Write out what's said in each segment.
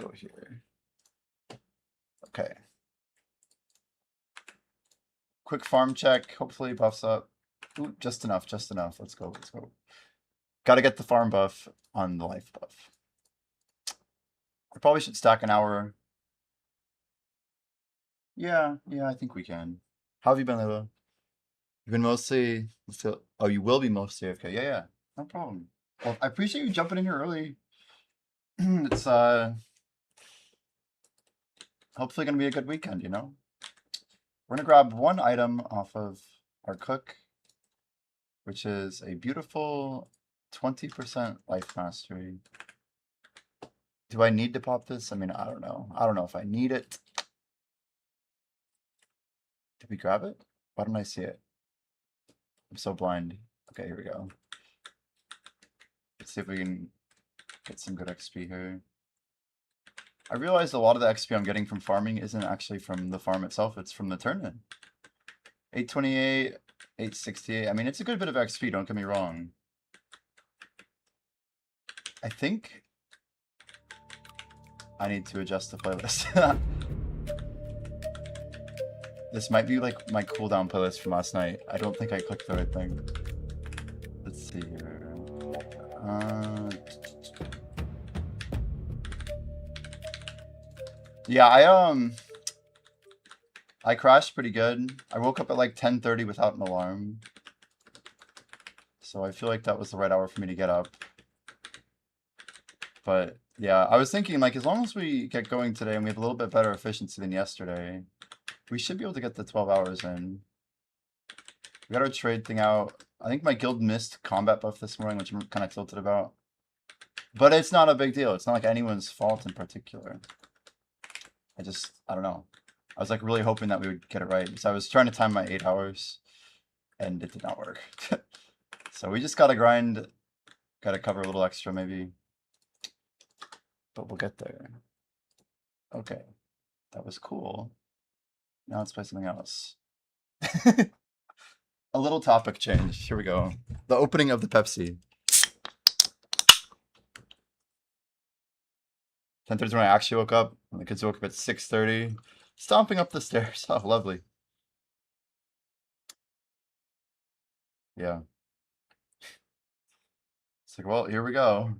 go here. Okay. Quick farm check. Hopefully buffs up. Ooh, just enough, just enough. Let's go, let's go. Got to get the farm buff on the life buff. I probably should stack an hour. Yeah, I think we can. How have you been, Layla? You've been mostly... Oh, you will be mostly AFK. Yeah, no problem. Well, I appreciate you jumping in here early. It's hopefully gonna be a good weekend, you know? We're gonna grab one item off of our cook, which is a beautiful 20% life mastery. Do I need to pop this? I mean, I don't know. I don't know if I need it. Did we grab it? Why don't I see it? I'm so blind. Okay, here we go. Let's see if we can get some good XP here. I realized a lot of the XP I'm getting from farming isn't actually from the farm itself, it's from the tournament. 828, 868. I mean, it's a good bit of XP, don't get me wrong. I think I need to adjust the playlist. This might be like my cooldown playlist from last night. I don't think I clicked the right thing. Let's see here. Yeah, I crashed pretty good. I woke up at like 10:30 without an alarm. So I feel like that was the right hour for me to get up. But yeah, I was thinking like as long as we get going today and we have a little bit better efficiency than yesterday, we should be able to get the 12 hours in. We got our trade thing out. I think my guild missed combat buff this morning, which I'm kind of tilted about. But it's not a big deal. It's not like anyone's fault in particular. I don't know. I was like really hoping that we would get it right. So I was trying to time my 8 hours and it did not work. So we just gotta grind, gotta cover a little extra maybe. But we'll get there. Okay. That was cool. Now let's play something else. A little topic change. Here we go. The opening of the Pepsi. 10:30 when I actually woke up. And the kids woke up at 6:30. Stomping up the stairs. Oh, lovely. Yeah. It's like, well, here we go.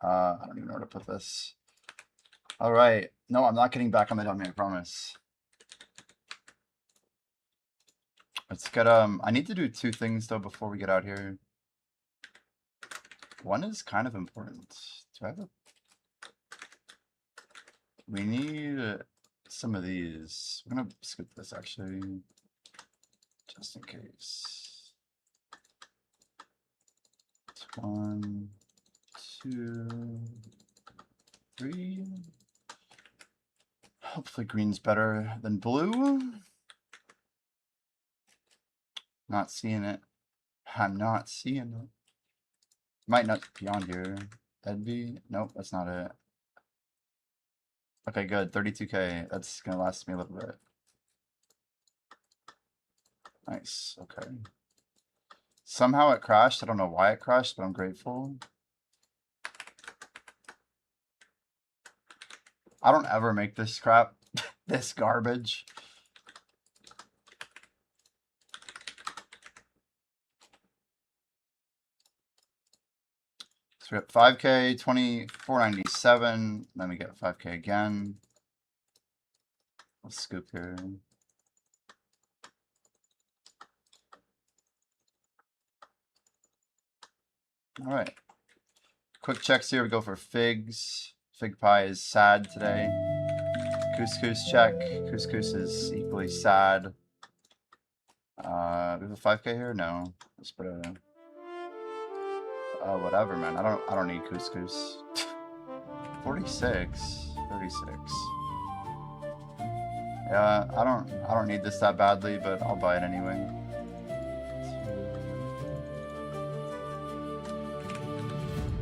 I don't even know where to put this. All right. No, I'm not getting back on the dummy, I promise. Let's get, I need to do 2 things, though, before we get out here. One is kind of important. Do I have a... We need some of these. We're gonna skip this, actually. Just in case. 1, 2, 3. Hopefully green's better than blue. Not seeing it. I'm not seeing it. Might not be on here. That'd be... Nope, that's not it. Okay, good. 32k. That's gonna last me a little bit. Nice. Okay. Somehow it crashed. I don't know why it crashed, but I'm grateful. I don't ever make this crap. This garbage. So we got 5k, 2497. Then we get 5k again. Let's scoop here. All right. Quick checks here. We go for figs. Fig pie is sad today. Couscous check. Couscous is equally sad. We have a 5k here? No. Let's put a... whatever, man. I don't need couscous. 46. 36. Yeah, I don't need this that badly, but I'll buy it anyway.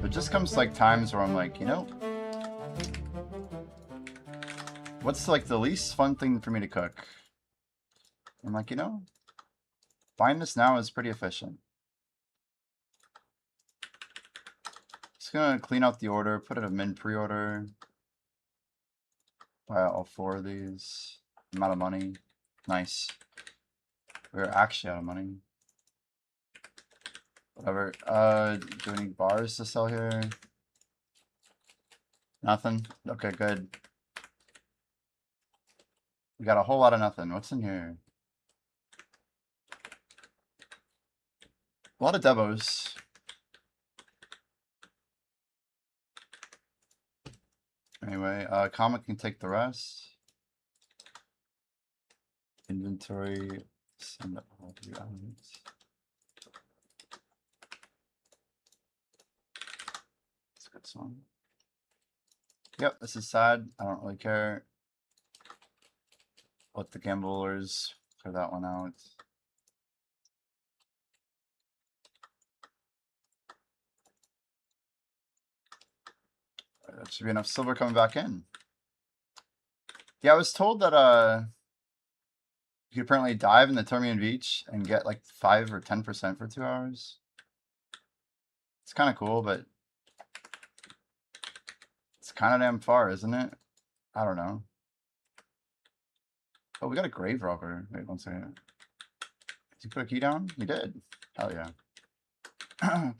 There just comes like times where I'm like, you know, what's like the least fun thing for me to cook? I'm like, you know, buying this now is pretty efficient. Just gonna clean out the order, put it a min pre-order. Buy out all 4 of these. I'm out of money. Nice. We're actually out of money. Whatever. Do we need bars to sell here? Nothing? Okay, good. We got a whole lot of nothing. What's in here? A lot of devos. Anyway, comic can take the rest. Inventory, send all the items. It's a good song. Yep, this is sad. I don't really care. Let the gamblers clear that one out. That should be enough silver coming back in. Yeah, I was told that you could apparently dive in the Termian Beach and get like 5 or 10% for 2 hours. It's kind of cool, but it's kind of damn far, isn't it? I don't know. Oh, we got a grave robber. Wait 1 second. Did you put a key down? We did. Hell yeah.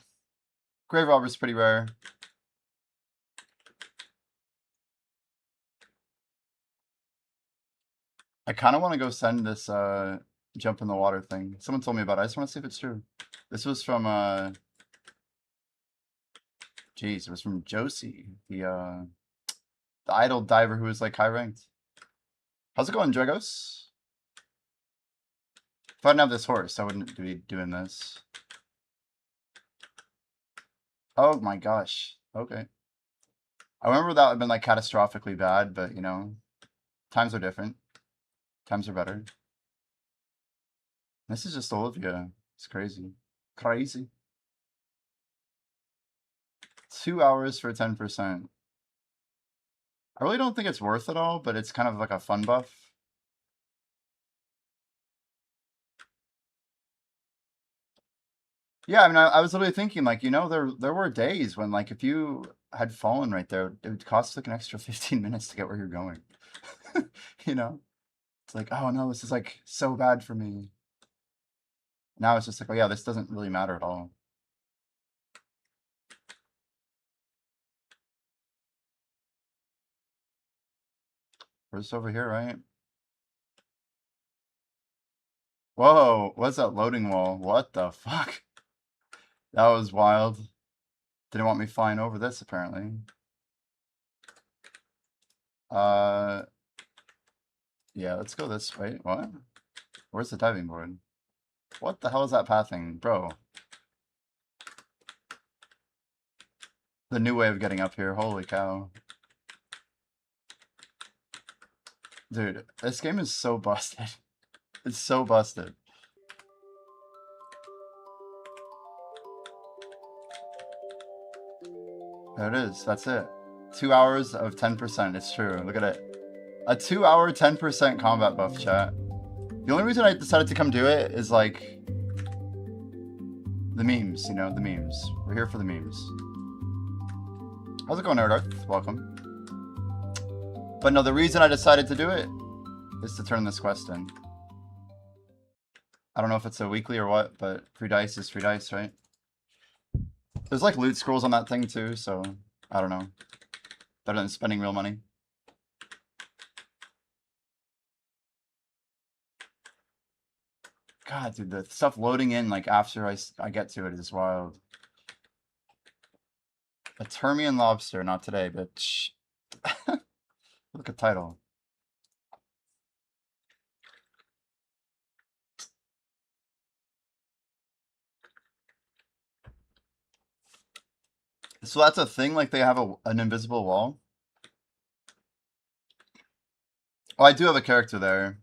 Grave robber's pretty rare. I kind of want to go send this jump in the water thing. Someone told me about it. I just want to see if it's true. This was from jeez, it was from Josie, the idol diver who was like high ranked. How's it going, Dragos? If I didn't have this horse, I wouldn't be doing this. Oh my gosh. Okay. I remember that would have been like catastrophically bad, but you know, times are different. Times are better. This is just Olivia. It's crazy. Crazy. 2 hours for 10%. I really don't think it's worth it all, but it's kind of like a fun buff. Yeah, I mean, I was literally thinking, like, you know, there were days when, like, if you had fallen right there, it would cost like an extra 15 minutes to get where you're going. You know? It's like, oh no, this is like so bad for me. Now it's just like, oh yeah, this doesn't really matter at all. We're just over here, right? Whoa, what's that loading wall? What the fuck? That was wild. Didn't want me flying over this, apparently. Yeah, let's go this way. What? Where's the diving board? What the hell is that pathing? Bro. The new way of getting up here. Holy cow. Dude, this game is so busted. It's so busted. There it is. That's it. 2 hours of 10%. It's true. Look at it. A 2 hour 10% combat buff, chat. The only reason I decided to come do it is like the memes, you know, the memes. We're here for the memes. How's it going, Nerd? Welcome. But no, the reason I decided to do it is to turn this quest in. I don't know if it's a weekly or what, but free dice is free dice, right? There's like loot scrolls on that thing too, so I don't know. Better than spending real money. God, dude, the stuff loading in like after I get to it is wild. A Termian lobster, not today, bitch. Look at title. So that's a thing, like they have an invisible wall? Oh, I do have a character there.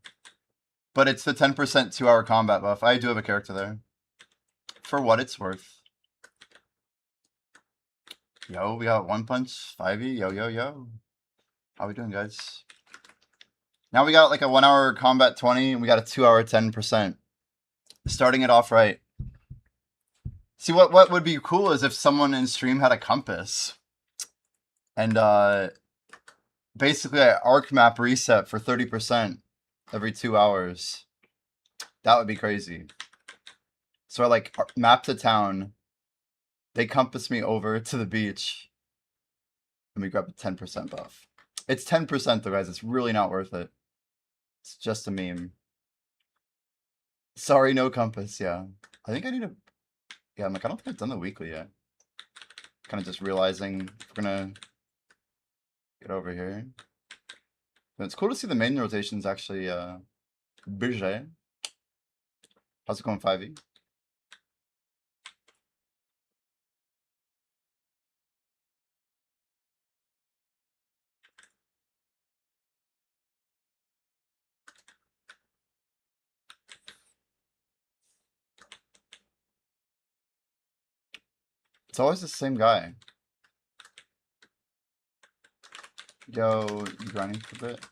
But it's the 10% 2 hour combat buff. I do have a character there. For what it's worth. Yo, we got One Punch, 5e. Yo, yo, yo. How we doing, guys? Now we got like a 1 hour combat 20, and we got a 2 hour 10%. Starting it off right. See, what would be cool is if someone in stream had a compass and basically an arc map reset for 30% every 2 hours. That would be crazy. So I like map the town. They compass me over to the beach. And we grab a 10% buff. It's 10% though, guys. It's really not worth it. It's just a meme. Sorry, no compass. Yeah. I think I need to... Yeah, I'm like, I don't think I've done the weekly yet. Kind of just realizing we're gonna get over here. And it's cool to see the main rotations actually busy. How's it going, 5e? It's always the same guy. Yo, you grinding for a bit?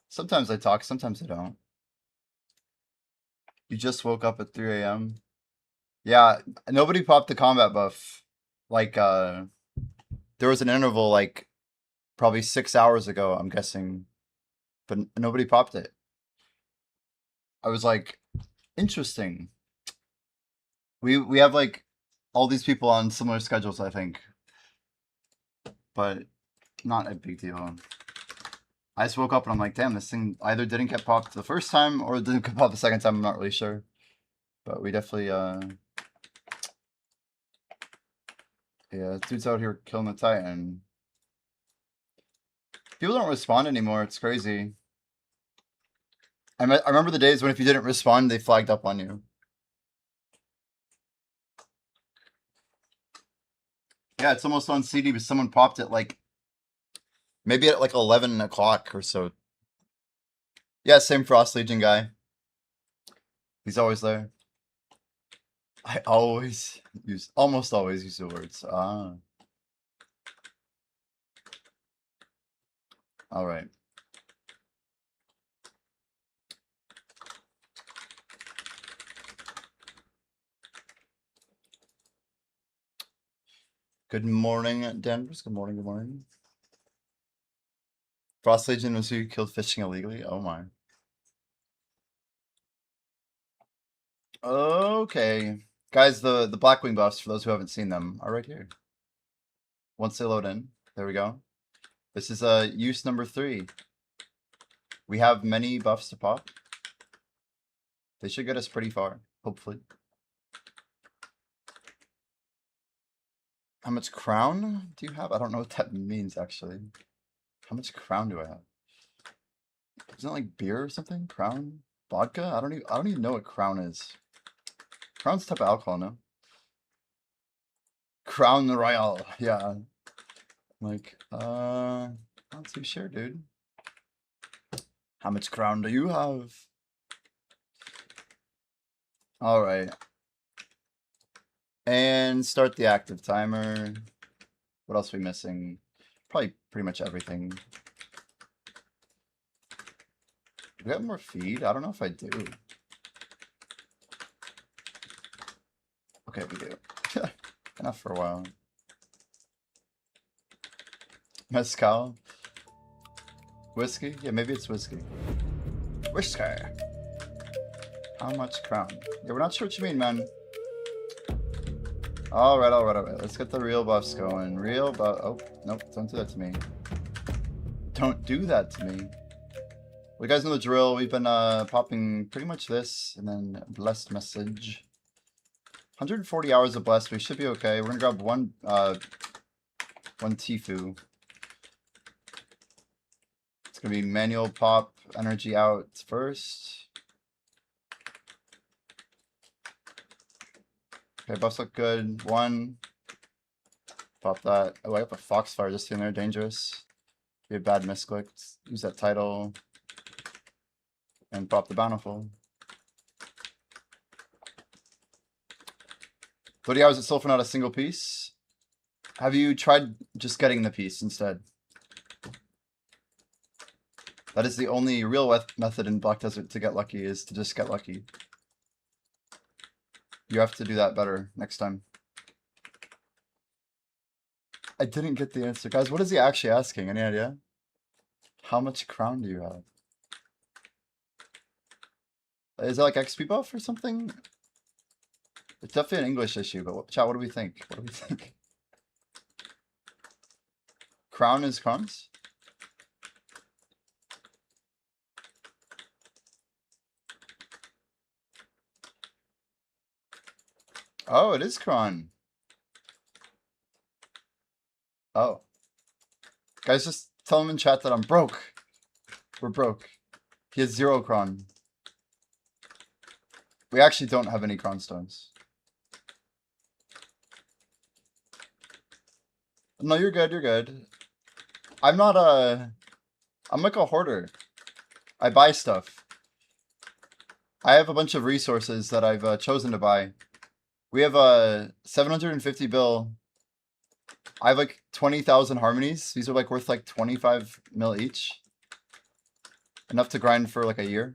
Sometimes I talk, sometimes I don't. You just woke up at 3 a.m. Yeah, nobody popped the combat buff. Like, there was an interval, like, probably 6 hours ago, I'm guessing. But nobody popped it. I was like, interesting. We have, like, all these people on similar schedules, I think. But not a big deal. I just woke up and I'm like, damn, this thing either didn't get popped the first time or it didn't get popped the second time. I'm not really sure. But we definitely, yeah, dude's out here killing the Titan. People don't respond anymore. It's crazy. I remember the days when if you didn't respond, they flagged up on you. Yeah, it's almost on CD, but someone popped it like maybe at like 11 o'clock or so. Yeah, same Frost Legion guy. He's always there. I almost always use the words. Ah. All right. Good morning, Danvers. Good morning, good morning. Frost Legion was who killed fishing illegally? Oh my. Okay. Guys, the Blackwing buffs, for those who haven't seen them, are right here. Once they load in. There we go. This is use number 3. We have many buffs to pop. They should get us pretty far, hopefully. How much crown do you have? I don't know what that means, actually. How much crown do I have? Isn't it like beer or something? Crown? Vodka? I don't even know what crown is. Crown's a type of alcohol, no? Crown Royal, yeah. Like, not too sure, dude. How much crown do you have? Alright. And start the active timer. What else are we missing? Probably pretty much everything. Do we have more feed? I don't know if I do. Okay, we do. Enough for a while. Mezcal? Whiskey? Yeah, maybe it's whiskey. Whiskey. How much crown? Yeah, we're not sure what you mean, man. Alright. Let's get the real buffs going. Real buff. Oh, nope. Don't do that to me. Don't do that to me. Well, you guys know the drill. We've been popping pretty much this and then blessed message. 140 hours of blessed. We should be okay. We're gonna grab one Tifu. It's gonna be manual pop energy out first. Okay, buffs look good. 1. Pop that. Oh, I have a Foxfire just in there. Dangerous. Be a bad misclick. Use that title. And pop the Bountiful. 30 hours at still for not a single piece. Have you tried just getting the piece instead? That is the only real method in Black Desert to get lucky, is to just get lucky. You have to do that better next time. I didn't get the answer. Guys, what is he actually asking? Any idea? How much crown do you have? Is that like XP buff or something? It's definitely an English issue, but chat, what do we think? What do we think? Crown is crowns? Oh, it is Kron. Oh. Guys, just tell him in chat that I'm broke. We're broke. He has 0 Kron. We actually don't have any Kron stones. No, you're good, you're good. I'm not I'm like a hoarder. I buy stuff. I have a bunch of resources that I've chosen to buy. We have a 750 bill. I have like 20,000 harmonies. These are like worth like 25 mil each. Enough to grind for like a year.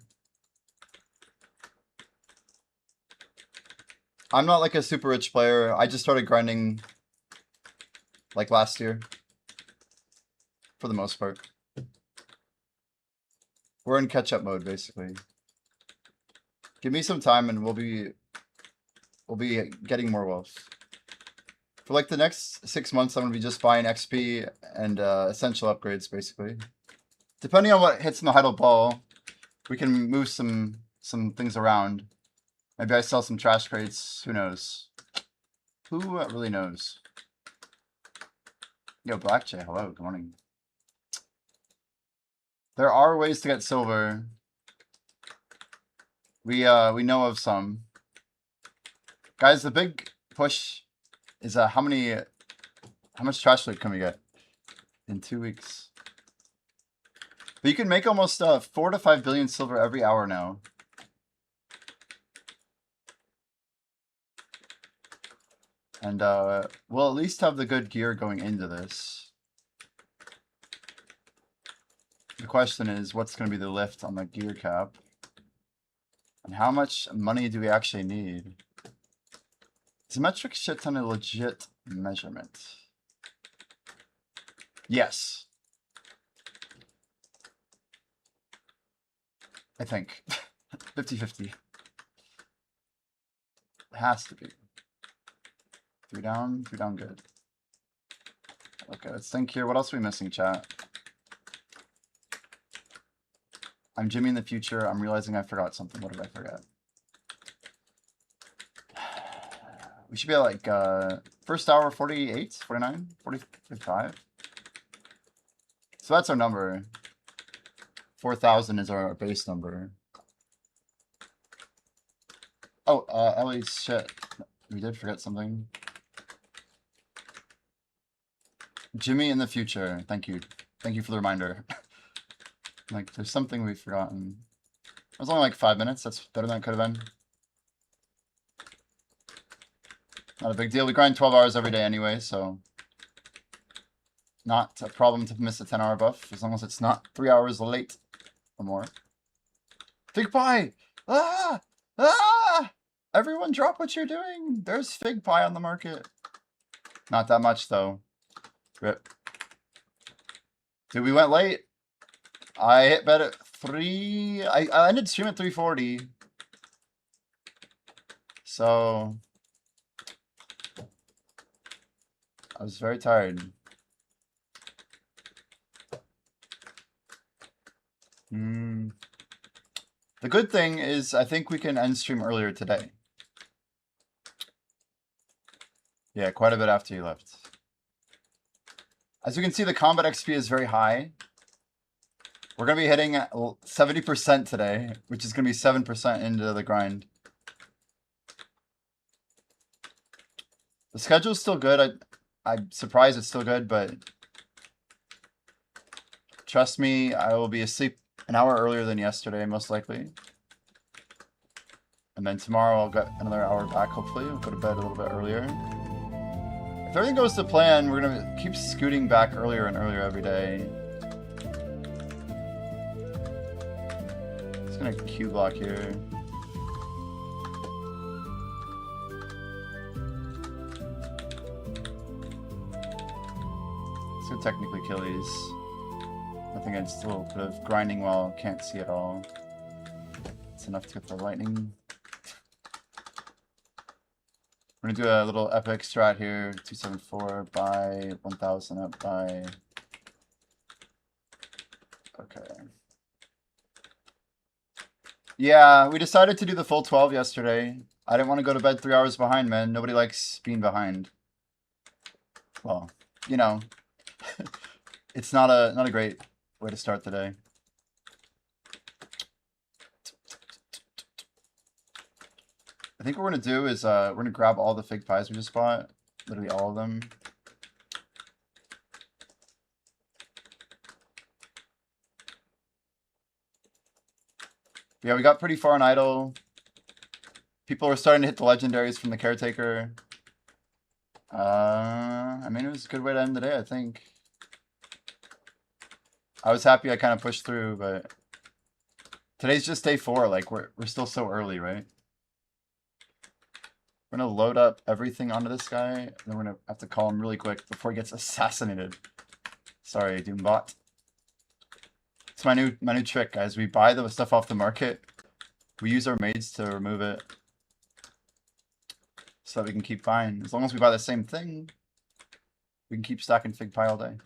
I'm not like a super rich player. I just started grinding like last year. For the most part. We're in catch-up mode basically. Give me some time and we'll be getting more wealth. For like the next 6 months, I'm gonna be just buying XP and essential upgrades, basically. Depending on what hits in the idle ball, we can move some things around. Maybe I sell some trash crates. Who knows? Who really knows? Yo, Black Jay, hello, good morning. There are ways to get silver. We know of some. Guys, the big push is how much trash loot can we get in 2 weeks? But you can make almost 4 to 5 billion silver every hour now. And we'll at least have the good gear going into this. The question is, what's going to be the lift on the gear cap? And how much money do we actually need? Is a metric shit ton a legit measurement? Yes. I think. 50-50. It has to be. 3 down good. Okay, let's think here. What else are we missing, chat? I'm Jimmy in the future. I'm realizing I forgot something. What did I forget? We should be at like first hour 48, 49, 45. So that's our number. 4,000 is our base number. Oh, Ellie, shit. We did forget something. Jimmy in the future. Thank you. Thank you for the reminder. Like, there's something we've forgotten. It was only like 5 minutes. That's better than it could have been. Not a big deal. We grind 12 hours every day anyway, so not a problem to miss a 10-hour buff, as long as it's not 3 hours late or more. Fig pie! Ah! Ah! Everyone drop what you're doing! There's fig pie on the market. Not that much, though. Rip. Dude, we went late. I hit bed at 3... I ended stream at 3:40. So... I was very tired. The good thing is I think we can end stream earlier today. Yeah, quite a bit after you left. As you can see, the combat XP is very high. We're going to be hitting 70% today, which is going to be 7% into the grind. The schedule's still good. I'm surprised it's still good, but trust me, I will be asleep an hour earlier than yesterday, most likely. And then tomorrow I'll get another hour back, hopefully. I'll go to bed a little bit earlier. If everything goes to plan, we're going to keep scooting back earlier and earlier every day. Just going to Q block here. So technically kill these. Nothing against a little bit of grinding while can't see at all. It's enough to get the lightning. We're gonna do a little epic strat here. 274 by 1000 up by. Okay. Yeah, we decided to do the full 12 yesterday. I didn't want to go to bed 3 hours behind, man. Nobody likes being behind. Well, you know, it's not a great way to start the day. I think what we're gonna do is we're gonna grab all the fig pies we just bought, literally all of them. Yeah, we got pretty far in idle. People were starting to hit the legendaries from the caretaker. I mean, it was a good way to end the day, I think. I was happy I kind of pushed through, but today's just day 4. Like, we're still so early, right? We're gonna load up everything onto this guy, and then we're gonna have to call him really quick before he gets assassinated. Sorry, Doombot. It's my new trick, guys. We buy the stuff off the market. We use our maids to remove it, so that we can keep buying. As long as we buy the same thing, we can keep stacking fig pie all day.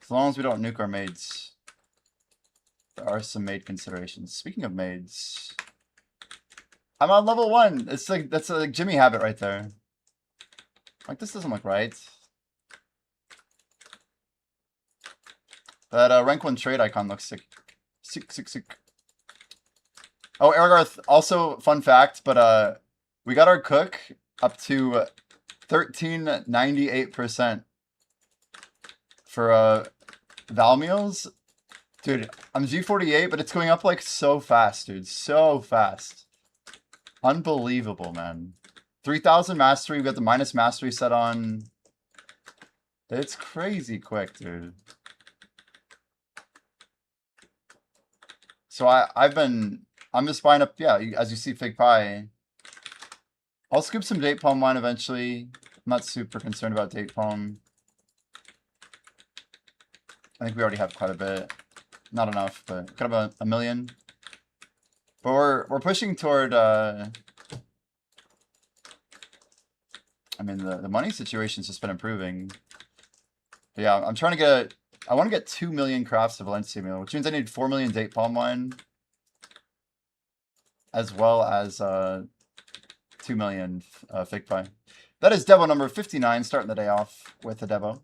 As long as we don't nuke our maids. There are some maid considerations. Speaking of maids, I'm on level 1. It's like, that's a Jimmy habit right there. Like, this doesn't look right. That rank 1 trade icon looks sick. Sick. Oh, Aragarth, also fun fact, but we got our cook up to 1398% for Val meals. Dude, I'm G48, but it's going up like so fast, dude. So fast. Unbelievable, man. 3000 mastery. We got the minus mastery set on. It's crazy quick, dude. So I'm just buying up, yeah, as you see fig pie. I'll scoop some date palm wine eventually. I'm not super concerned about date palm. I think we already have quite a bit. Not enough, but kind of a million. But we're pushing toward I mean the money situation's just been improving. But yeah, I'm trying to get I want to get 2 million crafts of Valencia meal, which means I need 4 million date palm wine. As well as 2 million fig pie. That is Devo number 59, starting the day off with a Devo.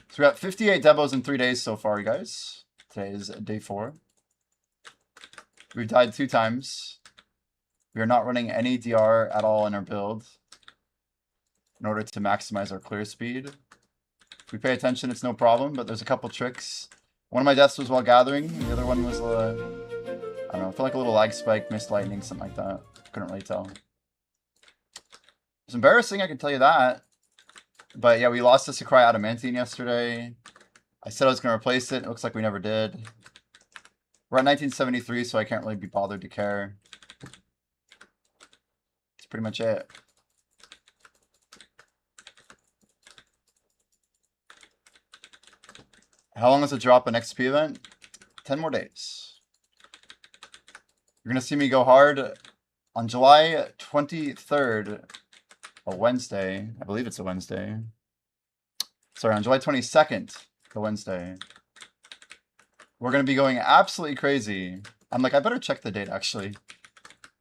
So we got 58 Devos in 3 days so far, you guys. Today is day 4. We've died 2 times. We are not running any DR at all in our build in order to maximize our clear speed. If we pay attention, it's no problem, but there's a couple tricks. One of my deaths was while gathering, the other one was, I don't know, I feel like a little lag spike, missed lightning, something like that. Couldn't really tell. It's embarrassing, I can tell you that. But yeah, we lost to Sakurai Adamantine yesterday. I said I was going to replace it. It looks like we never did. We're at 1973, so I can't really be bothered to care. That's pretty much it. How long is a drop an XP event? 10 more days. You're going to see me go hard on July 23rd, a Wednesday. I believe it's a Wednesday. Sorry, on July 22nd, a Wednesday. We're going to be going absolutely crazy. I'm like, I better check the date, actually.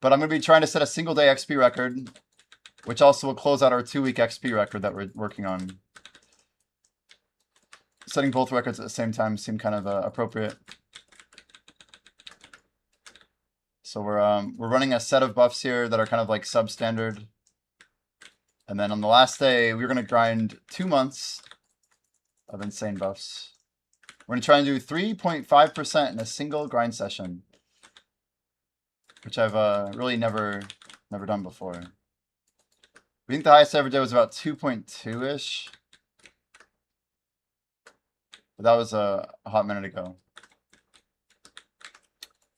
But I'm going to be trying to set a single day XP record, which also will close out our 2-week XP record that we're working on. Setting both records at the same time seemed kind of appropriate. So we're running a set of buffs here that are kind of like substandard. And then on the last day, we're going to grind 2 months of insane buffs. We're going to try and do 3.5% in a single grind session, which I've really never done before. I think the highest I ever did was about 2.2-ish. But that was a hot minute ago.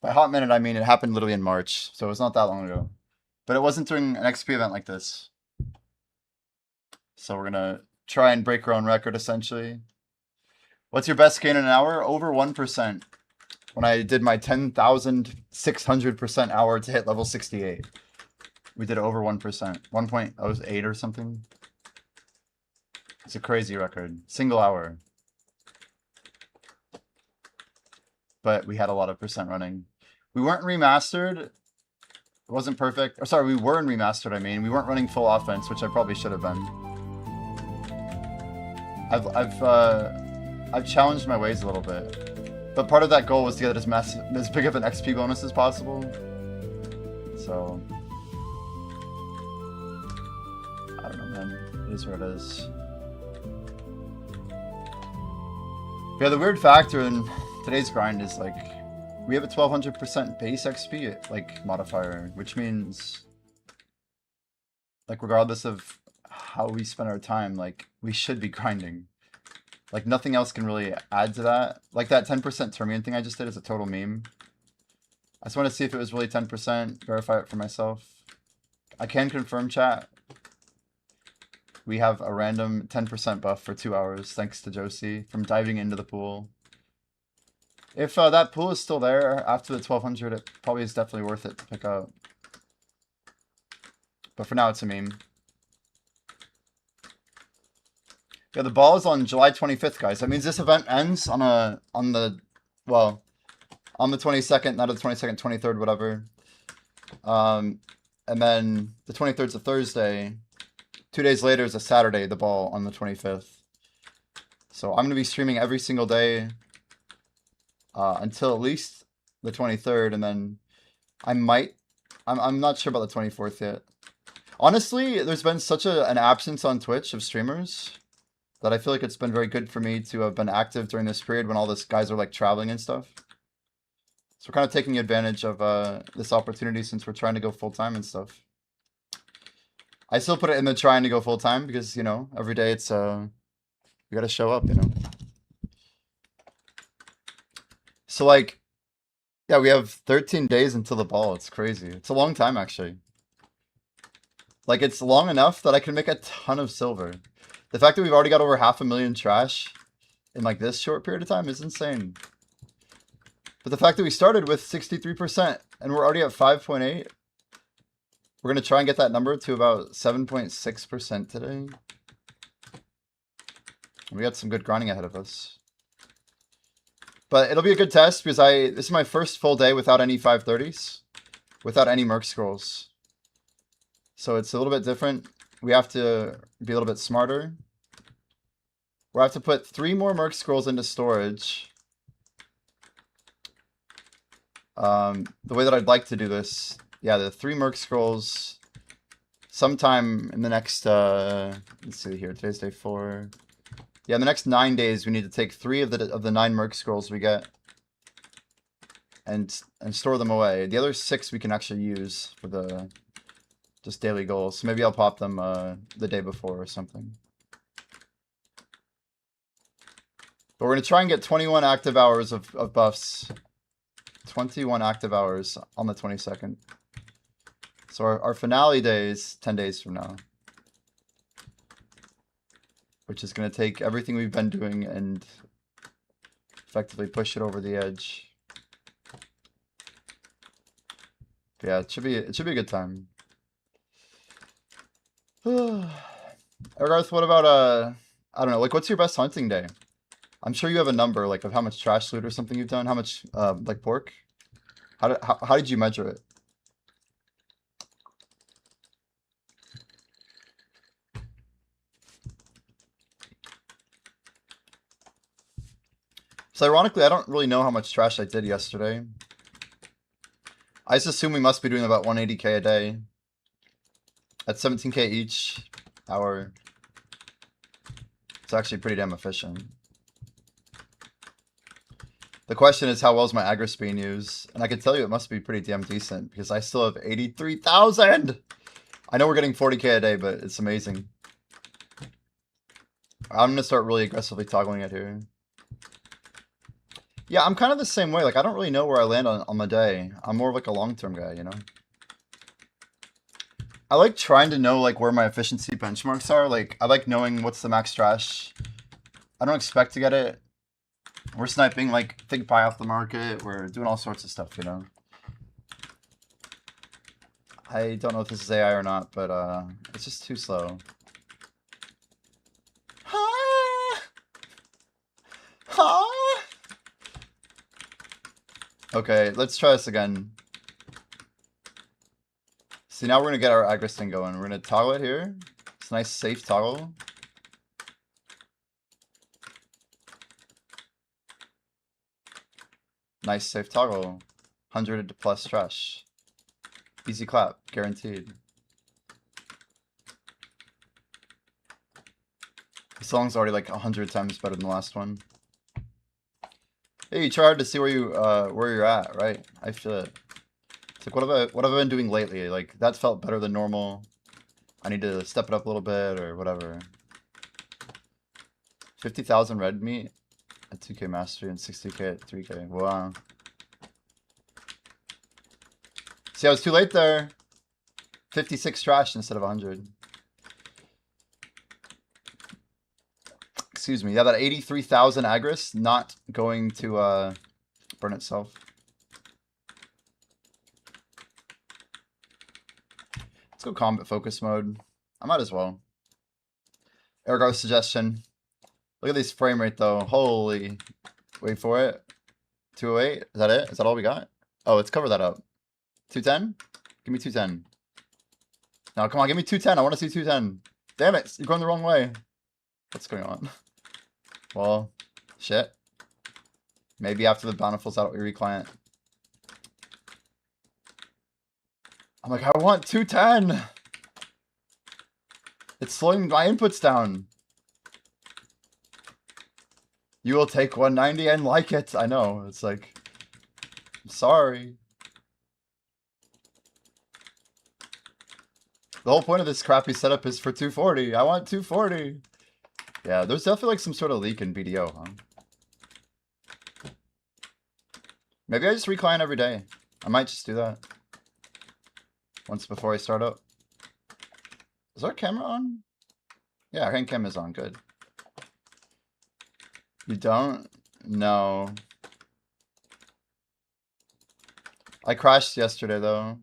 By hot minute, I mean it happened literally in March, so it was not that long ago. But it wasn't during an XP event like this. So we're gonna try and break our own record, essentially. What's your best gain in an hour? Over 1%. When I did my 10,600% hour to hit level 68. We did over 1%. 1.08 or something. It's a crazy record. Single hour. But we had a lot of percent running. We weren't remastered. It wasn't perfect. Or sorry, we were in remastered, I mean. We weren't running full offense, which I probably should have been. I've challenged my ways a little bit. But part of that goal was to get as big of an XP bonus as possible. So I don't know, man. It is what it is. Yeah, the weird factor in today's grind is like we have a 1200% base XP like modifier, which means like regardless of how we spend our time, like we should be grinding. Like nothing else can really add to that. Like that 10% Termian thing I just did is a total meme. I just want to see if it was really 10%, verify it for myself. I can confirm, chat. We have a random 10% buff for 2 hours, thanks to Josie, from diving into the pool. If that pool is still there after the 1200, it probably is definitely worth it to pick up. But for now, it's a meme. Yeah, the ball is on July 25th, guys. That means this event ends on the 22nd, not the 22nd, 23rd, whatever. And then the 23rd is a Thursday. 2 days later is a Saturday, the ball on the 25th. So I'm going to be streaming every single day until at least the 23rd, and then I'm not sure about the 24th yet. Honestly, there's been such an absence on Twitch of streamers that I feel like it's been very good for me to have been active during this period when all these guys are like traveling and stuff. So we're kind of taking advantage of this opportunity since we're trying to go full-time and stuff. I still put it in the trying to go full-time because, you know, every day it's, you gotta show up, you know. So like, yeah, we have 13 days until the ball. It's crazy. It's a long time, actually. Like, it's long enough that I can make a ton of silver. The fact that we've already got over 500,000 trash in like this short period of time is insane. But the fact that we started with 63% and we're already at 5.8, we're going to try and get that number to about 7.6% today. We got some good grinding ahead of us. But it'll be a good test because this is my first full day without any 530s, without any Merc scrolls. So it's a little bit different. We have to be a little bit smarter. We'll have to put 3 more Merc scrolls into storage. The way that I'd like to do this, yeah, the 3 Merc scrolls sometime in the next, let's see here, today's day 4. Yeah, in the next 9 days, we need to take 3 of the 9 Merc scrolls we get and store them away. The other 6 we can actually use for the just daily goals. So maybe I'll pop them the day before or something. But we're going to try and get 21 active hours of buffs. 21 active hours on the 22nd. So our finale day is 10 days from now. Which is going to take everything we've been doing and effectively push it over the edge. But yeah, it should be a good time. Garth, what about I don't know, like what's your best hunting day? I'm sure you have a number like of how much trash loot or something you've done, how much like pork? How did you measure it? So ironically, I don't really know how much trash I did yesterday. I just assume we must be doing about 180k a day. At 17k each hour. It's actually pretty damn efficient. The question is, how well is my aggro being used? And I can tell you it must be pretty damn decent because I still have 83,000. I know we're getting 40k a day, but it's amazing. I'm going to start really aggressively toggling it here. Yeah, I'm kind of the same way. Like, I don't really know where I land on the day. I'm more of like a long-term guy, you know? I like trying to know like where my efficiency benchmarks are. Like I like knowing what's the max trash. I don't expect to get it. We're sniping like Fig Pie off the market. We're doing all sorts of stuff, you know. I don't know if this is AI or not, but it's just too slow. Okay, let's try this again. See, now we're gonna get our Agris thing going. We're gonna toggle it here. It's a nice safe toggle. Nice safe toggle. 100 plus trash. Easy clap, guaranteed. The song's already like 100 times better than the last one. Hey, you try hard to see where you're at, right? I feel it. It's like what have I been doing lately? Like that felt better than normal. I need to step it up a little bit or whatever. 50,000 red meat at 2K mastery and 60K at 3K. Wow. See, I was too late there. 56 trash instead of 100. Excuse me. Yeah, that 83,000 Agris not going to burn itself. Let's go combat focus mode. I might as well. Ergo suggestion. Look at this frame rate though. Holy. Wait for it. 208. Is that it? Is that all we got? Oh, let's cover that up. 210? Give me 210. No, come on, give me 210. I want to see 210. Damn it, you're going the wrong way. What's going on? Well, shit. Maybe after the bountiful's out, we reclient. I'm like, I want 210. It's slowing my inputs down. You will take 190 and like it. I know. It's like, I'm sorry. The whole point of this crappy setup is for 240. I want 240. Yeah, there's definitely like some sort of leak in BDO, huh? Maybe I just recline every day. I might just do that. Once before I start up. Is our camera on? Yeah, our hand cam is on. Good. You don't? No. I crashed yesterday, though.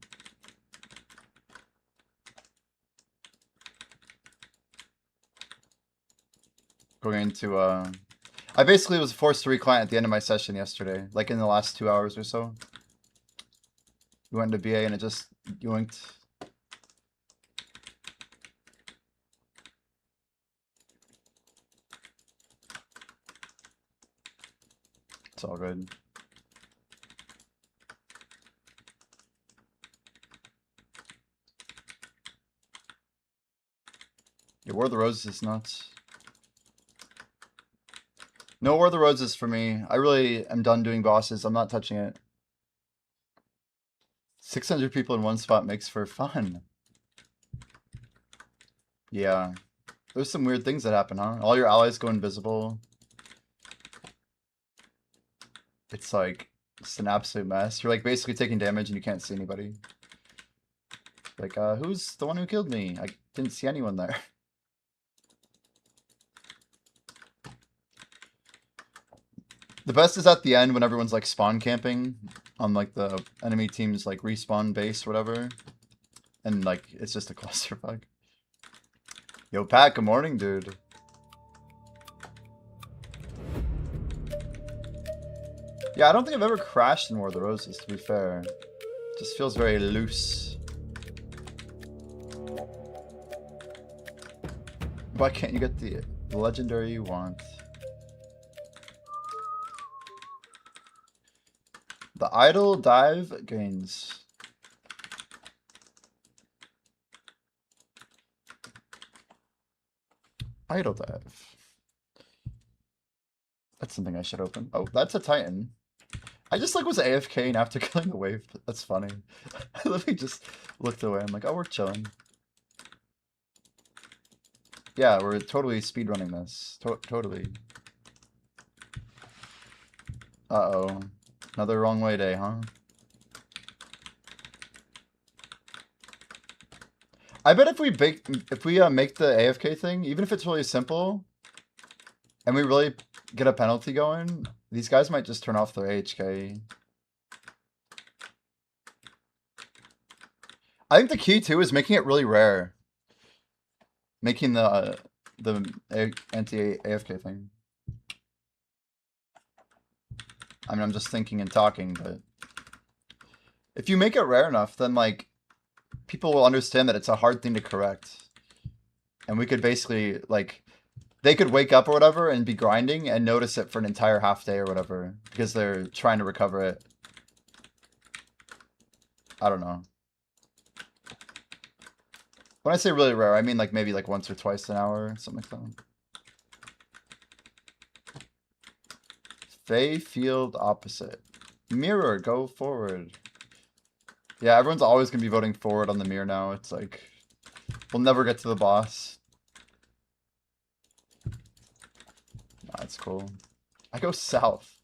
Going into, I basically was forced to recline at the end of my session yesterday. Like in the last 2 hours or so. We went into BA and it just yoinked. It's all good. Yeah, War of the Roses is nuts. No War of the Roses for me. I really am done doing bosses. I'm not touching it. 600 people in one spot makes for fun. Yeah. There's some weird things that happen, huh? All your allies go invisible. It's like, it's an absolute mess. You're like basically taking damage and you can't see anybody. Like, who's the one who killed me? I didn't see anyone there. The best is at the end when everyone's like spawn camping on like the enemy team's like respawn base or whatever. And like, it's just a clusterfuck. Yo, Pat, good morning, dude. Yeah, I don't think I've ever crashed in War of the Roses, to be fair. It just feels very loose. Why can't you get the legendary you want? The idle dive gains. Idle dive. That's something I should open. Oh, that's a Titan. I just like was AFK after killing the wave. That's funny. I literally just looked away. I'm like, oh, we're chilling. Yeah, we're totally speedrunning this. Totally. Uh-oh. Another wrong way day, huh? I bet if we make the AFK thing, even if it's really simple, and we really get a penalty going, these guys might just turn off their AHK. I think the key too is making it really rare. Making the anti-AFK thing. I mean, I'm just thinking and talking, but if you make it rare enough, then like people will understand that it's a hard thing to correct. And we could basically like they could wake up or whatever and be grinding and notice it for an entire half day or whatever because they're trying to recover it. I don't know. When I say really rare, I mean like maybe like once or twice an hour, something like that. Fey field opposite. Mirror, go forward. Yeah, everyone's always going to be voting forward on the mirror now. It's like, we'll never get to the boss. That's cool. I go south.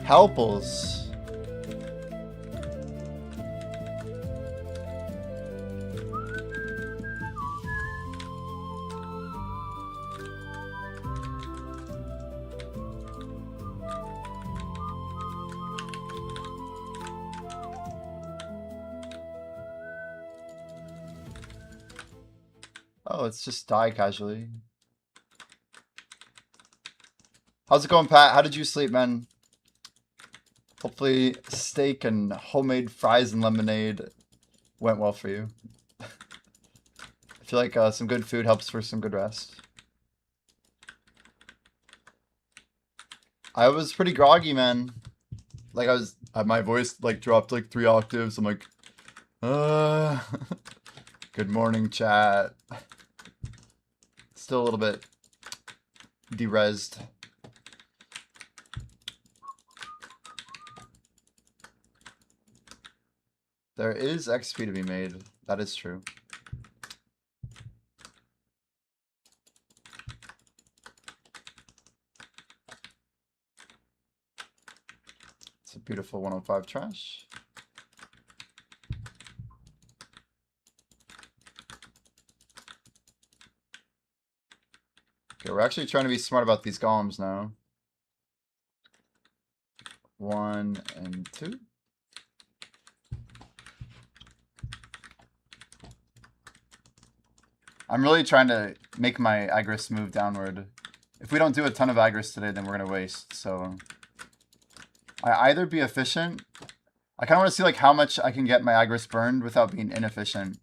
Helpels. Oh, let's just die casually. How's it going, Pat? How did you sleep, man? Hopefully steak and homemade fries and lemonade went well for you. I feel like some good food helps for some good rest. I was pretty groggy, man. Like my voice like dropped like 3 octaves. I'm like, good morning, chat. Still a little bit de-rezzed. There is XP to be made. That is true. It's a beautiful 105 trash. Okay, we're actually trying to be smart about these golems now. 1 and 2. I'm really trying to make my Agris move downward. If we don't do a ton of Agris today, then we're going to waste, so... I either be efficient... I kind of want to see like how much I can get my Agris burned without being inefficient.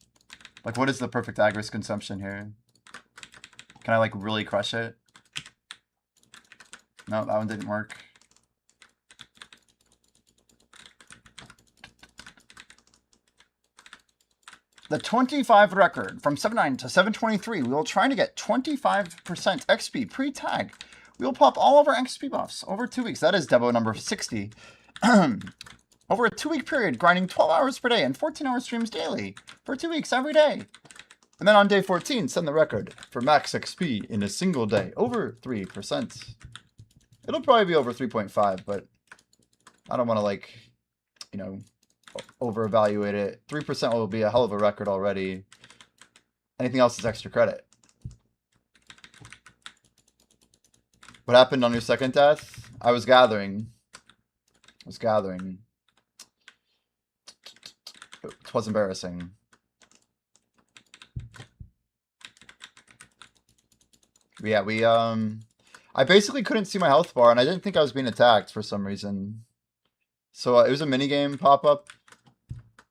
Like, what is the perfect Agris consumption here? Can I like really crush it? No, that one didn't work. The 25 record from 79 to 723. We will try to get 25% XP pre-tag. We will pop all of our XP buffs over 2 weeks. That is Debo number 60. Over a 2-week period, grinding 12 hours per day and 14-hour streams daily for 2 weeks every day. And then on day 14, send the record for max XP in a single day, over 3%. It'll probably be over 3.5, but I don't want to like, you know, over-evaluate it. 3% will be a hell of a record already. Anything else is extra credit. What happened on your second death? I was gathering. It was embarrassing. Yeah, I basically couldn't see my health bar, and I didn't think I was being attacked for some reason. So it was a minigame pop-up,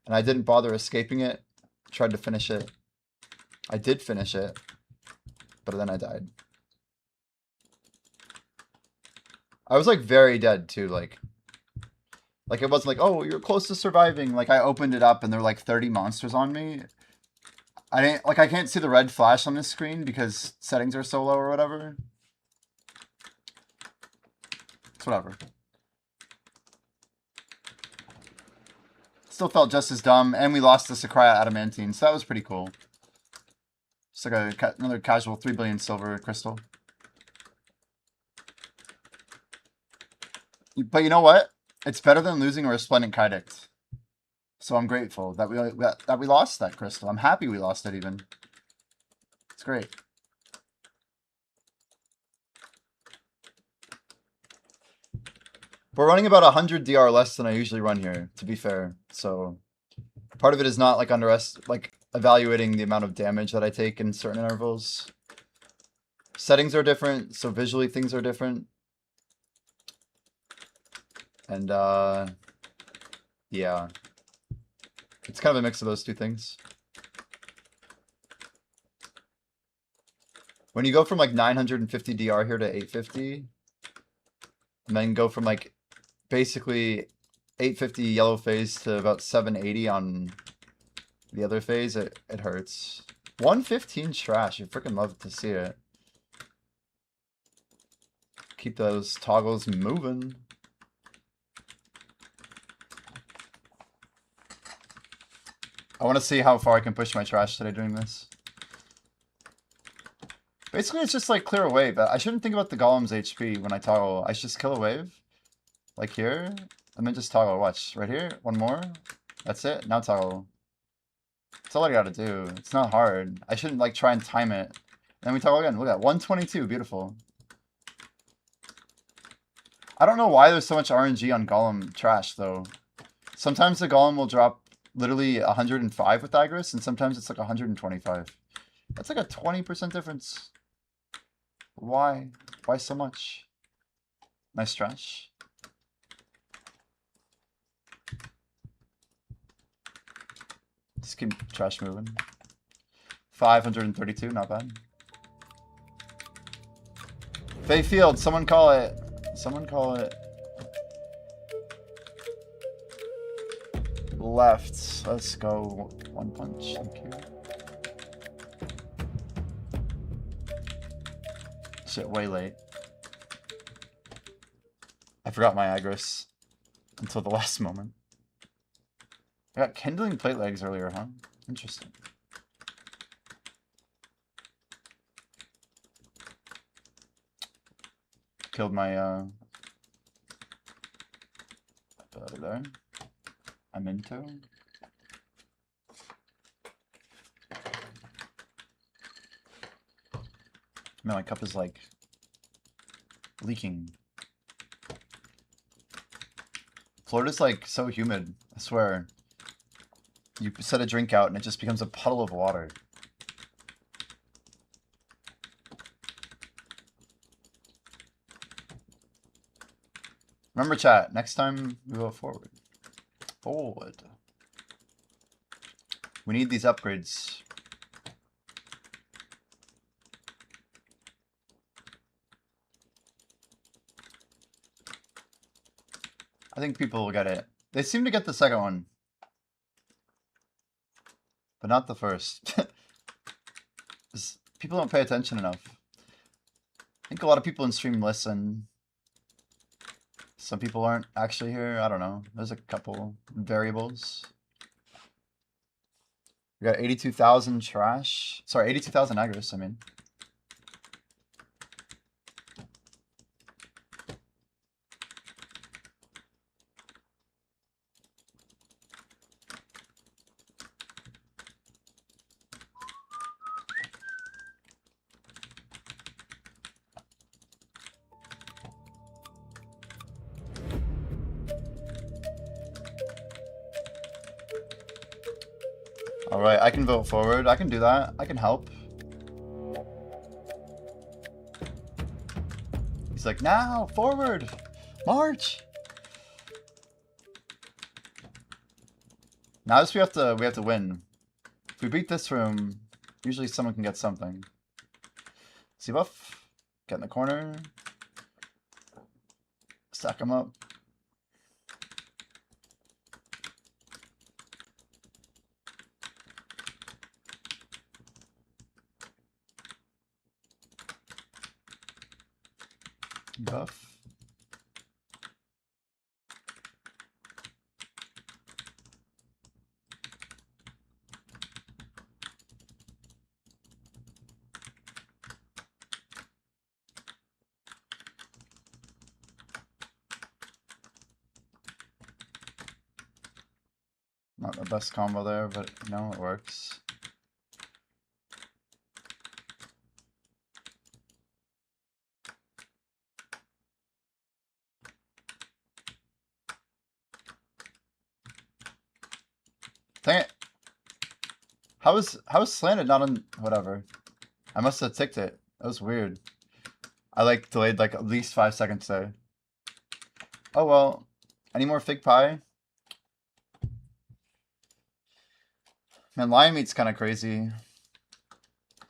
and I didn't bother escaping it. Tried to finish it. I did finish it, but then I died. I was like very dead too, like it wasn't like, oh, you're close to surviving. Like I opened it up and there were like 30 monsters on me. I can't see the red flash on this screen because settings are so low or whatever. It's whatever. Still felt just as dumb, and we lost the Sakurai Adamantine, so that was pretty cool. Just like another casual 3 billion silver crystal. But you know what? It's better than losing a Resplendent Kydict. So I'm grateful that we lost that crystal. I'm happy we lost it even. It's great. We're running about 100 DR less than I usually run here, to be fair. So part of it is not like evaluating the amount of damage that I take in certain intervals. Settings are different, so visually things are different. And yeah. It's kind of a mix of those two things. When you go from like 950 DR here to 850, and then go from like basically 850 yellow phase to about 780 on the other phase, it hurts. 115 trash. You freaking love to see it. Keep those toggles moving. I want to see how far I can push my trash today doing this. Basically, it's just like clear a wave. I shouldn't think about the golem's HP when I toggle. I should just kill a wave. Like here. And then just toggle. Watch. Right here. One more. That's it. Now toggle. That's all I gotta do. It's not hard. I shouldn't like try and time it. Then we toggle again. Look at that. 122. Beautiful. I don't know why there's so much RNG on golem trash, though. Sometimes the golem will drop literally 105 with Agris, and sometimes it's like 125. That's like a 20% difference. Why? Why so much? Nice trash. Just keep trash moving. 532, not bad. Bay Field, someone call it. Someone call it. Left. Let's go. One punch. Thank you. Shit, way late. I forgot my Agris until the last moment. I got kindling plate legs earlier, huh? Interesting. Killed my there. I'm into. Man, my cup is like leaking. Florida's like so humid, I swear. You set a drink out and it just becomes a puddle of water. Remember, chat, next time we go forward. Forward. We need these upgrades. I think people will get it. They seem to get the second one. But not the first. People don't pay attention enough. I think a lot of people in stream listen. Some people aren't actually here. I don't know. There's a couple variables. We got 82,000 trash. Sorry, 82,000 Agris, I mean. Alright, I can vote forward. I can do that. I can help. He's like, now, forward! March! Now this we have to win. If we beat this room, usually someone can get something. See buff. Get in the corner. Stack them up. Buff. Not the best combo there, but you know, it works. Dang it. How is slanted not on whatever? I must have ticked it. That was weird. I like delayed like at least 5 seconds there. Oh well. Any more fig pie? Man, lion meat's kind of crazy.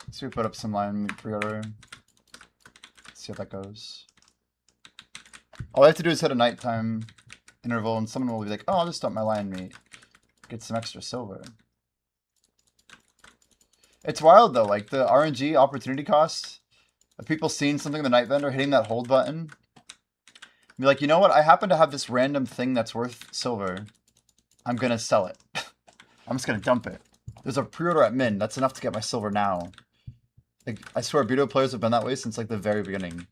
Let's see if we put up some lion meat pre-order. See how that goes. All I have to do is hit a nighttime interval and someone will be like, oh, I'll just dump my lion meat. Get some extra silver. It's wild though, like the RNG opportunity cost of people seeing something in the night vendor, hitting that hold button. Be like, you know what? I happen to have this random thing that's worth silver. I'm gonna sell it. I'm just gonna dump it. There's a pre-order at min. That's enough to get my silver now. Like, I swear, Budo players have been that way since like the very beginning.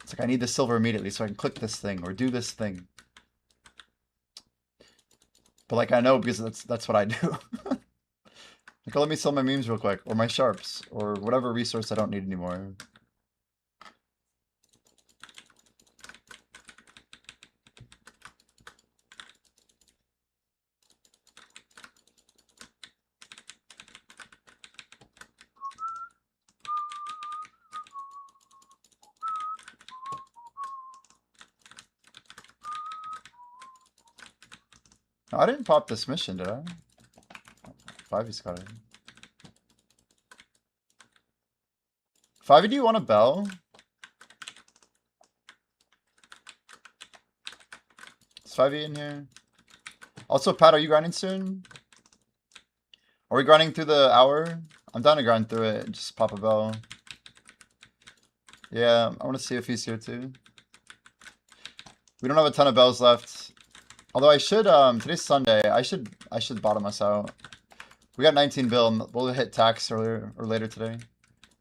It's like, I need the silver immediately so I can click this thing or do this thing. But like, I know because that's what I do. Like, let me sell my memes real quick, or my sharps, or whatever resource I don't need anymore. No, I didn't pop this mission, did I? 5E's got it. 5E, do you want a bell? Is 5E in here? Also, Pat, are you grinding soon? Are we grinding through the hour? I'm down to grind through it and just pop a bell. Yeah, I want to see if he's here too. We don't have a ton of bells left. Although I should, today's Sunday, I should bottom us out. We got 19 bill and we'll hit tax earlier or later today.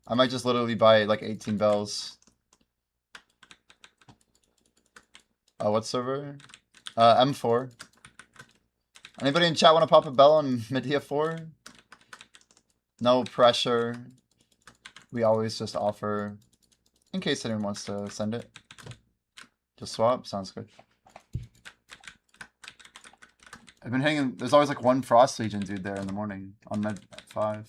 I might just literally buy like 18 bells. What server? M4. Anybody in chat want to pop a bell on Medea 4? No pressure. We always just offer in case anyone wants to send it. Just swap? Sounds good. I've been hanging. There's always like one Frost Legion dude there in the morning on Med 5.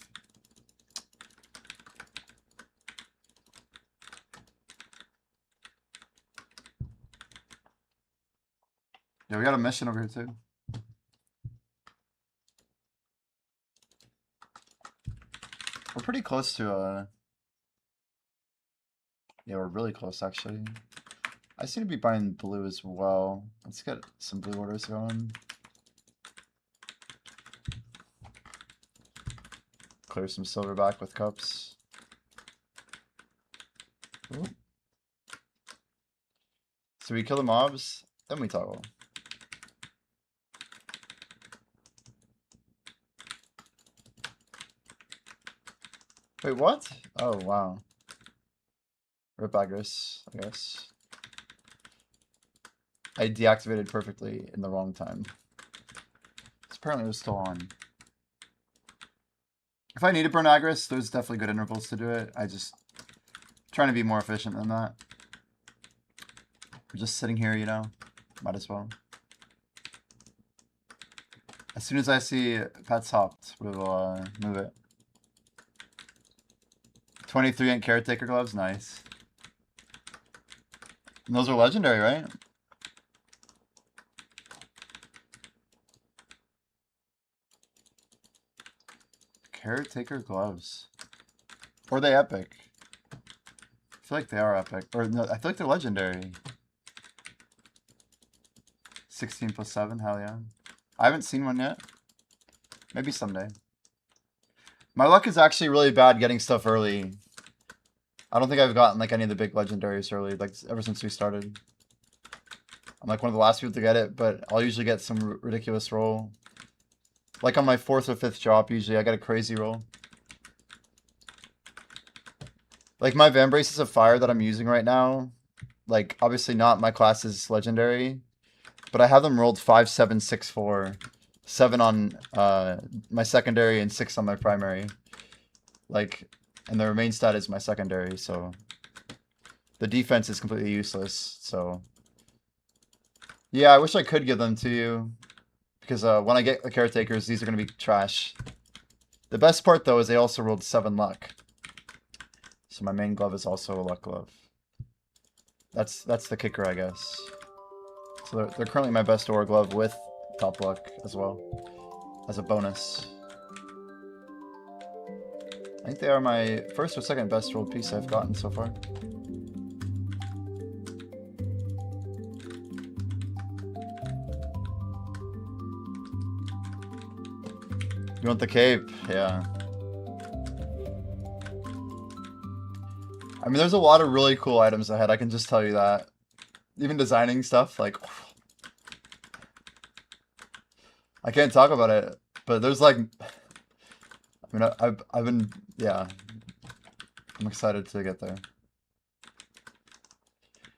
Yeah, we got a mission over here too. We're pretty close to yeah, we're really close actually. I seem to be buying blue as well. Let's get some blue orders going. Clear some silver back with cups. Ooh. So we kill the mobs, then we toggle. Wait, what? Oh, wow. Rip Agris, I guess. I deactivated perfectly in the wrong time. So apparently it was still on. If I need to burn Agris, there's definitely good intervals to do it. I just trying to be more efficient than that. I'm just sitting here, you know, might as well. As soon as I see Pets hopped, we will move it. 23 inch caretaker gloves, nice. And those are legendary, right? Caretaker gloves. Or are they epic? I feel like they are epic. Or no, I feel like they're legendary. 16 plus 7, hell yeah. I haven't seen one yet. Maybe someday. My luck is actually really bad getting stuff early. I don't think I've gotten like any of the big legendaries early, like ever since we started. I'm like one of the last people to get it, but I'll usually get some ridiculous roll. Like on my 4th or 5th drop, usually I get a crazy roll. Like my Vambraces of Fire that I'm using right now, like obviously not my class's legendary, but I have them rolled 5, 7, 6, 4. 7 on my secondary and 6 on my primary. Like, and the main stat is my secondary, so the defense is completely useless. So yeah, I wish I could give them to you because when I get the caretakers, these are gonna be trash. The best part though is they also rolled 7 luck, so my main glove is also a luck glove. That's the kicker, I guess. So they're currently my best ore glove with top luck as well as a bonus. I think they are my first or second best rolled piece I've gotten so far. You want the cape? Yeah. I mean, there's a lot of really cool items ahead, I can just tell you that. Even designing stuff, like... I can't talk about it, but there's like... I mean, I've been... Yeah. I'm excited to get there.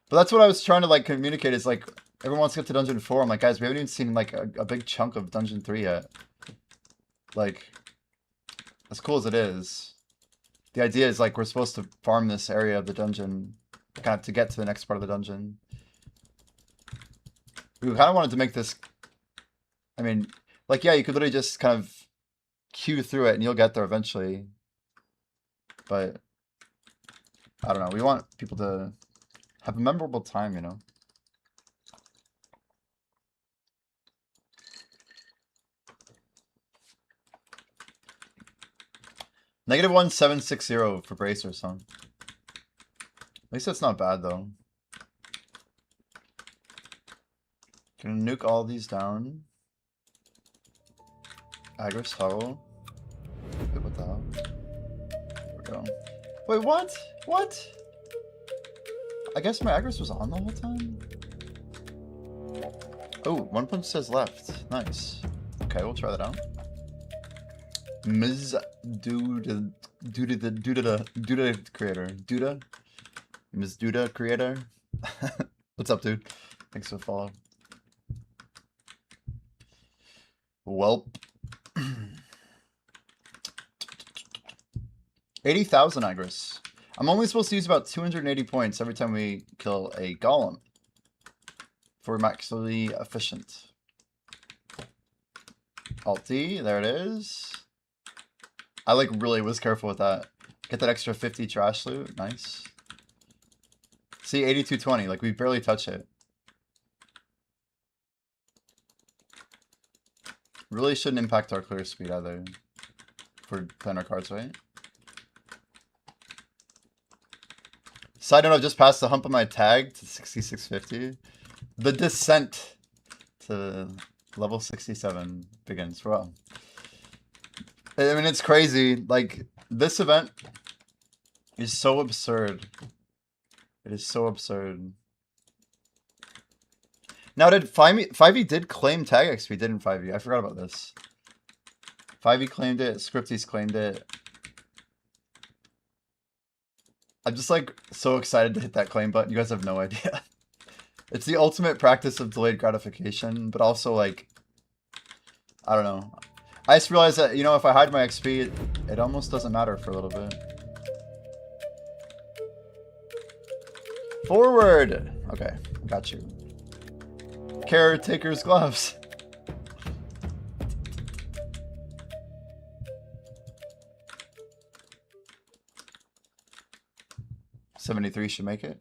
But that's what I was trying to, like, communicate, is, like, everyone wants to get to Dungeon 4. I'm like, guys, we haven't even seen, like, a big chunk of Dungeon 3 yet. Like, as cool as it is, the idea is, like, we're supposed to farm this area of the dungeon, kind of to get to the next part of the dungeon. We kind of wanted to make this, I mean, like, yeah, you could literally just kind of queue through it and you'll get there eventually. But, I don't know, we want people to have a memorable time, you know? -1760 for bracer, son. At least that's not bad, though. Gonna nuke all these down. Agris huddle. What the hell? There we go. Wait, what? What? I guess my Agris was on the whole time? Oh, 1 punch says left. Nice. Okay, we'll try that out. Ms. Duda creator. Duda? Ms. Duda creator? What's up, dude? Thanks for the follow. Welp. 80,000 Agris. I'm only supposed to use about 280 points every time we kill a golem. For maximally efficient. Alt-D, there it is. I like really was careful with that. Get that extra 50 trash loot, nice. See, 8220, like we barely touch it. Really shouldn't impact our clear speed either. For playing our cards, right? Side note, I've just passed the hump of my tag to 6650. The descent to level 67 begins. Wow. I mean, it's crazy. Like, this event is so absurd. It is so absurd. Now, did 5e did claim tag XP, didn't 5e? I forgot about this. 5e claimed it. Scripties claimed it. I'm just, like, so excited to hit that claim button. You guys have no idea. It's the ultimate practice of delayed gratification, but also, like, I don't know. I just realized that, you know, if I hide my XP, it almost doesn't matter for a little bit. Forward! Okay, got you. Caretaker's gloves. $73 should make it.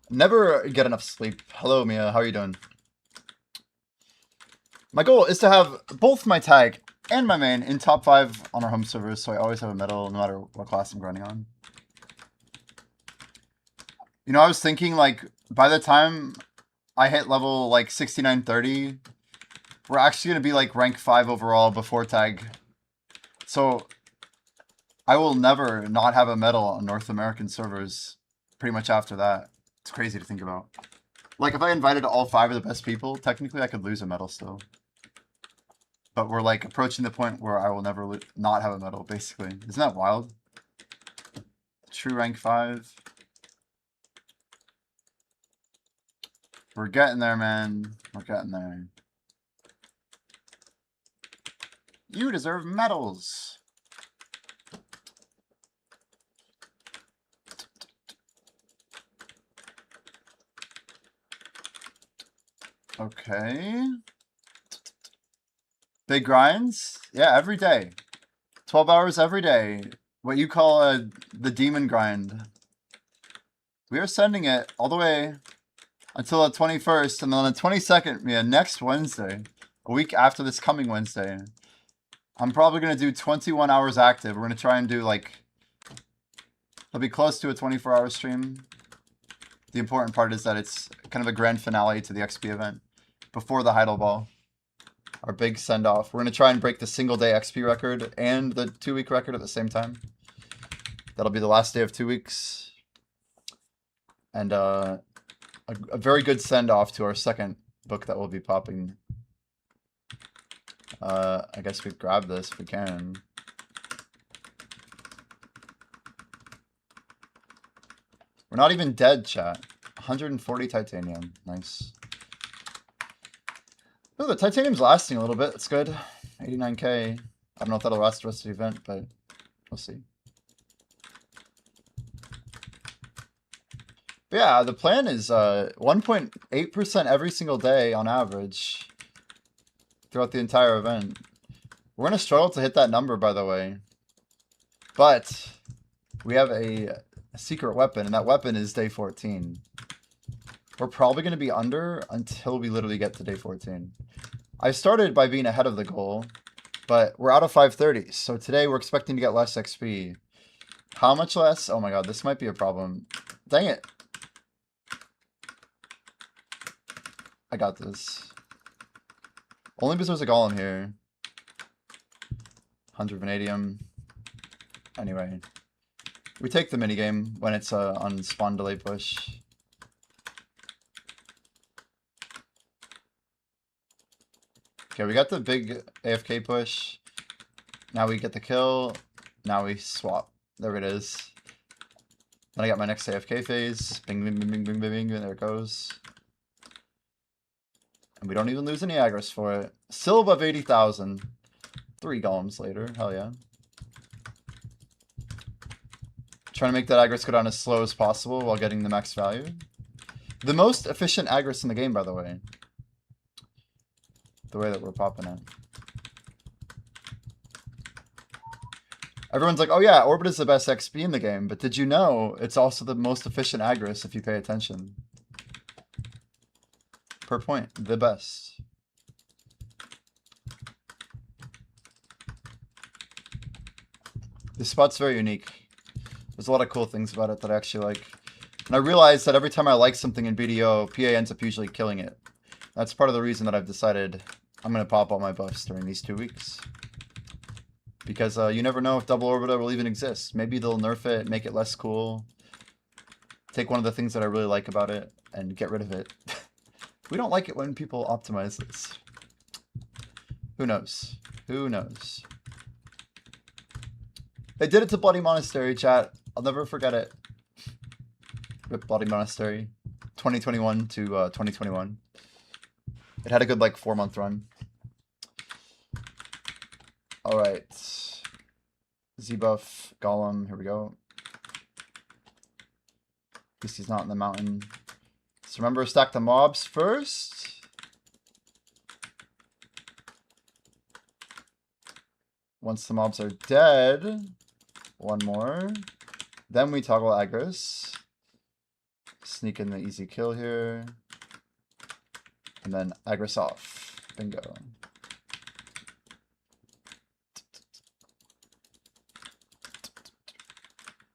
Never get enough sleep. Hello, Mia. How are you doing? My goal is to have both my tag and my main in top 5 on our home servers, so I always have a medal no matter what class I'm grinding on. You know, I was thinking, like, by the time I hit level, like, 6930, we're actually going to be, like, rank 5 overall before tag. So, I will never not have a medal on North American servers pretty much after that. It's crazy to think about. Like, if I invited all 5 of the best people, technically I could lose a medal still. But we're like approaching the point where I will never not have a medal, basically. Isn't that wild? True rank 5. We're getting there, man. We're getting there. You deserve medals. Okay. Big grinds? Yeah, every day. 12 hours every day. What you call the demon grind. We are sending it all the way until the 21st, and then on the 22nd, yeah, next Wednesday, a week after this coming Wednesday, I'm probably going to do 21 hours active. We're going to try and do, like, it'll be close to a 24-hour stream. The important part is that it's kind of a grand finale to the XP event before the Heidel Ball. Our big send-off. We're going to try and break the single-day XP record and the 2-week record at the same time. That'll be the last day of 2 weeks. And a very good send-off to our second book that will be popping. I guess we grab this if we can. We're not even dead, chat. 140 titanium. Nice. Oh, the titanium's lasting a little bit. That's good. 89k. I don't know if that'll last the rest of the event, but we'll see. But yeah, the plan is 1.8% every single day on average throughout the entire event. We're going to struggle to hit that number, by the way. But we have a secret weapon, and that weapon is day 14. We're probably going to be under until we literally get to day 14. I started by being ahead of the goal, but we're out of 530. So today we're expecting to get less XP. How much less? Oh my god, this might be a problem. Dang it. I got this. Only because there's a golem here. 100 vanadium. Anyway. We take the minigame when it's on spawn delay push. Okay, we got the big AFK push. Now we get the kill. Now we swap. There it is. Then I got my next AFK phase. Bing, bing, bing, bing, bing, bing, bing. There it goes. And we don't even lose any aggros for it. Still above 80,000. 3 golems later. Hell yeah. Trying to make that aggros go down as slow as possible while getting the max value. The most efficient aggros in the game, by the way. The way that we're popping it. Everyone's like, oh yeah, Orbit is the best XP in the game, but did you know it's also the most efficient aggros if you pay attention? Per point, the best. This spot's very unique. There's a lot of cool things about it that I actually like. And I realized that every time I like something in BDO, PA ends up usually killing it. That's part of the reason that I've decided I'm going to pop all my buffs during these 2 weeks. Because you never know if Double Orbiter will even exist. Maybe they'll nerf it, make it less cool. Take one of the things that I really like about it and get rid of it. We don't like it when people optimize this. Who knows? Who knows? They did it to Bloody Monastery, chat. I'll never forget it. Rip Bloody Monastery. 2021 to 2021. It had a good, like, 4-month run. Alright. Z-buff, Golem, here we go. At least he's not in the mountain. So remember, stack the mobs first. Once the mobs are dead, one more. Then we toggle aggros. Sneak in the easy kill here. And then aggros off. Bingo.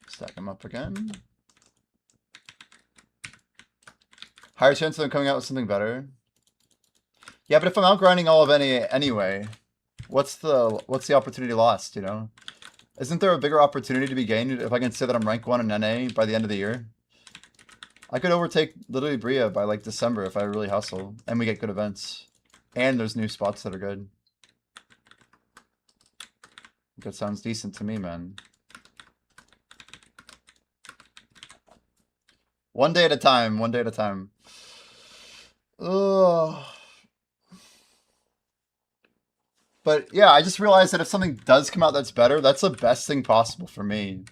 Stack them up again. Higher chance of them coming out with something better. Yeah, but if I'm outgrinding all of any anyway, what's the opportunity lost, you know? Isn't there a bigger opportunity to be gained if I can say that I'm rank 1 in NA by the end of the year? I could overtake literally Bria by like December if I really hustle and we get good events. And there's new spots that are good. That sounds decent to me, man. One day at a time, one day at a time. Ugh. But yeah, I just realized that if something does come out that's better, that's the best thing possible for me.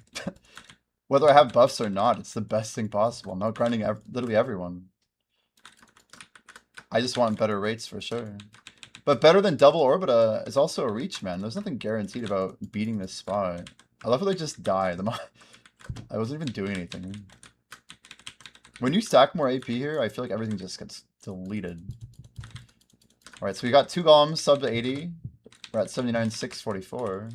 Whether I have buffs or not, it's the best thing possible. I'm not grinding literally everyone. I just want better rates for sure. But better than double Orbita is also a reach, man. There's nothing guaranteed about beating this spot. I love how they just die. I wasn't even doing anything. When you stack more AP here, I feel like everything just gets deleted. Alright, so we got 2 golems, sub to 80. We're at 79,644.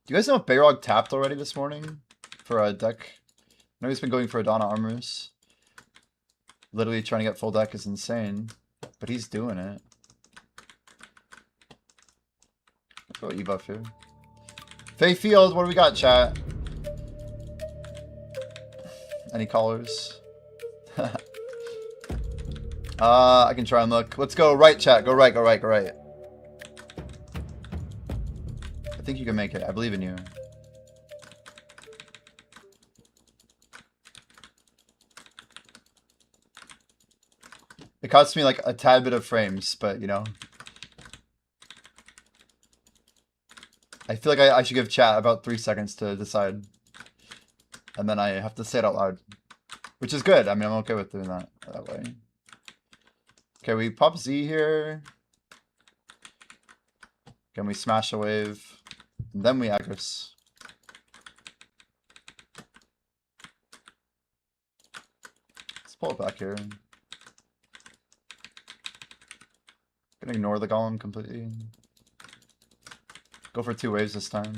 Do you guys know if Bayrog tapped already this morning for a deck? I know he's been going for Adana Armors. Literally trying to get full deck is insane, but he's doing it. Let's go E-buff here. Faye Field, what do we got, chat? Any callers? I can try and look. Let's go right, chat. Go right, go right, go right. I think you can make it. I believe in you. It costs me like a tad bit of frames, but you know. I feel like I should give chat about 3 seconds to decide. And then I have to say it out loud. Which is good. I mean, I'm okay with doing that way. Okay, we pop Z here. Can we smash a wave? And then we Agris. Let's pull it back here. Gonna ignore the golem completely. Go for 2 waves this time.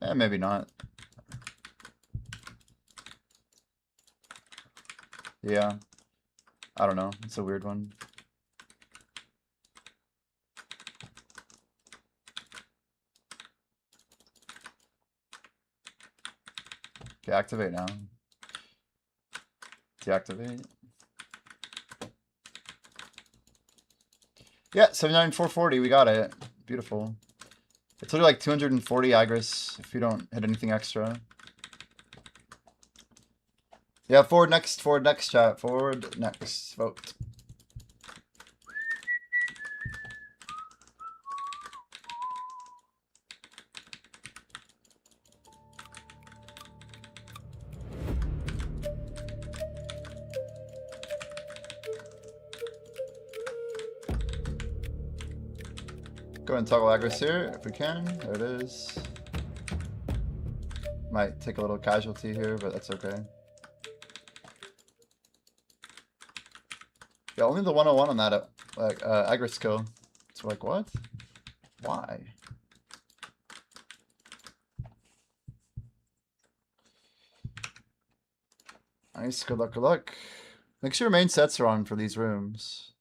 Eh, maybe not. Yeah. I don't know. It's a weird one. Okay, activate now. Deactivate. Yeah, 79,440. We got it. Beautiful. It's literally like 240 Agris if you don't hit anything extra. Yeah, forward next, chat. Forward next, vote. Go ahead and toggle Agris here if we can. There it is. Might take a little casualty here, but that's okay. Yeah, only the 101 on that Agris kill. It's like, what? Why? Nice, good luck, good luck. Make sure your main sets are on for these rooms.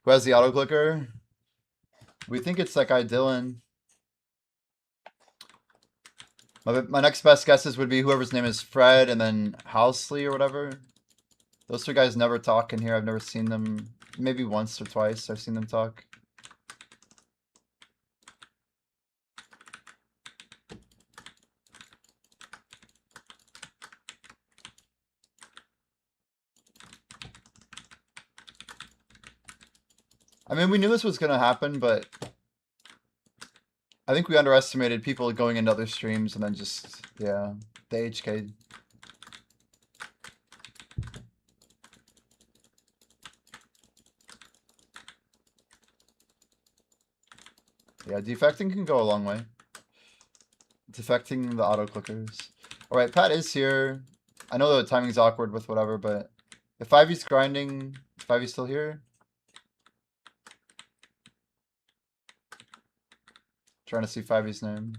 Who has the auto clicker? We think it's that guy Dylan. My next best guesses would be whoever's name is Fred and then Housley or whatever. Those 2 guys never talk in here. I've never seen them. Maybe once or twice I've seen them talk. I mean, we knew this was going to happen, but I think we underestimated people going into other streams and then just, yeah, the HK. Yeah, defecting can go a long way. Defecting the auto clickers. Alright, Pat is here. I know the timing's awkward with whatever, but if 5e's grinding, is 5e still here? Trying to see 5e's name.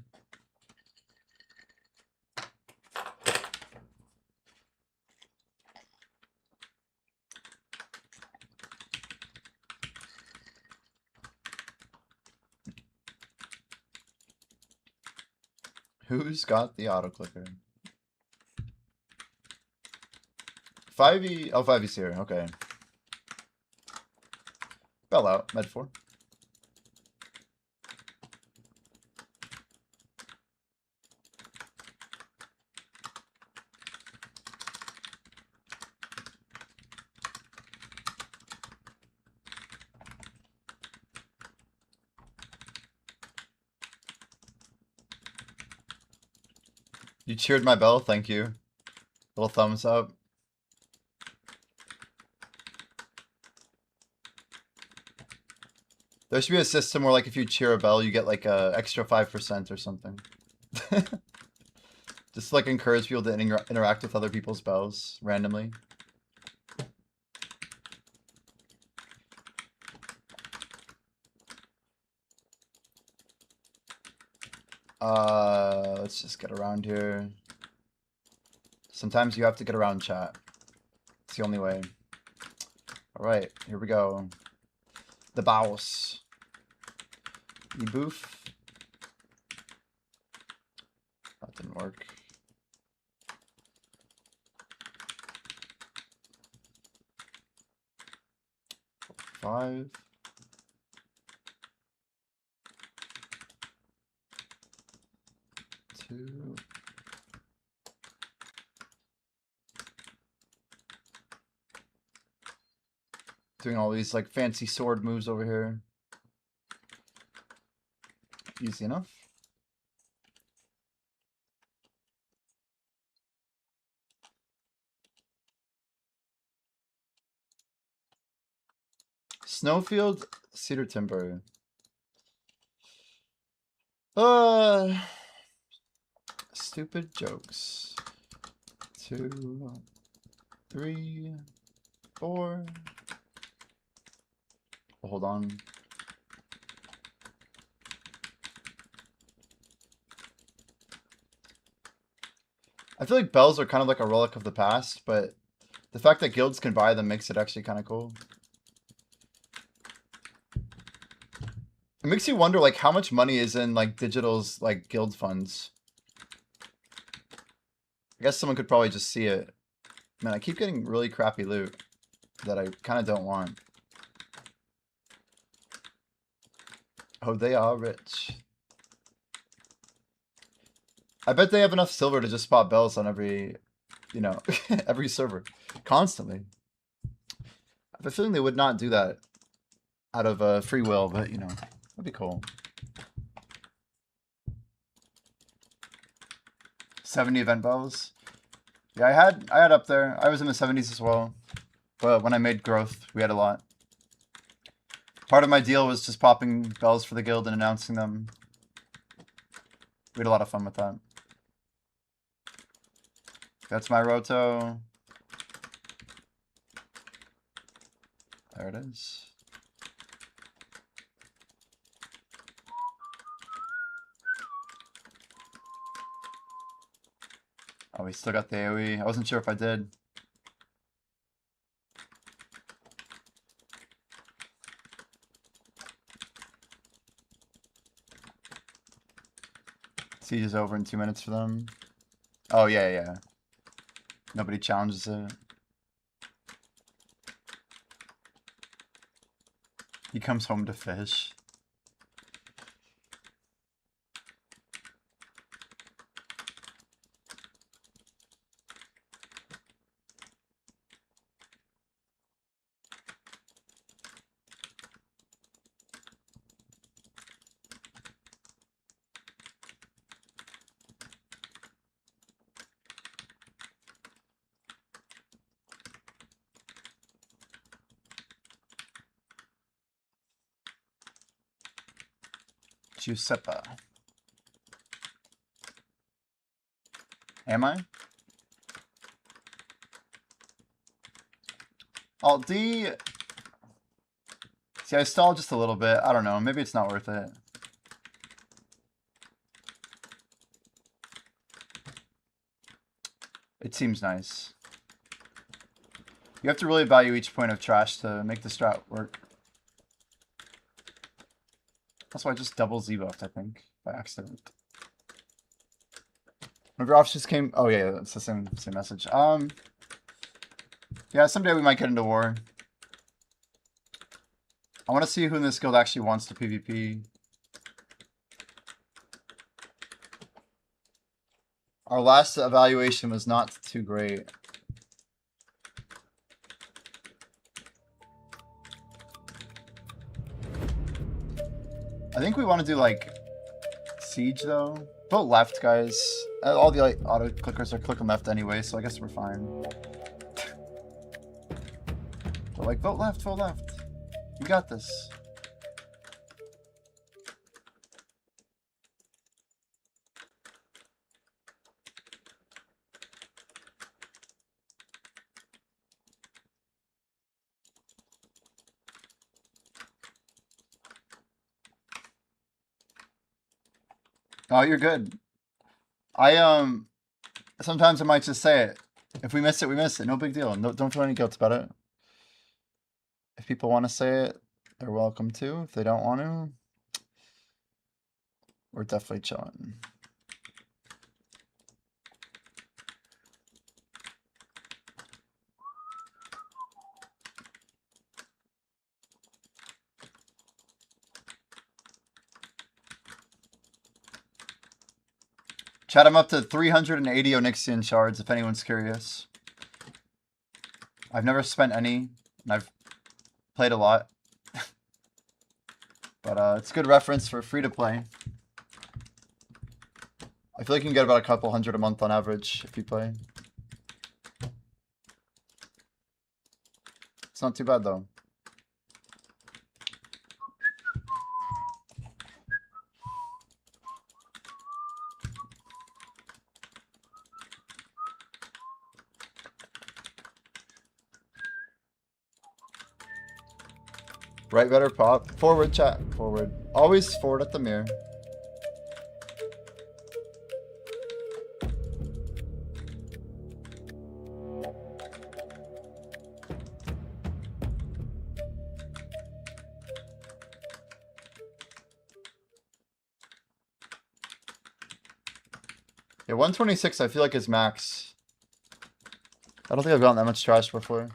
Who's got the auto clicker? 5e. Oh, 5e's here. Okay. Bell out. Med 4. You cheered my bell. Thank you. Little thumbs up. There should be a system where, like, if you cheer a bell, you get, like, a extra 5% or something. Just to, like, encourage people to interact with other people's bells randomly. Let's just get around here. Sometimes you have to get around chat. It's the only way. Alright, here we go. The bouse. E-boof. That didn't work. Five. Two. Doing all these like fancy sword moves over here. Easy enough. Snowfield, Cedar Timber. Stupid jokes. 2, 3, 4. Hold on. I feel like bells are kind of like a relic of the past, but the fact that guilds can buy them makes it actually kind of cool. It makes you wonder, like, how much money is in, like, Digital's, like, guild funds. I guess someone could probably just see it. Man, I keep getting really crappy loot that I kind of don't want. Oh, they are rich. I bet they have enough silver to just spot bells on every, you know, every server. Constantly. I have a feeling they would not do that out of free will, but, you know, that'd be cool. 70 event bells. Yeah, I had up there. I was in the 70s as well. But when I made growth, we had a lot. Part of my deal was just popping bells for the guild and announcing them. We had a lot of fun with that. That's my roto. There it is. Oh, we still got the AoE. I wasn't sure if I did. Siege is over in 2 minutes for them. Oh, yeah, yeah. Nobody challenges it. He comes home to fish. Giuseppe. Am I? Alt D. See, I stalled just a little bit. I don't know. Maybe it's not worth it. It seems nice. You have to really value each point of trash to make the strat work. That's why I just double Z-buffed, I think, by accident. Remember, off just came. Oh yeah, it's the same message. Yeah, someday we might get into war. I want to see who in this guild actually wants to PvP. Our last evaluation was not too great. I think we want to do like siege though. Vote left, guys. All the like, auto clickers are clicking left anyway, so I guess we're fine. But like, vote left, vote left. You got this. Oh, you're good. Sometimes I might just say it. If we miss it, we miss it. No big deal. No, don't feel any guilt about it. If people want to say it, they're welcome to. If they don't want to, we're definitely chilling. Chat, I'm up to 380 Onyxian shards, if anyone's curious. I've never spent any, and I've played a lot. But it's good reference for free-to-play. I feel like you can get about a couple hundred a month on average if you play. It's not too bad, though. Right, better pop. Forward, chat. Forward. Always forward at the mirror. Yeah, 126 I feel like is max. I don't think I've gotten that much trash before.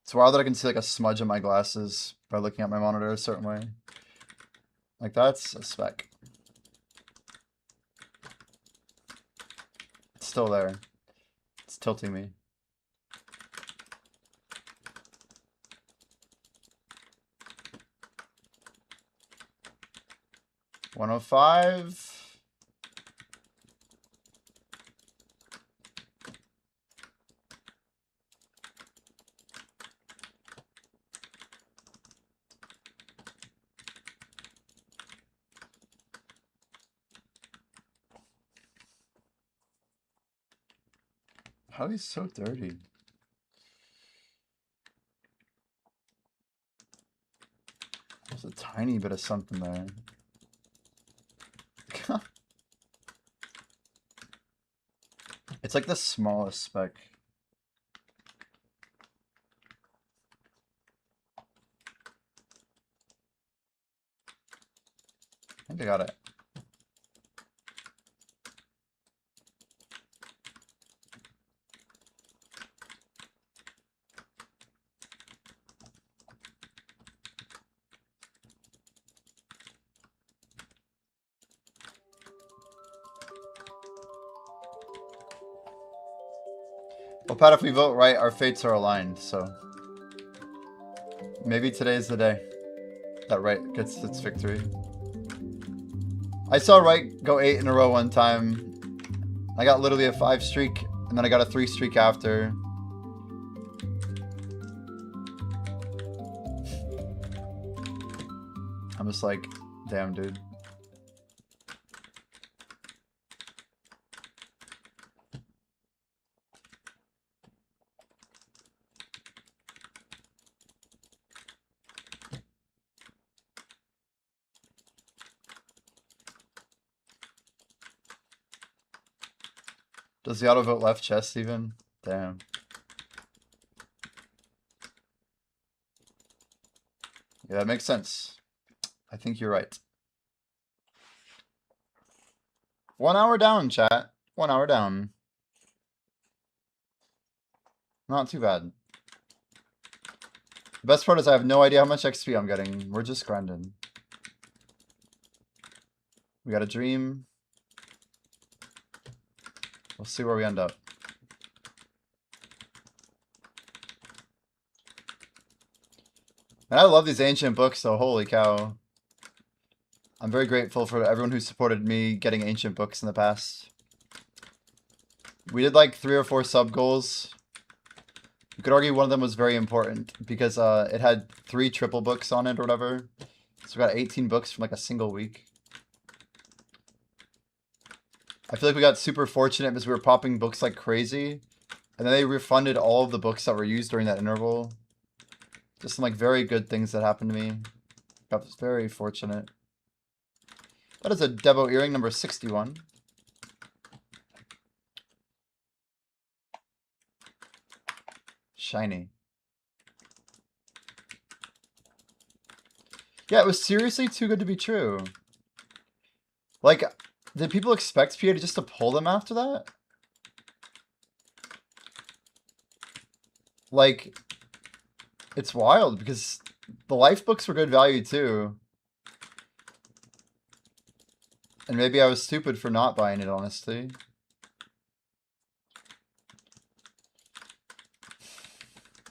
It's wild that I can see like a smudge in my glasses by looking at my monitor a certain way. Like that's a speck. It's still there. It's tilting me. $105. How he's so dirty. There's a tiny bit of something there. It's like the smallest speck. I think I got it. Well, Pat, if we vote right, our fates are aligned, so maybe today's the day that right gets its victory. I saw right go 8 in a row one time. I got literally a 5 streak, and then I got a 3 streak after. I'm just like, damn, dude. Does the auto vote left chest even? Damn. Yeah, that makes sense. I think you're right. 1 hour down, chat. 1 hour down. Not too bad. The best part is I have no idea how much XP I'm getting. We're just grinding. We got a dream. We'll see where we end up. And I love these ancient books, so holy cow. I'm very grateful for everyone who supported me getting ancient books in the past. We did like 3 or 4 sub goals. You could argue one of them was very important because it had 3 triple books on it or whatever. So we got 18 books from like a single week. I feel like we got super fortunate because we were popping books like crazy. And then they refunded all of the books that were used during that interval. Just some like very good things that happened to me. I was very fortunate. That is a Debo earring number 61. Shiny. Yeah, it was seriously too good to be true. Like, did people expect PA to just to pull them after that? Like, it's wild because the life books were good value too. And maybe I was stupid for not buying it, honestly.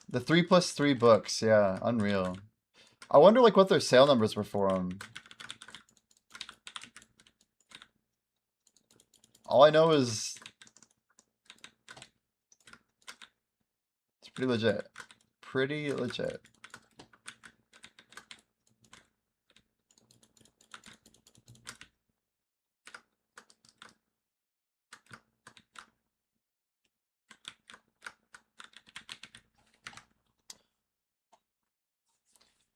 The 3+3 books, yeah, unreal. I wonder like what their sale numbers were for them. All I know is it's pretty legit. Pretty legit.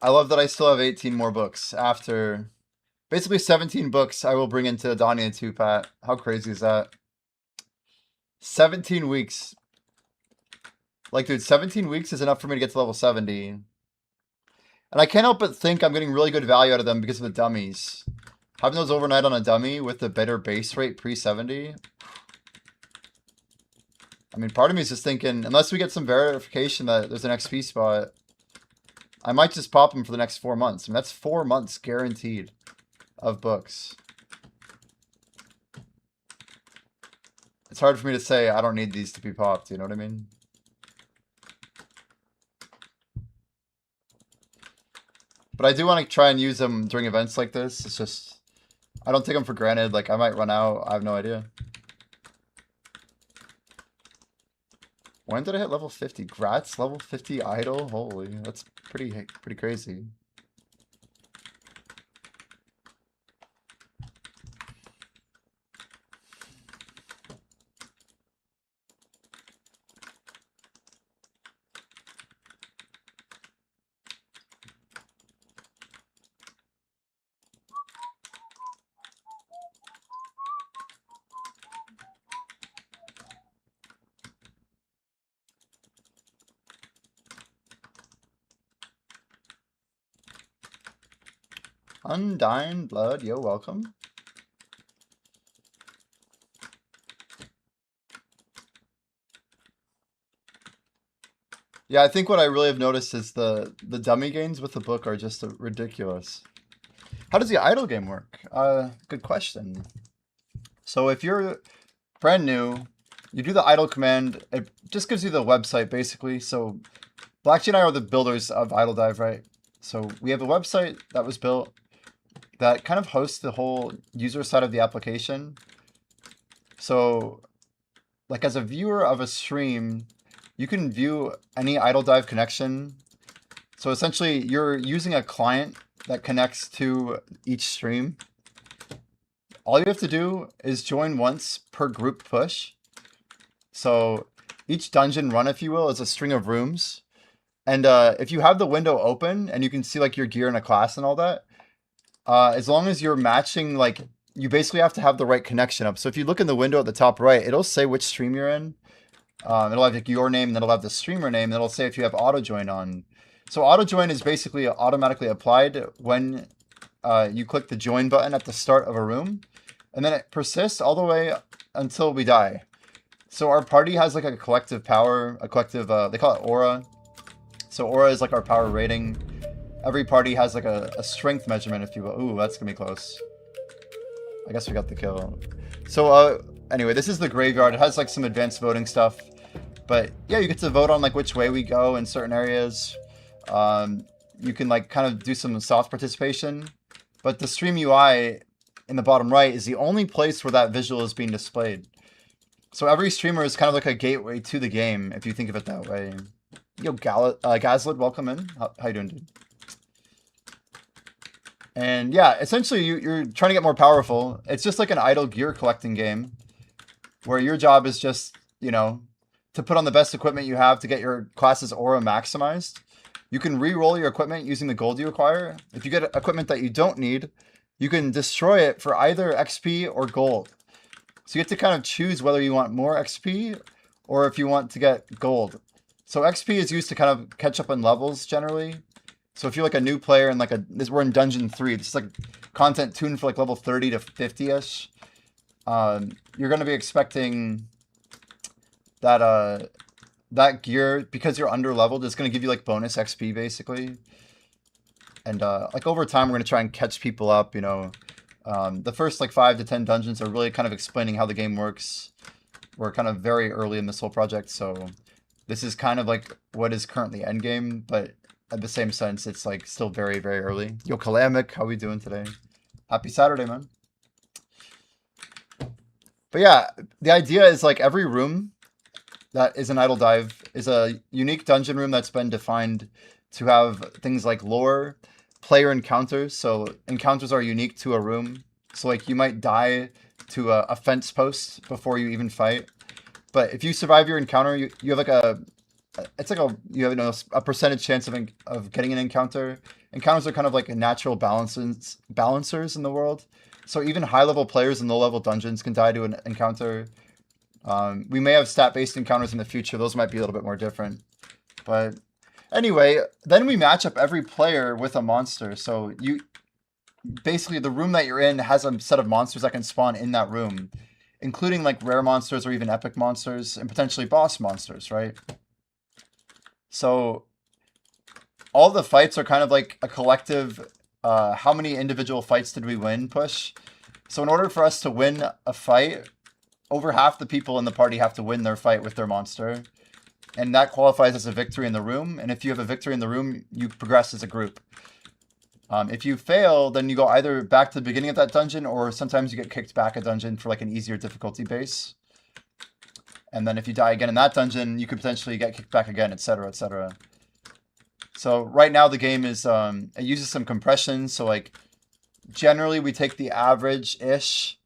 I love that I still have 18 more books after basically 17 books I will bring into Donnie 2, Pat. How crazy is that? 17 weeks. Like, dude, 17 weeks is enough for me to get to level 70. And I can't help but think I'm getting really good value out of them because of the dummies. Having those overnight on a dummy with the better base rate pre-70. I mean, part of me is just thinking, unless we get some verification that there's an XP spot, I might just pop them for the next 4 months. I mean, that's 4 months guaranteed of books. It's hard for me to say I don't need these to be popped, you know what I mean? But I do want to try and use them during events like this. It's just, I don't take them for granted. Like, I might run out. I have no idea. When did I hit level 50? Gratz, level 50 idle? Holy, that's pretty crazy. Undying Blood, yo, welcome. Yeah, I think what I really have noticed is the dummy gains with the book are just ridiculous. How does the idle game work? Good question. So if you're brand new, you do the idle command. It just gives you the website, basically. So Blackji and I are the builders of Idle Dive, right? So we have a website that was built that kind of hosts the whole user side of the application. So, like as a viewer of a stream, you can view any Idle Dive connection. So essentially, you're using a client that connects to each stream. All you have to do is join once per group push. So each dungeon run, if you will, is a string of rooms. And if you have the window open and you can see like your gear in a class and all that, as long as you're matching, like you basically have to have the right connection up. So if you look in the window at the top right, it'll say which stream you're in. It'll have like your name, and then it'll have the streamer name, and it'll say if you have auto join on. So auto join is basically automatically applied when you click the join button at the start of a room. and then it persists all the way until we die. So our party has like a collective power, a collective, they call it aura. So aura is like our power rating. Every party has like a strength measurement, if you will. Ooh, that's gonna be close. I guess we got the kill. So anyway, this is the graveyard. It has like some advanced voting stuff. But yeah, you get to vote on like which way we go in certain areas. You can like kind of do some soft participation. But the stream UI in the bottom right is the only place where that visual is being displayed. So every streamer is kind of like a gateway to the game, if you think of it that way. Yo, Gazlid, welcome in. How you doing, dude? And yeah, essentially you're trying to get more powerful. It's just like an idle gear collecting game where your job is just, you know, to put on the best equipment you have to get your class's aura maximized. You can re-roll your equipment using the gold you acquire. If you get equipment that you don't need, you can destroy it for either XP or gold. So you have to kind of choose whether you want more XP or if you want to get gold. So XP is used to kind of catch up on levels generally. So if you're like a new player and like we're in Dungeon 3, this is like content tuned for like level 30 to 50-ish. You're going to be expecting that that gear, because you're under leveled, is going to give you like bonus XP basically. And like over time, we're going to try and catch people up, you know. The first like 5 to 10 dungeons are really kind of explaining how the game works. We're kind of very early in this whole project, so this is kind of like what is currently endgame, but at the same sense, it's like still very, very early. Yo, Kalamic, how we doing today? Happy Saturday, man. But yeah, the idea is like every room that is an idle dive is a unique dungeon room that's been defined to have things like lore, player encounters. So encounters are unique to a room. So like you might die to a fence post before you even fight. But if you survive your encounter, you have like you have a percentage chance of getting an encounter. Encounters are kind of like natural balancers in the world. So even high level players in low level dungeons can die to an encounter. We may have stat-based encounters in the future. Those might be a little bit more different. But anyway, then we match up every player with a monster. So basically the room that you're in has a set of monsters that can spawn in that room, including like rare monsters or even epic monsters and potentially boss monsters, right? So all the fights are kind of like a collective, how many individual fights did we win push. So in order for us to win a fight, over half the people in the party have to win their fight with their monster. And that qualifies as a victory in the room. And if you have a victory in the room, you progress as a group. If you fail, then you go either back to the beginning of that dungeon, or sometimes you get kicked back a dungeon for like an easier difficulty base. And then if you die again in that dungeon, you could potentially get kicked back again, etc., etc. So right now the game is, it uses some compression. So like generally we take the average-ish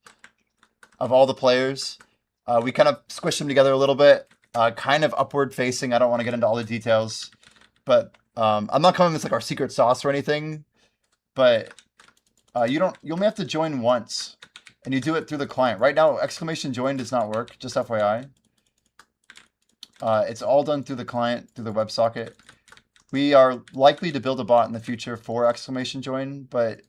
of all the players. We kind of squish them together a little bit, kind of upward facing. I don't want to get into all the details, but I'm not coming with like our secret sauce or anything, but you only have to join once, and you do it through the client. Right now, exclamation join does not work, just FYI. It's all done through the client, through the WebSocket. We are likely to build a bot in the future for exclamation join, but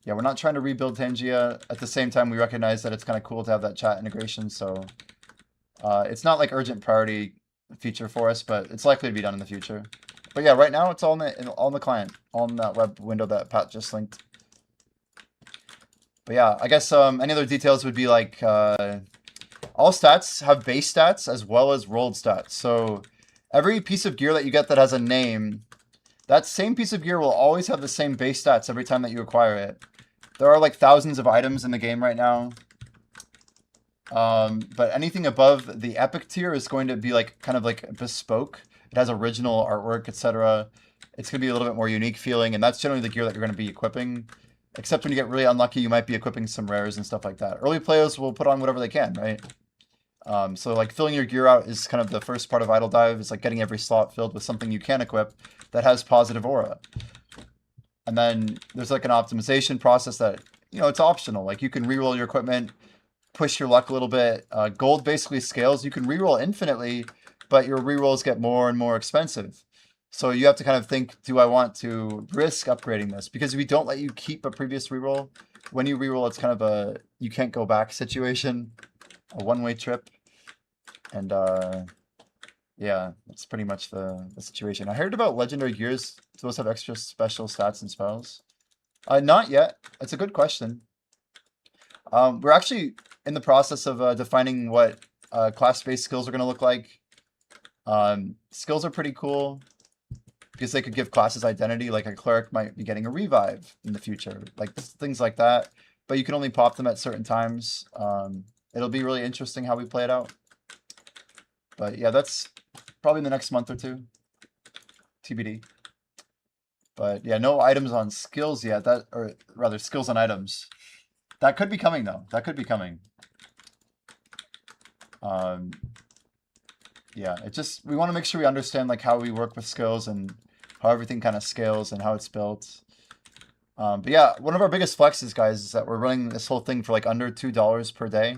yeah, we're not trying to rebuild Tangia. At the same time, we recognize that it's kind of cool to have that chat integration. So it's not like urgent priority feature for us, but it's likely to be done in the future. But yeah, right now it's all on the client, on that web window that Pat just linked. But yeah, I guess any other details would be like all stats have base stats as well as rolled stats. So every piece of gear that you get that has a name, that same piece of gear will always have the same base stats every time that you acquire it. There are like thousands of items in the game right now. But anything above the epic tier is going to be like kind of like bespoke. It has original artwork, etc. It's going to be a little bit more unique feeling, and that's generally the gear that you're going to be equipping. Except when you get really unlucky, you might be equipping some rares and stuff like that. Early players will put on whatever they can, right? So like filling your gear out is kind of the first part of Idle Dive. Is like getting every slot filled with something you can equip that has positive aura. And then there's like an optimization process that, you know, it's optional. Like you can reroll your equipment, push your luck a little bit. Gold basically scales. You can reroll infinitely, but your rerolls get more and more expensive. So you have to kind of think, do I want to risk upgrading this? Because if we don't let you keep a previous reroll, when you reroll, it's kind of a you can't go back situation, a one-way trip, and yeah, that's pretty much the situation. I heard about legendary gears. Do those have extra special stats and spells? Not yet. That's a good question. We're actually in the process of defining what class-based skills are going to look like. Skills are pretty cool because they could give classes identity. Like a cleric might be getting a revive in the future, like things like that. But you can only pop them at certain times. It'll be really interesting how we play it out. But yeah, that's probably in the next month or two. TBD. But yeah, no items on skills yet. That, or rather, skills on items. That could be coming though. That could be coming. Yeah, it just we want to make sure we understand like how we work with skills and how everything kind of scales and how it's built. But yeah, one of our biggest flexes, guys, is that we're running this whole thing for like under $2 per day.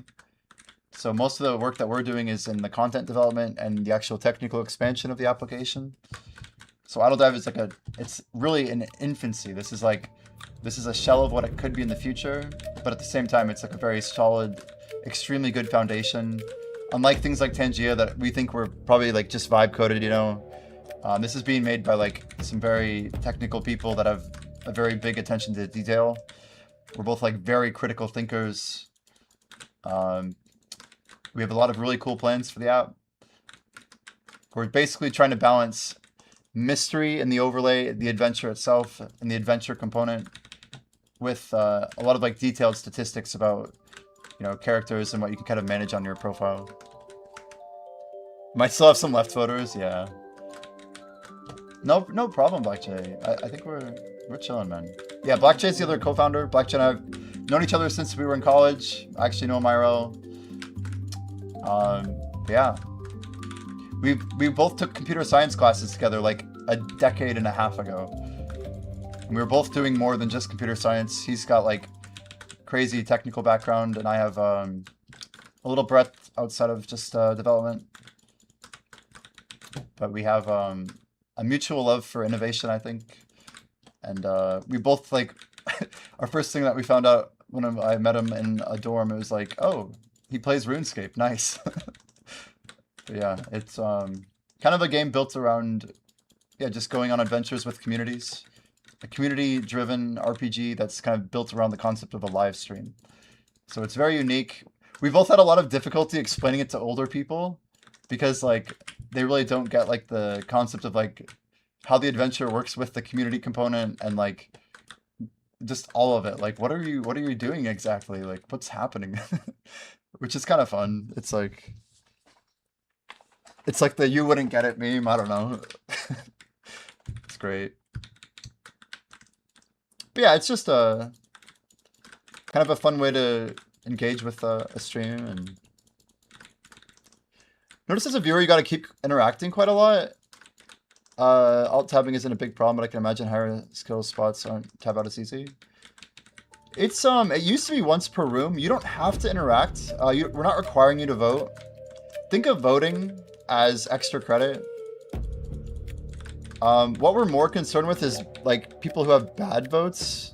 So most of the work that we're doing is in the content development and the actual technical expansion of the application. So Idle Dive is like it's really in infancy. This is a shell of what it could be in the future, but at the same time, it's like a very solid, extremely good foundation. Unlike things like Tangia that we think were probably like just vibe coded, you know, this is being made by like some very technical people that have a very big attention to detail. We're both like very critical thinkers. We have a lot of really cool plans for the app. We're basically trying to balance mystery in the overlay, the adventure itself, and the adventure component with a lot of like detailed statistics about, you know, characters and what you can kind of manage on your profile. Might still have some left voters, yeah. No problem, Black Jay. I think we're chilling, man. Yeah, Black Jay's the other co-founder. Black Jay and I have known each other since we were in college. I actually know him IRL. Yeah. We both took computer science classes together like a decade and a half ago. And we were both doing more than just computer science. He's got like crazy technical background, and I have a little breadth outside of just development. But we have a mutual love for innovation, I think. And we both like our first thing that we found out when I met him in a dorm, it was like, oh, he plays RuneScape, nice. But yeah, it's kind of a game built around, yeah, just going on adventures with communities. A community-driven RPG that's kind of built around the concept of a live stream. So it's very unique. We both had a lot of difficulty explaining it to older people because, like, they really don't get, like, the concept of, like, how the adventure works with the community component and, like, just all of it. Like, what are you doing exactly? Like, what's happening? Which is kind of fun. It's like the you wouldn't get it meme. I don't know. It's great. But yeah, it's just a kind of a fun way to engage with a stream. And notice as a viewer, you got to keep interacting quite a lot. Alt tabbing isn't a big problem, but I can imagine higher skill spots aren't tab out as easy. It's it used to be once per room. You don't have to interact. We're not requiring you to vote. Think of voting as extra credit. What we're more concerned with is like people who have bad votes.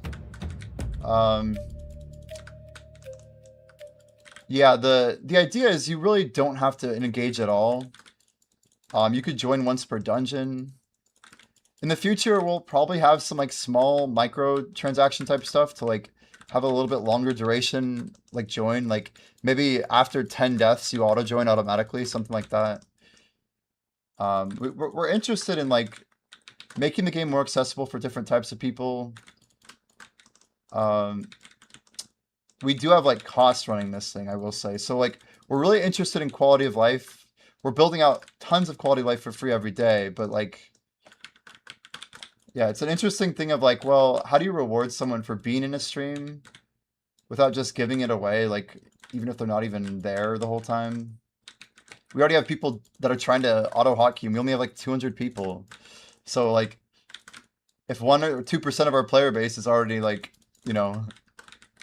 Yeah, the idea is you really don't have to engage at all. You could join once per dungeon. In the future, we'll probably have some like small micro transaction type stuff to like have a little bit longer duration, like join, like maybe after 10 deaths, you auto join automatically, something like that. We're interested in like making the game more accessible for different types of people. We do have like costs running this thing, I will say. So like we're really interested in quality of life. We're building out tons of quality of life for free every day, but like, yeah, it's an interesting thing of like, well, how do you reward someone for being in a stream without just giving it away? Like, even if they're not even there the whole time. We already have people that are trying to auto hotkey, and we only have like 200 people. So like, if 1 or 2% of our player base is already like, you know,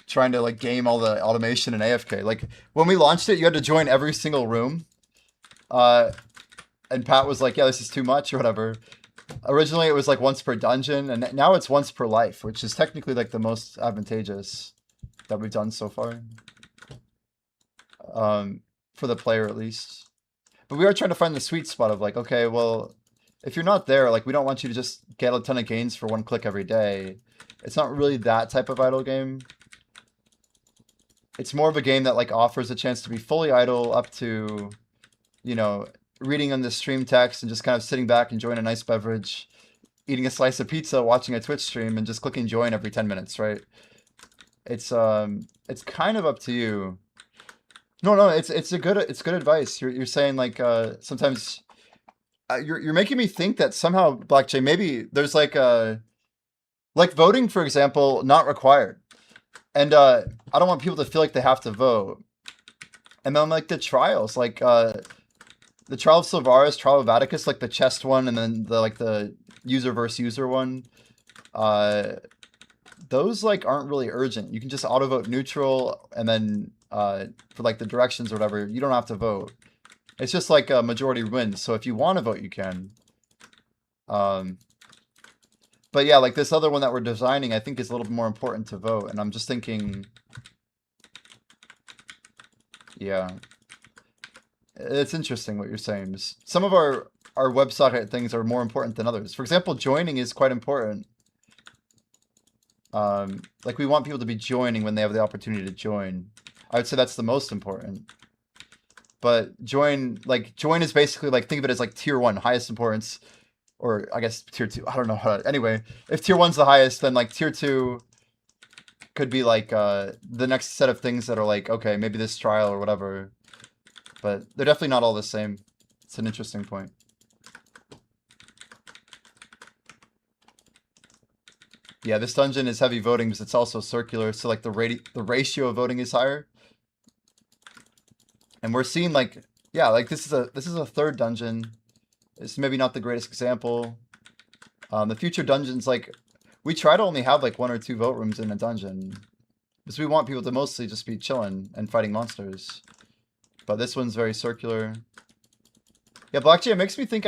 trying to like game all the automation and AFK. Like when we launched it, you had to join every single room. And Pat was like, yeah, this is too much or whatever. Originally it was like once per dungeon, and now it's once per life, which is technically like the most advantageous. that we've done so far. For the player at least. But we are trying to find the sweet spot of like, okay, well, if you're not there, like we don't want you to just get a ton of gains for one click every day. It's not really that type of idle game. It's more of a game that like offers a chance to be fully idle up to, you know, reading on the stream text and just kind of sitting back, enjoying a nice beverage, eating a slice of pizza, watching a Twitch stream, and just clicking join every 10 minutes, right? It's kind of up to you. No, it's good advice. You're saying like sometimes you're making me think that somehow Black J, maybe there's like voting, for example, not required. And I don't want people to feel like they have to vote. And then like the trials, like the trial of Silvaris, trial of Atticus, like the chest one, and then the user versus user one. Those like aren't really urgent. You can just auto vote neutral, and then for like the directions or whatever, you don't have to vote. It's just like a majority wins. So if you want to vote, you can. But yeah, like this other one that we're designing, I think is a little bit more important to vote. And I'm just thinking, yeah, it's interesting what you're saying. Some of our WebSocket things are more important than others. For example, joining is quite important. Like we want people to be joining when they have the opportunity to join. I would say that's the most important. But join is basically like, think of it as like tier 1, highest importance. Or I guess tier 2, I don't know how to, anyway, if tier 1's the highest, then like tier 2 could be like the next set of things that are like, okay, maybe this trial or whatever. But they're definitely not all the same. It's an interesting point. Yeah, this dungeon is heavy voting because it's also circular, so like the ratio of voting is higher. And we're seeing like, yeah, like this is a third dungeon. It's maybe not the greatest example. The future dungeons, like, we try to only have like 1 or 2 vote rooms in a dungeon. Because we want people to mostly just be chilling and fighting monsters. But this one's very circular. Yeah, Blackjay, it makes me think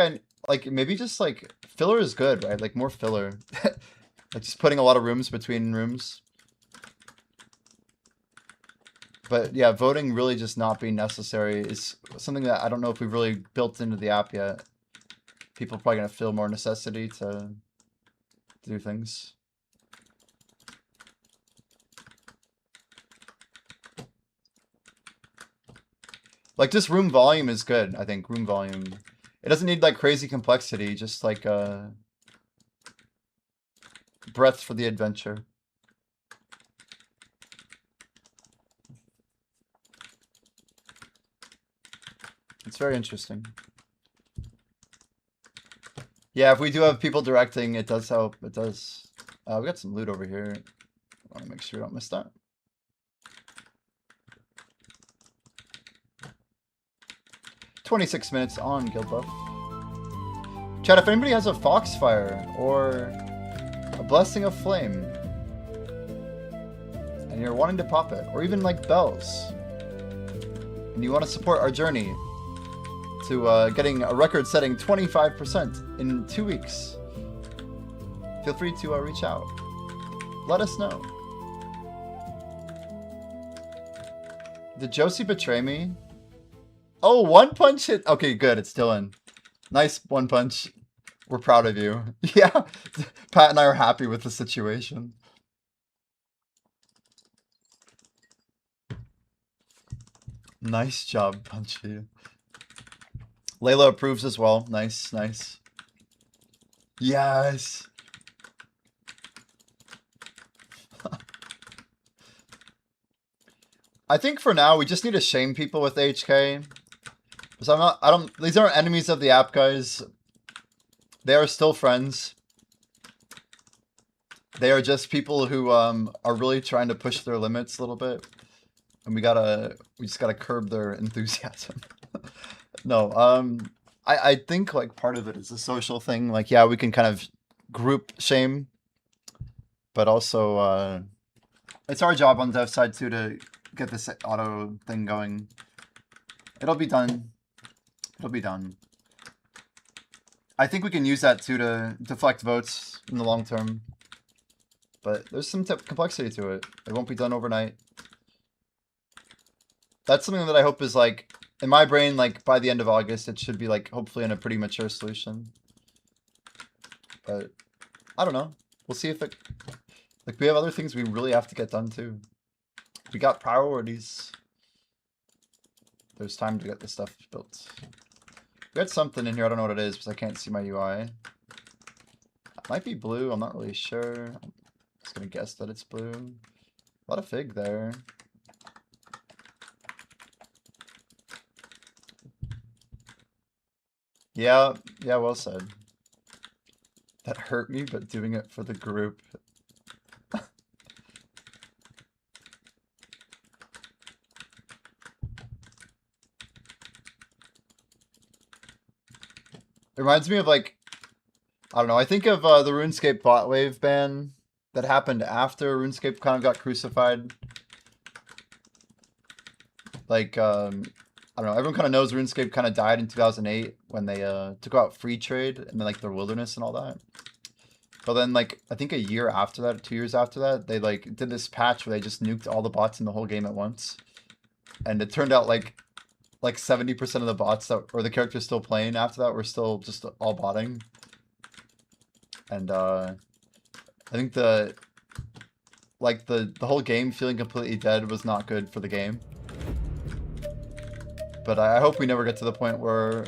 maybe just like, filler is good, right? Like more filler. Like just putting a lot of rooms between rooms. But yeah, voting really just not being necessary is something that I don't know if we've really built into the app yet. People are probably going to feel more necessity to do things. Like just room volume is good, I think. Room volume. It doesn't need like crazy complexity, just like breadth for the adventure. It's very interesting. Yeah, if we do have people directing, it does help. It does. We got some loot over here. I want to make sure we don't miss that. $26 on Guild Buff. Chat, if anybody has a Foxfire or a Blessing of Flame, and you're wanting to pop it, or even like bells, and you want to support our journey to getting a record-setting 25% in 2 weeks, feel free to reach out. Let us know. Did Josie betray me? Oh, one punch hit. Okay, good. It's still in. Nice one punch. We're proud of you. Yeah, Pat and I are happy with the situation. Nice job, Punchy. Layla approves as well. Nice, nice. Yes. I think for now we just need to shame people with HK. So these aren't enemies of the app, guys. They are still friends. They are just people who are really trying to push their limits a little bit. And we just gotta curb their enthusiasm. No, I think like part of it is a social thing. Like, yeah, we can kind of group shame, but also it's our job on the dev side too to get this auto thing going. It'll be done. It'll be done. I think we can use that too to deflect votes in the long term. But there's some complexity to it. It won't be done overnight. That's something that I hope is like, in my brain, like by the end of August, it should be like hopefully in a pretty mature solution. But I don't know. We'll see if it, like we have other things we really have to get done too. We got priorities. There's time to get this stuff built. We had something in here, I don't know what it is because I can't see my UI. It might be blue, I'm not really sure. I'm just gonna guess that it's blue. A lot of fig there. Yeah, well said. That hurt me, but doing it for the group. It reminds me of like, I don't know, I think of the RuneScape bot wave ban that happened after RuneScape kind of got crucified. Like, I don't know, everyone kind of knows RuneScape kind of died in 2008 when they took out free trade and then like the wilderness and all that. But then like, I think a year after that, 2 years after that, they like did this patch where they just nuked all the bots in the whole game at once. And it turned out like 70% of the bots that, or the characters still playing after that were still just all botting. And I think the whole game feeling completely dead was not good for the game. But I hope we never get to the point where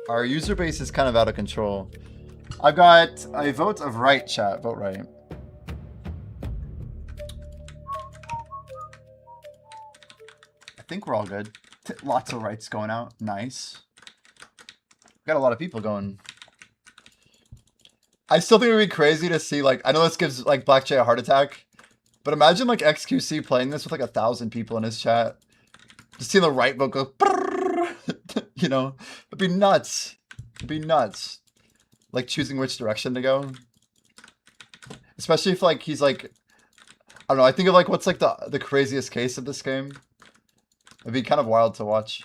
our user base is kind of out of control. I've got a vote of right, chat. Vote right. I think we're all good. Lots of rights going out. Nice. Got a lot of people going. I still think it would be crazy to see, like, I know this gives, like, Black Jay a heart attack, but imagine, like, XQC playing this with, like, 1,000 people in his chat. Just seeing the right vote go, you know? It'd be nuts. It'd be nuts. Like, choosing which direction to go. Especially if, like, he's, like, I don't know, I think of, like, what's, like, the craziest case of this game. It'd be kind of wild to watch.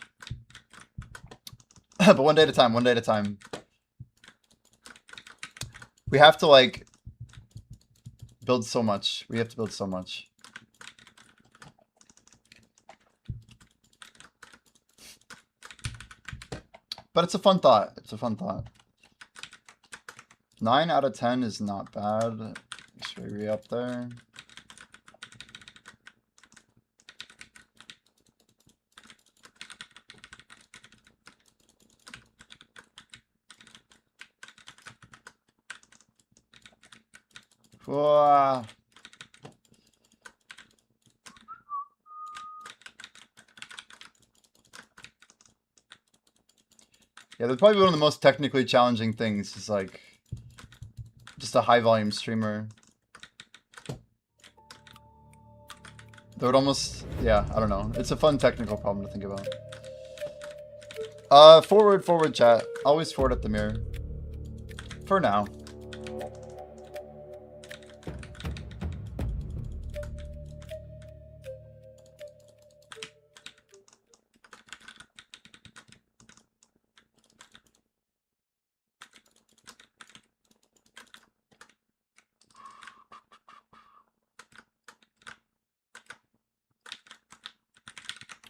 But one day at a time, one day at a time. We have to, like, build so much. We have to build so much. But it's a fun thought. It's a fun thought. 9 out of 10 is not bad. Make sure we re-up there. Whoa. Yeah, that's probably one of the most technically challenging things is like just a high volume streamer. Though it almost, yeah, I don't know. It's a fun technical problem to think about. Forward chat. Always forward at the mirror. For now.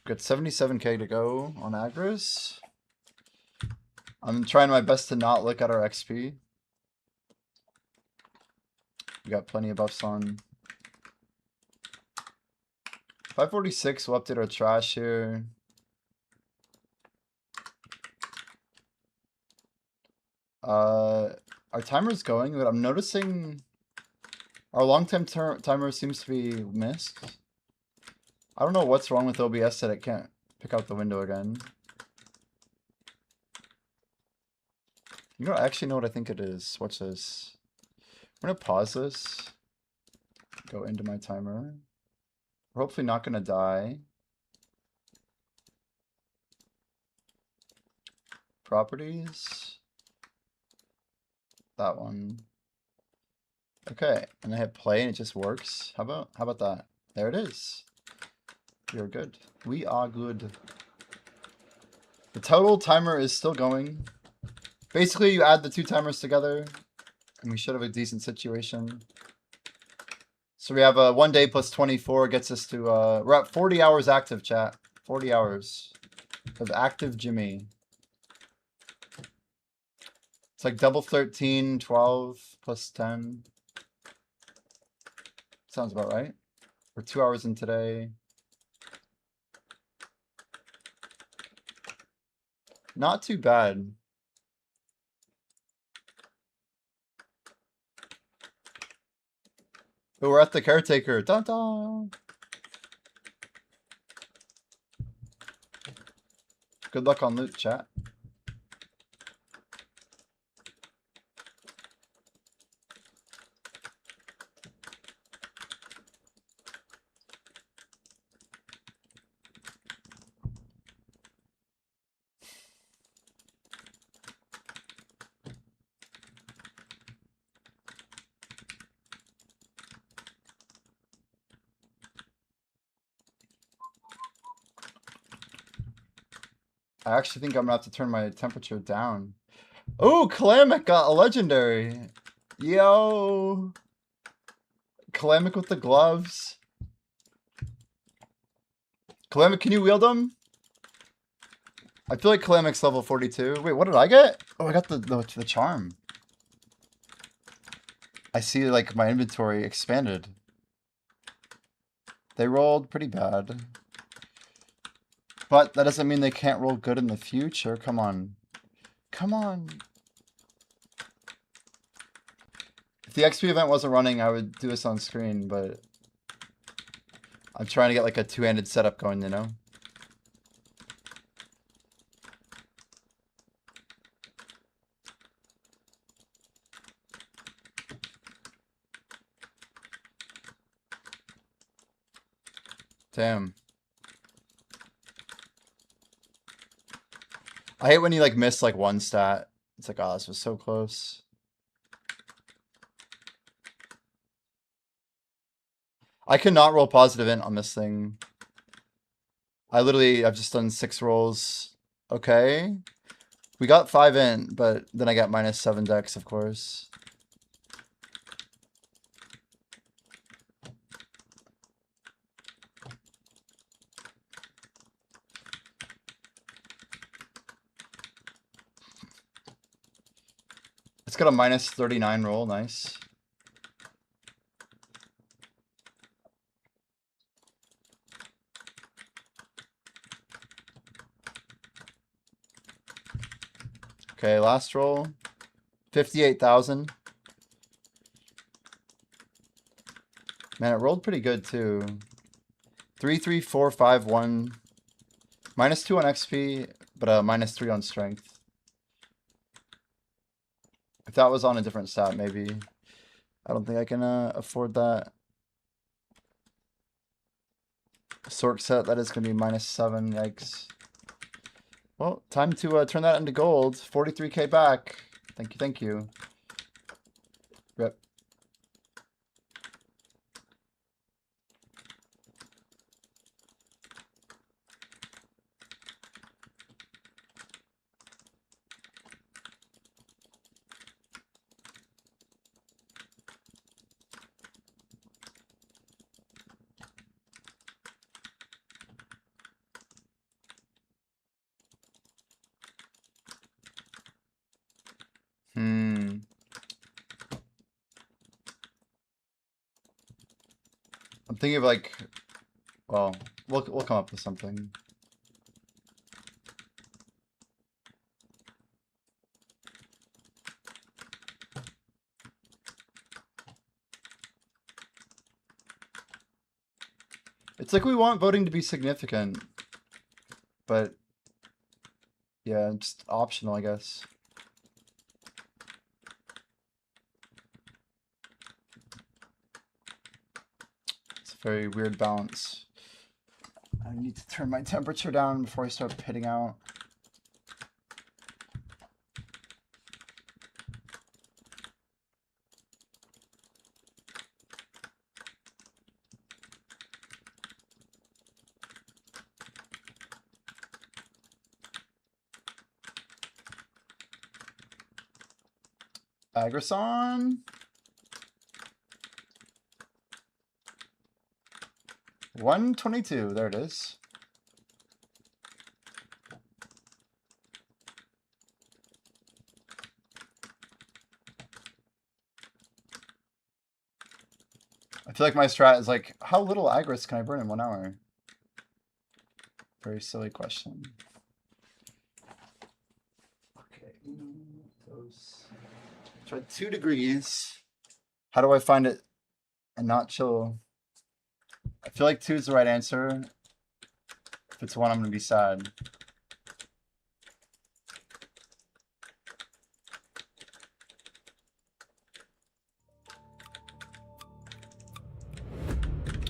Got 77k to go on Agris. I'm trying my best to not look at our XP. We got plenty of buffs on. 546, we'll update our trash here. Our timer's going, but I'm noticing our long-time timer seems to be missed. I don't know what's wrong with OBS that it can't pick out the window again. You know, I actually know what I think it is. Watch this. I'm gonna pause this. Go into my timer. We're hopefully not gonna die. Properties. That one. Okay, and I hit play and it just works. How about that? There it is. We are good. We are good. The total timer is still going. Basically, you add the two timers together, And we should have a decent situation. So we have a 1 day plus 24 gets us to, we're at 40 hours active, chat. 40 hours of active Jimmy. It's like double 13, 12 plus 10. Sounds about right. We're 2 hours in today. Not too bad. But we're at the caretaker. Dun dun. Good luck on loot, chat. I actually think I'm gonna have to turn my temperature down. Oh, Kalamic got a legendary. Yo. Kalamic with the gloves. Kalamic, can you wield them? I feel like Kalamic's level 42. Wait, what did I get? Oh, I got the charm. I see like my inventory expanded. They rolled pretty bad. But that doesn't mean they can't roll good in the future. Come on. Come on. If the XP event wasn't running, I would do this on screen, but I'm trying to get like a two-handed setup going, you know? Damn. I hate when you like miss like one stat. It's like, oh, this was so close. I cannot roll positive int on this thing. I've just done 6 rolls. Okay. We got 5 int, but then I got -7 dex, of course. It's got a -39 roll, nice. Okay, last roll. 58,000. Man, it rolled pretty good too. 3, 3, 4, 5, 1. -2 on XP, but -3 on strength. If that was on a different stat, maybe. I don't think I can afford that. Sork set, that is going to be -7, yikes. Well, time to turn that into gold. 43k back. Thank you, thank you. Rip. I'm thinking of like, well, we'll come up with something. It's like we want voting to be significant, but yeah, just optional, I guess. It's a very weird balance. I need to turn my temperature down before I start pitting out. Agrisan. 122. There it is. I feel like my strat is like, how little Agris can I burn in 1 hour? Very silly question. Okay, those. Try 2 degrees. How do I find it and not chill? I feel like 2 is the right answer. If it's 1, I'm gonna be sad.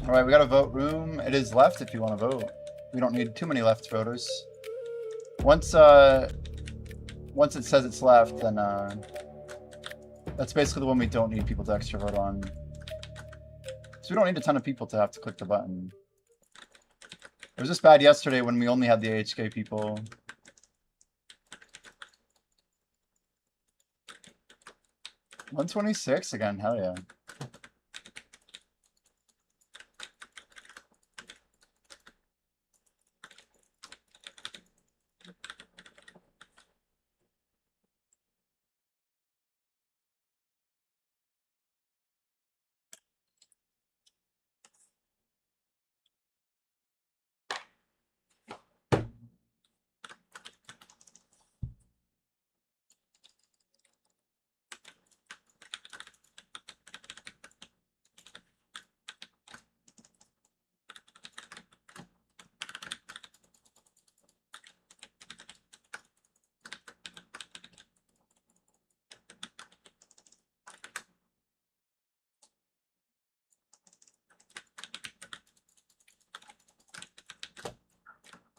All right, we got a vote room. It is left if you want to vote. We don't need too many left voters. Once it says it's left, then that's basically the one we don't need people to extra vote on. So we don't need a ton of people to have to click the button. It was just bad yesterday when we only had the AHK people. $126 again, hell yeah.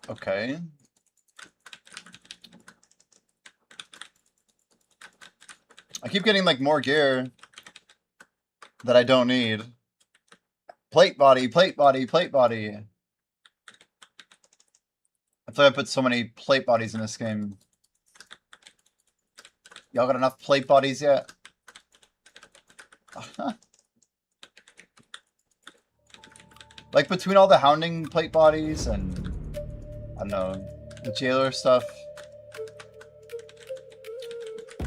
Okay. I keep getting like more gear that I don't need. Plate body, plate body, plate body. I feel like I put so many plate bodies in this game. Y'all got enough plate bodies yet? Like between all the hounding plate bodies and I don't know, the jailer stuff. I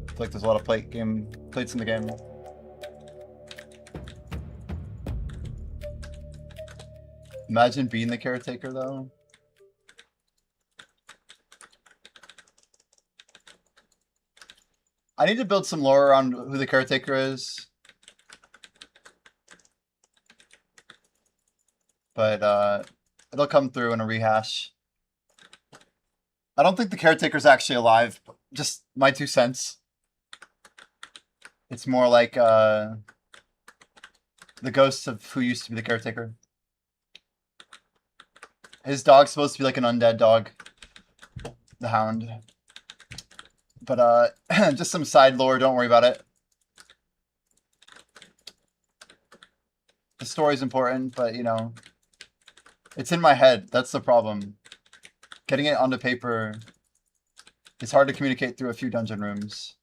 feel like there's a lot of plates in the game. Imagine being the caretaker though. I need to build some lore around who the caretaker is. But it'll come through in a rehash. I don't think the caretaker's actually alive. Just my 2 cents. It's more like the ghost of who used to be the caretaker. His dog's supposed to be like an undead dog. The hound. But just some side lore, don't worry about it. The story's important, but you know, it's in my head. That's the problem. Getting it onto paper is hard to communicate through a few dungeon rooms.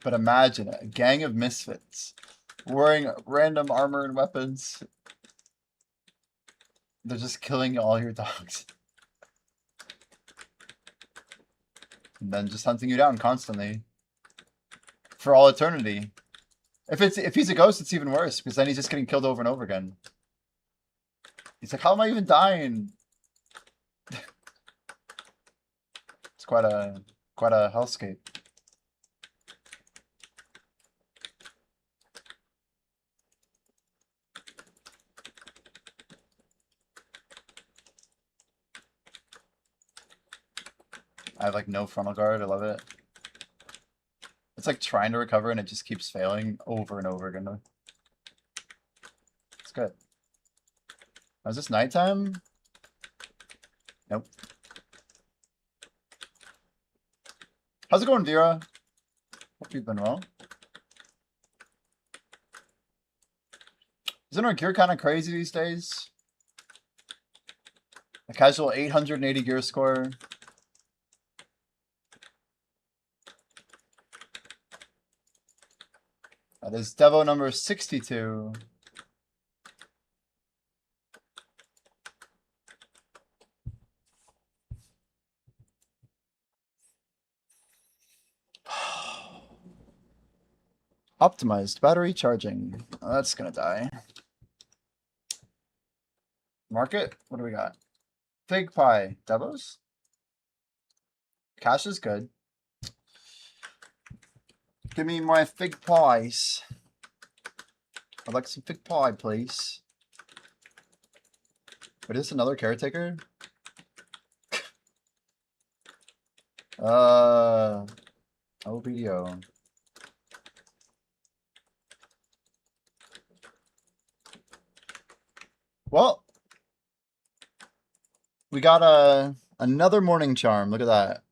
But imagine a gang of misfits wearing random armor and weapons. They're just killing all your dogs. And then just hunting you down constantly. For all eternity. If he's a ghost, it's even worse, because then he's just getting killed over and over again. He's like, how am I even dying? It's quite a hellscape. I have like no frontal guard, I love it. It's like trying to recover and it just keeps failing over and over again. It's good. Oh, is this nighttime? Nope. How's it going, Dira? Hope you've been well. Isn't our gear kind of crazy these days? A casual 880 gear score. That is Devo number 62. Optimized battery charging. Oh, that's gonna die. Market? What do we got? Fig pie. Devos? Cash is good. Give me my fig pies. I'd like some fig pie, please. But is this another caretaker? LVDO. Well, we got another morning charm. Look at that.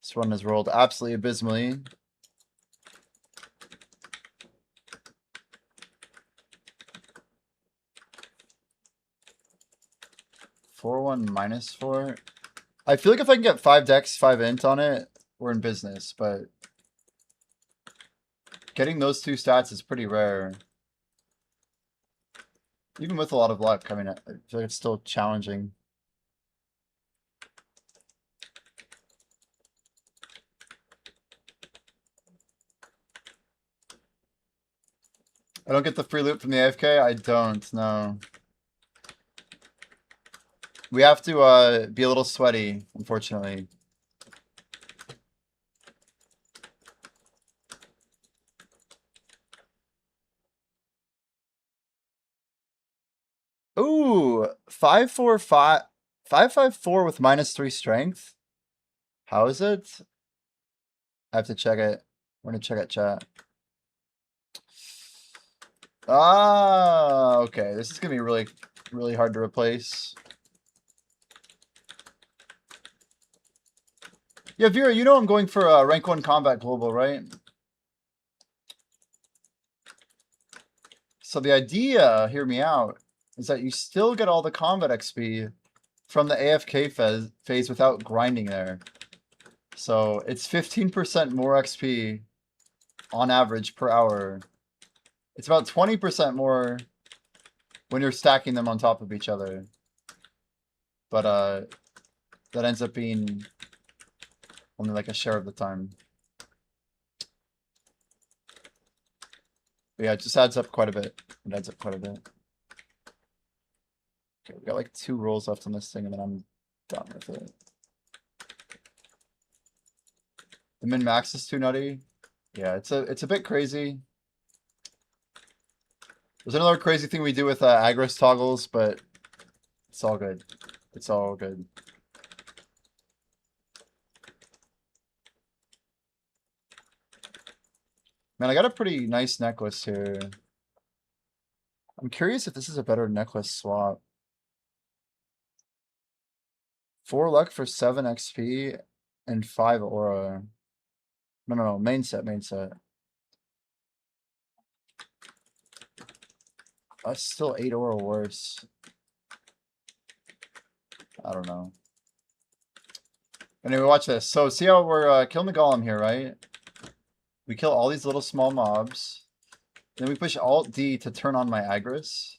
This one has rolled absolutely abysmally. -4 -4. I feel like if I can get 5 decks, 5 int on it, we're in business, but getting those two stats is pretty rare. Even with a lot of luck, I mean, I feel like it's still challenging. I don't get the free loot from the AFK? I don't, no. We have to be a little sweaty, unfortunately. Ooh, 545, 554 with -3 strength. How is it? I have to check it. We're gonna check it, chat. Ah, okay. This is gonna be really, really hard to replace. Yeah, Vera, you know I'm going for rank 1 combat global, right? So the idea, hear me out, is that you still get all the combat XP from the AFK phase without grinding there. So it's 15% more XP on average per hour. It's about 20% more when you're stacking them on top of each other. But that ends up being only like a share of the time. But yeah, it just adds up quite a bit. It adds up quite a bit. Okay, we got like 2 rolls left on this thing, and then I'm done with it. The min-max is too nutty. Yeah, it's a bit crazy. There's another crazy thing we do with Agris toggles, but it's all good. It's all good. Man, I got a pretty nice necklace here. I'm curious if this is a better necklace swap. 4 luck for 7 XP and 5 aura. No, main set, main set. That's still 8 aura worse. I don't know. Anyway, watch this. So see how we're killing the golem here, right? We kill all these little small mobs. Then we push Alt D to turn on my Agris.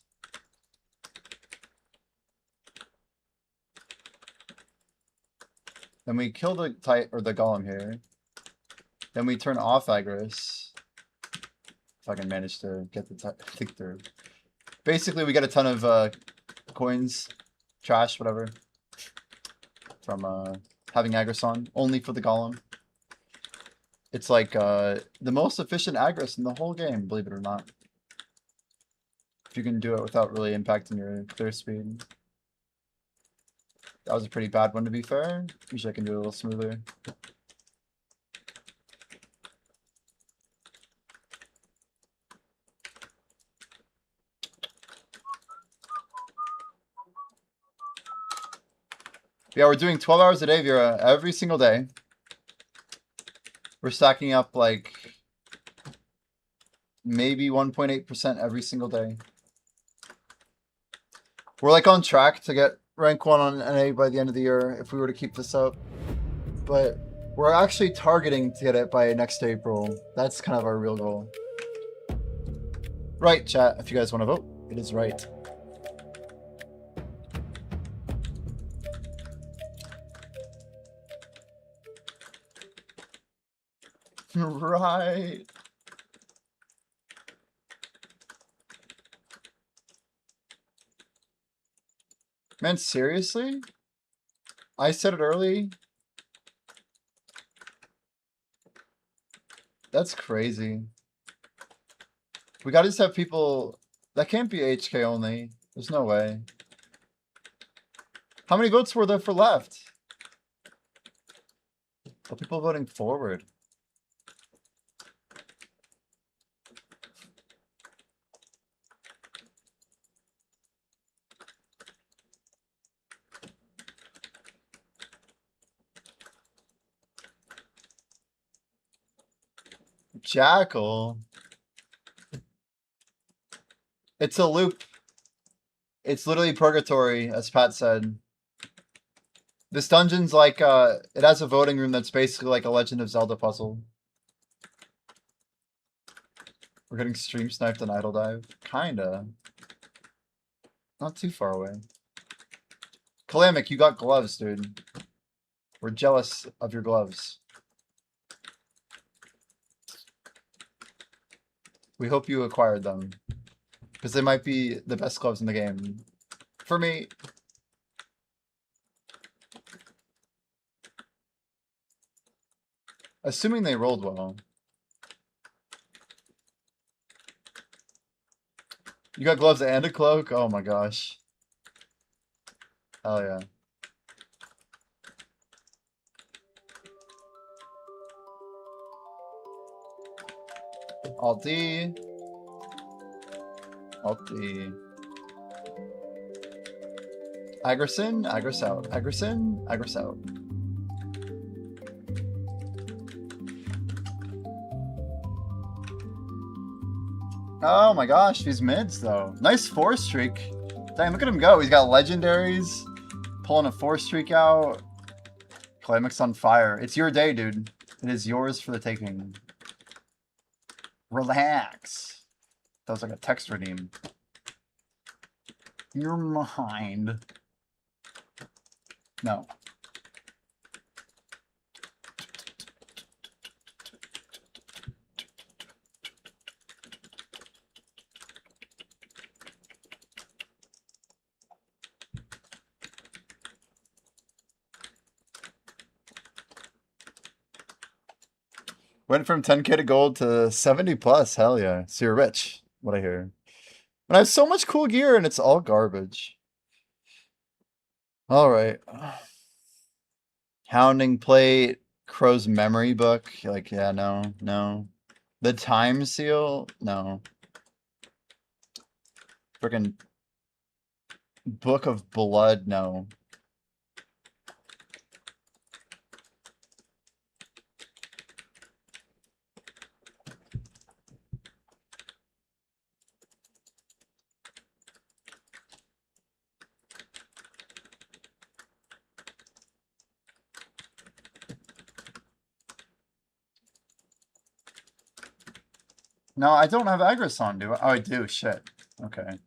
Then we kill the golem here. Then we turn off Agris. If I can manage to get the thing through. Basically, we get a ton of coins, trash, whatever, from having Agris on, only for the golem. It's like the most efficient Agris in the whole game, believe it or not. If you can do it without really impacting your clear speed. That was a pretty bad one, to be fair. Usually I can do it a little smoother. Yeah, we're doing 12 hours a day, Vera, every single day. We're stacking up like maybe 1.8% every single day. We're like on track to get rank 1 on NA by the end of the year if we were to keep this up. But we're actually targeting to get it by next April. That's kind of our real goal. Right, chat, if you guys want to vote, it is right. Right. Man, seriously? I said it early. That's crazy. We gotta just have people... That can't be HK only. There's no way. How many votes were there for left? Oh, people voting forward. Jackal. It's a loop. It's literally purgatory, as Pat said. This dungeon's like, it has a voting room that's basically like a Legend of Zelda puzzle. We're getting stream sniped on Idle Dive. Kinda. Not too far away. Kalamic, you got gloves, dude. We're jealous of your gloves. We hope you acquired them. Because they might be the best gloves in the game. For me. Assuming they rolled well. You got gloves and a cloak? Oh my gosh. Hell yeah. Alt D. Alt D. Aggerson, Aggress out. Aggerson, Aggress out. Oh my gosh, these mids though. Nice 4 streak. Dang, look at him go. He's got legendaries. Pulling a 4 streak out. Calamic's on fire. It's your day, dude. It is yours for the taking. Relax. That was like a text redeem. You're mine. No. Went from 10K to gold to 70 plus. Hell yeah. So you're rich. What I hear. But I have so much cool gear and it's all garbage. All right. Hounding plate, Crow's memory book. Like, yeah, no. The time seal, no. Freaking Book of Blood, no. No, I don't have Aggress on, do I? Oh, I do. Shit. Okay.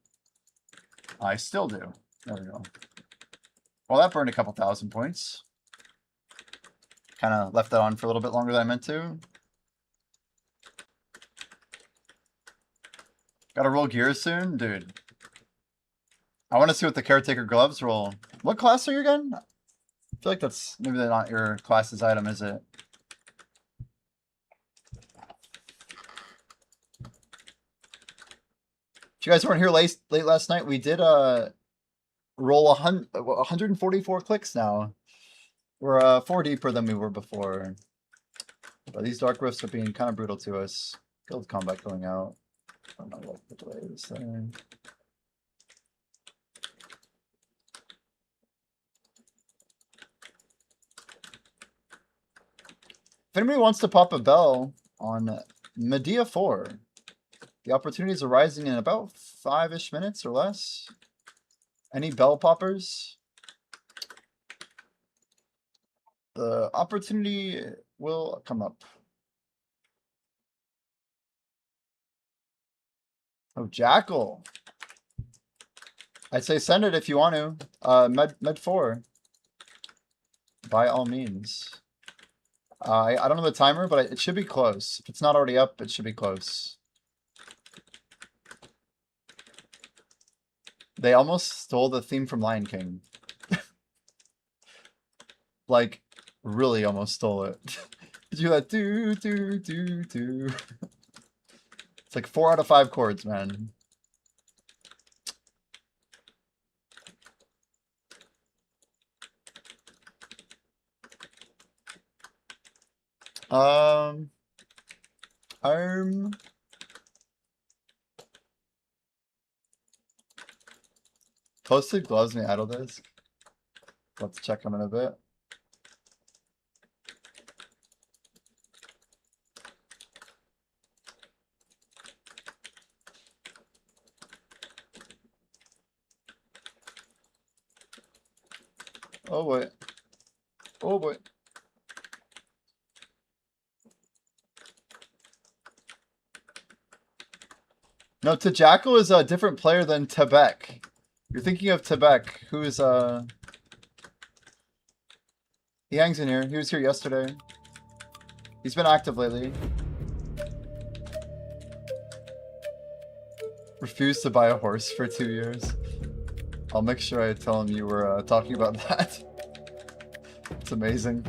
I still do. There we go. Well, that burned a couple thousand points. Kind of left that on for a little bit longer than I meant to. Gotta roll gears soon? Dude. I want to see what the Caretaker gloves roll. What class are you again? I feel like that's maybe not your class's item, is it? If you guys weren't here late last night, we did roll 144 clicks now. We're 4 deeper than we were before. But these dark rifts are being kind of brutal to us. Guild combat going out. I don't know what the delay is there. If anybody wants to pop a bell on Medea 4, the opportunities are rising in about 5-ish minutes or less. Any bell poppers? The opportunity will come up. Oh, Jackal. I'd say send it if you want to. Med 4. By all means. I don't know the timer, but it should be close. If it's not already up, it should be close. They almost stole the theme from Lion King. Like, really almost stole it. Did you that do do do do? It's like 4 out of 5 chords, man. Posted gloves in the idle disc. Let's check them in a bit. Oh boy. Oh boy. No, Jackal is a different player than Tebek. You're thinking of Tebek, who is he hangs in here. He was here yesterday. He's been active lately. Refused to buy a horse for 2 years. I'll make sure I tell him you were talking about that. It's amazing.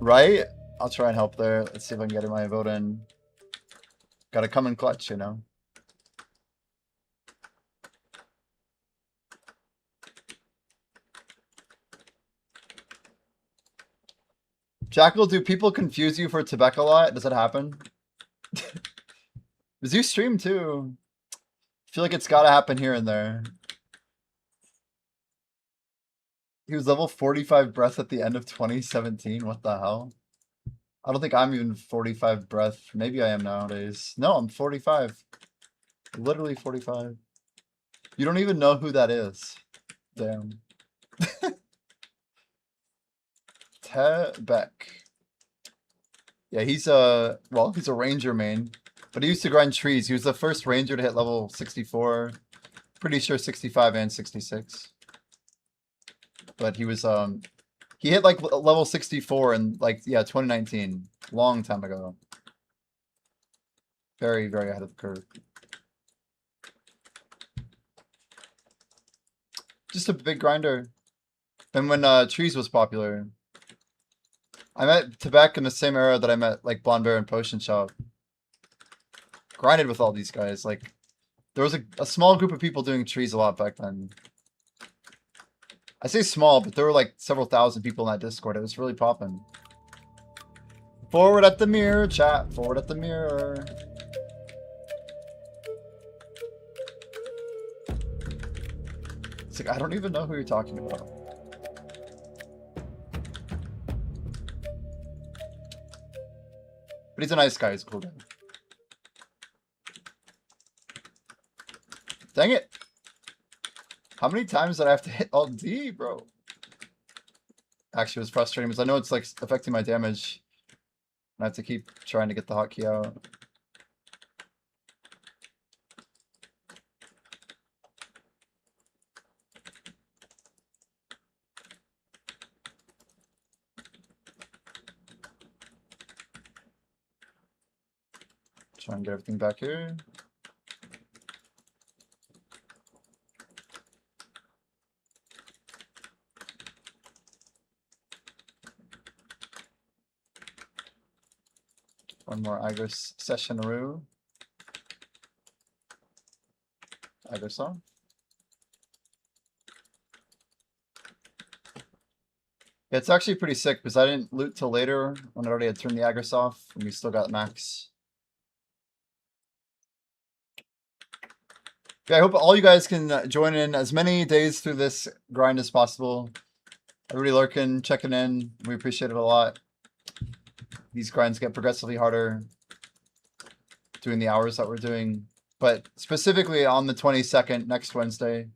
Right? I'll try and help there. Let's see if I can get my vote in. Gotta come in clutch, you know? Jackal, do people confuse you for Tebek a lot? Does it happen? Does you stream too? I feel like it's gotta happen here and there. He was level 45 breath at the end of 2017. What the hell? I don't think I'm even 45 breath. Maybe I am nowadays. No, I'm 45. Literally 45. You don't even know who that is. Damn. Tebek. Yeah, he's a ranger main. But he used to grind trees. He was the first ranger to hit level 64. Pretty sure 65 and 66. But he was he hit like level 64 in like 2019. Long time ago. Very, very ahead of the curve. Just a big grinder. And when trees was popular. I met Tebek in the same era that I met like Blonde Bear and Potion Shop. Grinded with all these guys. Like there was a small group of people doing trees a lot back then. I say small, but there were like several thousand people in that Discord. It was really popping. Forward at the mirror, chat. Forward at the mirror. It's like, I don't even know who you're talking about. But he's a nice guy. He's a cool guy. Dang it. How many times did I have to hit Alt D, bro? Actually, it was frustrating because I know it's like affecting my damage. I have to keep trying to get the hotkey out. Try and get everything back here. One more Igris session-a-roo. Igris song. Yeah, it's actually pretty sick because I didn't loot till later when I already had turned the Igris off and we still got max. Yeah, I hope all you guys can join in as many days through this grind as possible. Everybody lurking, checking in. We appreciate it a lot. These grinds get progressively harder doing the hours that we're doing. But specifically on the 22nd, next Wednesday,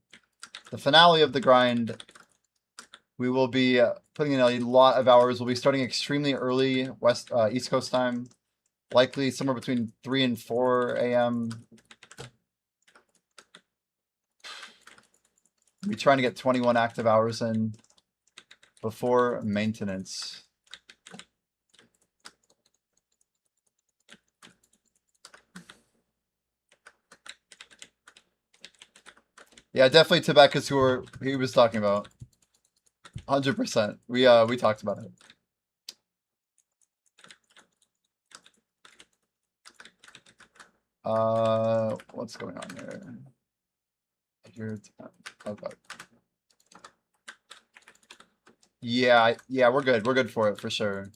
the finale of the grind. We will be putting in a lot of hours. We'll be starting extremely early East Coast time, likely somewhere between 3 and 4 a.m. We'll be trying to get 21 active hours in before maintenance. Yeah, definitely Tibet is who he was talking about. 100%. We talked about it. What's going on here? Okay. Yeah, we're good. We're good for it for sure.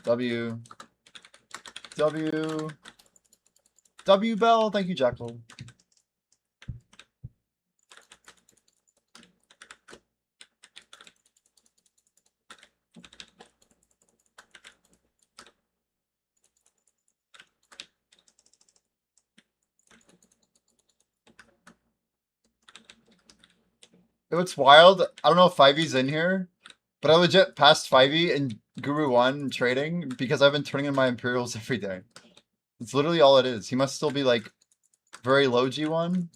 W Bell. Thank you, Jackal. What's wild, I don't know if 5e's in here, but I legit passed 5e in Guru 1 trading because I've been turning in my Imperials every day. It's literally all it is. He must still be like very low G1.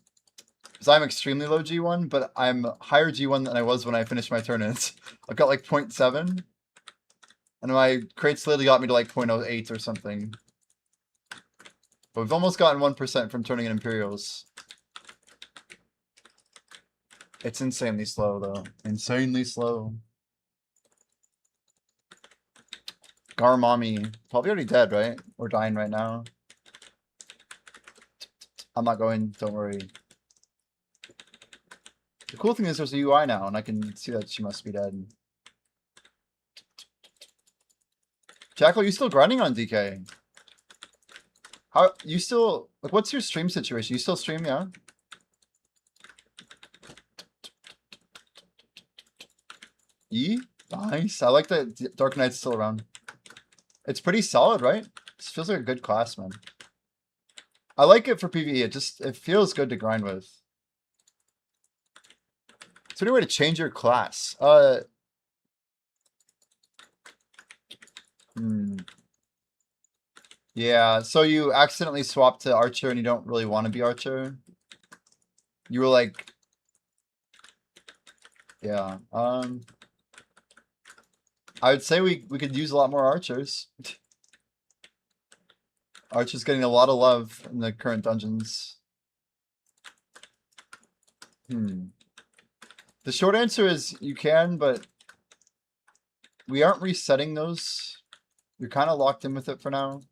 Because I'm extremely low G1, but I'm higher G1 than I was when I finished my turn-ins. I've got like 0.7. And my crates lately got me to like 0.08 or something. But we've almost gotten 1% from turning in Imperials. It's insanely slow, though. Insanely slow. Garmami. Probably already dead, right? Or dying right now. I'm not going, don't worry. The cool thing is there's a UI now, and I can see that she must be dead. Jackal, you still grinding on DK? How, you still, like, what's your stream situation? You still stream, yeah? E? Nice. I like that Dark Knight's still around. It's pretty solid, right? This feels like a good class, man. I like it for PvE. It feels good to grind with. Is there any way to change your class? Yeah, so you accidentally swapped to Archer and you don't really want to be Archer. You were like... Yeah, I would say we could use a lot more Archers. Archer's getting a lot of love in the current dungeons. The short answer is you can, but we aren't resetting those. You're kind of locked in with it for now.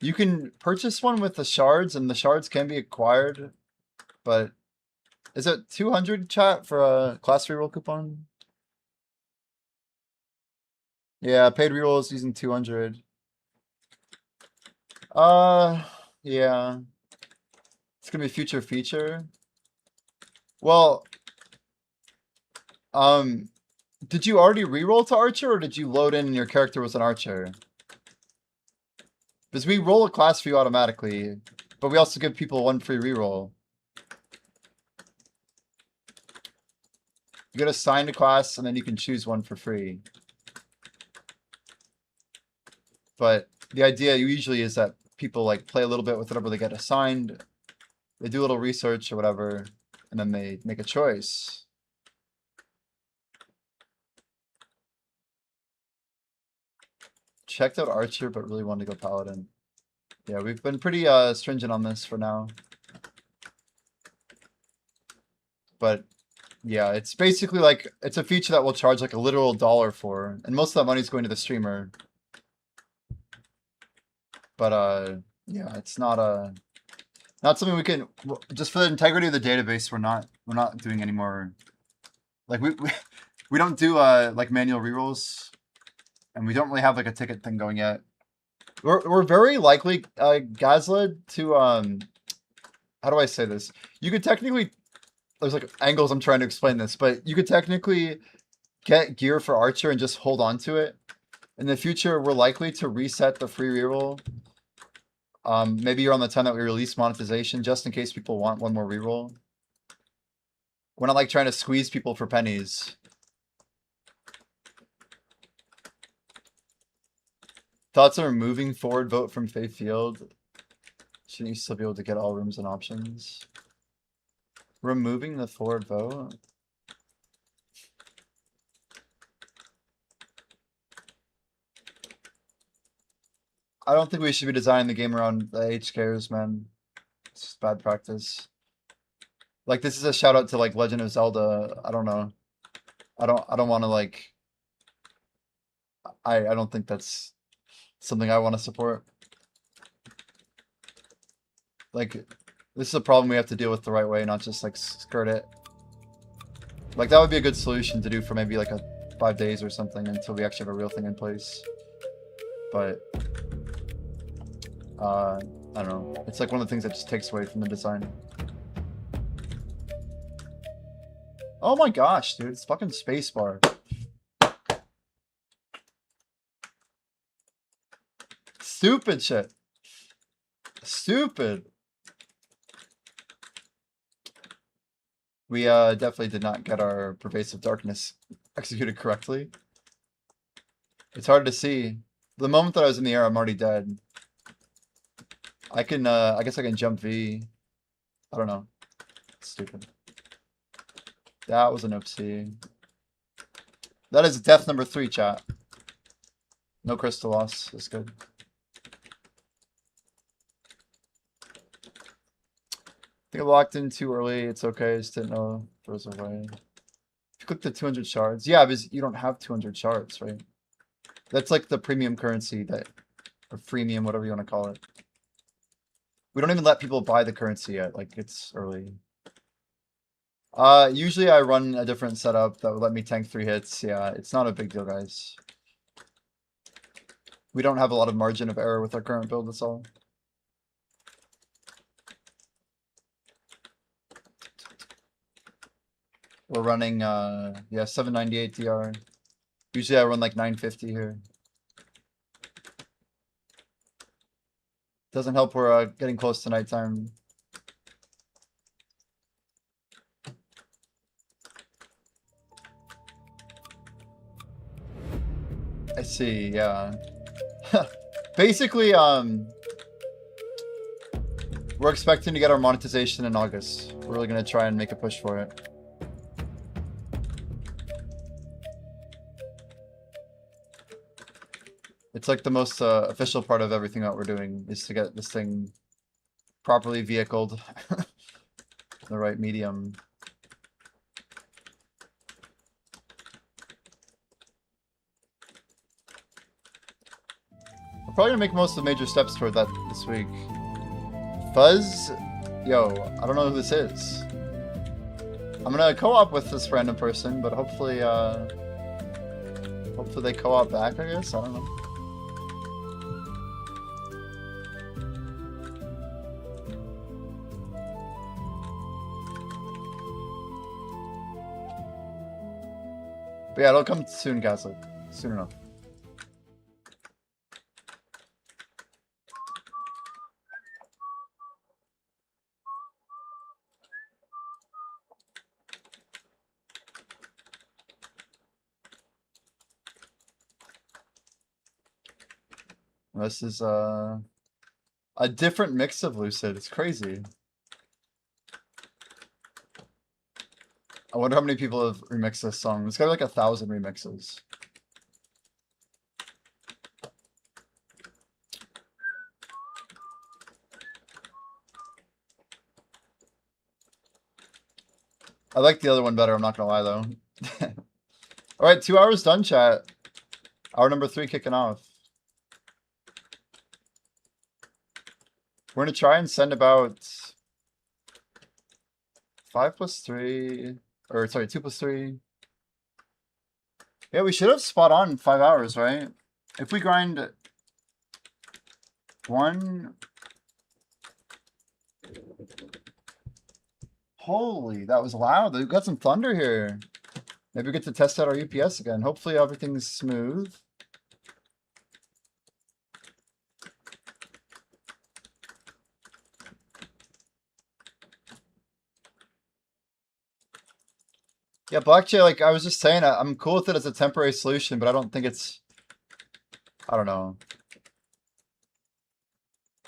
You can purchase one with the shards, and the shards can be acquired, but is it 200 chat for a class reroll coupon? Yeah, paid rerolls using 200. Yeah. It's gonna be a future feature. Well, did you already reroll to Archer, or did you load in and your character was an Archer? Because we roll a class for you automatically, but we also give people one free reroll. You get assigned a class, and then you can choose one for free. But the idea usually is that people like play a little bit with whatever they get assigned. They do a little research or whatever, and then they make a choice. Checked out Archer, but really wanted to go Paladin. Yeah, we've been pretty stringent on this for now. But yeah, it's basically like, it's a feature that we'll charge like a literal $1 for, and most of that money is going to the streamer. But yeah, it's not something we can, just for the integrity of the database, we're not doing any more. Like we don't do like manual rerolls, and we don't really have like a ticket thing going yet. We're very likely, Gazla, to how do I say this? You could technically, there's like angles I'm trying to explain this, but you could technically get gear for Archer and just hold on to it. In the future, we're likely to reset the free reroll Maybe you're on the time that we release monetization, just in case people want one more reroll. We're not like trying to squeeze people for pennies. Thoughts on removing forward vote from Faith Field? Shouldn't you still be able to get all rooms and options? Removing the forward vote? I don't think we should be designing the game around the HKers, man. It's just bad practice. Like, this is a shout out to like Legend of Zelda. I don't know. I don't want to like. I don't think that's something I want to support. Like, this is a problem we have to deal with the right way, not just like skirt it. Like, that would be a good solution to do for maybe like 5 days or something until we actually have a real thing in place. But I don't know. It's like one of the things that just takes away from the design. Oh my gosh, dude, it's fucking spacebar. Stupid shit. Stupid. We definitely did not get our pervasive darkness executed correctly. It's hard to see. The moment that I was in the air, I'm already dead. I can, I guess I can jump V. I don't know. It's stupid. That was an oopsie. That is death number 3, chat. No crystal loss. That's good. I think I locked in too early. It's okay. Just didn't know if there was a way. If you click the 200 shards. Yeah, because you don't have 200 shards, right? That's like the premium currency that, or freemium, whatever you want to call it. We don't even let people buy the currency yet. Like, it's early. Usually I run a different setup that would let me tank 3 hits. Yeah, it's not a big deal, guys. We don't have a lot of margin of error with our current build, that's all. We're running, yeah, 798 DR. Usually I run like 950 here. Doesn't help we're getting close to nighttime. I see, yeah. Basically, we're expecting to get our monetization in August. We're really gonna try and make a push for it. It's like the most official part of everything that we're doing is to get this thing properly vehicled. The right medium. We're probably gonna make most of the major steps toward that this week. Fuzz? Yo, I don't know who this is. I'm gonna co-op with this random person, but hopefully, hopefully they co-op back, I guess? I don't know. But yeah, it'll come soon, Gaslight. Soon enough. This is a different mix of Lucid. It's crazy. I wonder how many people have remixed this song. It's got like 1,000 remixes. I like the other one better, I'm not gonna lie though. Alright, 2 hours done, chat. Hour number 3 kicking off. We're gonna try and send about 5 plus 3, or sorry, 2 plus 3. Yeah, we should have spot on 5 hours, right? If we grind 1. Holy, that was loud. We've got some thunder here. Maybe we get to test out our UPS again. Hopefully everything's smooth. Yeah, Blockchain, like I was just saying, I'm cool with it as a temporary solution, but I don't think it's, I don't know.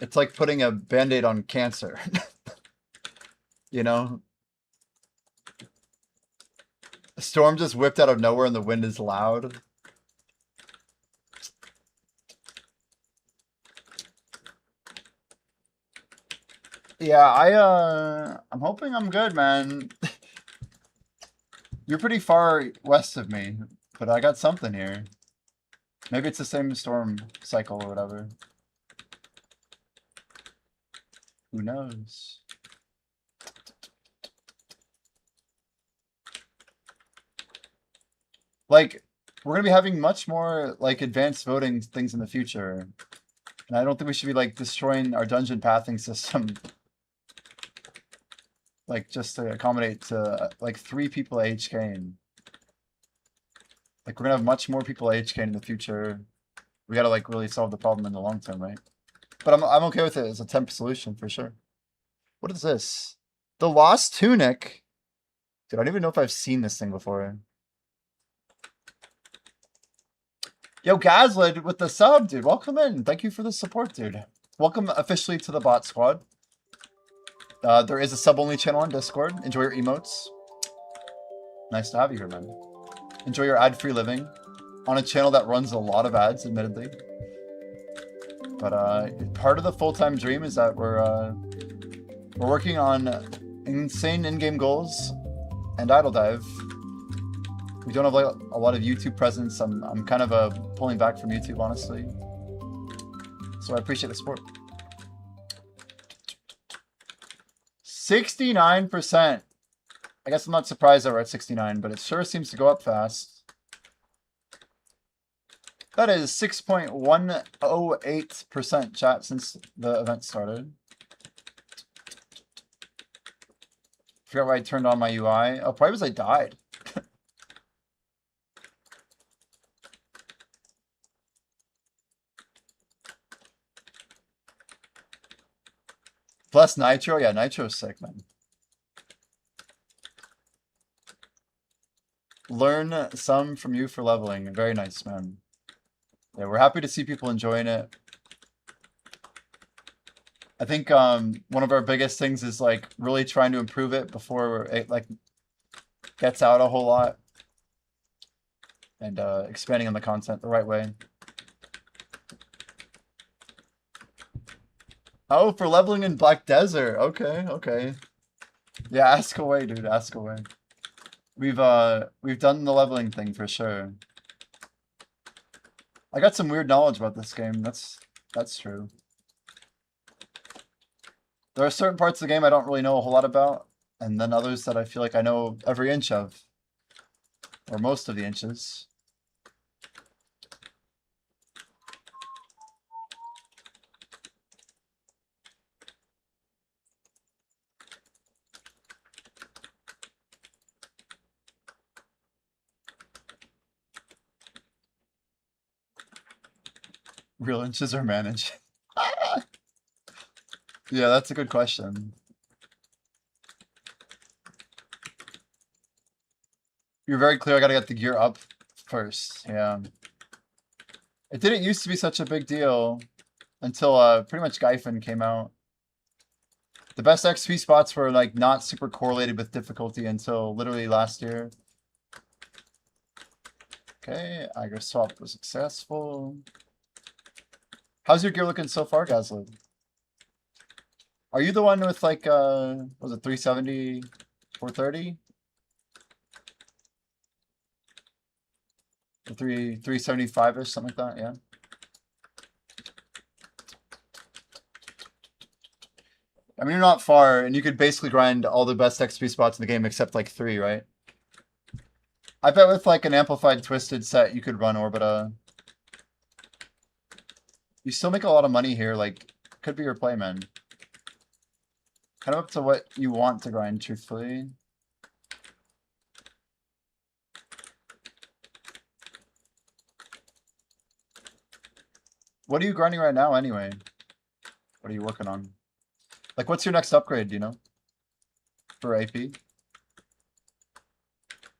It's like putting a band-aid on cancer. You know? A storm just whipped out of nowhere and the wind is loud. Yeah, I'm hoping I'm good, man. You're pretty far west of me, but I got something here. Maybe it's the same storm cycle or whatever. Who knows? Like, we're gonna be having much more like advanced voting things in the future. And I don't think we should be like destroying our dungeon pathing system. Like just to accommodate to like 3 people HKing. Like we're gonna have much more people HKing in the future. We gotta like really solve the problem in the long term, right? But I'm okay with it as a temp solution for sure. What is this? The Lost Tunic. Dude, I don't even know if I've seen this thing before. Yo, Gazlid with the sub, dude. Welcome in. Thank you for the support, dude. Welcome officially to the bot squad. There is a sub-only channel on Discord. Enjoy your emotes. Nice to have you here, man. Enjoy your ad-free living on a channel that runs a lot of ads, admittedly. But part of the full-time dream is that we're working on insane in-game goals and idle dive. We don't have like a lot of YouTube presence. I'm kind of pulling back from YouTube, honestly. So I appreciate the support. 69%. I guess I'm not surprised that we're at 69, but it sure seems to go up fast. That is 6.108% chat since the event started. Forgot why I turned on my UI. Oh, probably because I died. Plus Nitro. Yeah, Nitro's sick, man. Learn some from you for leveling. Very nice, man. Yeah, we're happy to see people enjoying it. I think one of our biggest things is like really trying to improve it before it like gets out a whole lot, and expanding on the content the right way. Oh, for leveling in Black Desert. Okay, okay. Yeah, ask away, dude. Ask away. We've done the leveling thing for sure. I got some weird knowledge about this game. That's true. There are certain parts of the game I don't really know a whole lot about, and then others that I feel like I know every inch of, or most of the inches. Real inches are managed. Yeah, that's a good question. You're very clear. I gotta get the gear up first. Yeah. It didn't used to be such a big deal until pretty much Gyfin came out. The best XP spots were like not super correlated with difficulty until literally last year. Okay, Aggro swap was successful. How's your gear looking so far, Gazlid? Are you the one with like was it 370, 430? Or 375-ish, something like that, yeah. I mean, you're not far, and you could basically grind all the best XP spots in the game except like 3, right? I bet with like an amplified twisted set, you could run Orbita. You still make a lot of money here, like, could be your play, man. Kind of up to what you want to grind, truthfully. What are you grinding right now, anyway? What are you working on? Like, what's your next upgrade, do you know? For AP?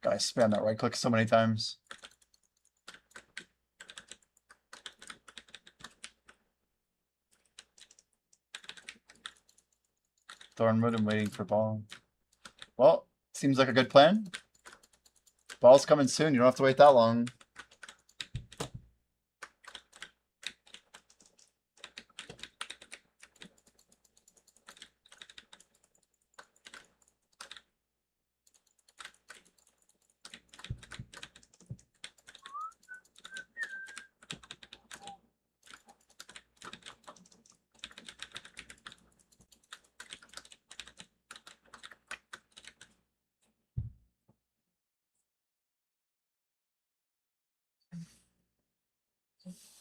I spam that right click so many times. Thornwood, I'm waiting for ball. Well, seems like a good plan. Ball's coming soon. You don't have to wait that long.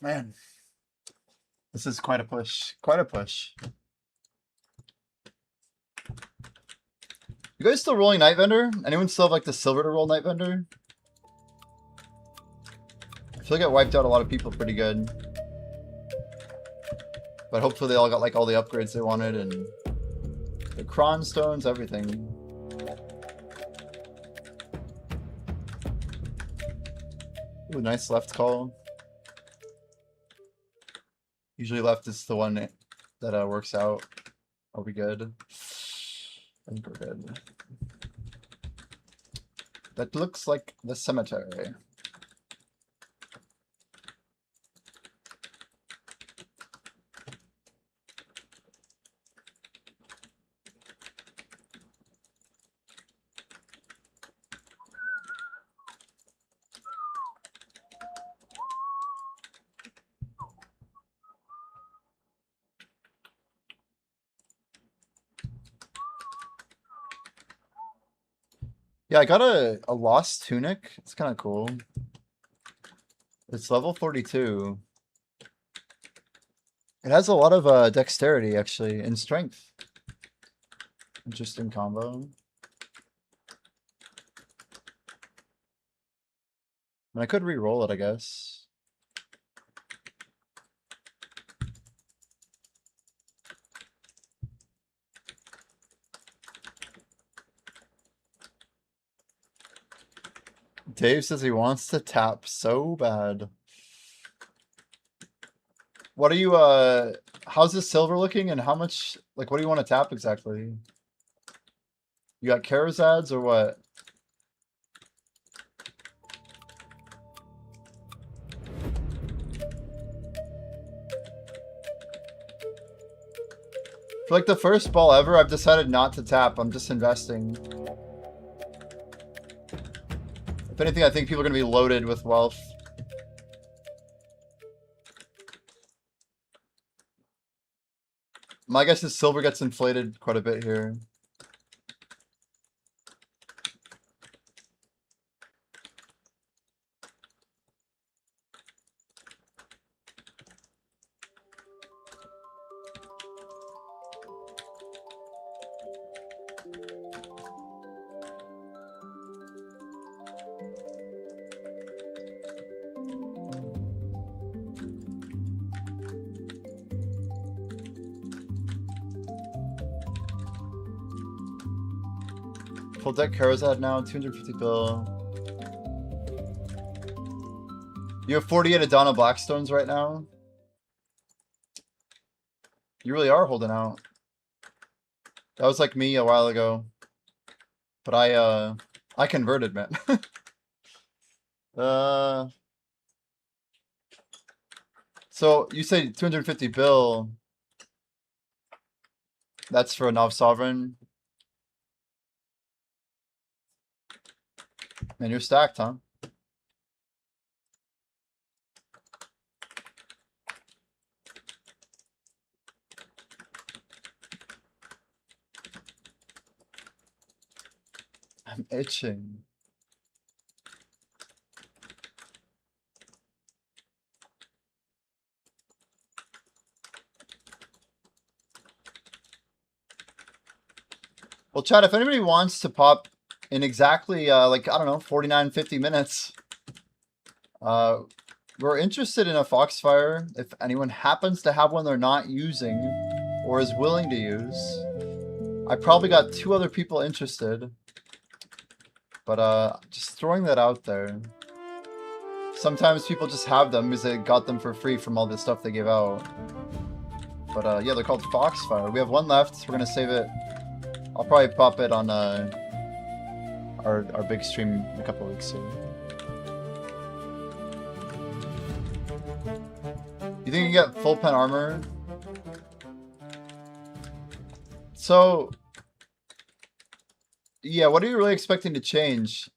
Man, this is quite a push. Quite a push. You guys still rolling Night Vendor? Anyone still have like the silver to roll Night Vendor? I feel like it wiped out a lot of people pretty good. But hopefully they all got like all the upgrades they wanted and the Cron stones, everything. Ooh, nice left call. Usually left is the one that works out. Are we good? I think we're good. That looks like the cemetery. Yeah, I got a lost tunic. It's kind of cool. It's level 42. It has a lot of dexterity, actually, and strength. Interesting combo. I could re-roll it, I guess. Dave says he wants to tap so bad. What are you, how's this silver looking and how much, like, what do you want to tap exactly? You got Karazads or what? For like the first ball ever, I've decided not to tap. I'm just investing. If anything, I think people are going to be loaded with wealth. My guess is silver gets inflated quite a bit here. Full deck Karazad now, 250 bill. You have 48 Adana Blackstones right now? You really are holding out. That was like me a while ago. But I converted, man. So you say 250 bill. That's for a Nov Sovereign. Man, you're stacked, huh? I'm itching. Well, Chad, if anybody wants to pop in exactly, like, I don't know, 49, 50 minutes, we're interested in a Foxfire. If anyone happens to have one they're not using or is willing to use, I probably got 2 other people interested. But just throwing that out there. Sometimes people just have them because they got them for free from all the stuff they gave out. But yeah, they're called Foxfire. We have one left. We're gonna save it. I'll probably pop it on our big stream in a couple weeks soon. You think you get full pen armor? So, yeah, what are you really expecting to change?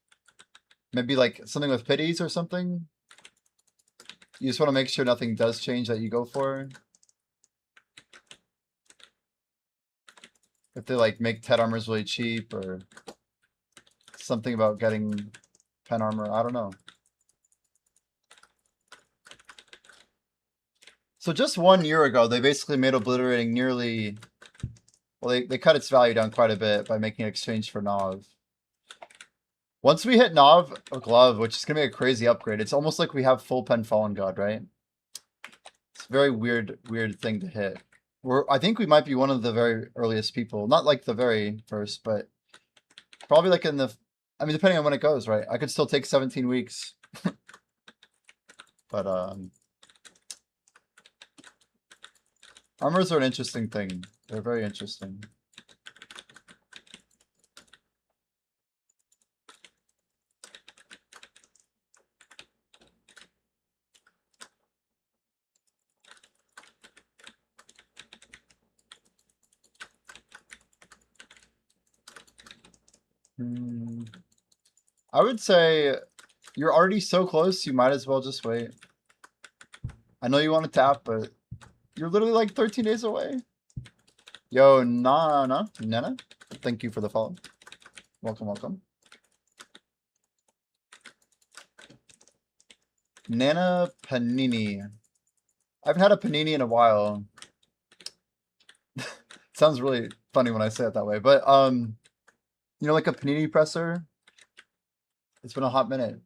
Maybe like something with pities or something? You just want to make sure nothing does change that you go for? If they like make Ted armors really cheap or something about getting pen armor, I don't know. So just 1 year ago, they basically made obliterating nearly... Well, they cut its value down quite a bit by making an exchange for Nov. Once we hit Nov or Glove, which is going to be a crazy upgrade, it's almost like we have full pen Fallen God, right? It's a very weird thing to hit. I think we might be one of the very earliest people. Not like the very first, but probably like in the... I mean, depending on when it goes, right? I could still take 17 weeks. But, armors are an interesting thing. They're very interesting. I would say you're already so close, you might as well just wait. I know you want to tap, but you're literally like 13 days away. Yo, Nana, thank you for the follow. Welcome, welcome. Nana Panini. I haven't had a Panini in a while. Sounds really funny when I say it that way, but you know, like a Panini presser? It's been a hot minute.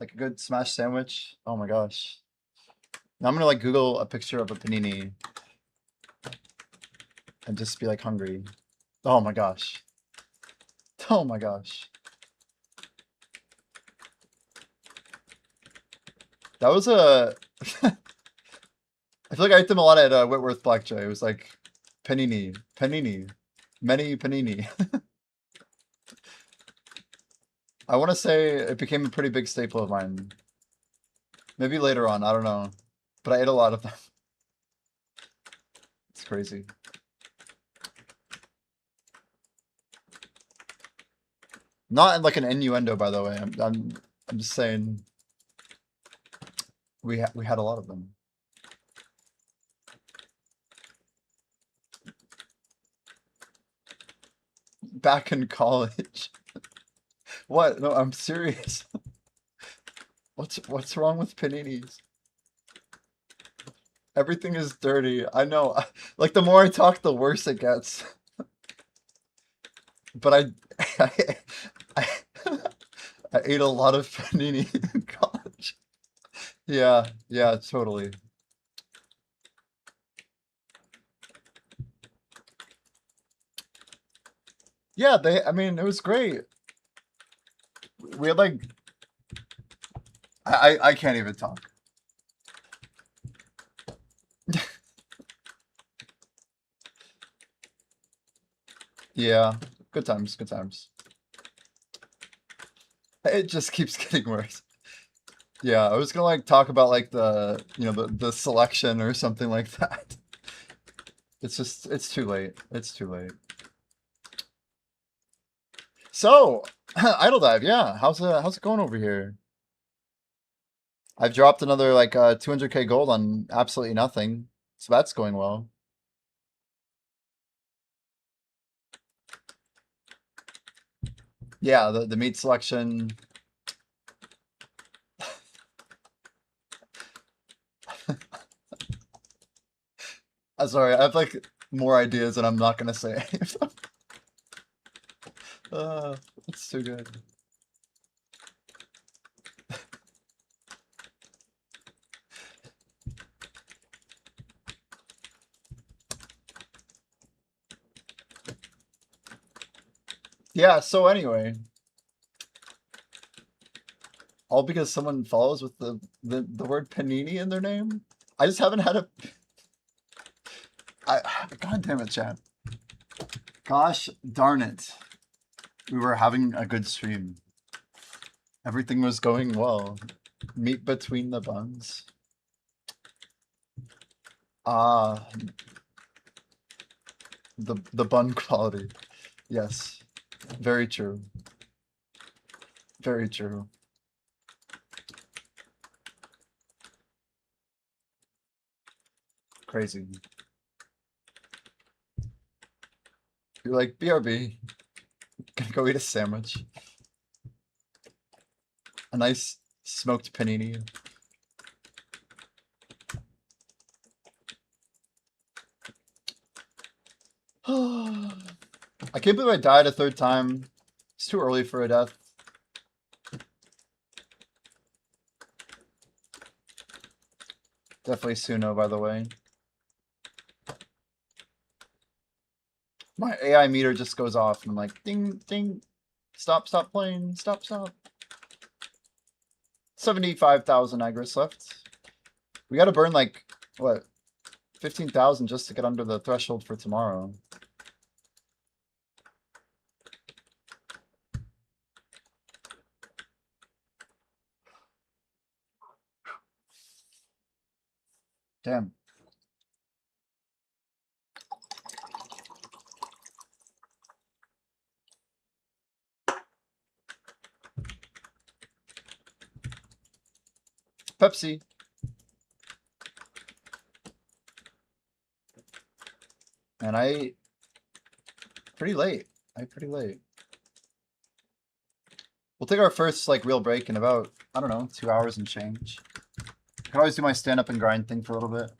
Like a good smash sandwich. Oh my gosh. Now I'm gonna like Google a picture of a Panini and just be like hungry. Oh my gosh. Oh my gosh. That was a... I feel like I ate them a lot at Whitworth Blackjack. It was like Panini, Panini, many Panini. I want to say it became a pretty big staple of mine. Maybe later on, I don't know. But I ate a lot of them. It's crazy. Not like an innuendo, by the way. I'm just saying we had a lot of them. Back in college. What? No, I'm serious. What's wrong with paninis? Everything is dirty. I know. Like the more I talk, the worse it gets. But I ate a lot of panini in college. Yeah, totally. Yeah, I mean, it was great. We had like, I can't even talk. Yeah, good times, good times. It just keeps getting worse. Yeah, I was gonna like talk about like the, you know, the selection or something like that. It's just, it's too late. It's too late. So, Idle Dive, yeah. How's it going over here? I've dropped another like 200k gold on absolutely nothing, so that's going well. Yeah, the meat selection. I'm sorry, I have like more ideas and I'm not gonna say any of them. It's too good. Yeah, so anyway, all because someone follows with the word panini in their name. I just haven't had a. God damn it, chat. Gosh darn it. We were having a good stream. Everything was going well. Meat between the buns. Ah. The bun quality. Yes. Very true. Very true. Crazy. You're like, BRB. Gonna go eat a sandwich. A nice smoked panini. I can't believe I died a third time. It's too early for a death. Definitely Suno, by the way. My AI meter just goes off, and I'm like, ding, ding. Stop playing. Stop. 75,000 Agris left. We gotta burn, like, what? 15,000 just to get under the threshold for tomorrow. Damn. Pepsi. And I ate pretty late. We'll take our first, like, real break in about, I don't know, 2 hours and change. I can always do my stand-up and grind thing for a little bit.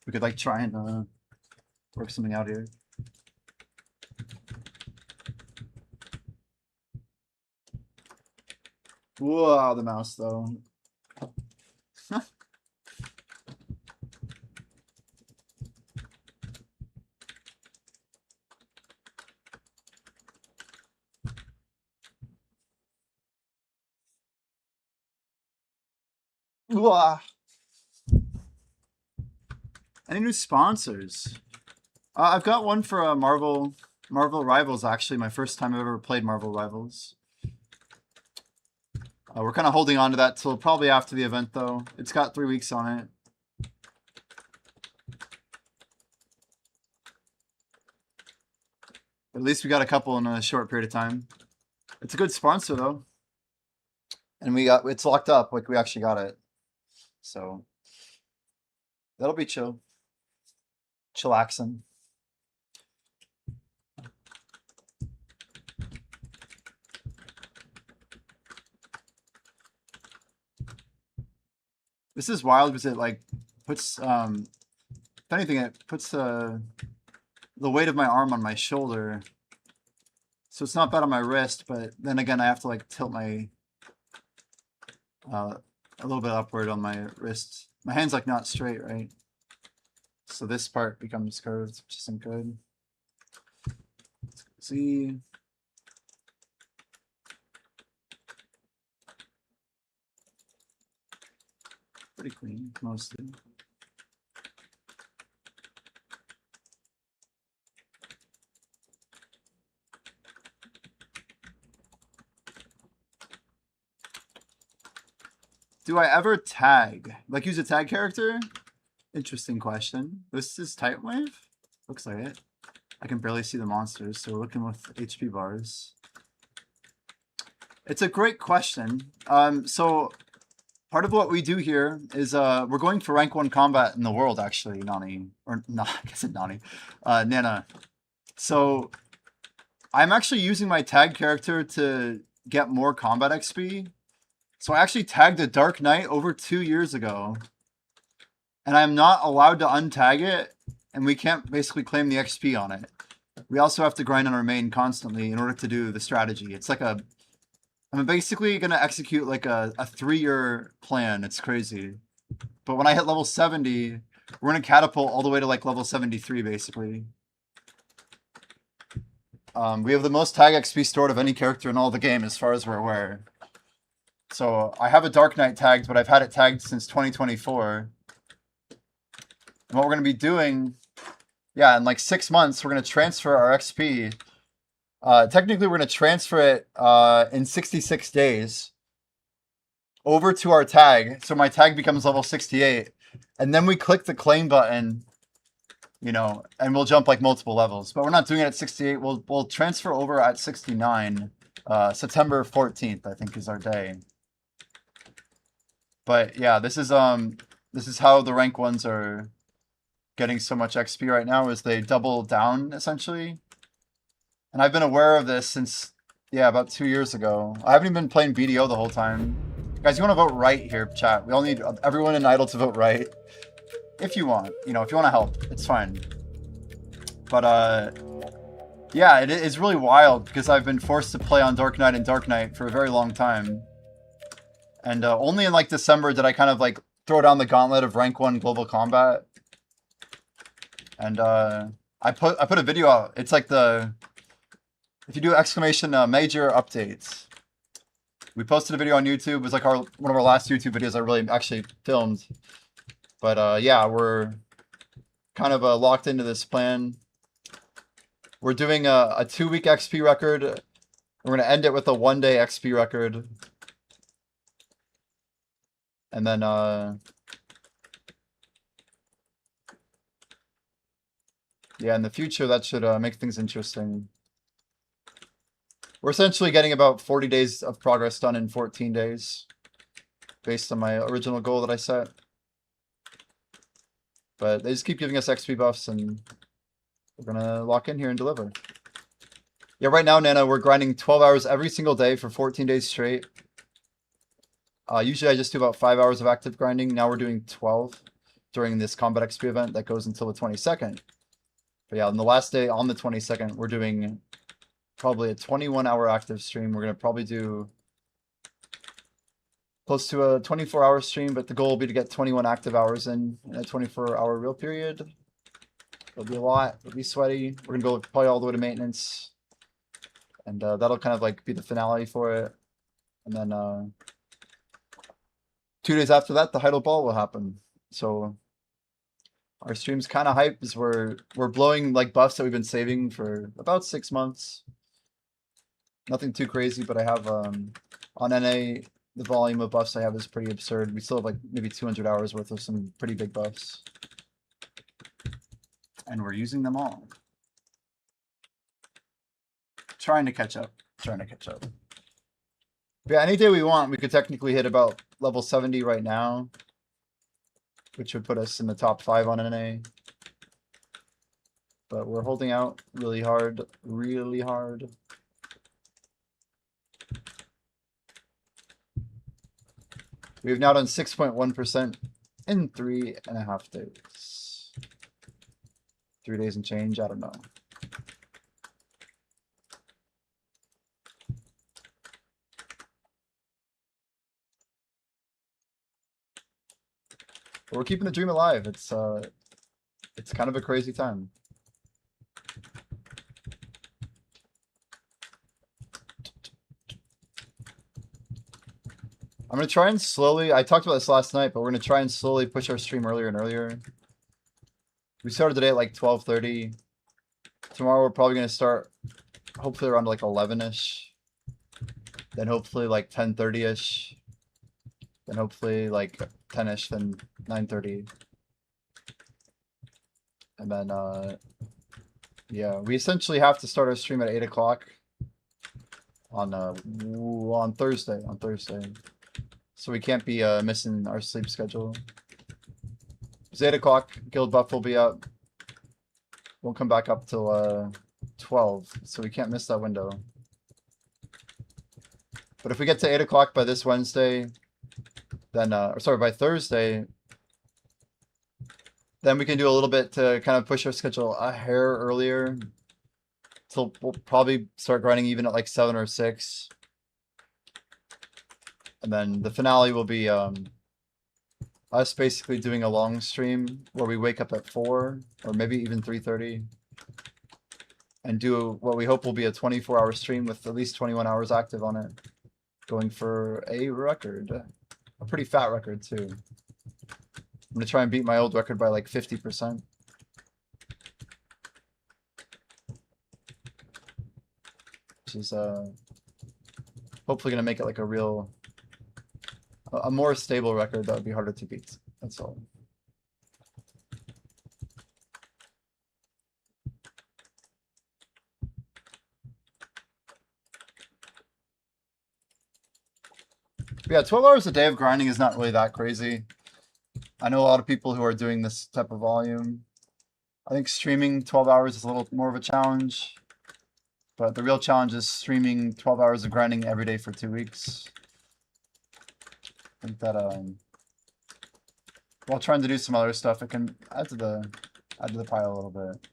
We could, like, try and work something out here. Whoa, the mouse, though. Whoa. Any new sponsors? I've got one for Marvel Rivals, actually. My first time I've ever played Marvel Rivals. We're kind of holding on to that till probably after the event, though. It's got 3 weeks on it. At least we got a couple in a short period of time. It's a good sponsor, though. And it's locked up, like we actually got it. So that'll be chill. Chillaxing. This is wild because it, like, puts, if anything, it puts the weight of my arm on my shoulder. So it's not bad on my wrist, but then again, I have to, like, tilt my, a little bit upward on my wrist. My hand's, like, not straight, right? So this part becomes curved, which isn't good. See. Pretty clean, mostly. Do I ever tag? Like, use a tag character? Interesting question. This is Tight Wave? Looks like it. I can barely see the monsters, so we're looking with HP bars. It's a great question. So part of what we do here is we're going for rank 1 combat in the world, actually, Nani. Or, no, I guess it's Nani. Nana. So I'm actually using my tag character to get more combat XP. So I actually tagged a Dark Knight over 2 years ago. And I'm not allowed to untag it, and we can't basically claim the XP on it. We also have to grind on our main constantly in order to do the strategy. It's like I'm basically going to execute like a 3-year plan. It's crazy. But when I hit level 70, we're going to catapult all the way to like level 73, basically. We have the most tag XP stored of any character in all the game, as far as we're aware. So I have a Dark Knight tagged, but I've had it tagged since 2024. And what we're going to be doing, yeah, in like 6 months, we're going to transfer our XP. Technically, we're going to transfer it in 66 days over to our tag. So my tag becomes level 68. And then we click the claim button, you know, and we'll jump like multiple levels. But we're not doing it at 68. We'll transfer over at 69. September 14th, I think, is our day. But yeah, this is how the rank ones are getting so much XP right now, is they double down essentially. And I've been aware of this since, yeah, about 2 years ago. I haven't even been playing BDO the whole time. Guys, you want to vote right here, chat. We all need everyone in Idle to vote right. If you want, you know, if you want to help, it's fine. But yeah, it is really wild because I've been forced to play on Dark Knight and Dark Knight for a very long time. And only in like December did I kind of like throw down the gauntlet of rank 1 global combat. And I put a video out. It's like if you do exclamation major updates. We posted a video on YouTube. It was like one of our last YouTube videos I really actually filmed. But yeah, we're kind of locked into this plan. We're doing a 2-week XP record. We're going to end it with a 1-day XP record. And then yeah, in the future, that should make things interesting. We're essentially getting about 40 days of progress done in 14 days, based on my original goal that I set. But they just keep giving us XP buffs, and we're going to lock in here and deliver. Yeah, right now, Nana, we're grinding 12 hours every single day for 14 days straight. Usually I just do about 5 hours of active grinding. Now we're doing 12 during this Combat XP event that goes until the 22nd. But yeah, on the last day, on the 22nd, we're doing probably a 21-hour active stream. We're going to probably do close to a 24-hour stream, but the goal will be to get 21 active hours in a 24-hour real period. It'll be a lot. It'll be sweaty. We're going to go probably all the way to maintenance. And that'll kind of like be the finale for it. And then 2 days after that, the Heidel Ball will happen. So our stream's kind of hype as we're blowing like buffs that we've been saving for about 6 months. Nothing too crazy, but I have on NA, the volume of buffs I have is pretty absurd. We still have like maybe 200 hours worth of some pretty big buffs. And we're using them all. Trying to catch up. But yeah, any day we want, we could technically hit about level 70 right now, which would put us in the top 5 on NA. But we're holding out really hard, really hard. We've now done 6.1% in 3.5 days. 3 days and change, I don't know. But we're keeping the dream alive. It's kind of a crazy time. I'm going to try and slowly, I talked about this last night, but we're going to try and slowly push our stream earlier and earlier. We started today at like 12:30. Tomorrow we're probably going to start hopefully around like 11-ish. Then hopefully like 10:30-ish. Then hopefully like 10-ish, then 9:30. And then, yeah, we essentially have to start our stream at 8 o'clock on Thursday. So we can't be missing our sleep schedule. It's 8 o'clock. Guild buff will be up. Won't come back up till 12, so we can't miss that window. But if we get to 8 o'clock by this Wednesday, then or sorry, by Thursday, then we can do a little bit to kind of push our schedule a hair earlier. So we'll probably start grinding even at like 7 or 6. And then the finale will be us basically doing a long stream where we wake up at 4 or maybe even 3:30 and do what we hope will be a 24-hour stream with at least 21 hours active on it. Going for a record. A pretty fat record, too. I'm going to try and beat my old record by like 50%. Which is hopefully going to make it like a real... a more stable record that would be harder to beat. That's all. But yeah, 12 hours a day of grinding is not really that crazy. I know a lot of people who are doing this type of volume. I think streaming 12 hours is a little more of a challenge. But the real challenge is streaming 12 hours of grinding every day for 2 weeks. I think that while trying to do some other stuff, it can add to the pile a little bit.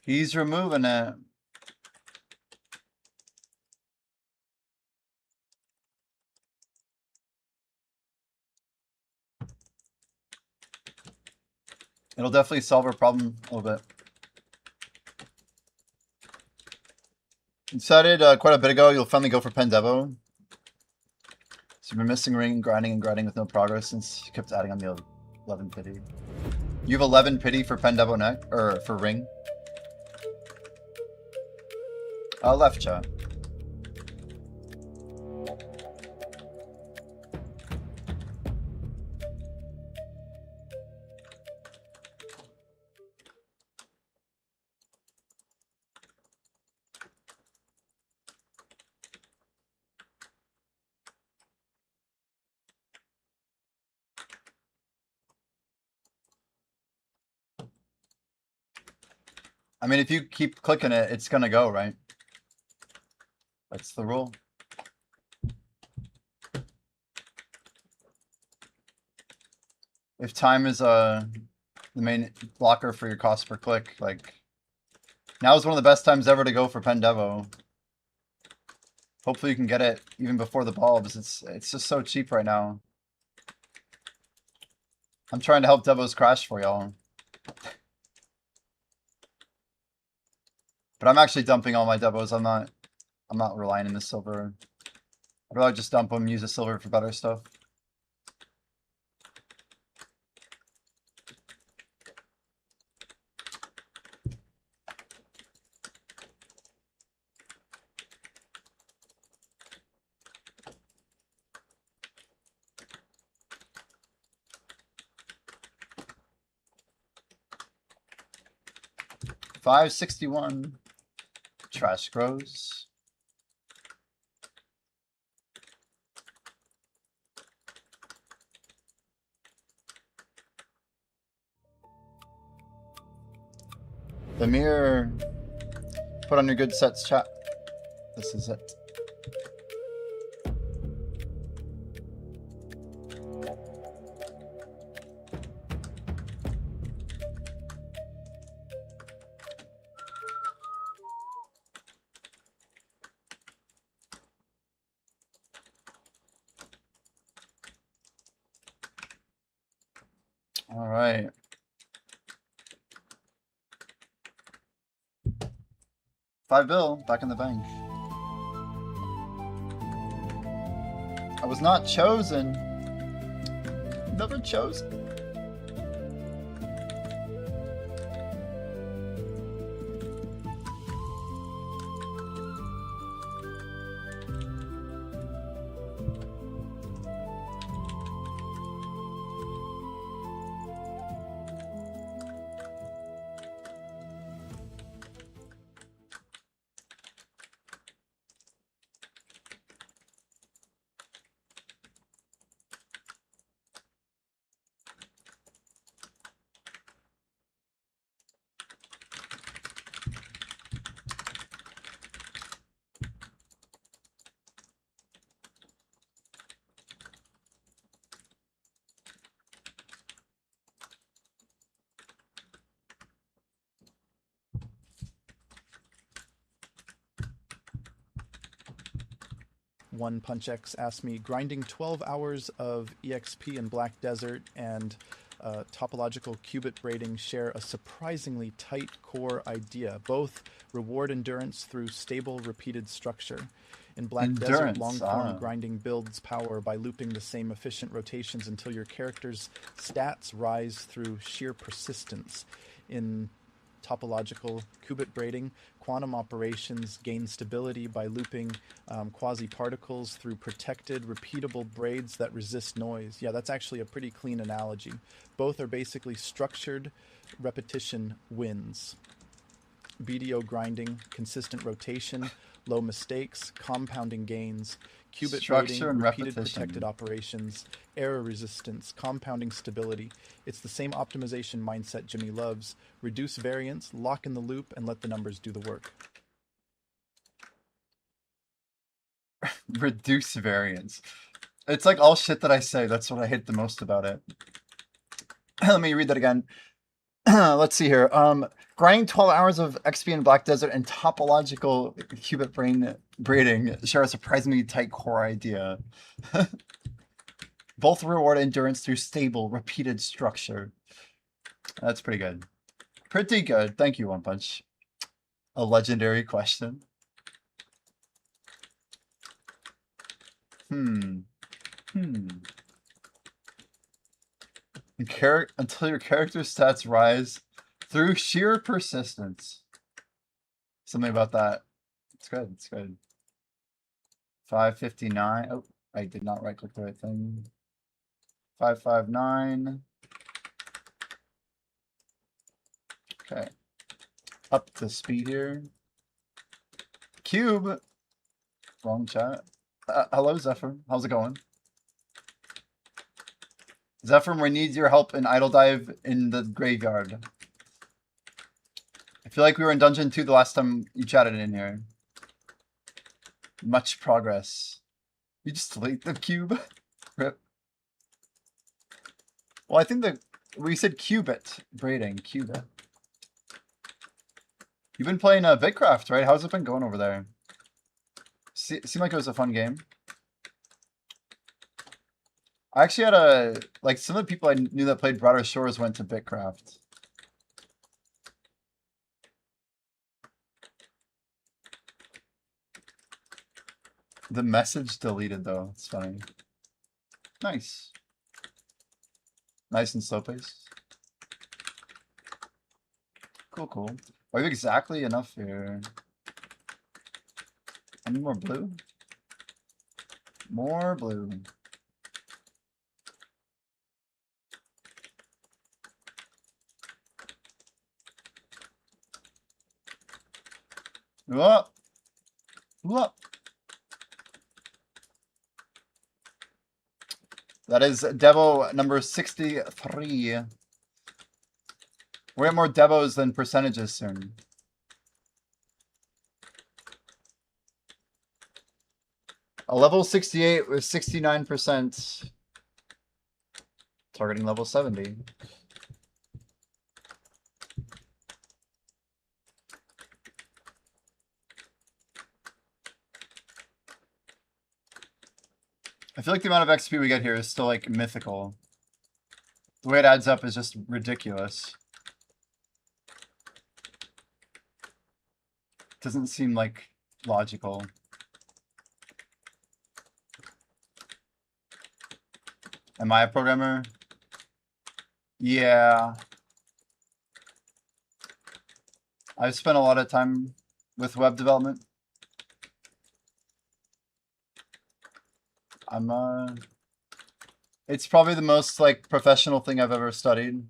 He's removing it. It'll definitely solve our problem a little bit. Decided quite a bit ago you'll finally go for Pendevo. So you've been missing ring, grinding with no progress since you kept adding on the 11 pity. You have 11 pity for Pendevo neck, or for ring? Left chat. I mean, if you keep clicking it, it's gonna go, right? That's the rule. If time is the main blocker for your cost per click, like now is one of the best times ever to go for Pendevo. Hopefully you can get it even before the bulbs. It's just so cheap right now. I'm trying to help Devos crash for y'all. But I'm actually dumping all my Devos. I'm not relying on the silver. I'd rather just dump them, use the silver for better stuff. $5.61. Trash grows. The mirror. Put on your good sets, chat. This is it. All right. $5 back in the bank. I was not chosen. Never chosen. One Punch X asked me, grinding 12 hours of EXP in Black Desert and topological qubit braiding share a surprisingly tight core idea. Both reward endurance through stable, repeated structure. In Black Desert, Endurance. long-form grinding builds power by looping the same efficient rotations until your character's stats rise through sheer persistence. In topological qubit braiding, quantum operations gain stability by looping quasi-particles through protected, repeatable braids that resist noise. Yeah, that's actually a pretty clean analogy. Both are basically structured repetition wins. BDO grinding, consistent rotation, low mistakes, compounding gains, qubit Structure braiding, and repeated repetition. protected operations, error resistance, compounding stability. It's the same optimization mindset Jimmy loves. Reduce variance, lock in the loop, and let the numbers do the work. Reduce variance. It's like all shit that I say. That's what I hate the most about it. Let me read that again. Let's see here. Grinding 12 hours of XP in Black Desert and topological qubit braiding share a surprisingly tight core idea. Both reward endurance through stable, repeated structure. That's pretty good. Pretty good. Thank you, One Punch. A legendary question. Until your character's stats rise through sheer persistence. Something about that. It's good. It's good. 559. Oh, I did not right click the right thing. 559. Okay. Up to speed here. Cube. Wrong chat. Hello, Zephyr. How's it going? Zephyr, we need your help in Idle Dive in the graveyard. I feel like we were in Dungeon 2 the last time you chatted in here. Much progress. You just delete the cube? Rip. Well, I think that we said qubit braiding. Qubit. You've been playing Bitcraft, right? How's it been going over there? Seemed like it was a fun game. I actually had like some of the people I knew that played Broader Shores went to Bitcraft. The message deleted though. It's funny. Nice. Nice and slow pace. Cool, cool. We have exactly enough here. I need more blue. More blue. Whoa! Whoa! That is Devo number 63. We're at more Devos than percentages soon. A level 68 with 69%. Targeting level 70. I feel like the amount of XP we get here is still like mythical. The way it adds up is just ridiculous. Doesn't seem like logical. Am I a programmer? Yeah. I've spent a lot of time with web development. It's probably the most like professional thing I've ever studied.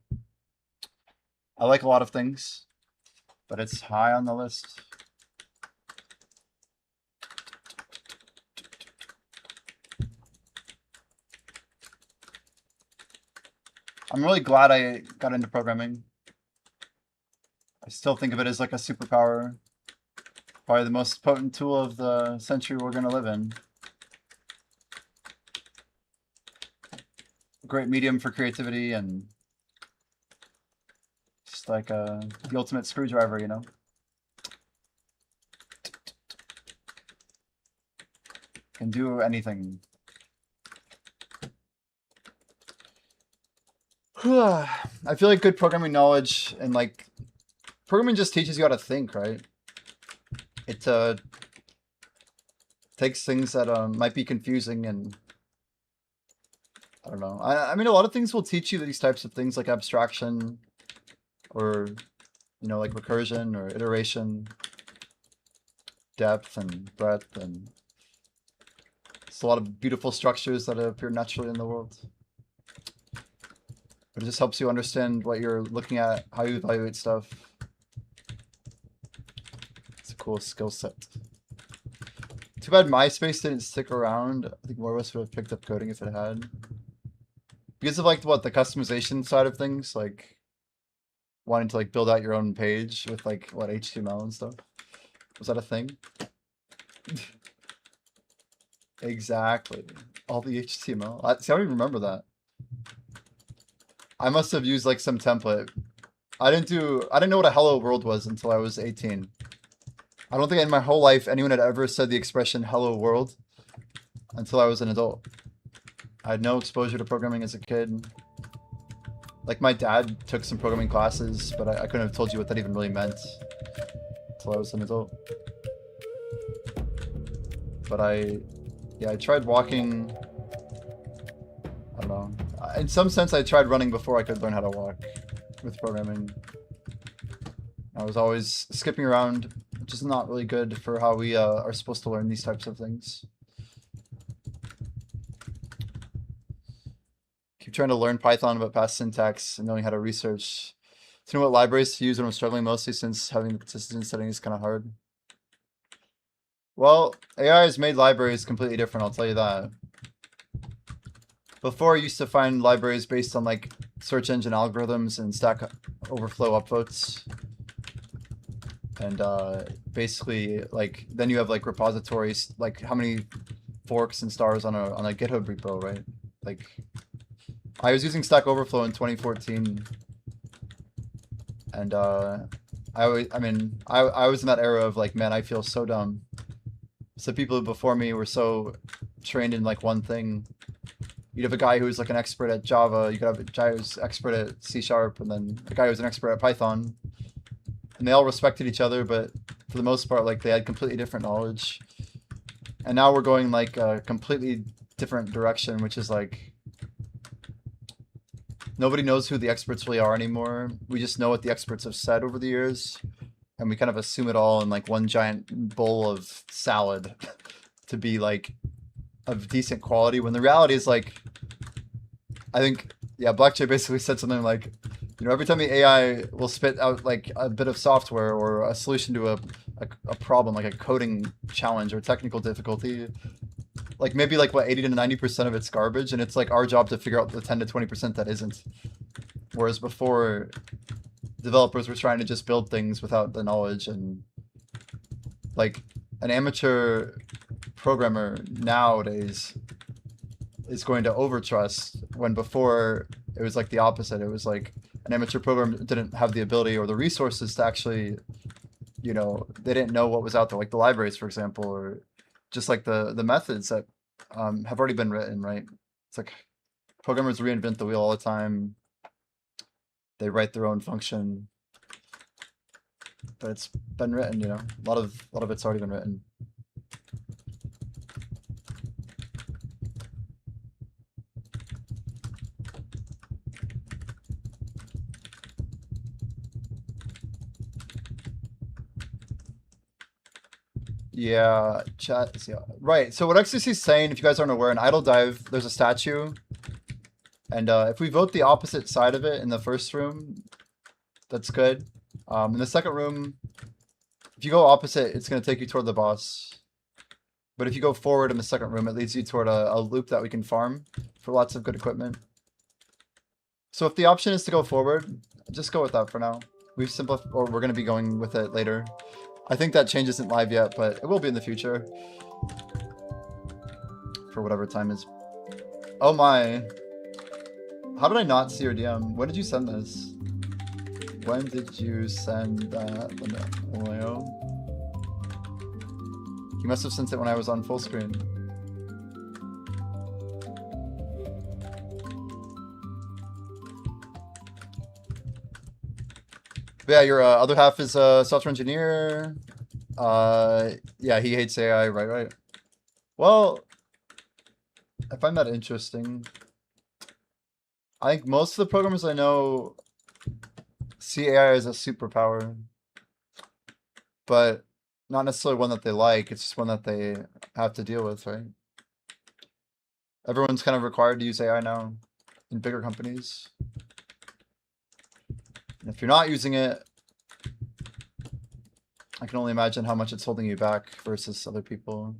I like a lot of things, but it's high on the list. I'm really glad I got into programming. I still think of it as like a superpower. Probably the most potent tool of the century we're going to live in. Great medium for creativity and just like the ultimate screwdriver, you know? Can do anything. I feel like good programming knowledge and like programming just teaches you how to think, right? It takes things that might be confusing and I don't know. I mean, a lot of things will teach you these types of things like abstraction or, you know, like recursion or iteration, depth and breadth, and it's a lot of beautiful structures that appear naturally in the world. But it just helps you understand what you're looking at, how you evaluate stuff. It's a cool skill set. Too bad MySpace didn't stick around. I think more of us would have picked up coding if it had. Because of like what the customization side of things, like wanting to like build out your own page with like what HTML and stuff. Was that a thing? Exactly. All the HTML. See, I don't even remember that. I must have used like some template. I didn't know what a hello world was until I was 18. I don't think in my whole life anyone had ever said the expression hello world until I was an adult. I had no exposure to programming as a kid. Like my dad took some programming classes, but I couldn't have told you what that even really meant until I was an adult. But I tried walking. I don't know. In some sense, I tried running before I could learn how to walk with programming. I was always skipping around, which is not really good for how we are supposed to learn these types of things. Keep trying to learn Python about past syntax and knowing how to research. To know what libraries to use when I'm struggling, mostly since having the consistent setting is kind of hard. Well, AI has made libraries completely different, I'll tell you that. Before, I used to find libraries based on like search engine algorithms and Stack Overflow upvotes. And basically, like, then you have like repositories, like how many forks and stars on a GitHub repo, right? Like, I was using Stack Overflow in 2014, and I was in that era of like, man, I feel so dumb. So people before me were so trained in like one thing. You'd have a guy who was like an expert at Java, you could have a guy who's expert at C#, and then a guy who's an expert at Python. And they all respected each other, but for the most part, like they had completely different knowledge. And now we're going like a completely different direction, which is like nobody knows who the experts really are anymore. We just know what the experts have said over the years, and we kind of assume it all in like one giant bowl of salad to be like of decent quality, when the reality is like, I think, yeah, Blackjay basically said something like, you know, every time the AI will spit out like a bit of software or a solution to a problem, like a coding challenge or technical difficulty, like maybe like what 80 to 90% of it's garbage, and it's like our job to figure out the 10 to 20% that isn't. Whereas before, developers were trying to just build things without the knowledge, and like an amateur programmer nowadays is going to overtrust, when before it was like the opposite. It was like an amateur programmer didn't have the ability or the resources to actually, you know, they didn't know what was out there, like the libraries, for example, or just like the methods that have already been written, right? It's like programmers reinvent the wheel all the time. They write their own function, but it's been written, you know, a lot of it's already been written. Yeah, chat. Yeah. Right. So what XCC is saying, if you guys aren't aware, in Idle Dive, there's a statue. And if we vote the opposite side of it in the first room, that's good. In the second room, if you go opposite, it's going to take you toward the boss. But if you go forward in the second room, it leads you toward a loop that we can farm for lots of good equipment. So if the option is to go forward, just go with that for now. We've simplified, or we're going to be going with it later. I think that change isn't live yet, but it will be in the future. For whatever time is. Oh my. How did I not see your DM? When did you send this? When did you send that? Leo? You must have sent it when I was on full screen. But yeah, your other half is a software engineer. Yeah, he hates AI, right? Well, I find that interesting. I think most of the programmers I know see AI as a superpower, but not necessarily one that they like. It's just one that they have to deal with, right? Everyone's kind of required to use AI now in bigger companies. And if you're not using it, I can only imagine how much it's holding you back versus other people.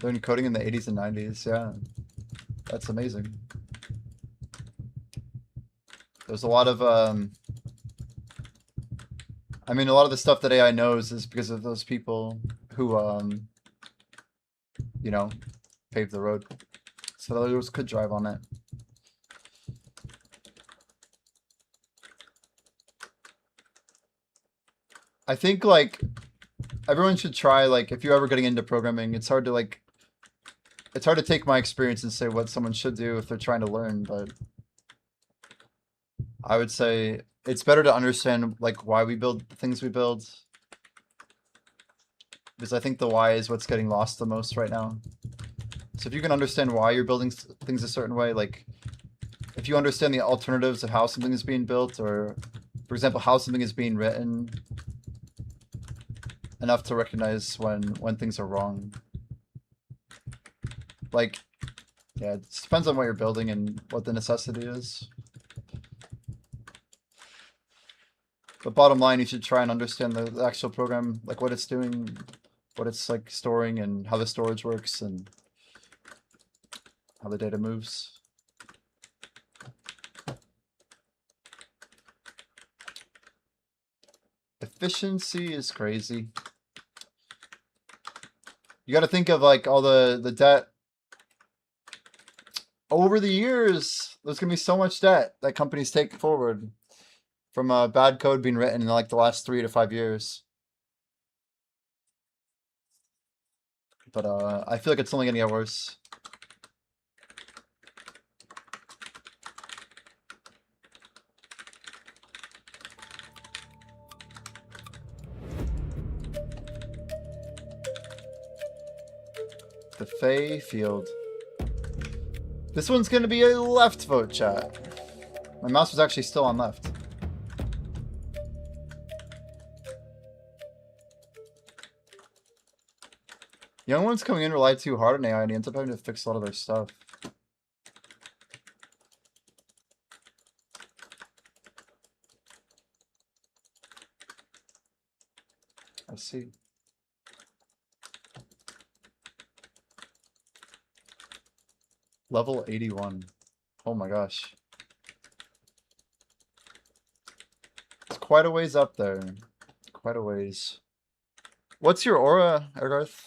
Learned coding in the 80s and 90s, yeah. That's amazing. There's a lot of, I mean, a lot of the stuff that AI knows is because of those people who, you know, paved the road. So others could drive on it. I think, like, everyone should try, like, if you're ever getting into programming, it's hard to take my experience and say what someone should do if they're trying to learn, but I would say it's better to understand, like, why we build the things we build. Because I think the why is what's getting lost the most right now. So if you can understand why you're building things a certain way, like, if you understand the alternatives of how something is being built, or, for example, how something is being written, enough to recognize when things are wrong. Like, yeah, it depends on what you're building and what the necessity is. But bottom line, you should try and understand the actual program, like what it's doing, what it's like storing, and how the storage works, and how the data moves. Efficiency is crazy. You got to think of like all the debt. Over the years, there's going to be so much debt that companies take forward from bad code being written in like the last 3 to 5 years. But I feel like it's only going to get worse. The Fey Field. This one's going to be a left vote, chat. My mouse was actually still on left. Young ones coming in rely too hard on AI and he ends up having to fix a lot of their stuff. I see. Level 81. Oh my gosh. It's quite a ways up there. Quite a ways. What's your aura, Ergarth?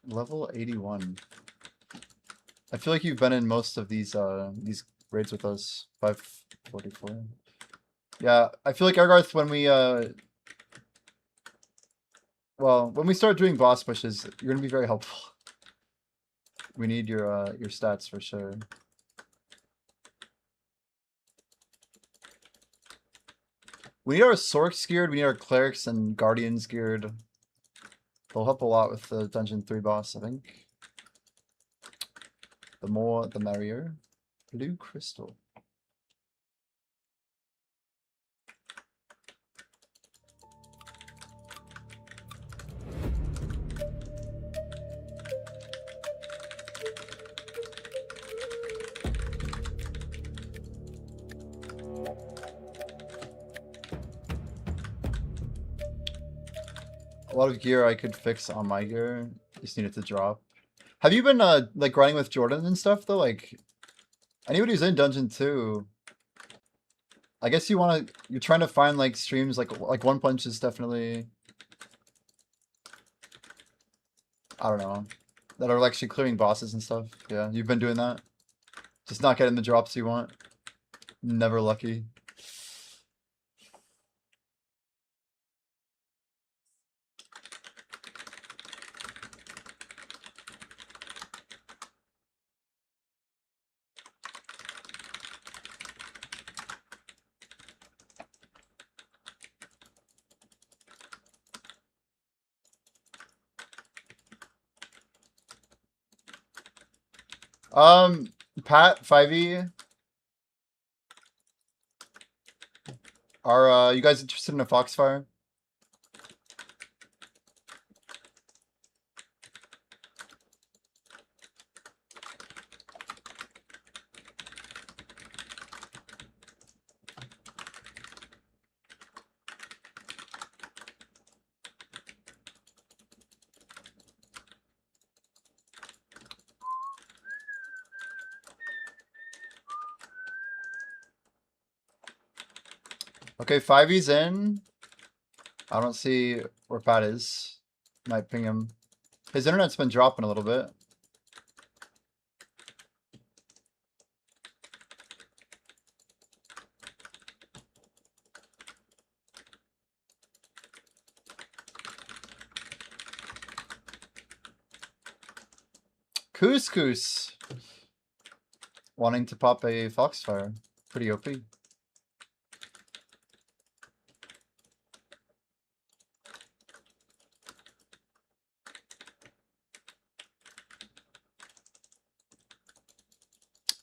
Level 81. I feel like you've been in most of these raids with us. 544. Yeah, I feel like Ergarth, when we when we start doing boss pushes, you're gonna be very helpful. We need your stats for sure. We need our Sorks geared, we need our Clerics and Guardians geared. They'll help a lot with the Dungeon 3 boss, I think. The more, the merrier. Blue Crystal. A lot of gear I could fix on my gear. Just need it to drop. Have you been like grinding with Jordan and stuff though? Like anybody who's in Dungeon 2, I guess you're trying to find like streams like One Punch is definitely, I don't know, that are actually clearing bosses and stuff. Yeah, you've been doing that. Just not getting the drops you want. Never lucky. Pat, 5e. Are you guys interested in a Foxfire? Okay, 5e's in. I don't see where Pat is. Might ping him. His internet's been dropping a little bit. Couscous. Wanting to pop a Foxfire. Pretty OP.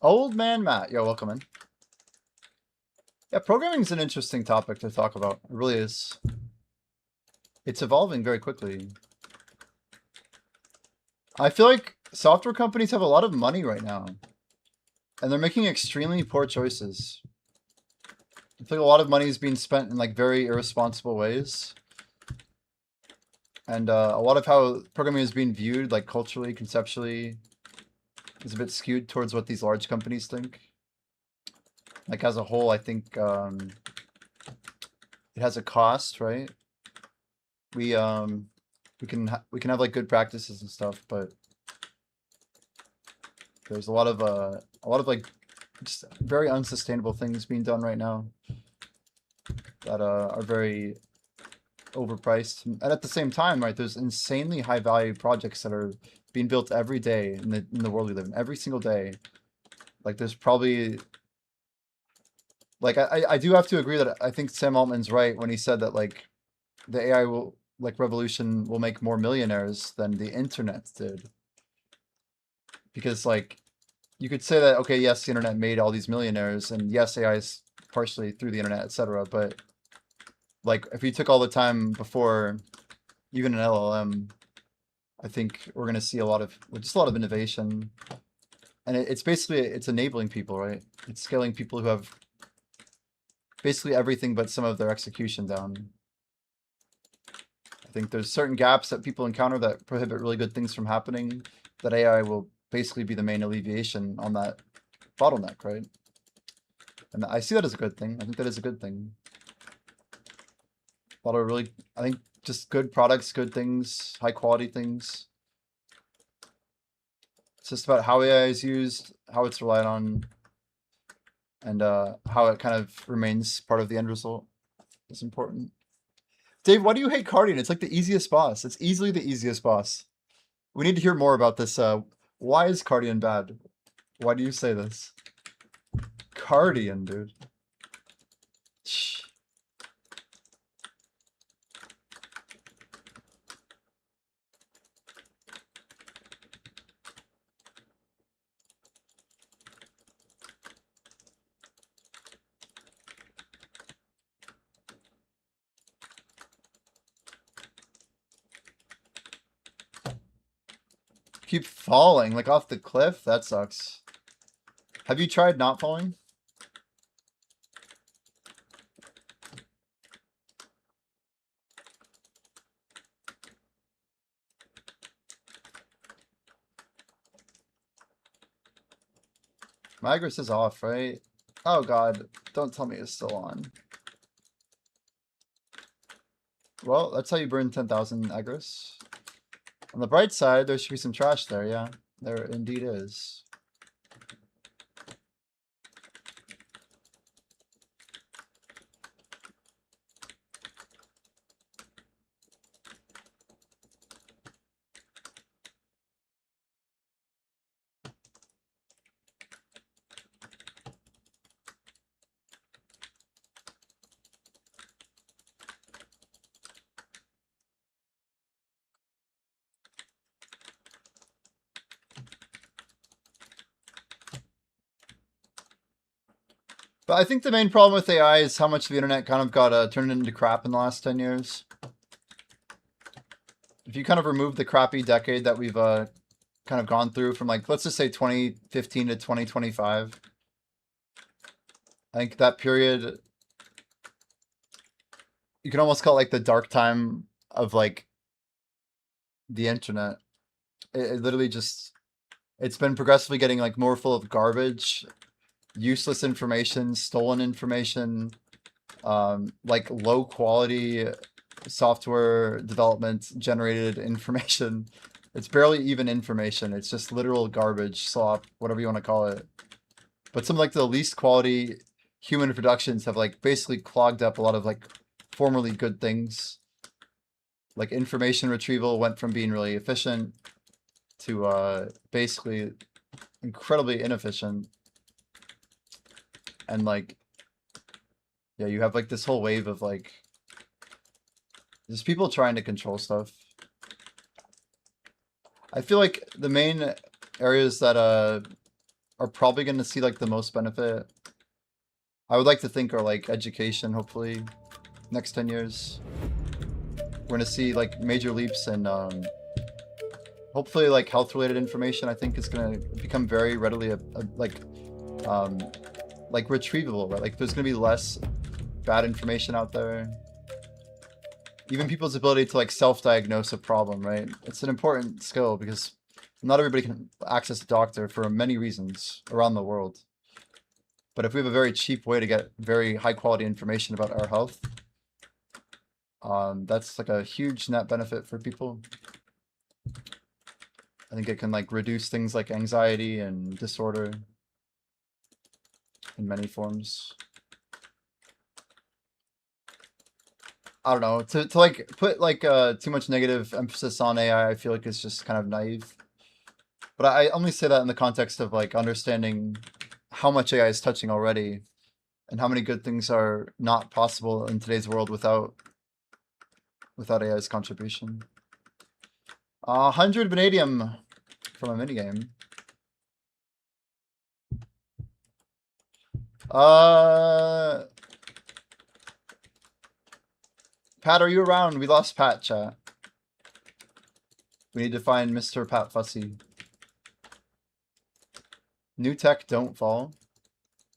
Old man Matt. Yo, welcome in. Yeah, programming is an interesting topic to talk about. It really is. It's evolving very quickly. I feel like software companies have a lot of money right now. And they're making extremely poor choices. I feel like a lot of money is being spent in like very irresponsible ways. And a lot of how programming is being viewed, like culturally, conceptually, is a bit skewed towards what these large companies think. Like as a whole, I think it has a cost, right? We can have like good practices and stuff, but there's a lot of like just very unsustainable things being done right now that are very overpriced. And at the same time, right, there's insanely high value projects that are being built every day in the world we live in, every single day. Like there's probably like I do have to agree that I think Sam Altman's right when he said that like the AI will like revolution will make more millionaires than the internet did. Because like you could say that okay, yes, the internet made all these millionaires, and yes, AI is partially through the internet, etc. But like if you took all the time before even an LLM, I think we're gonna see a lot of just a lot of innovation. And it's basically it's enabling people, right? It's scaling people who have basically everything but some of their execution down. I think there's certain gaps that people encounter that prohibit really good things from happening, that AI will basically be the main alleviation on that bottleneck, right? And I see that as a good thing. I think that is a good thing. A lot of really, I think just good products, good things, high quality things. It's just about how AI is used, how it's relied on, and how it kind of remains part of the end result. It's important. Dave, why do you hate Cardian? It's like the easiest boss. It's easily the easiest boss. We need to hear more about this. Why is Cardian bad? Why do you say this? Cardian, dude. Shh. Keep falling, like off the cliff? That sucks. Have you tried not falling? Migrus is off, right? Oh god, don't tell me it's still on. Well, that's how you burn 10,000 Agris. On the bright side, there should be some trash there, yeah. There indeed is. But I think the main problem with AI is how much the internet kind of got turned into crap in the last 10 years. If you kind of remove the crappy decade that we've kind of gone through from, like, let's just say 2015 to 2025, I think that period, you can almost call it like the dark time of like the internet. It literally just, it's been progressively getting like more full of garbage, useless information, stolen information, like low quality software development generated information. It's barely even information. It's just literal garbage, slop, whatever you want to call it. But some like the least quality human productions have like basically clogged up a lot of like formerly good things. Like information retrieval went from being really efficient to basically incredibly inefficient. And like, yeah, you have like this whole wave of like, there's people trying to control stuff. I feel like the main areas that are probably going to see like the most benefit, I would like to think, are like education, hopefully, next 10 years. We're going to see like major leaps in hopefully like health related information. I think is going to become very readily like retrievable, right? Like there's going to be less bad information out there. Even people's ability to like self-diagnose a problem, right? It's an important skill because not everybody can access a doctor for many reasons around the world. But if we have a very cheap way to get very high quality information about our health, that's like a huge net benefit for people. I think it can like reduce things like anxiety and disorder in many forms. I don't know, to like put like too much negative emphasis on AI, I feel like it's just kind of naive. But I only say that in the context of like understanding how much AI is touching already and how many good things are not possible in today's world without AI's contribution. 100 vanadium from a minigame. Pat, are you around? We lost Pat, chat. We need to find Mr. Pat Fussy. New tech, don't fall.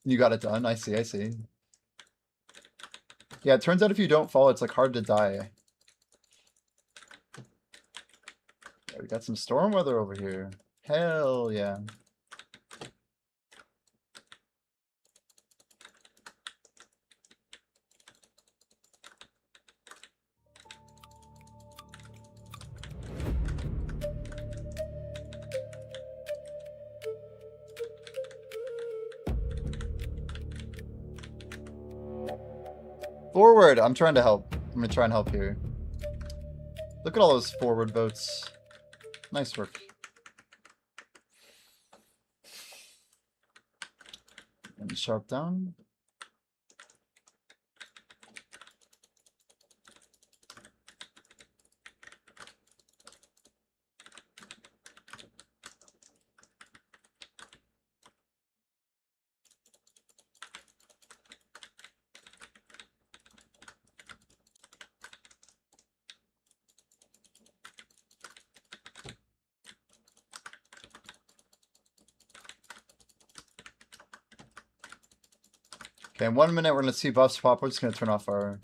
You got it done. I see, I see. Yeah, it turns out if you don't fall, it's like hard to die. Yeah, we got some storm weather over here. Hell yeah. Forward! I'm trying to help. I'm gonna try and help here. Look at all those forward votes. Nice work. And sharp down. Okay, in 1 minute we're gonna see buffs pop. We're just gonna turn off our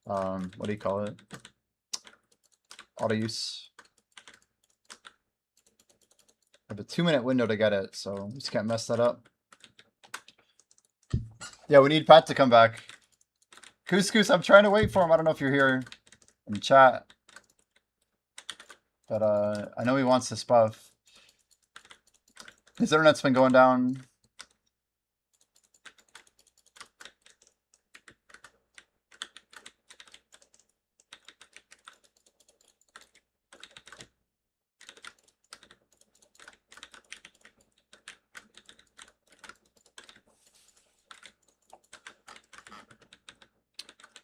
what do you call it? Auto use. I have a 2-minute window to get it, so we just can't mess that up. Yeah, we need Pat to come back. Couscous, I'm trying to wait for him. I don't know if you're here in chat. But I know he wants this buff. His internet's been going down.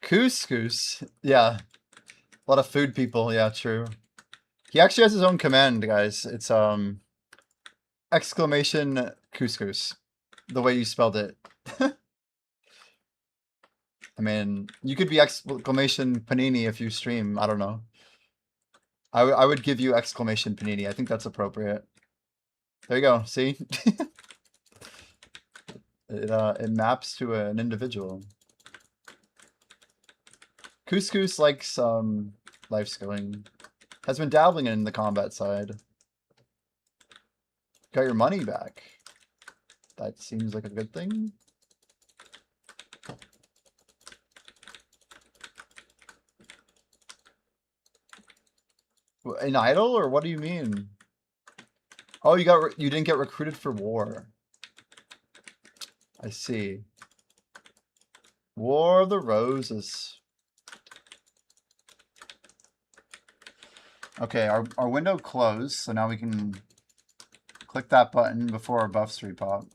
Couscous. Yeah. A lot of food people. Yeah, true. He actually has his own command, guys. It's exclamation couscous. The way you spelled it. I mean, you could be exclamation Panini if you stream. I don't know. I would give you exclamation Panini. I think that's appropriate. There you go. See? It maps to an individual. Couscous likes life skilling. Has been dabbling in the combat side. Got your money back. That seems like a good thing. An idol, or what do you mean? Oh, you didn't get recruited for war. I see. War of the Roses. Okay, our window closed, so now we can click that button before our buffs repop.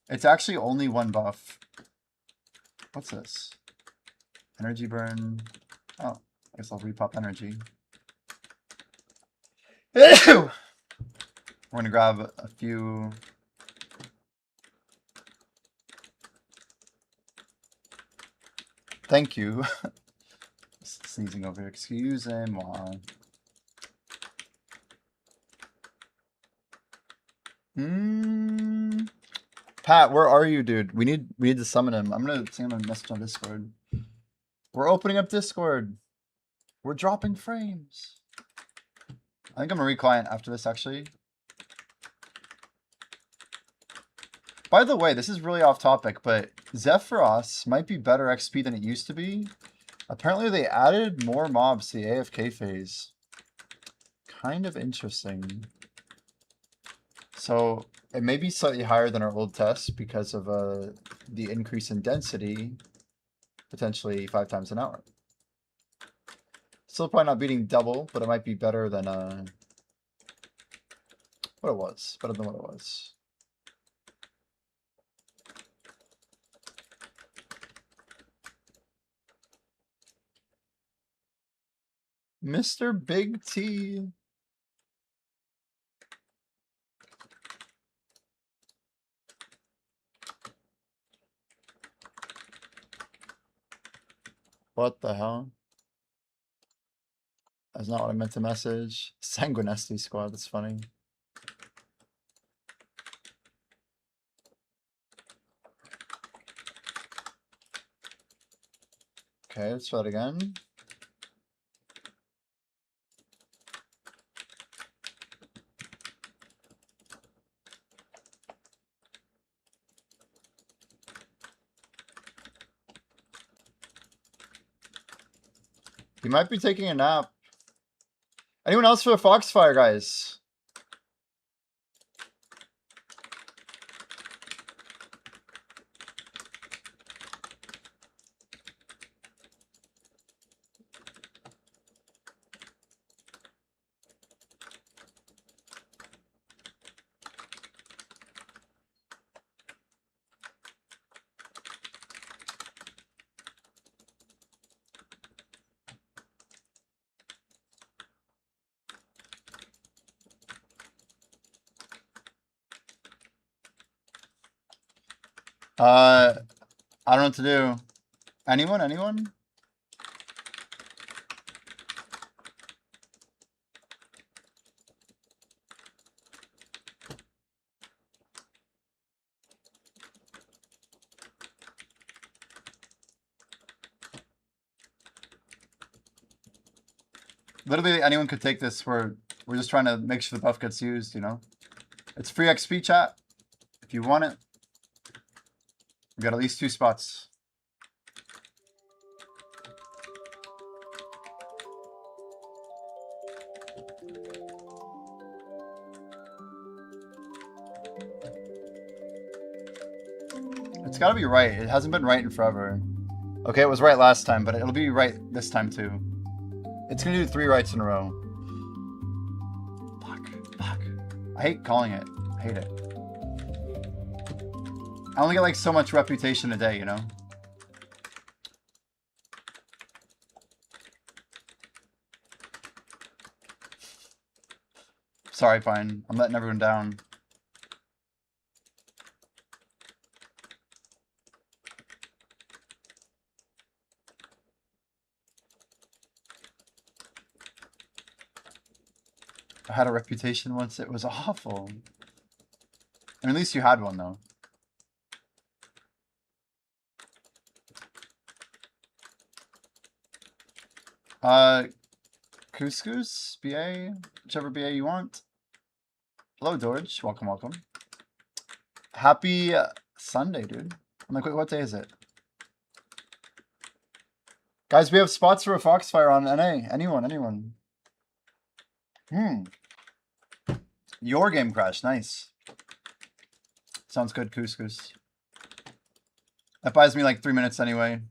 It's actually only one buff. What's this? Energy burn. Oh, I guess I'll repop energy. We're gonna grab a few. Thank you. Sneezing over here. Excuse moi. Pat, where are you, dude? We need to summon him. I'm gonna send him a message on Discord. We're opening up Discord. We're dropping frames. I think I'm gonna reclient after this, actually. By the way, this is really off topic, but Zephyros might be better XP than it used to be. Apparently they added more mobs to the AFK phase. Kind of interesting. So it may be slightly higher than our old test because of the increase in density, potentially 5 times an hour. Still probably not beating double, but it might be better than what it was. Better than what it was. Mr. Big T. What the hell? That's not what I meant to message. Sanguinesti squad, that's funny. Okay, let's try it again. He might be taking a nap. Anyone else for the Foxfire, guys? I don't know what to do. Anyone? Anyone? Literally anyone could take this. We're just trying to make sure the buff gets used, you know? It's free XP chat. If you want it. We got at least 2 spots. It's gotta be right. It hasn't been right in forever. Okay, it was right last time, but it'll be right this time too. It's gonna do 3 rights in a row. Fuck. I hate calling it. I hate it. I only get like so much reputation a day, you know? Sorry, Pine. I'm letting everyone down. I had a reputation once. It was awful. And at least you had one, though. Couscous, BA, whichever BA you want. Hello, George. Welcome, welcome. Happy Sunday, dude. I'm like, wait, what day is it? Guys, we have spots for a Foxfire on NA. Anyone. Your game crashed. Nice. Sounds good, Couscous. That buys me like 3 minutes anyway.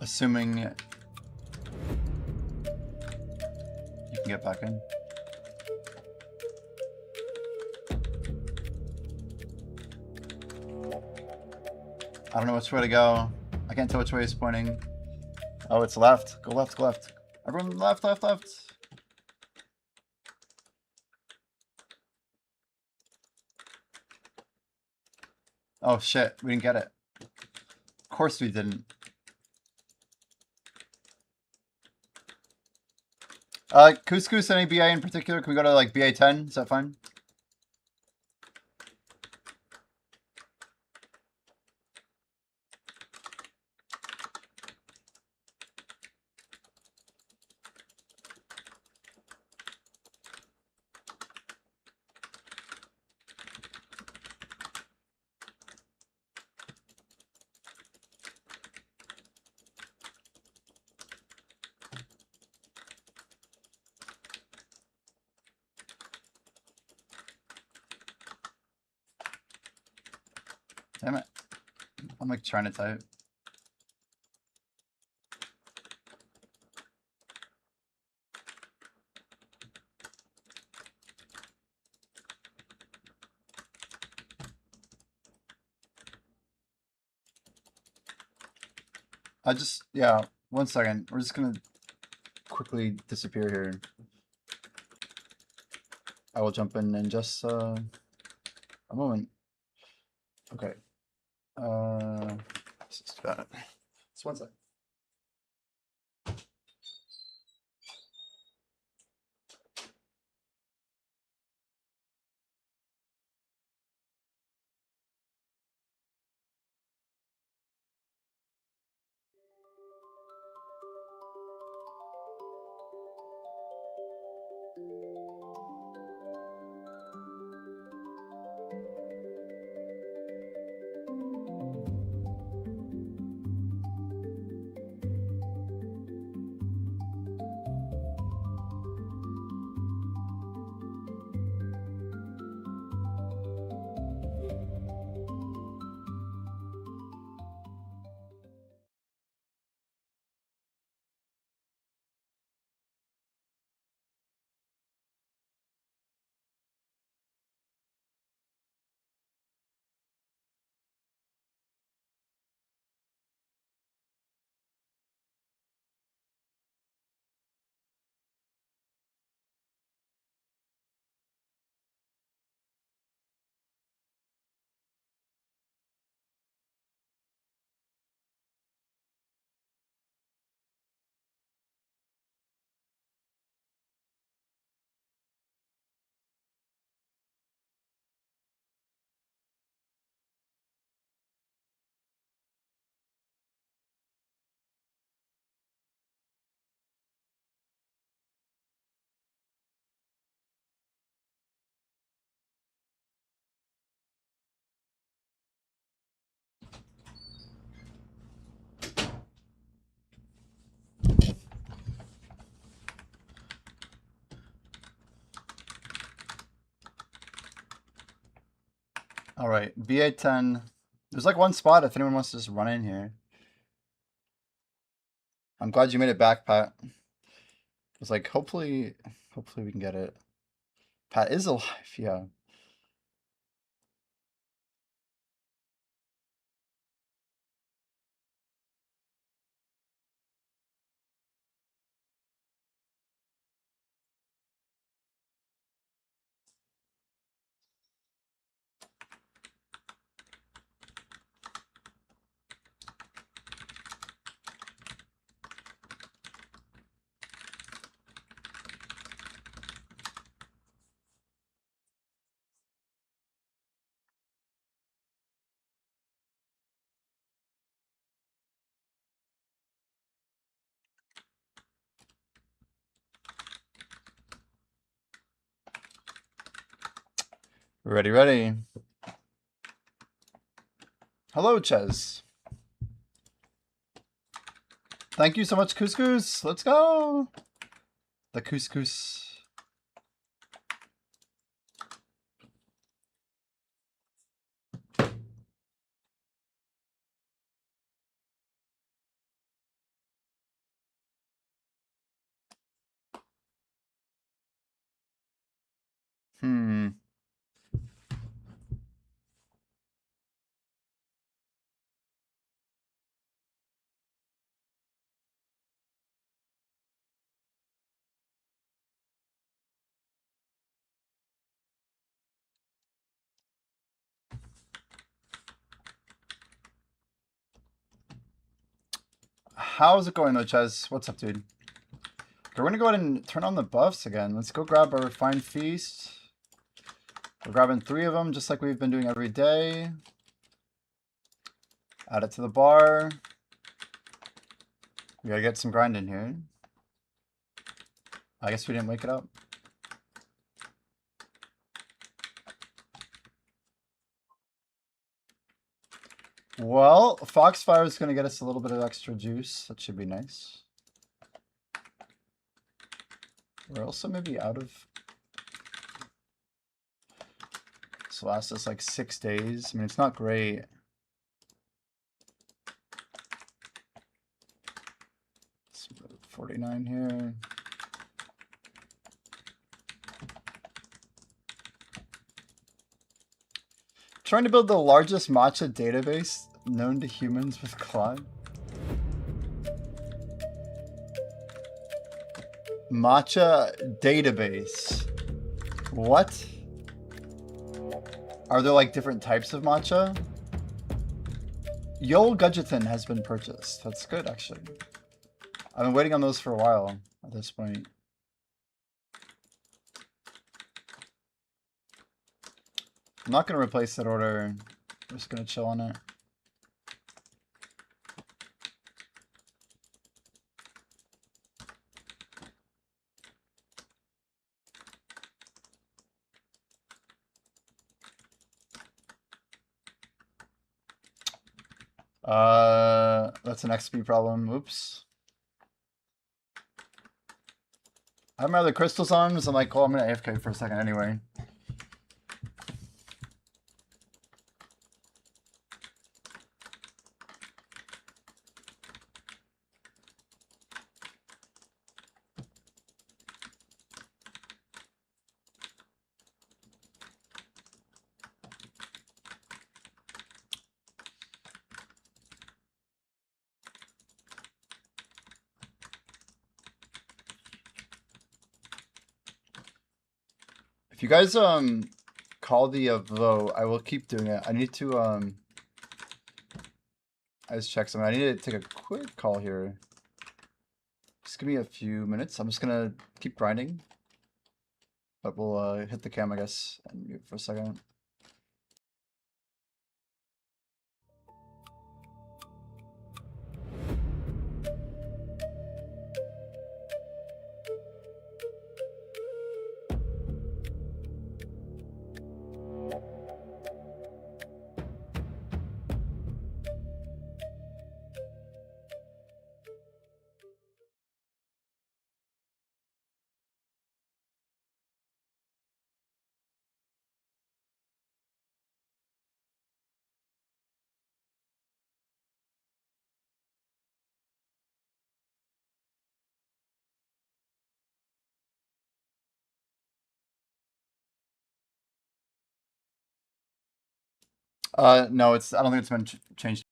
Assuming you can get back in. I don't know which way to go. I can't tell which way he's pointing. Oh, it's left. Go left, go left. Everyone left. Oh shit, we didn't get it. Of course we didn't. Couscous and BA in particular, can we go to like BA 10? Is that fine? Damn it. I'm like trying to type. Yeah, 1 second. We're just gonna quickly disappear here. I will jump in just a moment. Okay. Let's just do that. Just 1 second. All right, BA 10. There's like one spot if anyone wants to just run in here. I'm glad you made it back, Pat. It's like hopefully we can get it. Pat is alive, yeah. Ready, ready. Hello, Ches. Thank you so much, Couscous. Let's go. The Couscous. How's it going though, Ches? What's up, dude? Okay, we're gonna go ahead and turn on the buffs again. Let's go grab our Refined Feast. We're grabbing 3 of them, just like we've been doing every day. Add it to the bar. We gotta get some grind in here. I guess we didn't wake it up. Well, Foxfire is gonna get us a little bit of extra juice. That should be nice. We're also maybe out of... This will last us like 6 days. I mean, it's not great. Let's put 49 here. Trying to build the largest matcha database known to humans with Claude. Matcha database. What? Are there like different types of matcha? Yol Gudgeton has been purchased. That's good, actually. I've been waiting on those for a while at this point. I'm not going to replace that order. I'm just going to chill on it. That's an XP problem. Oops. I have my other crystals on, so I'm like, oh, I'm going to AFK for a second anyway. If you guys call the vote, I will keep doing it. I need to I just check something. I need to take a quick call here. Just give me a few minutes. I'm just gonna keep grinding. But we'll hit the cam, I guess, and mute for a second. No, I don't think it's been changed.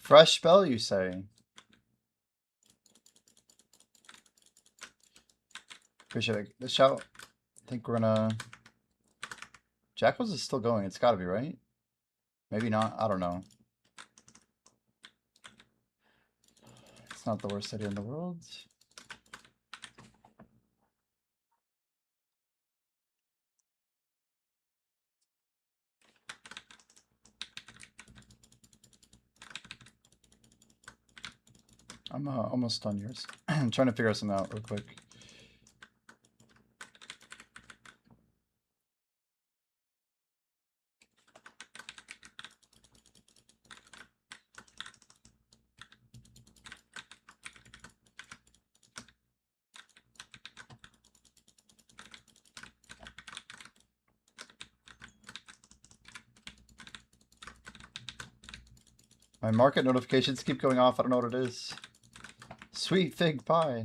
Fresh spell, you say? Appreciate it. The shout. I think we're gonna. Jackals is still going. It's gotta be, right? Maybe not. I don't know. It's not the worst idea in the world. I'm almost done yours. I'm trying to figure something out real quick. My market notifications keep going off. I don't know what it is. Sweet fig pie.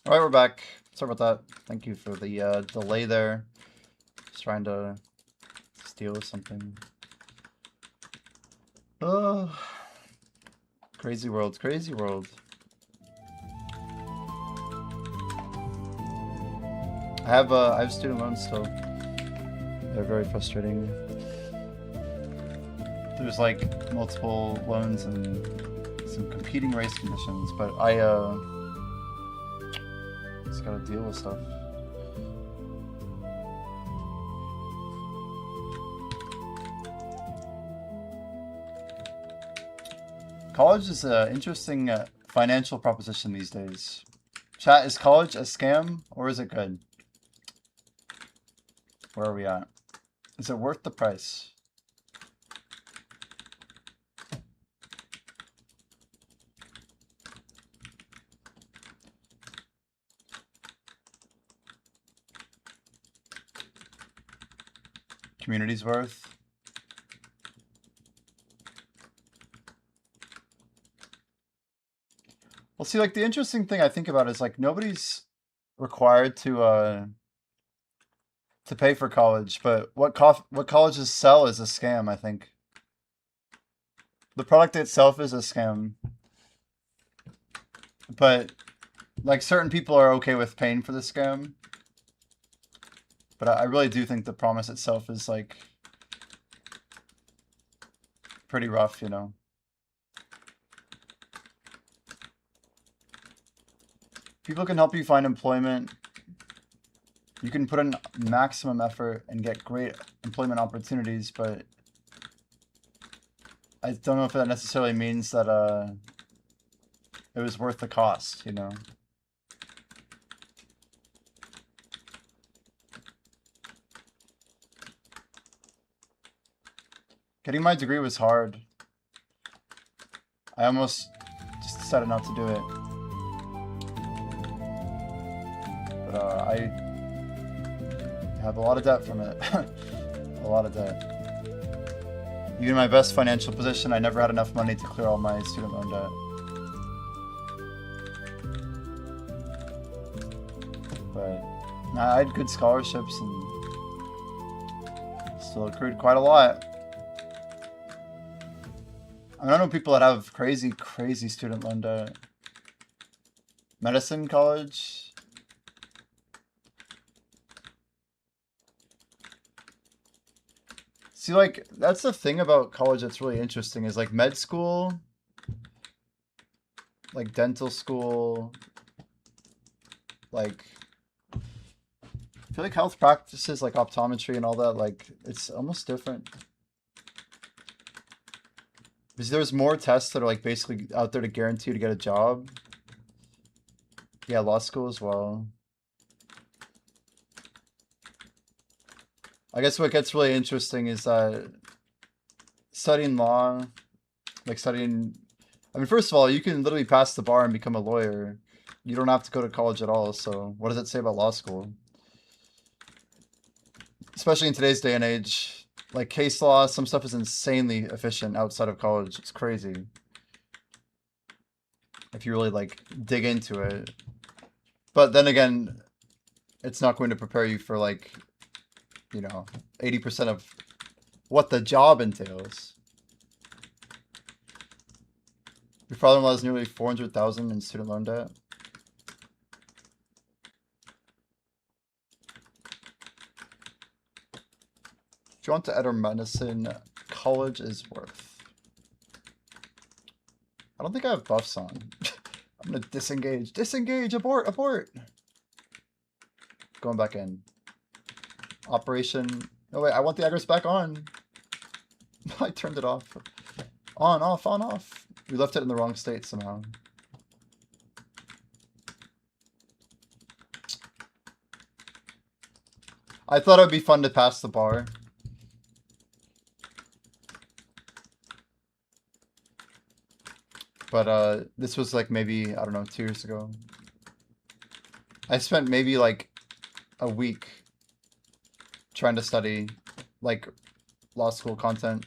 All right, we're back. Sorry about that. Thank you for the delay there. Just trying to steal something. Oh, crazy world, crazy world. I have student loans still. They're very frustrating. There's like multiple loans and some competing race conditions, but I just gotta deal with stuff. College is an interesting financial proposition these days. Chat, is college a scam or is it good? Where are we at? Is it worth the price? Community's worth? Well, see, like the interesting thing I think about is like nobody's required to pay for college, but what colleges sell is a scam, I think. The product itself is a scam. But like certain people are okay with paying for the scam. But I really do think the promise itself is like pretty rough, you know. People can help you find employment. You can put in maximum effort and get great employment opportunities, but I don't know if that necessarily means that it was worth the cost, you know. Getting my degree was hard. I almost just decided not to do it. But I have a lot of debt from it. A lot of debt. Even in my best financial position, I never had enough money to clear all my student loan debt. But I had good scholarships and still accrued quite a lot. I mean, I know people that have crazy, crazy student loan debt. Medicine college. See, like, that's the thing about college that's really interesting is like med school, like dental school, like, I feel like health practices like optometry and all that, like, it's almost different. Because there's more tests that are like basically out there to guarantee you to get a job. Yeah, law school as well. I guess what gets really interesting is that studying law, like studying, I mean, first of all, you can literally pass the bar and become a lawyer. You don't have to go to college at all, so what does it say about law school? Especially in today's day and age, like case law, some stuff is insanely efficient outside of college. It's crazy. If you really like dig into it. But then again, it's not going to prepare you for like, you know, 80% of what the job entails. Your father-in-law has nearly 400,000 in student loan debt. If you want to enter medicine, college is worth. I don't think I have buffs on. I'm gonna disengage. Disengage! Abort! Abort! Going back in. Operation. Oh wait, I want the aggros back on. I turned it off. On, off, on, off. We left it in the wrong state somehow. I thought it would be fun to pass the bar. But this was like maybe, I don't know, 2 years ago. I spent maybe like a week trying to study like law school content.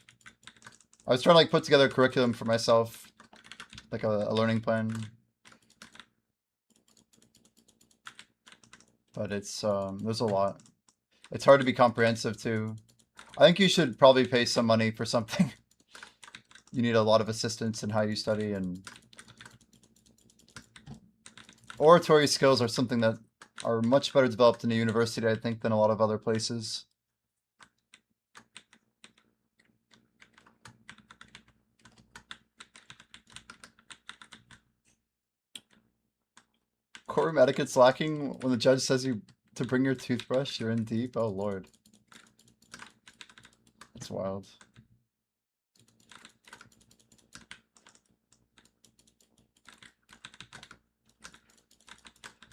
I was trying to like put together a curriculum for myself, like a learning plan. but it's there's a lot. It's hard to be comprehensive too. I think you should probably pay some money for something. You need a lot of assistance in how you study, and oratory skills are something that are much better developed in a university, I think, than a lot of other places. Courtroom etiquette's lacking when the judge says you to bring your toothbrush, you're in deep. Oh lord. That's wild.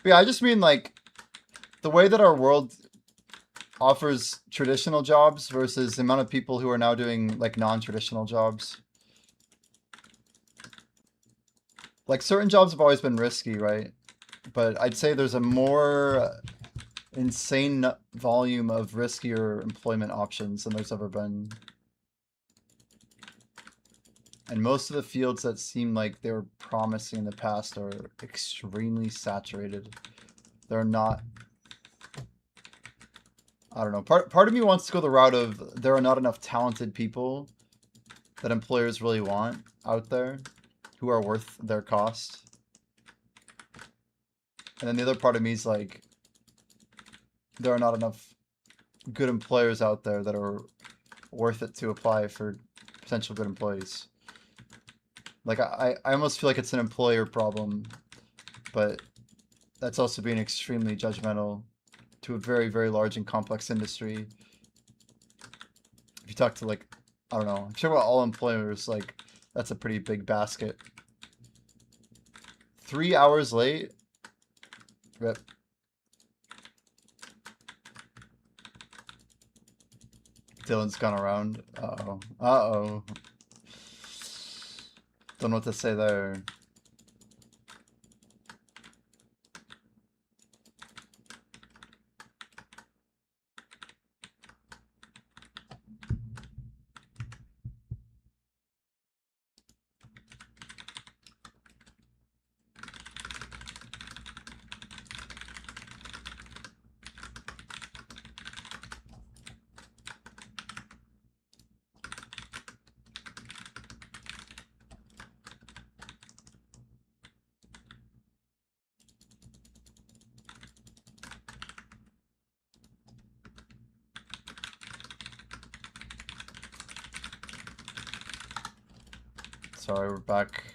But yeah, I just mean like the way that our world offers traditional jobs versus the amount of people who are now doing like non-traditional jobs. Like certain jobs have always been risky, right? But I'd say there's a more insane volume of riskier employment options than there's ever been. And most of the fields that seem like they were promising in the past are extremely saturated. They're not... I don't know. Part of me wants to go the route of there are not enough talented people that employers really want out there who are worth their cost. And then the other part of me is like, there are not enough good employers out there that are worth it to apply for potential good employees. Like, I almost feel like it's an employer problem, but that's also being extremely judgmental to a very, very large and complex industry. If you talk to, like, I don't know, I'm sure about all employers, like, that's a pretty big basket. 3 hours late? Rip. Dylan's gone around. Uh-oh. Uh-oh. Don't know what to say there. Sorry, we're back.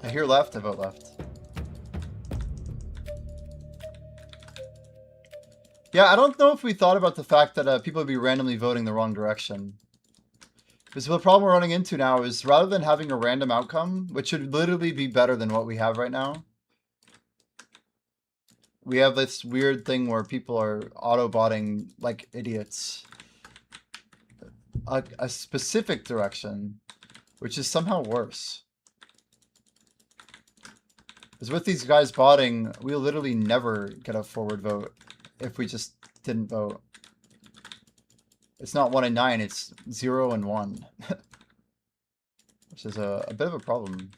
I hear left, I vote left. Yeah, I don't know if we thought about the fact that people would be randomly voting the wrong direction. Because the problem we're running into now is rather than having a random outcome, which should literally be better than what we have right now, we have this weird thing where people are auto-botting like idiots a specific direction, which is somehow worse. Because with these guys botting, we'll literally never get a forward vote if we just didn't vote. It's not 1 and 9, it's 0 and 1. Which is a bit of a problem.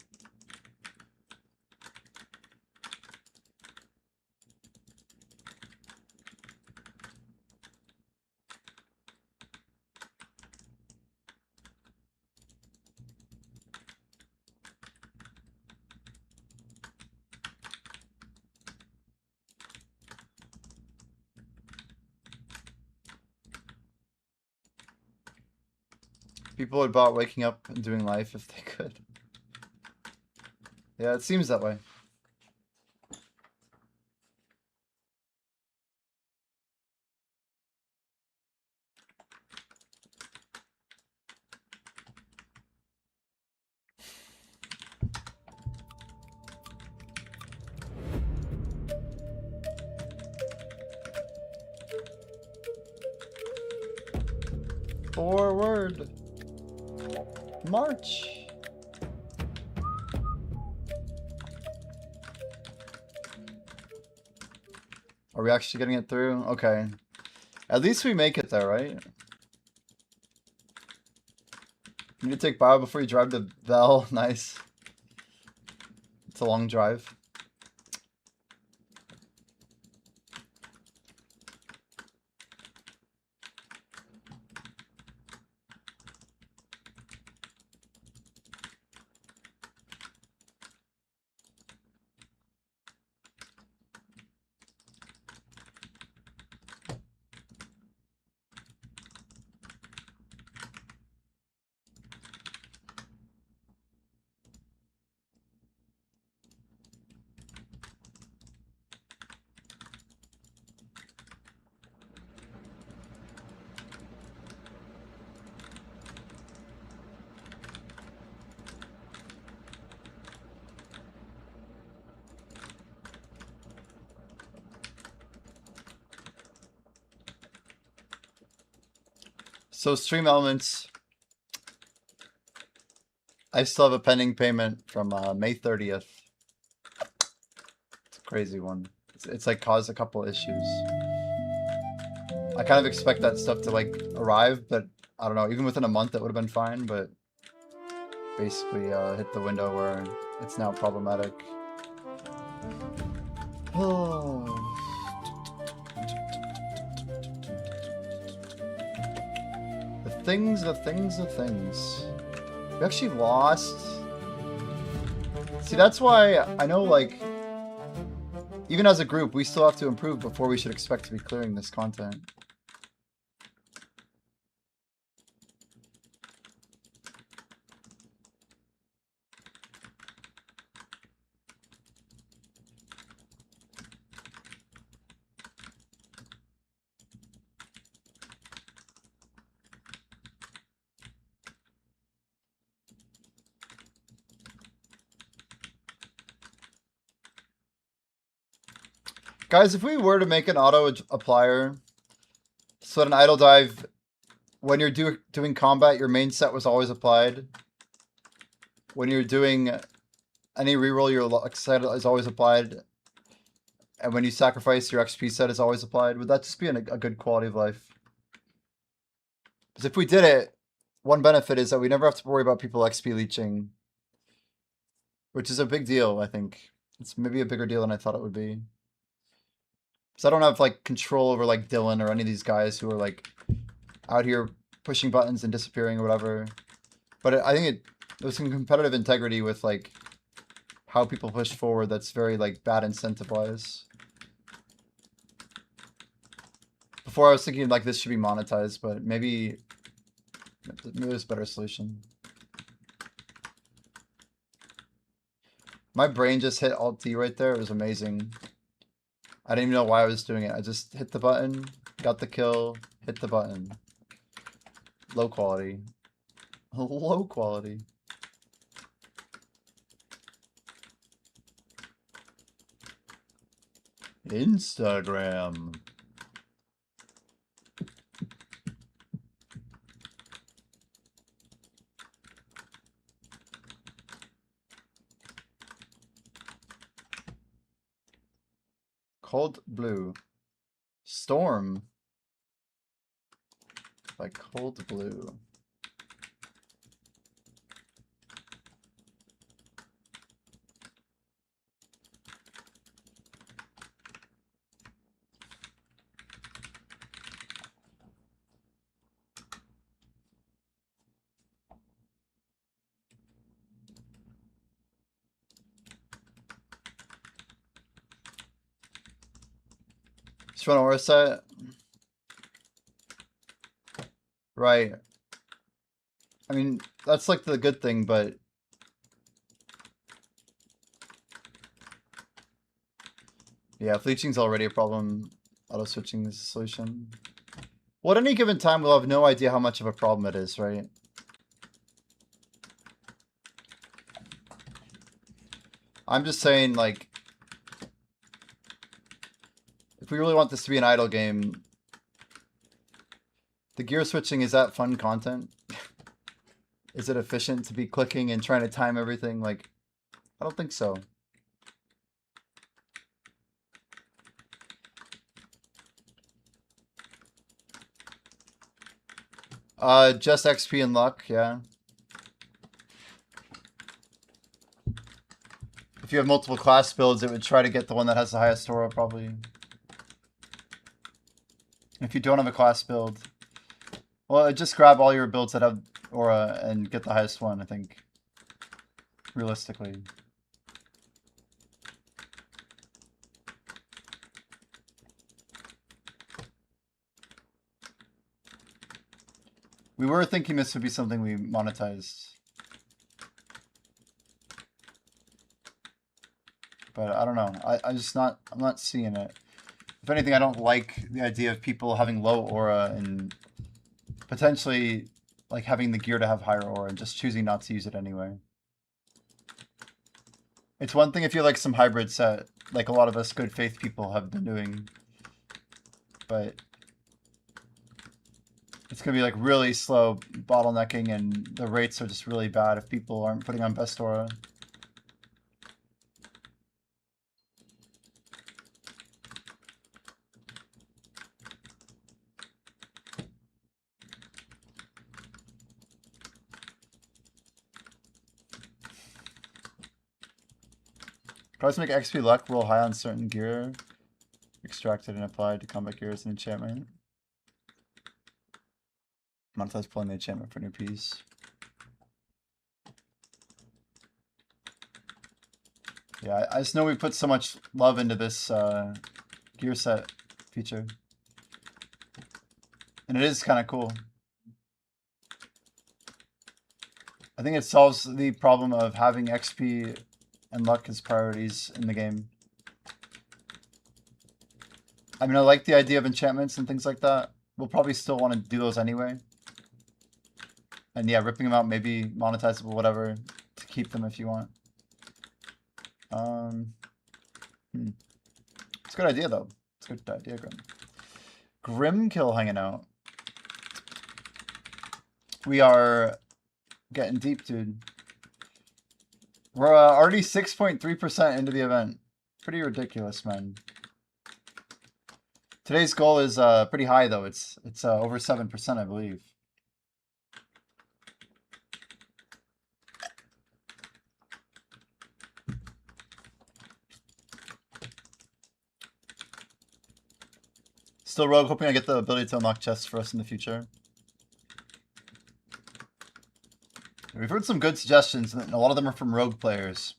People would bot waking up and doing life if they could. Yeah, it seems that way. Forward. March. Are we actually getting it through? Okay. At least we make it there, right? You need to take bio before you drive to Bell. Nice. It's a long drive. So Stream Elements, I still have a pending payment from May 30th. It's a crazy one. It's like caused a couple issues. I kind of expect that stuff to like arrive, but I don't know, even within a month it would have been fine, but basically hit the window where it's now problematic. Oh. The things. We actually lost. See, that's why I know, like, even as a group, we still have to improve before we should expect to be clearing this content. Guys, if we were to make an auto applier so that an idle dive, when you're doing combat, your main set was always applied. When you're doing any reroll, your luck set is always applied. And when you sacrifice, your XP set is always applied. Would that just be a good quality of life? Because if we did it, one benefit is that we never have to worry about people XP leeching. Which is a big deal, I think. It's maybe a bigger deal than I thought it would be. Because I don't have, like, control over, like, Dylan or any of these guys who are, like, out here pushing buttons and disappearing or whatever. But I think there's some competitive integrity with, like, how people push forward that's very, like, bad incentive-wise. Before I was thinking, like, this should be monetized, but maybe there's a better solution. My brain just hit Alt-D right there. It was amazing. I didn't even know why I was doing it. I just hit the button, got the kill, hit the button. Low quality. Low quality. Instagram. Cold Blue. Storm. Like Cold Blue. Just want to aura set. Right. I mean, that's like the good thing, but yeah, if leeching's already a problem, auto switching is a solution. Well, at any given time, we'll have no idea how much of a problem it is, right? I'm just saying, like, if we really want this to be an idle game, the gear switching, is that fun content? Is it efficient to be clicking and trying to time everything? Like, I don't think so. Just XP and luck, yeah. If you have multiple class builds, it would try to get the one that has the highest aura, probably. If you don't have a class build, well, just grab all your builds that have aura and get the highest one, I think. Realistically. We were thinking this would be something we monetized. But I don't know. I'm not seeing it. If anything, I don't like the idea of people having low aura and potentially like having the gear to have higher aura and just choosing not to use it anyway. It's one thing if you like some hybrid set, like a lot of us good faith people have been doing. But it's going to be like really slow bottlenecking and the rates are just really bad if people aren't putting on best aura. Probably make XP luck roll high on certain gear, extracted and applied to combat gears and enchantment. Monetize pulling the enchantment for new piece. Yeah, I just know we put so much love into this gear set feature. And it is kind of cool. I think it solves the problem of having XP and luck as priorities in the game. I mean, I like the idea of enchantments and things like that. We'll probably still want to do those anyway. And yeah, ripping them out, maybe monetizable, whatever, to keep them if you want. It's a good idea, though. It's a good idea, Grim. Grimkill hanging out. We are getting deep, dude. We're already 6.3% into the event. Pretty ridiculous, man. Today's goal is pretty high, though. It's over 7%, I believe. Still rogue, hoping I get the ability to unlock chests for us in the future. We've heard some good suggestions, and a lot of them are from rogue players.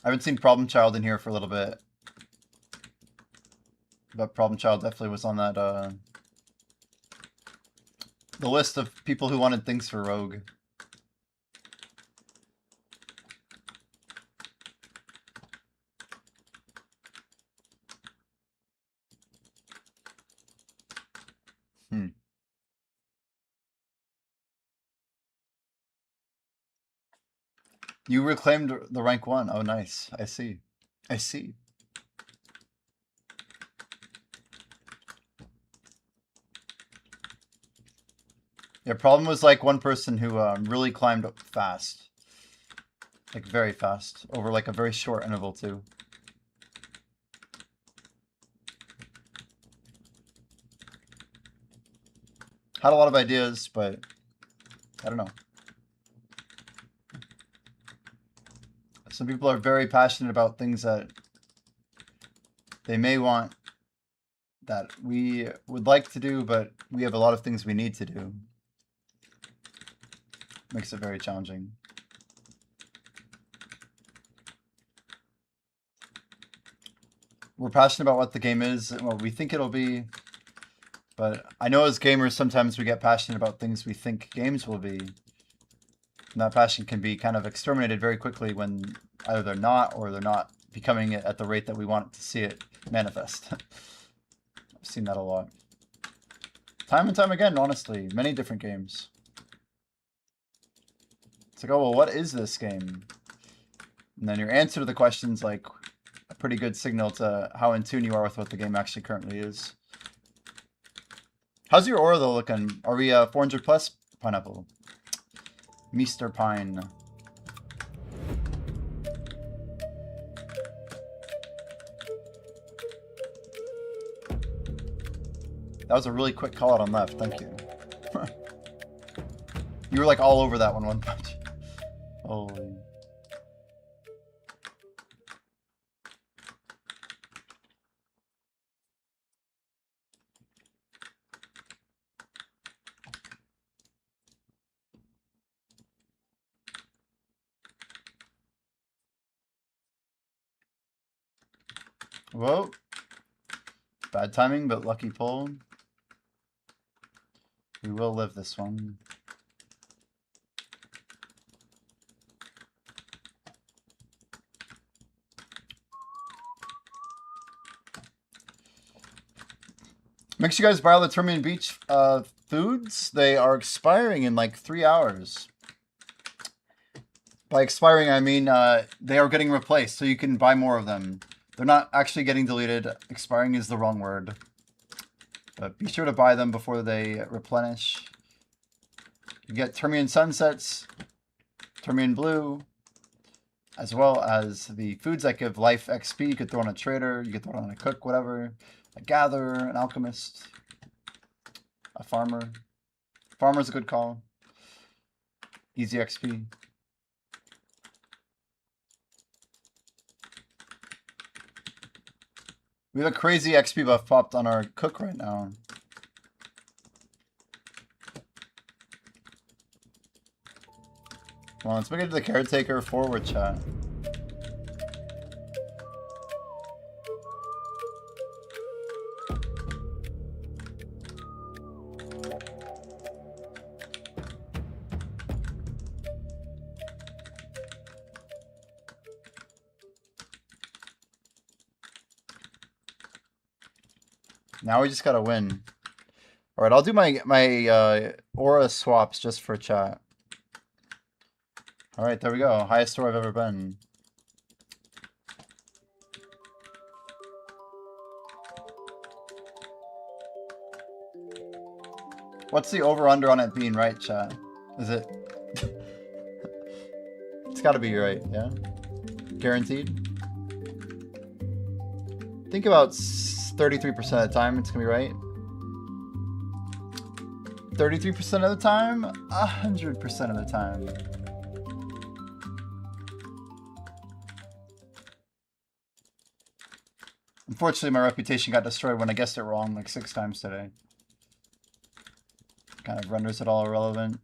I haven't seen Problem Child in here for a little bit. But Problem Child definitely was on that, the list of people who wanted things for rogue. You reclaimed the rank 1. Oh, nice. I see. I see. Yeah, problem was like one person who really climbed up fast. Like very fast. Over like a very short interval too. Had a lot of ideas, but I don't know. Some people are very passionate about things that they may want that we would like to do, but we have a lot of things we need to do. Makes it very challenging. We're passionate about what the game is and what we think it'll be, but I know as gamers sometimes we get passionate about things we think games will be. And that passion can be kind of exterminated very quickly when either they're not or they're not becoming it at the rate that we want to see it manifest. I've seen that a lot. Time and time again, honestly. Many different games. It's like, oh, well, what is this game? And then your answer to the question's like a pretty good signal to how in tune you are with what the game actually currently is. How's your aura, though, looking? Are we 400 plus, Pineapple? Mr. Pine. That was a really quick call out on left, thank you. You were like all over that one punch. Holy. Whoa. Bad timing, but lucky pull. We will live this one. Make sure you guys buy all the Termian Beach foods. They are expiring in like 3 hours. By expiring, I mean they are getting replaced, so you can buy more of them. They're not actually getting deleted. Expiring is the wrong word. But be sure to buy them before they replenish. You get Termian Sunsets, Termian Blue, as well as the foods that give life XP. You could throw on a trader, you could throw on a cook, whatever. A gatherer, an alchemist, a farmer. Farmer's a good call. Easy XP. We have a crazy XP buff popped on our cook right now. Well, let's make it to the caretaker forward chat. Now we just gotta win. All right, I'll do my aura swaps just for chat. All right, there we go. Highest score I've ever been. What's the over-under on it being right, chat? Is it? It's gotta be right, yeah? Guaranteed? Think about 33% of the time it's gonna be right. 33% of the time? 100% of the time. Unfortunately, my reputation got destroyed when I guessed it wrong like 6 times today. Kind of renders it all irrelevant.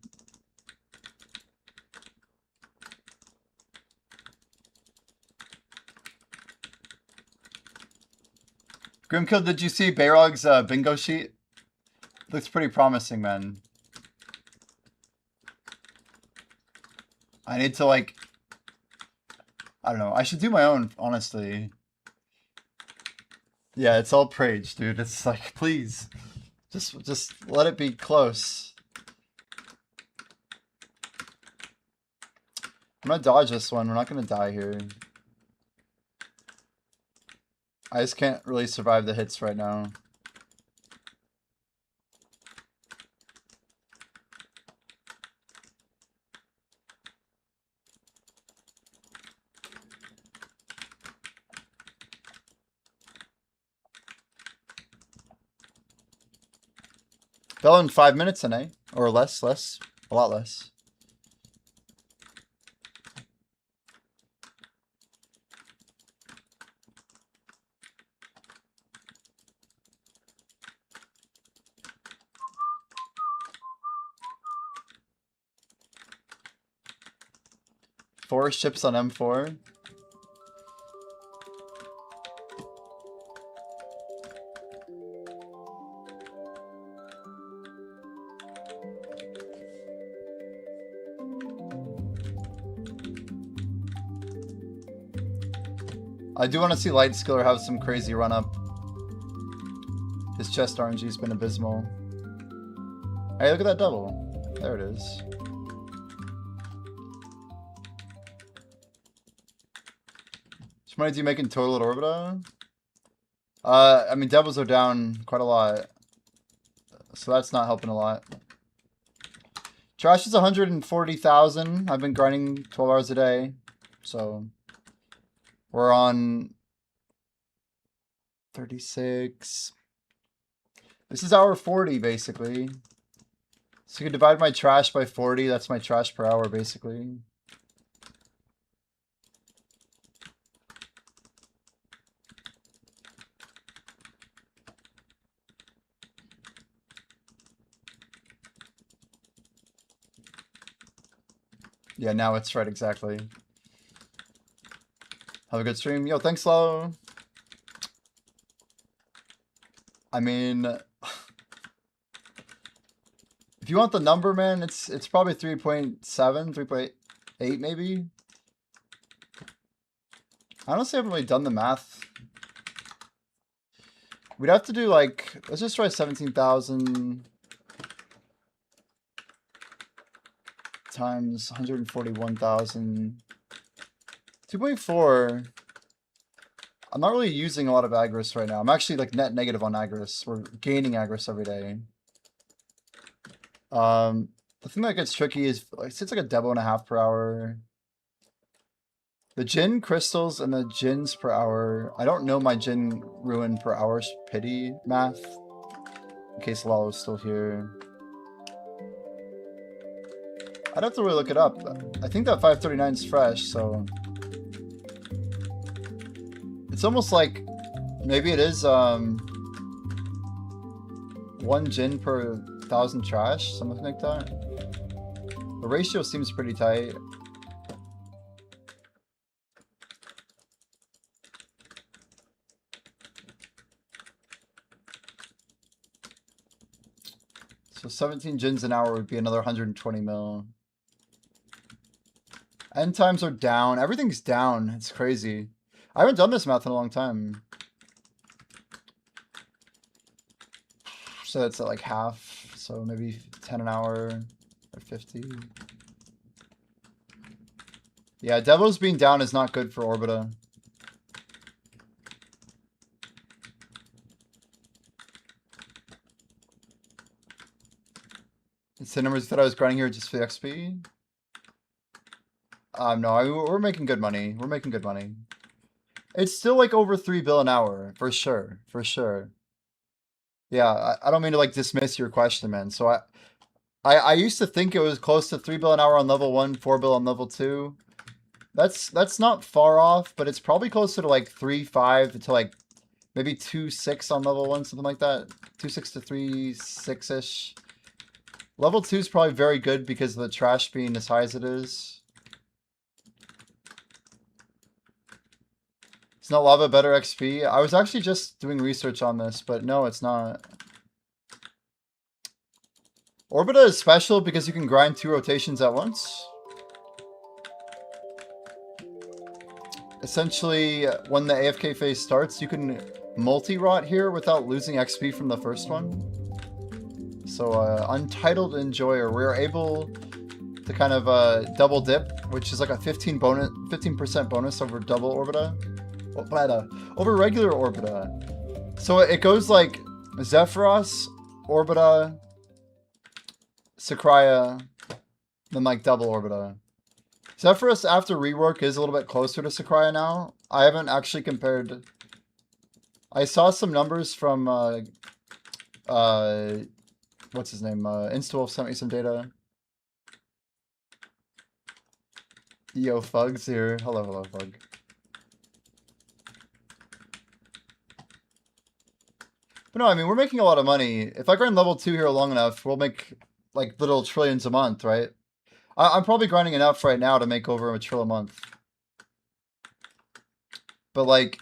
Grimkill, did you see Bayrog's bingo sheet? Looks pretty promising, man. I need to, like... I don't know. I should do my own, honestly. Yeah, it's all Prage, dude. It's like, please. Just let it be close. I'm gonna dodge this one. We're not gonna die here. I just can't really survive the hits right now. Fell in 5 minutes in, eh? Or less. A lot less. Four ships on M4. I do want to see Lightskiller have some crazy run up. His chest RNG's been abysmal. Hey, look at that double. There it is. How much money do you make in total at Orbita? I mean, devils are down quite a lot. So that's not helping a lot. Trash is 140,000. I've been grinding 12 hours a day. So we're on 36. This is hour 40, basically. So you can divide my trash by 40. That's my trash per hour, basically. Yeah, now it's right exactly. Have a good stream. Yo, thanks, Lo. I mean, if you want the number, man, it's probably 3.7, 3.8 maybe. Honestly, I haven't really done the math. We'd have to do like, let's just try 17,000 times 141,000. 2.4. I'm not really using a lot of Agris right now. I'm actually like net negative on Agris. We're gaining Agris every day. The thing that gets tricky is like it's like a Debo and a half per hour. The Jin crystals and the Jins per hour. I don't know my Jin ruin per hour pity math. In case Lalo's still here. I'd have to really look it up. I think that 539 is fresh, so it's almost like maybe it is 1 Jin per 1,000 trash, something like that. The ratio seems pretty tight. So 17 Jins an hour would be another 120 mil. End times are down. Everything's down. It's crazy. I haven't done this math in a long time. So it's at like half. So maybe 10 an hour or 50. Yeah, Devos being down is not good for Orbita. It's the numbers that I was grinding here just for the XP. No, we're making good money. We're making good money. It's still like over 3 bill an hour, for sure, for sure. Yeah, I don't mean to like dismiss your question, man. So I used to think it was close to 3 bill an hour on level 1, 4 bill on level 2. That's not far off, but it's probably closer to like 3.5 to like maybe 2.6 on level 1, something like that. 2.6 to 3.6-ish. Level 2 is probably very good because of the trash being as high as it is. It's not lava better XP. I was actually just doing research on this, but no, it's not. Orbita is special because you can grind 2 rotations at once. Essentially, when the AFK phase starts, you can multi-rot here without losing XP from the first one. So, Untitled Enjoyer, we're able to kind of double dip, which is like a 15% bonus over double Orbita. Over regular Orbita. So it goes like Zephyros, Orbita, Sakraya, then like double Orbita. Zephyros after rework is a little bit closer to Sakraya now. I haven't actually compared. I saw some numbers from what's his name? Instawolf sent me some data. Yo, Fug's here. Hello, Fug. But no, I mean, we're making a lot of money. If I grind level 2 here long enough, we'll make like little trillions a month, right? I'm probably grinding enough right now to make over $1 trillion a month. But like,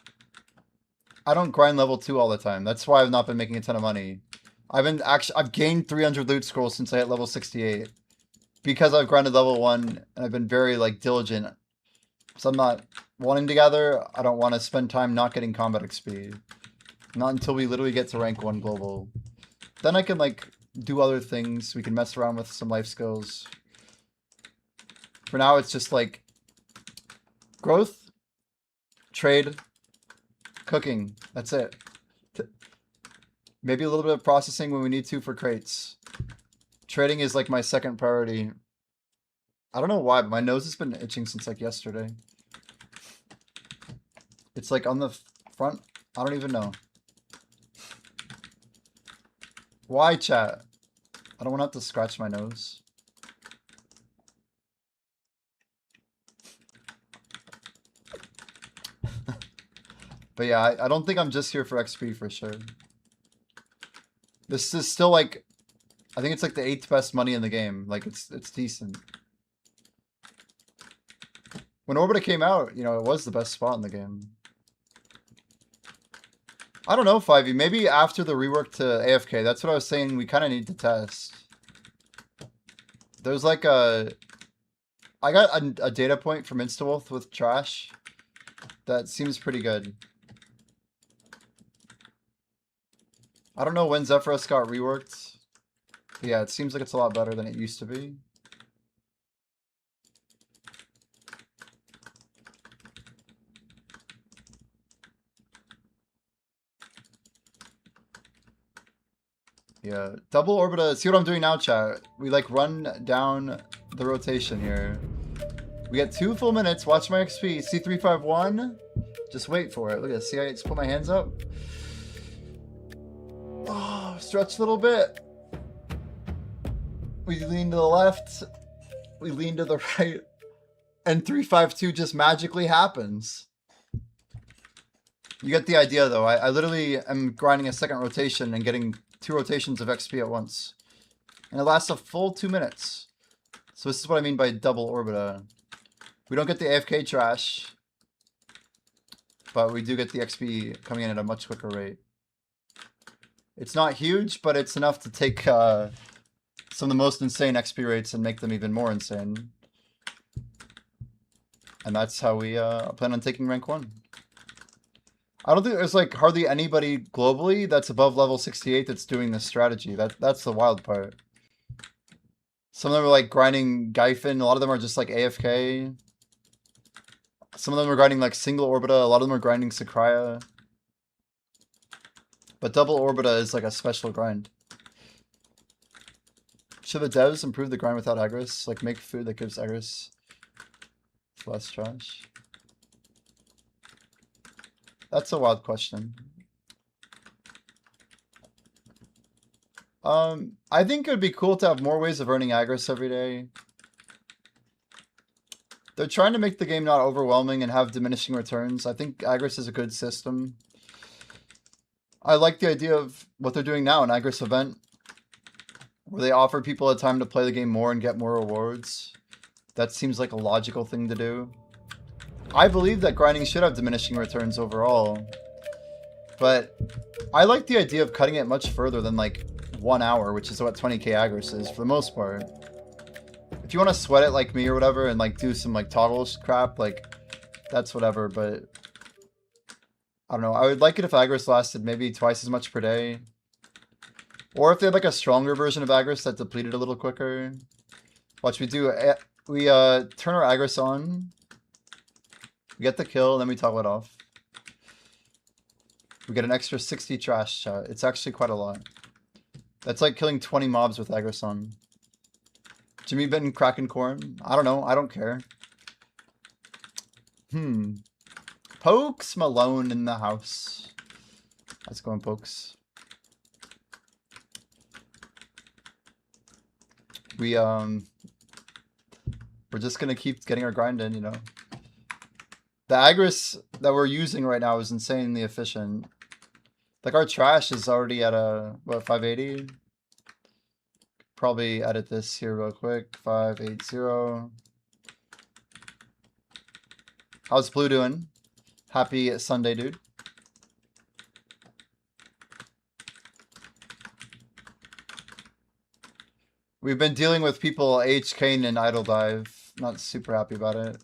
I don't grind level 2 all the time. That's why I've not been making a ton of money. I've gained 300 loot scrolls since I hit level 68. Because I've grinded level 1 and I've been very like diligent. So I'm not wanting to gather. I don't want to spend time not getting combat XP. Not until we literally get to rank 1 global. Then I can like do other things. We can mess around with some life skills. For now, it's just like growth, trade, cooking. That's it. Maybe a little bit of processing when we need to for crates. Trading is like my second priority. I don't know why, but my nose has been itching since like yesterday. It's like on the front. I don't even know. Why, chat? I don't want to have to scratch my nose. But yeah, I don't think I'm just here for XP for sure. This is still like, I think it's like the 8th best money in the game. Like it's decent. When Orbita came out, you know, it was the best spot in the game. I don't know, 5e. Maybe after the rework to AFK. That's what I was saying we kind of need to test. There's like a... I got a data point from InstaWolf with trash. That seems pretty good. I don't know when Zephyros got reworked. But yeah, it seems like it's a lot better than it used to be. Yeah, double Orbita. See what I'm doing now, chat? We like run down the rotation here. We get 2 full minutes. Watch my XP. C351. Just wait for it. Look at this. See, I just put my hands up. Oh, stretch a little bit. We lean to the left. We lean to the right. And 352 just magically happens. You get the idea, though. I literally am grinding a second rotation and getting 2 rotations of XP at once. And it lasts a full 2 minutes. So this is what I mean by double Orbita. We don't get the AFK trash, but we do get the XP coming in at a much quicker rate. It's not huge, but it's enough to take some of the most insane XP rates and make them even more insane. And that's how we plan on taking rank 1. I don't think there's like hardly anybody globally that's above level 68 that's doing this strategy. That's the wild part. Some of them are like grinding Gyfin. A lot of them are just like AFK. Some of them are grinding like single Orbita. A lot of them are grinding Sakraya. But double Orbita is like a special grind. Should the devs improve the grind without Agris? Like make food that gives Agris less trash? That's a wild question. I think it would be cool to have more ways of earning Agris every day. They're trying to make the game not overwhelming and have diminishing returns. I think Agris is a good system. I like the idea of what they're doing now, an Agris event, where they offer people a time to play the game more and get more rewards. That seems like a logical thing to do. I believe that grinding should have diminishing returns overall. But I like the idea of cutting it much further than like 1 hour, which is what 20k Agris is for the most part. If you want to sweat it like me or whatever and like do some like toggle crap, like that's whatever, but I don't know. I would like it if Agris lasted maybe twice as much per day. Or if they had like a stronger version of Agris that depleted a little quicker. Watch, we turn our Agris on. We get the kill, and then we toggle it off. We get an extra 60 trash chat. It's actually quite a lot. That's like killing 20 mobs with Agris on. Jimmy been cracking corn? I don't know. I don't care. Pokes Malone in the house. Let's go on, Pokes. We're just gonna keep getting our grind in, you know. The Agris that we're using right now is insanely efficient. Like our trash is already at a, what, 580? Probably edit this here real quick. 580. How's Blue doing? Happy Sunday, dude. We've been dealing with people HKing in Idle Dive. Not super happy about it.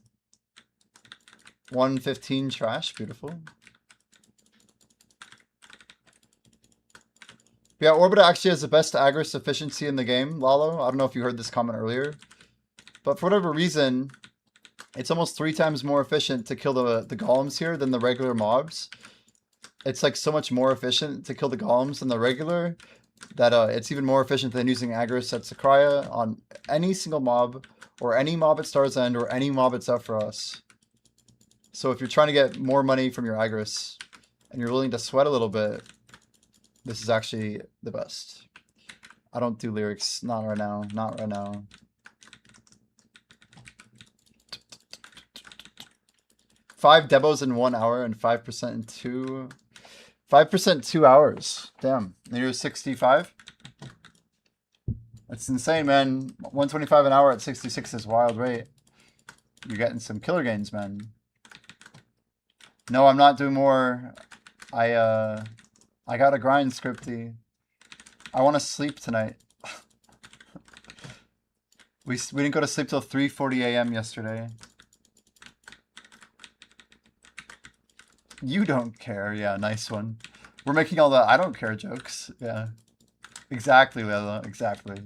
115 trash, beautiful. Yeah, Orbita actually has the best Agris efficiency in the game, Lalo. I don't know if you heard this comment earlier. But for whatever reason, it's almost 3 times more efficient to kill the golems here than the regular mobs. It's like so much more efficient to kill the golems than the regular that it's even more efficient than using Agris at Sakraya on any single mob, or any mob at Star's End, or any mob at Zephyros. So if you're trying to get more money from your Agris, and you're willing to sweat a little bit, this is actually the best. I don't do lyrics. Not right now. Not right now. Five demos in 1 hour and 5% in 5% 2 hours. Damn. You're 65? That's insane, man. 125 an hour at 66 is wild rate. You're getting some killer gains, man. No, I'm not doing more. I gotta grind, Scripty. I want to sleep tonight. we didn't go to sleep till 3:40 a.m. yesterday. You don't care. Yeah, nice one. We're making all the I don't care jokes. Yeah. Exactly, Layla. Exactly.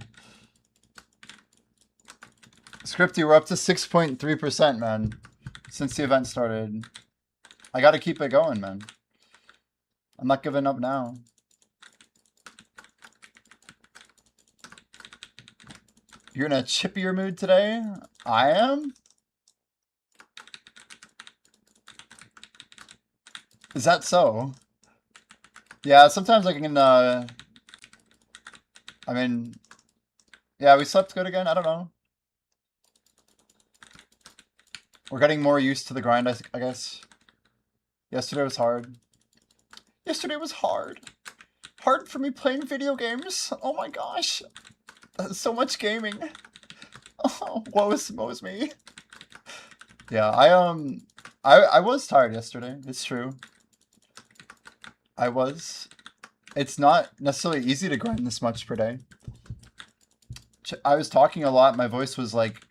Scripty, we're up to 6.3%, man. Since the event started. I gotta keep it going, man. I'm not giving up now. You're in a chippier mood today? I am? Is that so? Yeah, sometimes I can, I mean, yeah, we slept good again. I don't know. We're getting more used to the grind, I guess. Yesterday was hard. Yesterday was hard. Hard for me playing video games. Oh my gosh. So much gaming. Oh, woe is me. Yeah, I was tired yesterday. It's true. I was. It's not necessarily easy to grind this much per day. I was talking a lot. My voice was like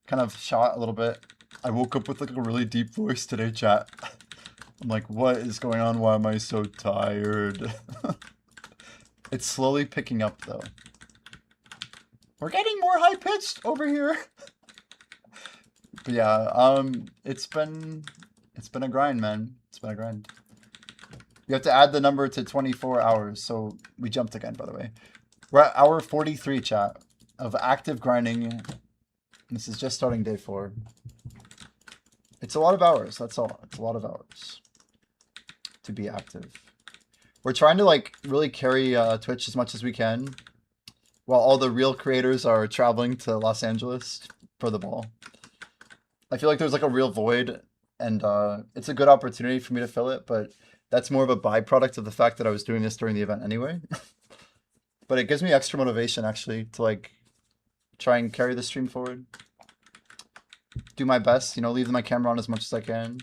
kind of shot a little bit. I woke up with like a really deep voice today, chat. I'm like, what is going on? Why am I so tired? It's slowly picking up though. We're getting more high pitched over here. But yeah, it's been a grind, man. It's been a grind. You have to add the number to 24 hours. So we jumped again, by the way. We're at hour 43, chat, of active grinding. This is just starting day 4. It's a lot of hours. That's all. It's a lot of hours to be active. We're trying to like really carry Twitch as much as we can, while all the real creators are traveling to Los Angeles for the ball. I feel like there's like a real void, and it's a good opportunity for me to fill it, but that's more of a byproduct of the fact that I was doing this during the event anyway. But it gives me extra motivation actually to like try and carry the stream forward. Do my best, you know, leave my camera on as much as I can.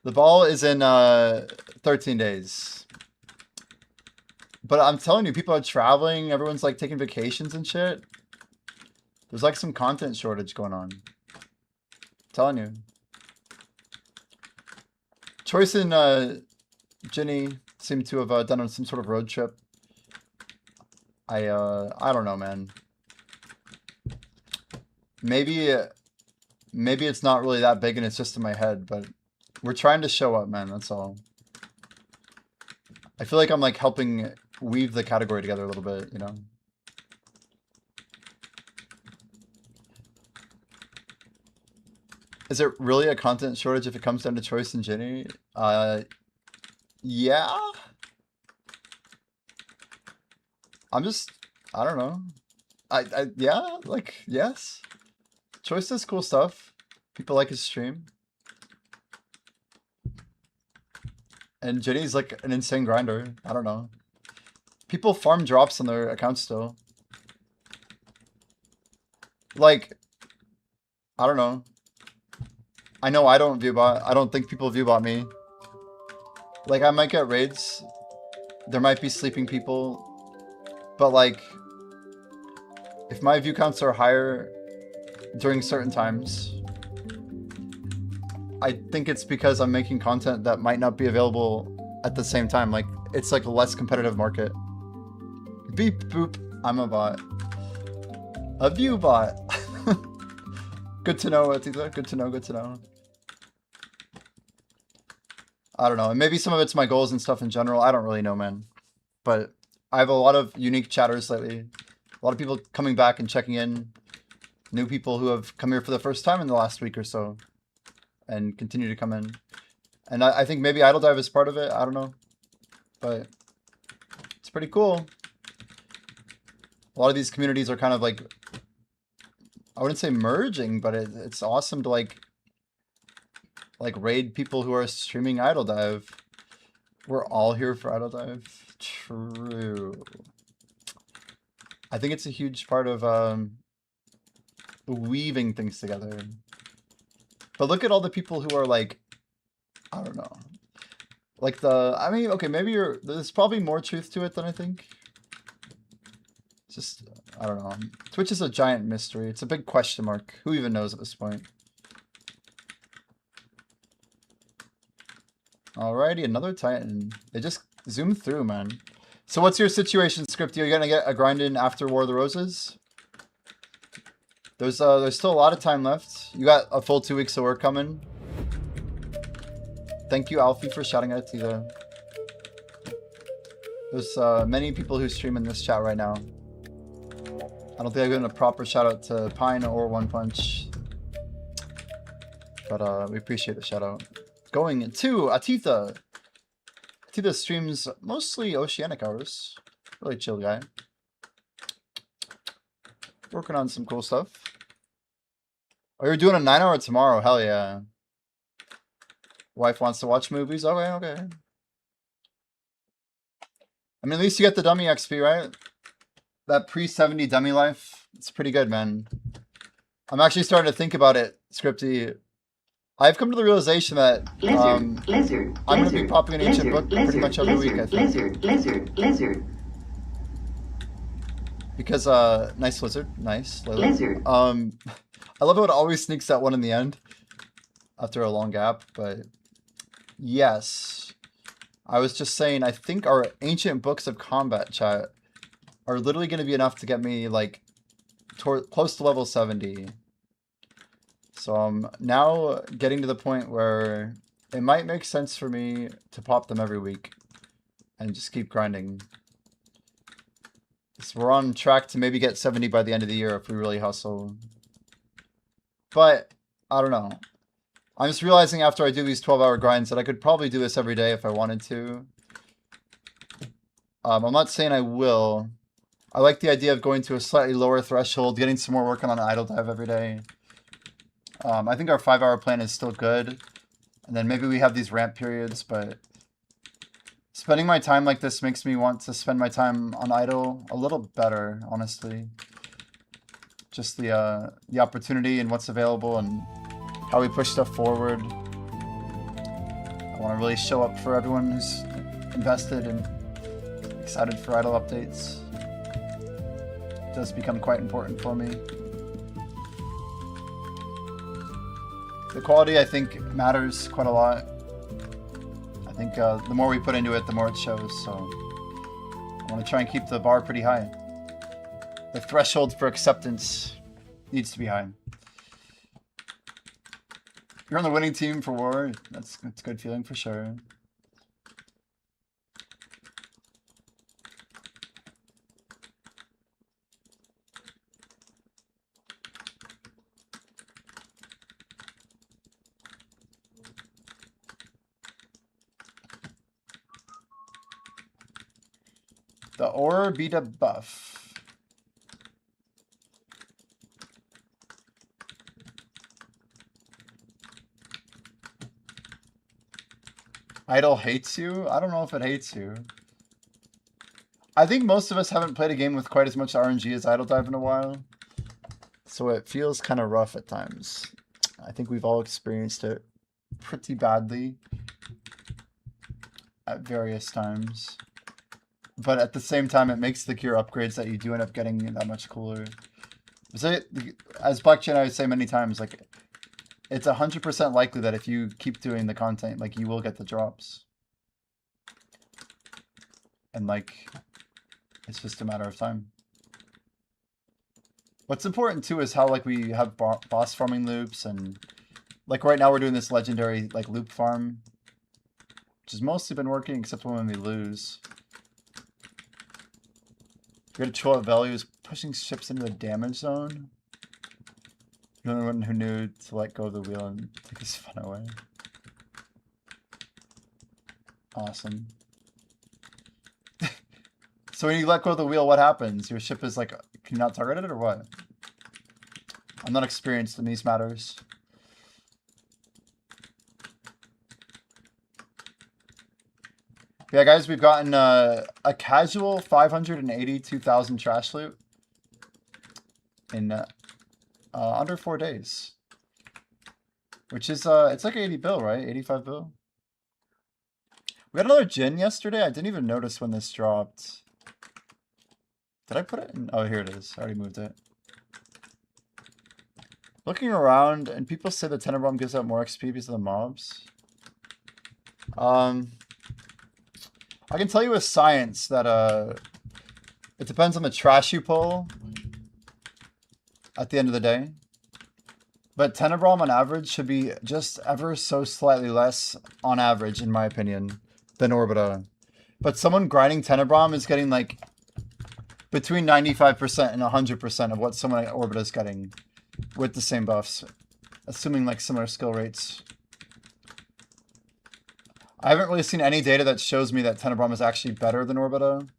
The ball is in 13 days. But I'm telling you, people are traveling, everyone's like taking vacations and shit. There's like some content shortage going on. I'm telling you. Choice and Ginny seem to have done some sort of road trip. I don't know, man. Maybe it's not really that big and it's just in my head, but we're trying to show up, man. That's all. I feel like I'm like helping weave the category together a little bit, you know? Is it really a content shortage if it comes down to Choice and Ginny? Yeah. I don't know. Yeah, like, yes. Choice does cool stuff. People like his stream. And Ginny's like an insane grinder. I don't know. People farm drops on their accounts still. Like, I don't know. I know I don't viewbot. I don't think people viewbot me. Like, I might get raids. There might be sleeping people. But like, if my view counts are higher during certain times, I think it's because I'm making content that might not be available at the same time. Like, it's like a less competitive market. Beep boop. I'm a bot. A view bot. Good to know, Atiza. Good to know. Good to know. I don't know. And maybe some of it's my goals and stuff in general. I don't really know, man. But I have a lot of unique chatters lately. A lot of people coming back and checking in. New people who have come here for the first time in the last week or so. And continue to come in. And I think maybe Idle Dive is part of it. I don't know. But it's pretty cool. lot of these communities are kind of like, I wouldn't say merging, but it's awesome to like raid people who are streaming Idle Dive. We're all here for Idle Dive. True. I think it's a huge part of weaving things together. But look at all the people who are like, I don't know. Like I mean, okay, maybe there's probably more truth to it than I think. It's just, I don't know. Twitch is a giant mystery. It's a big question mark. Who even knows at this point? Alrighty, another Titan. They just zoomed through, man. So what's your situation, Scripty? Are you gonna get a grind in after War of the Roses? There's still a lot of time left. You got a full 2 weeks of work coming. Thank you, Alfie, for shouting out to you. There's many people who stream in this chat right now. I don't think I've given a proper shout out to Pine or One Punch. But we appreciate the shout out. Going to Atitha. Atitha streams mostly oceanic hours. Really chill guy. Working on some cool stuff. Oh, you're doing a 9-hour tomorrow. Hell yeah. Wife wants to watch movies. Okay, okay. I mean, at least you get the dummy XP, right? That pre-70 dummy life. It's pretty good, man. I'm actually starting to think about it, Scripty. I've come to the realization that I'm going to be popping an ancient book pretty much every week, I think. Lizard. Because, nice lizard. Nice. Lizard. I love how it always sneaks that one in the end after a long gap, but yes. I was just saying, I think our ancient books of combat chat are literally going to be enough to get me, like, close to level 70. So I'm now getting to the point where it might make sense for me to pop them every week and just keep grinding. So we're on track to maybe get 70 by the end of the year if we really hustle. But, I don't know. I'm just realizing after I do these 12-hour grinds that I could probably do this every day if I wanted to. I'm not saying I will. I like the idea of going to a slightly lower threshold, getting some more work on Idle Dive every day. I think our 5-hour plan is still good. And then maybe we have these ramp periods, but spending my time like this makes me want to spend my time on Idle a little better, honestly. Just the opportunity and what's available and how we push stuff forward. I want to really show up for everyone who's invested and excited for Idle updates. It does become quite important for me. The quality, I think, matters quite a lot. I think the more we put into it, the more it shows. So I want to try and keep the bar pretty high. The threshold for acceptance needs to be high. You're on the winning team for War. That's a good feeling for sure. The Orbita buff. Idle hates you? I don't know if it hates you. I think most of us haven't played a game with quite as much RNG as Idle Dive in a while. So it feels kind of rough at times. I think we've all experienced it pretty badly at various times. But at the same time, it makes the gear upgrades that you do end up getting that much cooler. So as Blackchain, I would say many times, like, it's 100% likely that if you keep doing the content, like, you will get the drops. And, like, it's just a matter of time. What's important, too, is how, like, we have boss farming loops, and, like, right now we're doing this legendary, like, loop farm, which has mostly been working, except when we lose. We got a chill out value is pushing ships into the damage zone. You're the only one who knew to let go of the wheel and take his fun away. Awesome. So when you let go of the wheel, what happens? Your ship is like, can you not target it or what? I'm not experienced in these matters. Yeah, guys, we've gotten a casual 582,000 trash loot in under 4 days. Which is, it's like 80 bill, right? 85 bill. We had another gin yesterday. I didn't even notice when this dropped. Did I put it in? Oh, here it is. I already moved it. Looking around, and people say the Tenebrum gives out more XP because of the mobs. I can tell you with science that it depends on the trash you pull at the end of the day. But Tenebrum on average should be just ever so slightly less on average, in my opinion, than Orbita. But someone grinding Tenebrum is getting like between 95% and 100% of what someone at Orbita is getting with the same buffs, assuming like similar skill rates. I haven't really seen any data that shows me that Tenebrum is actually better than Orbita.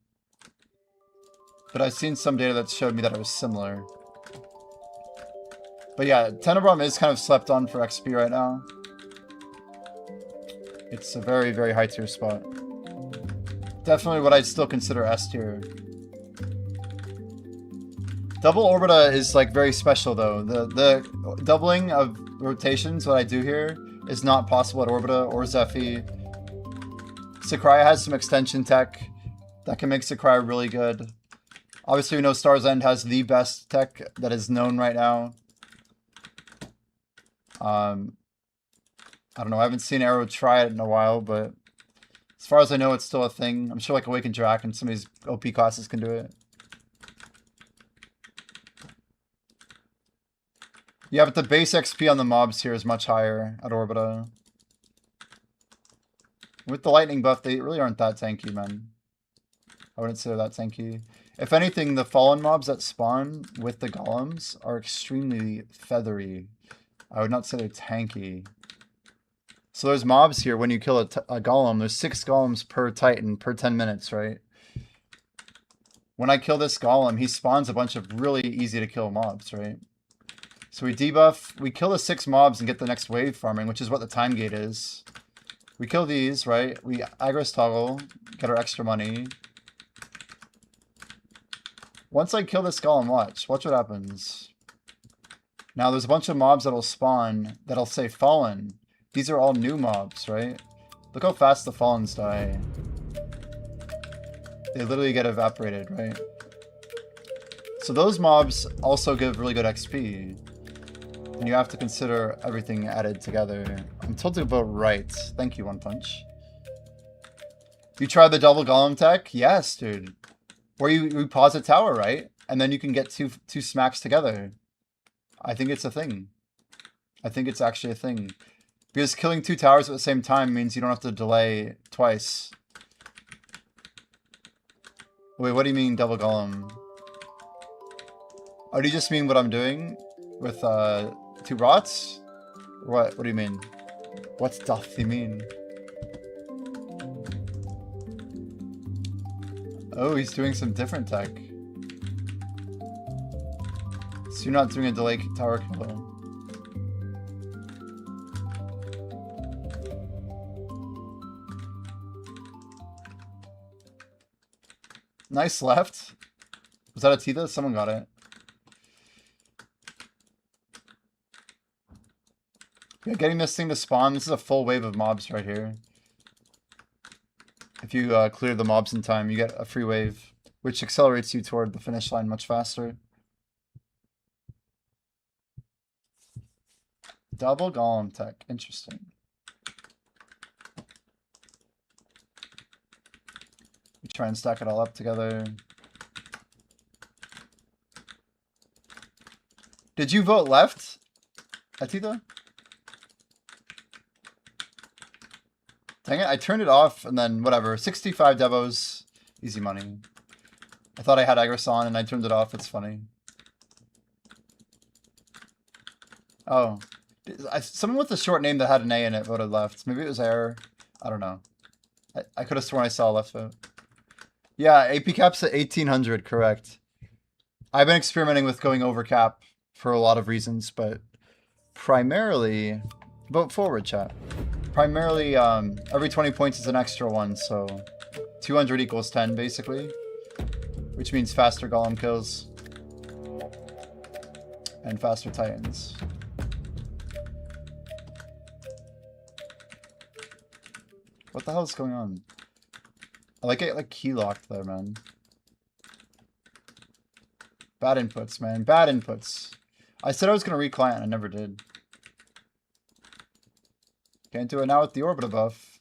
But I've seen some data that showed me that it was similar. But yeah, Tenebrum is kind of slept on for XP right now. It's a very, very high tier spot. Definitely what I'd still consider S tier. Double Orbita is like very special though. The doubling of rotations, what I do here, is not possible at Orbita or Zephy. Sakurai has some extension tech that can make Sakurai really good. Obviously we know Star's End has the best tech that is known right now. I don't know, I haven't seen Arrow try it in a while, but as far as I know, it's still a thing. I'm sure like Awakened Drac and some of these OP classes can do it. Yeah, but the base XP on the mobs here is much higher at Orbita. With the lightning buff, they really aren't that tanky, man. I wouldn't say they're that tanky. If anything, the fallen mobs that spawn with the golems are extremely feathery. I would not say they're tanky. So there's mobs here. When you kill a golem, there's 6 golems per titan per 10 minutes, right? When I kill this golem, he spawns a bunch of really easy to kill mobs, right? So we debuff, we kill the 6 mobs and get the next wave farming, which is what the time gate is. We kill these, right? We aggro toggle, get our extra money. Once I kill this golem, watch what happens. Now there's a bunch of mobs that'll spawn that'll say fallen. These are all new mobs, right? Look how fast the fallens die. They literally get evaporated, right? So those mobs also give really good XP. And you have to consider everything added together. I'm told to vote right. Thank you, One Punch. You tried the double golem tech? Yes, dude. Where you pause a tower, right? And then you can get two smacks together. I think it's a thing. I think it's actually a thing. Because killing 2 towers at the same time means you don't have to delay twice. Wait, what do you mean double golem? Oh, do you just mean what I'm doing with 2 rots? What do you mean? What doth he mean? Oh, he's doing some different tech. So you're not doing a delay tower kill. Nice left. Was that a Tita? Someone got it. Yeah, getting this thing to spawn. This is a full wave of mobs right here. If you clear the mobs in time, you get a free wave, which accelerates you toward the finish line much faster. Double golem tech. Interesting. We try and stack it all up together. Did you vote left, Atita? Dang it, I turned it off and then whatever. 65 devos. Easy money. I thought I had Aggresson and I turned it off. It's funny. Oh. Someone with a short name that had an A in it voted left. Maybe it was error. I don't know. I could have sworn I saw a left vote. Yeah, AP cap's at 1800, correct. I've been experimenting with going over cap for a lot of reasons, but primarily, vote forward, chat. Primarily, every 20 points is an extra one, so 200 equals 10, basically. Which means faster golem kills. And faster titans. What the hell is going on? I like it like key locked there, man. Bad inputs, man. Bad inputs. I said I was gonna re-client, I never did. Can't do it now with the Orbita buff.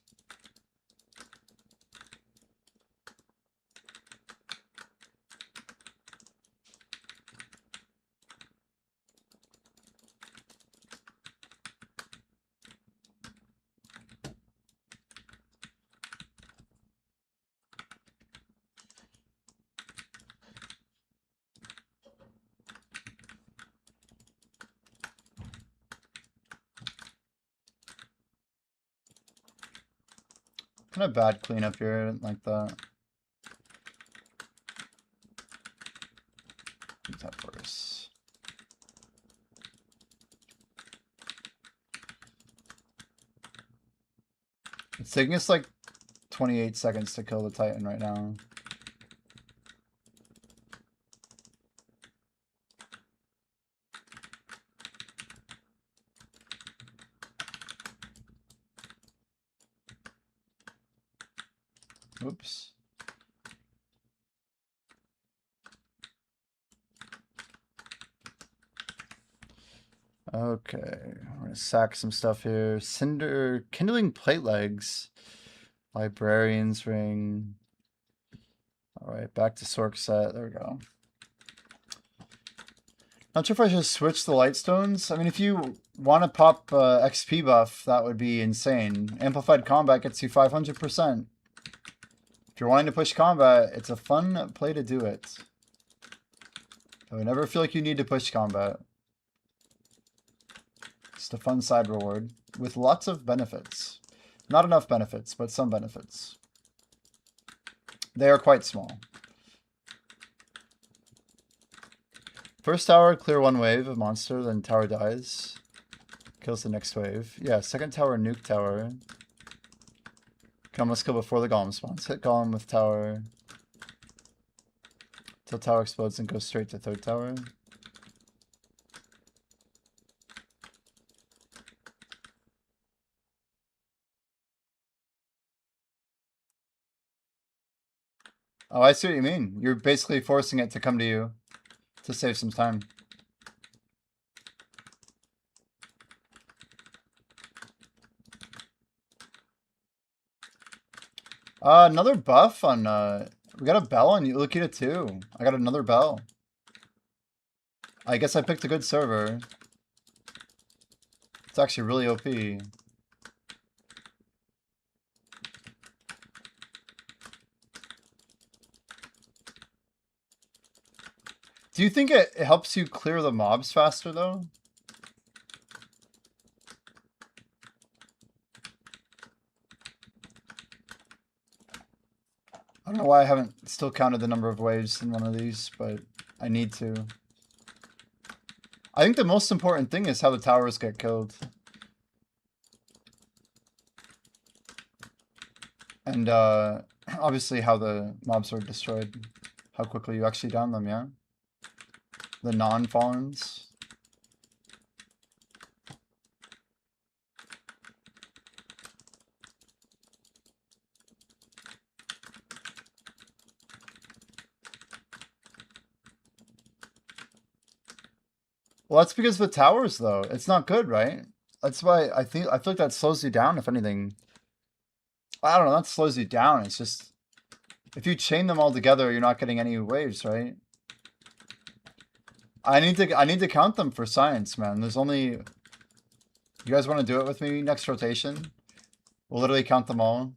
Kind of bad cleanup here, I didn't like that. Use that first. It's taking us like 28 seconds to kill the Titan right now. Oops. Okay, we're gonna sack some stuff here. Cinder, kindling plate legs. Librarian's ring. Alright, back to Sork set. There we go. Not sure if I should switch the Lightstones. I mean, if you want to pop XP buff, that would be insane. Amplified combat gets you 500%. If you're wanting to push combat, it's a fun play to do it. I would never feel like you need to push combat. Just a fun side reward with lots of benefits. Not enough benefits, but some benefits. They are quite small. First tower, clear one wave of monster, then tower dies. Kills the next wave. Yeah, second tower, nuke tower. Can almost kill before the golem spawns. Hit golem with tower. Till tower explodes and goes straight to third tower. Oh, I see what you mean. You're basically forcing it to come to you to save some time. Another buff on, we got a bell on Lukita too. I got another bell. I guess I picked a good server. It's actually really OP. Do you think it helps you clear the mobs faster though? I don't know why I haven't still counted the number of waves in one of these, but I need to. I think the most important thing is how the towers get killed. And obviously how the mobs are destroyed. How quickly you actually down them, yeah? The non-fallens. Well, that's because of the towers, though. It's not good, right? That's why I feel like that slows you down, if anything. I don't know, that slows you down. It's just if you chain them all together, you're not getting any waves, right? I need to count them for science, man. There's only you guys want to do it with me next rotation? We'll literally count them all.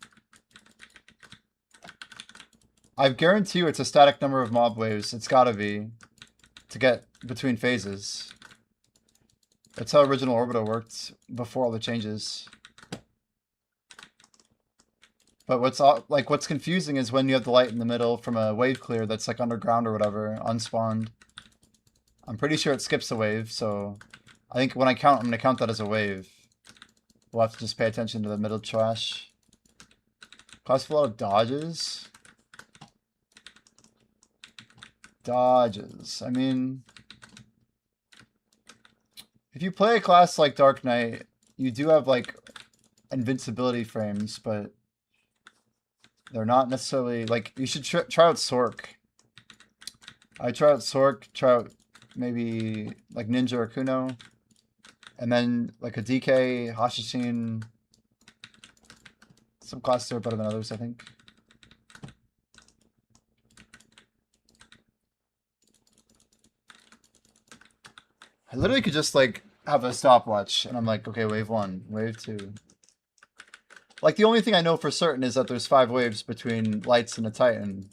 I guarantee you it's a static number of mob waves. It's gotta be to get between phases. That's how original Orbita worked before all the changes. But what's confusing is when you have the light in the middle from a wave clear that's like underground or whatever, unspawned. I'm pretty sure it skips a wave, so I think when I count, I'm gonna count that as a wave. We'll have to just pay attention to the middle trash. Costs a lot of dodges. Dodges. I mean, if you play a class like Dark Knight, you do have like invincibility frames, but they're not necessarily like you should try out Sork. I try out Sork, try out maybe like Ninja or Kuno, and then like a DK, Hashishin. Some classes are better than others, I think. I literally could just like have a stopwatch and I'm like, okay, wave 1, wave 2. Like the only thing I know for certain is that there's 5 waves between lights and a Titan.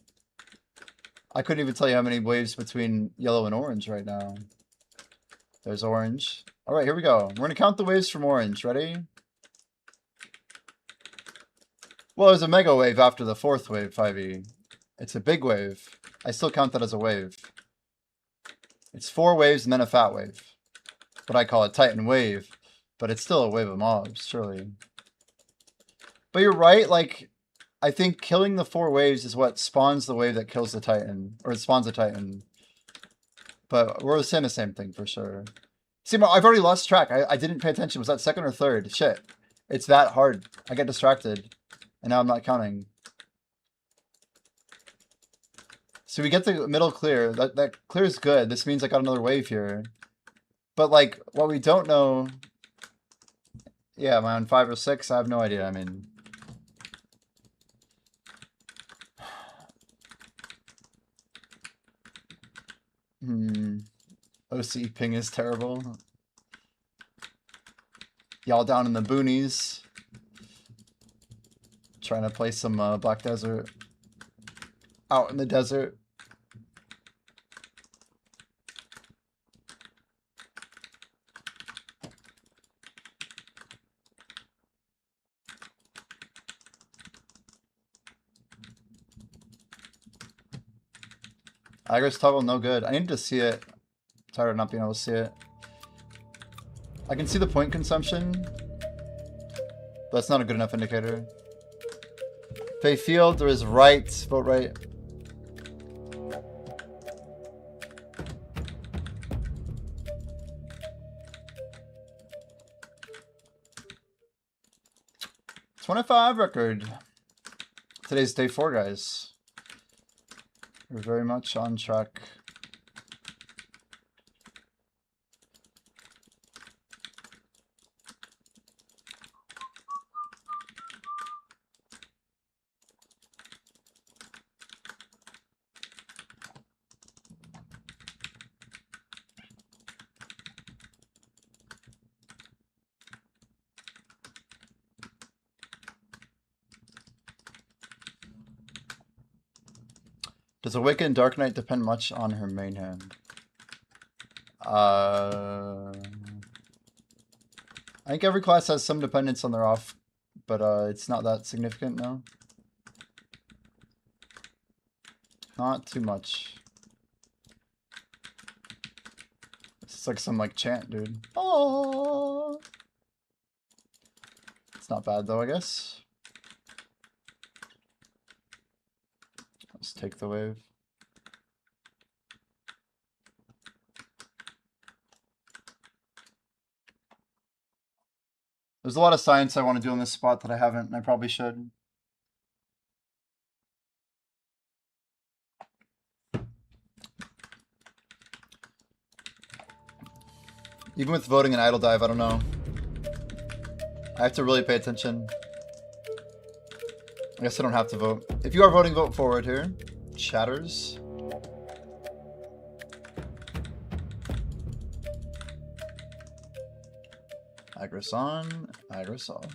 I couldn't even tell you how many waves between yellow and orange right now. There's orange. All right, here we go. We're gonna count the waves from orange. Ready? Well, there's a mega wave after the 4th wave, 5e. It's a big wave. I still count that as a wave. It's 4 waves and then a fat wave. What I call a Titan wave, but it's still a wave of mobs, surely. But you're right, like, I think killing the 4 waves is what spawns the wave that kills the Titan, or it spawns a Titan. But we're saying the same thing for sure. See, I've already lost track. I didn't pay attention. Was that 2nd or 3rd? Shit. It's that hard. I get distracted. And now I'm not counting. So we get the middle clear. That clear is good. This means I got another wave here. But like, what we don't know... Yeah, am I on 5 or 6? I have no idea. I mean... OC ping is terrible. Y'all down in the boonies. Trying to play some Black Desert. Out in the desert. Iris toggle no good. I need to see it. I'm tired of not being able to see it. I can see the point consumption. But that's not a good enough indicator. Pay field or is right. Vote right. '25 record. Today's day 4, guys. We're very much on track. Does Awaken and Dark Knight depend much on her main hand? I think every class has some dependence on their off, but it's not that significant, no. Not too much. It's like some like chant, dude. Oh, it's not bad though, I guess. Let's take the wave. There's a lot of science I want to do on this spot that I haven't, and I probably should. Even with voting and idle dive, I don't know. I have to really pay attention. I guess I don't have to vote. If you are voting, vote forward here. Chatters. Aggress on, aggress off.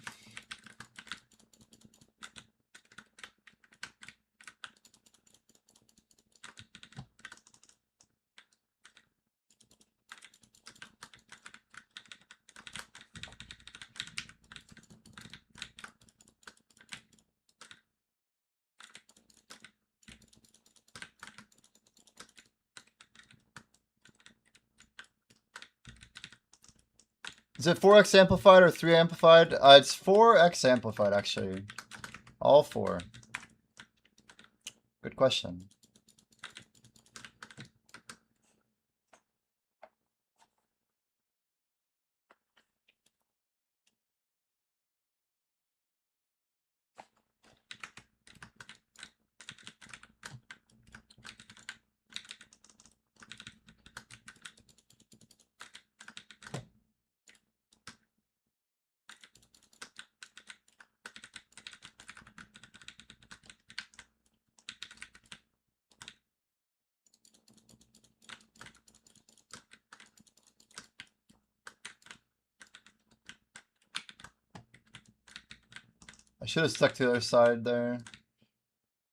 Is it 4x amplified or 3 amplified? It's 4x amplified, actually. All 4. Good question. I should have stuck to the other side there.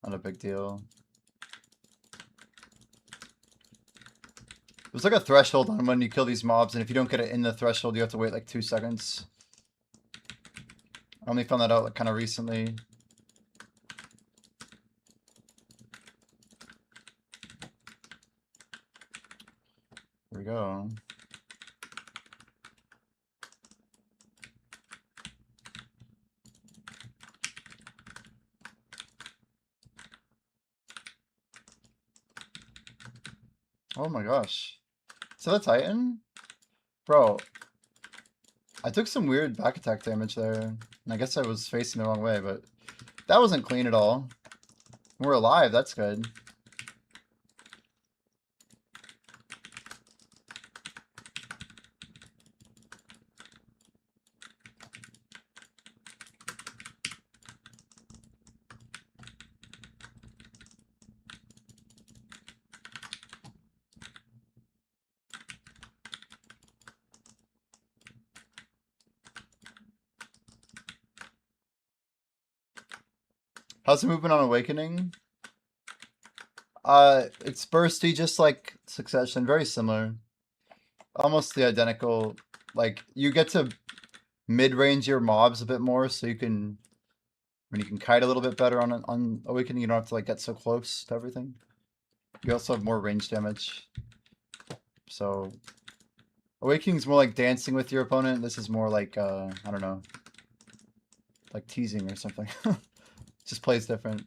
Not a big deal. There's like a threshold on when you kill these mobs, and if you don't get it in the threshold, you have to wait like 2 seconds. I only found that out like kind of recently. Here we go. Oh my gosh. Is that a Titan? Bro, I took some weird back attack damage there. And I guess I was facing the wrong way, but that wasn't clean at all. We're alive, that's good. How's the movement on Awakening? It's bursty, just like Succession, very similar. Almost the identical. Like, you get to mid-range your mobs a bit more, so you can... I mean, you can kite a little bit better on Awakening, you don't have to like get so close to everything. You also have more range damage. So... Awakening's more like dancing with your opponent, this is more like, I don't know. Like teasing or something. Just plays different.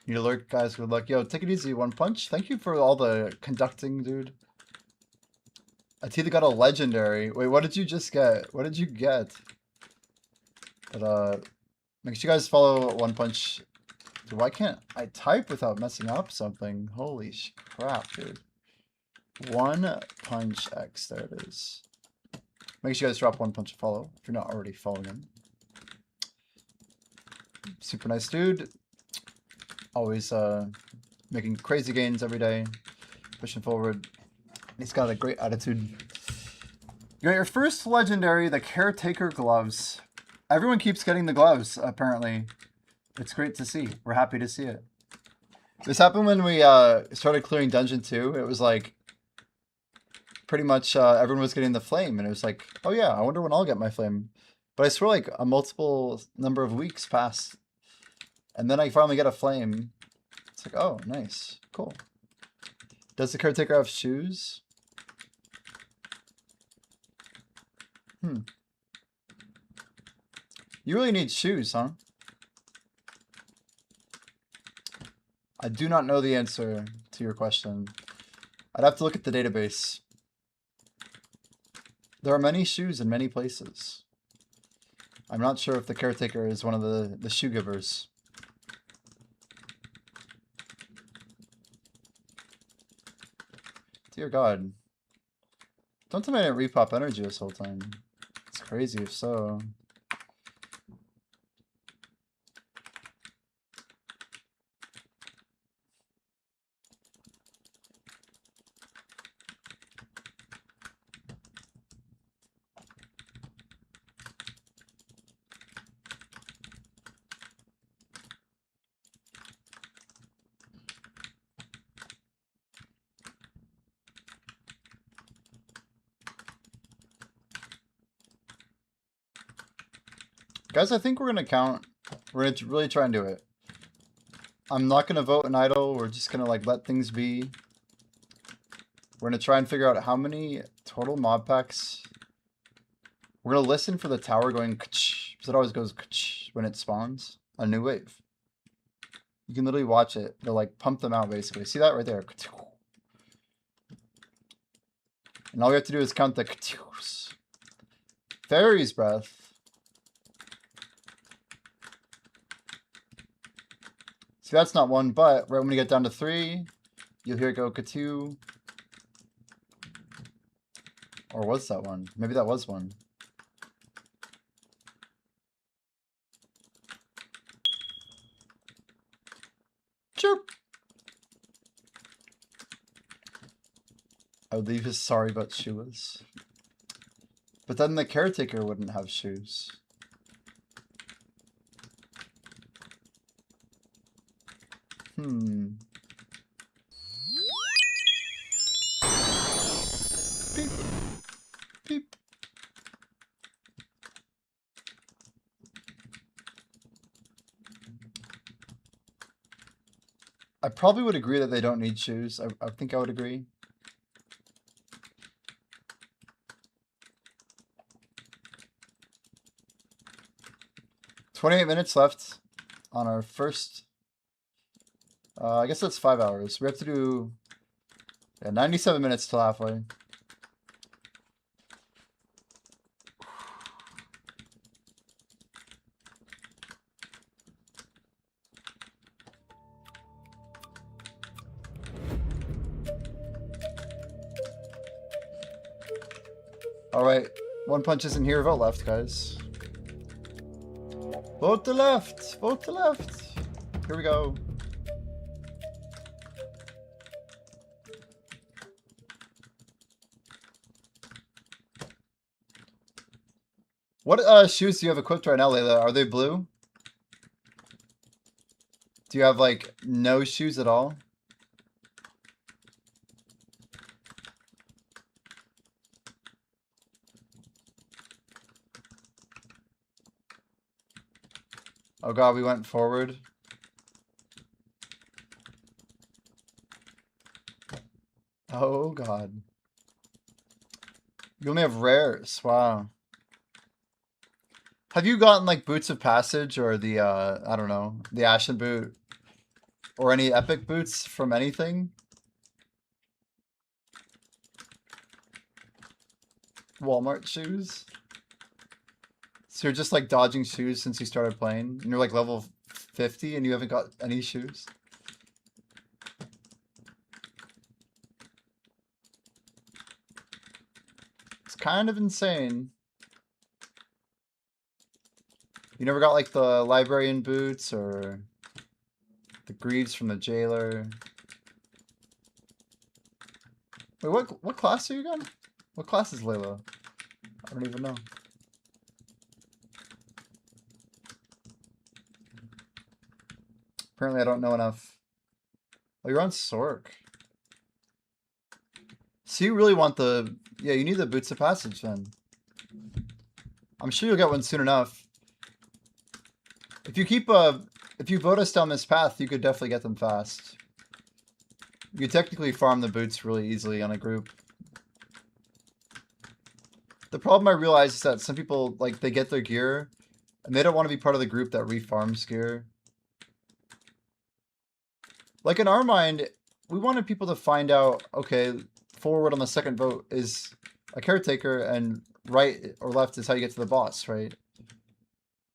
Need alert, guys. Good luck. Yo, take it easy. One punch. Thank you for all the conducting, dude. Atita got a legendary. Wait, what did you just get? What did you get? But make sure you guys follow One Punch. Dude, why can't I type without messing up something? Holy crap, dude. One Punch X. There it is. Make sure you guys drop One Punch and follow if you're not already following him. Super nice dude. Always making crazy gains every day. Pushing forward. He's got a great attitude. You got your first legendary, the Caretaker gloves. Everyone keeps getting the gloves, apparently. It's great to see. We're happy to see it. This happened when we started clearing Dungeon 2. It was like, pretty much everyone was getting the flame. And it was like, oh yeah, I wonder when I'll get my flame. But I swear like a multiple number of weeks passed. And then I finally get a flame. It's like, oh, nice. Cool. Does the Caretaker have shoes? You really need shoes, huh? I do not know the answer to your question. I'd have to look at the database. There are many shoes in many places. I'm not sure if the Caretaker is one of the shoe givers. Dear God. Don't tell me I didn't repop energy this whole time. It's crazy if so. Guys, I think we're going to count. We're going to really try and do it. I'm not going to vote in idle. We're just going to like let things be. We're going to try and figure out how many total mob packs We're gonna listen for the tower going because it always goes when it spawns a new wave. You can literally watch it. They'll like pump them out basically. See that right there? And all you have to do is count the Fairy's breath. See, that's not one, but right when you get down to 3, you'll hear it go ka-two. Or was that one? Maybe that was one. Chirp. I would leave his sorry but shoeless. But then the caretaker wouldn't have shoes. Beep. Beep. I probably would agree that they don't need shoes. I think I would agree. "28 minutes left on our first. I guess that's 5 hours. We have to do 97 minutes till halfway. Alright, one punch isn't here, vote left, guys. Vote to left! Vote to left! Here we go. What shoes do you have equipped right now, Layla? Are they blue? Do you have, like, no shoes at all? Oh god, we went forward. Oh god. You only have rares. Wow. Have you gotten like Boots of Passage or the I don't know, the Ashen Boot or any epic boots from anything? Walmart shoes? So you're just like dodging shoes since you started playing and you're like level 50 and you haven't got any shoes? It's kind of insane. You never got like the librarian boots or the greaves from the jailer? Wait, what class are you again? What class is Layla? I don't even know. Apparently I don't know enough. Oh, you're on Sork. So you really want the... Yeah, you need the Boots of Passage then. I'm sure you'll get one soon enough. If you keep if you vote us down this path, you could definitely get them fast. You could technically farm the boots really easily on a group. The problem I realize is that some people, like, they get their gear, and they don't want to be part of the group that refarms gear. Like, in our mind, we wanted people to find out, okay, forward on the second vote is a caretaker, and right or left is how you get to the boss, right?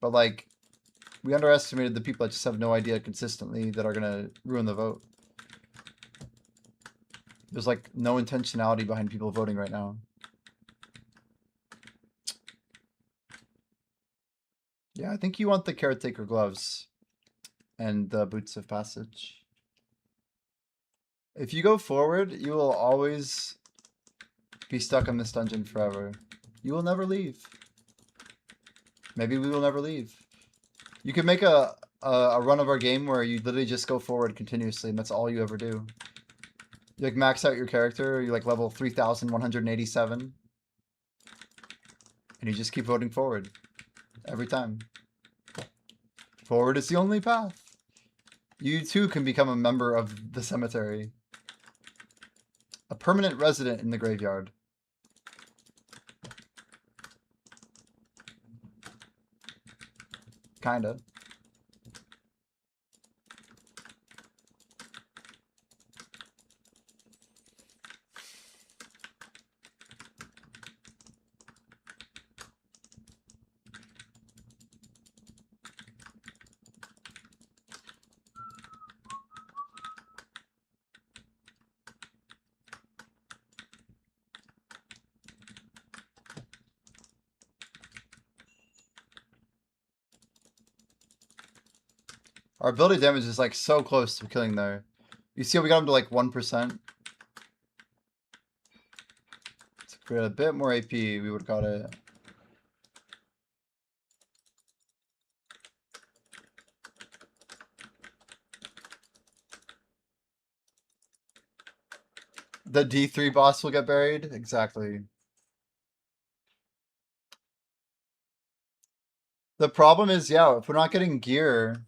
But, like, we underestimated the people that just have no idea consistently that are going to ruin the vote. There's, like, no intentionality behind people voting right now. Yeah, I think you want the caretaker gloves and the Boots of Passage. If you go forward, you will always be stuck in this dungeon forever. You will never leave. Maybe we will never leave. You can make a run of our game where you literally just go forward continuously, and that's all you ever do. You like max out your character, you're like level 3,187. And you just keep voting forward. Every time. Forward is the only path. You too can become a member of the cemetery. A permanent resident in the graveyard. Kinda. Our ability damage is like so close to killing there. You see how we got him to like 1%? If we had a bit more AP, we would have got it. The D3 boss will get buried? Exactly. The problem is, yeah, if we're not getting gear,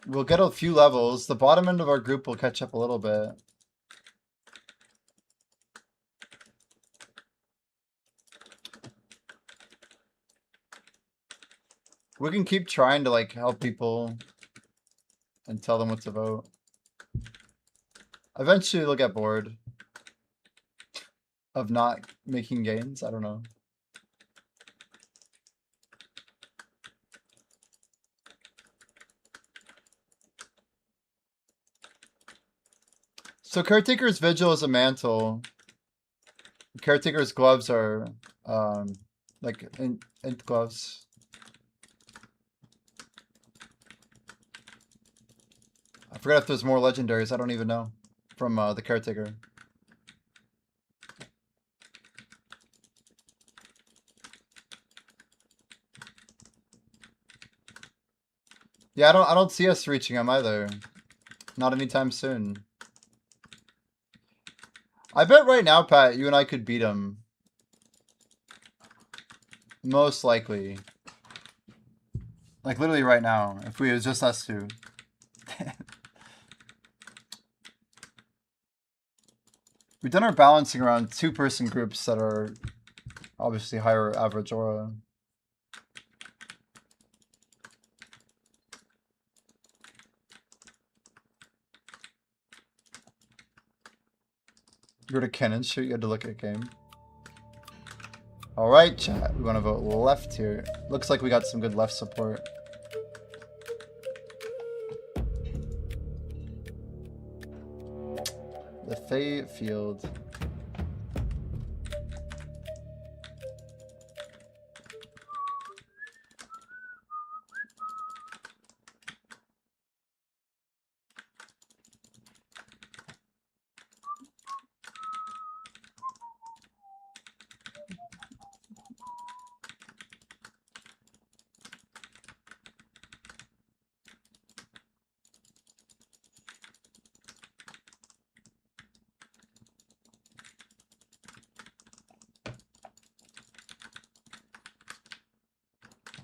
we'll get a few levels. The bottom end of our group will catch up a little bit. We can keep trying to like help people and tell them what to vote. Eventually they'll get bored of not making gains. I don't know. So Caretaker's Vigil is a mantle. Caretaker's gloves are like int gloves. I forgot if there's more legendaries. I don't even know from the Caretaker. Yeah, I don't see us reaching him either. Not anytime soon. I bet right now, Pat, you and I could beat him. Most likely. Like literally right now, if it was just us two. We've done our balancing around 2-person groups that are obviously higher average aura. You were to cannon shoot, you had to look at game. Alright, chat. We want to vote left here. Looks like we got some good left support. The Fey Field.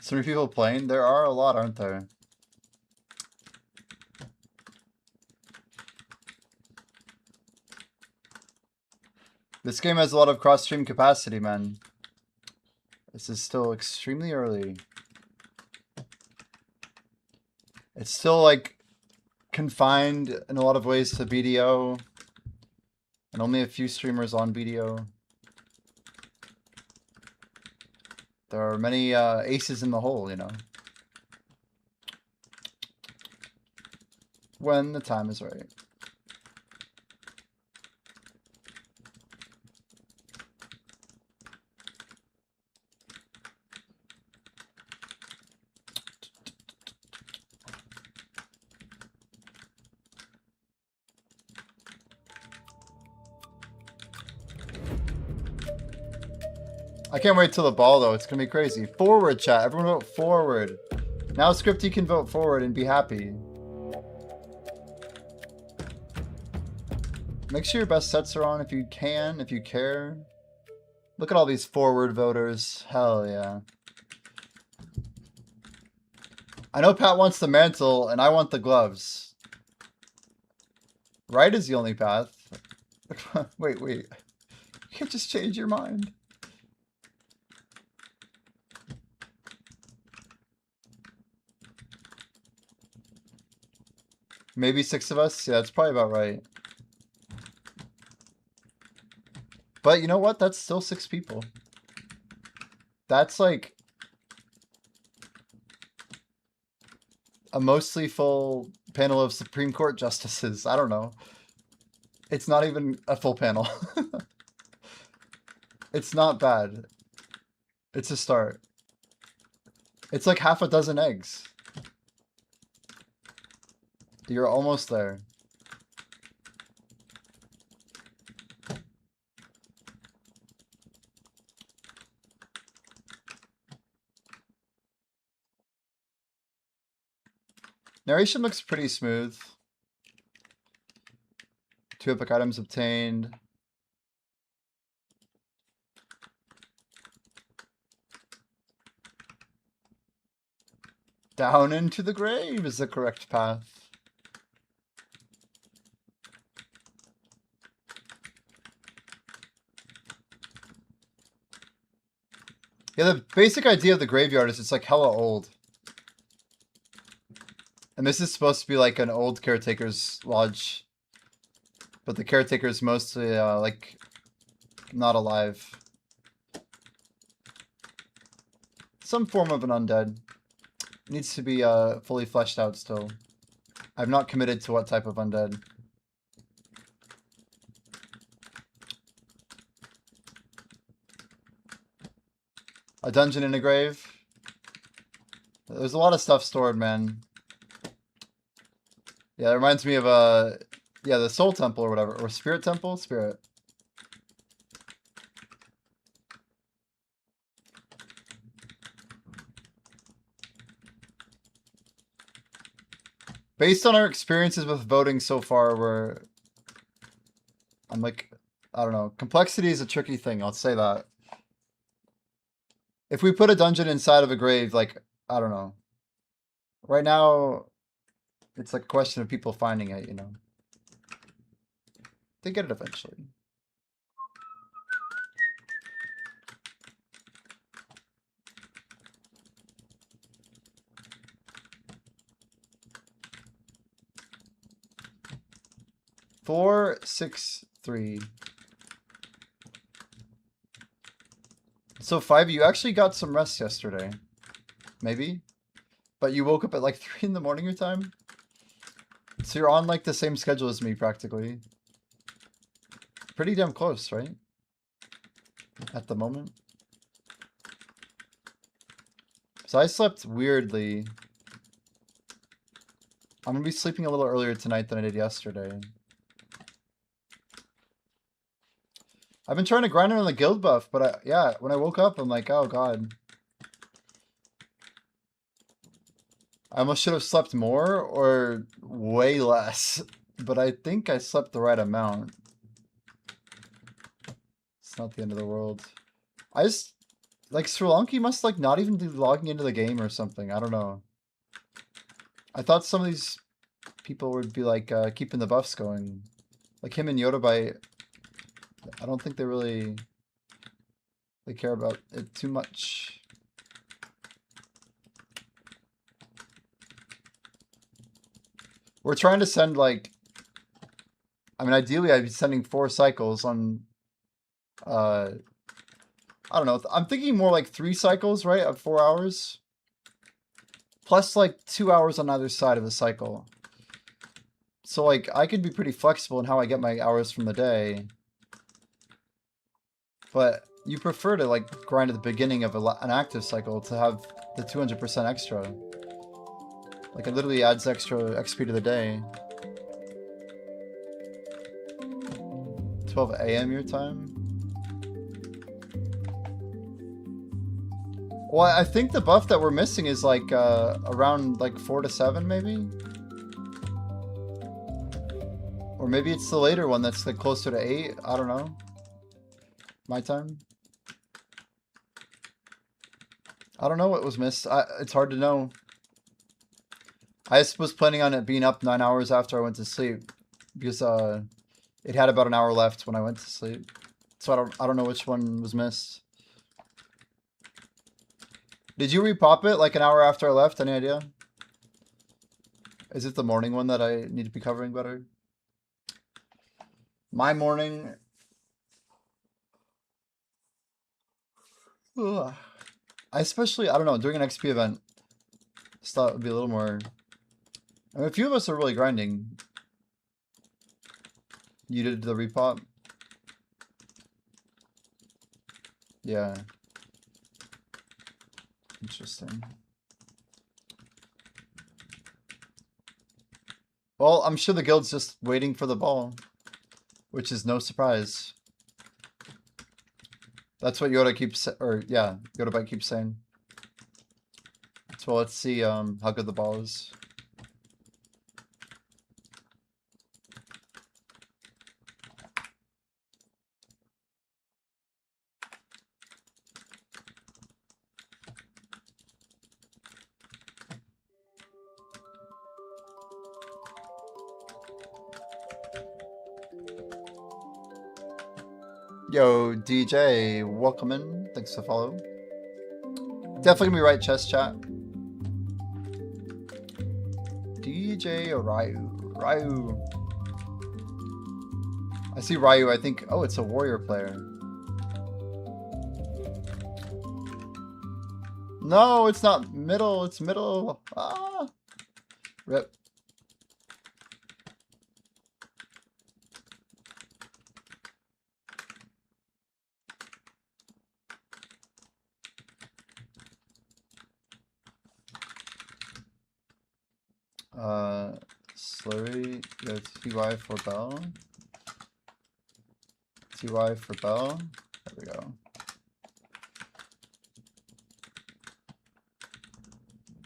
So many people playing? There are a lot, aren't there? This game has a lot of cross-stream capacity, man. This is still extremely early. It's still, like, confined in a lot of ways to BDO. And only a few streamers on BDO. There are many aces in the hole, you know. When the time is right. I can't wait till the ball, though. It's going to be crazy. Forward, chat. Everyone vote forward. Now, Scripty can vote forward and be happy. Make sure your best sets are on if you can, if you care. Look at all these forward voters. Hell yeah. I know Pat wants the mantle, and I want the gloves. Right is the only path. Wait. You can't just change your mind. Maybe 6 of us? Yeah, that's probably about right. But you know what? That's still 6 people. That's like a mostly full panel of Supreme Court justices. I don't know. It's not even a full panel. It's not bad. It's a start. It's like half a dozen eggs. You're almost there. Narration looks pretty smooth. 2 epic items obtained. Down into the grave is the correct path. Yeah, the basic idea of the graveyard is it's like hella old. And this is supposed to be like an old caretaker's lodge. But the caretaker's mostly, like, not alive. Some form of an undead. Needs to be, fully fleshed out still. I've not committed to what type of undead. A dungeon in a grave. There's a lot of stuff stored, man. Yeah, it reminds me of, yeah, the Soul Temple or whatever. Or Spirit Temple? Spirit. Based on our experiences with voting so far, I'm like, I don't know. Complexity is a tricky thing, I'll say that. If we put a dungeon inside of a grave, like, I don't know. Right now, it's like a question of people finding it, you know. They get it eventually. Four, 6, 3. So 5, you actually got some rest yesterday. Maybe? But you woke up at like 3 in the morning your time? So you're on like the same schedule as me practically. Pretty damn close, right? At the moment. So I slept weirdly. I'm gonna be sleeping a little earlier tonight than I did yesterday. I've been trying to grind on the guild buff, but yeah, when I woke up, I'm like, oh god. I almost should have slept more or way less, but I think I slept the right amount. It's not the end of the world. I just, like, Sri Lanka must, like, not even be logging into the game or something. I don't know. I thought some of these people would be, like, keeping the buffs going. Like him and Yodabai, I don't think they care about it too much. We're trying to send, like, I mean, ideally I'd be sending 4 cycles on, I don't know. I'm thinking more like 3 cycles, right? Of 4 hours. Plus like 2 hours on either side of the cycle. So like I could be pretty flexible in how I get my hours from the day. But you prefer to like grind at the beginning of an active cycle to have the 200% extra. Like it literally adds extra XP to the day. 12 a.m. your time? Well, I think the buff that we're missing is like around like 4 to 7 maybe? Or maybe it's the later one that's like closer to 8. I don't know. My time. I don't know what was missed. It's hard to know. I was planning on it being up 9 hours after I went to sleep. Because it had about an hour left when I went to sleep. So I don't know which one was missed. Did you repop it like an hour after I left? Any idea? Is it the morning one that I need to be covering better? My morning. Ugh. I don't know, during an XP event, I thought it would be a little more. I mean, a few of us are really grinding. You did the repop? Yeah. Interesting. Well, I'm sure the guild's just waiting for the ball, which is no surprise. That's what Yoda keeps, Yoda Bite keeps saying. So let's see how good the ball is. Yo, DJ, welcome in. Thanks for the follow. Definitely gonna be right, chess chat. DJ Ryu. I see Ryu, I think, oh, it's a warrior player. No, it's not middle, it's middle. Ah. Rip. Slurry, yeah, TY for Bell. TY for Bell. There we go.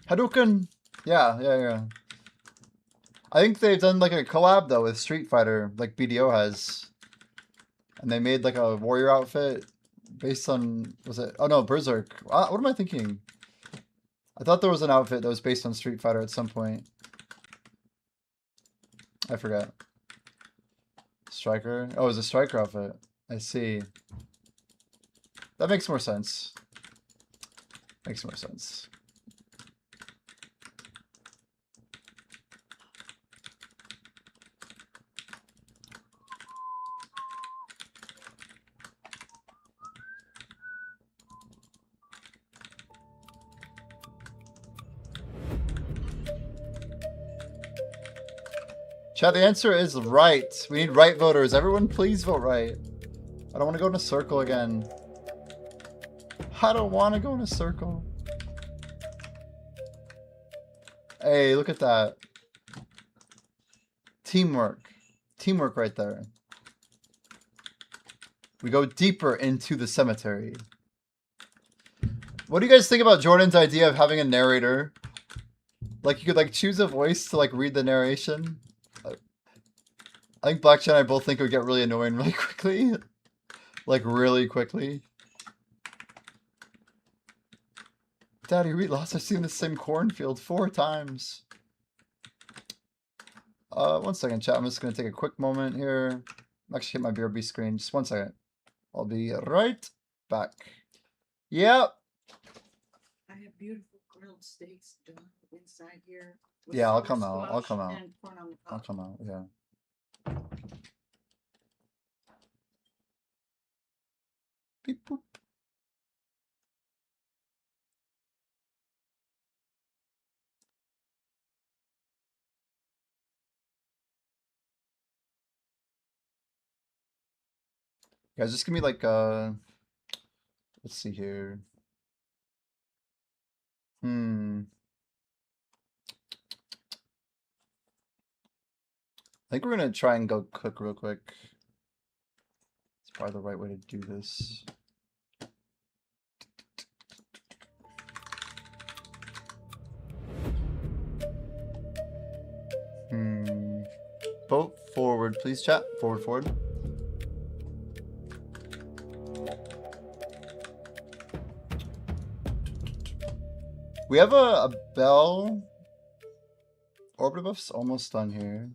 Hadouken! Yeah. I think they've done like a collab though with Street Fighter, like BDO has. And they made like a warrior outfit based on, was it? Oh no, Berserk. What am I thinking? I thought there was an outfit that was based on Street Fighter at some point. I forgot. Striker? Oh, it was a Striker outfit. I see. That makes more sense. Makes more sense. Chat, the answer is right. We need right voters. Everyone please vote right. I don't want to go in a circle again. I don't want to go in a circle. Hey, look at that. Teamwork. Teamwork right there. We go deeper into the cemetery. What do you guys think about Jordan's idea of having a narrator? Like, you could, like, choose a voice to, like, read the narration. I think Blackjack and I both think it would get really annoying really quickly. Like, really quickly. Daddy, we lost. I've seen the same cornfield 4 times. 1 second, chat. I'm just going to take a quick moment here. Actually, hit my BRB screen. Just 1 second. I'll be right back. Yep. I have beautiful grilled steaks done inside here. Yeah, I'll come out. I'll come out. I'll come out, yeah. Beep boop. Guys, just give me like let's see here. I think we're gonna try and go cook real quick. It's probably the right way to do this. Vote forward, please, chat. Forward. We have a bell. Orbit buff's almost done here.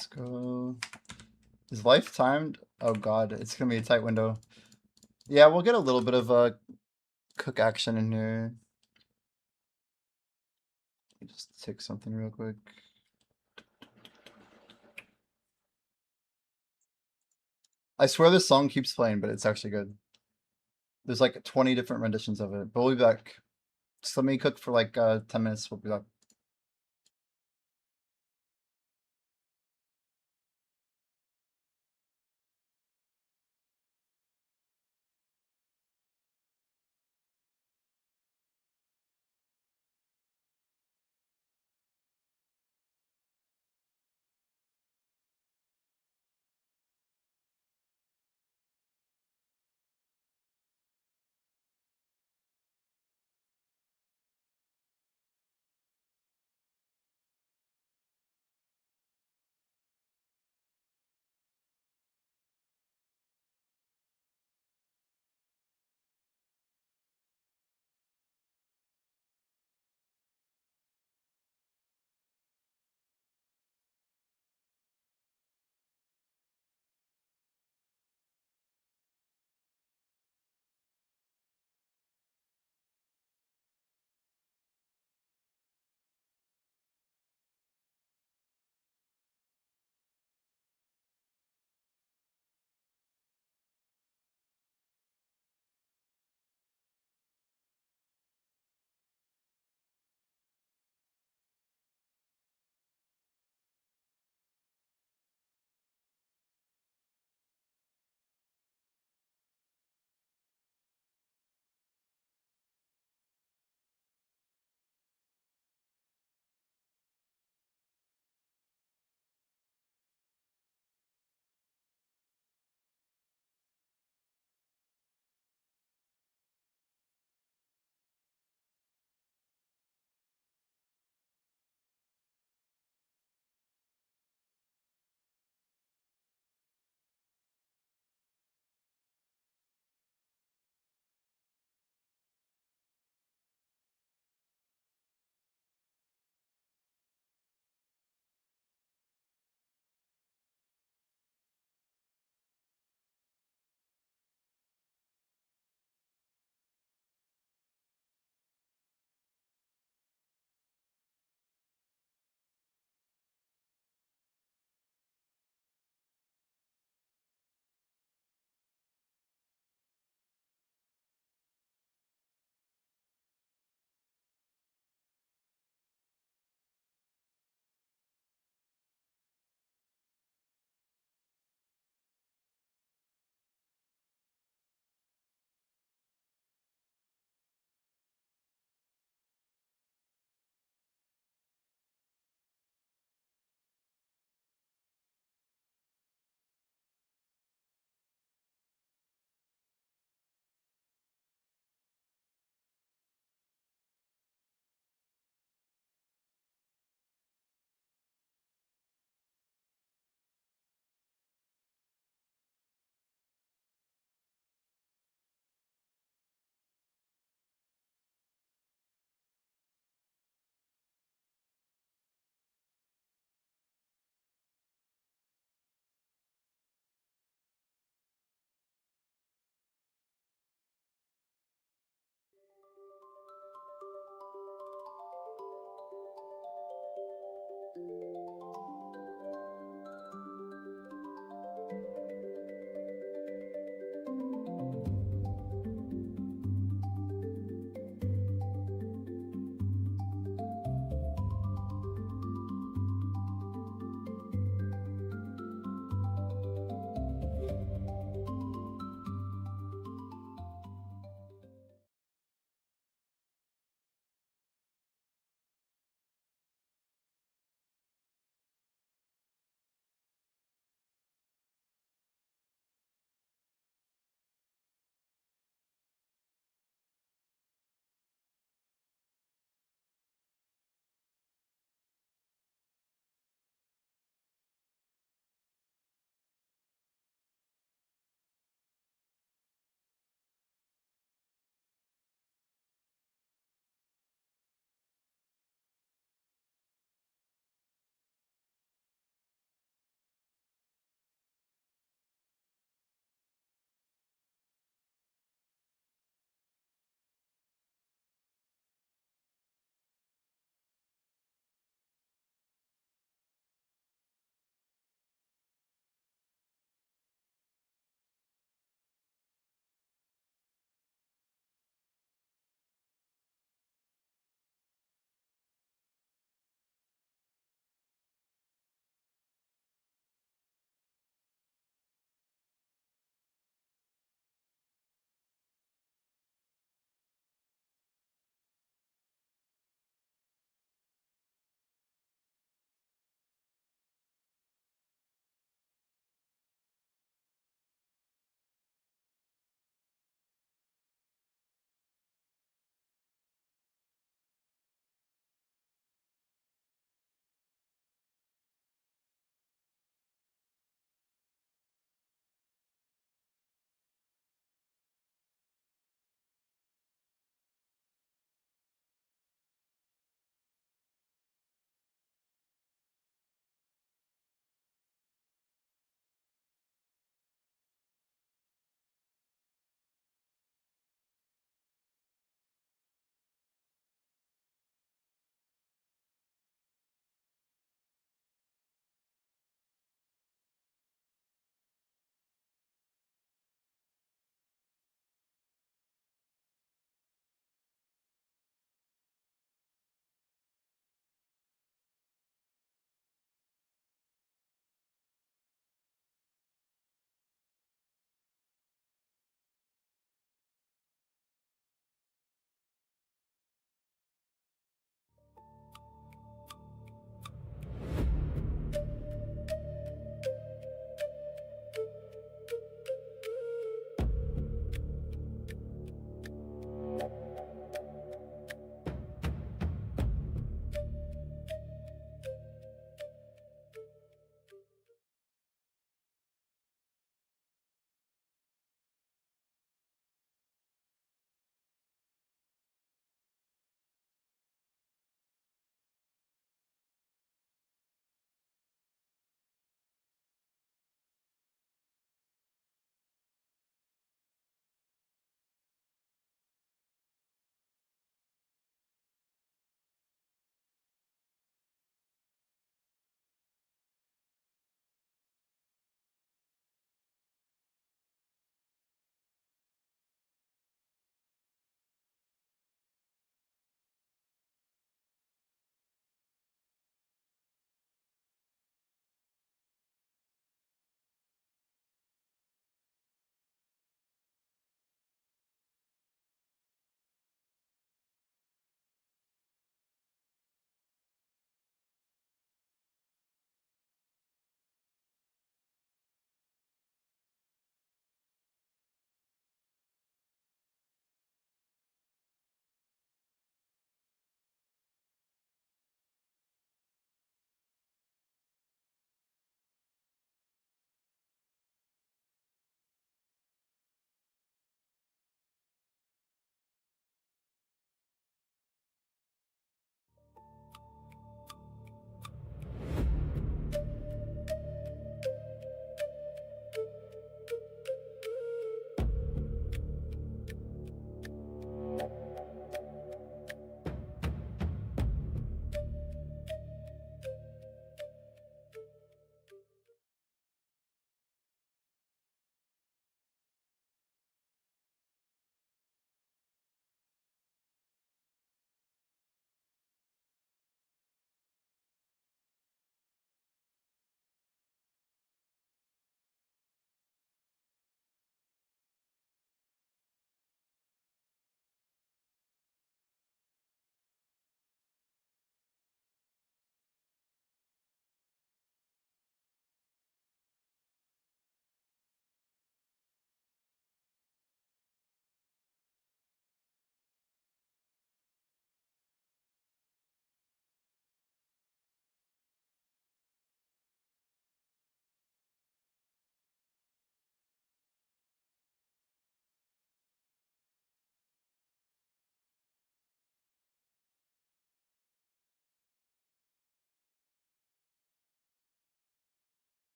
Let's go. Is life timed? Oh god, it's gonna be a tight window. Yeah, we'll get a little bit of cook action in here. Let me just tick something real quick. I swear this song keeps playing, but it's actually good. There's like 20 different renditions of it. But we'll be back. Just let me cook for like 10 minutes. We'll be back.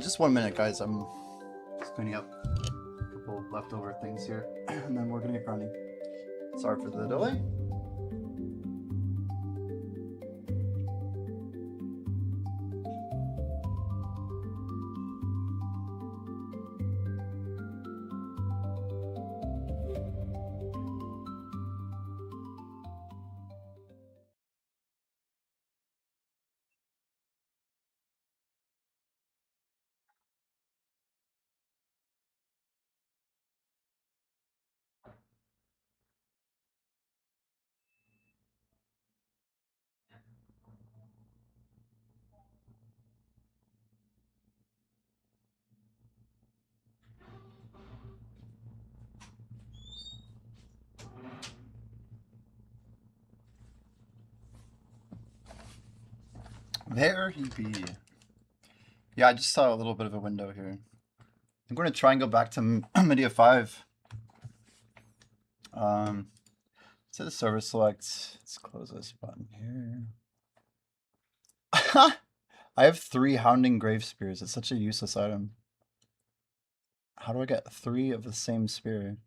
Just 1 minute, guys. I'm just cleaning up a couple leftover things here, and then we're gonna get running. Sorry for the delay. There he be. Yeah, I just saw a little bit of a window here. I'm going to try and go back to Media 5. To the server select. Let's close this button here. I have 3 Hounding Grave Spears. It's such a useless item. How do I get 3 of the same spear?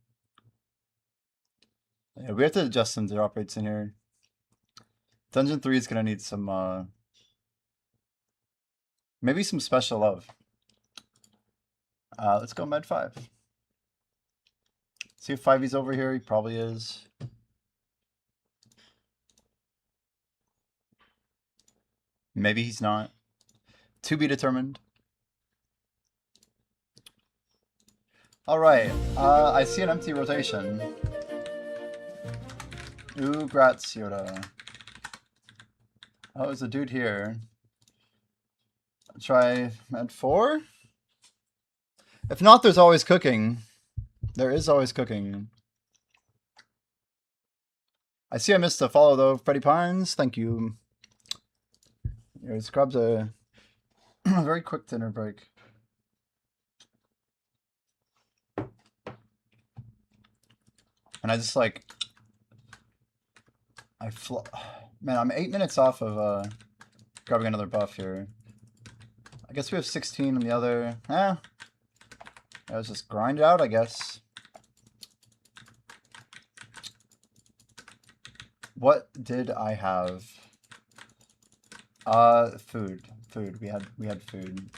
Yeah, we have to adjust some drop rates in here. Dungeon 3 is going to need some, maybe some special love. Let's go Med 5. See if 5E's over here. He probably is. Maybe he's not. To be determined. Alright, I see an empty rotation. Ooh, grats, Yoda. Oh, there's a dude here. Try med 4? If not, there's always cooking. There is always cooking. I see I missed a follow though. Freddie Pines, thank you. Here's grabs a very quick dinner break. And I just like man, I'm 8 minutes off of grabbing another buff here. I guess we have 16 on the other. Let's just grind it out, I guess. What did I have? Food. Food. We had food.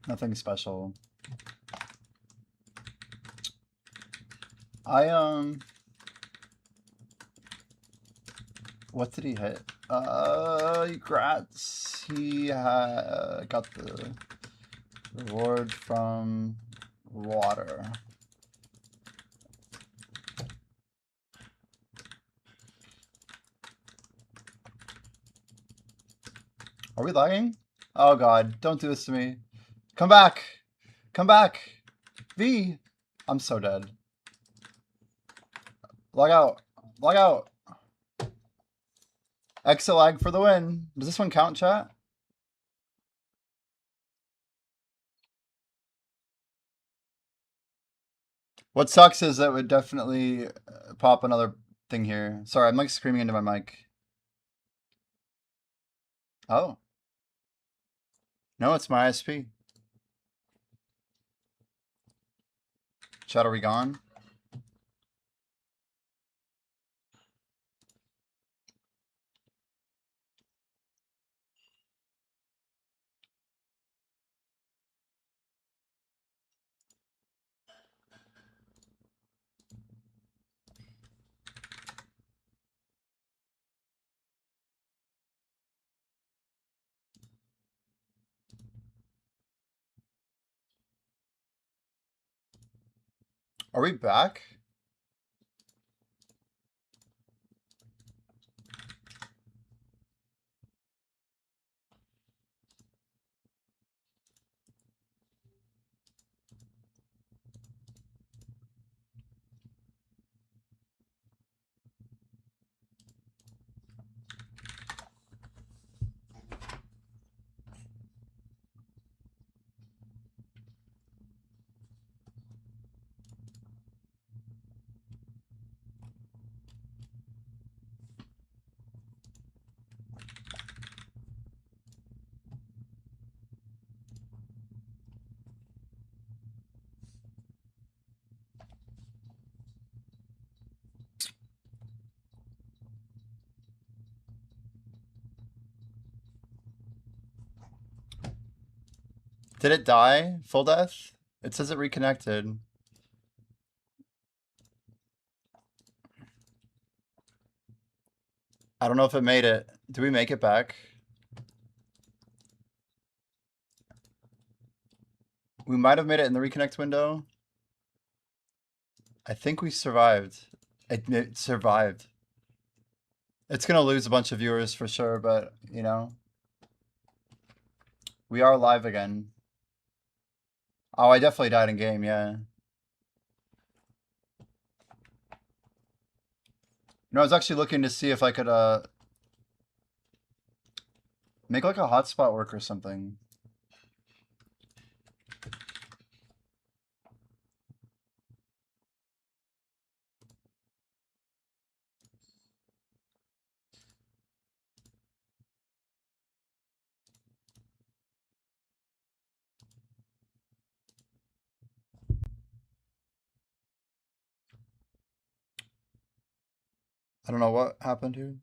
Nothing special. What did he hit? Grats. He got the reward from water. Are we lagging? Oh god, don't do this to me. Come back! Come back! V! I'm so dead. Log out. Log out. Exit lag for the win. Does this one count, chat? What sucks is that it would definitely pop another thing here. Sorry, I'm like screaming into my mic. Oh. No, it's my ISP. Chat, are we gone? Are we back? Did it die? Full death? It says it reconnected. I don't know if it made it. Do we make it back? We might have made it in the reconnect window. I think we survived. It survived. It's gonna lose a bunch of viewers for sure, but you know. We are live again. Oh, I definitely died in game, yeah. No, I was actually looking to see if I could make like a hotspot work or something. I don't know what happened here.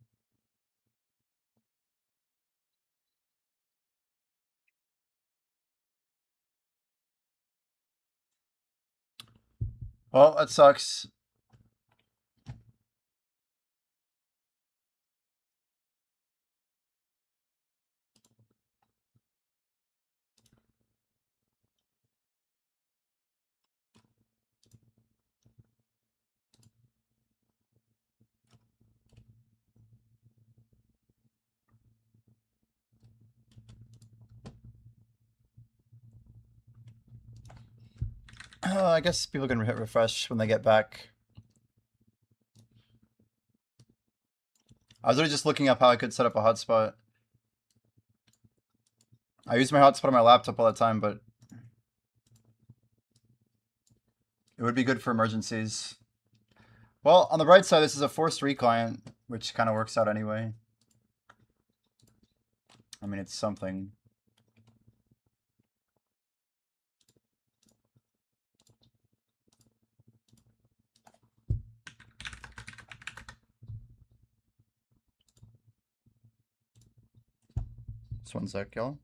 Well, that sucks. I guess people can hit refresh when they get back. I was already just looking up how I could set up a hotspot. I use my hotspot on my laptop all the time, but it would be good for emergencies. Well, on the bright side, this is a forced reclient, which kind of works out anyway. I mean, it's something. Just one sec, y'all.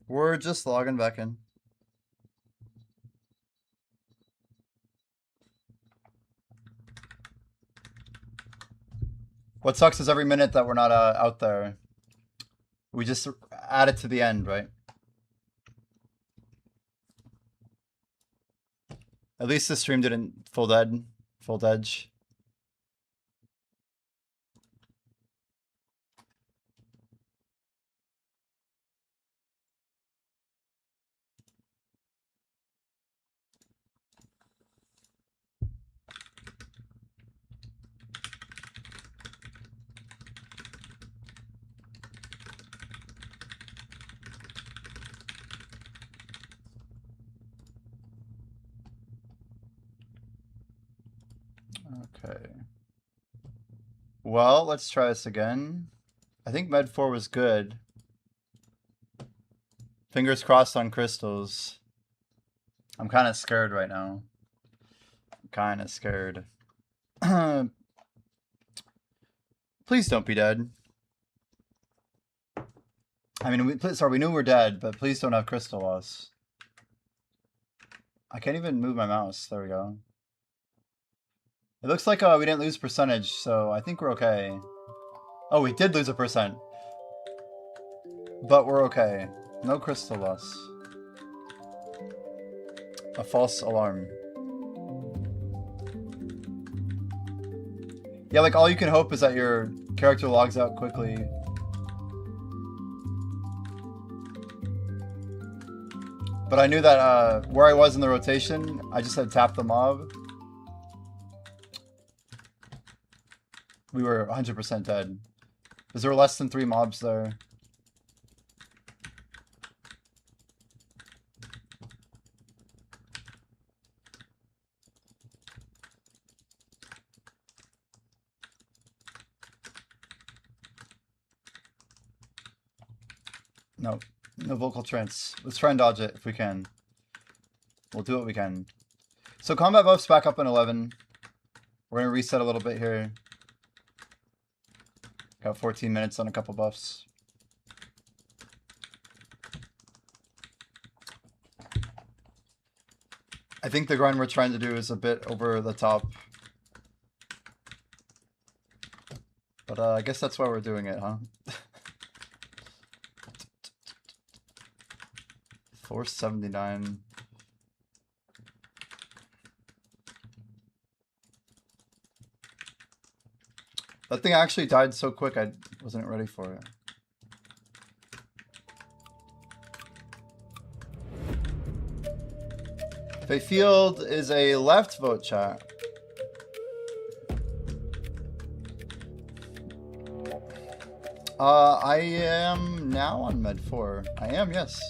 We're just logging back in. What sucks is every minute that we're not out there, we just add it to the end, right? At least the stream didn't full edge. Okay. Well, let's try this again. I think Med 4 was good. Fingers crossed on crystals. I'm kind of scared right now. I'm kind of scared. Please don't be dead. I mean, we knew we're dead, but please don't have crystal loss. I can't even move my mouse. There we go. It looks like we didn't lose percentage, so I think we're okay. Oh, we did lose a percent. But we're okay. No crystal loss. A false alarm. Yeah, like all you can hope is that your character logs out quickly. But I knew that where I was in the rotation, I just had tapped the mob. We were 100% dead. Because there were less than 3 mobs there. No, no vocal trance. Let's try and dodge it if we can. We'll do what we can. So combat buffs back up in 11. We're gonna reset a little bit here. Got 14 minutes on a couple buffs. I think the grind we're trying to do is a bit over the top. But I guess that's why we're doing it, huh? 479. That thing actually died so quick I wasn't ready for it. Field is a left vote chat. I am now on Med 4. I am, yes.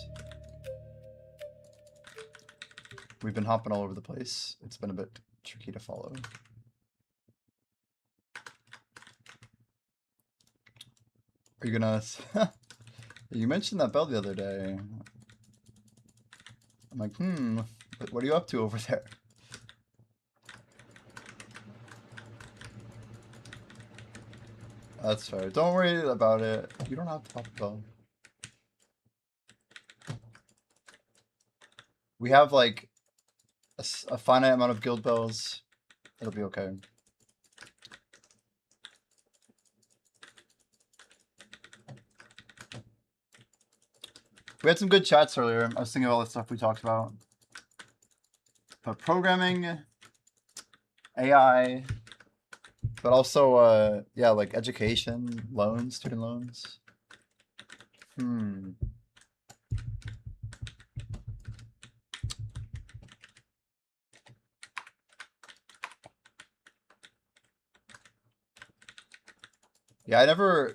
We've been hopping all over the place. It's been a bit tricky to follow. Are you gonna... You mentioned that bell the other day. I'm like, what are you up to over there? That's fair. Don't worry about it. You don't have to pop the bell. We have like a finite amount of guild bells. It'll be okay. We had some good chats earlier. I was thinking of all the stuff we talked about. But programming, AI, but also, yeah, like education, loans, student loans. Yeah,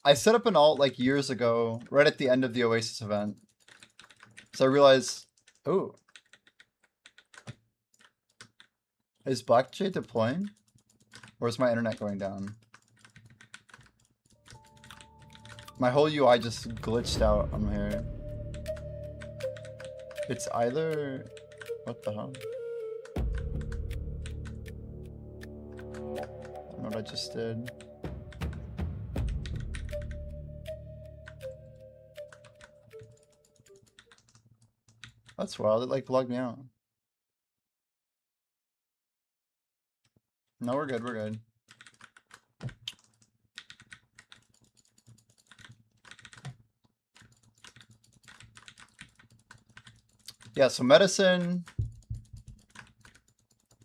I set up an alt like years ago, right at the end of the Oasis event. So I realized, oh, is Blackjay deploying? Or is my internet going down? My whole UI just glitched out on here. It's either... What the hell? I don't know what I just did. That's wild. It like logged me out. No, we're good. We're good. Yeah, so medicine,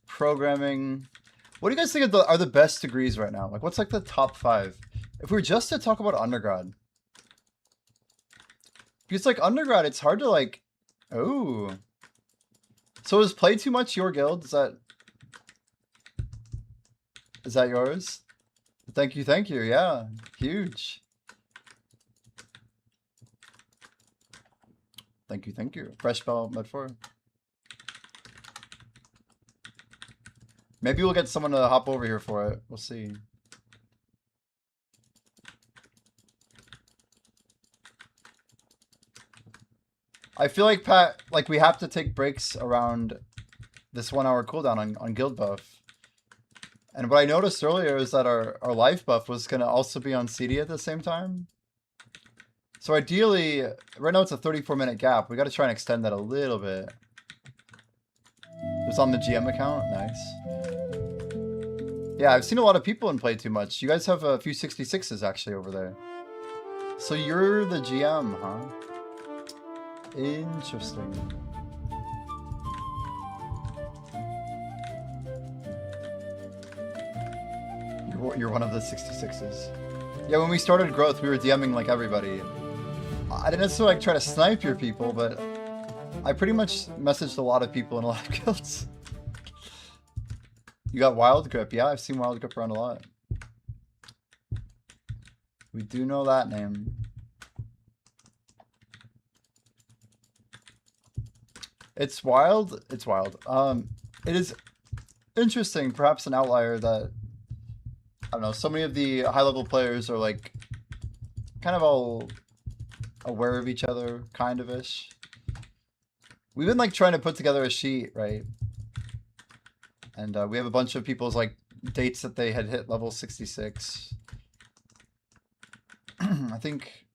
programming. What do you guys think are the best degrees right now? Like, what's like the top 5? If we were just to talk about undergrad. Because like undergrad, it's hard to like, oh. So is Play Too Much your guild? Is that yours? Thank you, yeah. Huge. Thank you. Fresh Bell Med 4. Maybe we'll get someone to hop over here for it. We'll see. I feel like, Pat, like we have to take breaks around this 1 hour cooldown on guild buff. And what I noticed earlier is that our life buff was going to also be on CD at the same time. So ideally, right now it's a 34-minute gap. We got to try and extend that a little bit. It's on the GM account. Nice. Yeah, I've seen a lot of people in Play Too Much. You guys have a few 66s actually over there. So you're the GM, huh? Interesting. You're one of the 66s. Yeah, when we started Growth, we were DMing like everybody. I didn't necessarily like try to snipe your people, but I pretty much messaged a lot of people in a lot of guilds. You got Wild Grip. Yeah, I've seen Wild Grip around a lot. We do know that name. It's wild. It's wild. It is interesting, perhaps an outlier that, I don't know, so many of the high-level players are like kind of all aware of each other, kind of-ish. We've been like trying to put together a sheet, right? And we have a bunch of people's like dates that they had hit level 66. I think...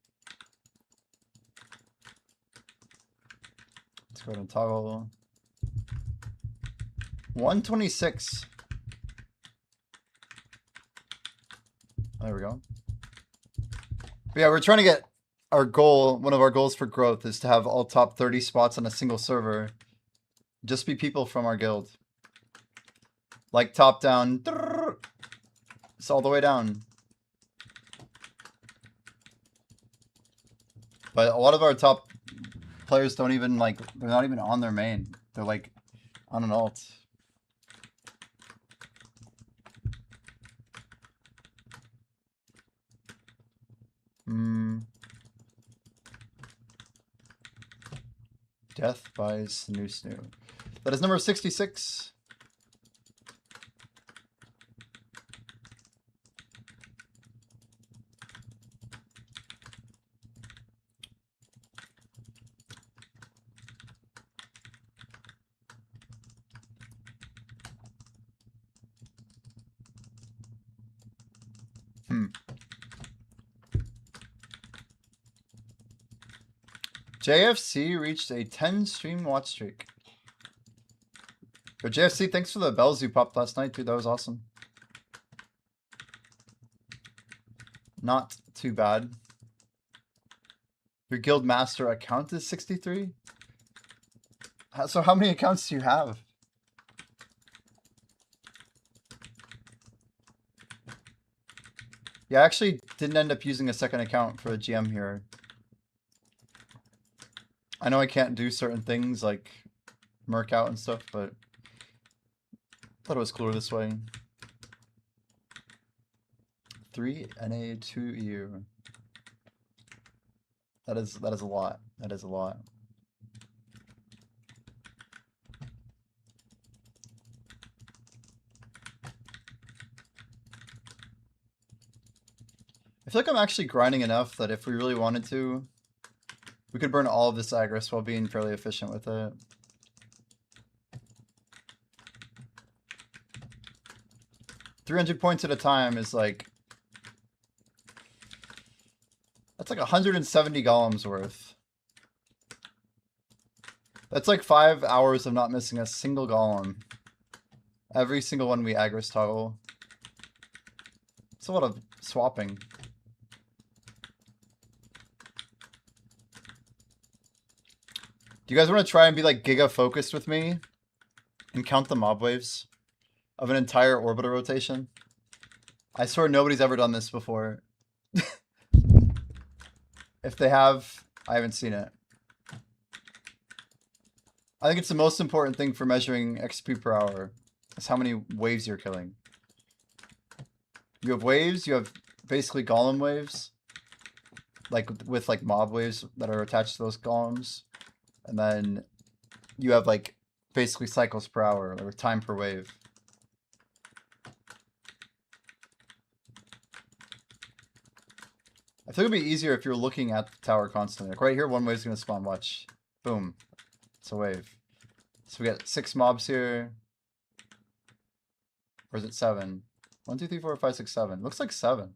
Let's go ahead and toggle. 126. There we go. But yeah, we're trying to get our goal, one of our goals for growth is to have all top 30 spots on a single server. Just be people from our guild. Like top down. It's all the way down. But a lot of our top players don't even like, they're not even on their main. They're like on an alt. Death by Snoo. That is number 66. JFC reached a 10 stream watch streak. Yo, JFC, thanks for the bells you popped last night, dude. That was awesome. Not too bad. Your guild master account is 63? So how many accounts do you have? Yeah, I actually didn't end up using a second account for a GM here. I know I can't do certain things like merc out and stuff, but I thought it was cooler this way. 3 NA 2 EU. That is a lot. That is a lot. I feel like I'm actually grinding enough that if we really wanted to, we could burn all of this Agris while being fairly efficient with it. $300 points at a time is like... That's like 170 golems worth. That's like 5 hours of not missing a single golem. Every single one we Agris toggle. It's a lot of swapping. Do you guys want to try and be like giga focused with me and count the mob waves of an entire orbital rotation? I swear nobody's ever done this before. If they have, I haven't seen it. I think it's the most important thing for measuring XP per hour is how many waves you're killing. You have waves, you have basically golem waves, like with like mob waves that are attached to those golems. And then you have like basically cycles per hour or time per wave. I think it'd be easier if you're looking at the tower constantly. Like right here, one wave's gonna spawn, watch. Boom. It's a wave. So we got 6 mobs here. Or is it 7? 1, 2, 3, 4, 5, 6, 7. Looks like 7.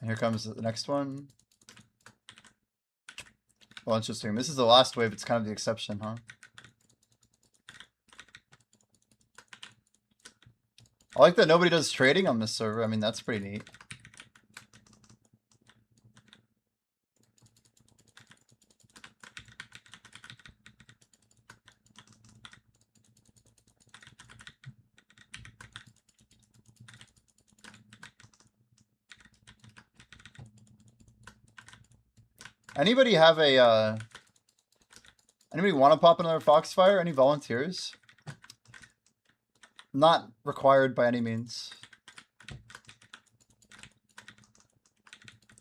And here comes the next one. Well, interesting. This is the last wave. It's kind of the exception, huh? I like that nobody does trading on this server. I mean, that's pretty neat. Anybody have a, anybody want to pop another Foxfire? Any volunteers? Not required by any means.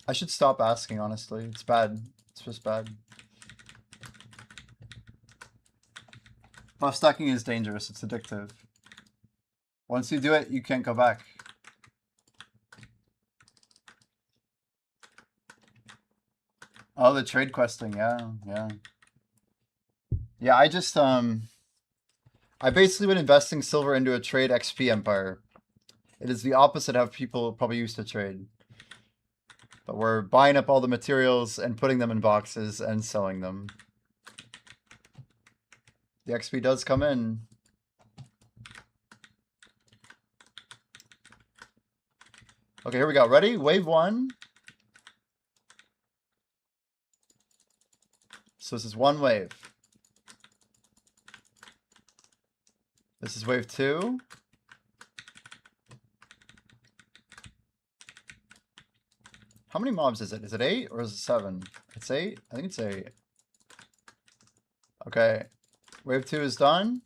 I should stop asking, honestly. It's bad. It's just bad. Buff stacking is dangerous. It's addictive. Once you do it, you can't go back. Oh, the trade questing, yeah. Yeah, I just, I basically been investing silver into a trade XP empire. It is the opposite of how people probably used to trade. But we're buying up all the materials and putting them in boxes and selling them. The XP does come in. Okay, here we go. Ready? Wave 1. So this is one wave. This is wave 2. How many mobs is it? Is it 8 or is it 7? It's 8? I think it's 8. Okay. Wave 2 is done.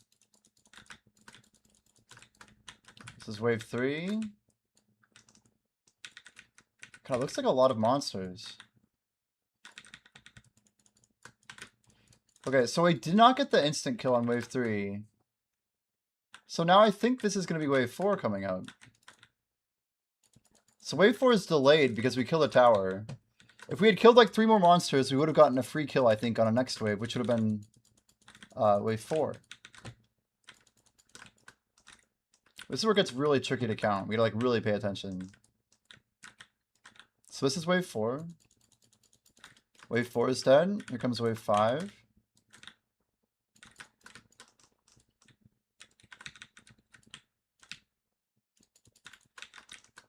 This is wave 3. God, it looks like a lot of monsters. Okay, so we did not get the instant kill on wave 3. So now I think this is going to be wave 4 coming out. So wave 4 is delayed because we killed a tower. If we had killed like 3 more monsters, we would have gotten a free kill, I think, on a next wave, which would have been wave 4. This is where it gets really tricky to count. We gotta like really pay attention. So this is wave 4. Wave 4 is dead. Here comes wave 5.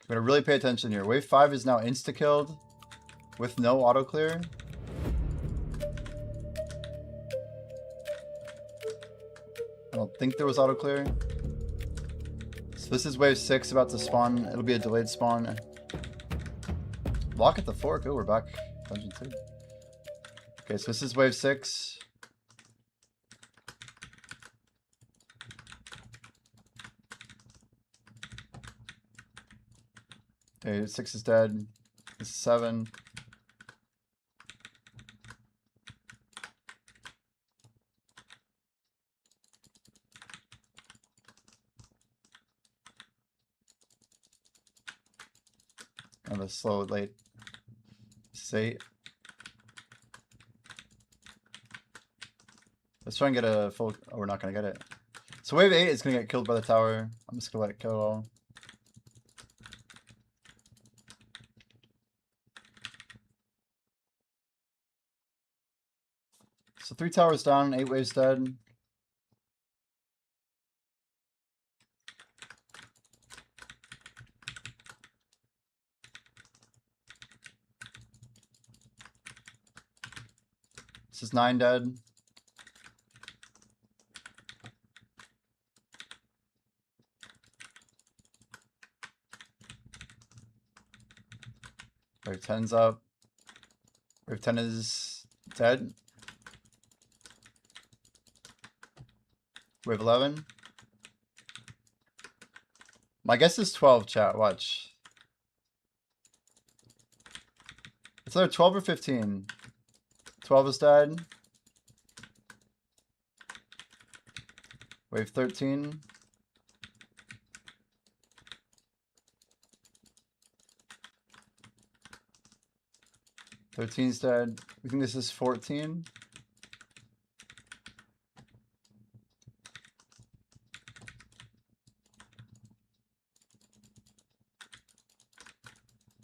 We gotta really pay attention here. Wave 5 is now insta-killed with no auto-clear. I don't think there was auto-clear. So this is wave 6 about to spawn. It'll be a delayed spawn. Lock at the fork. Oh, we're back. Dungeon 2. Okay, so this is wave 6. Okay, 6 is dead. This is 7. Kind of a slow late. 8. Let's try and get a full. Oh, we're not gonna get it. So wave 8 is gonna get killed by the tower. I'm just gonna let it kill all. So 3 towers down, 8 waves dead. This is 9 dead. Wave 10's up. Wave 10 is dead. Wave 11. My guess is 12, chat. Watch. It's either 12 or 15. 12 is dead. Wave 13. Thirteen's dead. We think this is 14.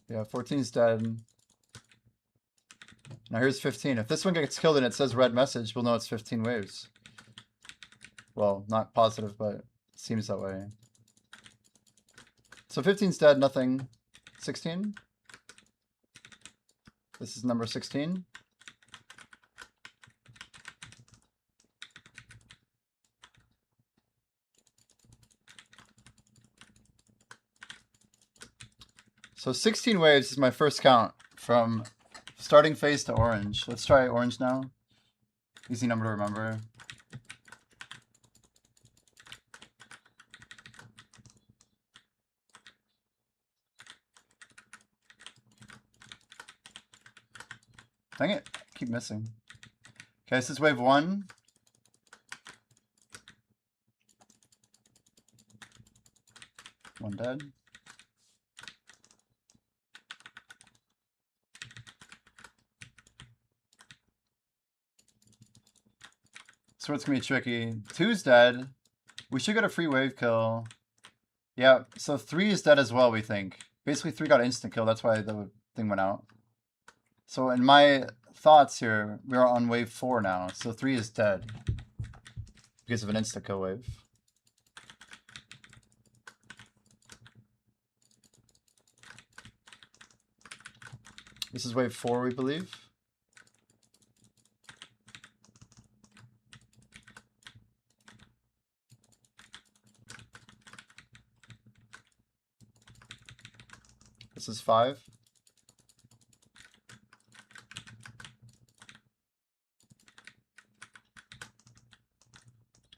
Yeah, 14's dead. Now here's 15. If this one gets killed and it says red message, we'll know it's 15 waves. Well, not positive, but it seems that way. So 15's dead, nothing. 16? This is number 16. So 16 waves is my first count from starting phase to orange. Let's try orange now. Easy number to remember. Dang it, I keep missing. Okay, this is wave 1. One dead. So it's gonna be tricky. 2's dead. We should get a free wave kill. Yeah, so 3 is dead as well, we think. Basically 3 got instant kill, that's why the thing went out. So in my thoughts here, we are on wave 4 now. So 3 is dead because of an insta kill wave. This is wave 4, we believe. This is 5.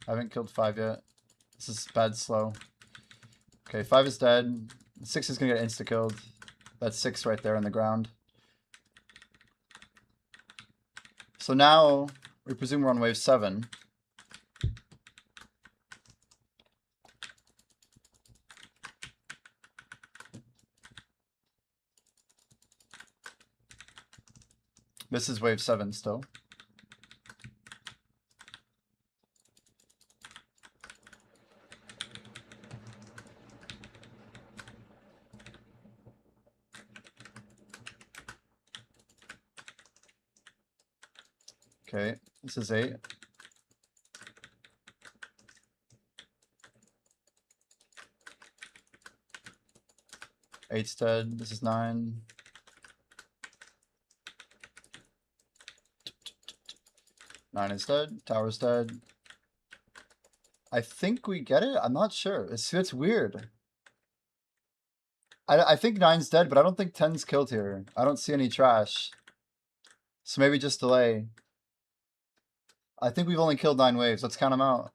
I haven't killed 5 yet. This is bad slow. Okay, 5 is dead. 6 is gonna get insta-killed. That's 6 right there on the ground. So now, we presume we're on wave 7. This is wave 7 still. Okay, this is 8. Eight's dead. This is 9. Nine is dead. Tower's dead. I think we get it. I'm not sure. It's weird. I think 9's dead, but I don't think 10's killed here. I don't see any trash. So maybe just delay. I think we've only killed 9 waves. Let's count them out.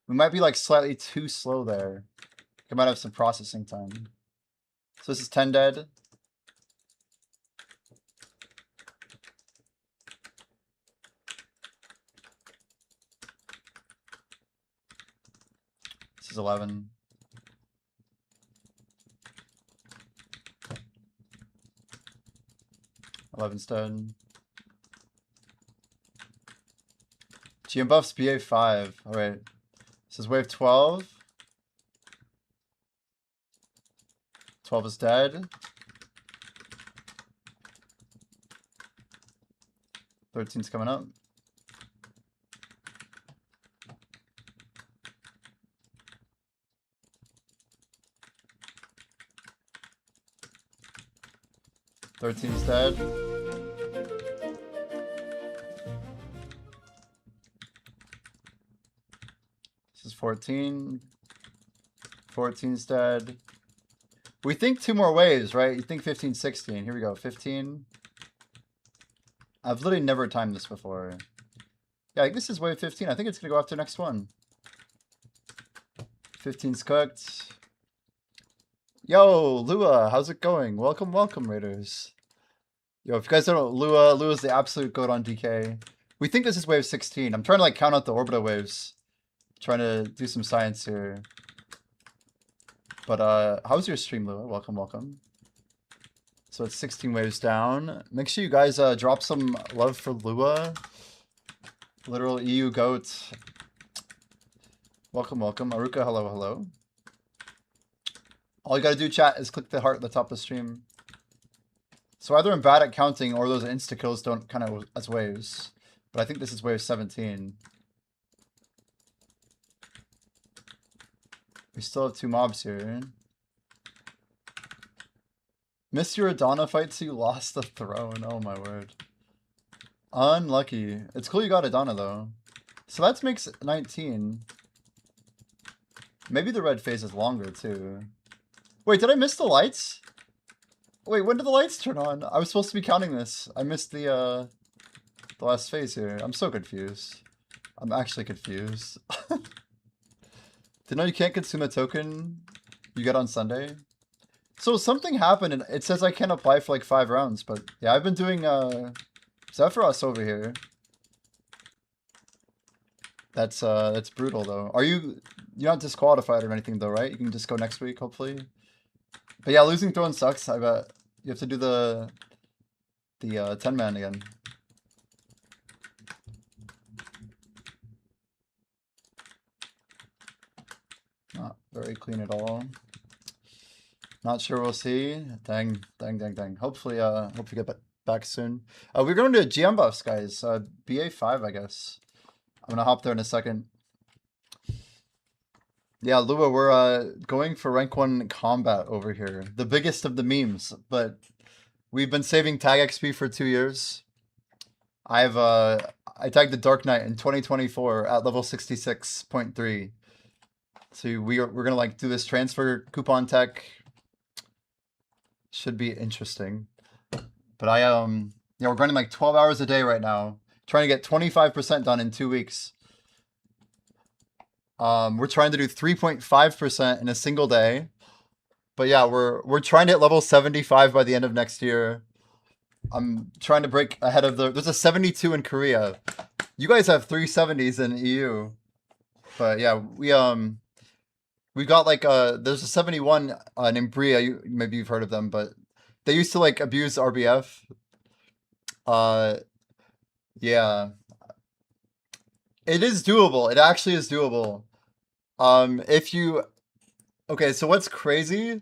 We might be like slightly too slow there. We might have some processing time. So this is 10 dead. This is 11. Eleven's dead. GM buffs BA5. Oh wait. This is wave 12. 12 is dead. 13's coming up. Thirteen's dead. This is 14. 14's dead. We think 2 more waves, right? You think 15, 16. Here we go. 15. I've literally never timed this before. Yeah, I think this is wave 15. I think it's going to go after next one. 15's cooked. Yo, Lua, how's it going? Welcome, welcome, Raiders. Yo, if you guys don't know, Lua's the absolute goat on DK. We think this is wave 16. I'm trying to like count out the orbital waves. Trying to do some science here. But how's your stream, Lua? Welcome, welcome. So it's 16 waves down. Make sure you guys drop some love for Lua. Literal EU goat. Welcome, welcome. Aruka, hello, hello. All you gotta do, chat, is click the heart at the top of the stream. So either I'm bad at counting or those insta-kills don't count as waves. But I think this is wave 17. We still have 2 mobs here. Missed your Adana fight, so you lost the throne. Oh my word. Unlucky. It's cool you got Adana though. So that makes 19. Maybe the red phase is longer too. Wait, did I miss the lights? Wait, when did the lights turn on? I was supposed to be counting this. I missed the last phase here. I'm so confused. I'm actually confused. Did you know you can't consume a token you get on Sunday? So something happened and it says I can't apply for like 5 rounds, but yeah, I've been doing Zephyros over here. That's brutal though. You're not disqualified or anything though, right? You can just go next week, hopefully. But yeah, losing throne sucks. I bet you have to do the 10-man again. Not very clean at all. Not sure we'll see. Dang. Hopefully, hope we get back soon. We're going to GM buffs, guys. BA5, I guess. I'm gonna hop there in a second. Yeah, Lua, we're going for rank 1 combat over here. The biggest of the memes, but we've been saving tag XP for 2 years. I tagged the Dark Knight in 2024 at level 66.3. So we're gonna like do this transfer coupon tech. Should be interesting. But yeah, we're grinding like 12 hours a day right now, trying to get 25% done in 2 weeks. We're trying to do 3.5% in a single day. But yeah, we're trying to hit level 75 by the end of next year. I'm trying to break ahead of there's a 72 in Korea. You guys have 370s in EU. But yeah, we got like there's a 71 named Bria, maybe you've heard of them, but they used to like abuse RBF. Yeah. It is doable. It actually is doable. If you okay, so what's crazy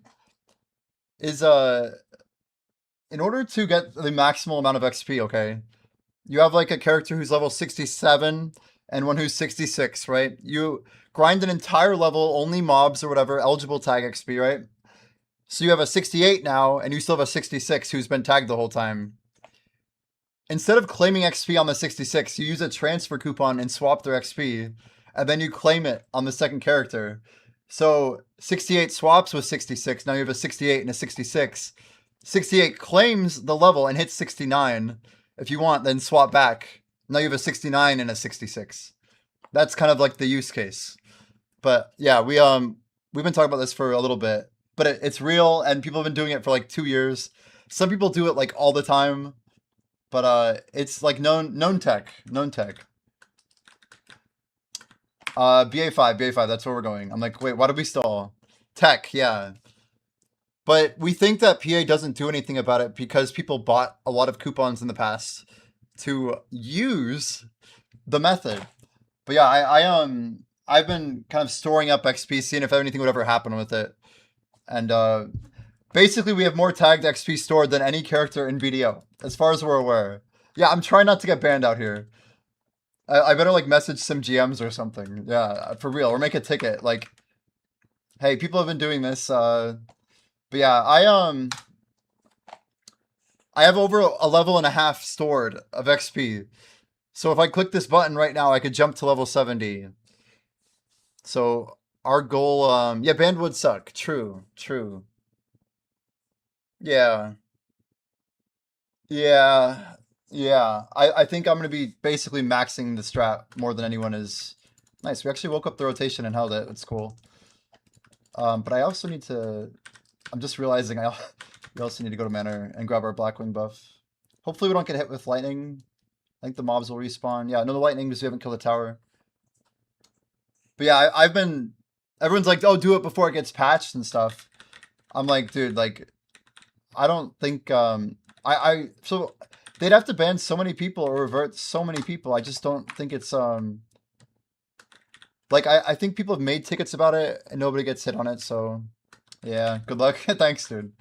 is in order to get the maximal amount of XP, okay, you have like a character who's level 67 and one who's 66, right? You grind an entire level, only mobs or whatever, eligible tag XP, right? So you have a 68 now, and you still have a 66 who's been tagged the whole time. Instead of claiming XP on the 66, you use a transfer coupon and swap their XP, and then you claim it on the second character. So 68 swaps with 66, now you have a 68 and a 66. 68 claims the level and hits 69. If you want, then swap back. Now you have a 69 and a 66. That's kind of like the use case. But yeah, we've been talking about this for a little bit. but it's real, and people have been doing it for like 2 years. Some people do it like all the time, but it's like known tech. BA5, that's where we're going. I'm like, wait, why did we stall? Tech, yeah. But we think that PA doesn't do anything about it because people bought a lot of coupons in the past to use the method. But yeah, I've been kind of storing up XP, seeing if anything would ever happen with it. And basically we have more tagged XP stored than any character in BDO, as far as we're aware. Yeah, I'm trying not to get banned out here. I better like message some GMs or something. Yeah, for real. Or make a ticket. Like, hey, people have been doing this. But yeah, I have over a level and a half stored of XP. So if I click this button right now, I could jump to level 70. So our goal, yeah, band would suck. True. Yeah. I think I'm going to be basically maxing the strat more than anyone is. Nice. We actually woke up the rotation and held it. That's cool. But I also need to... I'm just realizing we also need to go to Manor and grab our Blackwing buff. Hopefully we don't get hit with lightning. I think the mobs will respawn. Yeah, no, the lightning because we haven't killed the tower. But yeah, I've been... Everyone's like, oh, do it before it gets patched and stuff. I'm like, dude, like... I don't think... So they'd have to ban so many people or revert so many people. I just don't think it's... Like, I think people have made tickets about it and nobody gets hit on it, so... Yeah, good luck. Thanks, dude.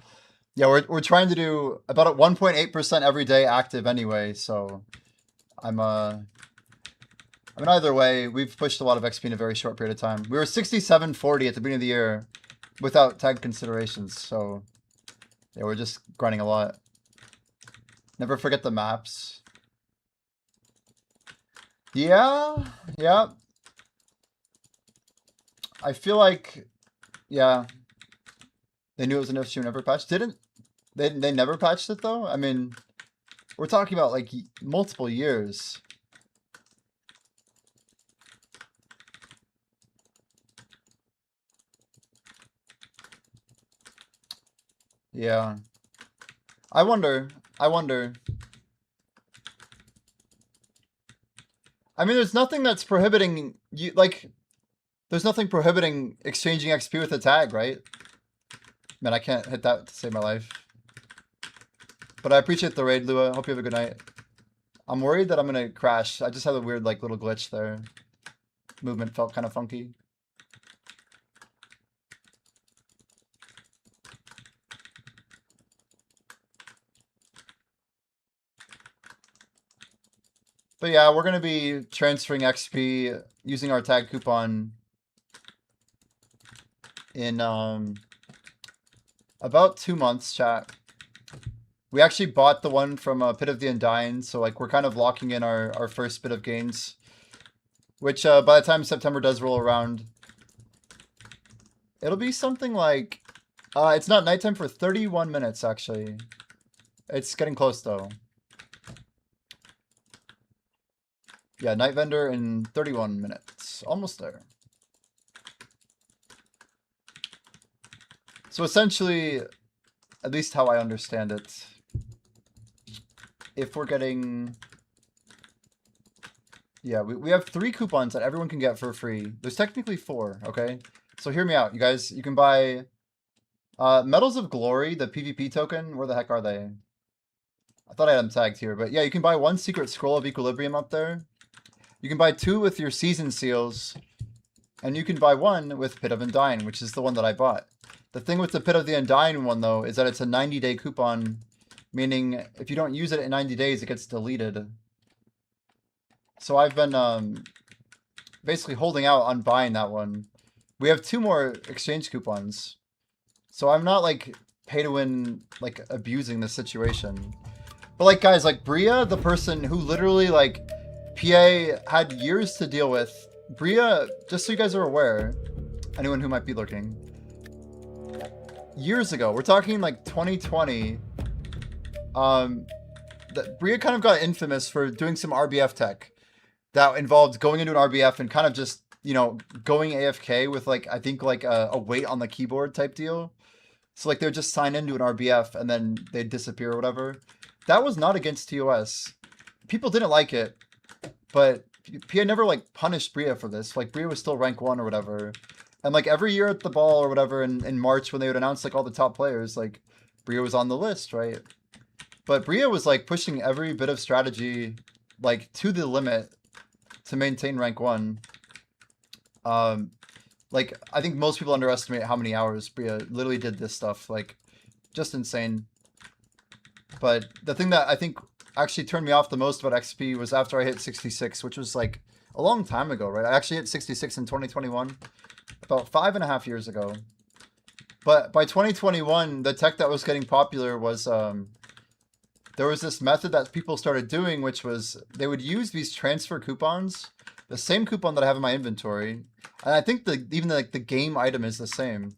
Yeah, we're trying to do about at 1.8% every day active anyway, so... I mean, either way, we've pushed a lot of XP in a very short period of time. We were 6740 at the beginning of the year without tag considerations, so... Yeah, we're just grinding a lot. Never forget the maps. Yeah. I feel like, yeah. They knew it was an issue, never patched. They never patched it though? I mean, we're talking about like multiple years. Yeah. I wonder. I mean, there's nothing that's prohibiting you, like, there's nothing prohibiting exchanging XP with a tag, right? Man, I can't hit that to save my life. But I appreciate the raid, Lua. Hope you have a good night. I'm worried that I'm gonna crash. I just had a weird, like, little glitch there. Movement felt kind of funky. But yeah, we're gonna be transferring XP using our tag coupon in about 2 months, chat. We actually bought the one from Pit of the Undying, so like we're kind of locking in our first bit of gains. Which by the time September does roll around, it'll be something like... it's not nighttime for 31 minutes, actually. It's getting close, though. Yeah, Night Vendor in 31 minutes. Almost there. So essentially, at least how I understand it, if we're getting... Yeah, we have 3 coupons that everyone can get for free. There's technically 4, okay? So hear me out, you guys. You can buy Medals of Glory, the PvP token. Where the heck are they? I thought I had them tagged here, but yeah, you can buy 1 Secret Scroll of Equilibrium up there. You can buy 2 with your Season Seals, and you can buy 1 with Pit of Undying, which is the one that I bought. The thing with the Pit of the Undying one, though, is that it's a 90-day coupon, meaning if you don't use it in 90 days, it gets deleted. So I've been basically holding out on buying that one. We have 2 more exchange coupons. So I'm not, like, pay-to-win, like, abusing the situation. But, like, guys, like, Bria, the person who literally, like... PA had years to deal with. Bria, just so you guys are aware, anyone who might be looking, years ago, we're talking like 2020, Bria kind of got infamous for doing some RBF tech that involved going into an RBF and kind of just, you know, going AFK with like, I think like a weight on the keyboard type deal. So like they would just sign into an RBF and then they'd disappear or whatever. That was not against TOS. People didn't like it, but PA never like punished Bria for this. Like Bria was still rank 1 or whatever. And like every year at the ball or whatever in March when they would announce like all the top players, like Bria was on the list, right? But Bria was like pushing every bit of strategy like to the limit to maintain rank 1. Like I think most people underestimate how many hours Bria literally did this stuff, like just insane. But the thing that I think actually turned me off the most about XP was after I hit 66, which was like a long time ago, right? I actually hit 66 in 2021, about 5.5 years ago. But by 2021, the tech that was getting popular was there was this method that people started doing, which was they would use these transfer coupons, the same coupon that I have in my inventory, and I think even like the game item is the same,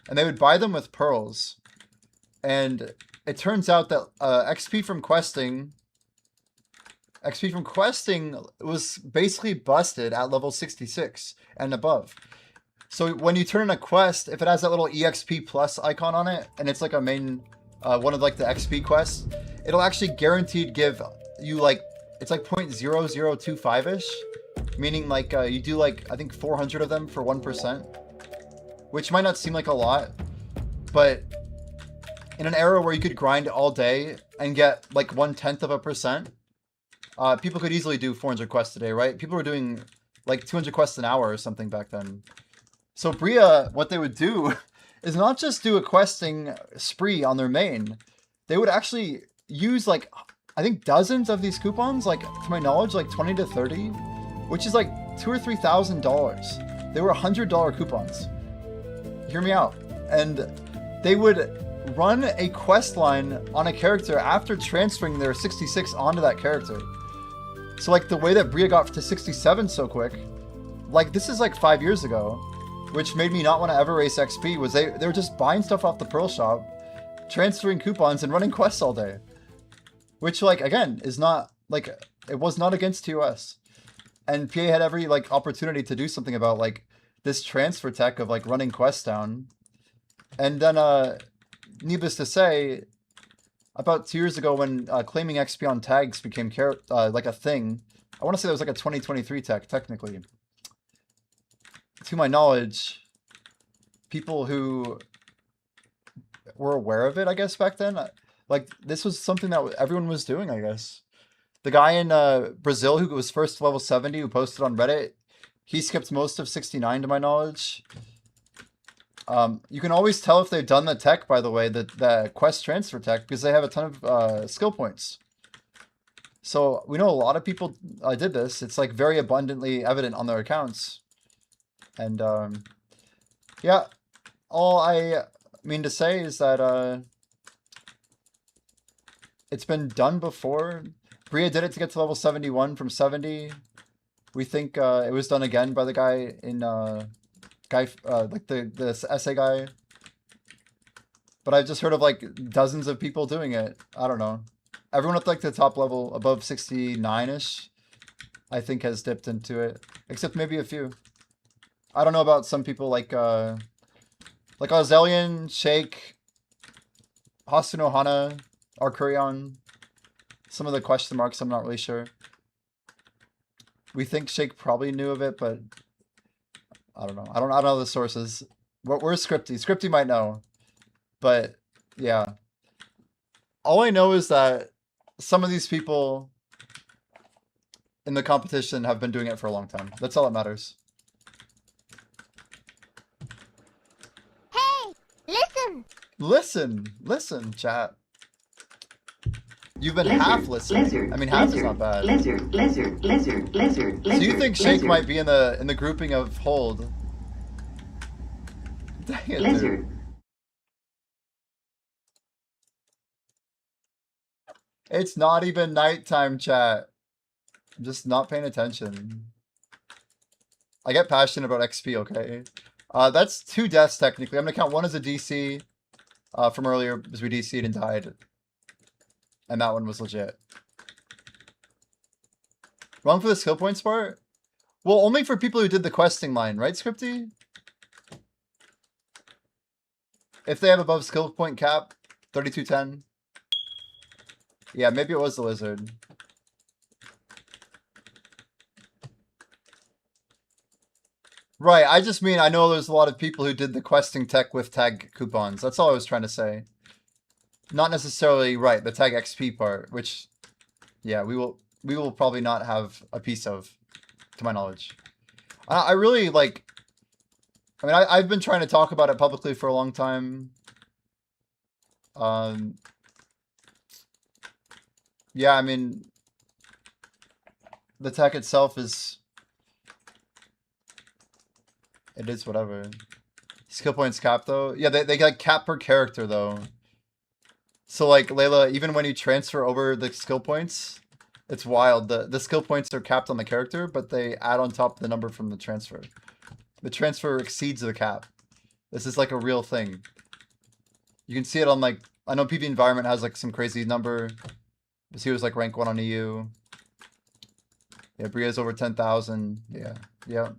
and they would buy them with pearls. And it turns out that XP from questing was basically busted at level 66 and above. So when you turn in a quest, if it has that little EXP plus icon on it, and it's like a main, one of like the XP quests, it'll actually guaranteed give you like, it's like 0.0025-ish, meaning like you do like, I think 400 of them for 1%, which might not seem like a lot, but in an era where you could grind all day and get like 1/10%, people could easily do 400 quests a day, right? People were doing like 200 quests an hour or something back then. So Bria, what they would do is not just do a questing spree on their main. They would actually use like, I think dozens of these coupons, like to my knowledge, like 20 to 30, which is like $2,000 or $3,000. They were $100 coupons. Hear me out. And they would run a quest line on a character after transferring their 66 onto that character. So like the way that Bria got to 67 so quick, like this is like 5 years ago, which made me not want to ever race XP, was they were just buying stuff off the Pearl Shop, transferring coupons and running quests all day. Which like, again, is not, like, it was not against TOS. And PA had every like opportunity to do something about like this transfer tech of like running quests down. And then needless to say, about 2 years ago when claiming XP on tags became like a thing, I want to say that was like a 2023 tech, technically. To my knowledge, people who were aware of it, I guess, back then, like, this was something that everyone was doing, I guess. The guy in Brazil who was first level 70, who posted on Reddit, he skipped most of 69, to my knowledge. You can always tell if they've done the tech, by the way, the quest transfer tech, because they have a ton of skill points. So we know a lot of people did this. It's like very abundantly evident on their accounts. And yeah, all I mean to say is that it's been done before. Bria did it to get to level 71 from 70. We think it was done again by the guy in like the essay guy. But I've just heard of like dozens of people doing it. I don't know. Everyone at like the top level above 69-ish, I think, has dipped into it. Except maybe a few. I don't know about some people like Ozelian, Shake, Hasuno Hana, Arcurion. Some of the question marks, I'm not really sure. We think Shake probably knew of it, but I don't know. I don't know the sources. We're Scripty. Scripty might know. But yeah. All I know is that some of these people in the competition have been doing it for a long time. That's all that matters. Hey, listen. Listen, chat. You've been half listening. I mean, half is not bad. So you think Shake might be in the grouping of hold? Dang it, dude. It's not even nighttime, chat. I'm just not paying attention. I get passionate about XP, okay? That's 2 deaths, technically. I'm gonna count one as a DC from earlier, because we DC'd and died. And that one was legit. Wrong for the skill points part? Well, only for people who did the questing line, right, Scripty? If they have above skill point cap, 3210. Yeah, maybe it was the wizard. Right, I just mean I know there's a lot of people who did the questing tech with tag coupons. That's all I was trying to say. Not necessarily right, the tag XP part, which yeah, we will probably not have a piece of, to my knowledge. I really like, I mean, I've been trying to talk about it publicly for a long time. Yeah, I mean, the tech itself is, it is whatever. Skill points cap though. Yeah, they like cap per character though. So like Layla, even when you transfer over the skill points, it's wild. The skill points are capped on the character, but they add on top the number from the transfer. The transfer exceeds the cap. This is like a real thing. You can see it on like, I know PV Environment has like some crazy number. This he was like rank 1 on EU. Yeah, Bria's over 10,000. Yeah, yeah.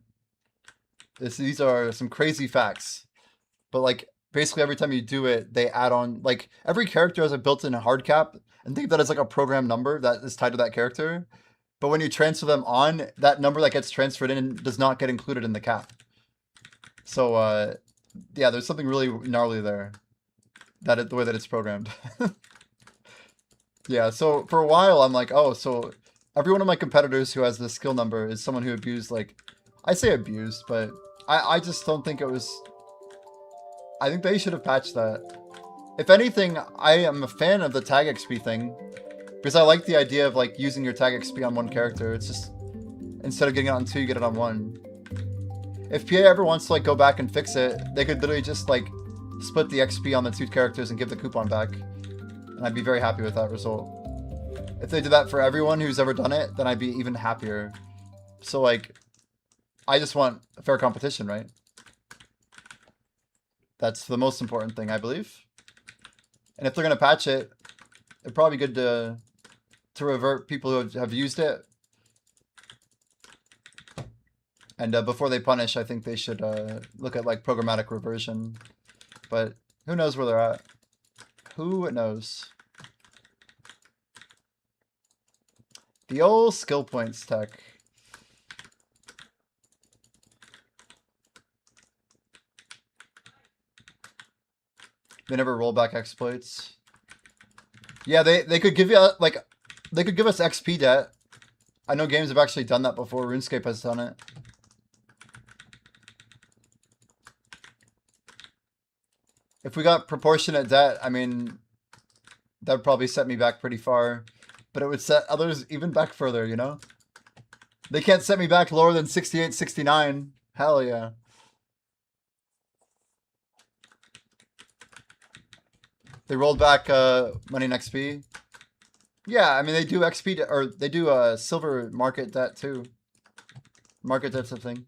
These are some crazy facts. But like, basically every time you do it, they add on, like, every character has a built-in hard cap, and think of that as like a program number that is tied to that character. But when you transfer them on, that number that gets transferred in does not get included in the cap. So, yeah, there's something really gnarly there. The way that it's programmed. Yeah, so for a while, I'm like, oh, so every one of my competitors who has this skill number is someone who abused, like, I say abused, but I just don't think it was... I think they should have patched that. If anything, I am a fan of the tag XP thing, because I like the idea of, like, using your tag XP on one character. It's just, instead of getting it on 2, you get it on 1. If PA ever wants to, like, go back and fix it, they could literally just, like, split the XP on the 2 characters and give the coupon back. And I'd be very happy with that result. If they did that for everyone who's ever done it, then I'd be even happier. So, like, I just want a fair competition, right? That's the most important thing, I believe. And if they're going to patch it, it'd probably be good to revert people who have used it. And before they punish, I think they should look at, like, programmatic reversion. But who knows where they're at? Who knows? The old skill points tech. They never roll back exploits. Yeah, they could give you, like, they could give us XP debt. I know games have actually done that before. RuneScape has done it. If we got proportionate debt, I mean, that would probably set me back pretty far. But it would set others even back further, you know? They can't set me back lower than 68, 69. Hell yeah. They rolled back money in XP. Yeah, I mean, they do XP, or they do silver market debt too. Market debt's a thing.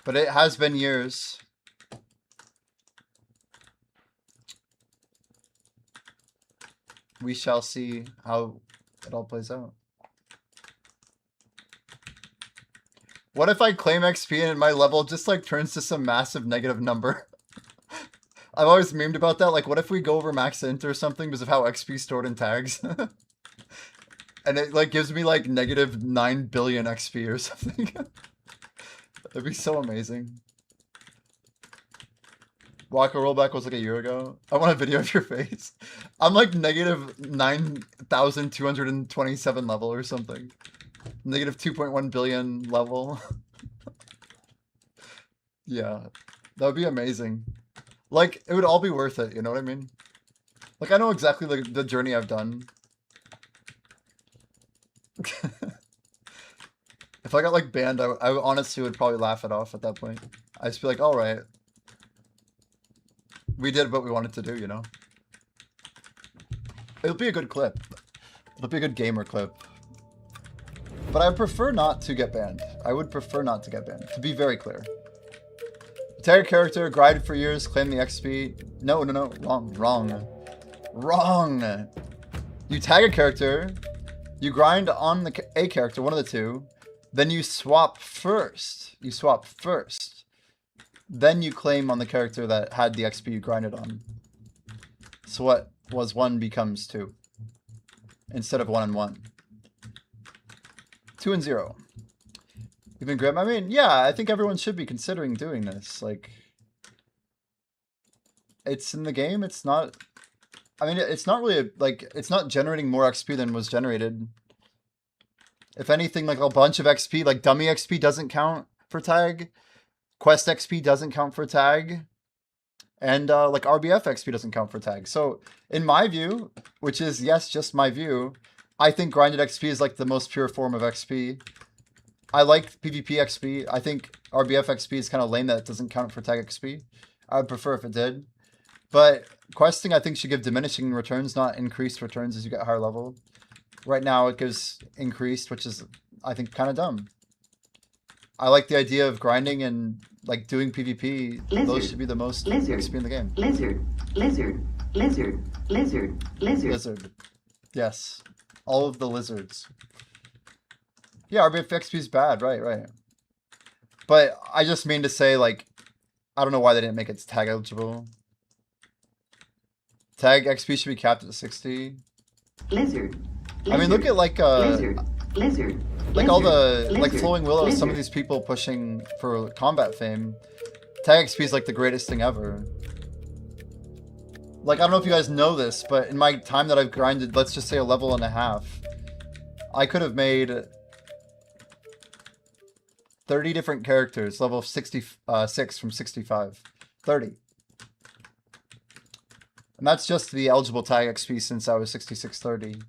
But it has been years. We shall see how it all plays out. What if I claim XP and my level just like turns to some massive negative number? I've always memed about that. Like, what if we go over max int or something because of how XP is stored in tags? And it like gives me like negative 9 billion XP or something. That'd be so amazing. Waka rollback was like a year ago. I want a video of your face. I'm like negative 9,227 level or something. Negative 2.1 billion level. Yeah, that would be amazing. Like, it would all be worth it, you know what I mean? Like, I know exactly the journey I've done. If I got, like, banned, I honestly would probably laugh it off at that point. I'd just be like, alright. We did what we wanted to do, you know? It'll be a good clip. It'll be a good gamer clip. But I prefer not to get banned. I would prefer not to get banned, to be very clear. Tag a character, grind for years, claim the XP. No, wrong. You tag a character, You grind on the A character, one of the two. Then you swap first. You swap first. Then you claim on the character that had the XP you grinded on. So what was 1 becomes 2. Instead of 1 and 1. 2 and 0. Even Grim, I mean, yeah, I think everyone should be considering doing this. Like, it's in the game, it's not... I mean, it's not really, like, it's not generating more XP than was generated. If anything, like, a bunch of XP, like, dummy XP doesn't count for tag. Quest XP doesn't count for tag. And, like, RBF XP doesn't count for tag. So, in my view, which is, yes, just my view, I think grinded XP is, like, the most pure form of XP. I like PvP XP. I think RBF XP is kind of lame that it doesn't count for tag XP. I would prefer if it did. But questing, I think, should give diminishing returns, not increased returns as you get higher level. Right now, it gives increased, which is, I think, kind of dumb. I like the idea of grinding and, like, doing PvP. Lizard. Those should be the most XP in the game. Lizard. Lizard. Yes. All of the lizards. Yeah, RBF XP is bad. Right. But I just mean to say, like, I don't know why they didn't make it tag eligible. Tag XP should be capped at 60. Lizard. I mean, look at like Lizard. Like all the like Flowing Willows, some of these people pushing for combat fame. Tag XP is like the greatest thing ever. Like, I don't know if you guys know this, but in my time that I've grinded, let's just say a level and a half, I could have made 30 different characters, level 66 from 65. 30. And that's just the eligible tag XP since I was 6630.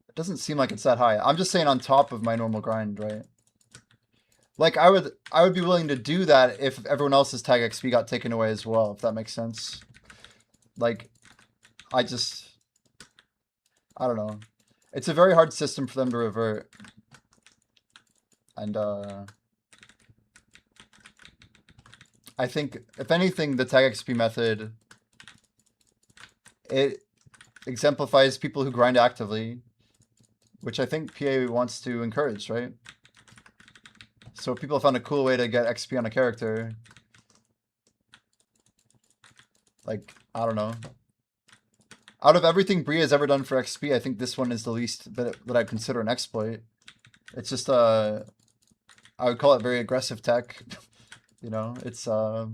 It doesn't seem like it's that high. I'm just saying on top of my normal grind, right? Like, I would be willing to do that if everyone else's tag XP got taken away as well, if that makes sense. Like, I don't know. It's a very hard system for them to revert. And, I think, if anything, the tag XP method, it exemplifies people who grind actively, which I think PA wants to encourage, right? So if people found a cool way to get XP on a character, like, I don't know. Out of everything Bria has ever done for XP, I think this one is the least that I'd consider an exploit. It's just, I would call it very aggressive tech. You know, it's not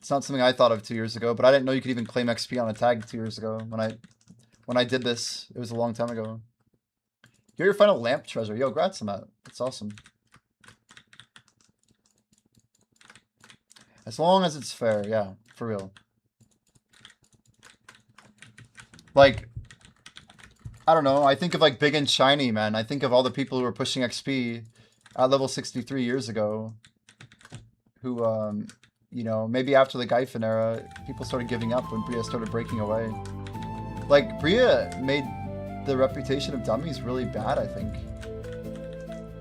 something I thought of 2 years ago, but I didn't know you could even claim XP on a tag 2 years ago. When I did this, it was a long time ago. You're your final lamp treasure. Yo, congrats on that. That's awesome. As long as it's fair, yeah, for real. Like, I don't know. I think of like Big and Shiny, man. I think of all the people who were pushing XP at level 63 years ago, who, you know, maybe after the Gyphon era, people started giving up when Bria started breaking away. Like, Bria made the reputation of dummies really bad, I think.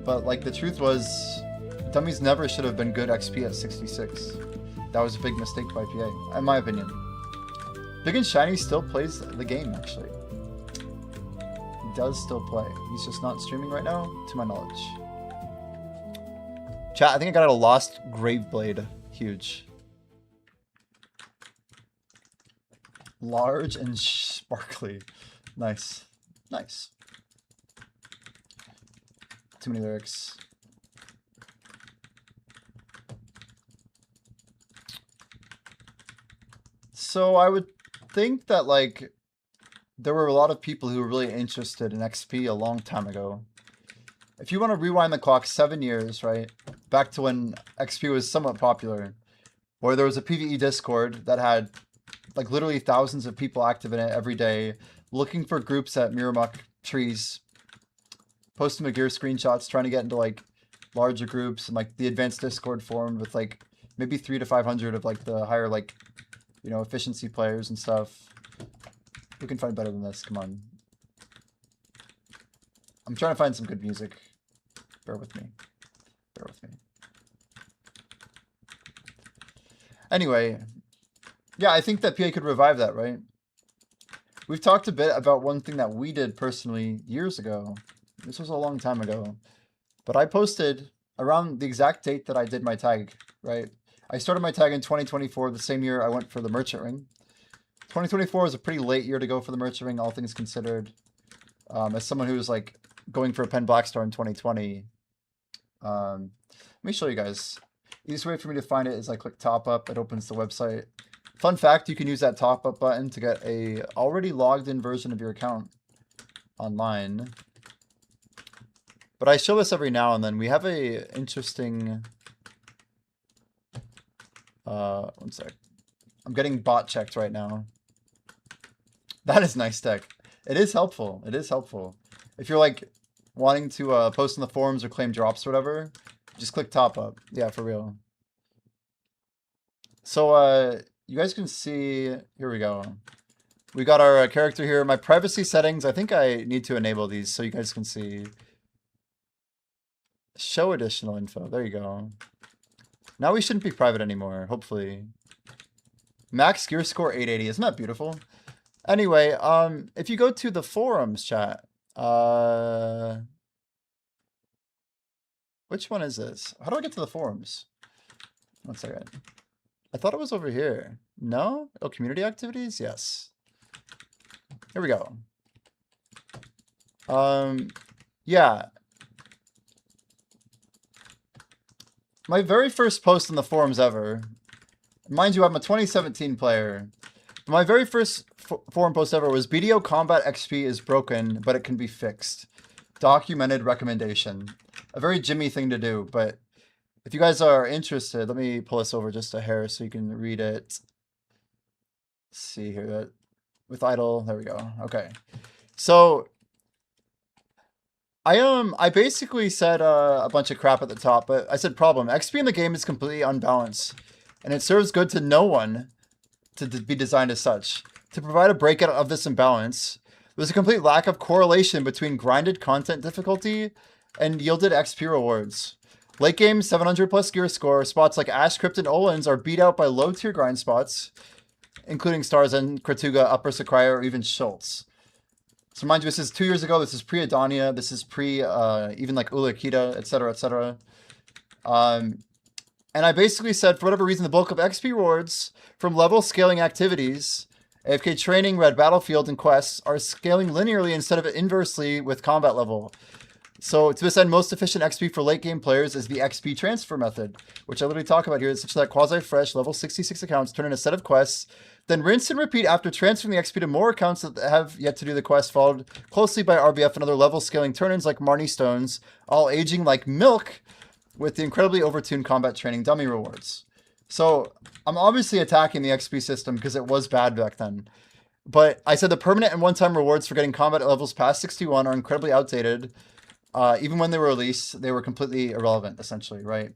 But, like, the truth was, dummies never should have been good XP at 66. That was a big mistake by PA, in my opinion. Big and Shiny still plays the game, actually. He does still play. He's just not streaming right now, to my knowledge. Chat, I think I got a lost Graveblade. Huge. Large and sparkly. Nice. Nice. Too many lyrics. So I would think that, like, there were a lot of people who were really interested in XP a long time ago. If you want to rewind the clock 7 years, right, back to when XP was somewhat popular, where there was a PvE Discord that had, like, literally thousands of people active in it every day, looking for groups at Miramuck trees, posting Magir screenshots, trying to get into, like, larger groups, and, like, the advanced Discord formed with, like, maybe 300 to 500 of, like, the higher, like, you know, efficiency players and stuff. Who can find better than this? Come on. I'm trying to find some good music. Bear with me. Bear with me. Anyway, Yeah, I think that PA could revive that, right? We've talked a bit about one thing that we did personally years ago. This was a long time ago. But I posted around the exact date that I did my tag, right? I started my tag in 2024, the same year I went for the Merchant Ring. 2024 was a pretty late year to go for the Merchant Ring, all things considered. As someone who was like going for a Pen Black Star in 2020. Let me show you guys. Easiest way for me to find it is I click top up, it opens the website. Fun fact, you can use that top up button to get a already logged in version of your account online. But I show this every now and then. We have a interesting, one sec. I'm getting bot checked right now. That is nice tech. It is helpful. It is helpful. If you're like wanting to post in the forums or claim drops or whatever, just click top up. Yeah, for real. So you guys can see, here we go. We got our character here. My privacy settings, I think I need to enable these so you guys can see. Show additional info. There you go. Now we shouldn't be private anymore, hopefully. Max gear score 880. Isn't that beautiful? Anyway, if you go to the forums chat, which one is this? How do I get to the forums? One second. I thought it was over here. No? Oh, community activities? Yes. Here we go. Yeah. My very first post in the forums ever. Mind you, I'm a 2017 player. My very first forum post ever was BDO Combat XP is broken, but it can be fixed. Documented recommendation. A very Jimmy thing to do, but if you guys are interested, let me pull this over just a hair so you can read it. Let's see here. With idle, there we go. Okay. So I basically said a bunch of crap at the top, but I said problem. XP in the game is completely unbalanced, and it serves good to no one to be designed as such. To provide a breakout of this imbalance, there's a complete lack of correlation between grinded content difficulty and yielded XP rewards. Late game 700 plus gear score spots like Ash, Crypt, and Olins are beat out by low tier grind spots, including Stars and Kratuga, Upper Sakraya, or even Schultz. So mind you, this is 2 years ago. This is pre-Adonia. This is pre even like Ulakita, etc., etc. And I basically said, for whatever reason, the bulk of XP rewards from level scaling activities, AFK training, red battlefield, and quests are scaling linearly instead of inversely with combat level. So to this end, most efficient XP for late game players is the XP transfer method, which I literally talk about here, such that quasi-fresh level 66 accounts turn in a set of quests, then rinse and repeat after transferring the XP to more accounts that have yet to do the quest, followed closely by RBF and other level scaling turn-ins like Marnie Stones, all aging like milk with the incredibly overtuned combat training dummy rewards. So I'm obviously attacking the XP system because it was bad back then. But I said the permanent and one-time rewards for getting combat levels past 61 are incredibly outdated. Even when they were released, they were completely irrelevant, essentially, right?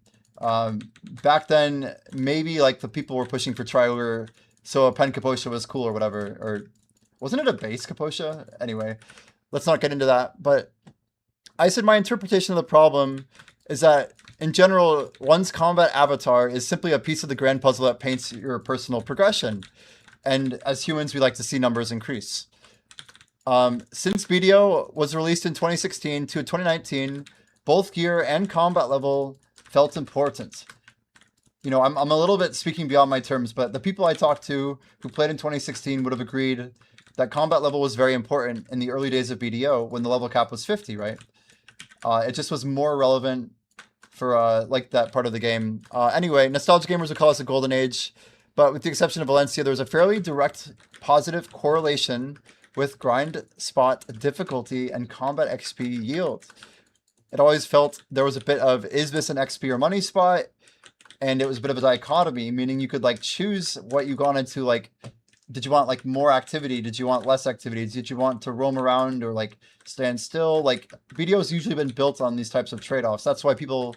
Back then, maybe like the people were pushing for Triogre, so a Pen Kaposha was cool or whatever. Or wasn't it a base Kaposha? Anyway, let's not get into that. But I said my interpretation of the problem is that, in general, one's combat avatar is simply a piece of the grand puzzle that paints your personal progression. And as humans, we like to see numbers increase. Since BDO was released in 2016 to 2019, both gear and combat level felt important. You know, I'm a little bit speaking beyond my terms, but the people I talked to who played in 2016 would have agreed that combat level was very important in the early days of BDO when the level cap was 50, right? It just was more relevant for like that part of the game. Anyway, nostalgia gamers would call us a golden age, but with the exception of Valencia, there was a fairly direct positive correlation with grind spot difficulty and combat XP yield. It always felt there was a bit of, is this an XP or money spot? And it was a bit of a dichotomy, meaning you could like choose what you wanted to like. Did you want like more activity? Did you want less activity? Did you want to roam around or like stand still? Like BDO's usually been built on these types of trade-offs. That's why people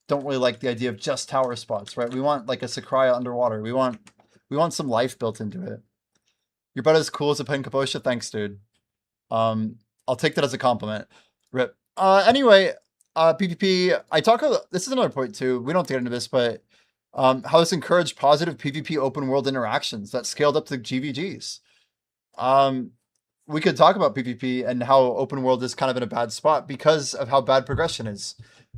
don't really like the idea of just tower spots, right? We want like a Sakraya underwater. We want some life built into it. You're about as cool as a Pen Kaposha. Thanks, dude. I'll take that as a compliment. Rip. Anyway, PvP. This is another point too. We don't have to get into this, but How this encouraged positive PvP open world interactions that scaled up to GVGs. We could talk about PvP and how open world is kind of in a bad spot because of how bad progression is.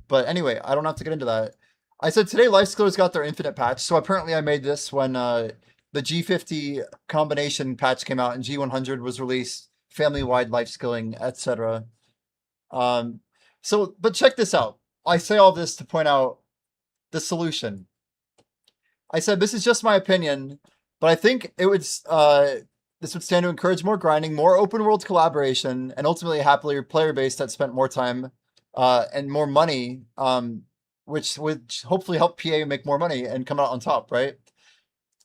But anyway, I don't have to get into that. I said today life skillers got their infinite patch. So apparently I made this when the G50 combination patch came out and G100 was released, family-wide life skilling, etc. But check this out. I say all this to point out the solution. I said this is just my opinion, but I think it would this would stand to encourage more grinding, more open world collaboration, and ultimately a happier player base that spent more time and more money, which would hopefully help PA make more money and come out on top, right?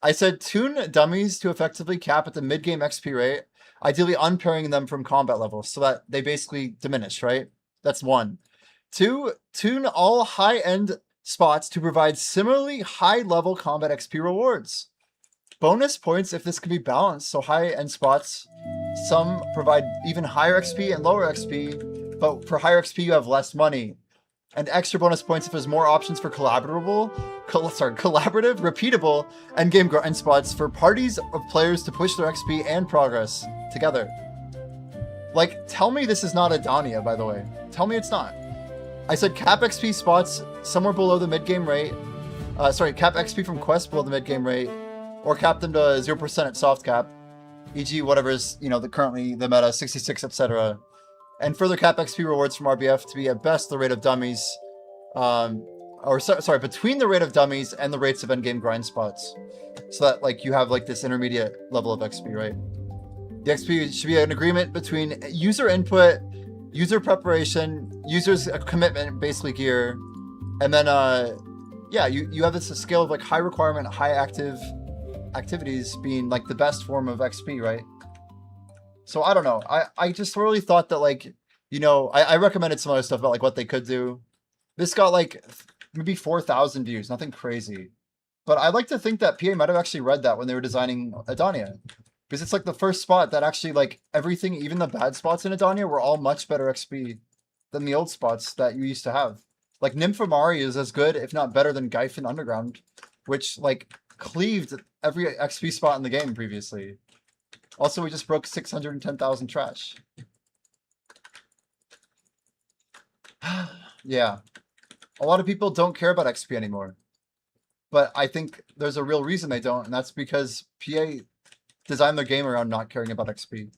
I said tune dummies to effectively cap at the mid-game XP rate, ideally unpairing them from combat levels so that they basically diminish, right? That's 1. 2, tune all high-end spots to provide similarly high-level combat XP rewards. Bonus points if this can be balanced, so high-end spots, some provide even higher XP and lower XP, but for higher XP you have less money. And extra bonus points if there's more options for collaborative, repeatable, endgame grind spots for parties of players to push their XP and progress together. Like, tell me this is not Adania, by the way. Tell me it's not. I said cap XP spots somewhere below the mid-game rate. Cap XP from quests below the mid-game rate, or cap them to 0% at soft cap, e.g. whatever is, currently the meta, 66, etc. And further cap XP rewards from RBF to be at best the rate of dummies, between the rate of dummies and the rates of endgame grind spots. So that, like, you have, like, this intermediate level of XP, right? The XP should be an agreement between user input, user preparation, user's commitment, basically gear, and then, you have this scale of, like, high requirement, high active activities being, like, the best form of XP, right? So I don't know. I just really thought that, like, I recommended some other stuff about, like, what they could do. This got, like, maybe 4,000 views, nothing crazy. But I like to think that PA might have actually read that when they were designing Adania. Because it's, like, the first spot that actually, like, everything, even the bad spots in Adania were all much better XP than the old spots that you used to have. Like, Nymphomari is as good, if not better, than Gyfin Underground, which, like, cleaved every XP spot in the game previously. Also, we just broke 610,000 trash. Yeah. A lot of people don't care about XP anymore. But I think there's a real reason they don't, and that's because PA designed their game around not caring about XP.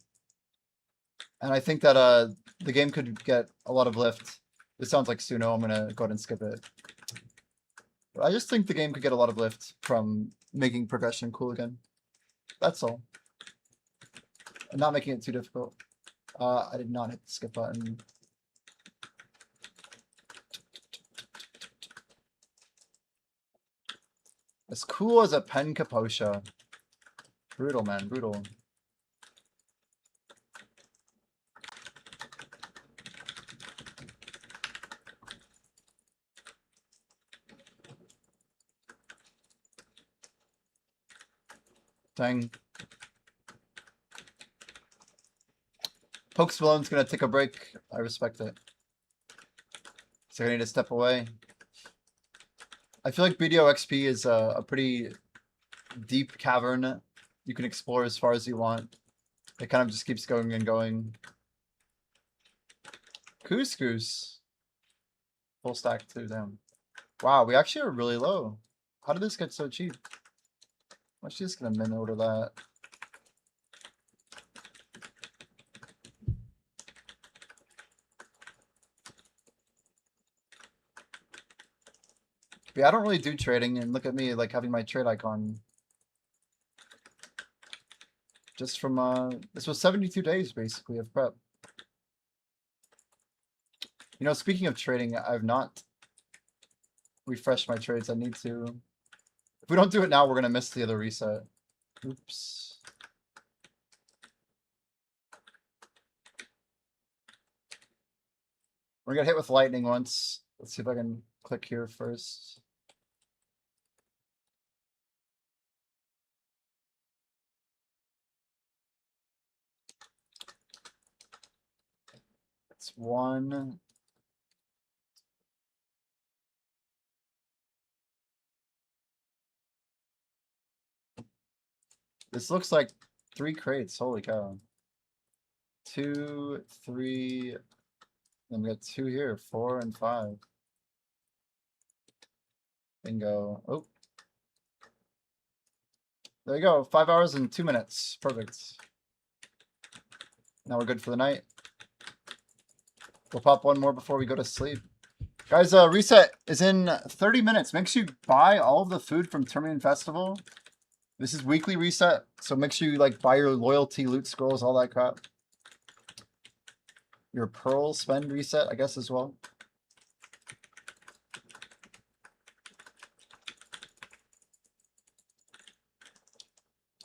And I think that the game could get a lot of lift. This sounds like Suno, I'm going to go ahead and skip it. But I just think the game could get a lot of lift from making progression cool again. That's all. And not making it too difficult. I did not hit the skip button. As cool as a pen Kaposha. Brutal, man, brutal. Dang. Pokes Malone's gonna take a break. I respect it. So I need to step away. I feel like BDO XP is a pretty deep cavern. You can explore as far as you want. It kind of just keeps going and going. Couscous. Full stack too, damn. Wow, we actually are really low. How did this get so cheap? I'm actually just gonna min order that. Yeah, I don't really do trading, and look at me, like, having my trade icon. Just from, this was 72 days, basically, of prep. Speaking of trading, I've not refreshed my trades. I need to. If we don't do it now, we're going to miss the other reset. Oops. We're going to hit with lightning once. Let's see if I can click here first. It's 1. This looks like 3 crates. Holy cow. 2, 3. Then we got 2 here. 4 and 5. Bingo. Oh. There you go. 5 hours and 2 minutes. Perfect. Now we're good for the night. We'll pop one more before we go to sleep. Guys, reset is in 30 minutes. Make sure you buy all of the food from Termian Festival. This is weekly reset, so make sure you like buy your loyalty loot scrolls, all that crap. Your pearl spend reset, I guess, as well.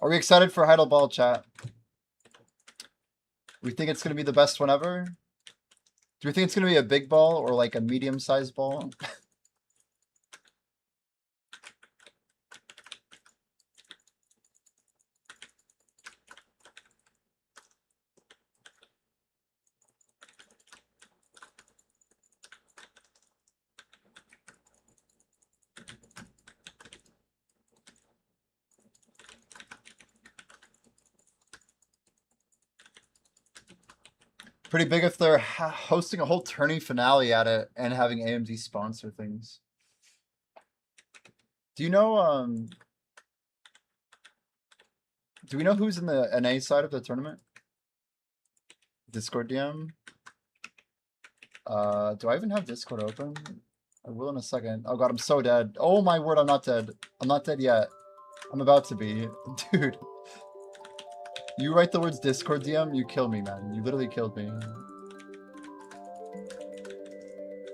Are we excited for Heidel Ball, chat? We think it's going to be the best one ever? Do we think it's going to be a big ball or like a medium-sized ball? Pretty big if they're hosting a whole tourney finale at it and having AMD sponsor things. Do you know, do we know who's in the NA side of the tournament? Discord DM? Do I even have Discord open? I will in a second. Oh god, I'm so dead. Oh my word, I'm not dead. I'm not dead yet. I'm about to be. Dude. You write the words Discord DM, you kill me, man. You literally killed me.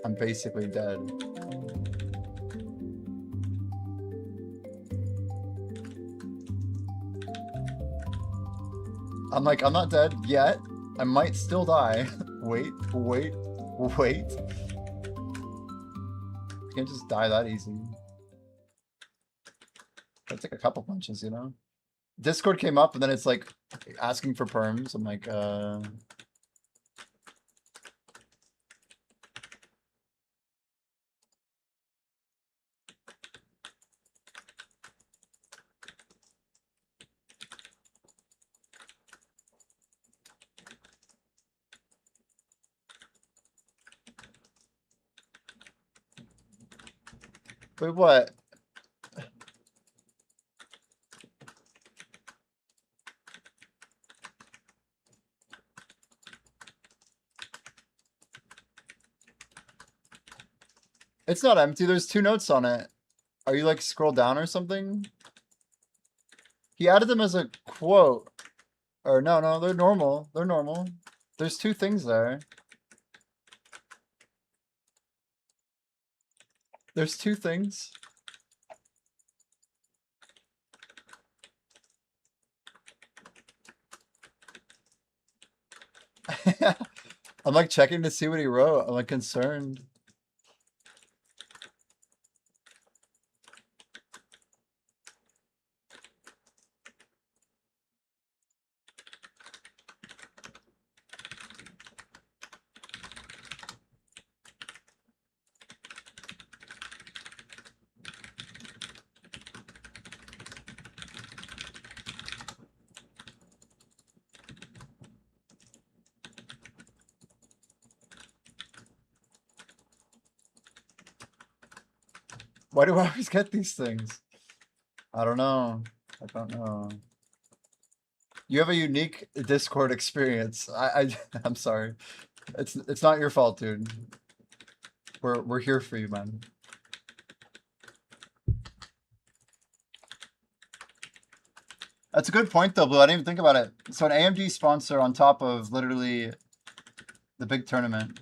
I'm basically dead. I'm like, I'm not dead yet. I might still die. Wait. You can't just die that easy. I'll take a couple punches, you know? Discord came up and then it's like asking for perms. I'm like, wait, what? It's not empty. There's 2 notes on it. Are you like scroll down or something? He added them as a quote. Or no, they're normal. They're normal. There's 2 things there. There's 2 things. I'm like checking to see what he wrote. I'm like concerned. Why do I always get these things? I don't know. I don't know. You have a unique Discord experience. I'm sorry. It's not your fault, dude. We're here for you, man. That's a good point though, Blue. I didn't even think about it. So an AMD sponsor on top of literally the big tournament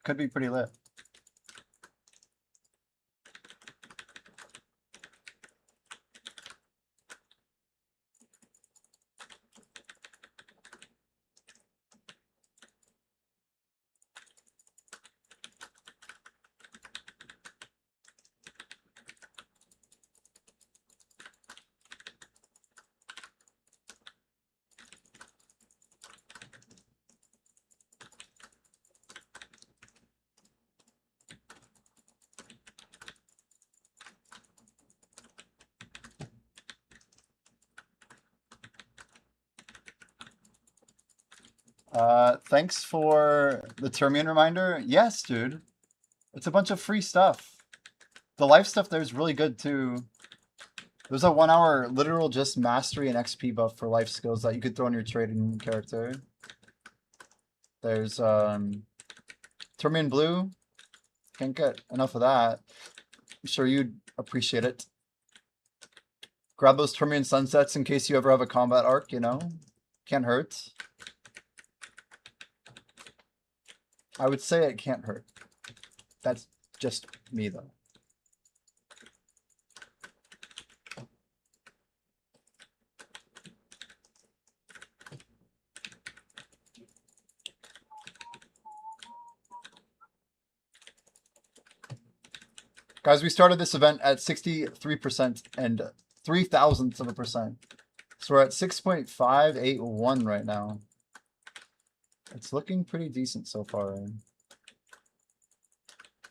could be pretty lit. Thanks for the Termian reminder. Yes, dude. It's a bunch of free stuff. The life stuff there is really good too. There's a 1 hour literal just mastery and XP buff for life skills that you could throw in your trading character. There's Termian Blue. Can't get enough of that. I'm sure you'd appreciate it. Grab those Termian Sunsets in case you ever have a combat arc, you know? Can't hurt. I would say it can't hurt. That's just me, though. Guys, we started this event at 63% and 0.003 of a percent. So we're at 6.581 right now. It's looking pretty decent so far.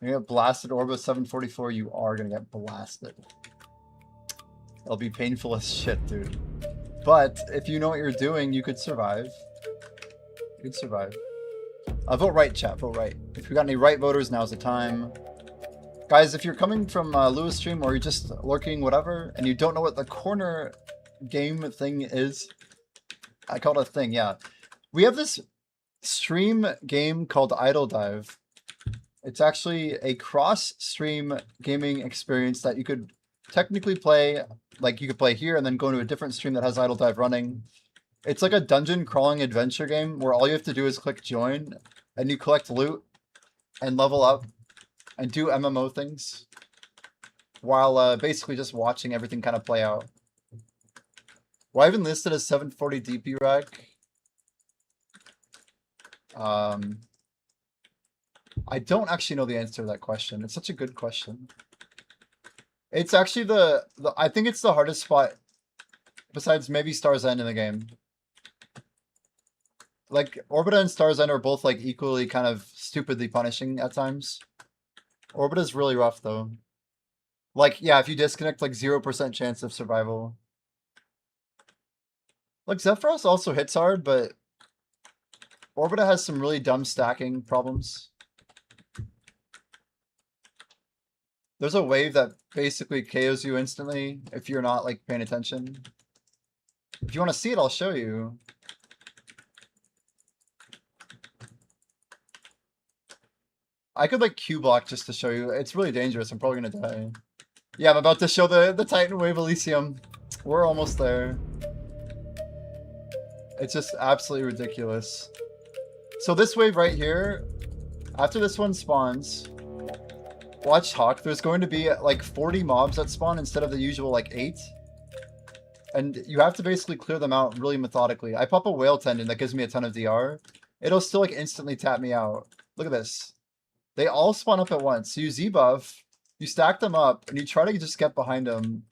You get blasted, Orba 744, you are gonna get blasted. It'll be painful as shit, dude. But if you know what you're doing, you could survive. You could survive. Vote right, chat, vote right. If we got any right voters, now's the time. Guys, if you're coming from Lewis stream or you're just lurking, whatever, and you don't know what the corner game thing is, I call it a thing, yeah. We have this stream game called Idle Dive. It's actually a cross-stream gaming experience that you could technically play, like you could play here and then go into a different stream that has Idle Dive running. It's like a dungeon crawling adventure game where all you have to do is click join and you collect loot and level up and do MMO things while basically just watching everything kind of play out. Well, I even listed as 740 DP rec. I don't actually know the answer to that question. It's such a good question. It's actually I think it's the hardest spot besides maybe Star's End in the game. Like, Orbita and Star's End are both like equally kind of stupidly punishing at times. Orbita's really rough though. Like, yeah, if you disconnect, like 0% chance of survival. Like, Zephyros also hits hard, but Orbita has some really dumb stacking problems. There's a wave that basically KOs you instantly if you're not, like, paying attention. If you want to see it, I'll show you. I could, like, Q-block just to show you. It's really dangerous. I'm probably gonna die. Yeah, I'm about to show the Titan Wave Elysium. We're almost there. It's just absolutely ridiculous. So this wave right here, after this one spawns, watch Hawk, there's going to be like 40 mobs that spawn instead of the usual like 8. And you have to basically clear them out really methodically. I pop a whale tendon that gives me a ton of DR. It'll still like instantly tap me out. Look at this. They all spawn up at once. So you Z-buff, you stack them up, and you try to just get behind them.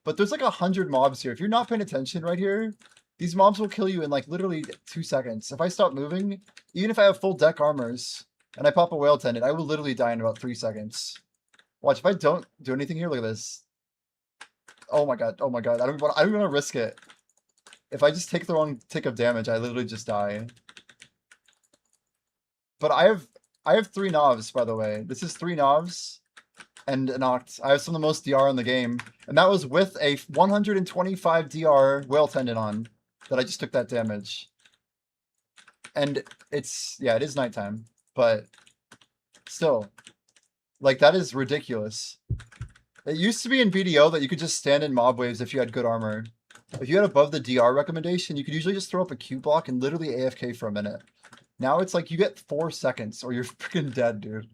But there's like 100 mobs here. If you're not paying attention right here, these mobs will kill you in like literally 2 seconds. If I stop moving, even if I have full deck armors, and I pop a whale tendon, I will literally die in about 3 seconds. Watch, if I don't do anything here, look at this. Oh my god, oh my god. I don't want to risk it. If I just take the wrong tick of damage, I literally just die. But I have 3 Novs, by the way. This is 3 Novs and an Oct. I have some of the most DR in the game. And that was with a 125 DR whale tendon on that I just took that damage. And it's, yeah, it is nighttime. But still, like, that is ridiculous. It used to be in VDO that you could just stand in mob waves if you had good armor. If you had above the DR recommendation, you could usually just throw up a Q block and literally AFK for a minute. Now it's like you get 4 seconds or you're freaking dead, dude.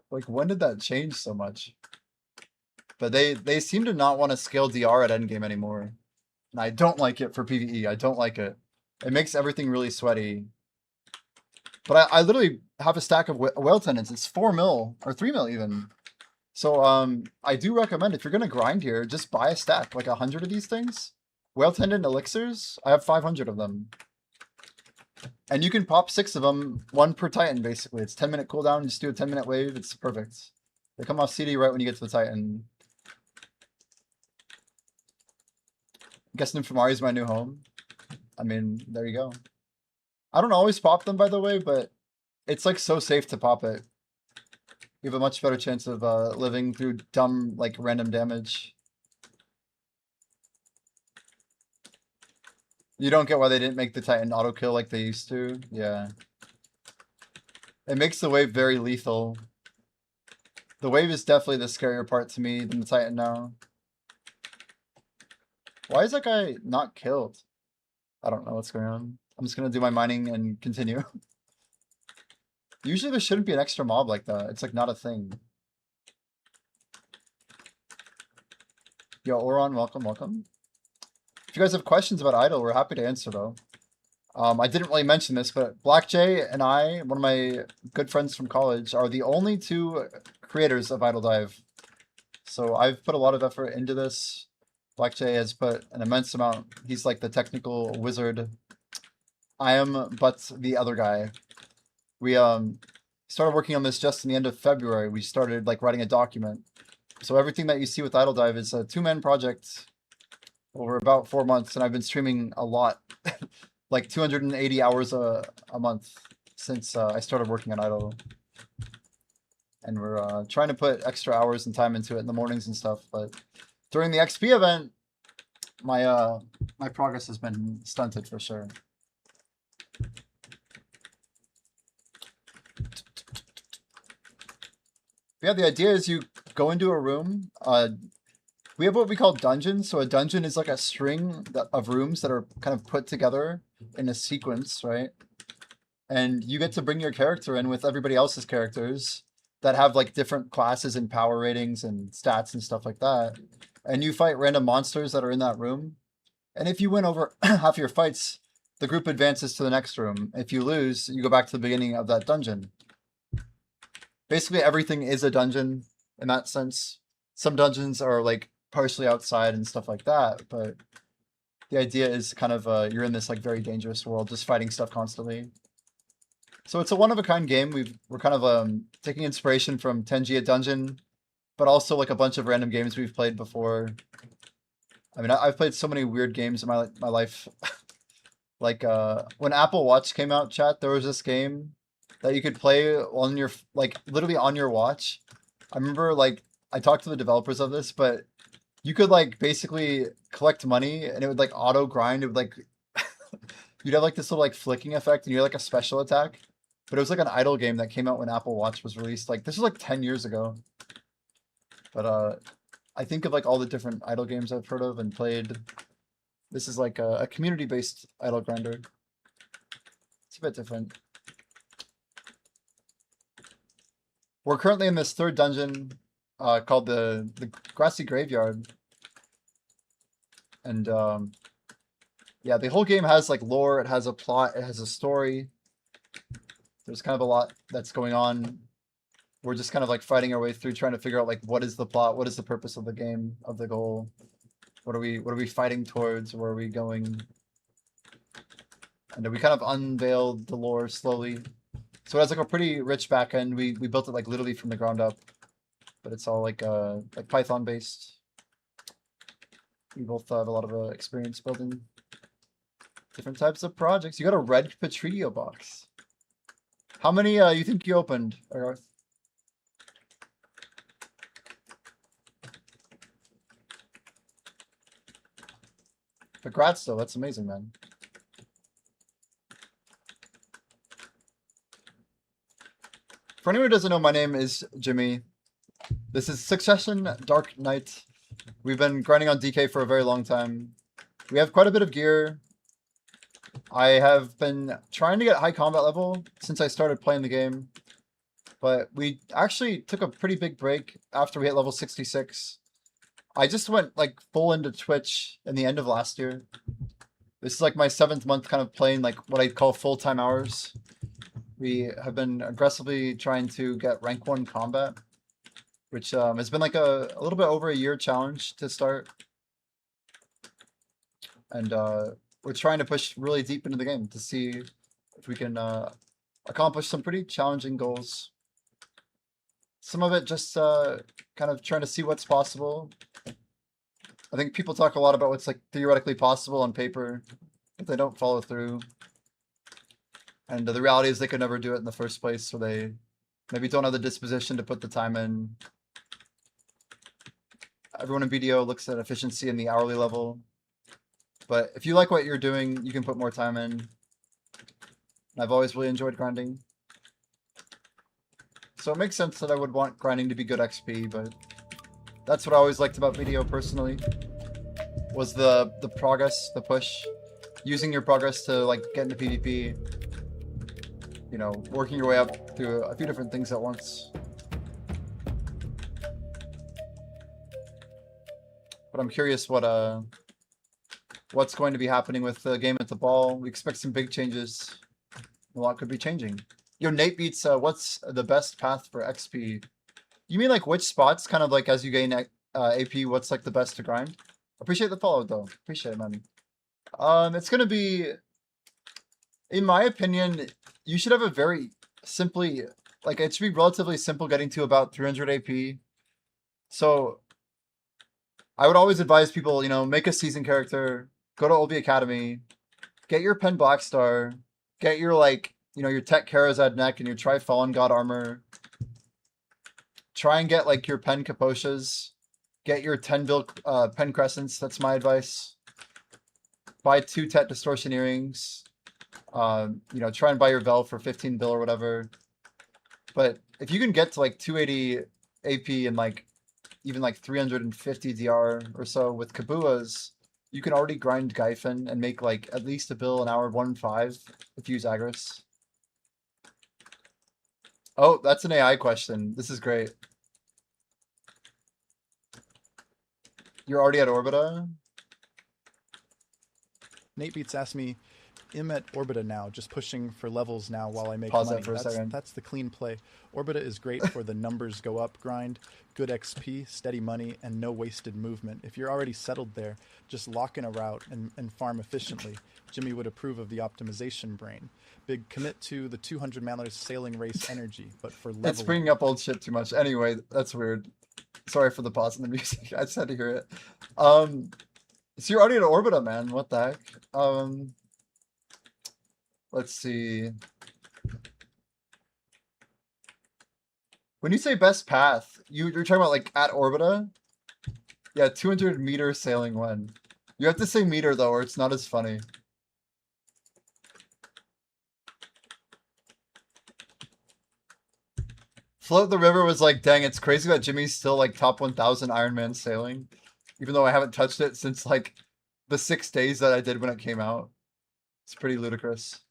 Like, when did that change so much? But they seem to not want to scale DR at endgame anymore. And I don't like it for PvE. I don't like it. It makes everything really sweaty. But I literally have a stack of whale tendons. It's 4 mil, or 3 mil even. So I do recommend if you're going to grind here, just buy a stack, like 100 of these things. Whale tendon elixirs, I have 500 of them. And you can pop 6 of them, 1 per Titan, basically. It's 10-minute cooldown, just do a 10-minute wave, it's perfect. They come off CD right when you get to the Titan. I guess Nymphomari is my new home. I mean, there you go. I don't always pop them, by the way, but it's like so safe to pop it. You have a much better chance of living through dumb, like random damage. You don't get why they didn't make the Titan auto kill like they used to. Yeah. It makes the wave very lethal. The wave is definitely the scarier part to me than the Titan now. Why is that guy not killed? I don't know what's going on. I'm just gonna do my mining and continue. Usually there shouldn't be an extra mob like that. It's like not a thing. Yo, Oron, welcome, welcome. If you guys have questions about Idle, we're happy to answer though. I didn't really mention this, but Black Jay and I, one of my good friends from college, are the only two creators of Idle Dive. So I've put a lot of effort into this. Black Jay has put an immense amount. He's like the technical wizard. I am but the other guy. We started working on this just in the end of February. We started like writing a document. So everything that you see with Idle Dive is a 2-man project over about 4 months, and I've been streaming a lot. Like 280 hours a month since I started working on Idle. And we're trying to put extra hours and time into it in the mornings and stuff, but during the XP event, my my progress has been stunted for sure. Yeah, the idea is you go into a room. We have what we call dungeons. So a dungeon is like a string of rooms that are kind of put together in a sequence, right? And you get to bring your character in with everybody else's characters that have like different classes and power ratings and stats and stuff like that. And you fight random monsters that are in that room. And if you win over half your fights, the group advances to the next room. If you lose, you go back to the beginning of that dungeon. Basically, everything is a dungeon in that sense. Some dungeons are like partially outside and stuff like that, but the idea is kind of you're in this like very dangerous world, just fighting stuff constantly. So it's a one-of-a-kind game. We're kind of taking inspiration from Tenji a Dungeon, but also like a bunch of random games we've played before. I mean, I've played so many weird games in my life. Like when Apple Watch came out, chat, there was this game that you could play on your like literally on your watch. I remember like I talked to the developers of this, but you could like basically collect money and it would like auto grind. It would like you'd have like this little like flicking effect and you had like a special attack. But it was like an idle game that came out when Apple Watch was released. Like this was like 10 years ago. But I think of like all the different idle games I've heard of and played. This is like a community-based idle grinder. It's a bit different. We're currently in this third dungeon called the Grassy Graveyard. And yeah, the whole game has like lore, it has a plot, it has a story. There's kind of a lot that's going on. We're just kind of like fighting our way through trying to figure out like what is the plot, what is the purpose of the game, of the goal. What are we fighting towards? Where are we going? And we kind of unveiled the lore slowly. So it has like a pretty rich back end. We built it like literally from the ground up. But it's all like Python based. We both have a lot of experience building different types of projects. You got a red Petrillo box. How many you think you opened, Agarth? Congrats though, that's amazing, man. For anyone who doesn't know, my name is Jimmy. This is Succession Dark Knight. We've been grinding on DK for a very long time. We have quite a bit of gear. I have been trying to get high combat level since I started playing the game. But we actually took a pretty big break after we hit level 66. I just went like full into Twitch in the end of last year. This is like my 7th month kind of playing like what I call full-time hours. We have been aggressively trying to get rank 1 combat, which has been like a little bit over a year challenge to start. And we're trying to push really deep into the game to see if we can accomplish some pretty challenging goals. Some of it just kind of trying to see what's possible. I think people talk a lot about what's like theoretically possible on paper, but they don't follow through. And the reality is they could never do it in the first place, so they maybe don't have the disposition to put the time in. Everyone in BDO looks at efficiency in the hourly level. But if you like what you're doing, you can put more time in. I've always really enjoyed grinding. So it makes sense that I would want grinding to be good XP, but that's what I always liked about BDO personally. Was the progress, the push. Using your progress to like get into PvP. You know, working your way up through a few different things at once. But I'm curious what's going to be happening with the game at the ball. We expect some big changes. A lot could be changing. Yo, Nate Beats, what's the best path for XP? You mean like which spots, kind of like as you gain AP, what's like the best to grind? Appreciate the follow though. Appreciate it, man. It's gonna be, in my opinion, you should have a very simply, like it should be relatively simple getting to about 300 AP. So I would always advise people, you know, make a season character, go to LV Academy, get your Pen Black Star, get your like, you know, your Tech Karazad neck and your Tri Fallen God armor. Try and get like your Pen Kaposhas. Get your 10 bill Pen Crescents, that's my advice. Buy 2 Tet Distortion earrings. You know, try and buy your Vel for 15 bill or whatever. But if you can get to like 280 AP and like even like 350 DR or so with Kabuas, you can already grind Gyfin and make like at least a bill an hour 1.5 if you use Agris. Oh, that's an AI question. This is great. You're already at Orbita? Nate Beats asked me, I'm at Orbita now, just pushing for levels now while I make Pause money. that for a second. That's the clean play. Orbita is great for the numbers go up grind, good XP, steady money, and no wasted movement. If you're already settled there, just lock in a route and farm efficiently. Jimmy would approve of the optimization brain. Big commit to the 200 Mallar's sailing race energy, but for leveling. It's bringing up old shit too much. Anyway, that's weird. Sorry for the pause in the music. I just had to hear it. So you're already at Orbita, man. What the heck? Let's see. When you say best path, you're talking about like at Orbita? Yeah, 200 meter sailing one. You have to say meter though, or it's not as funny. Float the River was like, dang, it's crazy that Jimmy's still like top 1000 Ironman sailing. Even though I haven't touched it since like the 6 days that I did when it came out. It's pretty ludicrous.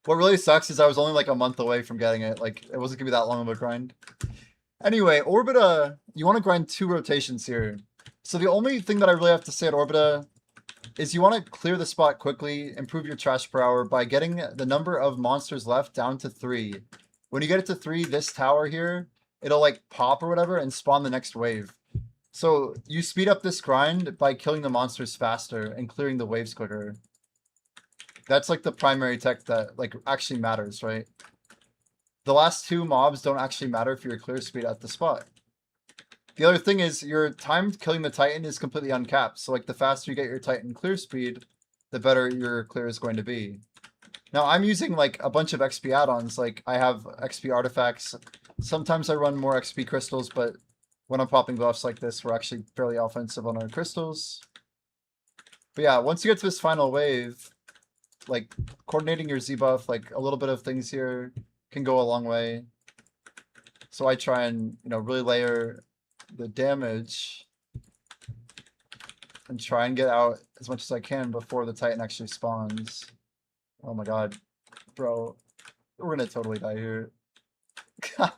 What really sucks is I was only like a month away from getting it. Like, it wasn't gonna be that long of a grind. Anyway, Orbita, you want to grind 2 rotations here. So the only thing that I really have to say at Orbita is you want to clear the spot quickly, improve your trash per hour by getting the number of monsters left down to 3. When you get it to 3, this tower here, it'll like pop or whatever and spawn the next wave. So you speed up this grind by killing the monsters faster and clearing the waves quicker. That's like the primary tech that like actually matters, right? The last 2 mobs don't actually matter for your clear speed at the spot. The other thing is your time killing the Titan is completely uncapped. So like the faster you get your Titan clear speed, the better your clear is going to be. Now I'm using like a bunch of XP add-ons. Like I have XP artifacts. Sometimes I run more XP crystals, but when I'm popping buffs like this, we're actually fairly offensive on our crystals. But yeah, once you get to this final wave, like coordinating your Z buff, like a little bit of things here can go a long way. So I try and, you know, really layer the damage and try and get out as much as I can before the Titan actually spawns. Oh my god, bro, we're gonna totally die here. Okay,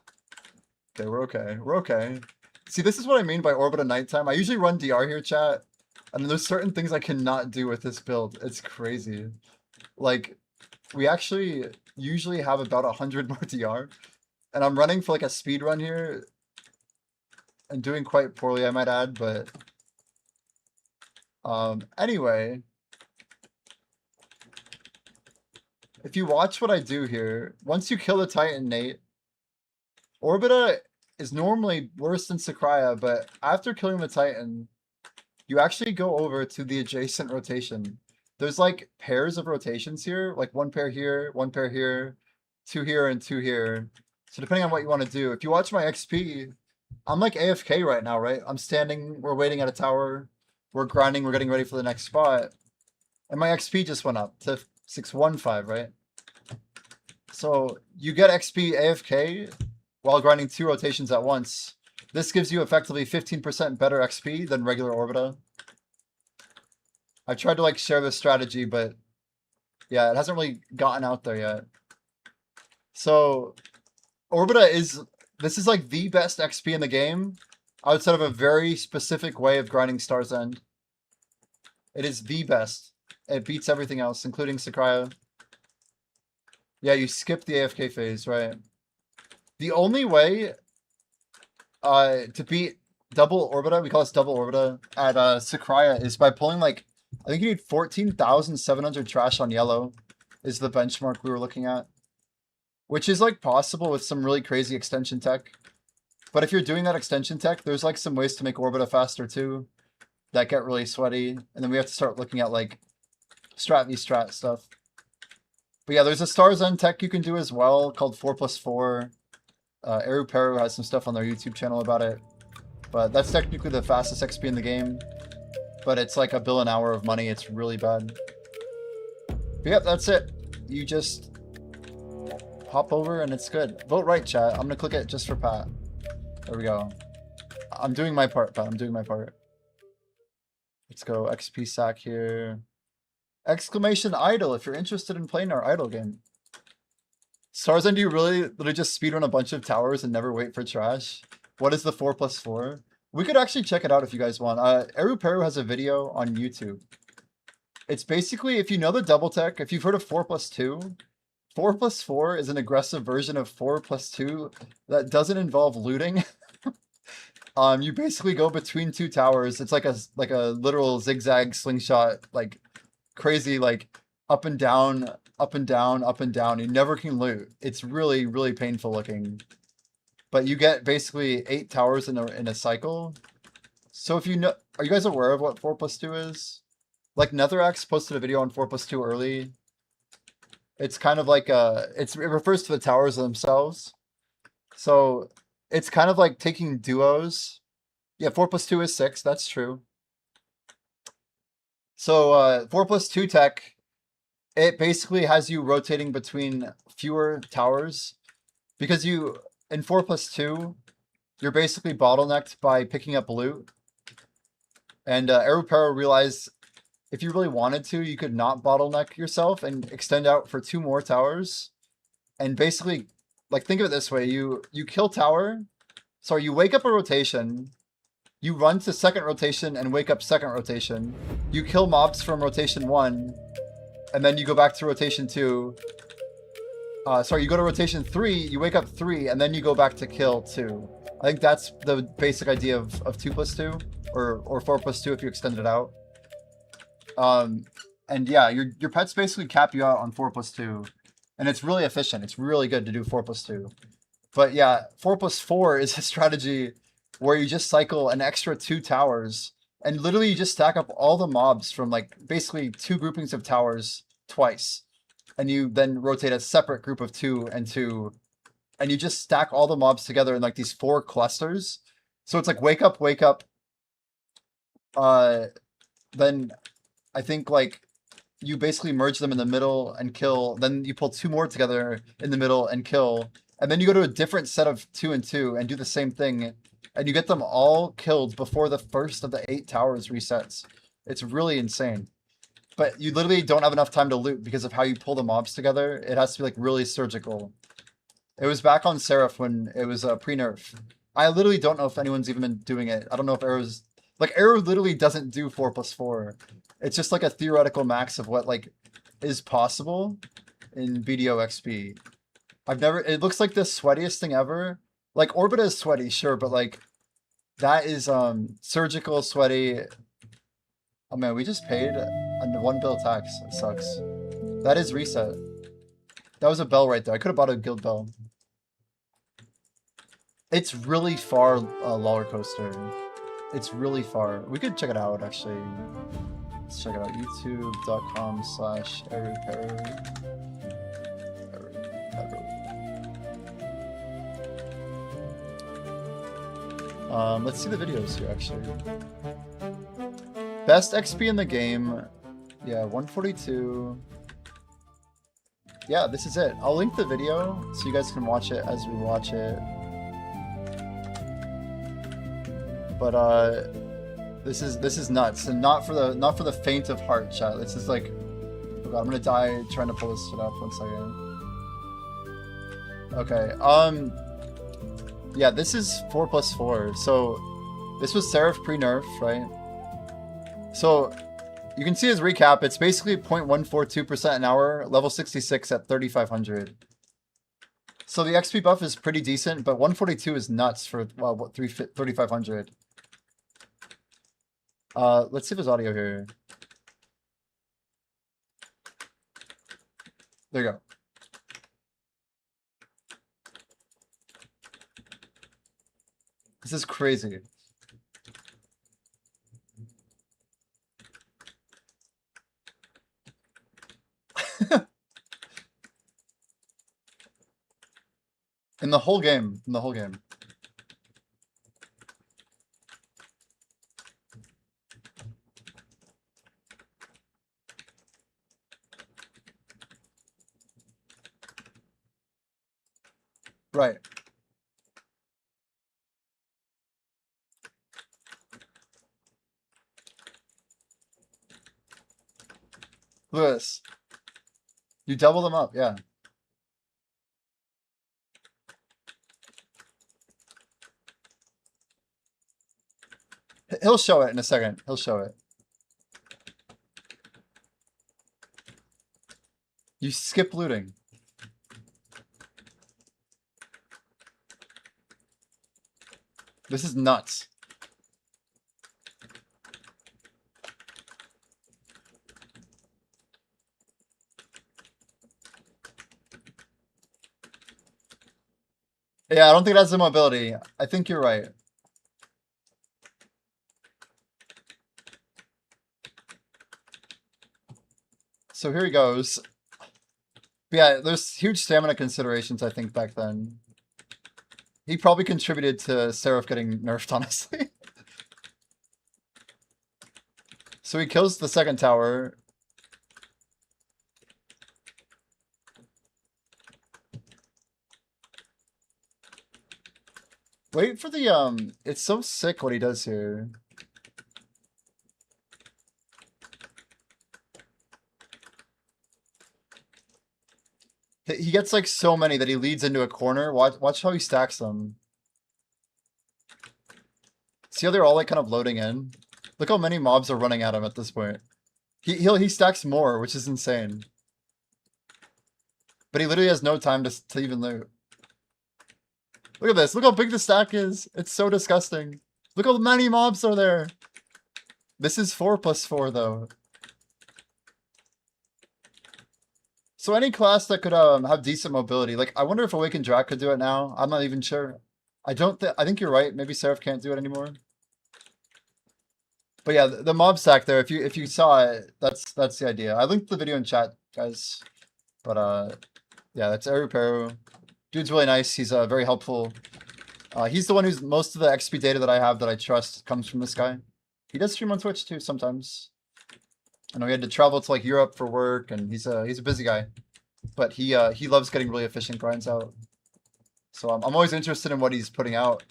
we're okay. We're okay. See, this is what I mean by Orbita Nighttime. I usually run DR here, chat, and then there's certain things I cannot do with this build. It's crazy. Like, we actually usually have about 100 more DR, and I'm running for like a speed run here and doing quite poorly, I might add, but anyway, if you watch what I do here, once you kill the Titan, Nate, Orbita is normally worse than Sakraya, but after killing the Titan, you actually go over to the adjacent rotation. there's like pairs of rotations here, like one pair here, one pair here, two here, and two here. So depending on what you want to do, if you watch my XP, I'm like AFK right now, right? I'm standing, we're waiting at a tower, we're grinding, we're getting ready for the next spot. And my XP just went up to 615, right? So you get XP AFK while grinding 2 rotations at once. This gives you effectively 15% better XP than regular Orbita. I've tried to like share this strategy, but yeah, it hasn't really gotten out there yet. So Orbita this is like the best XP in the game outside of a very specific way of grinding Star's End. It is the best. It beats everything else, including Sakraya. Yeah, you skip the AFK phase, right? The only way to beat double Orbita, we call this double Orbita, at Sakraya is by pulling like, I think you need 14,700 trash on yellow is the benchmark we were looking at. Which is like possible with some really crazy extension tech. But if you're doing that extension tech, there's like some ways to make Orbita faster too that get really sweaty. And then we have to start looking at like strat v strat stuff. But yeah, there's a Star's End tech you can do as well called 4+4. Eru Peru has some stuff on their YouTube channel about it. But that's technically the fastest XP in the game. But it's like $1 bill an hour of money. It's really bad. But yeah, that's it. You just hop over and it's good. Vote right, chat. I'm gonna click it just for Pat. There we go. I'm doing my part, Pat. I'm doing my part. Let's go XP sack here. Exclamation idle if you're interested in playing our idle game. Star's End, do you really literally just speedrun a bunch of towers and never wait for trash? What is the 4+4? We could actually check it out if you guys want. Eru Peru has a video on YouTube. It's basically, if you know the double tech, if you've heard of 4+2, 4+4 is an aggressive version of 4+2 that doesn't involve looting. You basically go between 2 towers. It's like a literal zigzag slingshot, like crazy, like up and down, up and down, up and down. You never can loot. It's really, really painful looking. But you get basically 8 towers in a cycle. So if you know, are you guys aware of what 4+2 is? Like Netherax posted a video on 4+2 early. It's kind of like it refers to the towers themselves. So it's kind of like taking duos. Yeah, 4+2 is 6. That's true. So 4+2 tech, it basically has you rotating between fewer towers because you in 4+2 you're basically bottlenecked by picking up loot. And Eru Peru realized if you really wanted to, you could not bottleneck yourself and extend out for 2 more towers. And basically, like, think of it this way. You kill tower. Sorry, you wake up a rotation. You run to second rotation and wake up second rotation. You kill mobs from rotation 1. And then you go back to rotation 2. Sorry, you go to rotation 3. You wake up 3. And then you go back to kill 2. I think that's the basic idea of 2+2. Or 4+2 if you extend it out. And yeah, your pets basically cap you out on 4+2, and it's really efficient. It's really good to do 4+2. But yeah, 4+4 is a strategy where you just cycle an extra 2 towers, and literally you just stack up all the mobs from like basically 2 groupings of towers twice, and you then rotate a separate group of 2 and 2, and you just stack all the mobs together in like these 4 clusters. So it's like wake up, then I think like you basically merge them in the middle and kill. Then you pull 2 more together in the middle and kill. And then you go to a different set of 2 and 2 and do the same thing. And you get them all killed before the first of the 8 towers resets. It's really insane. But you literally don't have enough time to loot because of how you pull the mobs together. It has to be like really surgical. It was back on Seraph when it was pre-nerf. I literally don't know if anyone's even been doing it. I don't know if Eru's... Like, Eru literally doesn't do 4+4. It's just like a theoretical max of what like is possible in BDO XP. I've never, it looks like the sweatiest thing ever. Like Orbita is sweaty, sure, but like that is surgical sweaty. Oh man, we just paid a 1 bill tax. It sucks. That is reset. That was a bell right there. I could have bought a guild bell. It's really far Roller Coaster. It's really far. We could check it out actually. Let's check it out. youtube.com/everypair. Let's see the videos here, actually. Best XP in the game. Yeah, 142. Yeah, this is it. I'll link the video so you guys can watch it as we watch it. But this is nuts, and not for the faint of heart, chat. This is like, oh god, I'm gonna die trying to pull this shit up. 1 second. Okay. Yeah, this is 4+4. So this was Seraph pre-nerf, right? So you can see his recap. It's basically 0.142% an hour, level 66 at 3,500. So the XP buff is pretty decent, but 142 is nuts for 3,500. Let's see if there's audio here. There you go. This is crazy. In the whole game. Right. Look at this. You double them up, yeah. He'll show it in a second. He'll show it. You skip looting. This is nuts. Yeah, I don't think that's the mobility. I think you're right. So here he goes. Yeah, there's huge stamina considerations, I think, back then. He probably contributed to Seraph getting nerfed, honestly. So he kills the second tower. Wait for the, it's so sick what he does here. He gets like so many that he leads into a corner. Watch how he stacks them. See how they're all like kind of loading in? Look how many mobs are running at him at this point. He stacks more, which is insane. But he literally has no time to even loot. Look at this. Look how big the stack is. It's so disgusting. Look how many mobs are there. This is 4+4 though. So any class that could have decent mobility, like I wonder if Awakened Drak could do it now. I'm not even sure. I think you're right. Maybe Seraph can't do it anymore. But yeah, the mob stack there. If you saw it, that's the idea. I linked the video in chat, guys. But yeah, that's Eru. Dude's really nice. He's very helpful. He's the one who's most of the XP data that I have that I trust comes from this guy. He does stream on Twitch too sometimes. I know he had to travel to like Europe for work, and he's a busy guy, but he loves getting really efficient grinds out. So I'm always interested in what he's putting out.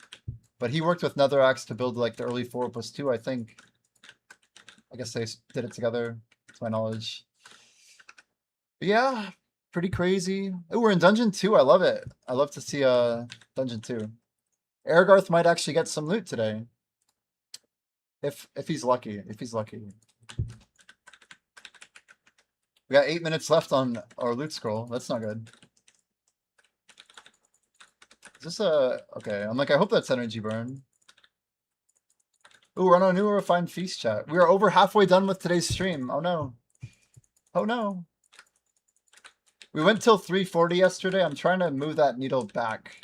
But he worked with Netheraxe to build like the early 4+2, I think. I guess they did it together, to my knowledge. But yeah, pretty crazy. Oh, we're in Dungeon 2. I love it. I love to see Dungeon 2. Airgarth might actually get some loot today. If he's lucky. If he's lucky. We got 8 minutes left on our loot scroll. That's not good. Is this a... Okay, I'm like, I hope that's energy burn. Ooh, we're on a new refined feast chat. We are over halfway done with today's stream. Oh no. Oh no. We went till 3:40 yesterday. I'm trying to move that needle back.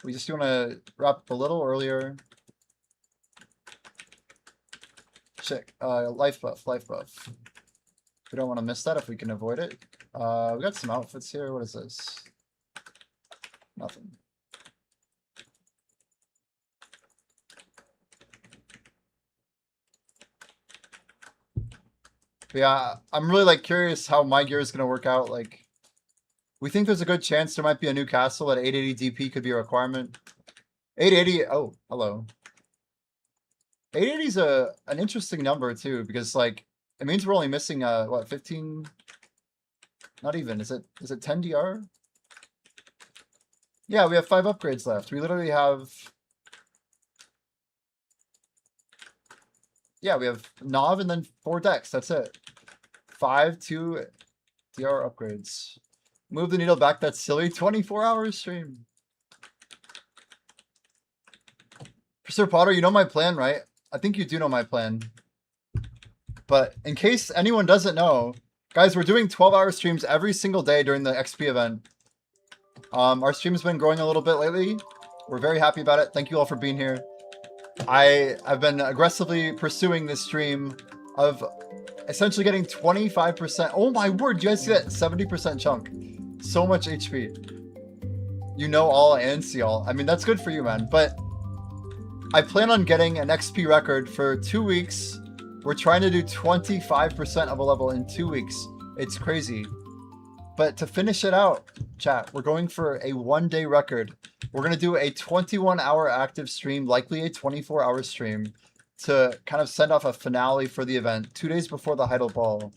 We just want to wrap up a little earlier. check. Life buff, life buff. We don't want to miss that if we can avoid it. We got some outfits here. What is this? Nothing. But yeah, I'm really like curious how my gear is gonna work out. Like, we think there's a good chance there might be a new castle at 880 DP could be a requirement. 880. Oh, hello. 880 is an interesting number too because like it means we're only missing what 15. Not even. Is it 10 DR? Yeah, we have 5 upgrades left. We literally have. Yeah, we have Nav and then 4 decks. That's it. 5 2 DR upgrades. Move the needle back. That's silly. 24-hour stream. Sir Potter, you know my plan, right? I think you do know my plan. But in case anyone doesn't know, guys, we're doing 12-hour streams every single day during the XP event. Our stream's been growing a little bit lately. We're very happy about it. Thank you all for being here. I have been aggressively pursuing this stream of essentially getting 25%. Oh my word, you guys see that 70% chunk? So much HP. You know all and see all. I mean, that's good for you, man. But I plan on getting an XP record for 2 weeks. We're trying to do 25% of a level in 2 weeks. It's crazy. But to finish it out, chat, we're going for a 1-day record. We're going to do a 21-hour active stream, likely a 24-hour stream, to kind of send off a finale for the event 2 days before the Heidel Ball.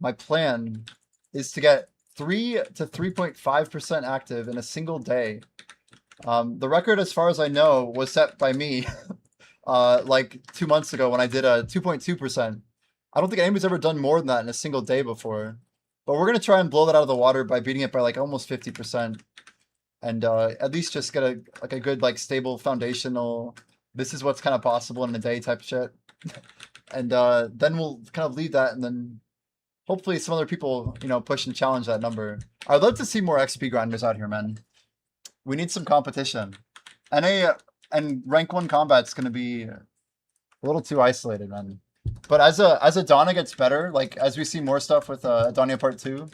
My plan is to get 3 to 3.5% active in a single day. The record, as far as I know, was set by me like 2 months ago when I did a 2.2%. I don't think anybody's ever done more than that in a single day before. But we're going to try and blow that out of the water by beating it by like almost 50%. And at least just get a good like stable foundational, this is what's kind of possible in a day type shit. And then we'll kind of leave that and then hopefully some other people, you know, push and challenge that number. I'd love to see more XP grinders out here, man. We need some competition. And rank 1 combat's going to be a little too isolated, man. But as Adana gets better, like as we see more stuff with Adania Part 2,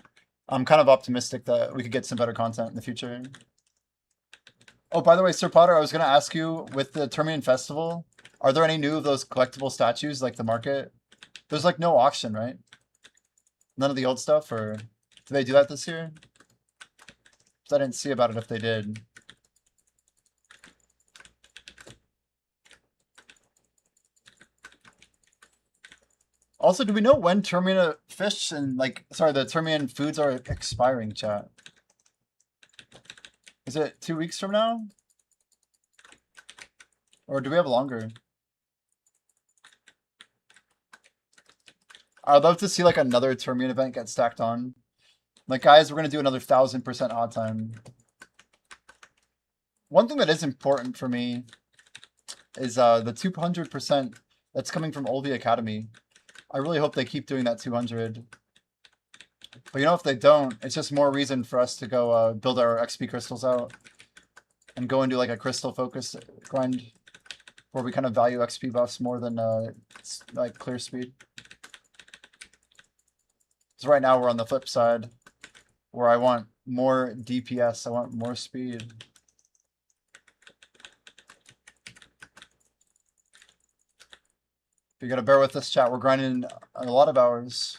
I'm kind of optimistic that we could get some better content in the future. Oh, by the way, Sir Potter, I was going to ask you, with the Termian Festival, are there any new of those collectible statues, like the market? There's like no auction, right? None of the old stuff, or did they do that this year? Because I didn't see about it if they did. Also, do we know when Termian fish and like, sorry, the Termian foods are expiring, chat? Is it 2 weeks from now? Or do we have longer? I'd love to see like another Termian event get stacked on. Like, guys, we're going to do another 1000% odd time. One thing that is important for me is the 200% that's coming from Olvi Academy. I really hope they keep doing that 200. But you know, if they don't, it's just more reason for us to go build our XP crystals out. And go and do like a crystal focus grind. Where we kind of value XP buffs more than like clear speed. Because right now we're on the flip side. Where I want more DPS, I want more speed. You gotta bear with this, chat. We're grinding a lot of hours.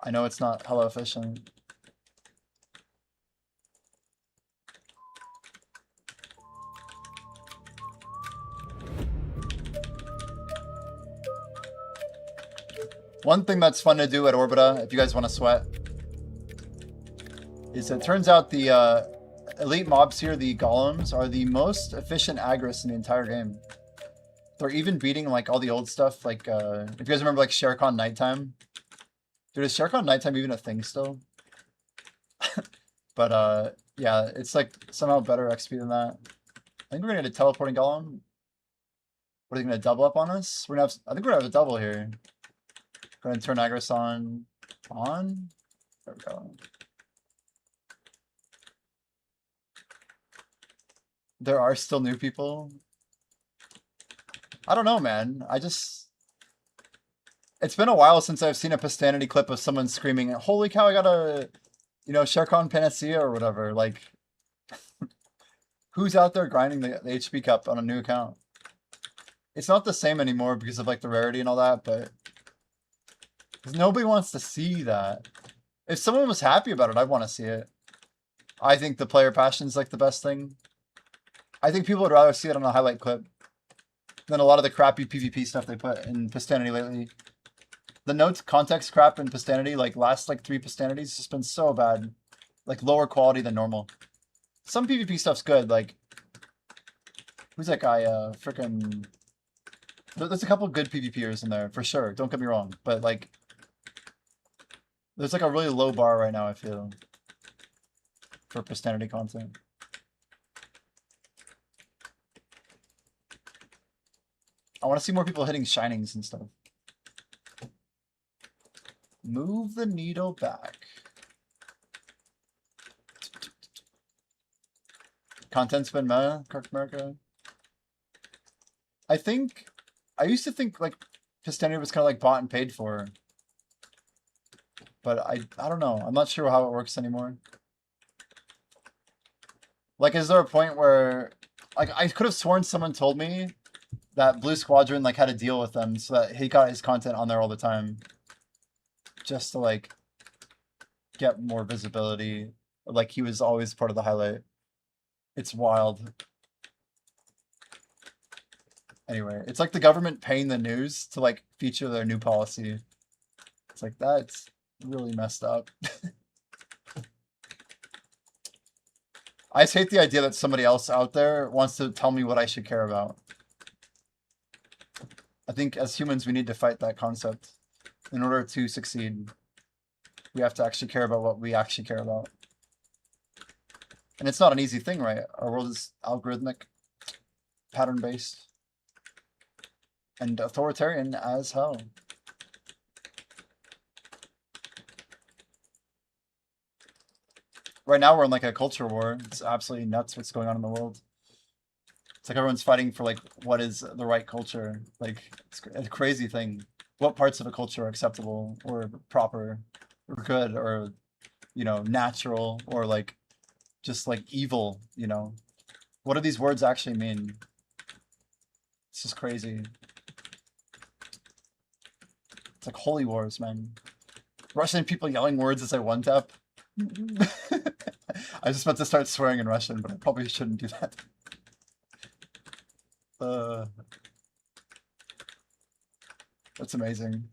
I know it's not hella efficient. One thing that's fun to do at Orbita, if you guys want to sweat, is it turns out the elite mobs here, the golems, are the most efficient aggress in the entire game. They're even beating like all the old stuff, like if you guys remember like Shere Khan Nighttime. Dude, is Shere Khan Nighttime even a thing still? But yeah, it's like somehow better XP than that. I think we're gonna get a teleporting golem. What are they gonna double up on us? We're gonna have, I think we're gonna have a double here. Go ahead and turn Agris on. There we go. There are still new people. I don't know, man. I just It's been a while since I've seen a Pistanity clip of someone screaming, "Holy cow, I got a, you know, Sharkon Panacea or whatever." Like, who's out there grinding the HP cup on a new account? It's not the same anymore because of like the rarity and all that, but nobody wants to see that. If someone was happy about it, I'd want to see it. I think the player passion is like the best thing. I think people would rather see it on a highlight clip than a lot of the crappy PvP stuff they put in Pistanity lately. The notes context crap in Pistanity, like last like 3 Pistanities, just been so bad. Like lower quality than normal. Some PvP stuff's good, like who's that guy? Frickin' there's a couple good PvPers in there for sure. Don't get me wrong, but like there's like a really low bar right now, I feel, for Pistanity content. I want to see more people hitting shinings and stuff. Move the needle back. Content's been meh, Kirk America. I used to think like Pistanity was kind of like bought and paid for. But I don't know. I'm not sure how it works anymore. Like, is there a point where, like, I could have sworn someone told me that Blue Squadron like had a deal with them so that he got his content on there all the time, just to like get more visibility. Like he was always part of the highlight. It's wild. Anyway, it's like the government paying the news to like feature their new policy. It's like that's really messed up. I just hate the idea that somebody else out there wants to tell me what I should care about. I think as humans we need to fight that concept. In order to succeed, we have to actually care about what we actually care about. And it's not an easy thing, right? Our world is algorithmic, pattern-based, and authoritarian as hell. Right now we're in like a culture war. It's absolutely nuts what's going on in the world. It's like everyone's fighting for like what is the right culture. Like it's a crazy thing. What parts of a culture are acceptable or proper or good or, you know, natural or like just like evil, you know? What do these words actually mean? It's just crazy. It's like holy wars, man. Russian people yelling words as I one tap. I was just about to start swearing in Russian, but I probably shouldn't do that. That's amazing.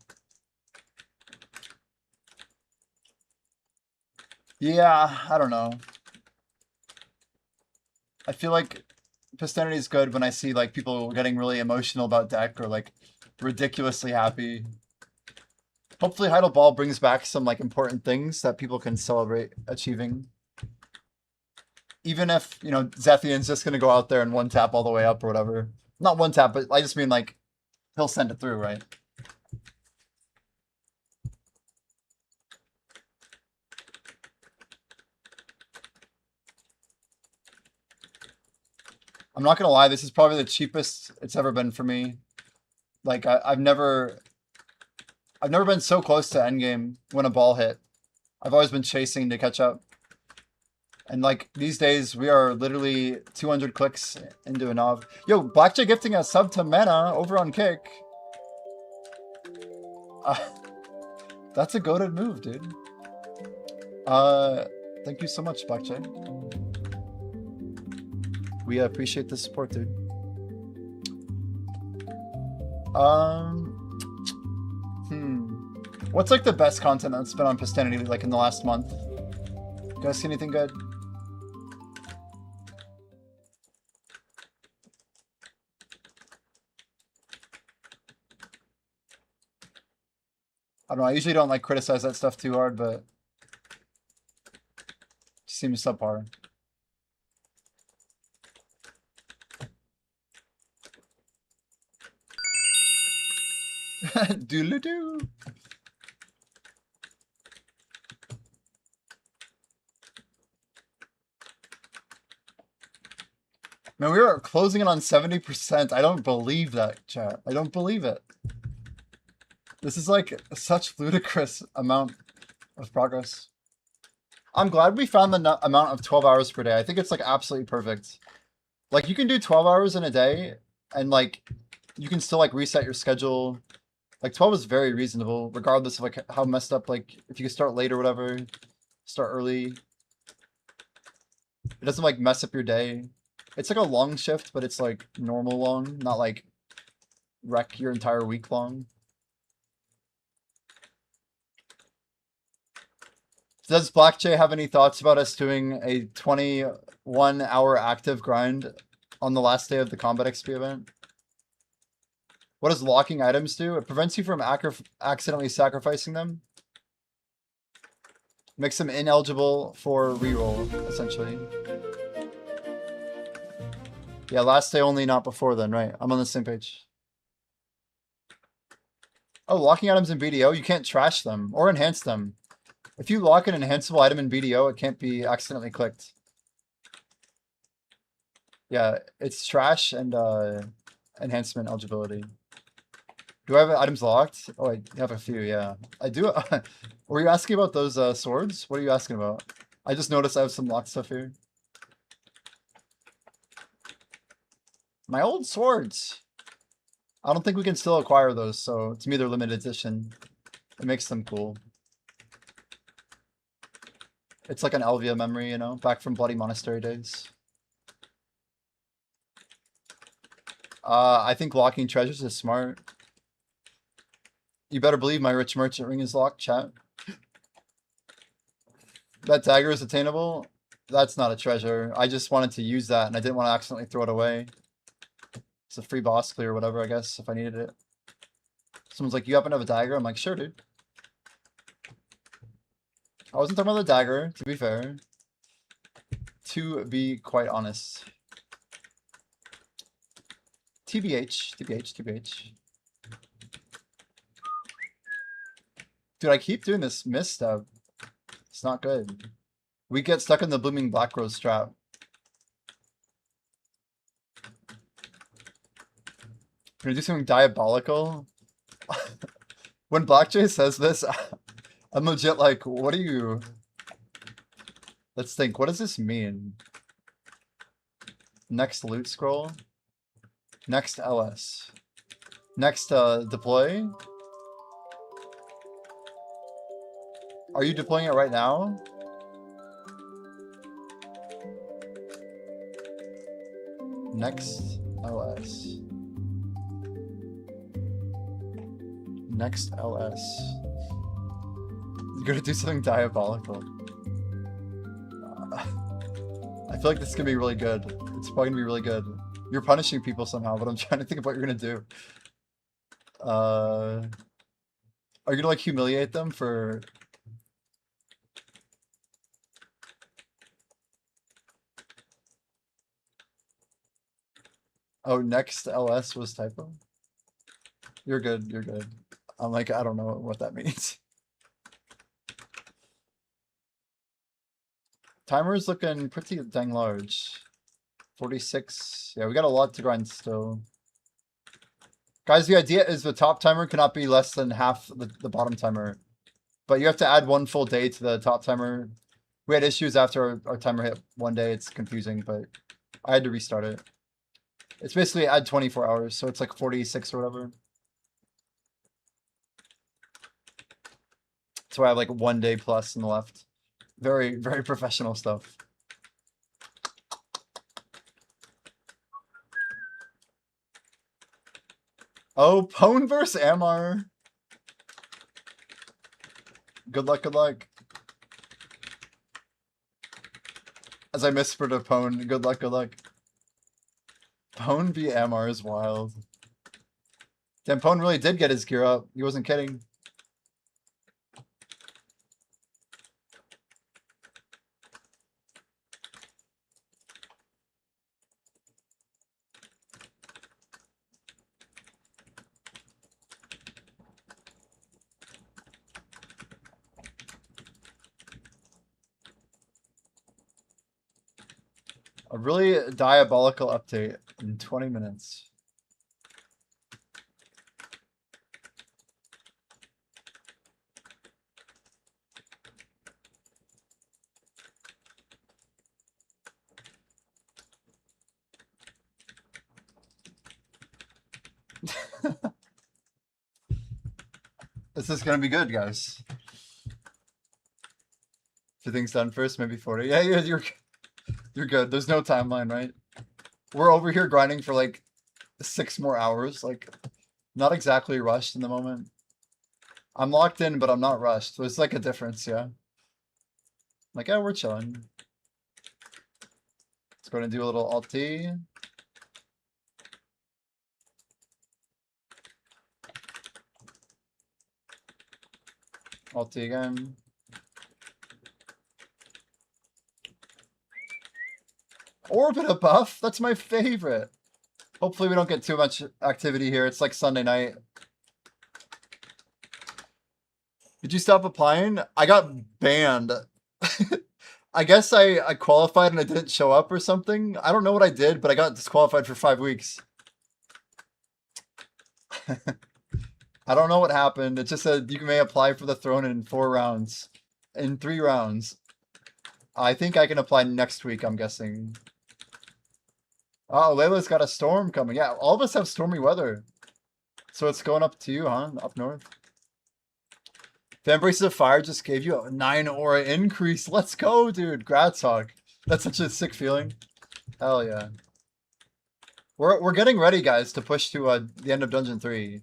Yeah, I don't know. I feel like Pistanity is good when I see like people getting really emotional about deck or like ridiculously happy. Hopefully Heidel Ball brings back some like important things that people can celebrate achieving. Even if, you know, Zethian's just gonna go out there and one tap all the way up or whatever. Not one tap, but I just mean like he'll send it through, right? I'm not gonna lie, this is probably the cheapest it's ever been for me. Like I've never been so close to endgame when a ball hit. I've always been chasing to catch up. And like these days, we are literally 200 clicks into a knob. Yo, Blackjack gifting a sub to Mana over on Kick. That's a goated move, dude. Thank you so much, Blackjack. We appreciate the support, dude. What's like the best content that's been on Pistanity like in the last month? You guys see anything good? I don't know, I usually don't like criticize that stuff too hard, but it seems subpar. Doodle-doo. Man, we are closing in on 70%. I don't believe that, chat. I don't believe it. This is like such ludicrous amount of progress. I'm glad we found the amount of 12 hours per day. I think it's like absolutely perfect. Like you can do 12 hours in a day and like you can still like reset your schedule. Like 12 is very reasonable regardless of like how messed up, like if you can start late or whatever, start early. It doesn't like mess up your day. It's like a long shift, but it's like normal long, not like wreck your entire week long. Does Black J have any thoughts about us doing a 21-hour active grind on the last day of the Combat XP event? What does locking items do? It prevents you from accidentally sacrificing them. Makes them ineligible for reroll, essentially. Yeah, last day only, not before then, right? I'm on the same page. Oh, locking items in BDO, you can't trash them or enhance them. If you lock an enhanceable item in BDO, it can't be accidentally clicked. Yeah, it's trash and enhancement eligibility. Do I have items locked? Oh, I have a few, yeah. I do. Were you asking about those swords? What are you asking about? I just noticed I have some locked stuff here. My old swords. I don't think we can still acquire those, so to me they're limited edition. It makes them cool. It's like an Elvia memory, you know, back from Bloody Monastery days. I think locking treasures is smart. You better believe my rich merchant ring is locked, chat. That dagger is attainable. That's not a treasure. I just wanted to use that and I didn't want to accidentally throw it away. It's a free boss clear or whatever, I guess, if I needed it. Someone's like, you happen to have a dagger? I'm like, sure, dude. I wasn't talking about the dagger, to be fair. To be quite honest. TBH, TBH, TBH. Dude, I keep doing this misstep. It's not good. We get stuck in the blooming black rose trap. Can we do something diabolical? When Blackjay says this, I'm legit like, what are you... Let's think, what does this mean? Next loot scroll? Next LS. Next deploy? Are you deploying it right now? Next LS. Next LS. You're gonna do something diabolical. I feel like this is gonna be really good. It's probably gonna be really good. You're punishing people somehow, but I'm trying to think of what you're gonna do. Are you gonna like humiliate them for... Oh, next LS was typo? You're good, you're good. I'm like, I don't know what that means. Timer is looking pretty dang large. 46. Yeah, we got a lot to grind still. Guys, the idea is the top timer cannot be less than half the bottom timer. But you have to add one full day to the top timer. We had issues after our timer hit one day. It's confusing, but I had to restart it. It's basically add 24 hours, so it's like 46 or whatever. So I have like 1 day plus in the left. Very, very professional stuff. Oh, Pwn versus Amar. Good luck, good luck. As I whispered to Pwn, good luck, good luck. Pwn v Amar is wild. Damn, Pwn really did get his gear up. He wasn't kidding. A really diabolical update in 20 minutes. This is gonna be good, guys. Two things done first, maybe 40. Yeah, you're good. There's no timeline, right? We're over here grinding for like 6 more hours. Like, not exactly rushed in the moment. I'm locked in, but I'm not rushed. So it's like a difference, yeah. Like, yeah, we're chilling. Let's go and do a little Alt-T. Alt-T again. Orbit a buff? That's my favorite. Hopefully we don't get too much activity here. It's like Sunday night. Did you stop applying? I got banned. I guess I qualified and I didn't show up or something. I don't know what I did, but I got disqualified for 5 weeks. I don't know what happened. It just said you may apply for the throne in 4 rounds. In 3 rounds. I think I can apply next week, I'm guessing. Oh, Layla's got a storm coming. Yeah, all of us have stormy weather. So it's going up to you, huh? Up north. Fan Braces of Fire just gave you a 9 aura increase. Let's go, dude. Gradshog. That's such a sick feeling. Hell yeah. We're getting ready, guys, to push to the end of Dungeon 3.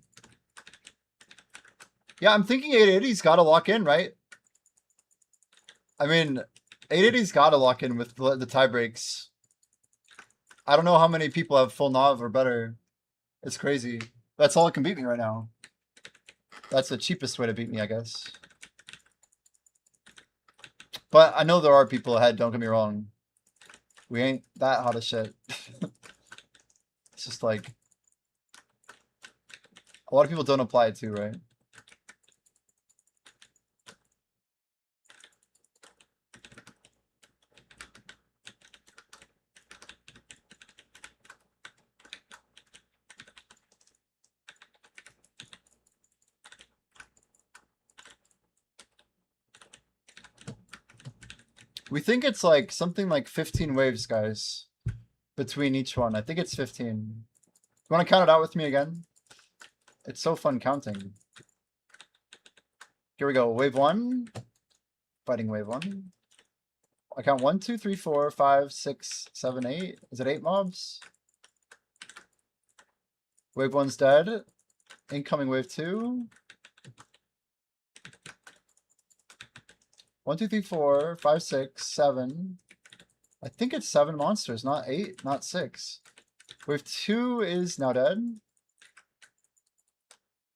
Yeah, I'm thinking 880's got to lock in, right? I mean, 880's got to lock in with the tie breaks. I don't know how many people have full Nav or better. It's crazy. That's all that can beat me right now. That's the cheapest way to beat me, I guess. But I know there are people ahead, don't get me wrong. We ain't that hot as shit. It's just like... A lot of people don't apply it too, right? We think it's like something like 15 waves, guys, between each one. I think it's 15. You want to count it out with me again? It's so fun counting. Here we go. Wave 1. Fighting wave 1. I count 1, 2, 3, 4, 5, 6, 7, 8. Is it 8 mobs? Wave 1's dead. Incoming wave 2. 1, 2, 3, 4, 5, 6, 7. I think it's 7 monsters, not 8, not 6. Wave 2 is now dead.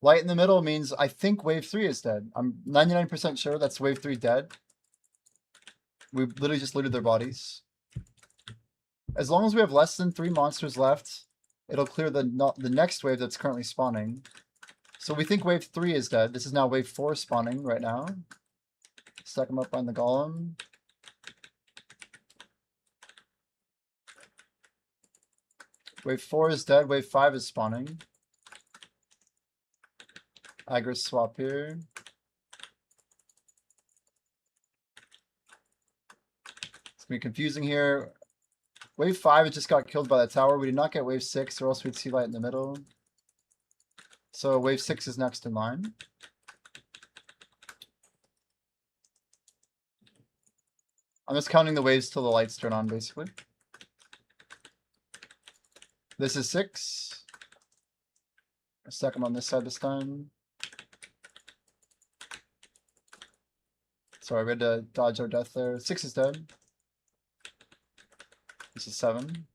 Light in the middle means I think wave 3 is dead. I'm 99% sure that's wave 3 dead. We literally just looted their bodies. As long as we have less than 3 monsters left, it'll clear the next wave that's currently spawning. So we think wave 3 is dead. This is now wave 4 spawning right now. Stack them up on the golem. Wave 4 is dead. Wave 5 is spawning. Aggro swap here. It's gonna be confusing here. Wave 5 just got killed by the tower. We did not get wave 6, or else we'd see light in the middle. So wave 6 is next in line. I'm just counting the waves till the lights turn on, basically. This is 6. I'll stack them on this side this time. Sorry, we had to dodge our death there. 6 is dead. This is 7.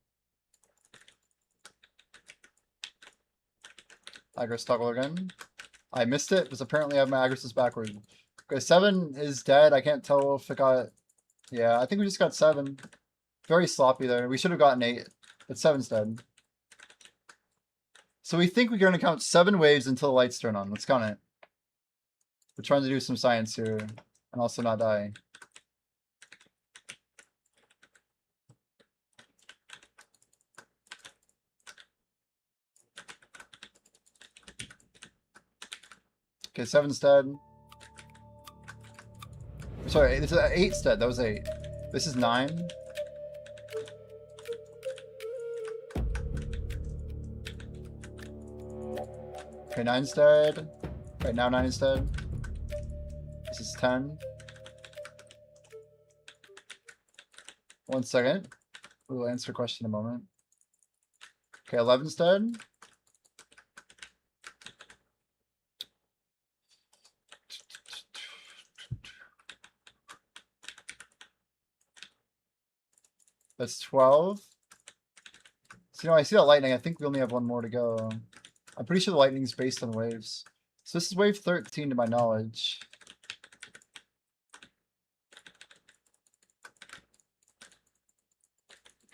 Agros toggle again. I missed it, because apparently I have my Agros backward. Okay, 7 is dead. I can't tell if it got... Yeah, I think we just got 7. Very sloppy there. We should have gotten 8, but 7's dead. So we think we're going to count 7 waves until the lights turn on. Let's count it. We're trying to do some science here and also not die. Okay, 7's dead. Sorry, this is 8's dead. That was 8. This is 9. Okay, 9's dead. Okay, now 9 is dead. This is 10. 1 second. We'll answer a question in a moment. Okay, 11's dead. That's 12. So, you know, I see that lightning. I think we only have one more to go. I'm pretty sure the lightning's based on waves. So this is wave 13 to my knowledge.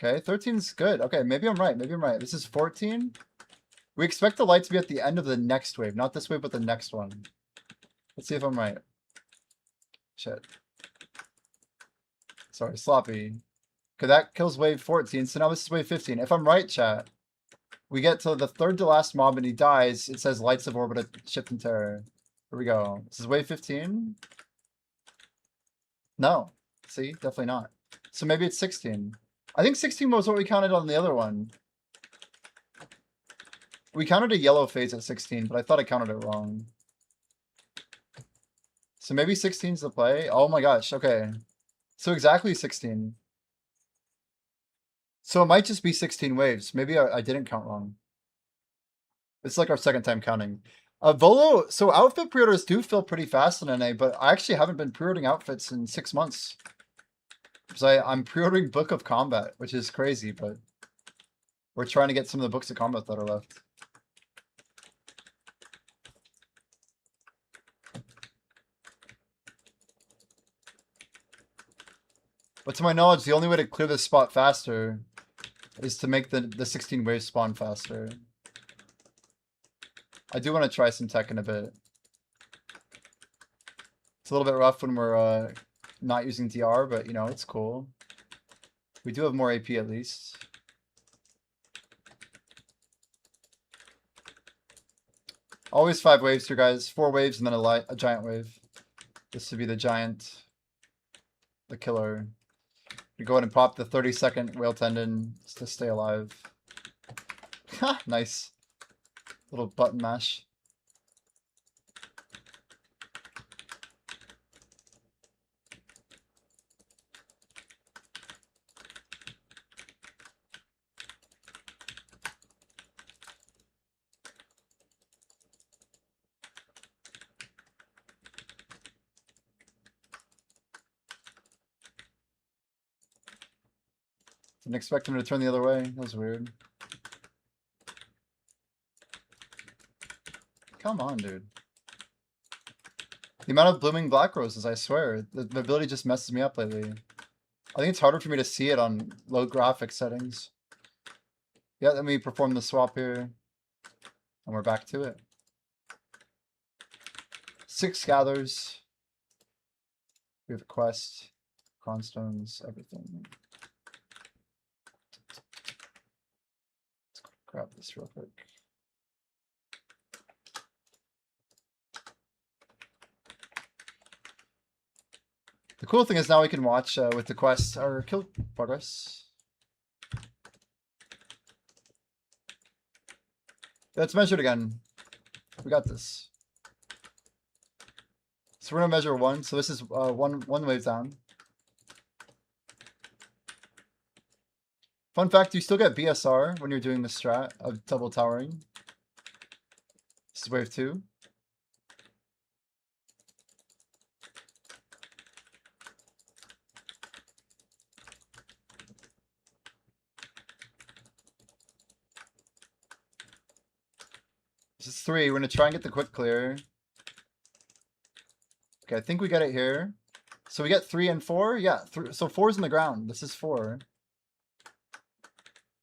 Okay, 13's good. Okay, maybe I'm right. Maybe I'm right. This is 14. We expect the light to be at the end of the next wave. Not this wave, but the next one. Let's see if I'm right. Shit. Sorry, sloppy. Okay, that kills wave 14. So now this is wave 15. If I'm right, chat, we get to the third to last mob and he dies. It says lights of orbit at shift and terror. Here we go. This is wave 15. No. See? Definitely not. So maybe it's 16. I think 16 was what we counted on the other one. We counted a yellow phase at 16, but I thought I counted it wrong. So maybe 16's the play. Oh my gosh. Okay. So exactly 16. So it might just be 16 waves. Maybe I didn't count wrong. It's like our second time counting. Volo, so outfit pre-orders do fill pretty fast in NA, but I actually haven't been pre-ordering outfits in 6 months. Because I'm pre-ordering Book of Combat, which is crazy, but we're trying to get some of the books of combat that are left. But to my knowledge, the only way to clear this spot faster is to make the 16 waves spawn faster. I do want to try some tech in a bit. It's a little bit rough when we're not using DR, but you know, it's cool. We do have more AP at least. Always 5 waves here, guys. 4 waves and then a giant wave. This would be the giant, the killer. We go ahead and pop the 30-second whale tendon to stay alive. Ha! Nice. Little button mash. Didn't expect him to turn the other way. That was weird. Come on, dude. The amount of blooming black roses, I swear. The ability just messes me up lately. I think it's harder for me to see it on low graphic settings. Yeah, let me perform the swap here. And we're back to it. 6 gathers. We have a quest. Cronstones, everything. Let's grab this real quick. The cool thing is now we can watch with the quest our kill progress. Let's measure it again. We got this. So we're gonna measure 1. So this is one wave down. Fun fact: you still get BSR when you're doing the strat of double towering. This is wave 2. This is 3. We're gonna try and get the quick clear. Okay, I think we got it here. So we get 3 and 4. Yeah, so 4's in the ground. This is 4.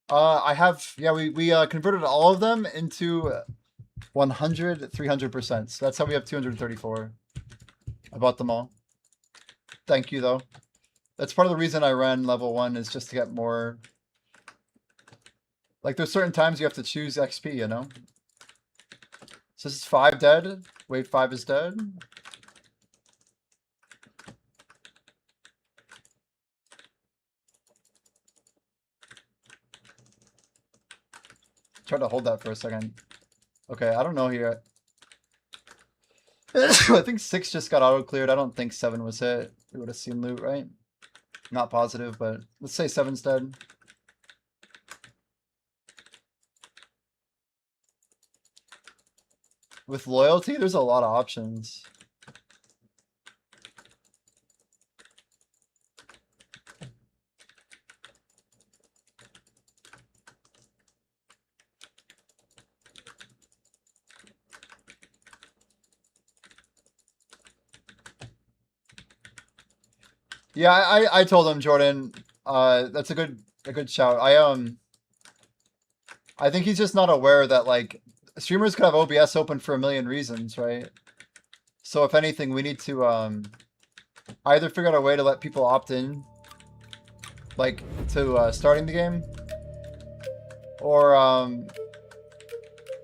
I have, yeah, we converted all of them into 100, 300%. So that's how we have 234. I bought them all. Thank you, though. That's part of the reason I ran level 1 is just to get more. Like, there's certain times you have to choose XP, you know? So this is 5 dead. Wave 5 is dead. Try to hold that for a second. Okay, I don't know here. I think 6 just got auto cleared. I don't think 7 was hit. We would have seen loot, right? Not positive, but let's say 7's dead. With loyalty, there's a lot of options. Yeah, I told him, Jordan. That's a good shout. I think he's just not aware that like streamers could have OBS open for a million reasons, right? So if anything, we need to either figure out a way to let people opt in, like to starting the game, or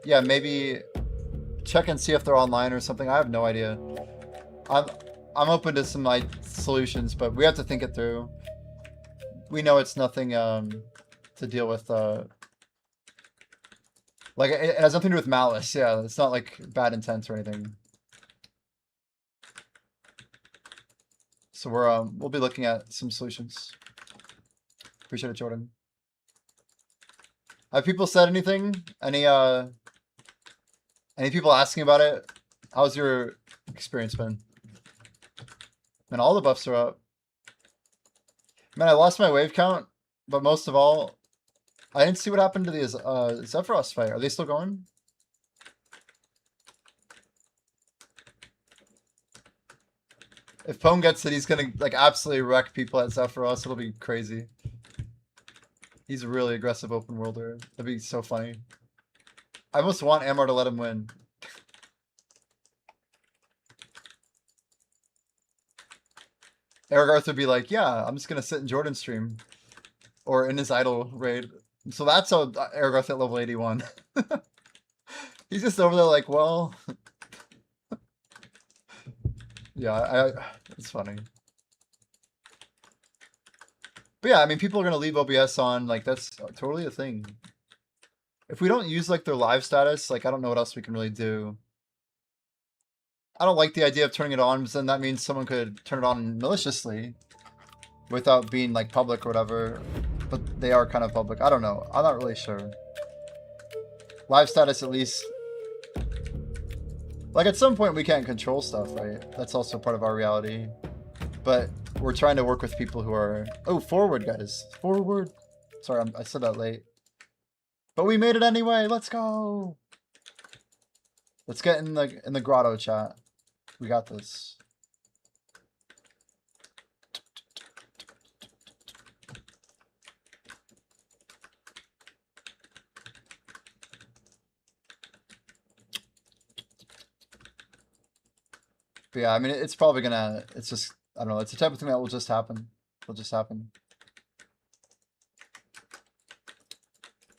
yeah, maybe check and see if they're online or something. I have no idea. I'm open to some like solutions, but we have to think it through. We know it's nothing to deal with. Like it has nothing to do with malice. Yeah, it's not like bad intent or anything. So we'll be looking at some solutions. Appreciate it, Jordan. Have people said anything? Any people asking about it? How's your experience been? Man, all the buffs are up. Man, I lost my wave count, but most of all, I didn't see what happened to the Zephyros fight. Are they still going? If Pone gets it, he's gonna like absolutely wreck people at Zephyros. It'll be crazy. He's a really aggressive open worlder. That'd be so funny. I almost want Amar to let him win. Eric would be like, yeah, I'm just gonna sit in Jordan's stream. Or in his idol raid. So that's how Eric at level 81. He's just over there like, well... yeah, it's funny. But yeah, I mean, people are gonna leave OBS on, like, that's totally a thing. If we don't use, like, their live status, like, I don't know what else we can really do. I don't like the idea of turning it on, because then that means someone could turn it on maliciously without being like public or whatever, but they are kind of public. I don't know. I'm not really sure. Live status, at least. Like at some point we can't control stuff, right? That's also part of our reality. But we're trying to work with people who are... Oh, forward, guys. Forward. Sorry, I said that late. But we made it anyway. Let's go. Let's get in the grotto chat. We got this. But yeah, I mean, it's probably gonna, it's just, I don't know, it's the type of thing that will just happen. It'll just happen.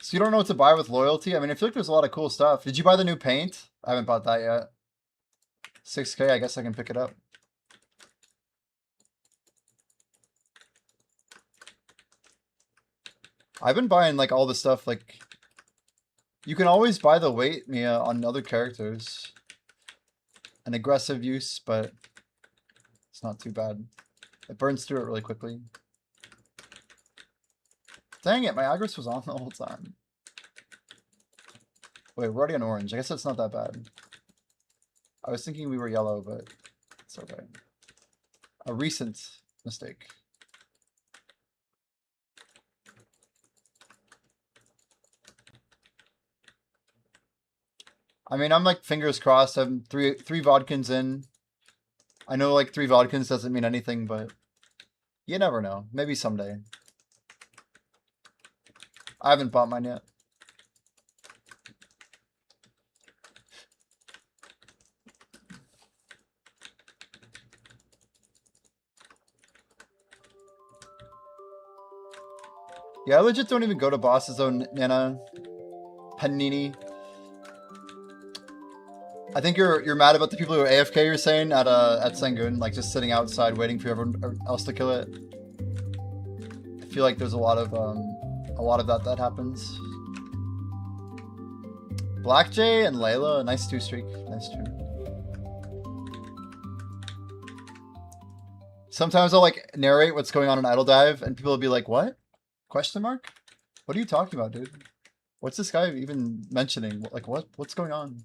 So you don't know what to buy with loyalty? I mean, I feel like there's a lot of cool stuff. Did you buy the new paint? I haven't bought that yet. 6K, I guess I can pick it up. I've been buying like all the stuff, like, you can always buy the weight, Mia, on other characters. An aggressive use, but it's not too bad. It burns through it really quickly. Dang it, my Agris was on the whole time. Wait, we're already on orange. I guess that's not that bad. I was thinking we were yellow, but it's okay. A recent mistake. I mean, I'm like fingers crossed. I'm three vodkins in. I know like 3 vodkins doesn't mean anything, but you never know. Maybe someday. I haven't bought mine yet. Yeah, I legit don't even go to bosses though, Nana. Panini. I think you're mad about the people who are AFK, you're saying, at Sengun, like just sitting outside waiting for everyone else to kill it. I feel like there's a lot of that happens. Black Jay and Layla, nice 2 streak. Nice 2. Sometimes I'll like narrate what's going on in Idle Dive, and people will be like, "What? Question mark? What are you talking about, dude? What's this guy even mentioning? Like, what's going on?"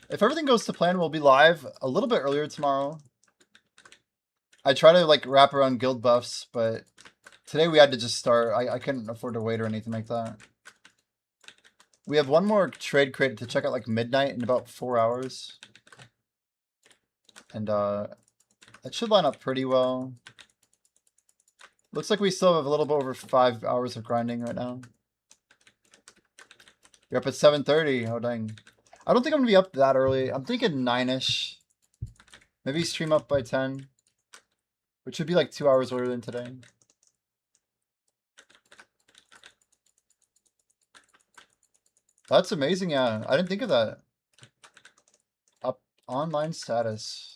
If everything goes to plan, we'll be live a little bit earlier tomorrow. I try to like wrap around guild buffs, but today we had to just start. I couldn't afford to wait or anything like that. We have one more trade crate to check out like midnight in about 4 hours. And that should line up pretty well. Looks like we still have a little bit over 5 hours of grinding right now. You're up at 7:30. Oh, dang. I don't think I'm going to be up that early. I'm thinking 9-ish. Maybe stream up by 10. Which should be like 2 hours earlier than today. That's amazing, yeah. I didn't think of that. Up online status.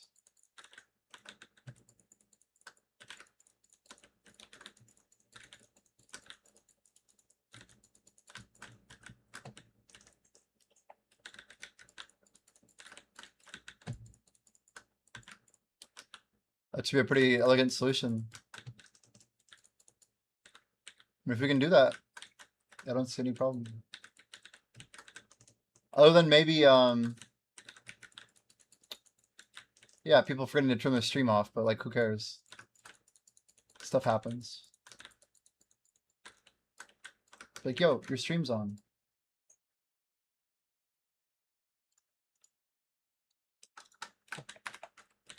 That should be a pretty elegant solution. If we can do that, I don't see any problem. Other than maybe, yeah, people forgetting to turn their stream off, but like, who cares? Stuff happens. Like, yo, your stream's on.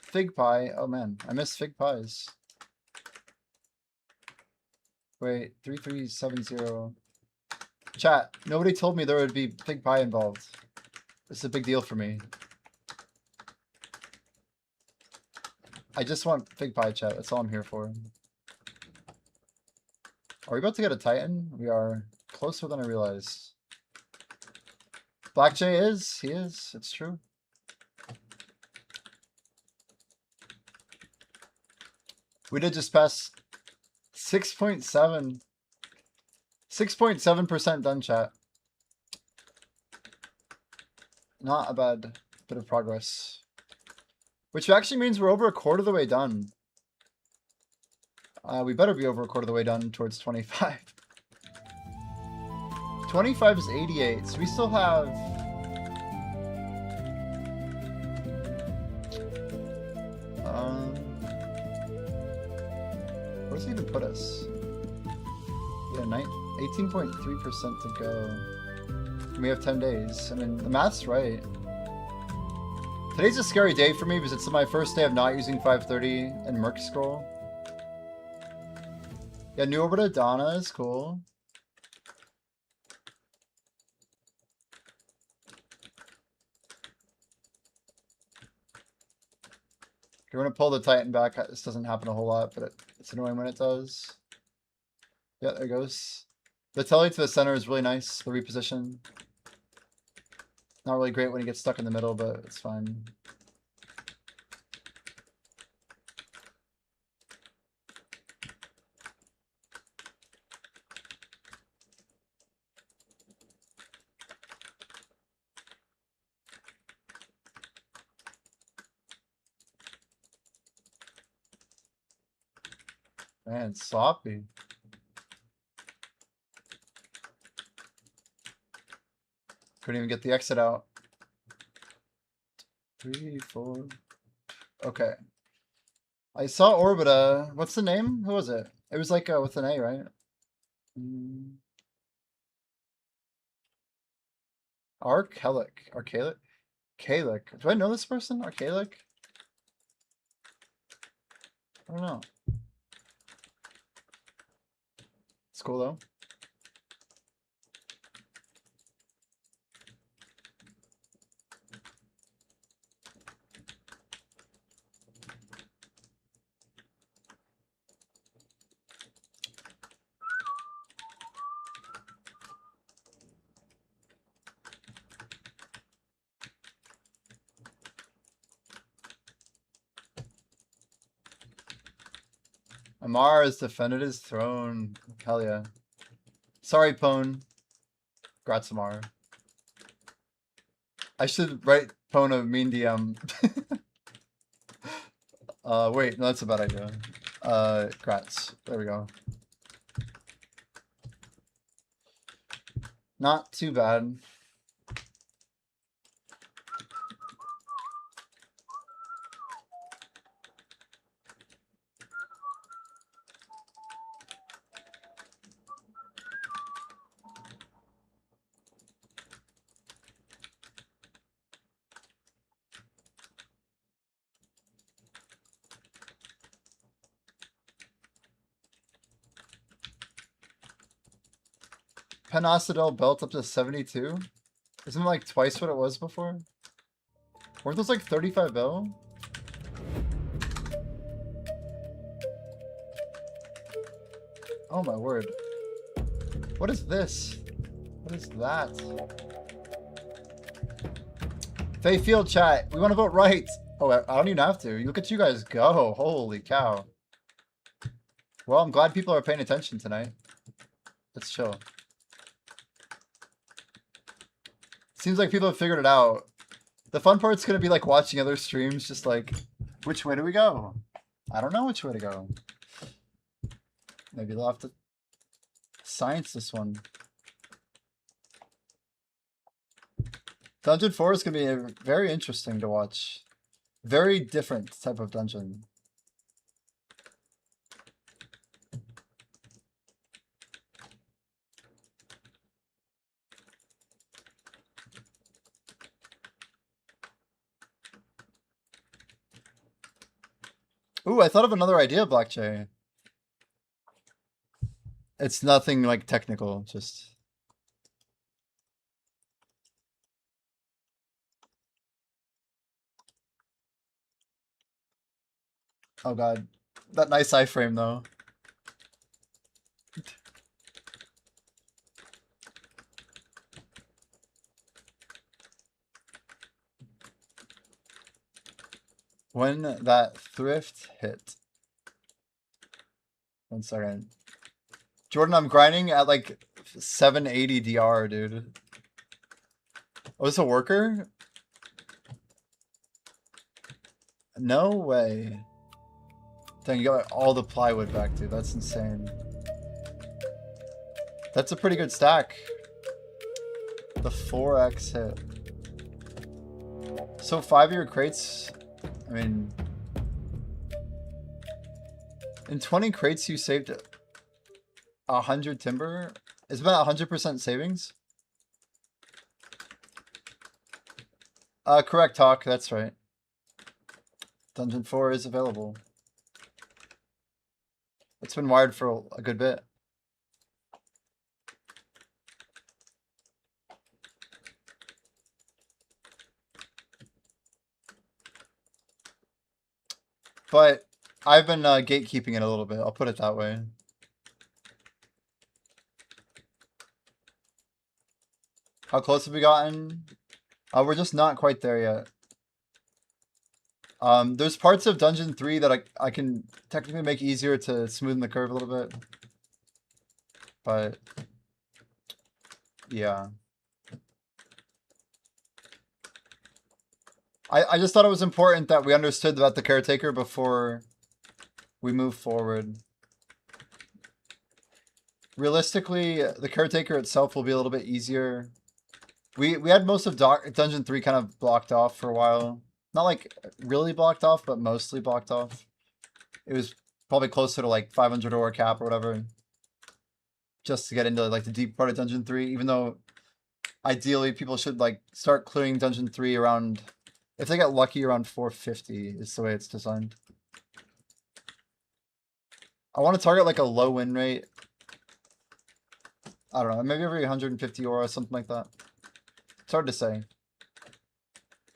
Fig pie. Oh man, I miss fig pies. Wait, 3370. Chat, nobody told me there would be fig pie involved. It's a big deal for me. I just want fig pie, chat. That's all I'm here for. Are we about to get a Titan? We are closer than I realized. Black Jay is. He is. It's true. We did just pass 6.7. 6.7% done, chat. Not a bad bit of progress. Which actually means we're over a quarter of the way done. We better be over a quarter of the way done towards 25. 25 is 88, so we still have... where does it even put us? Yeah, 18.3% to go. We have 10 days. I mean, the math's right. Today's a scary day for me because it's my first day of not using 530 and Merc Scroll. Yeah, new over to Donna is cool. You're gonna pull the Titan back. This doesn't happen a whole lot, but it's annoying when it does. Yeah, there it goes. The telly to the center is really nice. The reposition. Not really great when you get stuck in the middle, but it's fine. Man, it's sloppy. Couldn't even get the exit out. 3, 4. Okay. I saw Orbita. What's the name? Who was it? It was like with an A, right? Arcalic. Arcalic? Kalic. Do I know this person? Arcalic? I don't know. It's cool though. Amar has defended his throne. Hell yeah. Sorry, Pone. Congrats, Amar. I should write Pone a mean DM. Wait, no, that's a bad idea. Congrats. There we go. Not too bad. Penocidal belt up to 72? Isn't it like twice what it was before? Weren't those like 35 bill? Oh my word. What is this? What is that? Faye Field chat. We want to vote right. Oh, I don't even have to. Look at you guys go. Holy cow. Well, I'm glad people are paying attention tonight. Let's chill. Seems like people have figured it out. The fun part's gonna be like watching other streams, just like, which way do we go? I don't know which way to go. Maybe they'll have to science this one. Dungeon 4 is gonna be very interesting to watch. Very different type of dungeon. Ooh, I thought of another idea, Black Jay. It's nothing like technical, just... Oh god. That nice iframe though. When that thrift hit. 1 second. Jordan, I'm grinding at like 780 DR, dude. Oh, is this a worker? No way. Dang, you got all the plywood back, dude. That's insane. That's a pretty good stack. The 4x hit. So 5-year crates, I mean... In 20 crates you saved 100 timber? It's about 100% savings? Correct, Talk, that's right. Dungeon 4 is available. It's been wired for a good bit. But I've been gatekeeping it a little bit, I'll put it that way. How close have we gotten? We're just not quite there yet. There's parts of Dungeon 3 that I can technically make easier to smoothen the curve a little bit. But, yeah. I just thought it was important that we understood about the caretaker before we move forward. Realistically, the caretaker itself will be a little bit easier. We had most of Dungeon 3 kind of blocked off for a while. Not like really blocked off, but mostly blocked off. It was probably closer to like 500 ore cap or whatever. Just to get into like the deep part of Dungeon 3, even though ideally people should like start clearing Dungeon 3 around, if they get lucky, around 450 is the way it's designed. I want to target like a low win rate. I don't know, maybe every 150 ore or something like that. It's hard to say.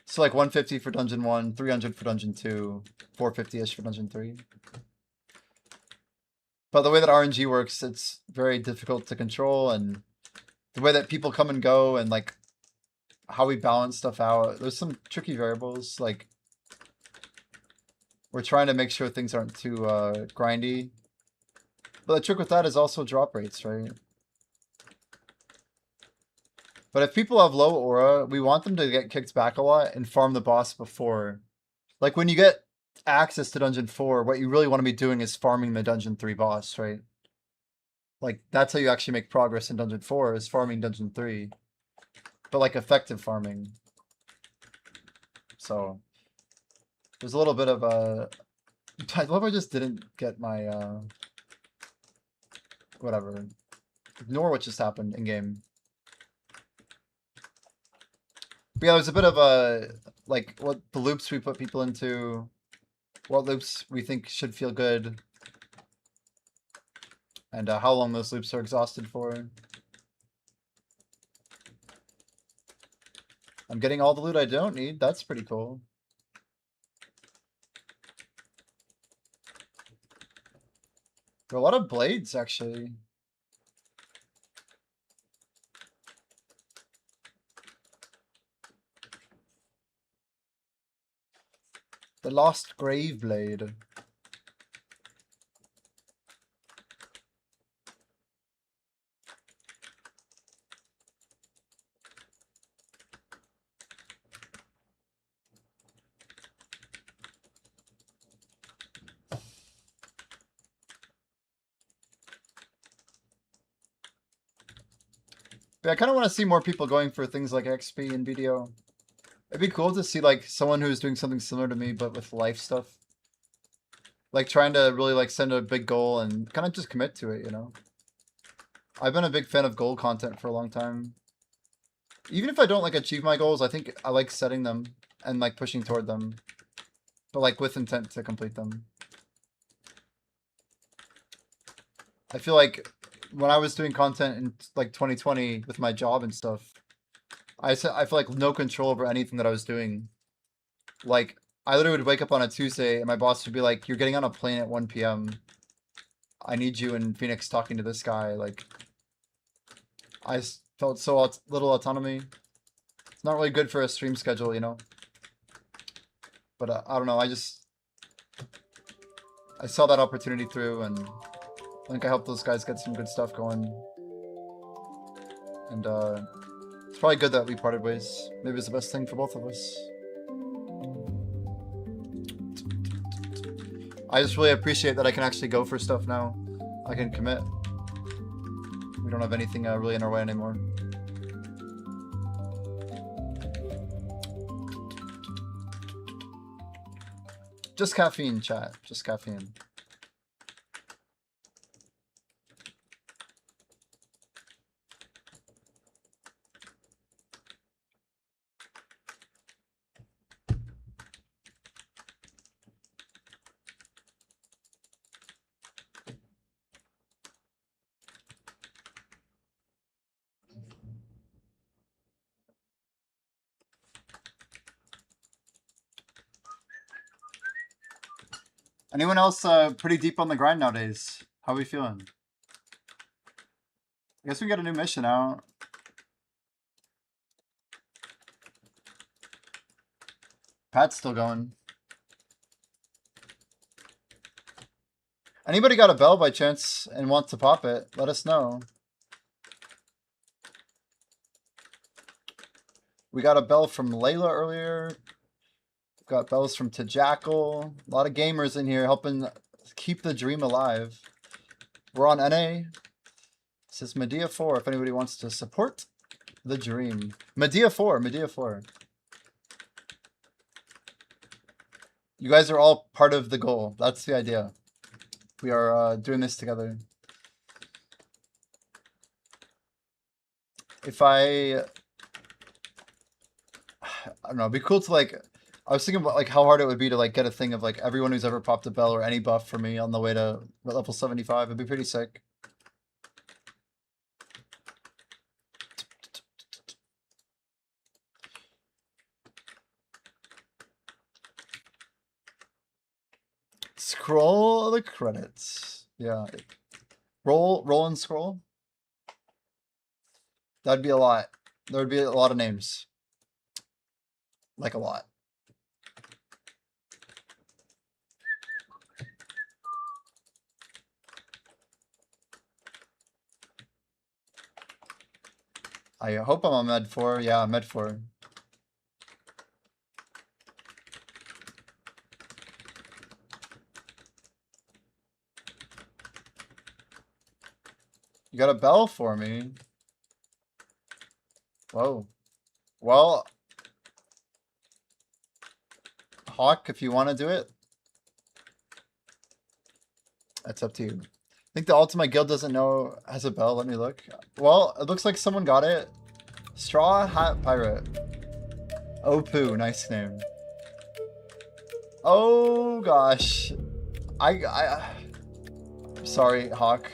So like 150 for Dungeon 1, 300 for Dungeon 2, 450-ish for Dungeon 3. But the way that RNG works, it's very difficult to control, and the way that people come and go and like how we balance stuff out, there's some tricky variables. Like we're trying to make sure things aren't too grindy. But the trick with that is also drop rates, right? But if people have low aura, we want them to get kicked back a lot and farm the boss before. Like when you get access to Dungeon 4, what you really want to be doing is farming the Dungeon 3 boss, right? Like that's how you actually make progress in Dungeon 4 is farming Dungeon 3. But like effective farming. So there's a little bit of a I love I just didn't get my whatever. Ignore what just happened in game. But yeah, there's a bit of a like what the loops we put people into, what loops we think should feel good, and how long those loops are exhausted for. I'm getting all the loot I don't need. That's pretty cool. There are a lot of blades, actually. The Lost Grave Blade. But I kind of want to see more people going for things like XP and BDO. It'd be cool to see like someone who's doing something similar to me, but with life stuff. Like trying to really like send a big goal and kind of just commit to it, you know? I've been a big fan of goal content for a long time. Even if I don't like achieve my goals, I think I like setting them and like pushing toward them. But like with intent to complete them. I feel like when I was doing content in like 2020 with my job and stuff, I feel like no control over anything that I was doing. Like I literally would wake up on a Tuesday and my boss would be like, "You're getting on a plane at 1 p.m. I need you in Phoenix talking to this guy." Like I felt so little autonomy. It's not really good for a stream schedule, you know. But I don't know. I saw that opportunity through, and I think I helped those guys get some good stuff going. And it's probably good that we parted ways. Maybe it's the best thing for both of us. I just really appreciate that I can actually go for stuff now. I can commit. We don't have anything really in our way anymore. Just caffeine, chat. Just caffeine. Anyone else pretty deep on the grind nowadays? How are we feeling? I guess we got a new mission out. Pat's still going. Anybody got a bell by chance and want to pop it? Let us know. We got a bell from Layla earlier. Got bells from Tajackle. A lot of gamers in here helping keep the dream alive. We're on NA. This is Medea 4 if anybody wants to support the dream. Medea 4, Medea 4. You guys are all part of the goal. That's the idea. We are doing this together. If I don't know, it'd be cool to like, I was thinking about like how hard it would be to like get a thing of like everyone who's ever popped a bell or any buff for me on the way to level 75. It'd be pretty sick. Scroll the credits. Yeah. Roll and scroll. That'd be a lot. There would be a lot of names. Like a lot. I hope I'm on med 4. Yeah, I'm med 4. You got a bell for me? Whoa. Well, Hawk, if you want to do it, that's up to you. I think the Ultimate Guild doesn't know has a bell. Let me look. Well, it looks like someone got it. Straw Hat Pirate. Opoo, nice name. Oh gosh. Sorry, Hawk.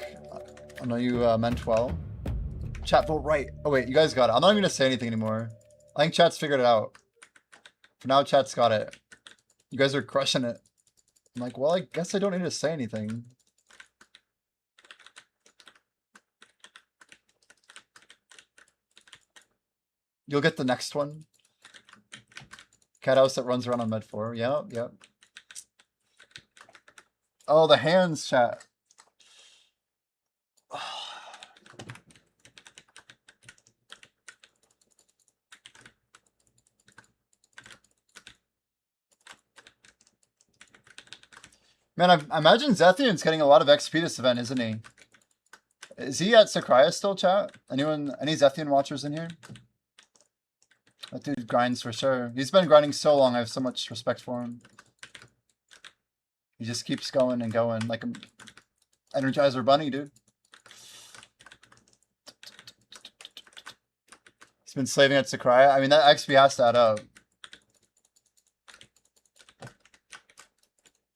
I know you meant well. Chat vote right. Oh wait, you guys got it. I'm not even gonna say anything anymore. I think chat's figured it out. For now, chat's got it. You guys are crushing it. I'm like, well, I guess I don't need to say anything. You'll get the next one. Cat house that runs around on med 4. Yep, yep. Oh, the hands, chat. Man, I imagine Zethian's getting a lot of XP this event, isn't he? Is he at Sakraya still, chat? Anyone, any Zethian watchers in here? That dude grinds for sure. He's been grinding so long, I have so much respect for him. He just keeps going and going like an Energizer Bunny, dude. He's been slaving at Sakraya. I mean, that XP has to add up.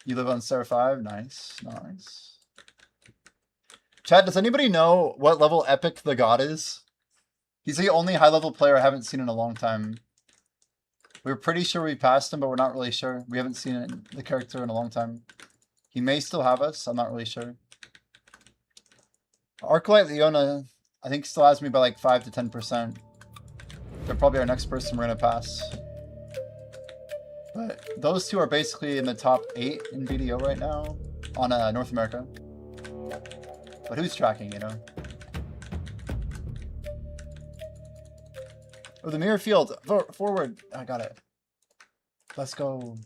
You live on Star 5? Nice, nice. Chad, does anybody know what level Epic the God is? He's the only high-level player I haven't seen in a long time. We're pretty sure we passed him, but we're not really sure. We haven't seen the character in a long time. He may still have us. I'm not really sure. Arclight Leona, I think, still has me by like 5 to 10%. They're probably our next person we're going to pass. But those two are basically in the top 8 in BDO right now on North America. But who's tracking, you know? Oh, the mirror field. Forward. I got it. Let's go.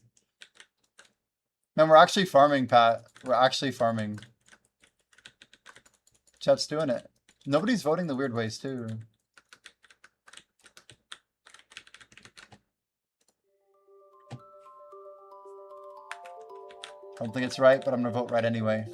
Man, we're actually farming, Pat. We're actually farming. Chat's doing it. Nobody's voting the weird ways, too. I don't think it's right, but I'm gonna vote right anyway.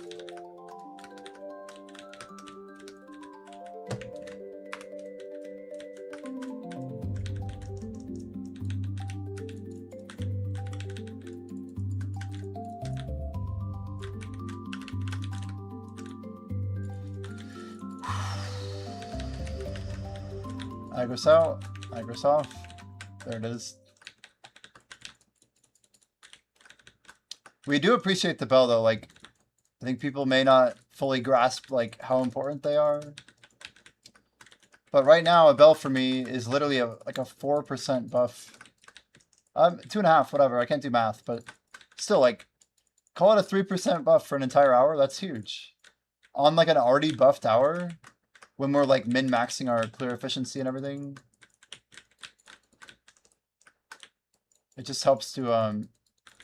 Aggro's out, aggro's off. There it is. We do appreciate the bell though, like, I think people may not fully grasp like how important they are. But right now, a bell for me is literally like a 4% buff. 2.5, whatever, I can't do math, but still like, call it a 3% buff for an entire hour, that's huge. On like an already buffed hour, when we're like min-maxing our clear efficiency and everything. It just helps to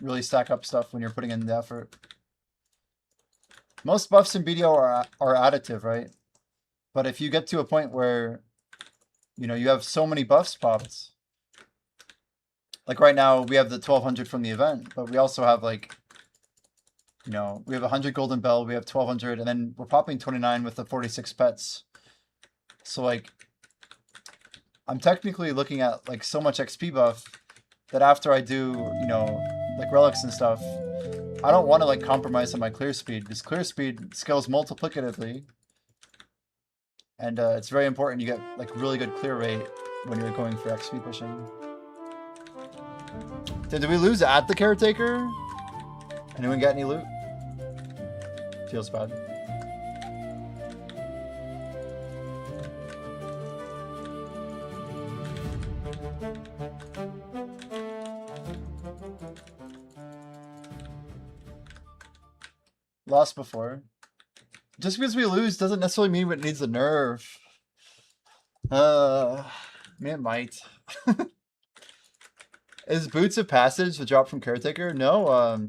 really stack up stuff when you're putting in the effort. Most buffs in BDO are additive, right? But if you get to a point where, you know, you have so many buffs popped, like right now we have the 1200 from the event, but we also have like, you know, we have 100 golden bell, we have 1200, and then we're popping 29 with the 46 pets. So like, I'm technically looking at like so much XP buff that after I do, you know, like relics and stuff, I don't want to like compromise on my clear speed, because clear speed scales multiplicatively. And it's very important you get like really good clear rate when you're going for XP pushing. Did we lose at the caretaker? Anyone get any loot? Feels bad. Lost before. Just because we lose doesn't necessarily mean it needs a nerf. I mean, it might. Is Boots of Passage the drop from Caretaker? No,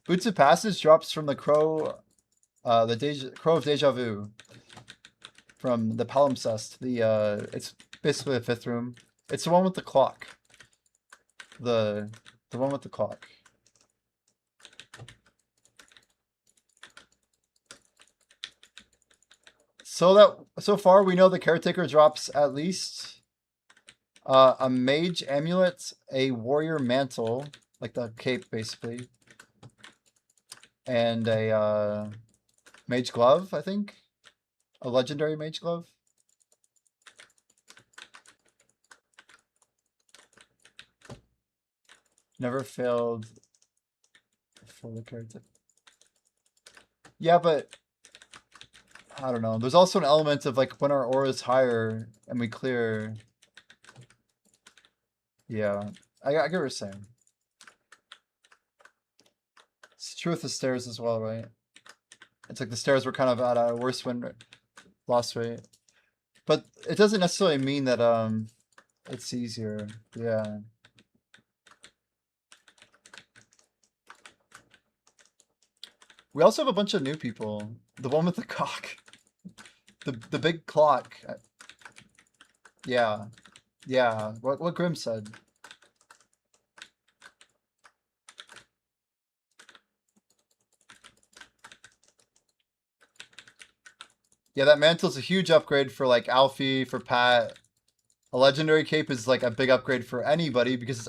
Boots of Passage drops from the Crow, Crow of Deja Vu. From the Palimpsest. It's basically the 5th room. It's the one with the clock. The one with the clock. So far we know the Caretaker drops at least a mage amulet, a warrior mantle, like the cape basically, and a mage glove, I think. A legendary mage glove. Never failed for the character. Yeah, but I don't know. There's also an element of like when our aura is higher and we clear. Yeah, I get what you're saying. It's true with the stairs as well, right? It's like the stairs were kind of at a worse win loss rate, but it doesn't necessarily mean that it's easier. Yeah. We also have a bunch of new people. The one with the cock. The big clock. Yeah. Yeah. What Grim said. Yeah, that mantle's a huge upgrade for like Alfie, for Pat. A legendary cape is like a big upgrade for anybody because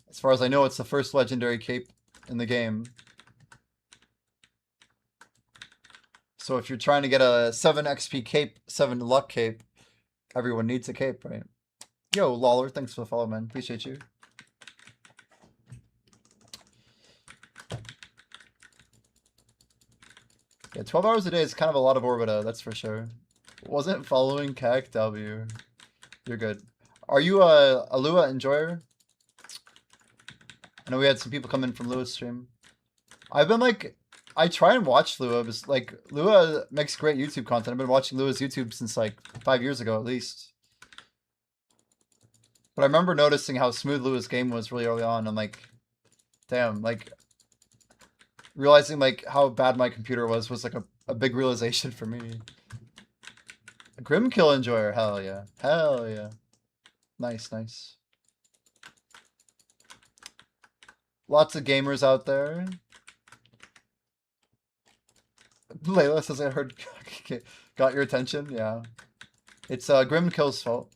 as far as I know, it's the first legendary cape in the game. So if you're trying to get a 7 XP cape, 7 luck cape, everyone needs a cape, right? Yo, Lawler, thanks for the follow, man. Appreciate you. Yeah, 12 hours a day is kind of a lot of Orbita, that's for sure. Wasn't following CAC W. You're good. Are you a Lua enjoyer? I know we had some people come in from Lua's stream. I've been like, I try and watch Lua, but like Lua makes great YouTube content. I've been watching Lua's YouTube since like 5 years ago at least. But I remember noticing how smooth Lua's game was really early on. I'm like, damn, like realizing like how bad my computer was like a big realization for me. A Grimkill enjoyer, hell yeah. Hell yeah. Nice, nice. Lots of gamers out there. Layla says I heard got your attention, yeah. It's Grimkill's fault.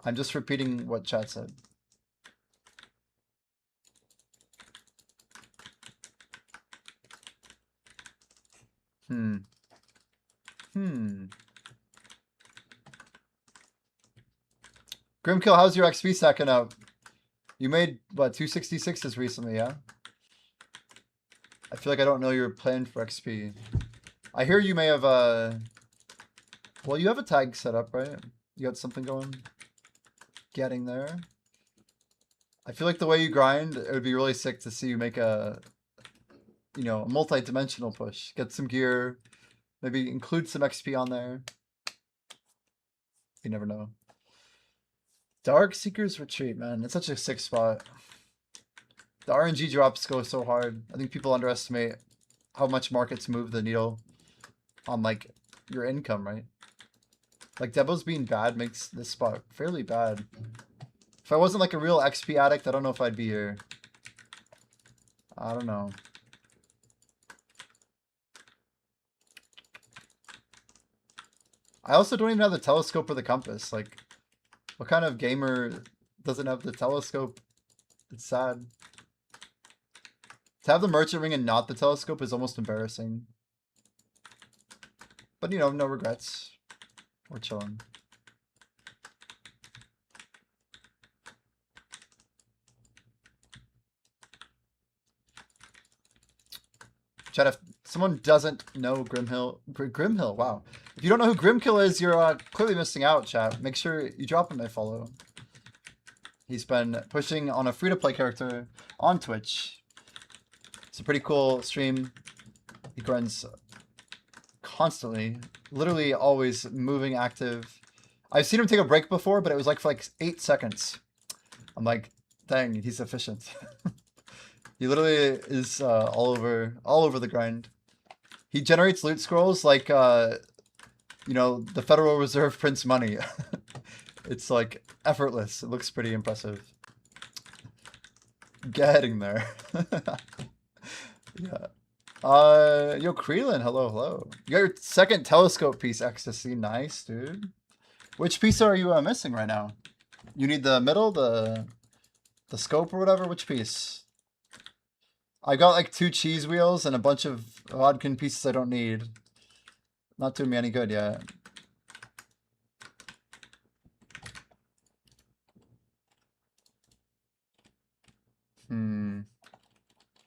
I'm just repeating what chat said. Grimkill, how's your XP stacking up? You made, what, 266s recently, yeah? I feel like I don't know your plan for XP. I hear you may have, well, you have a tag set up, right? You got something going? Getting there. I feel like the way you grind, it would be really sick to see you make a, you know, a multi-dimensional push. Get some gear, maybe include some XP on there. You never know. Dark Seeker's Retreat, man. It's such a sick spot. The RNG drops go so hard. I think people underestimate how much markets move the needle on, like, your income, right? Like, Debo's being bad makes this spot fairly bad. If I wasn't, like, a real XP addict, I don't know if I'd be here. I don't know. I also don't even have the telescope or the compass. Like, what kind of gamer doesn't have the telescope? It's sad. To have the merchant ring and not the telescope is almost embarrassing. But, you know, no regrets. We're chilling. Chat, if someone doesn't know Grimhill, wow. If you don't know who Grimkill is, you're clearly missing out, chat. Make sure you drop him a follow. He's been pushing on a free-to-play character on Twitch. It's a pretty cool stream. He grinds constantly, literally always moving, active. I've seen him take a break before, but it was like for like 8 seconds. I'm like, dang, he's efficient. He literally is all over the grind. He generates loot scrolls like you know, the Federal Reserve prints money. It's like effortless. It looks pretty impressive. Getting there. Yeah. Yo, Kreelin, hello, hello. You got your second telescope piece, Ecstasy. Nice, dude. Which piece are you missing right now? You need the middle, the scope or whatever? Which piece? I got like 2 cheese wheels and a bunch of Vodkin pieces I don't need. Not doing me any good yet.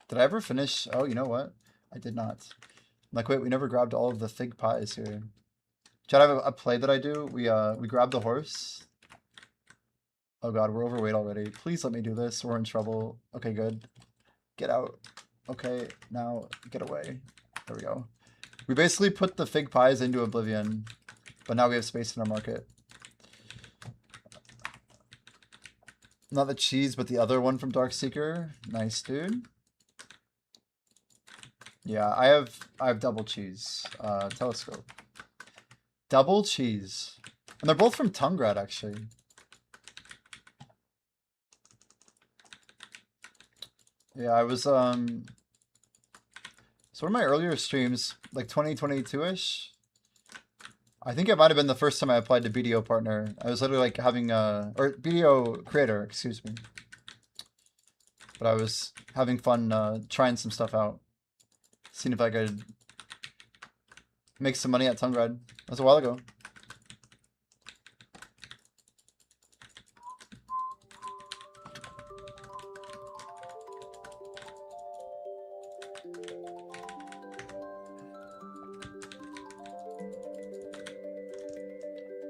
Did I ever finish? Oh, you know what? I did not. I'm like, wait, we never grabbed all of the fig pies here. Chad, I have a play that I do. We grab the horse. Oh god, we're overweight already. Please let me do this. We're in trouble. Okay, good. Get out. Okay, now get away. There we go. We basically put the fig pies into oblivion, but now we have space in our market. Not the cheese, but the other one from Darkseeker. Nice, dude. Yeah, I have double cheese. Telescope. Double cheese. And they're both from Tungrad, actually. Yeah, I was, so one of my earlier streams, like 2022-ish, I think it might have been the first time I applied to BDO partner. I was literally like having or BDO creator, excuse me. But I was having fun trying some stuff out. Seeing if I could make some money at Tungrad. That was a while ago.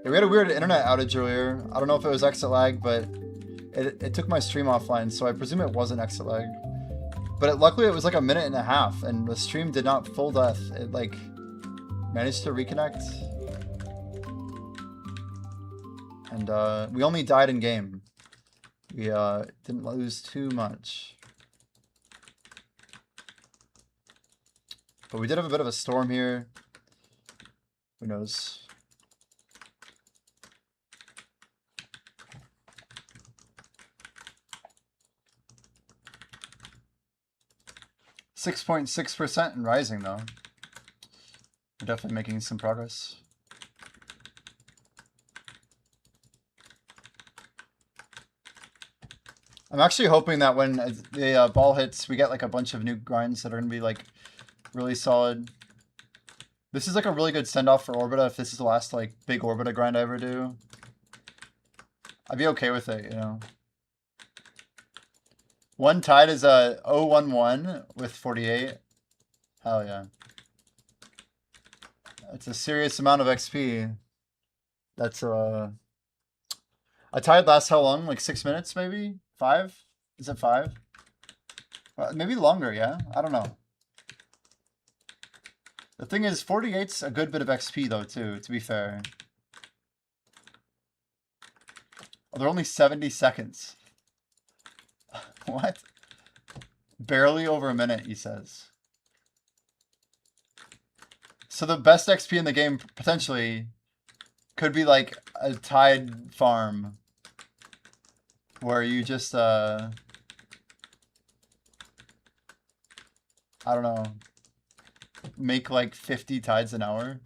Yeah, we had a weird internet outage earlier. I don't know if it was exit lag, but it took my stream offline, so I presume it wasn't exit lag. But luckily it was like a minute and a half, and the stream did not full death. It like managed to reconnect. And we only died in game. We didn't lose too much. But we did have a bit of a storm here. Who knows? 6.6% and rising though. We're definitely making some progress. I'm actually hoping that when the ball hits, we get like a bunch of new grinds that are gonna be like really solid. This is like a really good send-off for Orbita if this is the last like big Orbita grind I ever do. I'd be okay with it, you know. One tide is a 011 with 48. Hell yeah. That's a serious amount of XP. That's a tide lasts how long? Like 6 minutes maybe? 5? Is it 5? Maybe longer, yeah? I don't know. The thing is, 48's a good bit of XP though too, to be fair. Oh, they're only 70 seconds. What? Barely over a minute, he says. So the best XP in the game, potentially, could be like a tide farm. Where you just, I don't know, make like 50 tides an hour.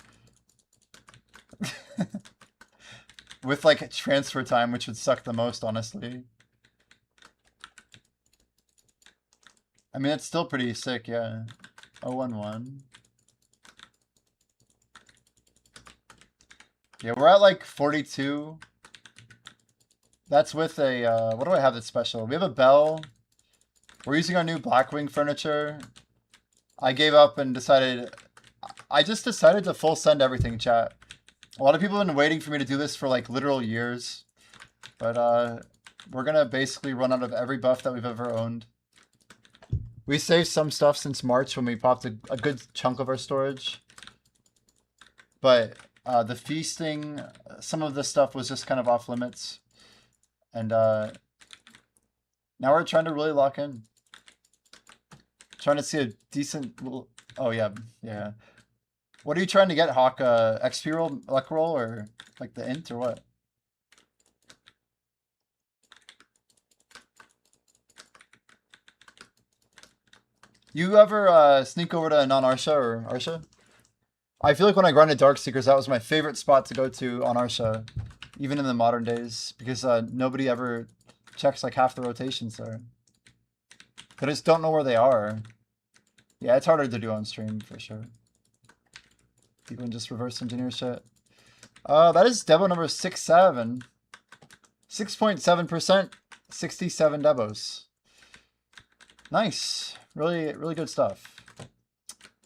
With like transfer time, which would suck the most, honestly. I mean, it's still pretty sick, yeah. 011. Yeah, we're at like 42. That's with a, what do I have that's special? We have a bell. We're using our new Blackwing furniture. I gave up and decided, I just decided to full send everything, chat. A lot of people have been waiting for me to do this for like literal years. But we're gonna basically run out of every buff that we've ever owned. We saved some stuff since March when we popped a good chunk of our storage. But the feasting, some of this stuff was just kind of off limits. And now we're trying to really lock in. Trying to see a decent little... Oh, yeah. Yeah. What are you trying to get, Hawk? XP roll, luck roll, or like the int, or what? You ever sneak over to non-Arsha or Arsha? I feel like when I grinded Dark Seekers, that was my favorite spot to go to on Arsha, even in the modern days, because nobody ever checks like half the rotations there. They just don't know where they are. Yeah, it's harder to do on stream for sure. People can just reverse engineer shit. That is Debo number 67. 6.7%, 67 Debos. Nice. Really, really good stuff.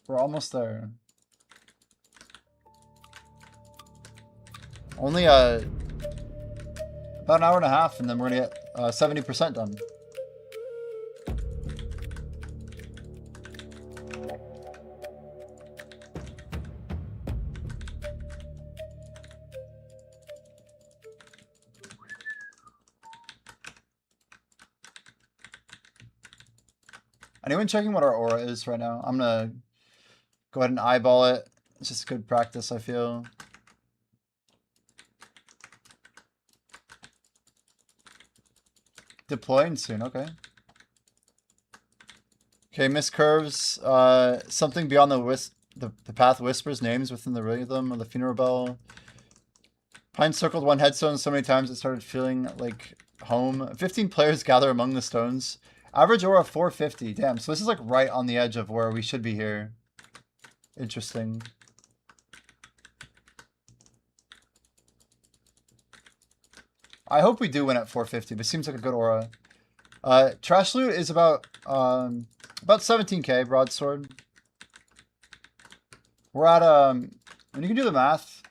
We're almost there. Only about an hour and a half, and then we're gonna get 70% done. Anyone checking what our aura is right now? I'm gonna go ahead and eyeball it. It's just good practice, I feel. Deploying soon, okay. Okay, Miss Curves. Something beyond the path whispers names within the rhythm of the funeral bell. Pine circled one headstone so many times it started feeling like home. 15 players gather among the stones. Average aura 450. Damn, so this is like right on the edge of where we should be here. Interesting. I hope we do win at 450, but it seems like a good aura. Trash loot is about 17k broadsword. We're at when you can do the math,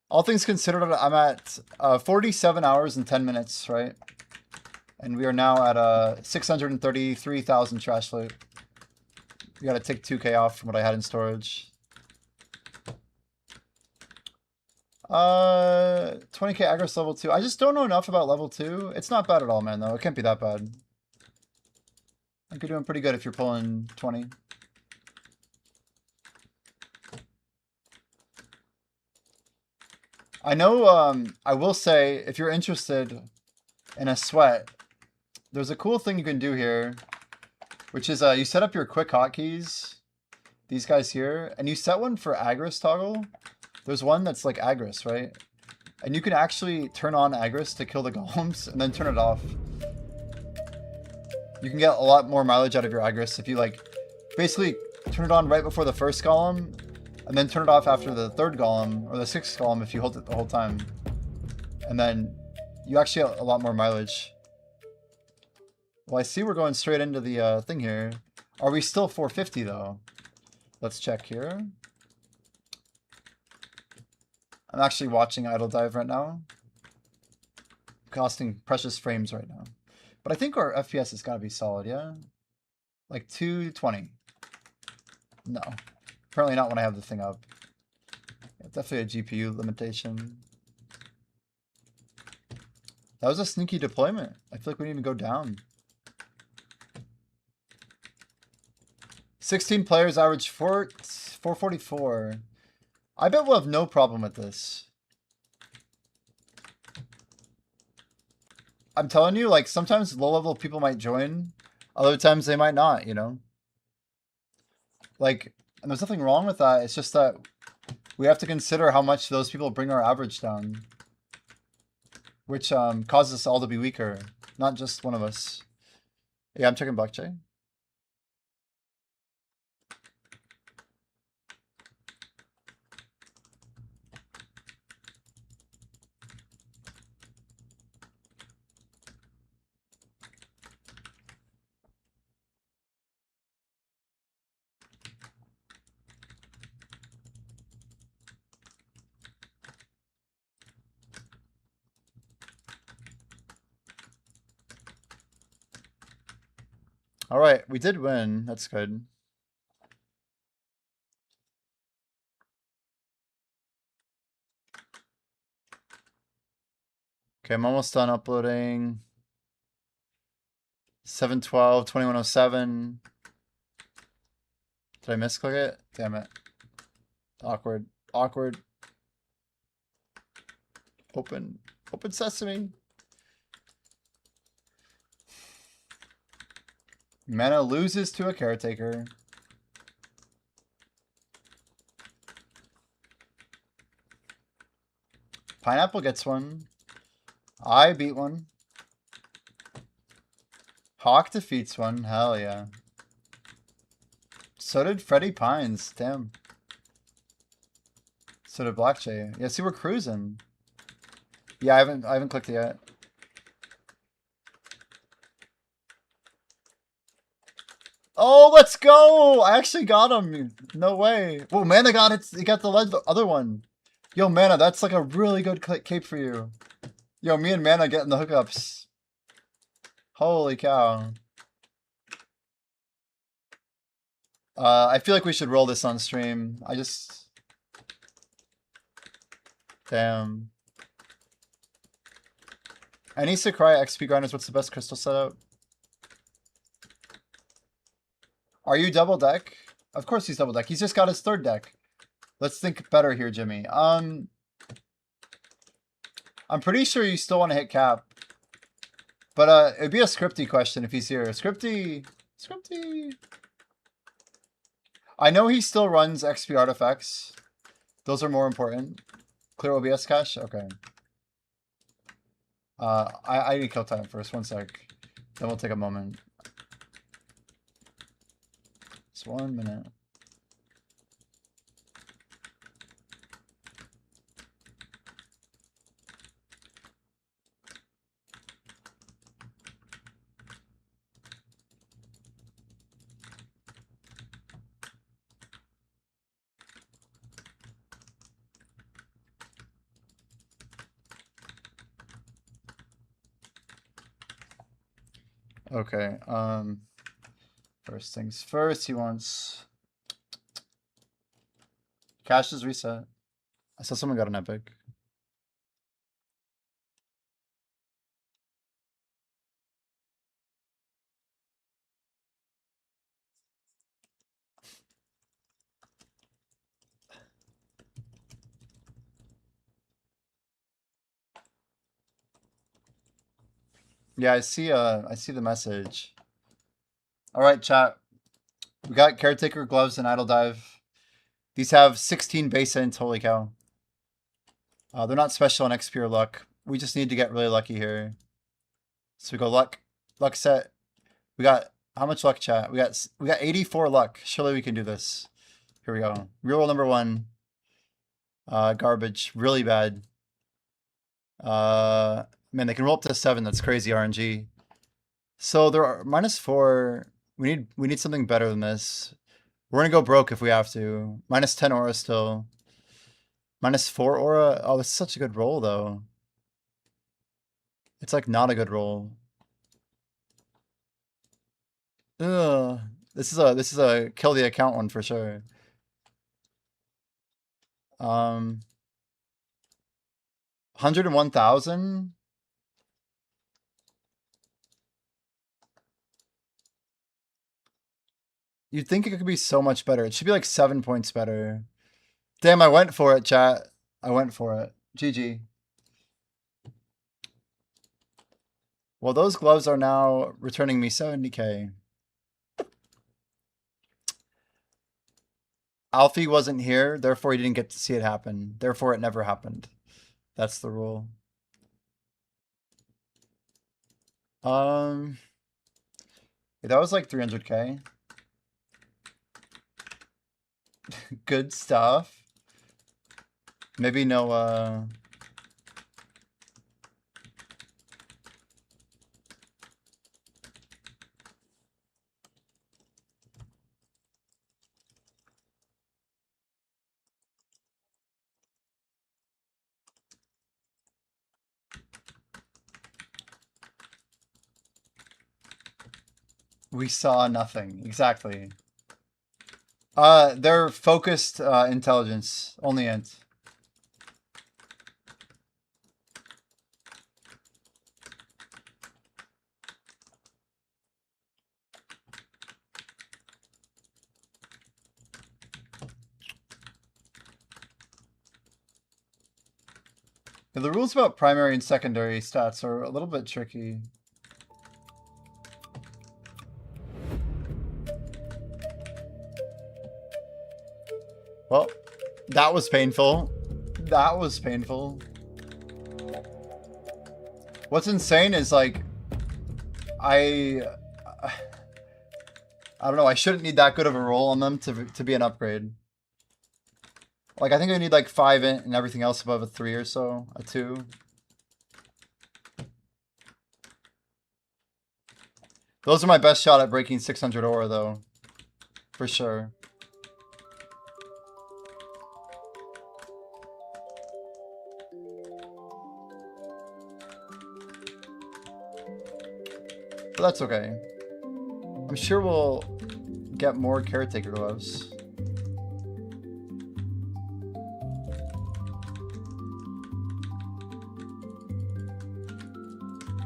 all things considered, I'm at 47 hours and 10 minutes, right? And we are now at 633,000 trash loot. We gotta take 2k off from what I had in storage. 20k aggros level 2. I just don't know enough about level 2. It's not bad at all, man, though. It can't be that bad. I think you're doing pretty good if you're pulling 20. I know, I will say, if you're interested in a sweat, there's a cool thing you can do here, which is you set up your quick hotkeys, these guys here, and you set one for aggros toggle. There's one that's like aggros, right? And you can actually turn on aggros to kill the golems and then turn it off. You can get a lot more mileage out of your aggros if you like basically turn it on right before the first golem and then turn it off after the third golem or the sixth golem if you hold it the whole time. And then you actually get a lot more mileage. Well, I see we're going straight into the thing here. Are we still 450 though? Let's check here. I'm actually watching Idle Dive right now. Costing precious frames right now. But I think our FPS has got to be solid, yeah? Like 220. No. Apparently not when I have the thing up. Yeah, definitely a GPU limitation. That was a sneaky deployment. I feel like we didn't even go down. 16 players, average 444. I bet we'll have no problem with this. I'm telling you, like, sometimes low-level people might join. Other times they might not, you know? Like, and there's nothing wrong with that. It's just that we have to consider how much those people bring our average down. Which causes us all to be weaker. Not just one of us. Yeah, I'm checking blockchain. All right, we did win. That's good. Okay, I'm almost done uploading. 712, 2107. Did I misclick it? Damn it. Awkward. Awkward. Open. Open sesame. Mana loses to a caretaker. Pineapple gets one. I beat one. Hawk defeats one. Hell yeah. So did Freddie Pines. Damn. So did Black Jay. Yeah, see, we're cruising. Yeah, I haven't clicked it yet. Oh, let's go! I actually got him. No way. Well, Mana got it. He got the other one. Yo, Mana, that's like a really good cape for you. Yo, me and Mana getting the hookups. Holy cow. I feel like we should roll this on stream. Damn. Any Sakurai XP grinders, what's the best crystal setup? Are you double deck? Of course he's double deck. He's just got his third deck. Let's think better here, Jimmy. I'm pretty sure you still want to hit cap. But it'd be a Scripty question if he's here. Scripty. I know he still runs XP artifacts. Those are more important. Clear OBS cache? Okay. I need kill time first. 1 sec. Then we'll take a moment. Just 1 minute. Okay, first things first, he wants cash is reset. I saw someone got an epic. Yeah, I see the message. All right, chat. We got Caretaker gloves and Idle Dive. These have 16 base int. Holy cow. They're not special on XP or luck. We just need to get really lucky here. So we go luck set. We got how much luck, chat? We got 84 luck. Surely we can do this. Here we go. Reroll number 1. Garbage. Really bad. Man, they can roll up to 7. That's crazy RNG. So there are -4. We need something better than this. We're gonna go broke if we have to. -10 aura still. -4 aura. Oh, this is such a good roll though. It's like not a good roll. Ugh. This is a kill the account one for sure. 101,000. You'd think it could be so much better. It should be like 7 points better. Damn, I went for it, chat. I went for it. GG. Well, those gloves are now returning me 70k. Alfie wasn't here, therefore he didn't get to see it happen. Therefore it never happened. That's the rule. That was like 300k. Good stuff. Maybe no, we saw nothing. Exactly. They're focused intelligence. Only int. Yeah, the rules about primary and secondary stats are a little bit tricky. Well, that was painful. That was painful. What's insane is like, I don't know, I shouldn't need that good of a roll on them to be an upgrade. Like, I think I need like 5 int and everything else above a 3 or so, a 2. Those are my best shot at breaking 600 aura though, for sure. But that's okay. I'm sure we'll get more caretaker gloves.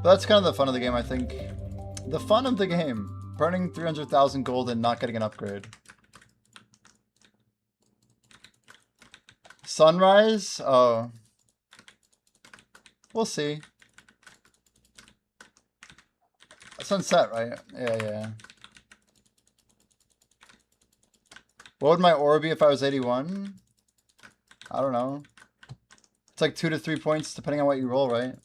But that's kind of the fun of the game, I think. The fun of the game. Burning 300,000 gold and not getting an upgrade. Sunrise? Oh. We'll see. Sunset, right? Yeah. What would my aura be if I was 81? I don't know. It's like 2 to 3 points depending on what you roll, right?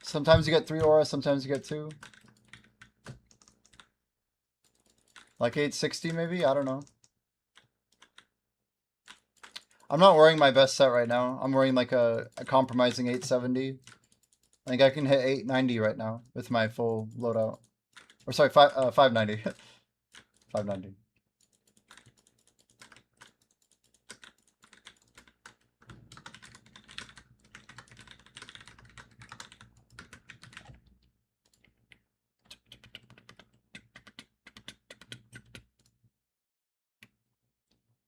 Sometimes you get 3 aura, sometimes you get 2. Like 860 maybe? I don't know. I'm not wearing my best set right now. I'm wearing like a compromising 870. I think I can hit 890 right now with my full loadout. Or sorry, 590. 590.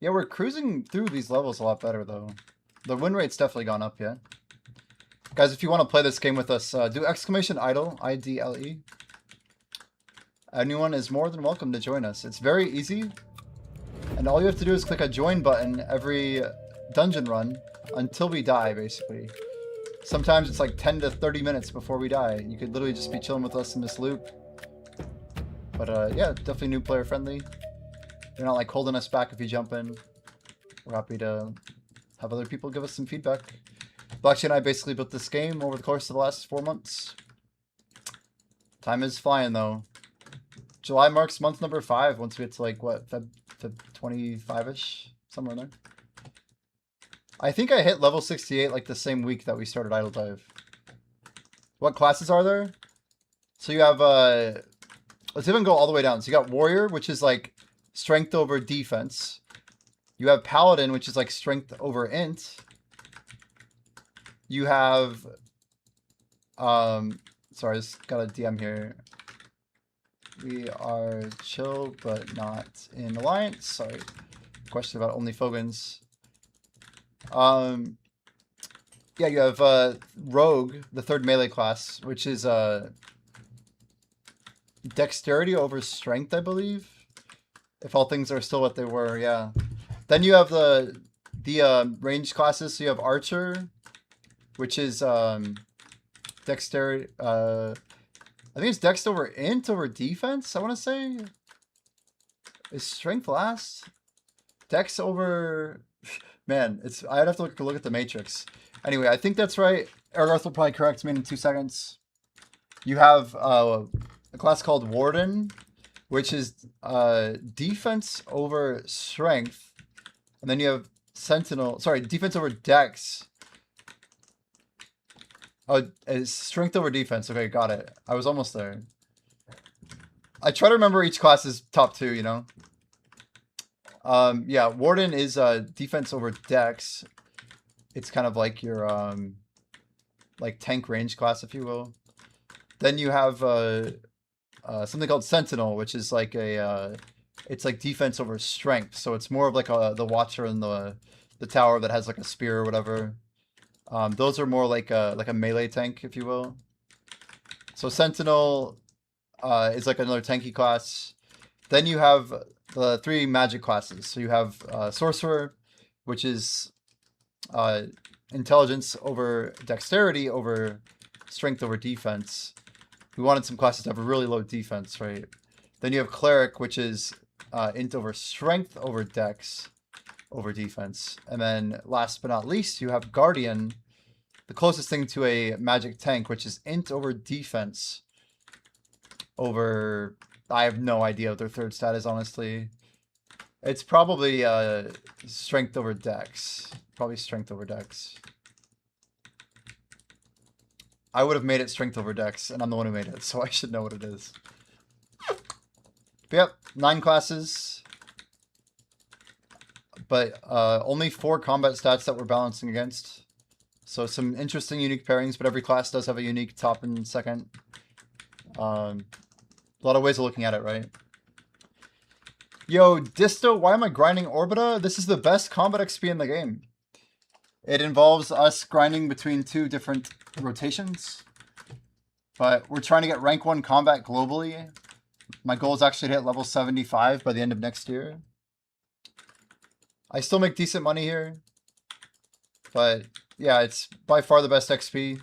Yeah, we're cruising through these levels a lot better, though. The win rate's definitely gone up, yeah. Guys, if you want to play this game with us, do exclamation idle, I-D-L-E. Anyone is more than welcome to join us. It's very easy. And all you have to do is click a join button every dungeon run until we die, basically. Sometimes it's like 10 to 30 minutes before we die. You could literally just be chilling with us in this loop. But yeah, definitely new player friendly. You're not like holding us back if you jump in. We're happy to have other people give us some feedback. Blackshot and I basically built this game over the course of the last 4 months. Time is flying though. July marks month number 5 once we get to like what, Feb 25-ish? Somewhere in there. I think I hit level 68 like the same week that we started Idle Dive. What classes are there? So you have let's even go all the way down. So you got Warrior, which is like strength over defense. You have Paladin, which is like strength over int. You have sorry, I just got a DM here. We are chill but not in alliance. Sorry. Question about only Fogans. Yeah, you have Rogue, the 3rd melee class, which is dexterity over strength, I believe. If all things are still what they were, yeah. Then you have the ranged classes. So you have Archer, which is dexterity. I think it's dex over int over defense. I want to say. Is strength last? Dex over. Man, I'd have to look at the matrix. Anyway, I think that's right. Ergarth will probably correct me in 2 seconds. You have a class called Warden, which is defense over strength. And then you have Sentinel. Sorry, defense over dex. Oh, it's strength over defense. Okay, got it. I was almost there. I try to remember each class's top 2, you know? Yeah, Warden is defense over dex. It's kind of like your like tank range class, if you will. Then you have something called Sentinel, which is like a it's like defense over strength. So it's more of like the Watcher in the tower that has like a spear or whatever. Those are more like a melee tank, if you will. So Sentinel is like another tanky class. Then you have the 3 magic classes. So you have Sorcerer, which is intelligence over dexterity over strength over defense. We wanted some classes to have a really low defense, right? Then you have cleric, which is int over strength over dex over defense. And then last but not least, you have guardian, the closest thing to a magic tank, which is int over defense over... I have no idea what their third stat is, honestly. It's probably strength over dex. Probably strength over dex. I would have made it strength over dex, and I'm the one who made it, so I should know what it is. But yep, 9 classes. But only 4 combat stats that we're balancing against. So some interesting unique pairings, but every class does have a unique top and second. A lot of ways of looking at it, right? Yo, Disto, why am I grinding Orbita? This is the best combat XP in the game. It involves us grinding between 2 different rotations. But we're trying to get rank 1 combat globally. My goal is actually to hit level 75 by the end of next year. I still make decent money here. But yeah, it's by far the best XP.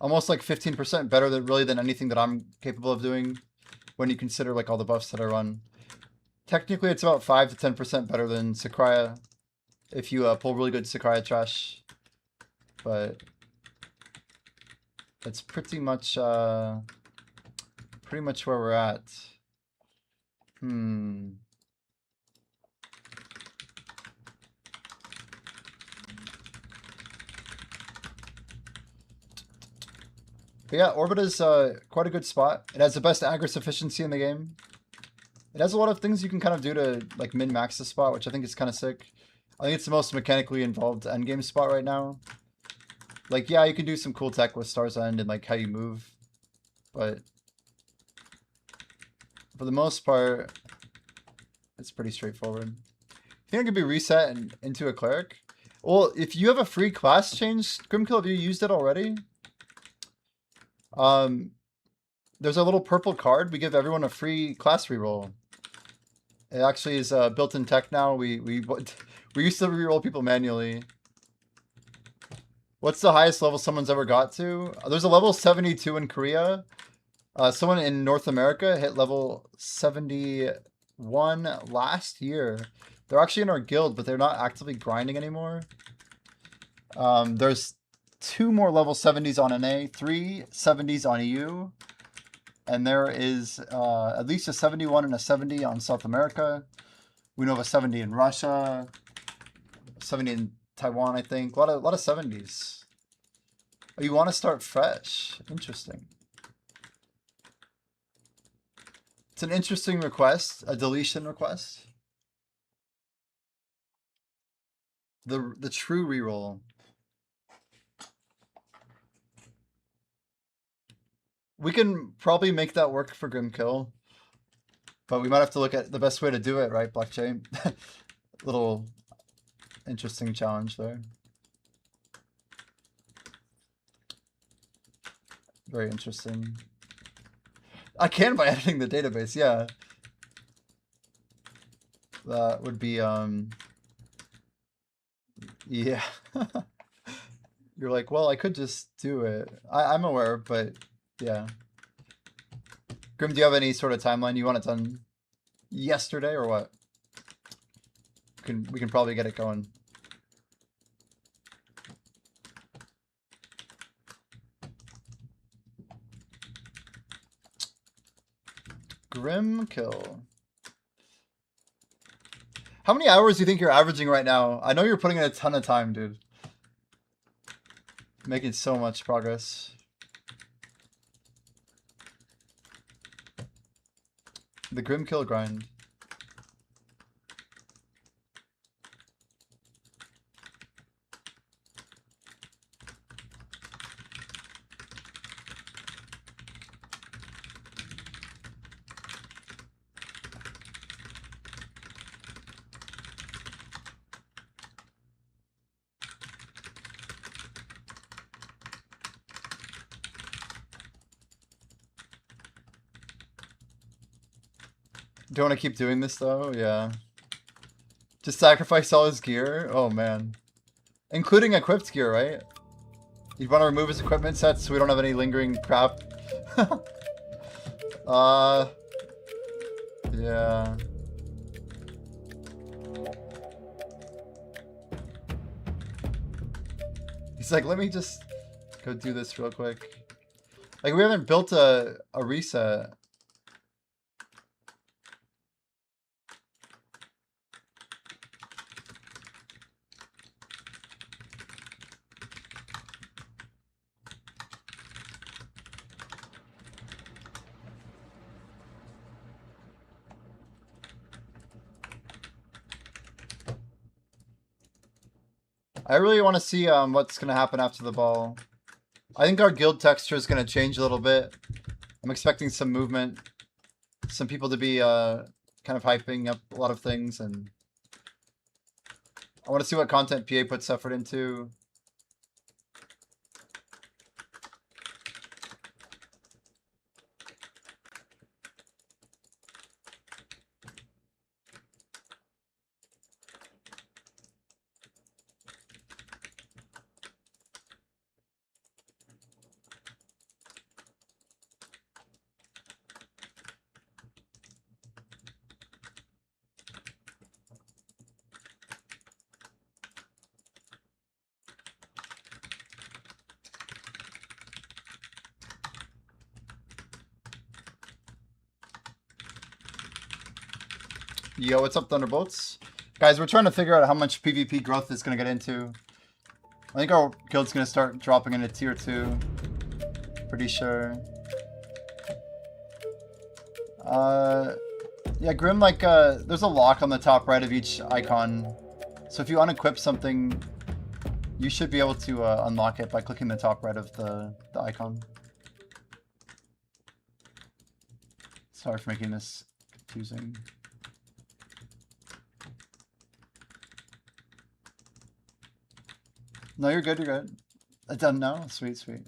Almost like 15% better than anything that I'm capable of doing when you consider like all the buffs that I run. Technically, it's about 5 to 10% better than Sakraya if you pull really good Sakraya trash. But it's pretty much where we're at. But yeah, Orbita's quite a good spot. It has the best aggro efficiency in the game. It has a lot of things you can kind of do to like min-max the spot, which I think is kind of sick. I think it's the most mechanically involved endgame spot right now. Like, yeah, you can do some cool tech with Star's End and like how you move, but for the most part, it's pretty straightforward. I think it could be reset into a cleric. Well, if you have a free class change, Grimkill, have you used it already? There's a little purple card. We give everyone a free class reroll. It actually is built-in tech now. We used to reroll people manually. What's the highest level someone's ever got to? There's a level 72 in Korea. Someone in North America hit level 71 last year. They're actually in our guild, but they're not actively grinding anymore. There's 2 more level 70s on NA, 3 70s on EU. And there is at least a 71 and a 70 on South America. We know of a 70 in Russia, 70 in Taiwan, I think. A lot of 70s. Oh, you want to start fresh? Interesting. It's an interesting request, a deletion request. The true reroll. We can probably make that work for Grimkill, but we might have to look at the best way to do it, right, Blockchain? Little interesting challenge there. Very interesting. I can by editing the database, yeah. That would be, yeah. You're like, well, I could just do it. I'm aware, but yeah. Grim, do you have any sort of timeline? You want it done yesterday or what? We can probably get it going. Grimkill. How many hours do you think you're averaging right now? I know you're putting in a ton of time, dude. Making so much progress. The Grimkill grind. Do you want to keep doing this though? Yeah. Just sacrifice all his gear? Oh man. Including equipped gear, right? You want to remove his equipment sets so we don't have any lingering crap? Yeah. He's like, let me just go do this real quick. Like, we haven't built a reset. I really want to see what's going to happen after the ball. I think our guild texture is going to change a little bit. I'm expecting some movement. Some people to be kind of hyping up a lot of things, and I want to see what content PA puts effort into. Yo, what's up, Thunderbolts? Guys, we're trying to figure out how much PvP growth is going to get into. I think our guild's going to start dropping into tier 2. Pretty sure. Yeah, Grim, like, there's a lock on the top right of each icon. So if you unequip something, you should be able to unlock it by clicking the top right of the icon. Sorry for making this confusing. No, you're good, you're good. Done now? Sweet, sweet.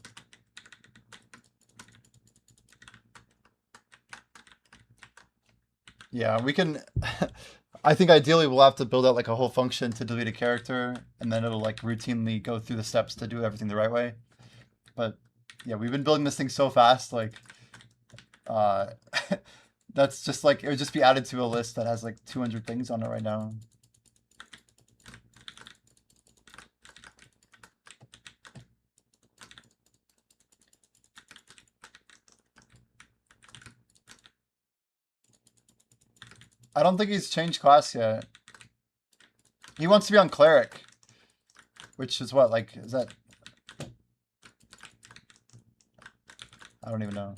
Yeah, we can... I think ideally we'll have to build out like a whole function to delete a character, and then it'll like routinely go through the steps to do everything the right way. But yeah, we've been building this thing so fast, like... that's just like, it would just be added to a list that has like 200 things on it right now. I don't think he's changed class yet. He wants to be on Cleric. Which is what, like, is that... I don't even know.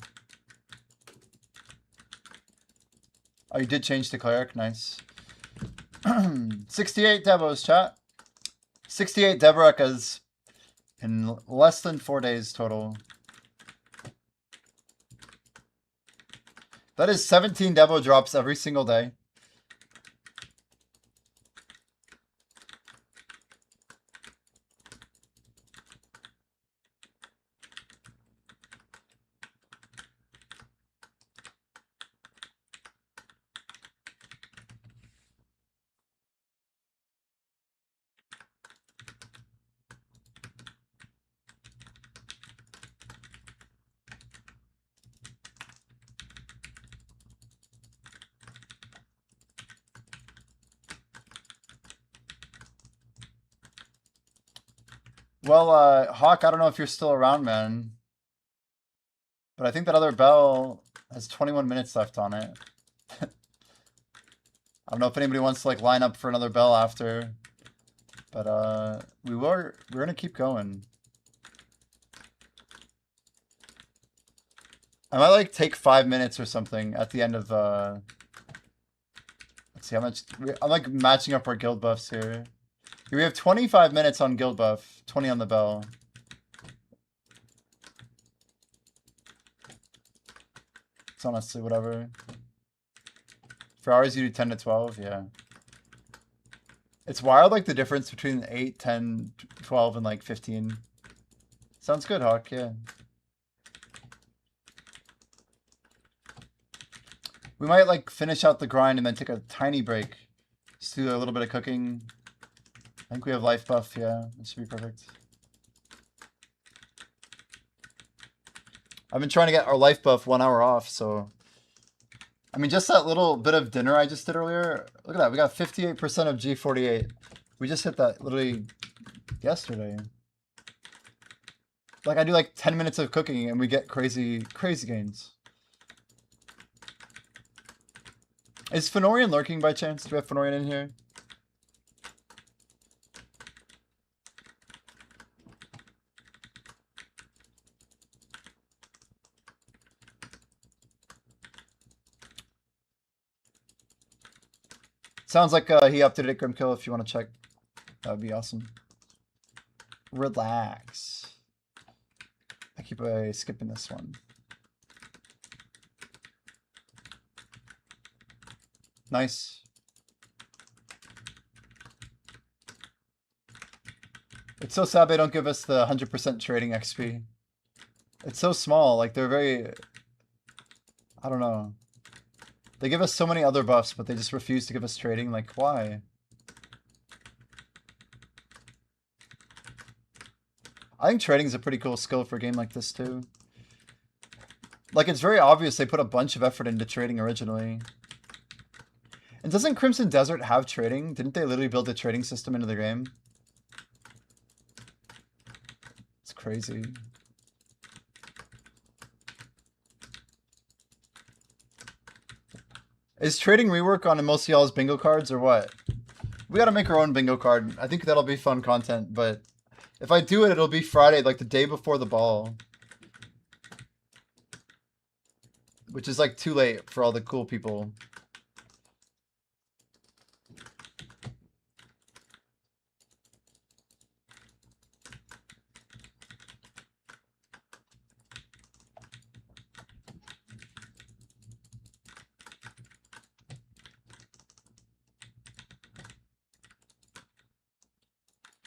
Oh, you did change to Cleric? Nice. 68 Devos, chat. 68 Deverekas in less than 4 days total. That is 17 Devo drops every single day. Well, Hawk, I don't know if you're still around, man. But I think that other bell has 21 minutes left on it. I don't know if anybody wants to like line up for another bell after. But we're gonna keep going. I might like take 5 minutes or something at the end of let's see how much I'm like matching up our guild buffs here. We have 25 minutes on guild buff, 20 on the bell. It's honestly whatever. For ours, you do 10 to 12, yeah. It's wild, like, the difference between 8, 10, 12, and, like, 15. Sounds good, Hawk, yeah. We might, like, finish out the grind and then take a tiny break. Just do a little bit of cooking. I think we have life buff, yeah. It should be perfect. I've been trying to get our life buff 1 hour off, so... I mean, just that little bit of dinner I just did earlier. Look at that, we got 58% of G48. We just hit that literally yesterday. Like, I do like 10 minutes of cooking and we get crazy gains. Is Fenorian lurking by chance? Do we have Fenorian in here? Sounds like he updated Grimkill if you want to check. That would be awesome. Relax. I keep skipping this one. Nice. It's so sad they don't give us the 100% trading XP. It's so small, like they're very... I don't know. They give us so many other buffs, but they just refuse to give us trading. Like, why? I think trading is a pretty cool skill for a game like this, too. Like, it's very obvious they put a bunch of effort into trading originally. And doesn't Crimson Desert have trading? Didn't they literally build a trading system into the game? It's crazy. Is trading rework on most of y'all's bingo cards or what? We gotta make our own bingo card. I think that'll be fun content, but if I do it, it'll be Friday, like the day before the ball. Which is like too late for all the cool people.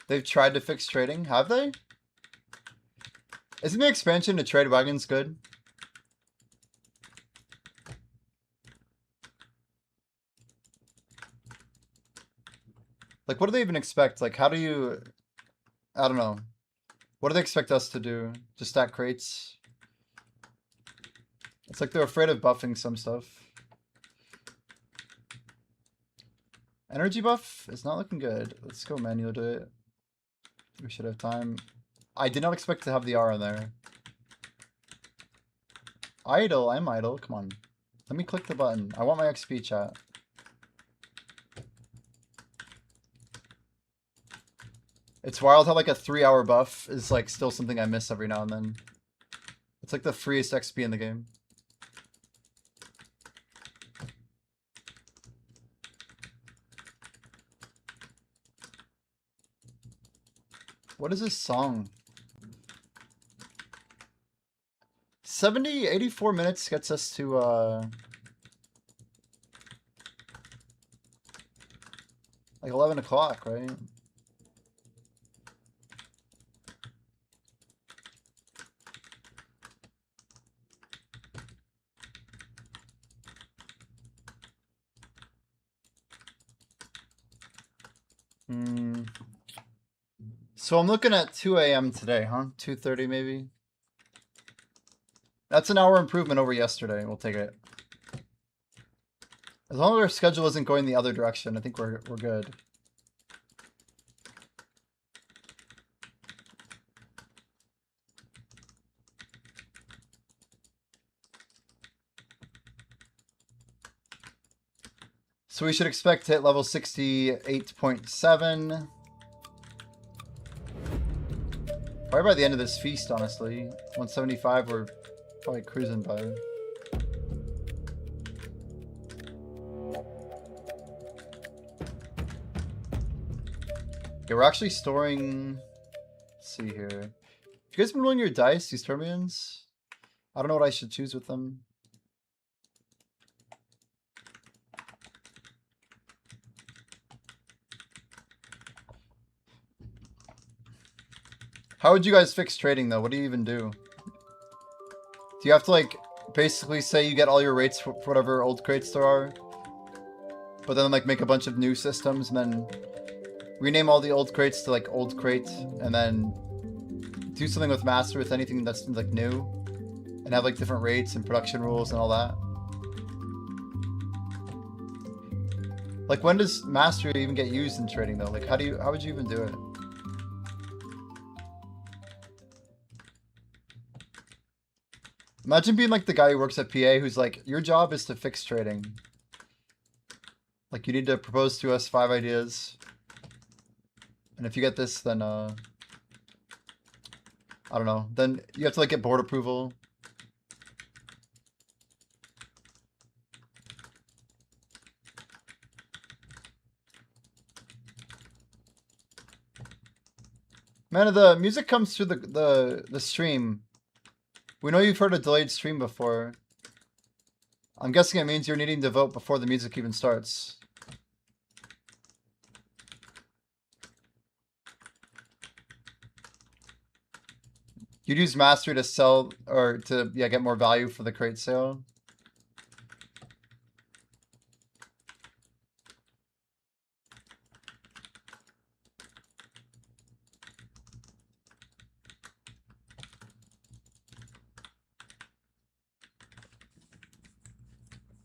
They've tried to fix trading, have they? Isn't the expansion to trade wagons good? Like, what do they even expect? Like, how do you... I don't know. What do they expect us to do? Just stack crates? It's like they're afraid of buffing some stuff. Energy buff is not looking good. Let's go manual to it. We should have time. I did not expect to have the R in there. Idle, I'm idle. Come on. Let me click the button. I want my XP chat. It's wild how like a 3-hour buff is like still something I miss every now and then. It's like the freest XP in the game. What is this song? 84 minutes gets us to, like 11 o'clock, right? So I'm looking at 2 a.m. today, huh? 2:30 maybe? That's an hour improvement over yesterday. We'll take it. As long as our schedule isn't going the other direction, I think we're good. So we should expect to hit level 68.7. Probably by the end of this feast, honestly. 175, we're probably cruising by. Okay, we're actually storing... Let's see here. Have you guys been rolling your dice, these Termians? I don't know what I should choose with them. How would you guys fix trading, though? What do you even do? Do you have to, like, basically say you get all your rates for whatever old crates there are? But then, like, make a bunch of new systems and then rename all the old crates to like old crate, and then do something with master with anything that's like new, and have like different rates and production rules and all that. Like, when does mastery even get used in trading though? Like, how would you even do it? Imagine being like the guy who works at PA who's like, your job is to fix trading. Like, you need to propose to us 5 ideas. And if you get this, then I don't know. Then you have to like get board approval. Man, the music comes through the stream. We know you've heard a delayed stream before. I'm guessing it means you're needing to vote before the music even starts. You'd use mastery to sell or to get more value for the crate sale.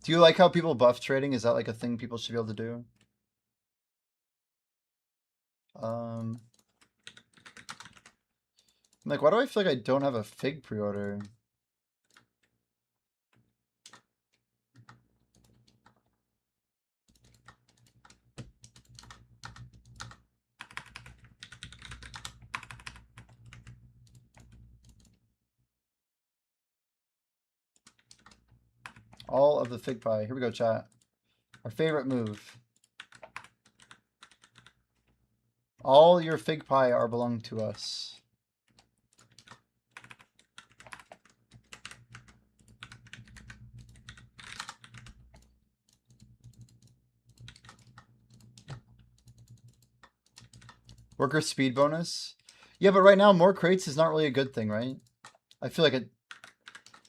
Do you like how people buff trading? Is that like a thing people should be able to do? Like, why do I feel like I don't have a fig pre-order? All of the fig pie. Here we go, chat. Our favorite move. All your fig pie are belong to us. Worker speed bonus. Yeah, but right now more crates is not really a good thing, right? I feel like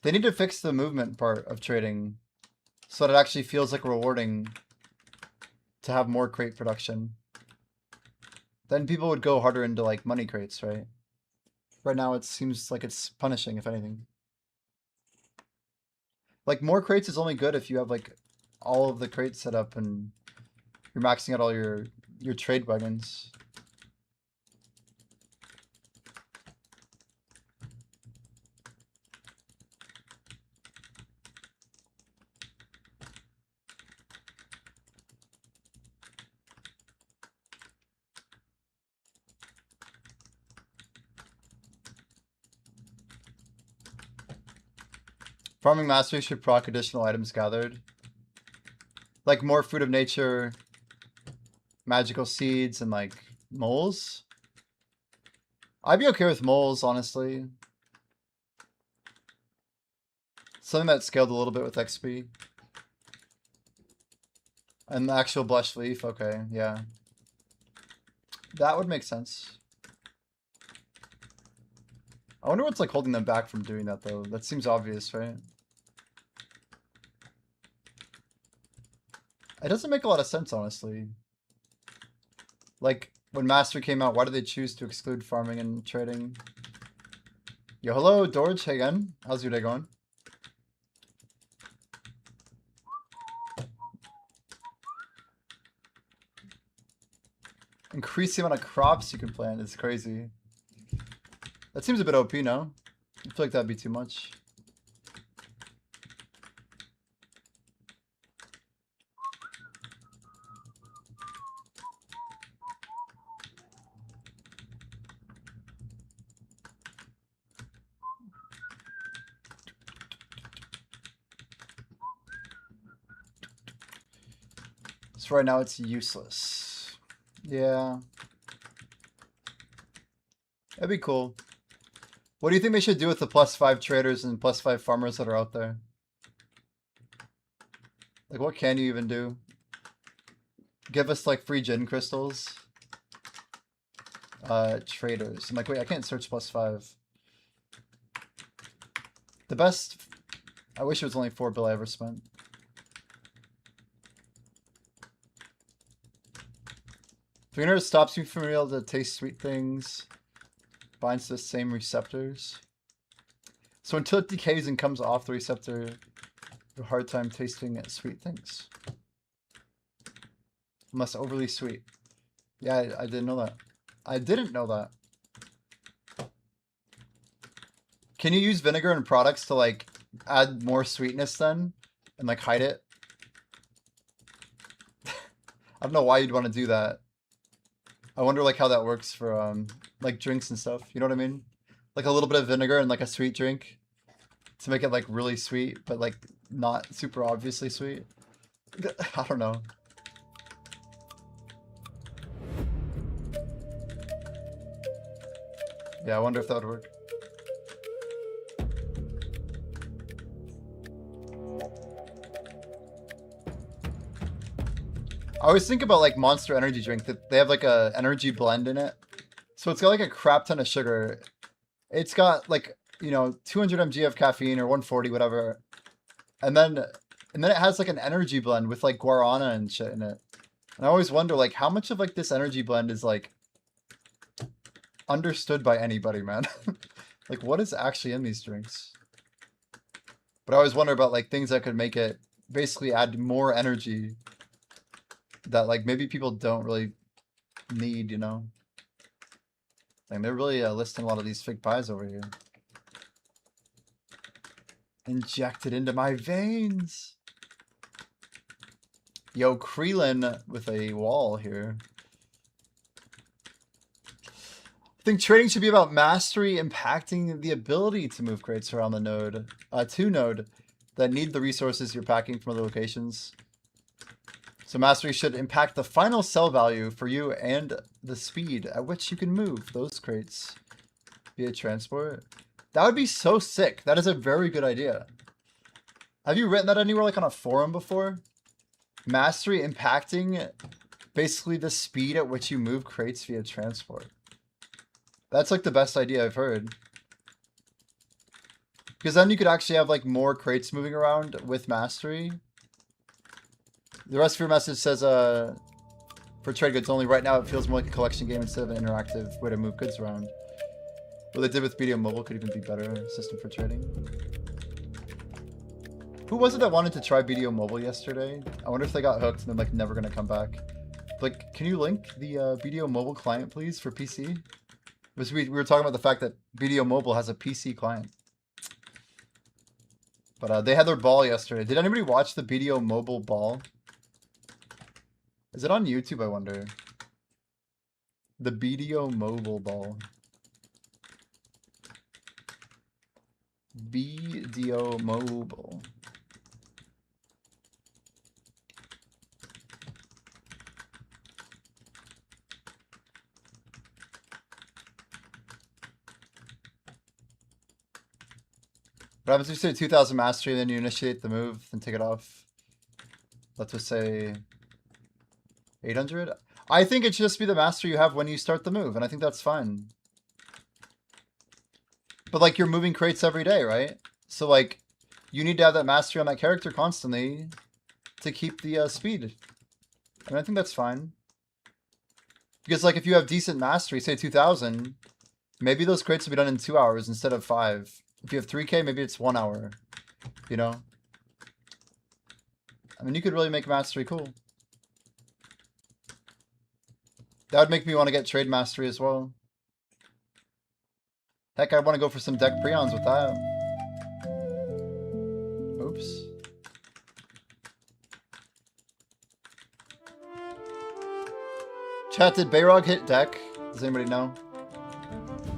they need to fix the movement part of trading so that it actually feels like rewarding to have more crate production. Then people would go harder into like money crates, right? Right now it seems like it's punishing, if anything. Like, more crates is only good if you have like all of the crates set up and you're maxing out all your trade wagons. Farming mastery should proc additional items gathered. Like more fruit of nature, magical seeds, and like moles. I'd be okay with moles, honestly. Something that scaled a little bit with XP. And the actual blush leaf, okay, yeah. That would make sense. I wonder what's like holding them back from doing that though. That seems obvious, right? It doesn't make a lot of sense, honestly. Like, when Mastery came out, why did they choose to exclude farming and trading? Yo, hello, Dorj. Hey again. How's your day going? Increase the amount of crops you can plant is crazy. That seems a bit OP, no? I feel like that'd be too much. So right now it's useless. Yeah. That'd be cool. What do you think they should do with the +5 traders and +5 farmers that are out there? Like, what can you even do? Give us, like, free gin crystals? Traders. I'm like, wait, I can't search +5. The best... I wish it was only 4 bill I ever spent. Sweetener stops me from being able to taste sweet things. Binds to the same receptors. So until it decays and comes off the receptor, you have a hard time tasting sweet things. Unless overly sweet. Yeah, I didn't know that. I didn't know that. Can you use vinegar in products to like add more sweetness then? And like hide it? I don't know why you'd want to do that. I wonder like how that works for like drinks and stuff. You know what I mean? Like a little bit of vinegar and like a sweet drink to make it like really sweet, but like not super obviously sweet. I don't know. Yeah, I wonder if that would work. I always think about like Monster Energy drink that they have like a energy blend in it. So it's got like a crap ton of sugar. It's got like, you know, 200 mg of caffeine or 140, whatever. And then it has like an energy blend with like guarana and shit in it. And I always wonder like how much of like this energy blend is like understood by anybody, man. Like what is actually in these drinks? But I always wonder about like things that could make it basically add more energy that like maybe people don't really need, you know? Like they're really listing a lot of these fig pies over here. Injected into my veins. Yo, Krillin with a wall here. I think trading should be about mastery impacting the ability to move crates around the node, to node that need the resources you're packing from other locations. So mastery should impact the final sell value for you and the speed at which you can move those crates via transport. That would be so sick. That is a very good idea. Have you written that anywhere like on a forum before? Mastery impacting basically the speed at which you move crates via transport. That's like the best idea I've heard. Because then you could actually have like more crates moving around with mastery. The rest of your message says, for trade goods only, right now it feels more like a collection game instead of an interactive way to move goods around. What they did with BDO Mobile could even be better system for trading. Who was it that wanted to try BDO Mobile yesterday? I wonder if they got hooked and then like never gonna come back. Like, can you link the BDO Mobile client, please, for PC? Because we were talking about the fact that BDO Mobile has a PC client. But they had their ball yesterday. Did anybody watch the BDO Mobile ball? Is it on YouTube, I wonder? The BDO Mobile ball. BDO Mobile. What happens if you say 2000 mastery, then you initiate the move, then take it off? Let's just say 800? I think it should just be the mastery you have when you start the move, and I think that's fine. But like, you're moving crates every day, right? So like, you need to have that mastery on that character constantly to keep the speed. And I think that's fine. Because like, if you have decent mastery, say 2000, maybe those crates will be done in 2 hours instead of 5. If you have 3K, maybe it's 1 hour, you know? I mean, you could really make mastery cool. That would make me want to get trade mastery as well. Heck, I want to go for some deck preons with that. Oops. Chat, did Bayrog hit deck? Does anybody know?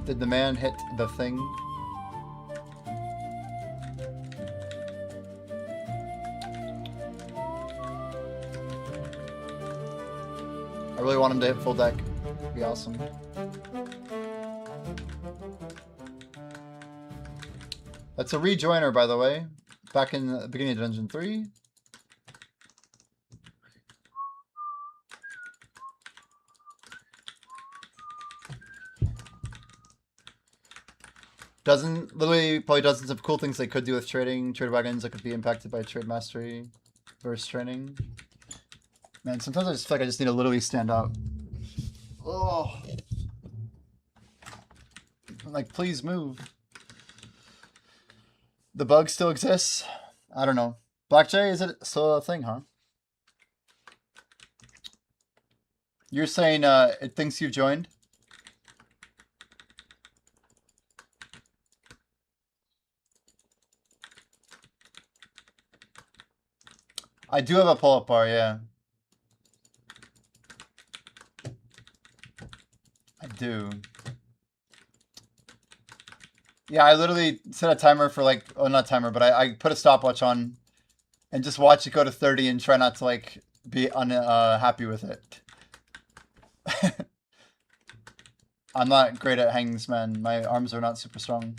Did the man hit the thing? I really want him to hit full deck. It'd be awesome. That's a rejoiner, by the way. Back in the beginning of Dungeon 3. Literally probably dozens of cool things they could do with trading. Trade wagons that could be impacted by trade mastery versus training. Man, sometimes I just feel like I just need to literally stand up. Oh. I'm like, please move. The bug still exists? I don't know. Black Jay, is it still a thing, huh? You're saying it thinks you've joined? I do have a pull-up bar, yeah. I do. Yeah, I literally set a timer for like, oh, not timer, but I put a stopwatch on and just watch it go to 30 and try not to like be unhappy with it. I'm not great at hangings, man. My arms are not super strong.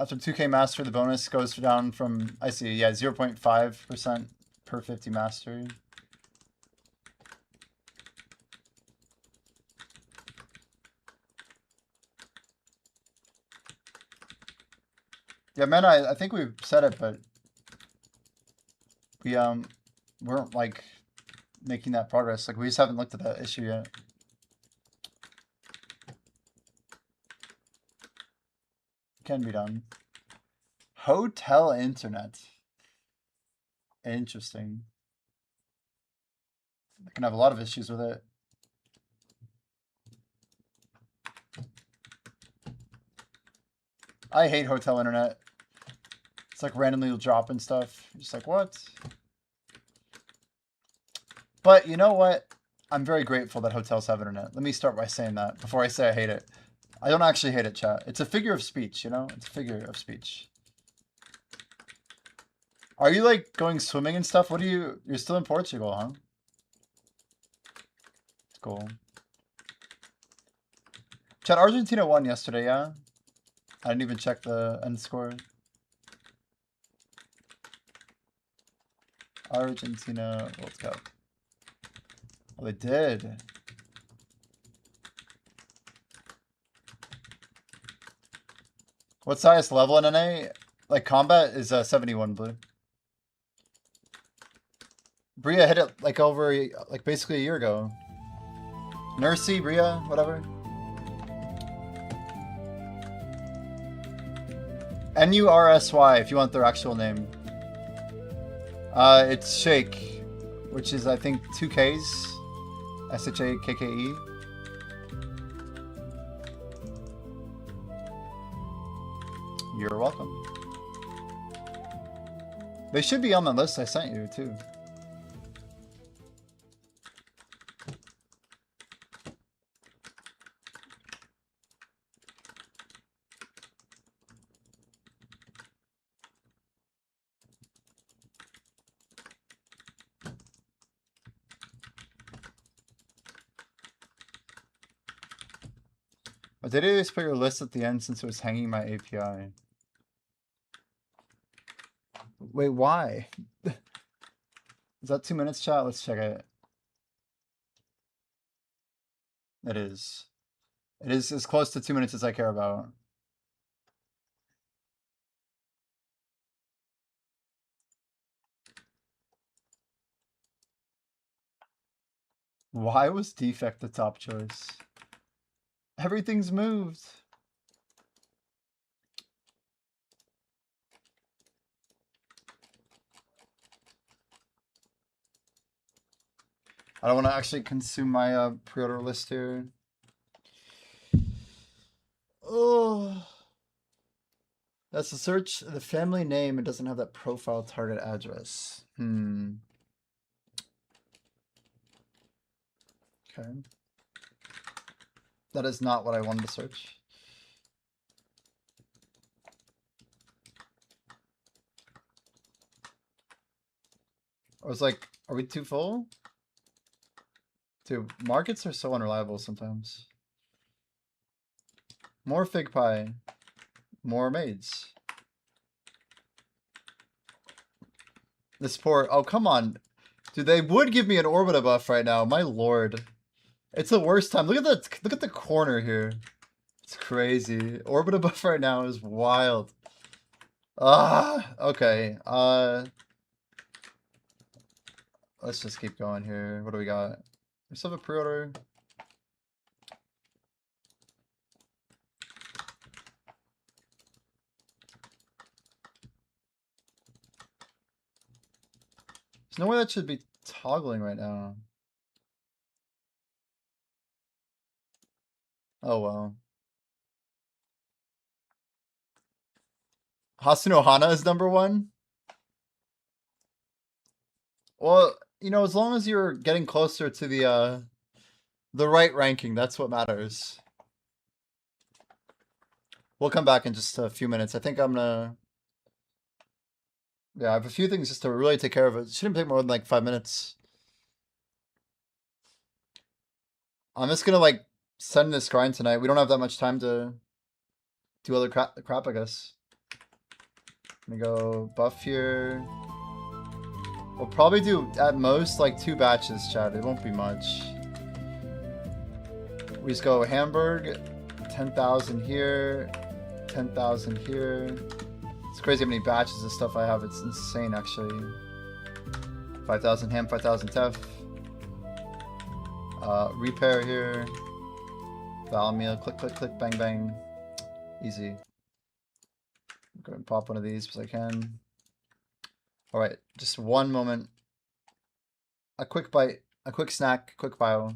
After 2K mastery, the bonus goes down from, I see, yeah, 0.5% per 50 mastery. Yeah, man, I think we've said it, but we weren't like making that progress. Like we just haven't looked at that issue yet. Can be done. Hotel internet. Interesting. I can have a lot of issues with it. I hate hotel internet. It's like randomly drop and stuff. Just like, what? But you know what? I'm very grateful that hotels have internet. Let me start by saying that before I say I hate it. I don't actually hate it, chat. It's a figure of speech, you know? It's a figure of speech. Are you like going swimming and stuff? What are you? You're still in Portugal, huh? It's cool. Chat, Argentina won yesterday, yeah? I didn't even check the end score. Argentina World Cup. Oh, they did. What's the highest level in NA? Like combat is 71 blue. Bria hit it like over, like basically a year ago. Nursey, Bria, whatever. Nursy if you want their actual name. It's Shake, which is I think 2Ks. SHAKKE. You're welcome. They should be on the list I sent you too. But did I just put your list at the end since it was hanging my API? Wait, why? Is that 2 minutes, chat? Let's check it. It is. It is as close to 2 minutes as I care about. Why was defect the top choice? Everything's moved. I don't want to actually consume my pre-order list here. Oh, that's the search. The family name. It doesn't have that profile target address. Okay. That is not what I wanted to search. I was like, are we too full? Dude, markets are so unreliable sometimes. More fig pie. More maids. This poor. Oh, come on. Dude, they would give me an Orbita buff right now. My lord. It's the worst time. Look at the corner here. It's crazy. Orbita buff right now is wild. Ah, okay. Let's just keep going here. What do we got? We still have a pre-order. There's no way that should be toggling right now. Oh well. Hasuno Hana is #1. Well, you know, as long as you're getting closer to the right ranking, that's what matters. We'll come back in just a few minutes. I think I'm gonna. Yeah, I have a few things just to really take care of. It shouldn't take more than like 5 minutes. I'm just gonna like send this grind tonight. We don't have that much time to do other crap, I guess. I'm gonna go buff here. We'll probably do at most like 2 batches, chat. It won't be much. We just go Hamburg, 10,000 here, 10,000 here. It's crazy how many batches of stuff I have. It's insane, actually. 5,000 ham, 5,000 tef. Repair here. Valmeal, click, click, click, bang, bang. Easy. I'm going to pop one of these because I can. Alright, just one moment. A quick bite, a quick snack, quick bio.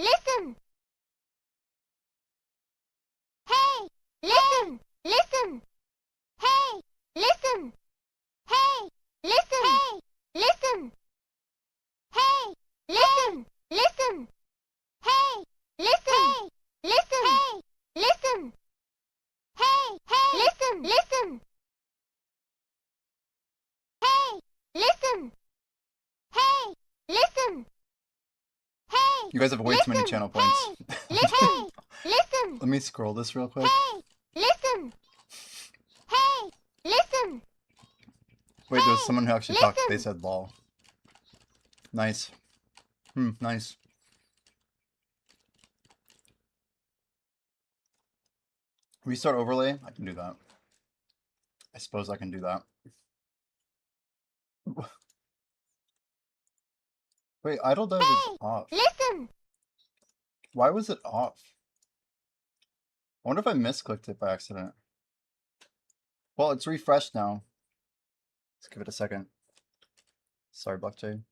Listen. Hey, listen, listen. Hey, listen. Hey, listen. Hey, listen. Hey, listen, listen. Hey, listen. Hey, listen. Hey, listen. Hey, listen, listen. Hey, listen. Hey, listen. Hey, You guys have way too many channel points. listen, listen. Let me scroll this real quick. Hey, listen. Hey, listen. Wait, there was someone who actually talked. They listen. said lol. Nice. Nice. Restart overlay? I can do that. I suppose I can do that. Wait, idle dive is off. Listen. Why was it off? I wonder if I misclicked it by accident. Well, it's refreshed now. Let's give it a second. Sorry, BlockJ.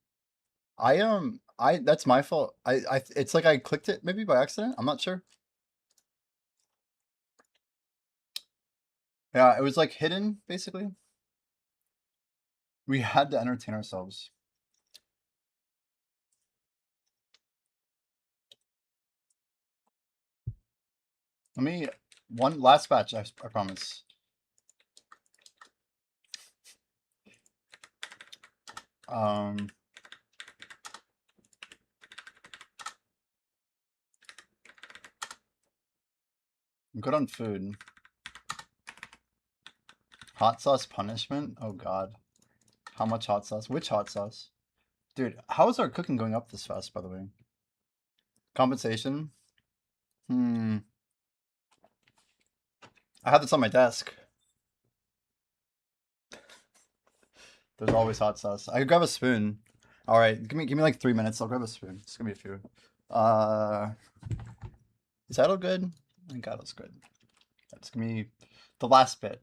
That's my fault. It's like I clicked it maybe by accident. I'm not sure. Yeah, it was like hidden, basically. We had to entertain ourselves. Let me, one last batch, I promise. I'm good on food. Hot sauce punishment? Oh god. How much hot sauce? Which hot sauce? Dude, how is our cooking going up this fast, by the way? Compensation? I have this on my desk. There's always hot sauce. I could grab a spoon. Alright, give me like 3 minutes. I'll grab a spoon. It's gonna be a few. Is Idle good? I think Idle's good. That's gonna be the last bit.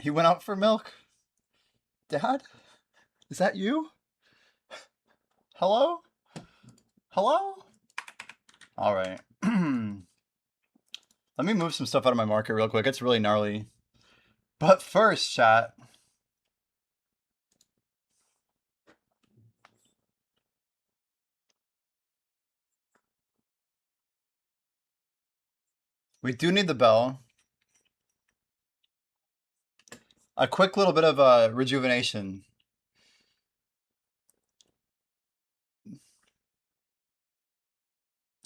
He went out for milk. Dad? Is that you? Hello? Hello? All right. Let me move some stuff out of my market real quick. It's really gnarly. But first, chat. We do need the bell. A quick little bit of rejuvenation.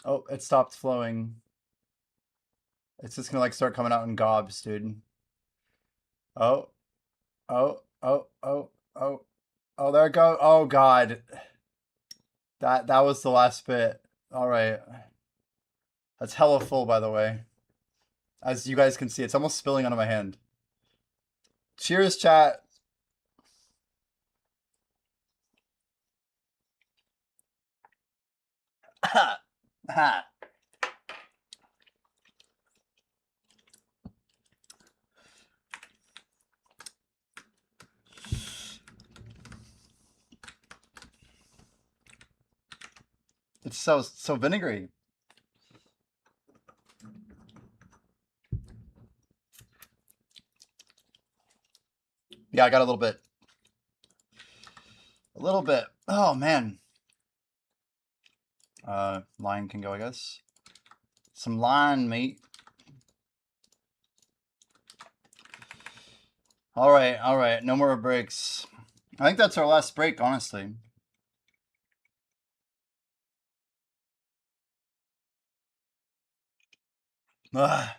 Oh, it stopped flowing. It's just gonna like start coming out in gobs, dude. Oh, oh, oh, oh, oh, oh, there it goes. Oh God. That was the last bit. All right. That's hella full, by the way. As you guys can see, it's almost spilling onto my hand. Cheers, chat. It's so vinegary. Yeah, I got a little bit. A little bit. Oh man. Line can go, I guess. Some line meat. All right. No more breaks. I think that's our last break, honestly. Ugh.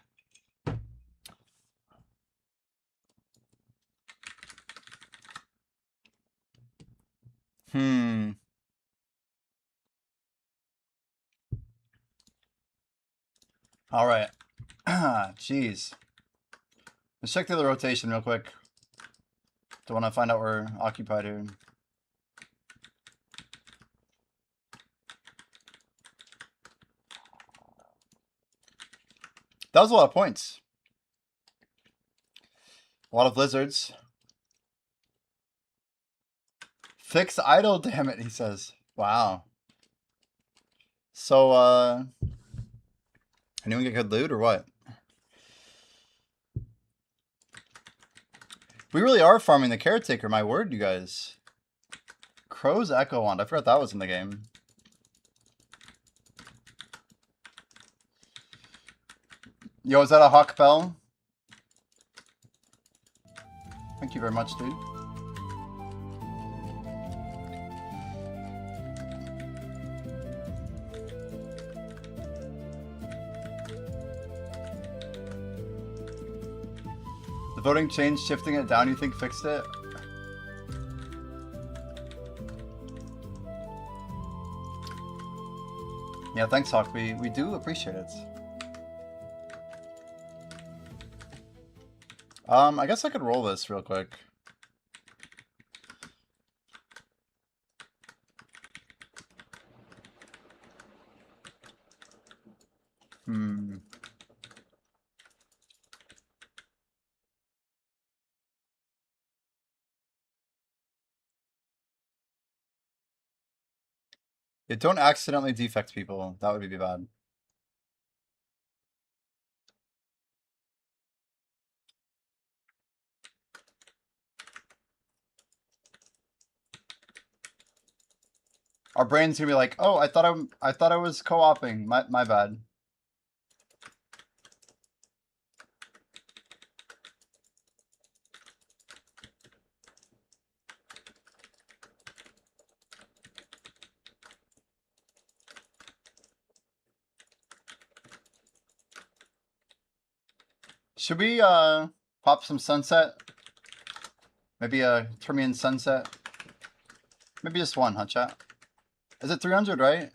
All right. Jeez. Let's check the other rotation real quick. Don't want to find out we're occupied here. That was a lot of points. A lot of lizards. Fix idle, damn it, he says. Wow. So, anyone get good loot or what? We really are farming the caretaker, my word, you guys. Crow's Echo Wand. I forgot that was in the game. Yo, is that a Hawk Bell? Thank you very much, dude. The voting change, shifting it down, you think fixed it? Yeah, thanks, Hawk. We do appreciate it. I guess I could roll this real quick. Yeah, don't accidentally defect people. That would be bad. Our brain's gonna be like, oh, I thought I was co-oping. My bad. Should we pop some sunset? Maybe a Termian sunset? Maybe just one, huh, chat? Is it 300, right?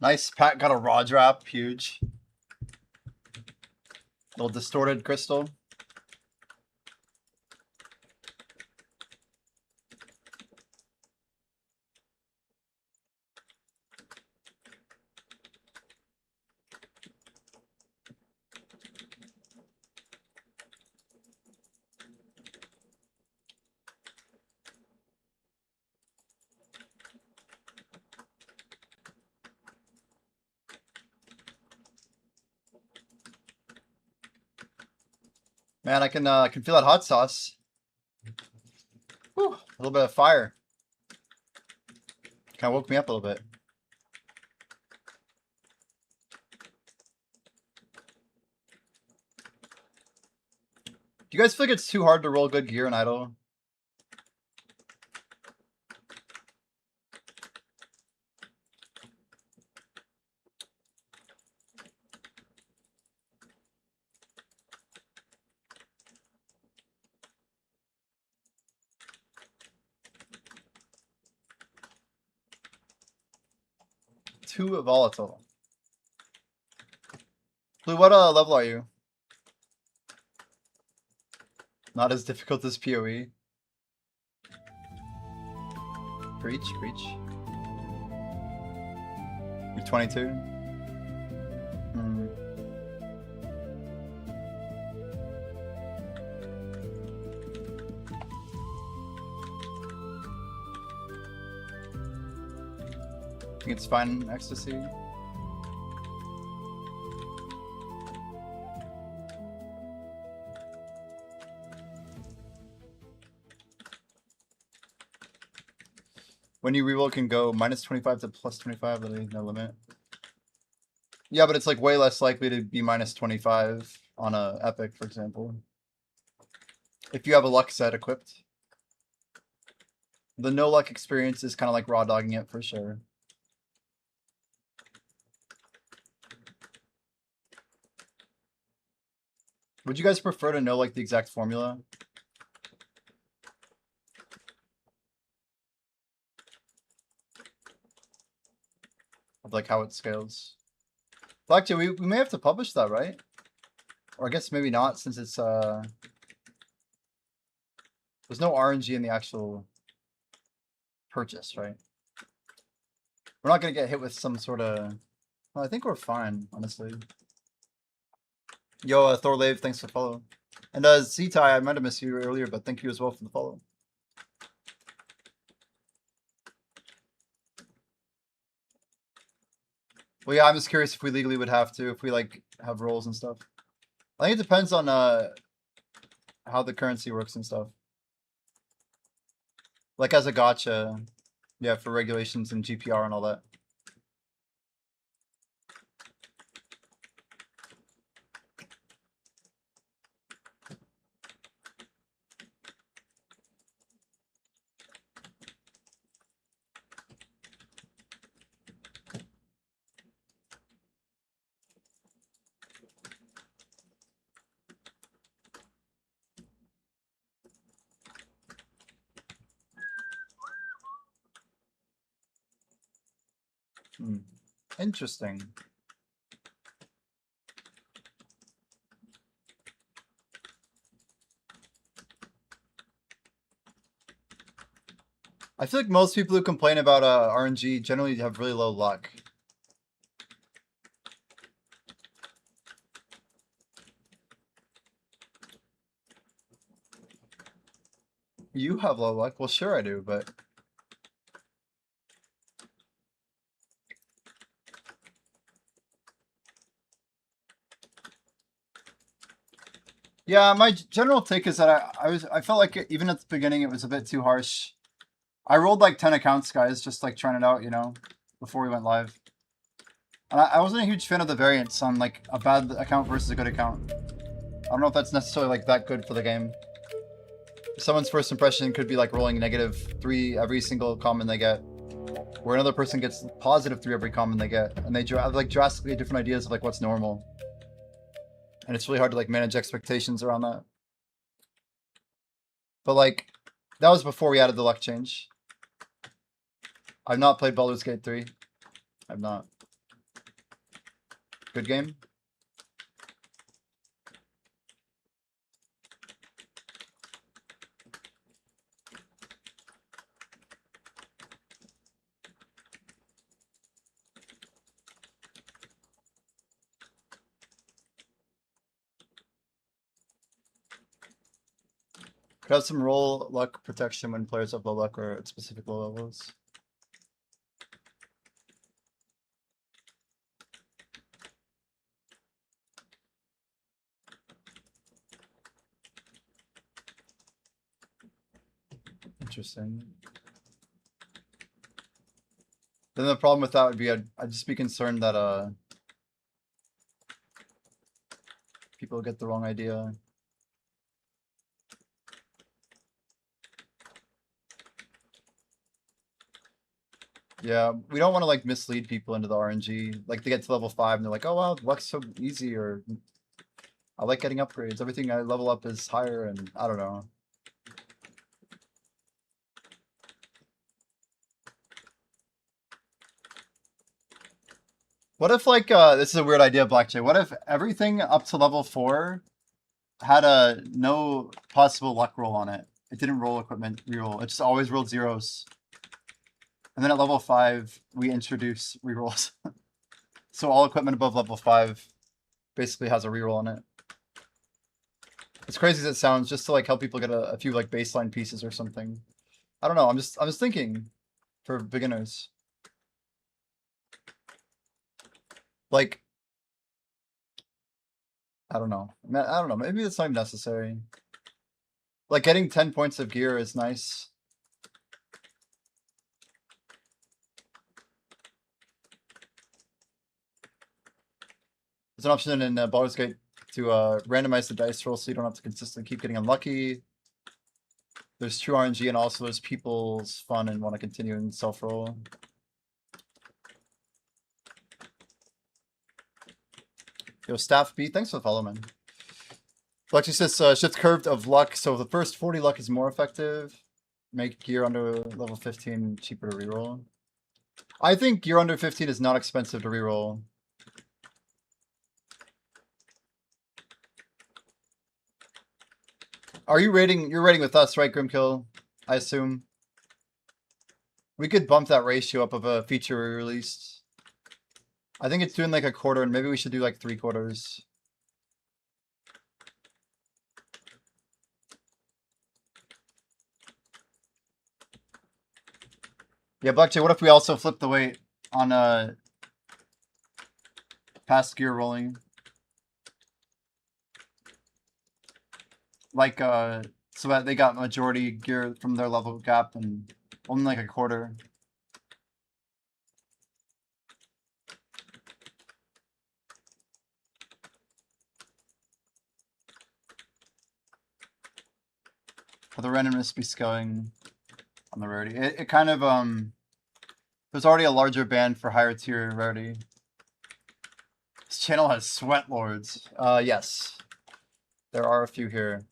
Nice. Pat got a raw drop. Huge. Little distorted crystal. Man, I can feel that hot sauce. Whew, a little bit of fire. Kind of woke me up a little bit. Do you guys feel like it's too hard to roll good gear in idle? Too volatile. Blue, what level are you? Not as difficult as PoE. Preach, preach. You're 22? Hmm. I think it's fine, ecstasy. When you reroll, can go minus 25 to plus 25, literally no limit. Yeah, but it's like way less likely to be minus 25 on a epic, for example. If you have a luck set equipped. The no luck experience is kind of like raw dogging it for sure. Would you guys prefer to know like the exact formula? Of like how it scales. Blackjack, we may have to publish that, right? Or I guess maybe not, since it's there's no RNG in the actual purchase, right? We're not gonna get hit with some sort of well, I think we're fine, honestly. Yo, Thorlave, thanks for the follow. And Z-Tai, I might have missed you earlier, but thank you as well for the follow. Well, yeah, I'm just curious if we legally would have to, if we like have roles and stuff. I think it depends on how the currency works and stuff. Like as a gotcha, yeah, for regulations and GPR and all that. Hmm. Interesting. I feel like most people who complain about RNG generally have really low luck. You have low luck? Well, sure I do, but... Yeah, my general take is that I felt like even at the beginning it was a bit too harsh. I rolled like 10 accounts, guys, just like trying it out, you know, before we went live. And I wasn't a huge fan of the variance on like a bad account versus a good account. I don't know if that's necessarily like that good for the game. Someone's first impression could be like rolling -3 every single common they get, where another person gets +3 every common they get, and they have like drastically different ideas of like what's normal. And it's really hard to like manage expectations around that. But like, that was before we added the luck change. I've not played Baldur's Gate 3. I've not. Good game. Could have some roll luck protection when players have low luck or at specific low levels. Interesting. Then the problem with that would be I'd just be concerned that people get the wrong idea. Yeah, we don't want to like mislead people into the RNG. Like they get to level 5 and they're like, oh wow, luck's so easy, or I like getting upgrades. Everything I level up is higher, and I don't know. What if like this is a weird idea, Blackjay. What if everything up to level 4 had a no possible luck roll on it? It didn't roll equipment reroll. It just always rolled zeros. And then at level 5, we introduce rerolls. So all equipment above level 5 basically has a reroll on it. As crazy as it sounds, just to like help people get a few like baseline pieces or something. I don't know. I'm just thinking for beginners. Like, I don't know. I don't know. Maybe it's not even necessary. Like getting 10 points of gear is nice. There's an option in Baldur's Gate to randomize the dice roll so you don't have to consistently keep getting unlucky. There's true RNG, and also there's people's fun and want to continue in self-roll. Yo, Staff B, thanks for the follow, man. Flexi says shift curve of luck, so the first 40 luck is more effective. Make gear under level 15 cheaper to reroll. I think gear under 15 is not expensive to reroll. Are you rating? You're rating with us, right, Grimkill? I assume. We could bump that ratio up of a feature we released. I think it's doing like a quarter, and maybe we should do like 3/4. Yeah, Blackjay, what if we also flip the weight on past gear rolling? Like so that they got majority gear from their level gap and only like a quarter. For the randomness be scaling on the rarity. It kind of there's already a larger band for higher tier rarity. This channel has sweat lords. Yes. There are a few here.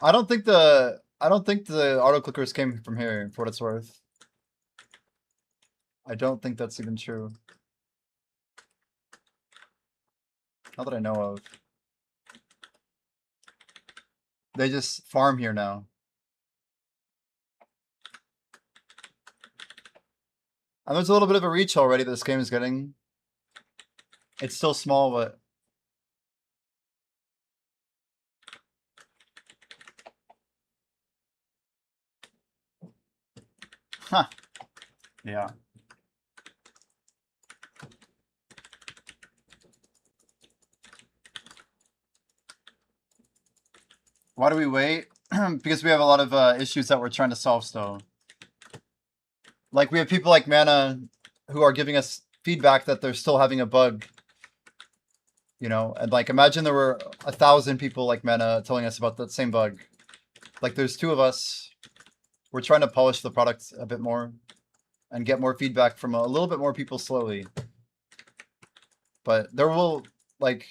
I don't think the auto clickers came from here, for what it's worth. I don't think that's even true. Not that I know of. They just farm here now. And there's a little bit of a reach already that this game is getting. It's still small, but huh. Yeah. Why do we wait? Because we have a lot of issues that we're trying to solve still. Like, we have people like Mana who are giving us feedback that they're still having a bug. You know, and like, imagine there were 1,000 people like Mana telling us about that same bug. Like, there's 2 of us. We're trying to polish the product a bit more and get more feedback from a little bit more people slowly. But there will, like,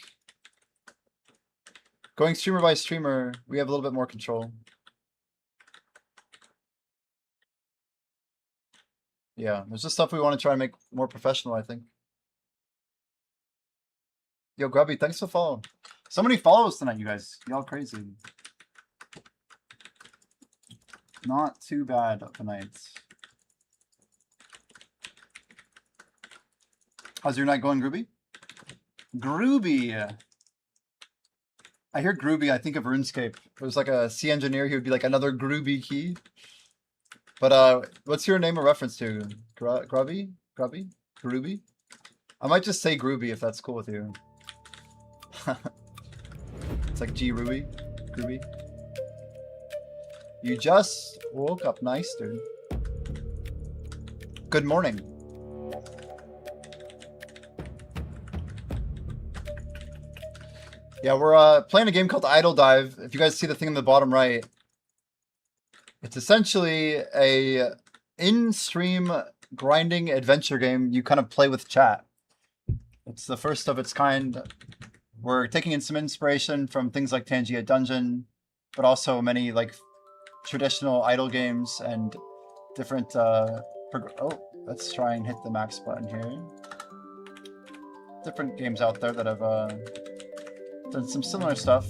going streamer by streamer, we have a little bit more control. Yeah, there's just stuff we want to try and make more professional, I think. Yo, Grubby, thanks for following. So many follows tonight, you guys. Y'all crazy. Not too bad tonight. How's your night going, Grooby? Grooby. I hear Grooby, I think of RuneScape. There's like a C engineer, he would be like another Grooby key. But what's your name a reference to? Grubby? Grubby? Grooby? I might just say Grooby if that's cool with you. It's like G Ruby. Grooby. You just woke up. Nice, dude. Good morning. Yeah, we're playing a game called Idle Dive. If you guys see the thing in the bottom right, it's essentially a in-stream grinding adventure game you kind of play with chat. It's the first of its kind. We're taking in some inspiration from things like Tangia Dungeon, but also many like traditional idle games and different oh, let's try and hit the max button here. Different games out there that have done some similar stuff.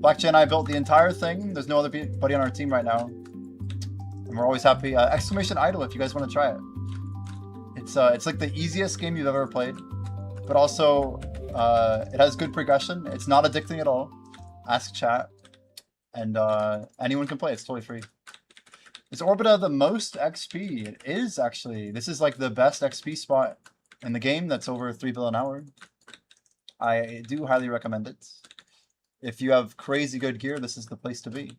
Blackjay and I built the entire thing. There's no other buddy on our team right now, and we're always happy. Exclamation idle if you guys want to try it. It's like the easiest game you've ever played, but also it has good progression. It's not addicting at all. Ask chat, and anyone can play. It's totally free. Is Orbita the most XP? It is actually. This is like the best XP spot in the game. That's over 3 bill an hour. I do highly recommend it. If you have crazy good gear, this is the place to be.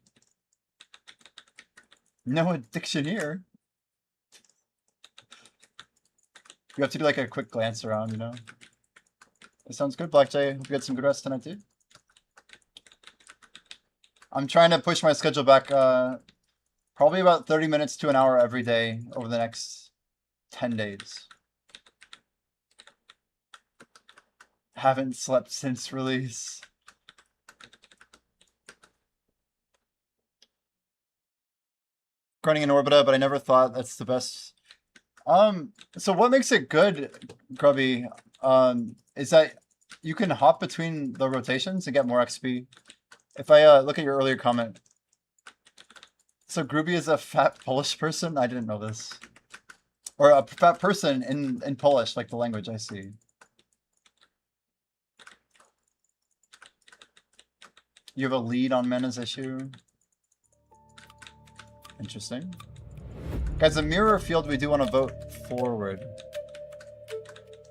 No addiction here. You have to do like a quick glance around, you know? It sounds good, Blackjay. Hope you had some good rest tonight, too. I'm trying to push my schedule back probably about 30 minutes to an hour every day over the next 10 days. Haven't slept since release. Grinding in Orbita, but I never thought that's the best. So what makes it good, Grubby, is that you can hop between the rotations and get more XP. If I look at your earlier comment. So Grubby is a fat Polish person? I didn't know this. Or a fat person in Polish, like the language I see. You have a lead on Mena's issue. Interesting. Guys, the mirror field, we do want to vote forward.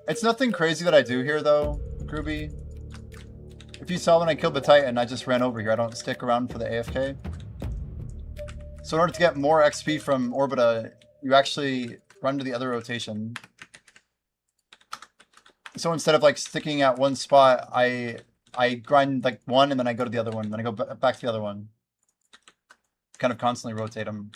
It's nothing crazy that I do here, though, Grooby. If you saw when I killed the Titan, I just ran over here. I don't stick around for the AFK. So in order to get more XP from Orbita, you actually run to the other rotation. So instead of like sticking at one spot, I grind like one and then I go to the other one. Then I go back to the other one. Kind of constantly rotate them.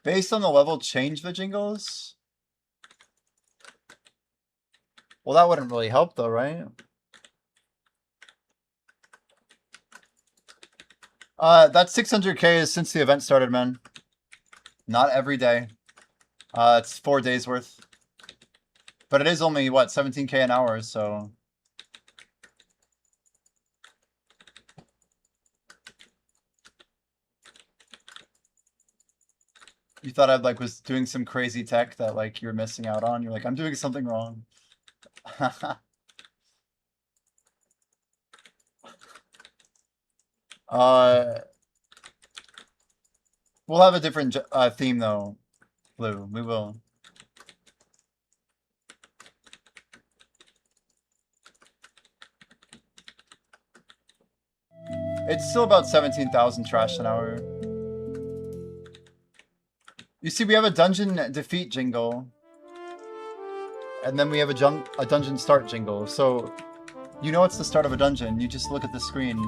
Based on the level, change the jingles? Well, that wouldn't really help though, right? That 600k is since the event started, man. Not every day. It's 4 days worth. But it is only, what, 17k an hour, so... You thought I like was doing some crazy tech that like you're missing out on. You're like, I'm doing something wrong. We'll have a different theme though, Blue. We will. It's still about 17,000 trash an hour. You see, we have a dungeon defeat jingle. And then we have a dungeon start jingle. So, you know it's the start of a dungeon. You just look at the screen.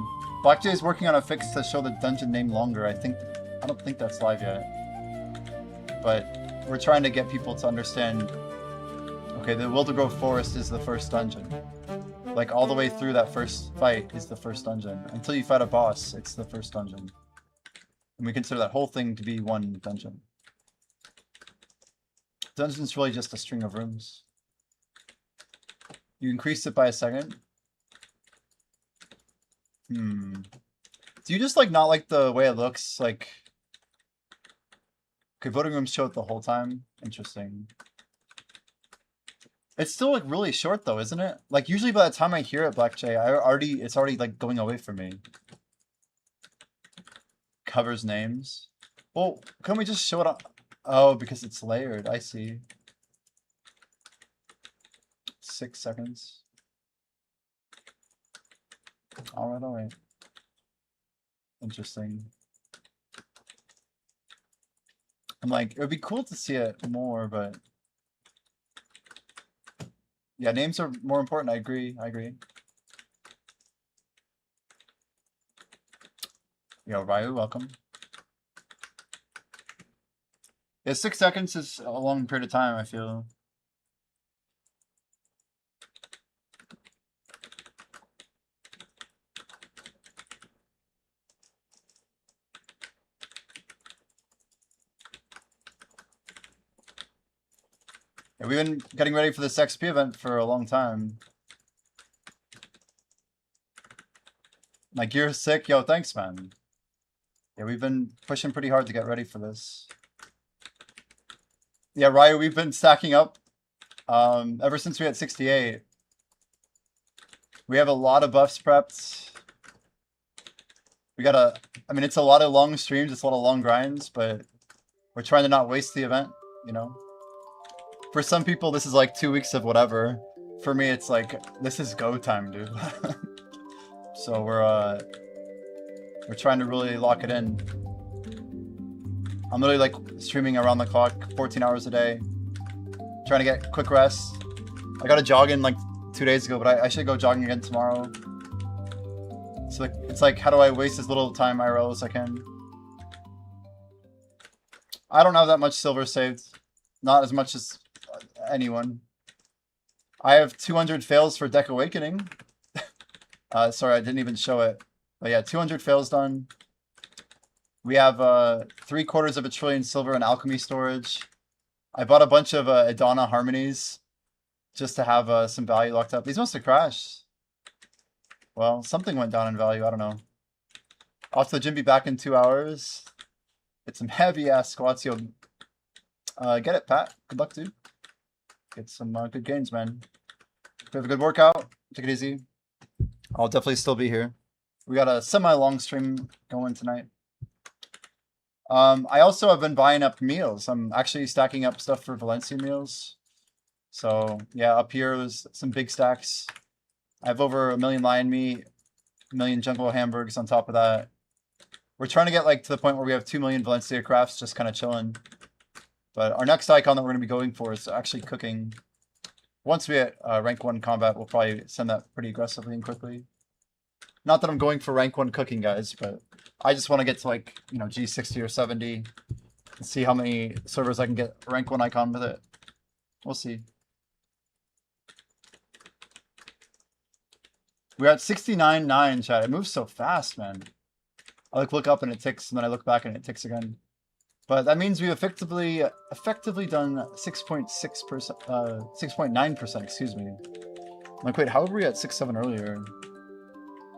Blackjay is working on a fix to show the dungeon name longer. I don't think that's live yet. But we're trying to get people to understand. Okay, the Wildergrove Forest is the first dungeon. Like, all the way through that first fight is the first dungeon. Until you fight a boss, it's the first dungeon. And we consider that whole thing to be one dungeon. Dungeon's really just a string of rooms. You increased it by a second. Do you just like not like the way it looks? Like, okay, voting rooms show it the whole time. Interesting. It's still like really short though, isn't it? Like usually by the time I hear it, Black Jay, it's already like going away from me. Covers names. Well, couldn't we just show it on? Oh, because it's layered. I see. 6 seconds. All right, all right. Interesting. I'm like, it would be cool to see it more, but yeah, names are more important. I agree. I agree. Yo, Ryu, welcome. Yeah, 6 seconds is a long period of time, I feel. Yeah, we've been getting ready for this XP event for a long time. My gear is sick. Yo, thanks, man. Yeah, we've been pushing pretty hard to get ready for this. Yeah, Ryu, we've been stacking up ever since we had 68. We have a lot of buffs prepped. We gotta, I mean, it's a lot of long streams, it's a lot of long grinds, but we're trying to not waste the event, you know? For some people, this is like 2 weeks of whatever. For me, it's like, this is go time, dude. So we're trying to really lock it in. I'm literally like streaming around the clock, 14 hours a day. Trying to get quick rest. I got a jog in like 2 days ago, but I should go jogging again tomorrow. So it's like, how do I waste as little time IRL as I can? I don't have that much silver saved. Not as much as anyone. I have 200 fails for Deck Awakening. Sorry, I didn't even show it. But yeah, 200 fails done. We have 3/4 of a trillion silver in alchemy storage. I bought a bunch of Adana harmonies just to have some value locked up. These must have crashed. Well, something went down in value. I don't know. Off to the gym, be back in 2 hours. It's some heavy ass squats. Yo, get it, Pat. Good luck, dude. Get some good gains, man. If you have a good workout, take it easy. I'll definitely still be here. We got a semi-long stream going tonight. I also have been buying up meals. I'm actually stacking up stuff for Valencia meals. So yeah, up here there's some big stacks. I have over 1 million lion meat, 1 million jungle hamburgers on top of that. We're trying to get like to the point where we have 2 million Valencia crafts just kind of chilling. But our next icon that we're going to be going for is actually cooking. Once we hit rank 1 combat, we'll probably send that pretty aggressively and quickly. Not that I'm going for rank 1 cooking, guys, but I just want to get to like, you know, G60 or 70 and see how many servers I can get rank 1 icon with it. We'll see. We're at 69.9, chat. It moves so fast, man. I like look up and it ticks, and then I look back and it ticks again. But that means we've effectively done 6.6%, 6.9%, excuse me. I'm like, wait, how were we at 6.7 earlier?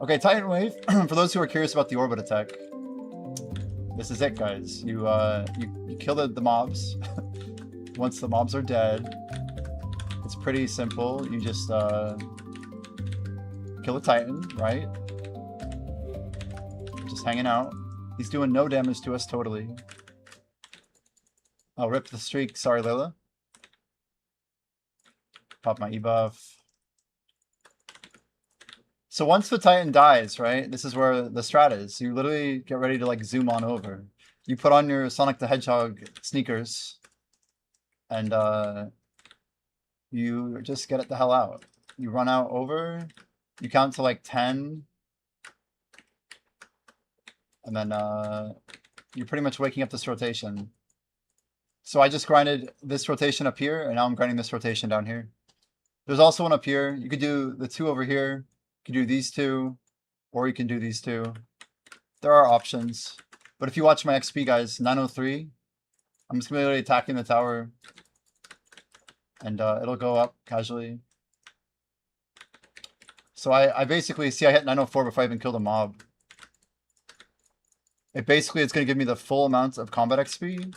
Okay, Titan Wave, for those who are curious about the orbit attack, this is it, guys. You kill the mobs. Once the mobs are dead, it's pretty simple. You just kill a Titan, right? Just hanging out. He's doing no damage to us, totally. Oh, rip the streak. Sorry, Layla. Pop my E-buff. So once the Titan dies, right, this is where the strat is. You literally get ready to like zoom on over. You put on your Sonic the Hedgehog sneakers and you just get it the hell out. You run out over, you count to like 10, and then you're pretty much waking up this rotation. So I just grinded this rotation up here, and now I'm grinding this rotation down here. There's also one up here. You could do the 2 over here. You can do these 2, or you can do these 2. There are options. But if you watch my XP, guys, 903, I'm just going to be attacking the tower. and it'll go up casually. So I basically see I hit 904 before I even killed a mob. It basically is going to give me the full amount of combat XP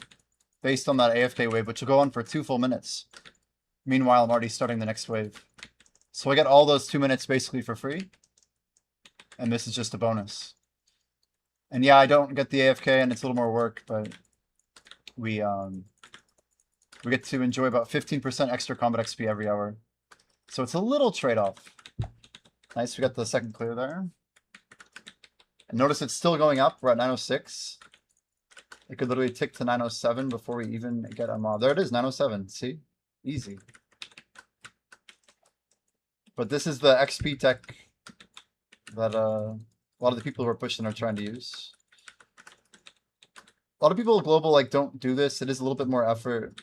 based on that AFK wave, which will go on for 2 full minutes. Meanwhile, I'm already starting the next wave. So I get all those 2 minutes basically for free. And this is just a bonus. And yeah, I don't get the AFK and it's a little more work, but we get to enjoy about 15% extra combat XP every hour. So it's a little trade-off. Nice, we got the second clear there. And notice it's still going up. We're at 906. It could literally tick to 907 before we even get a mob. There it is, 907. See? Easy. But this is the XP tech that a lot of the people who are pushing are trying to use. A lot of people global like don't do this. It is a little bit more effort.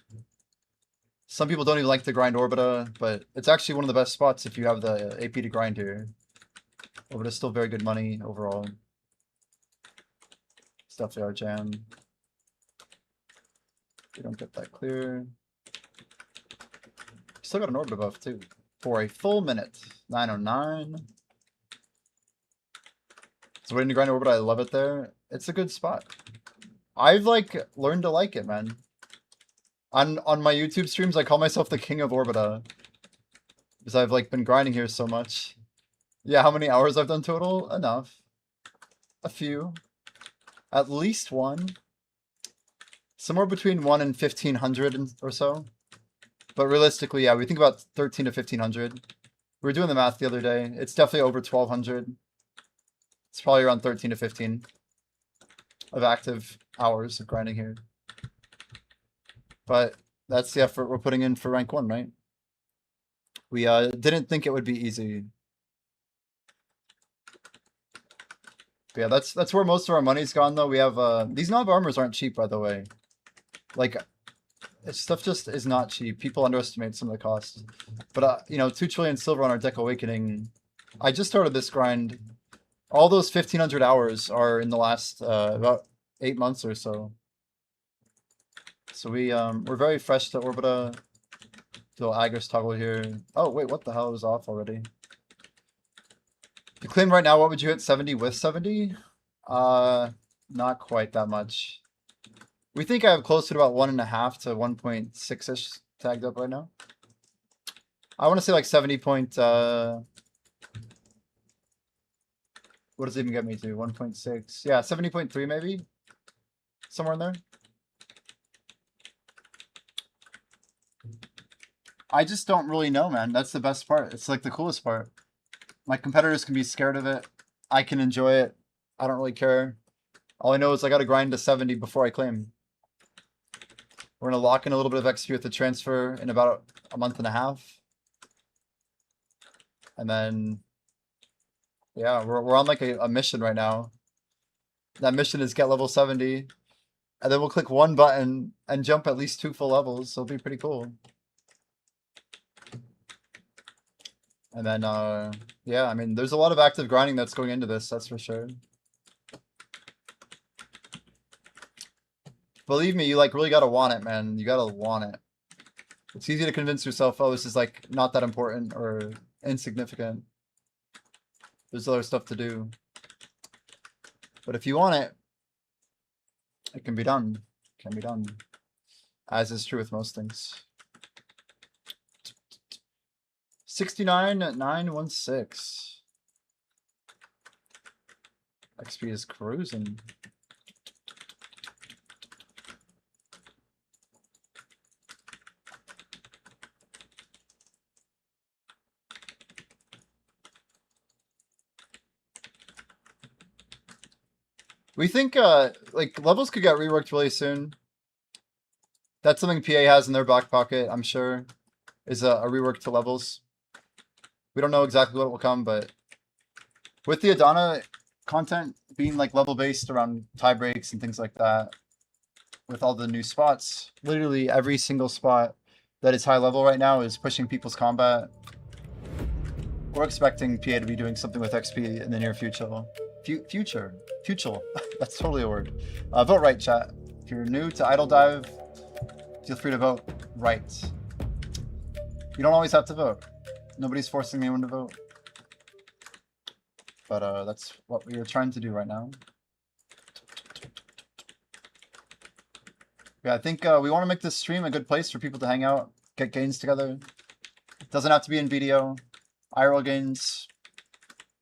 Some people don't even like to grind Orbita, but it's actually one of the best spots if you have the AP to grind here. Orbita's still very good money overall. It's definitely our jam. We don't get that clear. Still got an Orbita buff too. For a full minute. 909. So waiting to grind Orbita, I love it there. It's a good spot. I've like learned to like it, man. On my YouTube streams, I call myself the king of Orbita. Because I've like been grinding here so much. Yeah, how many hours I've done total? Enough. A few. At least one. Somewhere between 1 and 1,500 or so. But realistically, yeah, we think about 13 to 1,500. We were doing the math the other day. It's definitely over 1,200. It's probably around 13 to 15 of active hours of grinding here. But that's the effort we're putting in for rank 1, right? We didn't think it would be easy. But yeah, that's where most of our money's gone, though. We have these knob armors aren't cheap, by the way. Like, stuff just is not cheap. People underestimate some of the costs. But you know, 2 trillion silver on our Deck Awakening. I just started this grind. All those 1,500 hours are in the last about 8 months or so. So we're very fresh to Orbita. Little Agris toggle here. Oh wait, what the hell is off already? If you claim right now, what would you hit 70 with 70? Not quite that much. We think I have close to about 1.5 to 1.6-ish tagged up right now. I want to say like 70 point. What does it even get me to? 1.6. Yeah, 70.3 maybe. Somewhere in there. I just don't really know, man. That's the best part. It's like the coolest part. My competitors can be scared of it. I can enjoy it. I don't really care. All I know is I got to grind to 70 before I claim. We're going to lock in a little bit of XP with the transfer in about a month and a half. And then, yeah, we're on like a mission right now. That mission is get level 70. And then we'll click one button and jump at least 2 full levels. So it'll be pretty cool. And then, yeah, I mean, there's a lot of active grinding that's going into this, that's for sure. Believe me, you like really gotta want it, man. You gotta want it. It's easy to convince yourself, oh, this is like not that important or insignificant. There's other stuff to do. But if you want it, it can be done. It can be done. As is true with most things. 69,916. XP is cruising. We think like levels could get reworked really soon. That's something PA has in their back pocket, I'm sure, is a rework to levels. We don't know exactly what will come, but with the Adana content being like level based around tie breaks and things like that, with all the new spots, literally every single spot that is high level right now is pushing people's combat. We're expecting PA to be doing something with XP in the near future. Future. That's totally a word. Vote right, chat. If you're new to Idle Dive, feel free to vote right. You don't always have to vote. Nobody's forcing anyone to vote. But that's what we are trying to do right now. Yeah, I think we want to make this stream a good place for people to hang out, get gains together. It doesn't have to be in video. IRL gains.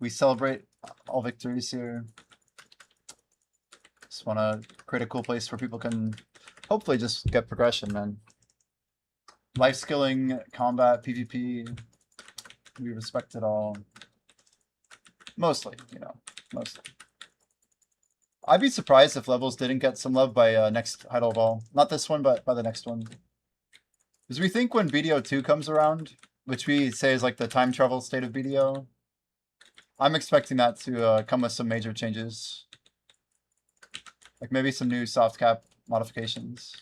We celebrate all victories here. Just want to create a cool place where people can hopefully just get progression, man. Life skilling, combat, PvP. We respect it all. Mostly, you know, mostly. I'd be surprised if levels didn't get some love by next Idol Ball. Not this one, but by the next one. Because we think when BDO 2 comes around, which we say is like the time travel state of BDO, I'm expecting that to come with some major changes. Like maybe some new soft cap modifications.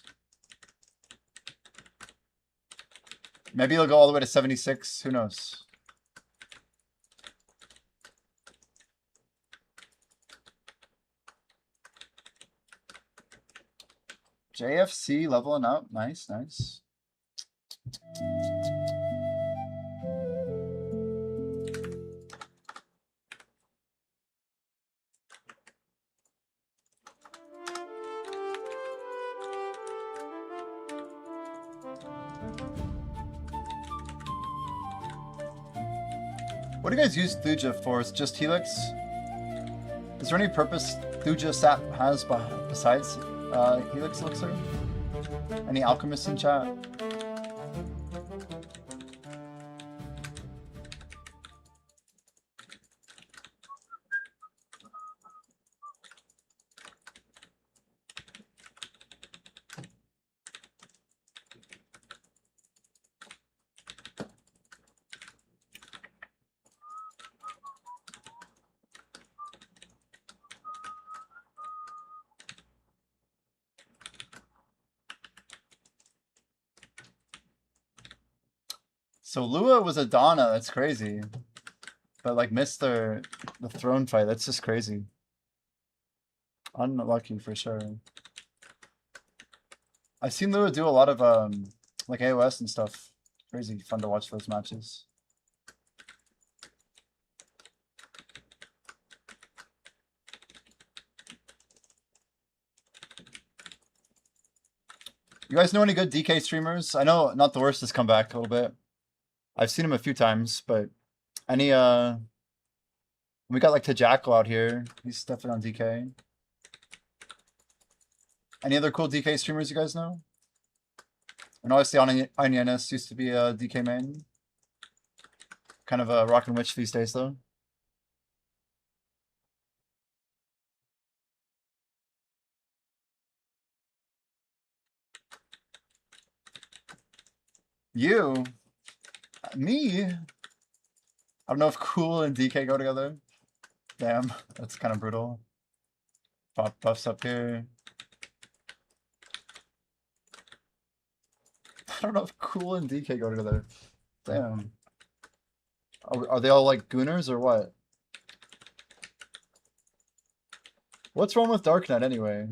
Maybe it'll go all the way to 76, who knows? JFC leveling up, nice, nice. What do you guys use Thuja for? Is it just Helix? Is there any purpose Thuja sap has besides Helix Elixir? Any alchemists in chat? So Lua was a Donna, that's crazy. But like missed the throne fight, that's just crazy. Unlucky for sure. I've seen Lua do a lot of like AOS and stuff. Crazy fun to watch those matches. You guys know any good DK streamers? I know Not the Worst has come back a little bit. I've seen him a few times, but any we got like Tajackle out here. He's definitely on DK. Any other cool DK streamers you guys know? And obviously Onianis used to be a DK main. Kind of a rockin' witch these days though. You? Me? I don't know if Cool and DK go together. Damn, that's kind of brutal. Pop buffs up here. I don't know if Cool and DK go together. Damn. Are they all like gooners or what? What's wrong with Dark Knight anyway?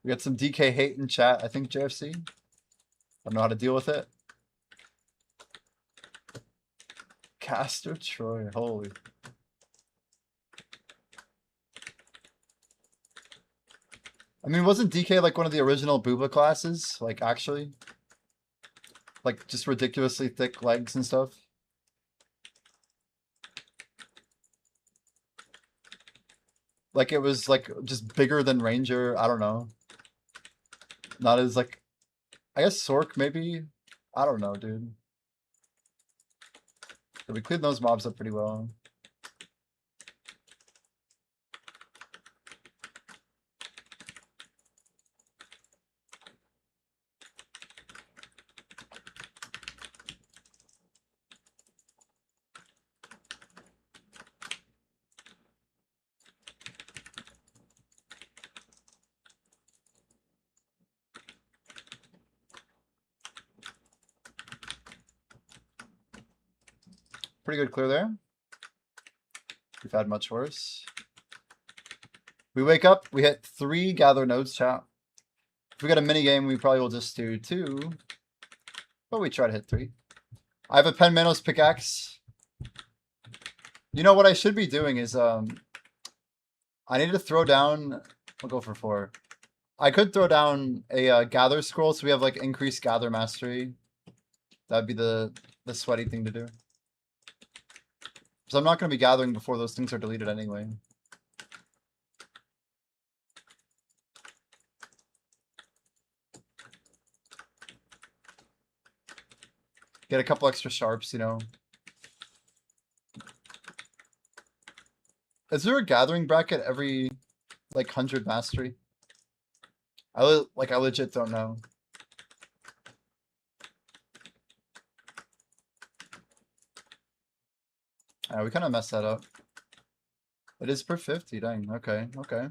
We got some DK hate in chat, I think, JFC. I don't know how to deal with it. Caster Troy, holy. I mean, wasn't DK like one of the original Booba classes? Like, actually? Like, just ridiculously thick legs and stuff? Like, it was, like, just bigger than Ranger, I don't know. Not as, like, I guess Sork, maybe? I don't know, dude. But we cleared those mobs up pretty well. Pretty good clear there. We've had much worse. We wake up, we hit 3 gather nodes, chat. If we get a mini game, we probably will just do 2. But we try to hit 3. I have a Pen Manos pickaxe. You know what I should be doing is I need to throw down. I'll go for 4. I could throw down a gather scroll so we have like increased gather mastery. That'd be the sweaty thing to do. So I'm not going to be gathering before those things are deleted anyway. Get a couple extra sharps, you know. Is there a gathering bracket every like 100 mastery? I legit don't know. We kind of messed that up. It is per 50, dang. Okay, okay.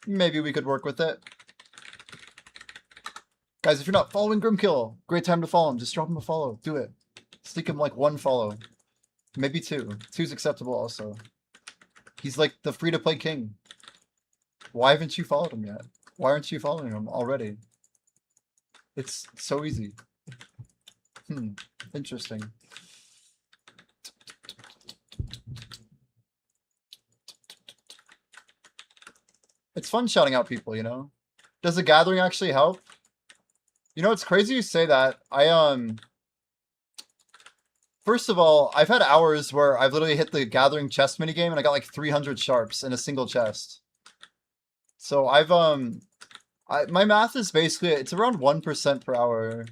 Maybe we could work with it. Guys, if you're not following Grimkill, great time to follow him. Just drop him a follow. Do it. Sneak him like 1 follow. Maybe 2. 2's acceptable also. He's like the free-to-play king. Why haven't you followed him yet? Why aren't you following him already? It's so easy. Interesting. It's fun shouting out people, you know? Does the gathering actually help? You know, it's crazy you say that. First of all, I've had hours where I've literally hit the gathering chest minigame and I got like 300 sharps in a single chest. So I've, my math is basically, it's around 1% per hour.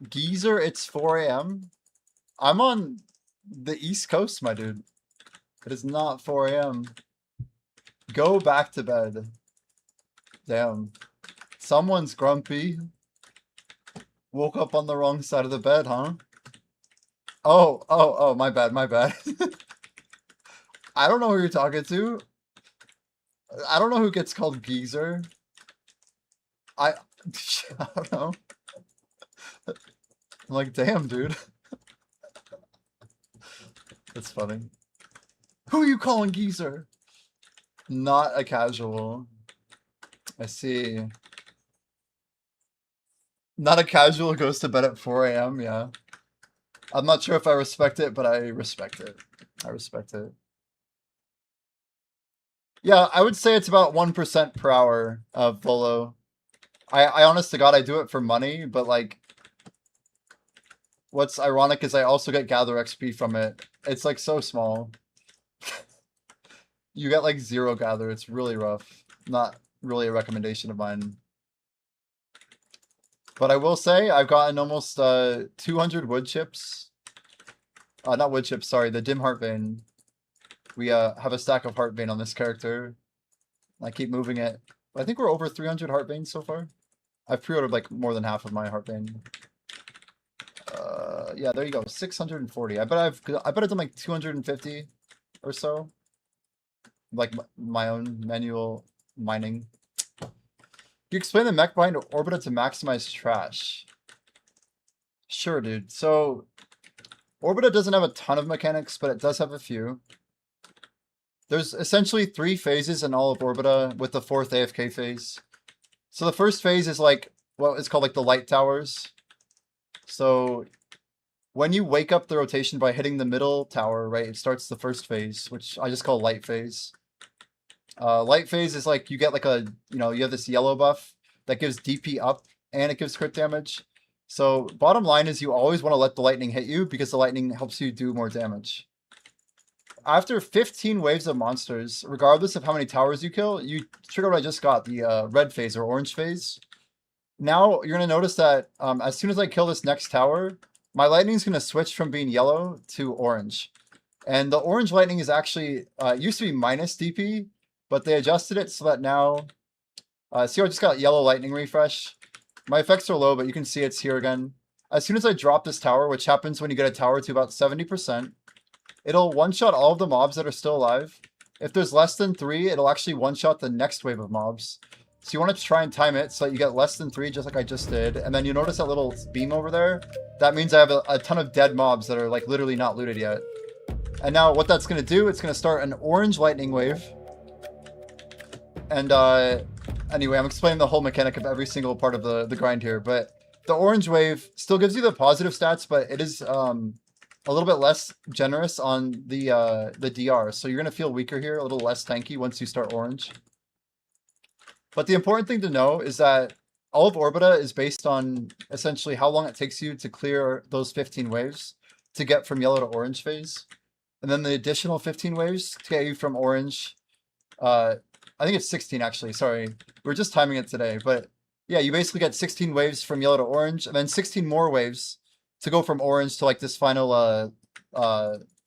Geezer, it's 4 a.m. I'm on the East Coast, my dude. It is not 4 a.m. Go back to bed. Damn. Someone's grumpy. Woke up on the wrong side of the bed, huh? Oh, my bad, my bad. I don't know who you're talking to. I don't know who gets called geezer. I don't know. I'm like, damn, dude. That's funny. Who are you calling geezer? Not a casual. I see. Not a casual goes to bed at 4 a.m. Yeah. I'm not sure if I respect it, but I respect it. I respect it. Yeah, I would say it's about 1% per hour of Volo. I honest to God, I do it for money, but like, what's ironic is I also get gather XP from it. It's like so small. You get like 0 gather. It's really rough. Not really a recommendation of mine. But I will say I've gotten almost 200 wood chips. Not wood chips, sorry, the dim heart vein. We have a stack of heart vein on this character. I keep moving it. I think we're over 300 heart veins so far. I've pre-ordered like more than half of my heart vein. Yeah, there you go, 640. I bet I've done like 250 or so. Like my own manual mining. You explain the mech behind Orbita to maximize trash. Sure, dude. So Orbita doesn't have a ton of mechanics, but it does have a few. There's essentially 3 phases in all of Orbita, with the 4th AFK phase. So the first phase is like what is called like the light towers. So when you wake up the rotation by hitting the middle tower, right, it starts the first phase, which I just call light phase. Light phase is like you get like a, you know, you have this yellow buff that gives DP up and it gives crit damage. So bottom line is you always want to let the lightning hit you because the lightning helps you do more damage. After 15 waves of monsters, regardless of how many towers you kill, you trigger what I just got, the red phase or orange phase. Now you're going to notice that as soon as I kill this next tower, my lightning is going to switch from being yellow to orange. And the orange lightning is actually, it used to be minus DP, but they adjusted it so that now, see I just got yellow lightning refresh. My effects are low, but you can see it's here again. As soon as I drop this tower, which happens when you get a tower to about 70%, it'll one-shot all of the mobs that are still alive. If there's less than 3, it'll actually one-shot the next wave of mobs. So you want to try and time it so that you get less than 3, just like I just did. And then you notice that little beam over there? That means I have a ton of dead mobs that are like literally not looted yet. And now what that's going to do, it's going to start an orange lightning wave. And anyway, I'm explaining the whole mechanic of every single part of the grind here. But the orange wave still gives you the positive stats, but it is a little bit less generous on the DR. So you're going to feel weaker here, a little less tanky once you start orange. But the important thing to know is that all of Orbita is based on essentially how long it takes you to clear those 15 waves to get from yellow to orange phase. And then the additional 15 waves to get you from orange. I think it's 16 actually, sorry. We're just timing it today. But yeah, you basically get 16 waves from yellow to orange, and then 16 more waves to go from orange to like this final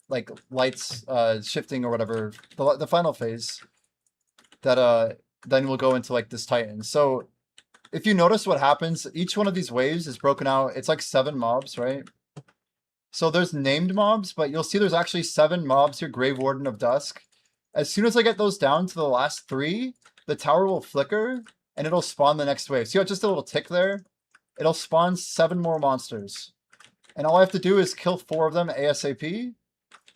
like lights shifting or whatever, the final phase that then we'll go into like this Titan. So if you notice what happens, each one of these waves is broken out. It's like 7 mobs, right? So there's named mobs, but you'll see there's actually 7 mobs here, Grave Warden of Dusk. As soon as I get those down to the last 3, the tower will flicker and it'll spawn the next wave. See how just a little tick there? It'll spawn 7 more monsters. And all I have to do is kill 4 of them ASAP.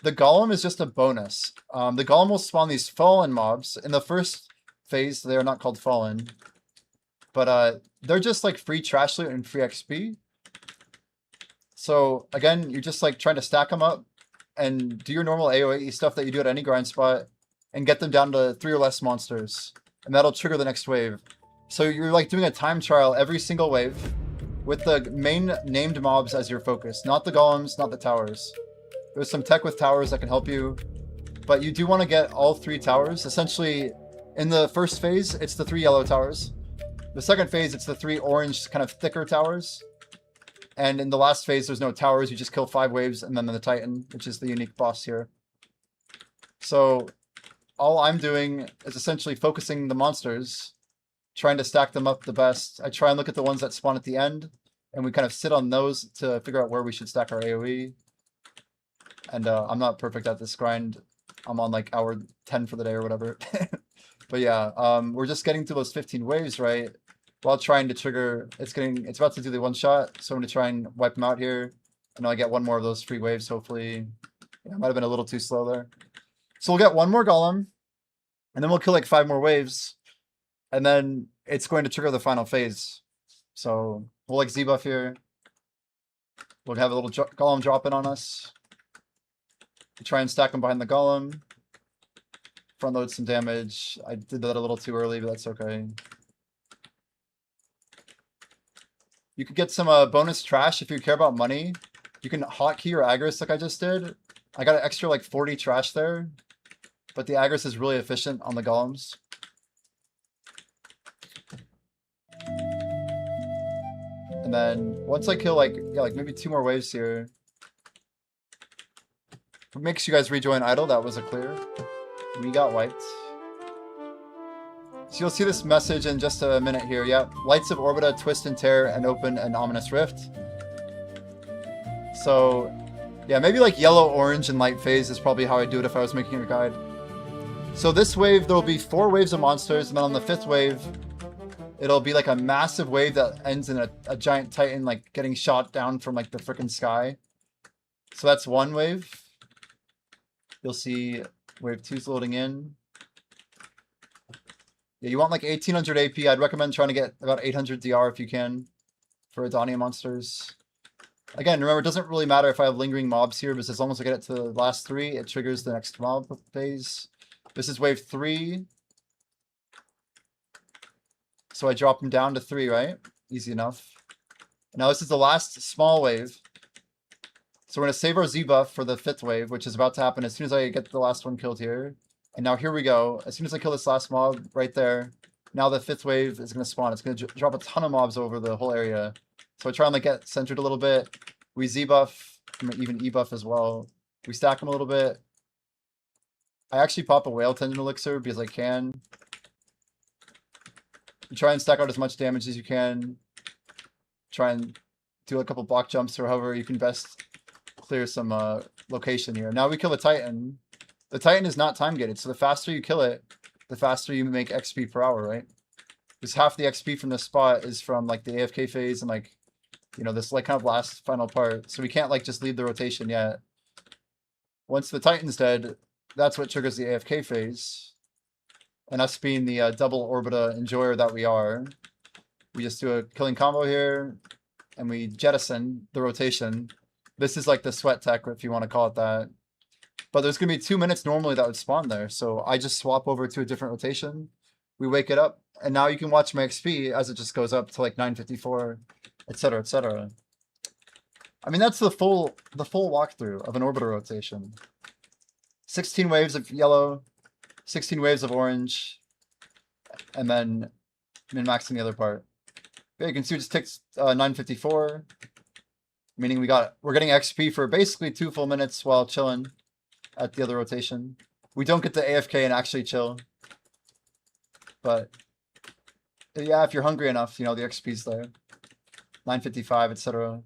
The Golem is just a bonus. The Golem will spawn these fallen mobs. In the first phase, they are not called fallen. But they're just like free trash loot and free XP. So again, you're just like trying to stack them up and do your normal AoE stuff that you do at any grind spot and get them down to 3 or less monsters. And that'll trigger the next wave. So you're like doing a time trial every single wave with the main named mobs as your focus. Not the golems, not the towers. There's some tech with towers that can help you. But you do want to get all 3 towers. Essentially, in the first phase, it's the 3 yellow towers. The second phase, it's the 3 orange, kind of thicker towers. And in the last phase, there's no towers. You just kill 5 waves and then the Titan, which is the unique boss here. So all I'm doing is essentially focusing the monsters, trying to stack them up the best. I try and look at the ones that spawn at the end, and we kind of sit on those to figure out where we should stack our AoE. And I'm not perfect at this grind. I'm on like hour 10 for the day or whatever. But yeah, we're just getting to those 15 waves, right? While trying to trigger, it's about to do the one shot. So I'm going to try and wipe them out here. And I get 1 more of those free waves, hopefully. Yeah, might have been a little too slow there. So we'll get 1 more golem. And then we'll kill like 5 more waves. And then it's going to trigger the final phase. So we'll like Z-buff here. We'll have a little golem drop in on us. We'll try and stack them behind the golem. Front load some damage. I did that a little too early, but that's okay. You could get some bonus trash if you care about money. You can hotkey or Agris like I just did. I got an extra like 40 trash there. But the Agris is really efficient on the golems. And then once I kill like maybe 2 more waves here. What makes you guys rejoin idle? That was a clear. We got wiped. So you'll see this message in just a minute here. Yep. Lights of Orbita, twist and tear, and open an ominous rift. So yeah, maybe like yellow, orange, and light phase is probably how I'd do it if I was making a guide. So this wave, there will be 4 waves of monsters, and then on the 5th wave, it'll be like a massive wave that ends in a giant Titan like getting shot down from like the frickin' sky. So that's 1 wave. You'll see wave 2's loading in. Yeah, you want like 1800 AP. I'd recommend trying to get about 800 DR if you can for Adania monsters. Again, remember, it doesn't really matter if I have lingering mobs here, because as long as I get it to the last 3, it triggers the next mob phase. This is wave 3. So I drop them down to 3, right? Easy enough. Now this is the last small wave. So we're going to save our Z-buff for the 5th wave, which is about to happen as soon as I get the last one killed here. And now here we go. As soon as I kill this last mob right there, now the 5th wave is going to spawn. It's going to drop a ton of mobs over the whole area. So I try and like get centered a little bit. We Z-buff, even E-buff as well. We stack them a little bit. I actually pop a whale tendon elixir because I can. You try and stack out as much damage as you can. Try and do a couple block jumps or however you can best clear some location here. Now we kill the Titan. The Titan is not time gated, so the faster you kill it, the faster you make XP per hour, right? Because half the XP from this spot is from like the AFK phase and like, you know, this like kind of last final part. So we can't like just leave the rotation yet. Once the Titan's dead, that's what triggers the AFK phase. And us being the double Orbita enjoyer that we are, we just do a killing combo here, and we jettison the rotation. This is like the sweat tech, if you want to call it that. But there's going to be 2 minutes normally that would spawn there, so I just swap over to a different rotation. We wake it up, and now you can watch my XP as it just goes up to like 954, etc., etc. I mean, that's the full walkthrough of an Orbiter rotation. 16 waves of yellow, 16 waves of orange, and then min-maxing the other part. Yeah, you can see it just takes 954, meaning we're getting XP for basically 2 full minutes while chilling at the other rotation. We don't get the AFK and actually chill. But yeah, if you're hungry enough, you know, the XP's there. 955, etc.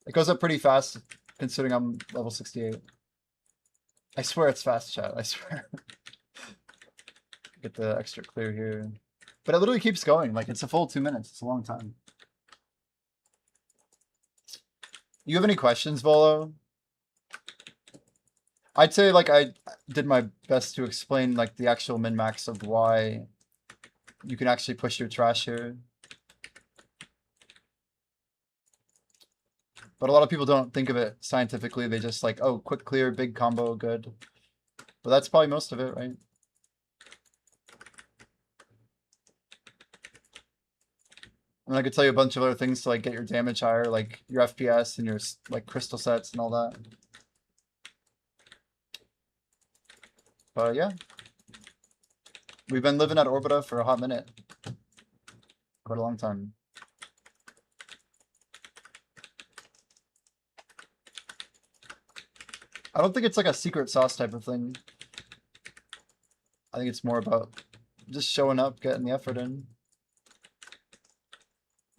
It goes up pretty fast, considering I'm level 68. I swear it's fast, chat. I swear. Get the extra clear here. But it literally keeps going. Like, it's a full 2 minutes. It's a long time. You have any questions, Volo? I'd say, like, I did my best to explain, like, the actual min-max of why you can actually push your trash here. But a lot of people don't think of it scientifically. They just like, oh, quick clear, big combo, good. But that's probably most of it, right? I mean, I could tell you a bunch of other things to like get your damage higher, like your FPS and your like crystal sets and all that. But yeah. We've been living at Orbita for a hot minute. Quite a long time. I don't think it's like a secret sauce type of thing. I think it's more about just showing up, getting the effort in.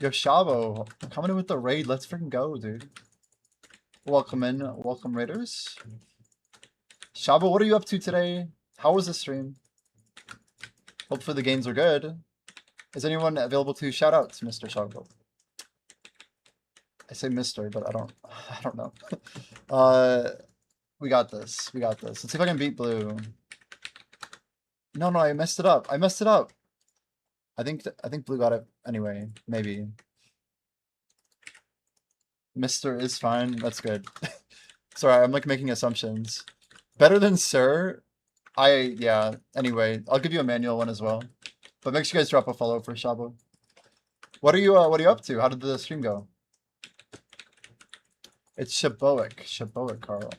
Yo, Shavo, coming in with the raid. Let's freaking go, dude. Welcome in. Welcome, Raiders. Shavo, what are you up to today? How was the stream? Hopefully the games are good. Is anyone available to shout out to Mr. Shavo? I say Mr., but I don't know. We got this. We got this. Let's see if I can beat blue. No, I messed it up. I messed it up. I think blue got it anyway. Maybe. Mr. is fine. That's good. Sorry, I'm like making assumptions. Better than Sir? Yeah. Anyway, I'll give you a manual one as well. But make sure you guys drop a follow for Shabo. What are you up to? How did the stream go? It's Shaboic. Shaboic, Carl.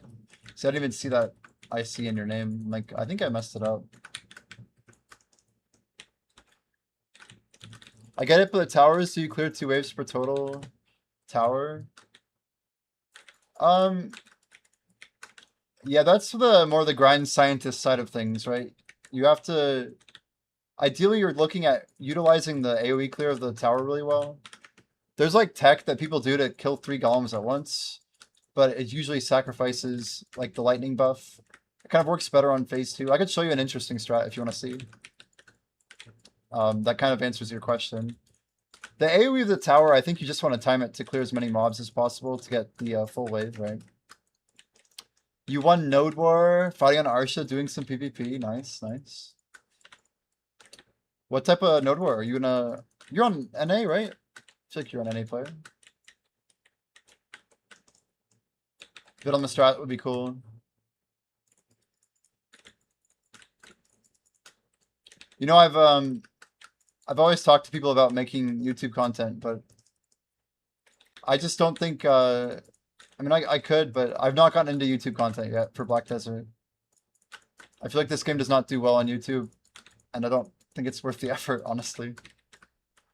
See, I didn't even see that IC in your name. Like, I think I messed it up. I get it for the towers. So you clear 2 waves per total tower. Yeah, that's the more the grind scientist side of things, right? You have to. Ideally, you're looking at utilizing the AoE clear of the tower really well. There's like tech that people do to kill 3 golems at once, but it usually sacrifices like the lightning buff. It kind of works better on phase 2. I could show you an interesting strat if you want to see. That kind of answers your question. The AoE of the tower, I think you just want to time it to clear as many mobs as possible to get the full wave, right? You won Node War, fighting on Arsha, doing some PvP. Nice, nice. What type of Node War? Are you in a... You're on NA, right? I feel like you're an NA player. Bit on the strat would be cool. You know, I've always talked to people about making YouTube content, but I just don't think, I mean, I could, but I've not gotten into YouTube content yet for Black Desert. I feel like this game does not do well on YouTube, and I don't think it's worth the effort, honestly.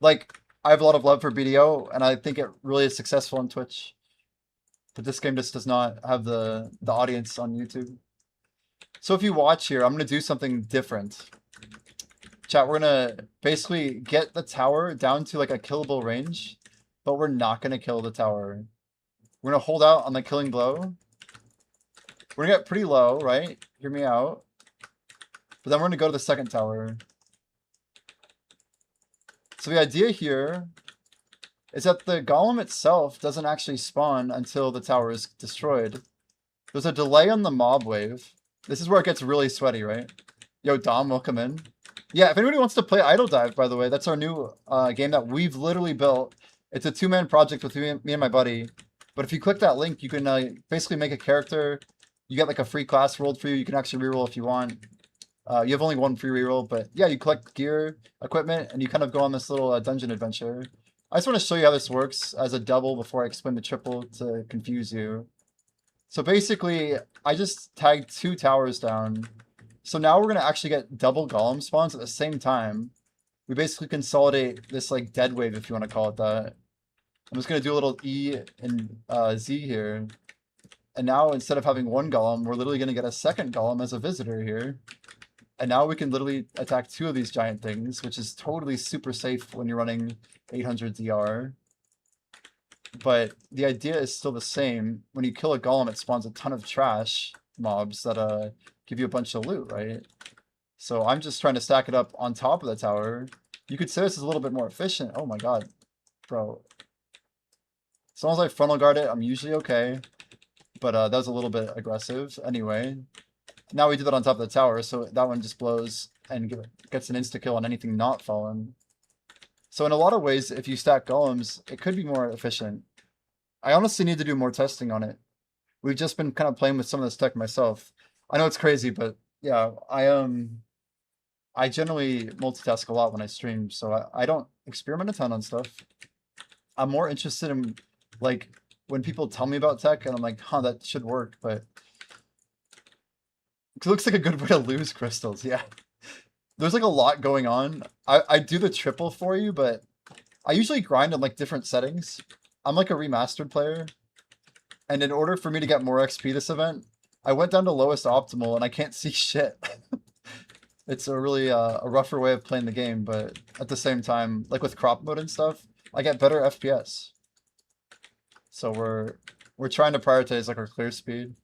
Like, I have a lot of love for BDO, and I think it really is successful on Twitch. But this game just does not have the audience on YouTube. So if you watch here, I'm going to do something different. Chat, we're going to basically get the tower down to like a killable range, but we're not going to kill the tower. We're going to hold out on the killing blow. We're going to get pretty low, right? Hear me out. But then we're going to go to the second tower. So the idea here is that the golem itself doesn't actually spawn until the tower is destroyed. There's a delay on the mob wave. This is where it gets really sweaty, right? Yo, Dom, welcome in. Yeah, if anybody wants to play Idle Dive, by the way, that's our new game that we've literally built. It's a 2-man project with me and my buddy. But if you click that link, you can basically make a character. You get like a free class rolled for you. You can actually reroll if you want. You have only one free reroll, but yeah, you collect gear, equipment, and you kind of go on this little dungeon adventure. I just want to show you how this works as a double before I explain the triple to confuse you. So basically, I just tagged 2 towers down. So now we're going to actually get double golem spawns at the same time. We basically consolidate this like dead wave, if you want to call it that. I'm just going to do a little E and Z here. And now instead of having 1 golem, we're literally going to get a second golem as a visitor here. And now we can literally attack 2 of these giant things, which is totally super safe when you're running 800 DR. But the idea is still the same. When you kill a golem, it spawns a ton of trash mobs that give you a bunch of loot, right? So I'm just trying to stack it up on top of the tower. You could say this is a little bit more efficient. Oh my god. Bro. As long as I frontal guard it, I'm usually okay. But that was a little bit aggressive. Anyway. Now we do that on top of the tower, so that one just blows and gets an insta-kill on anything not fallen. So in a lot of ways, if you stack golems, it could be more efficient. I honestly need to do more testing on it. We've just been kind of playing with some of this tech myself. I know it's crazy, but yeah, I generally multitask a lot when I stream, so I don't experiment a ton on stuff. I'm more interested in, like, when people tell me about tech, and I'm like, huh, that should work, but it looks like a good way to lose crystals, yeah. There's like a lot going on. I do the triple for you, but I usually grind in like different settings. I'm like a remastered player. And in order for me to get more XP this event, I went down to lowest optimal and I can't see shit. It's a really a rougher way of playing the game, but at the same time, like with crop mode and stuff, I get better FPS. So we're trying to prioritize like our clear speed.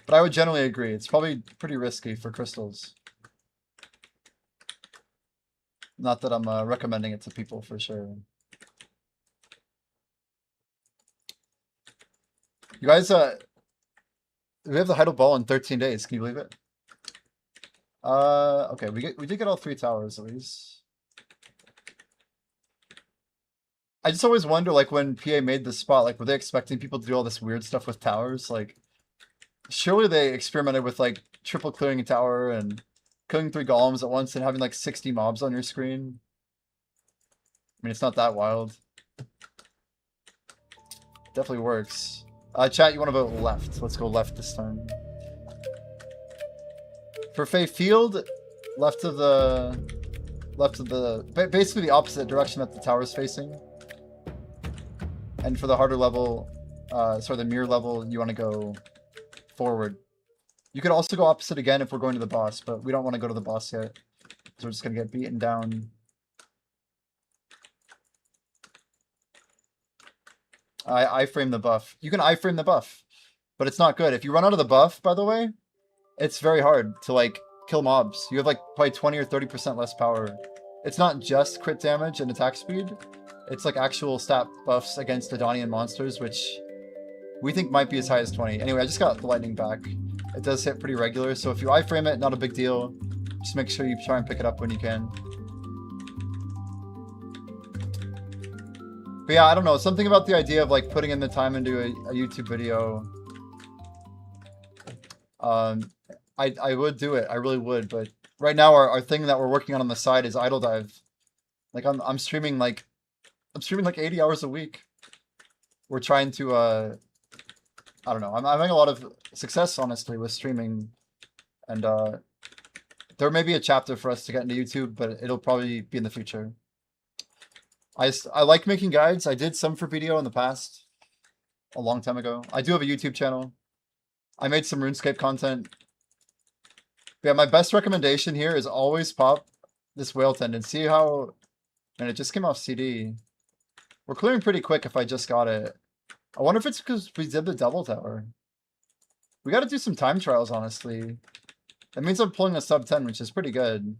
But I would generally agree, it's probably pretty risky for crystals. Not that I'm recommending it to people for sure. You guys, we have the Heidel Ball in 13 days. Can you believe it? Okay, we did get all 3 towers at least. I just always wonder, like, when PA made this spot, like, were they expecting people to do all this weird stuff with towers? Like, surely they experimented with, like, triple clearing a tower and killing 3 golems at once and having, like, 60 mobs on your screen. I mean, it's not that wild. Definitely works. Chat, you want to vote left. Let's go left this time. For Fae Field, left of the... Basically the opposite direction that the tower's facing. And for the harder level, the mirror level, you want to go forward. You could also go opposite again if we're going to the boss, but we don't want to go to the boss yet. So we're just going to get beaten down. I frame the buff. You can I-frame the buff, but it's not good. If you run out of the buff, by the way, it's very hard to, like, kill mobs. You have, like, probably 20 or 30% less power. It's not just crit damage and attack speed. It's, like, actual stat buffs against Adonian monsters, which we think might be as high as 20. Anyway, I just got the lightning back. It does hit pretty regular, so if you I-frame it, not a big deal. Just make sure you try and pick it up when you can. But yeah, I don't know, something about the idea of like putting in the time into a YouTube video. I would do it, I really would, but right now our thing that we're working on the side is Idle Dive. Like I'm streaming like 80 hours a week. We're trying to I don't know, I'm having a lot of success honestly with streaming, and there may be a chapter for us to get into YouTube, but it'll probably be in the future. I like making guides. I did some for video in the past, a long time ago. I do have a YouTube channel. I made some RuneScape content. But yeah, my best recommendation here is always pop this whale tendon. See how... And it just came off CD. We're clearing pretty quick if I just got it. I wonder if it's because we did the double tower. We got to do some time trials, honestly. That means I'm pulling a sub 10, which is pretty good.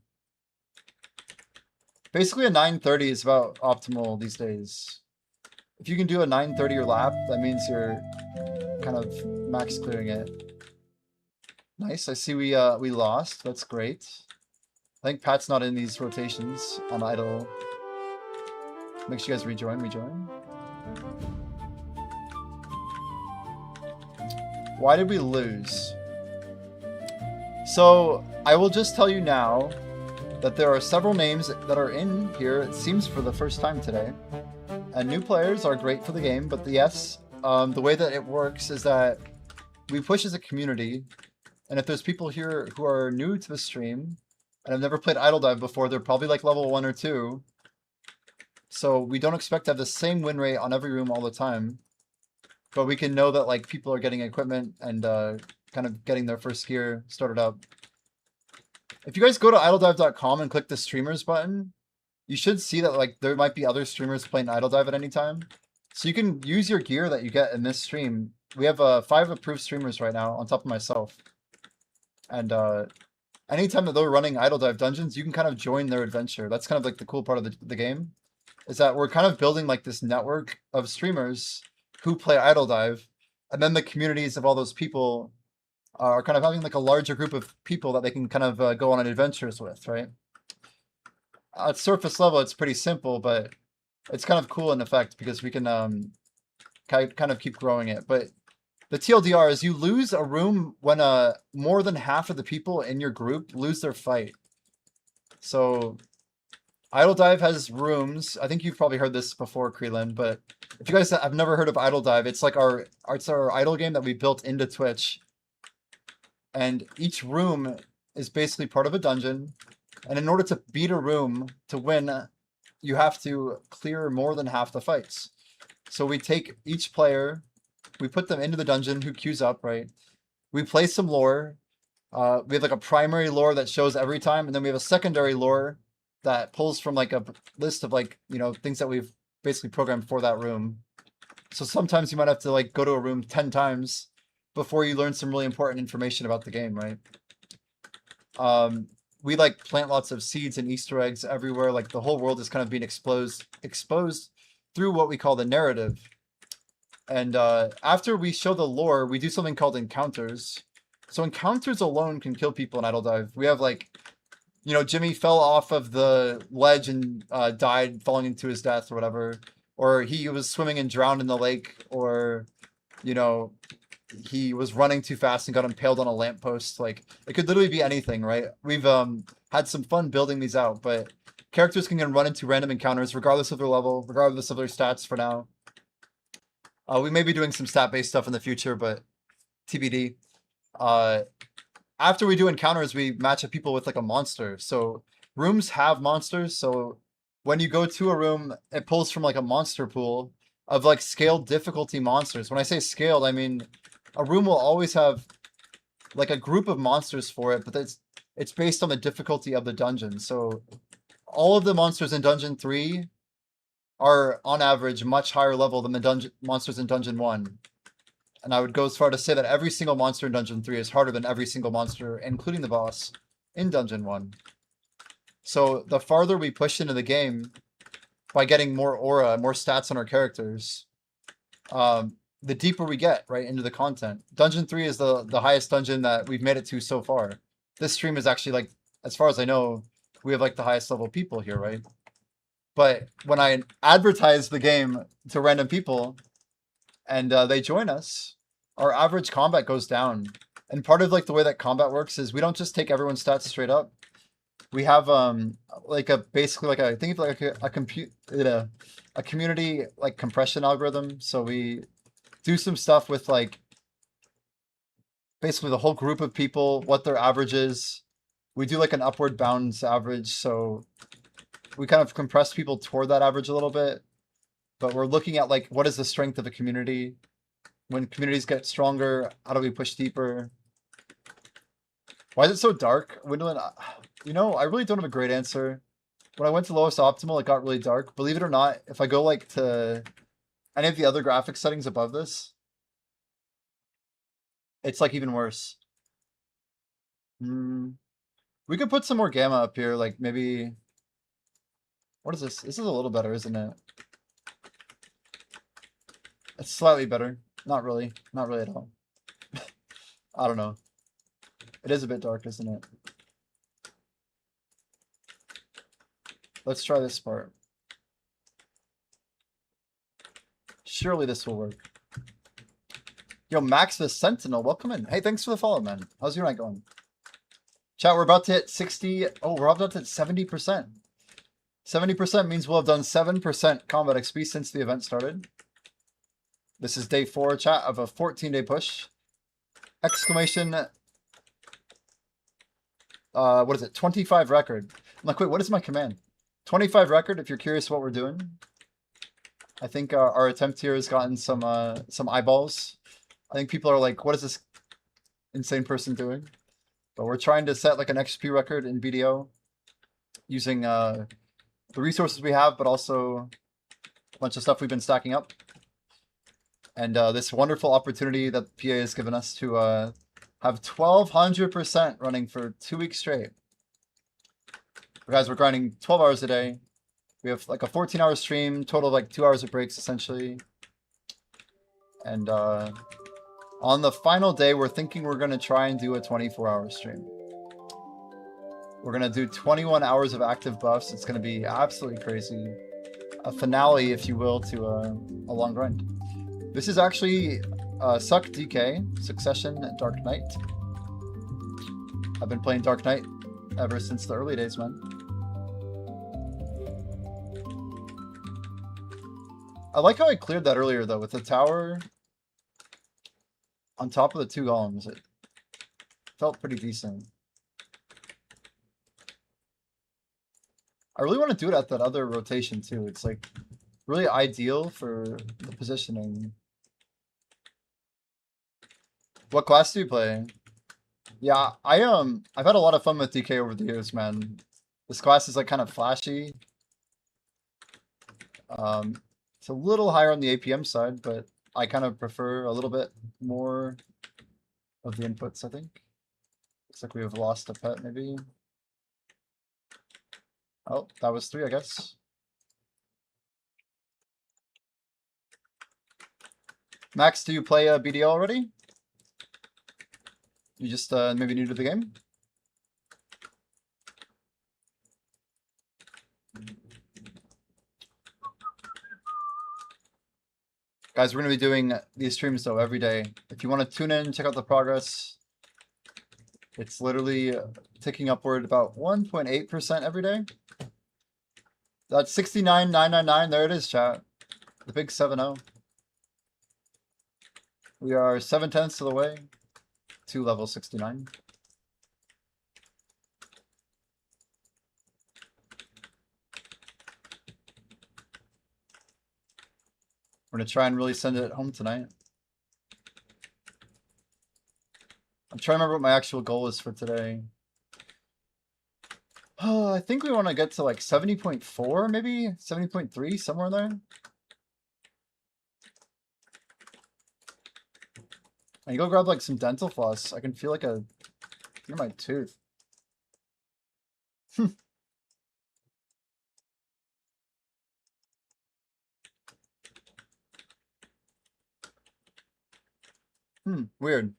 Basically, a 930 is about optimal these days. If you can do a 930 or lap, that means you're kind of max clearing it. Nice. I see we lost. That's great. I think Pat's not in these rotations on idle. Make sure you guys rejoin. Why did we lose? So I will just tell you now that there are several names that are in here, it seems, for the first time today. And new players are great for the game, but yes, the way that it works is that we push as a community, and if there's people here who are new to the stream and have never played Idle Dive before, they're probably like level 1 or 2. So we don't expect to have the same win rate on every room all the time. But we can know that like people are getting equipment and kind of getting their first gear started up. If you guys go to idledive.com and click the streamers button, you should see that like there might be other streamers playing Idle Dive at any time. So you can use your gear that you get in this stream. We have 5 approved streamers right now on top of myself. And anytime that they're running Idle Dive dungeons, you can kind of join their adventure. That's kind of like the cool part of the game, is that we're kind of building like this network of streamers who play Idle Dive, and then the communities of all those people are kind of having like a larger group of people that they can kind of go on adventures with, right? At surface level, it's pretty simple, but it's kind of cool in effect because we can kind of keep growing it. But the TLDR is you lose a room when more than half of the people in your group lose their fight. So Idle Dive has rooms. I think you've probably heard this before, Kreelin, but if you guys have never heard of Idle Dive, it's like our idle game that we built into Twitch. And each room is basically part of a dungeon. And in order to beat a room to win, you have to clear more than half the fights. So we take each player, we put them into the dungeon who queues up, right? We play some lore. We have like a primary lore that shows every time, and then we have a secondary lore that pulls from like a list of like, you know, things that we've basically programmed for that room. So sometimes you might have to like go to a room 10 times before you learn some really important information about the game, right? We like plant lots of seeds and Easter eggs everywhere. Like the whole world is kind of being exposed through what we call the narrative. And after we show the lore, we do something called encounters. So encounters alone can kill people in Idle Dive. We have like, you know, Jimmy fell off of the ledge and died falling into his death or whatever. Or he was swimming and drowned in the lake. Or, you know, he was running too fast and got impaled on a lamppost. Like, it could literally be anything, right? We've had some fun building these out, but characters can run into random encounters regardless of their level, regardless of their stats for now. We may be doing some stat-based stuff in the future, but TBD. After we do encounters, we match up people with like a monster. So rooms have monsters. So when you go to a room, it pulls from like a monster pool of like scaled difficulty monsters. When I say scaled, I mean a room will always have like a group of monsters for it, but it's based on the difficulty of the dungeon. So all of the monsters in Dungeon 3 are on average much higher level than the monsters in Dungeon 1. And I would go as far to say that every single monster in Dungeon 3 is harder than every single monster, including the boss, in Dungeon 1. So the farther we push into the game, by getting more aura, more stats on our characters, the deeper we get, right, into the content. Dungeon 3 is the highest dungeon that we've made it to so far. This stream is actually, like, as far as I know, we have, like, the highest level people here, right? But when I advertise the game to random people, and they join us, our average combat goes down. And part of like the way that combat works is we don't just take everyone's stats straight up. We have like a basically like a think of like a community like compression algorithm. So we do some stuff with like basically the whole group of people, what their average is. We do like an upward bounds average, so we kind of compress people toward that average a little bit. But we're looking at like what is the strength of a community. When communities get stronger, how do we push deeper? Why is it so dark? Windowland, you know, I really don't have a great answer. When I went to lowest optimal, it got really dark. Believe it or not, if I go like to any of the other graphics settings above this, it's like even worse. We could put some more gamma up here, like maybe, what is this? This is a little better, isn't it? It's slightly better. Not really. Not really at all. I don't know. It is a bit dark, isn't it? Let's try this part. Surely this will work. Yo, Max the Sentinel, welcome in. Hey, thanks for the follow, man. How's your night going? Chat, we're about to hit 60. Oh, we're about to hit 70%. 70% means we'll have done 7% combat XP since the event started. This is day 4, chat, of a 14-day push. Exclamation. What is it? 25 record. I'm like, wait, what is my command? 25 record, if you're curious what we're doing. I think our attempt here has gotten some eyeballs. I think people are like, what is this insane person doing? But we're trying to set like an XP record in BDO using the resources we have, but also a bunch of stuff we've been stacking up. And this wonderful opportunity that PA has given us to have 1200% running for 2 weeks straight. Guys, we're grinding 12 hours a day. We have like a 14-hour stream, total of like 2 hours of breaks essentially. And on the final day, we're thinking we're going to try and do a 24-hour stream. We're going to do 21 hours of active buffs. It's going to be absolutely crazy. A finale, if you will, to a long grind. This is actually Suck DK, Succession Dark Knight. I've been playing Dark Knight ever since the early days, man. I like how I cleared that earlier, though, with the tower on top of the 2 golems. It felt pretty decent. I really want to do it at that other rotation, too. It's, like, really ideal for the positioning. What class do you play? Yeah, I've had a lot of fun with DK over the years, man. This class is, like, kind of flashy. It's a little higher on the APM side, but I kind of prefer a little bit more of the inputs, I think. Looks like we have lost a pet, maybe. Oh, that was 3, I guess. Max, do you play BDL already? You just maybe new to the game? Guys, we're going to be doing these streams, though, every day. If you want to tune in, check out the progress. It's literally ticking upward about 1.8% every day. That's 69,999. There it is, chat. The big 7-0. We are 7/10 of the way to level 69. We're going to try and really send it home tonight. I'm trying to remember what my actual goal is for today. Oh, I think we want to get to like 70.4, maybe 70.3, somewhere there. I can go grab like some dental floss. I can feel like near my tooth. Weird.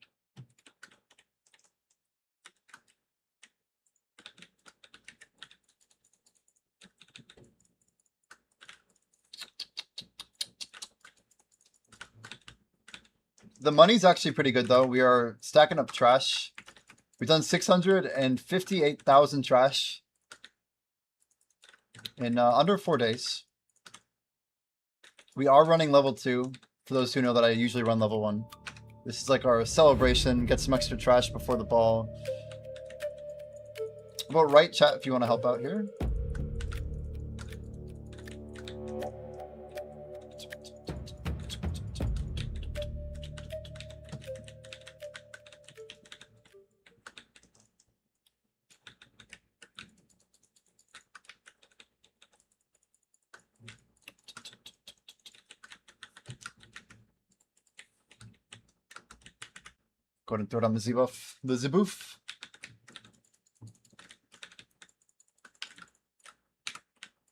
The money's actually pretty good, though. We are stacking up trash. We've done 658,000 trash in under 4 days. We are running level 2, for those who know that I usually run level 1. This is like our celebration, get some extra trash before the ball. About right, chat, if you want to help out here. Go ahead and throw it on the Z-buff. The Z-boof.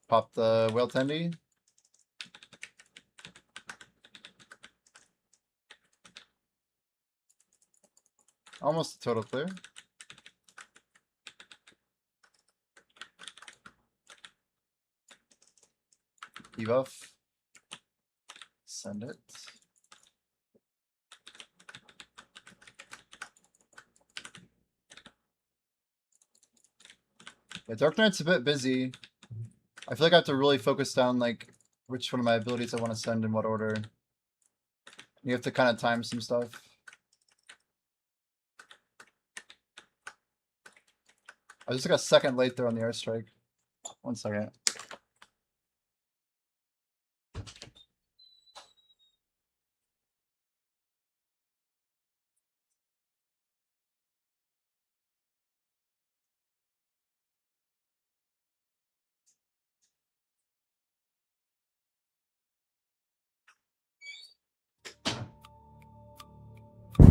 Pop the whale tendy. Almost a total clear. Debuff. Send it. Yeah, Dark Knight's a bit busy. I feel like I have to really focus down like which one of my abilities I want to send in what order. You have to kind of time some stuff. I just got a second late there on the airstrike. 1 second.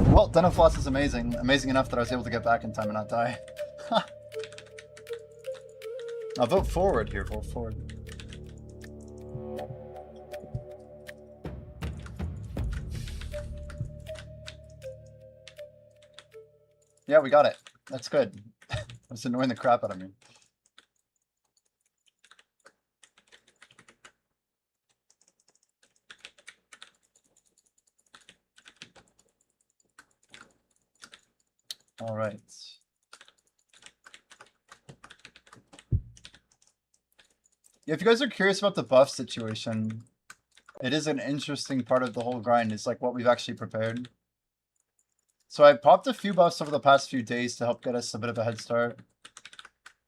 Well, Denofloss is amazing. Amazing enough that I was able to get back in time and not die. I'll vote forward here, vote forward. Yeah, we got it. That's good. That's annoying the crap out of me. All right. Yeah, if you guys are curious about the buff situation, it is an interesting part of the whole grind. It's like what we've actually prepared. So I popped a few buffs over the past few days to help get us a bit of a head start.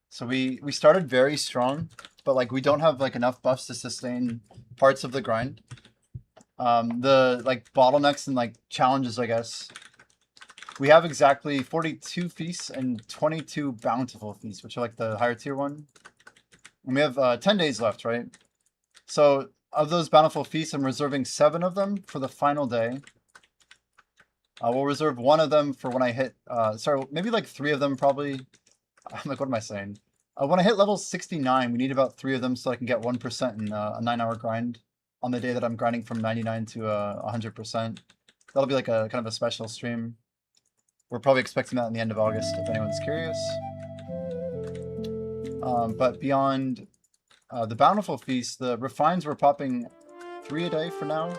So we started very strong, but like we don't have like enough buffs to sustain parts of the grind. The like bottlenecks and like challenges, I guess. We have exactly 42 feasts and 22 bountiful feasts, which are like the higher tier one. And we have 10 days left, right? So of those bountiful feasts, I'm reserving 7 of them for the final day. We'll reserve 1 of them for when I hit, sorry, maybe like 3 of them probably. I'm like, what am I saying? When I hit level 69, we need about 3 of them so I can get 1% in a 9-hour grind on the day that I'm grinding from 99 to 100%. That'll be like a kind of a special stream. We're probably expecting that in the end of August, if anyone's curious. But beyond the Bountiful Feast, the Refines we're popping 3 a day for now.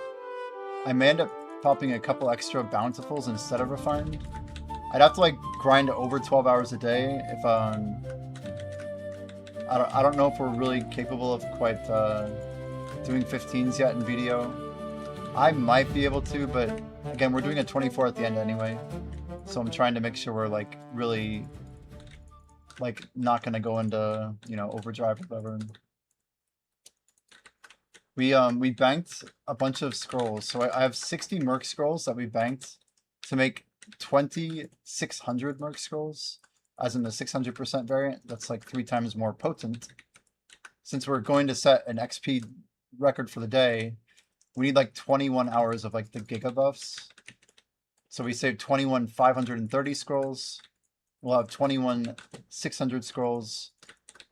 I may end up popping a couple extra Bountifuls instead of Refined. I'd have to like grind over 12 hours a day if I don't know if we're really capable of quite doing 15s yet in video. I might be able to, but again, we're doing a 24 at the end anyway. So I'm trying to make sure we're like really like not gonna go into, you know, overdrive or whatever. We banked a bunch of scrolls. So I have 60 Merc scrolls that we banked to make 2,600 Merc scrolls, as in the 600% variant. That's like 3 times more potent. Since we're going to set an XP record for the day, we need like 21 hours of like the Giga buffs. So we saved 21 530 scrolls. We'll have 21 600 scrolls.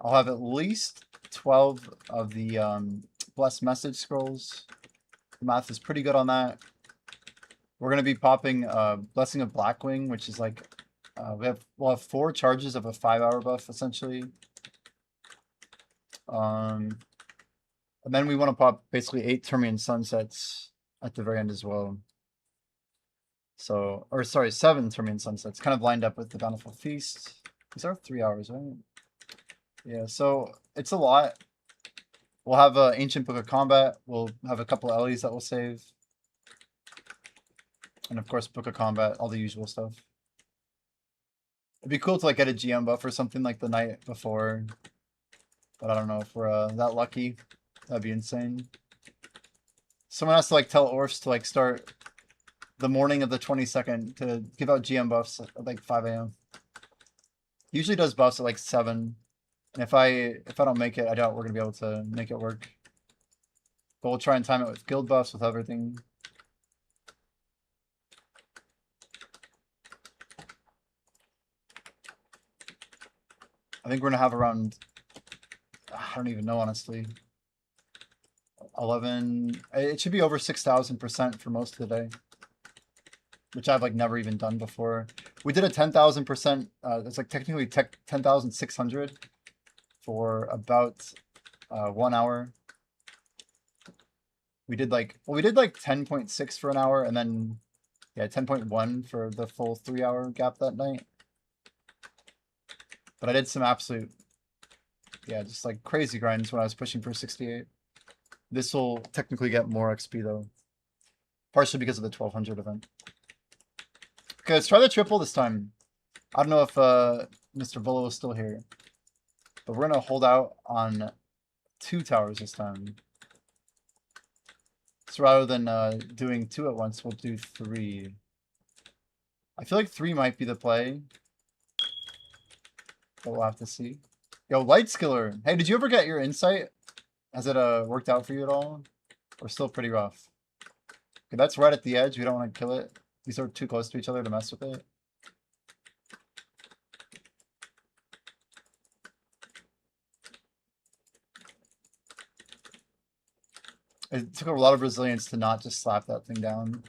I'll have at least 12 of the Blessed Message scrolls. The math is pretty good on that. We're going to be popping Blessing of Blackwing, which is like, we'll have 4 charges of a 5-hour buff, essentially. And then we want to pop basically 8 Termian Sunsets at the very end as well. So, or sorry, 7 Termian Sunsets, kind of lined up with the Bountiful Feast. These are 3 hours, right? Yeah, so it's a lot. We'll have an Ancient Book of Combat. We'll have a couple of LEs that we'll save. And of course, Book of Combat, all the usual stuff. It'd be cool to like get a GM buff or something like the night before. But I don't know if we're that lucky. That'd be insane. Someone has to like tell Orfs to like start the morning of the 22nd to give out GM buffs at like 5 a.m. Usually does buffs at like 7. And if I don't make it, I doubt we're gonna be able to make it work. But we'll try and time it with guild buffs, with everything. I think we're gonna have around, I don't even know honestly, 11. It should be over 6,000% for most of the day, which I've like never even done before. We did a 10,000%. That's like technically 10,600 for about 1 hour. We did like, well, we did like 10.6 for an hour and then, yeah, 10.1 for the full 3-hour gap that night. But I did some absolute, yeah, just like crazy grinds when I was pushing for 68. This will technically get more XP though. Partially because of the 1200 event. Okay, let's try the triple this time. I don't know if Mr. Volo is still here. But we're going to hold out on 2 towers this time. So rather than doing 2 at once, we'll do 3. I feel like 3 might be the play. But we'll have to see. Yo, Light Skiller. Hey, did you ever get your insight? Has it worked out for you at all? Or still pretty rough? Okay, that's right at the edge. We don't want to kill it. These are too close to each other to mess with it. It took a lot of resilience to not just slap that thing down.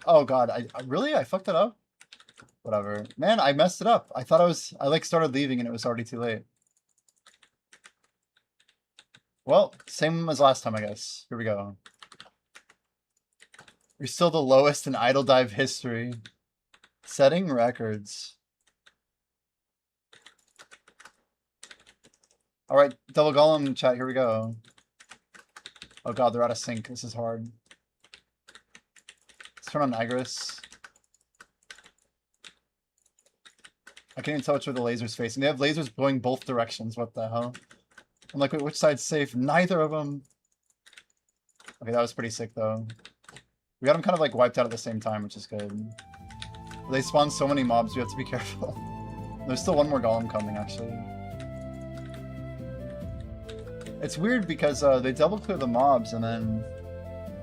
Oh god, I really fucked it up. Whatever, man. I messed it up. I thought I like started leaving and it was already too late. Well, same as last time, I guess. Here we go. You're still the lowest in idle dive history. Setting records. All right, double golem chat. Here we go. Oh god, they're out of sync. This is hard. Let's turn on Agris. I can't even tell which way the laser's facing. They have lasers going both directions. What the hell? I'm like, wait, which side's safe? Neither of them. Okay, that was pretty sick, though. We got them kind of, like, wiped out at the same time, which is good. They spawn so many mobs, we have to be careful. There's still one more golem coming, actually. It's weird because they double clear the mobs, and then...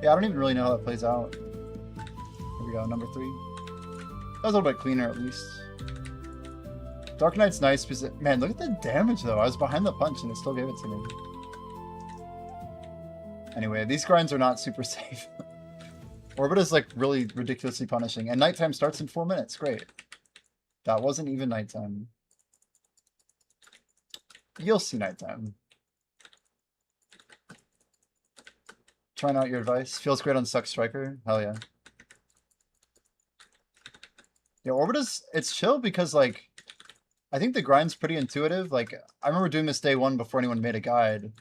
Yeah, I don't even really know how that plays out. Here we go, number 3. That was a little bit cleaner, at least. Dark Knight's nice because, man, look at the damage though. I was behind the punch and it still gave it to me. Anyway, these grinds are not super safe. Orbit is like really ridiculously punishing. And nighttime starts in 4 minutes. Great. That wasn't even nighttime. You'll see nighttime. Trying out your advice. Feels great on Suck Striker. Hell yeah. Yeah, Orbit is, it's chill because like, I think the grind's pretty intuitive. Like, I remember doing this day 1 before anyone made a guide.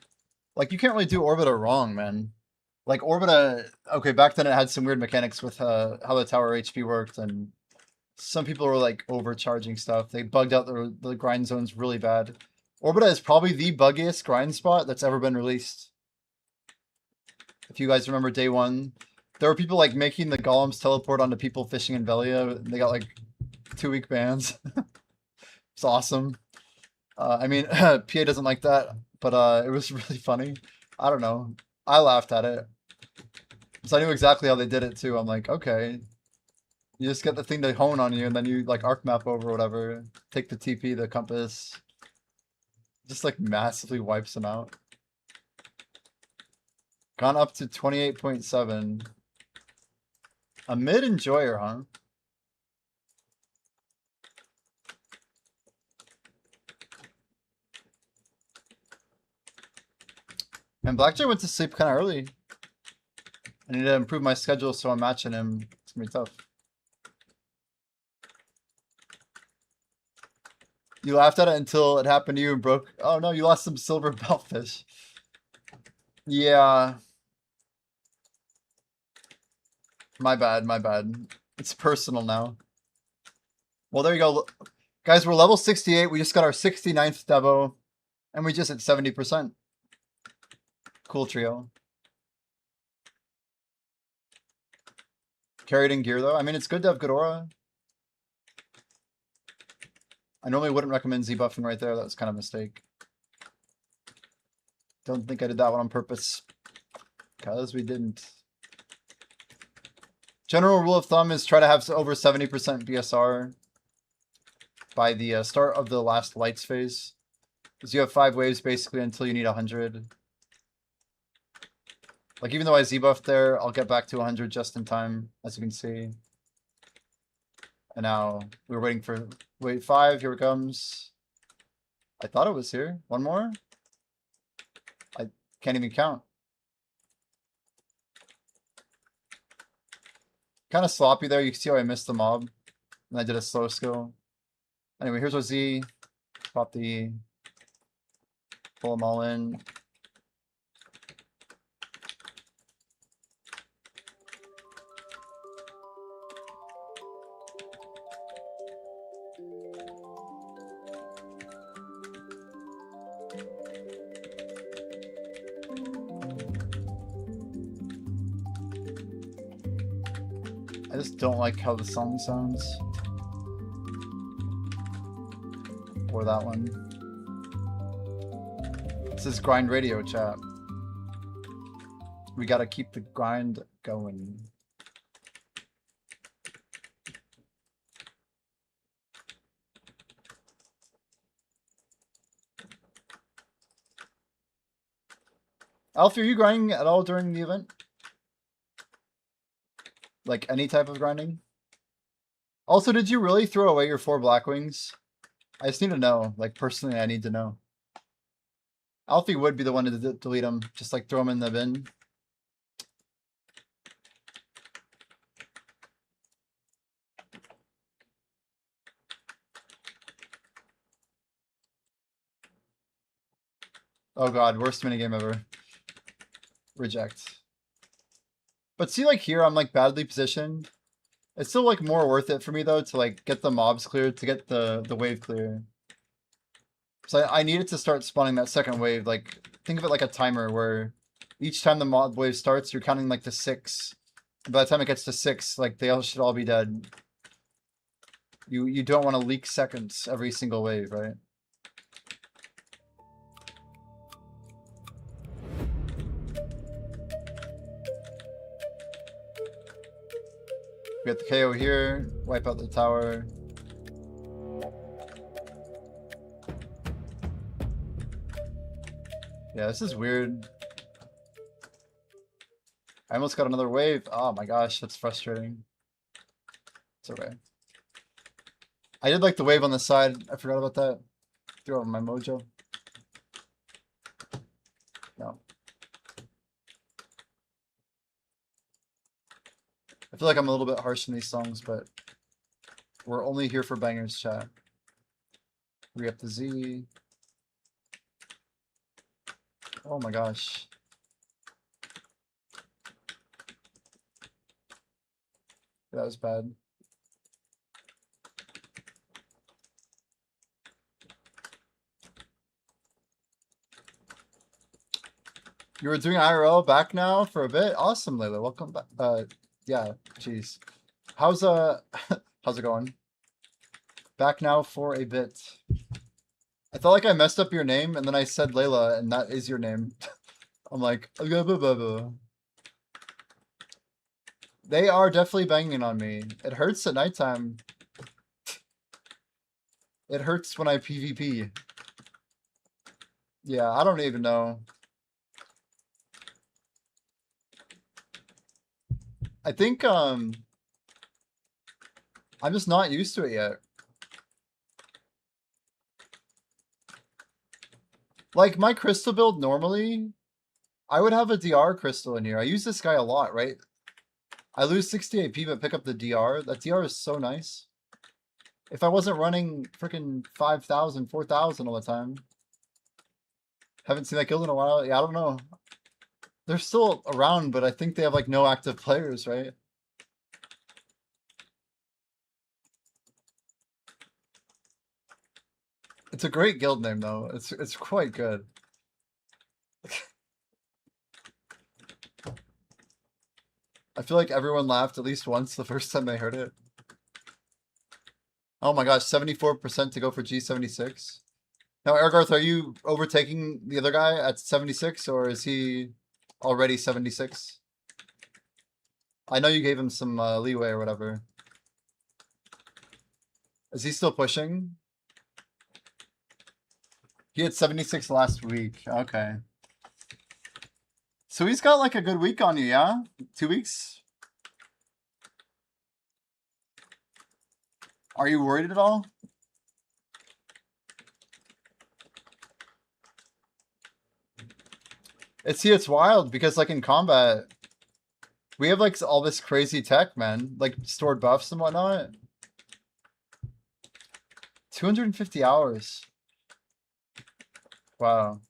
Like, you can't really do Orbita wrong, man. Like, Orbita, okay, back then it had some weird mechanics with how the tower HP worked, and some people were, like, overcharging stuff. They bugged out the grind zones really bad. Orbita is probably the buggiest grind spot that's ever been released. If you guys remember day 1, there were people, like, making the golems teleport onto people fishing in Velia. They got, like, 2-week bans. It's awesome. I mean, PA doesn't like that, but it was really funny. I don't know. I laughed at it. So I knew exactly how they did it too. I'm like, okay. You just get the thing to hone on you and then you like arc map over whatever. Take the TP, the compass. Just like massively wipes them out. Gone up to 28.7. A mid enjoyer, huh? And Blackjack went to sleep kind of early. I need to improve my schedule so I'm matching him. It's gonna be tough. You laughed at it until it happened to you and broke. Oh no, you lost some silver bellfish. Yeah. My bad, my bad. It's personal now. Well, there you go. Guys, we're level 68. We just got our 69th Devo. And we just hit 70%. Cool trio. Carried in gear though. I mean, it's good to have good aura. I normally wouldn't recommend Z-buffing right there. That was kind of a mistake. Don't think I did that one on purpose. Because we didn't. General rule of thumb is try to have over 70% BSR by the start of the last lights phase. Because you have 5 waves basically until you need 100. Like, even though I Z-buffed there, I'll get back to 100 just in time, as you can see. And now, we're waiting for wave 5, here it comes. I thought it was here. One more? I can't even count. Kind of sloppy there, you can see how I missed the mob. And I did a slow skill. Anyway, here's our Z. Pop the E. Pull them all in. I just don't like how the song sounds. Or that one. This is grind radio, chat. We gotta keep the grind going. Alfie, are you grinding at all during the event? Like any type of grinding? Also, did you really throw away your 4 Blackwings? I just need to know. Like, personally, I need to know. Alfie would be the one to delete them. Just like throw them in the bin. Oh god, worst minigame ever. Reject. But see, like here, I'm like badly positioned. It's still like more worth it for me though to like get the mobs cleared, to get the wave clear. So I needed to start spawning that second wave. Like, think of it like a timer where each time the mob wave starts, you're counting like to 6. By the time it gets to 6, like they all should all be dead. You don't want to leak seconds every single wave, right? We got the KO here, wipe out the tower. Yeah, this is weird. I almost got another wave. Oh my gosh, that's frustrating. It's okay. I did like the wave on the side. I forgot about that. Threw out my mojo. No. I feel like I'm a little bit harsh in these songs, but we're only here for bangers, chat. Re up the Z. Oh my gosh. That was bad. You were doing IRL back now for a bit? Awesome, Layla. Welcome back. Yeah, jeez. How's how's it going? Back now for a bit. I felt like I messed up your name and then I said Layla and that is your name. I'm like, blah, blah, blah, blah. They are definitely banging on me. It hurts at nighttime. It hurts when I PvP. Yeah, I don't even know. I think I'm just not used to it yet. Like my crystal build normally, I would have a DR crystal in here. I use this guy a lot, right? I lose 60 AP but pick up the DR. That DR is so nice. If I wasn't running freaking 5,000, 4,000 all the time. Haven't seen that guild in a while. Yeah, I don't know. They're still around, but I think they have like no active players, right? It's a great guild name though. It's quite good. I feel like everyone laughed at least once the first time they heard it. Oh my gosh, 74% to go for G76. Now, Ergarth, are you overtaking the other guy at 76 or is he already 76? I know you gave him some leeway or whatever. Is he still pushing? He had 76 last week. Okay. So he's got like a good week on you, yeah? 2 weeks? Are you worried at all? It's wild because like in combat, we have like all this crazy tech, man. Like stored buffs and whatnot. 250 hours. Wow.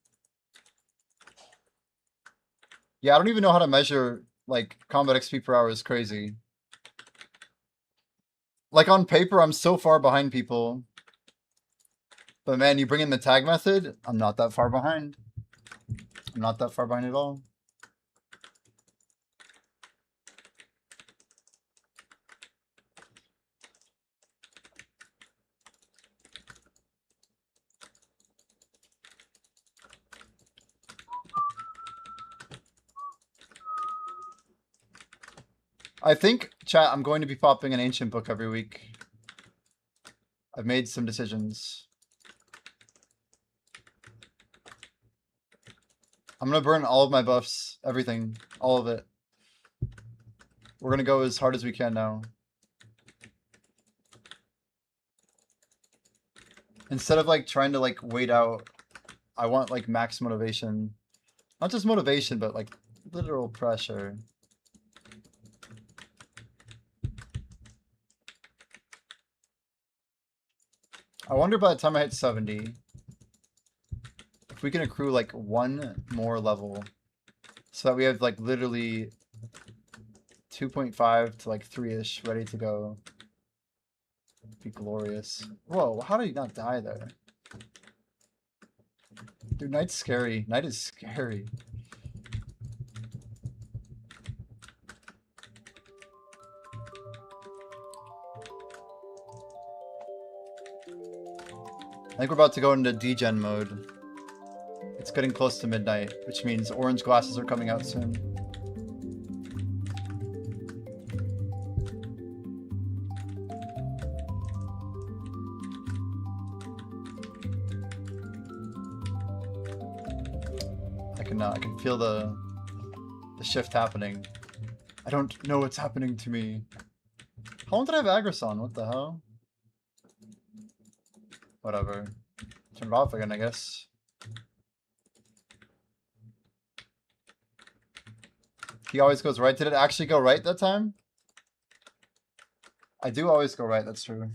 Yeah, I don't even know how to measure like combat XP per hour is crazy. Like on paper, I'm so far behind people. But man, you bring in the tag method, I'm not that far behind. I'm not that far behind at all. I think, chat, I'm going to be popping an ancient book every week. I've made some decisions. I'm gonna burn all of my buffs, everything, all of it. We're gonna go as hard as we can now. Instead of like trying to like wait out, I want like max motivation. Not just motivation, but like literal pressure. I wonder by the time I hit 70, if we can accrue like one more level so that we have like literally 2.5 to like 3-ish ready to go. It'd be glorious. Whoa, how did he not die there? Dude, Knight's scary. Knight is scary. I think we're about to go into degen mode. It's getting close to midnight, which means orange glasses are coming out soon. I can feel the shift happening. I don't know what's happening to me. How long did I have Agris on? What the hell? Whatever. Turn it off again, I guess. He always goes right. Did it actually go right that time? I do always go right, that's true.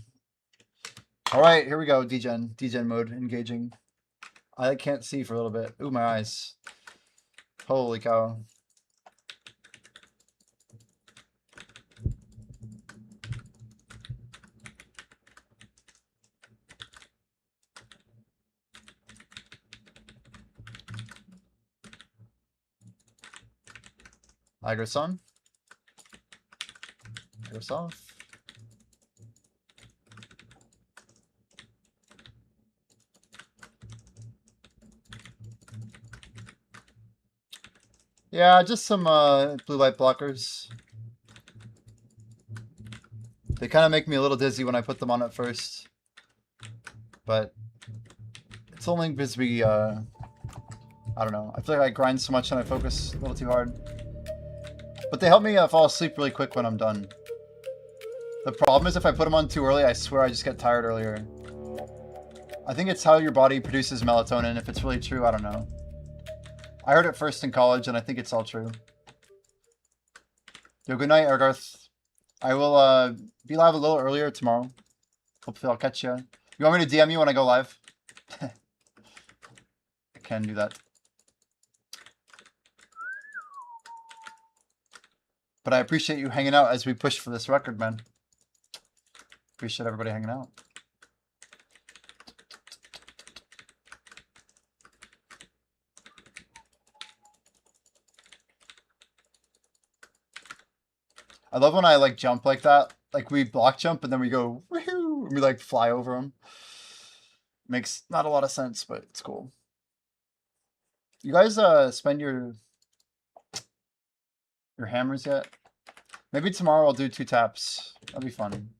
Alright, here we go, degen. Degen mode, engaging. I can't see for a little bit. Ooh, my eyes. Holy cow. Agris on. Agris off. Yeah, just some blue light blockers. They kind of make me a little dizzy when I put them on at first. But it's only because we, I don't know. I feel like I grind so much and I focus a little too hard. But they help me fall asleep really quick when I'm done. The problem is if I put them on too early, I swear I just get tired earlier. I think it's how your body produces melatonin. If it's really true, I don't know. I heard it first in college, and I think it's all true. Yo, good night, Ergarth. I will be live a little earlier tomorrow. Hopefully I'll catch you. You want me to DM you when I go live? I can do that. But I appreciate you hanging out as we push for this record, man. Appreciate everybody hanging out. I love when I like jump like that. Like we block jump and then we go woohoo, and we like fly over them. Makes not a lot of sense, but it's cool. You guys spend your hammers yet? Maybe tomorrow I'll do 2 taps. That'll be fun.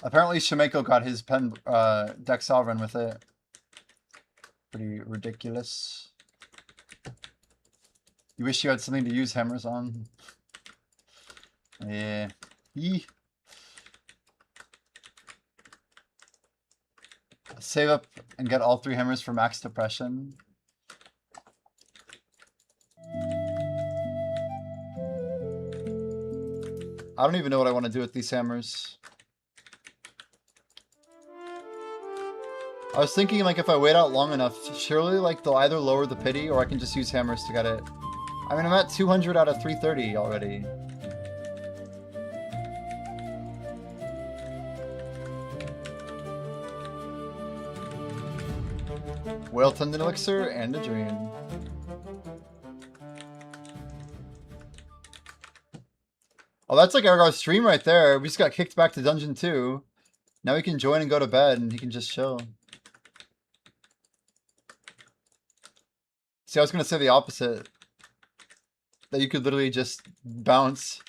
Apparently Shimeko got his pen deck sovereign with it. Pretty ridiculous. You wish you had something to use hammers on? Yeah. Yee. Save up and get all 3 hammers for max depression. I don't even know what I want to do with these hammers. I was thinking, like, if I wait out long enough, surely, like, they'll either lower the pity or I can just use hammers to get it. I mean, I'm at 200 out of 330 already. Whale Tendon Elixir and a dream. Oh, that's like Argar's stream right there. We just got kicked back to Dungeon 2. Now he can join and go to bed, and he can just chill. See, I was going to say the opposite. That you could literally just bounce.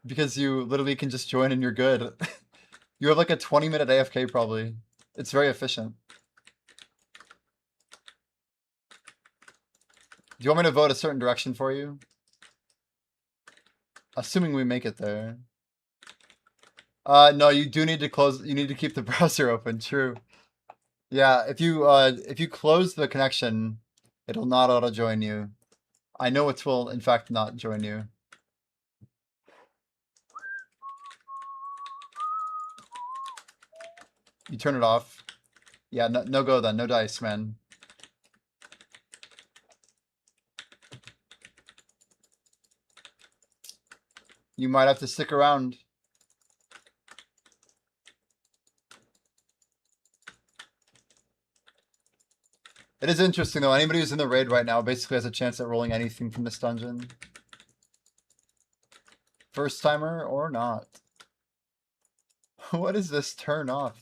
Because you literally can just join and you're good. You have like a 20-minute AFK probably. It's very efficient. Do you want me to vote a certain direction for you? Assuming we make it there. No, you do need to close. You need to keep the browser open. True. Yeah, if you close the connection, it'll not auto join you. I know it will, in fact, not join you. You turn it off. Yeah, no go then. No dice, man. You might have to stick around. It is interesting though. Anybody who's in the raid right now basically has a chance at rolling anything from this dungeon. First timer or not. What is this turn off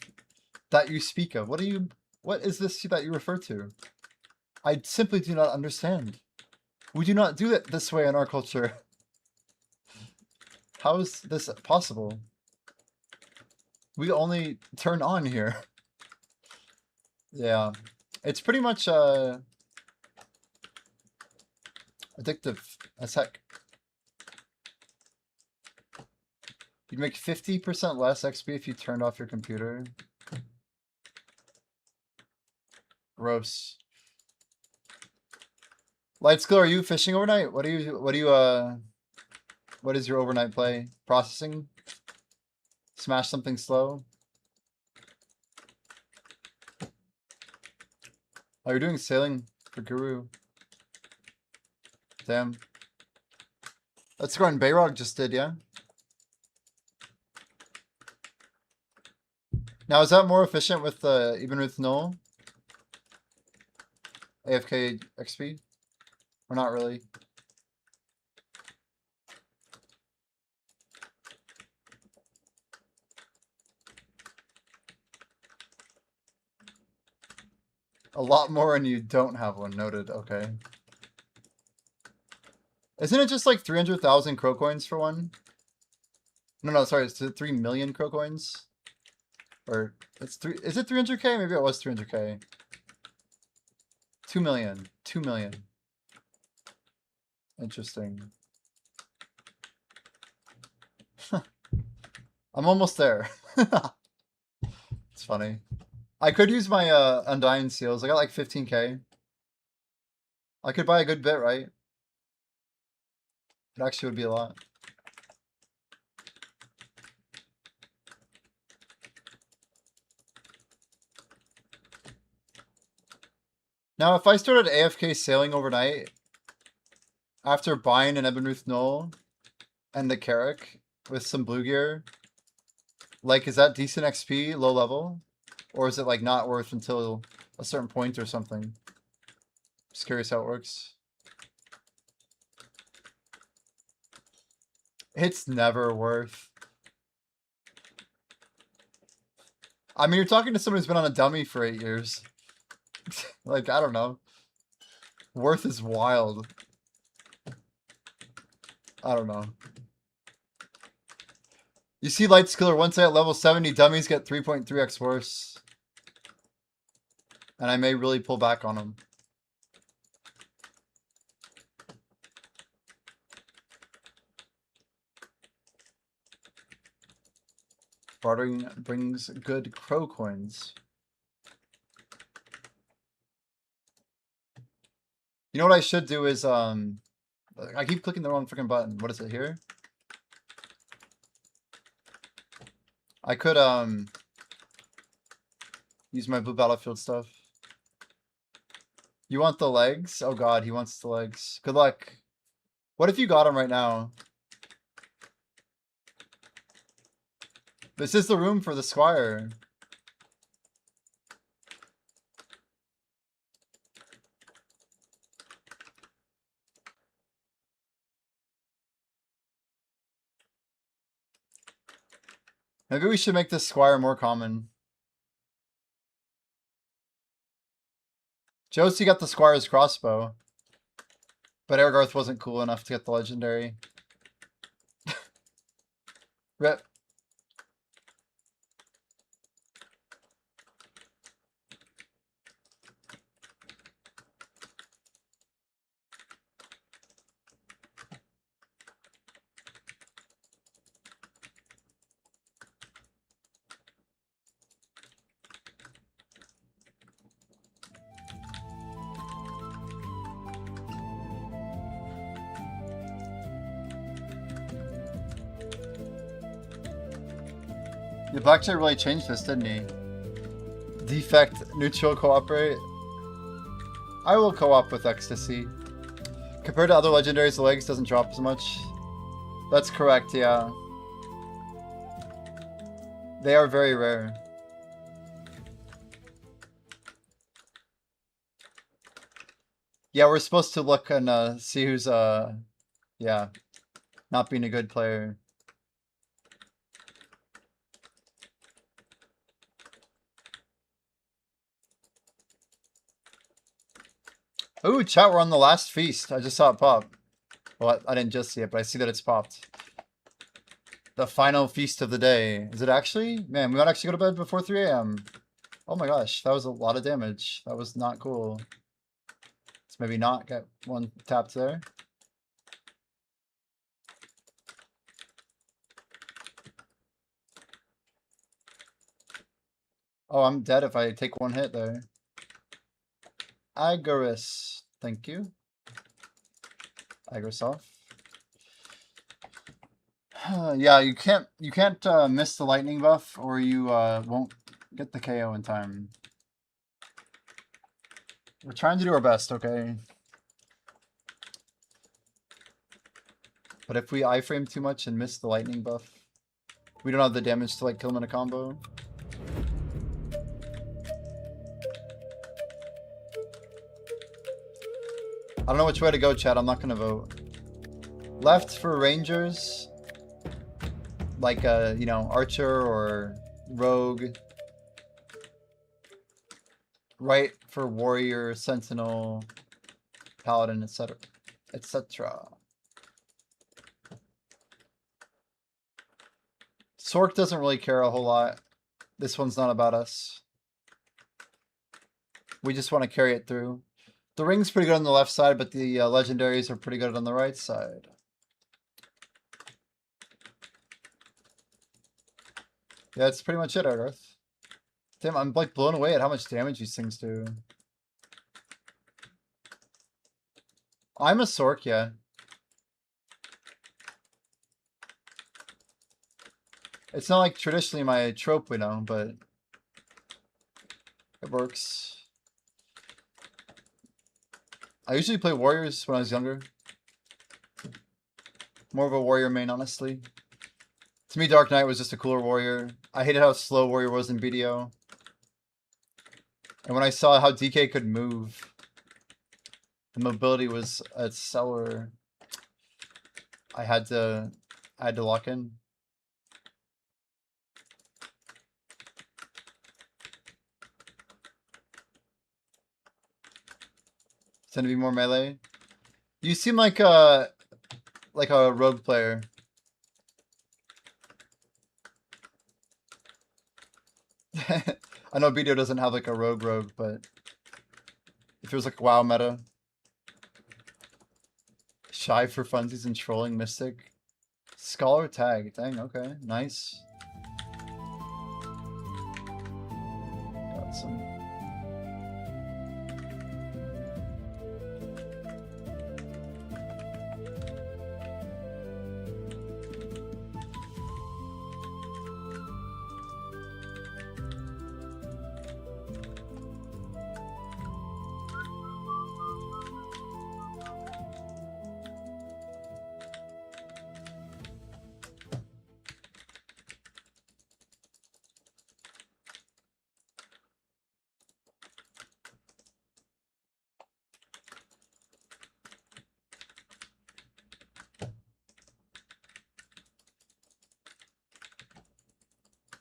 that you speak of? What is this that you refer to? I simply do not understand. We do not do it this way in our culture. How is this possible? We only turn on here. Yeah. It's pretty much addictive as heck. You'd make 50% less XP if you turned off your computer. Gross. Lightskill, are you fishing overnight? What is your overnight play? Processing? Smash something slow? Oh, you're doing sailing for Guru. Damn. That's going Bayrog just did, yeah? Now, is that more efficient with even with null? AFK XP? Or not really? A lot more and you don't have one. Noted. Okay. Isn't it just like 300,000 crow coins for one? No, sorry. It's 3 million crow coins. Or it's is it 300k? Maybe it was 300k. 2 million. 2 million. Interesting. I'm almost there. It's funny. I could use my Undying Seals. I got like 15k. I could buy a good bit, right? It actually would be a lot. Now, if I started AFK sailing overnight, after buying an Ebonruth Knoll and the Carrick with some blue gear, like, is that decent XP, low level? Or is it, like, not worth until a certain point or something? Just curious how it works. It's never worth. I mean, you're talking to someone who's been on a dummy for 8 years. Like, I don't know. Worth is wild. I don't know. You see Lightskiller once at level 70, dummies get 3.3x worse. And I may really pull back on him. Bartering brings good crow coins. You know what I should do is, I keep clicking the wrong freaking button. What is it here? I could, use my blue battlefield stuff. You want the legs? Oh god, he wants the legs. Good luck. What if you got him right now? This is the room for the squire. Maybe we should make this squire more common. Josie got the squire's crossbow. But Ergarth wasn't cool enough to get the legendary. Rip. Yeah, Blackjack really changed this, didn't he? Defect, neutral, cooperate. I will co-op with Ecstasy. Compared to other legendaries, the legs doesn't drop as much. That's correct, yeah. They are very rare. Yeah, we're supposed to look and see who's, yeah, not being a good player. Ooh, chat, we're on the last feast. I just saw it pop. Well, I didn't just see it, but I see that it's popped. The final feast of the day. Is it actually? Man, we might actually go to bed before 3 a.m. Oh my gosh, that was a lot of damage. That was not cool. Let's maybe not get one tapped there. Oh, I'm dead if I take one hit there. Igoris. Thank you. Igor's off. Yeah, you can't miss the lightning buff or you won't get the KO in time. We're trying to do our best, okay? But if we iframe too much and miss the lightning buff, we don't have the damage to like kill him in a combo. I don't know which way to go, chat. I'm not gonna vote. Left for rangers, like you know, archer or rogue. Right for warrior, sentinel, paladin, etc., etc. Sork doesn't really care a whole lot. This one's not about us. We just want to carry it through. The ring's pretty good on the left side, but the legendaries are pretty good on the right side. Yeah, that's pretty much it, Earth. Damn, I'm like blown away at how much damage these things do. I'm a Sork, yeah. It's not like traditionally my trope, you know, but it works. I usually play warriors when I was younger. More of a warrior main, honestly. To me, Dark Knight was just a cooler warrior. I hated how slow warrior was in BDO. And when I saw how DK could move, the mobility was at stellar. I had to lock in. Tend to be more melee. You seem like a rogue player. I know BDO doesn't have like a rogue, but Feels like WoW meta. Shy for funsies and trolling Mystic. Scholar tag. Dang, okay. Nice. Got some.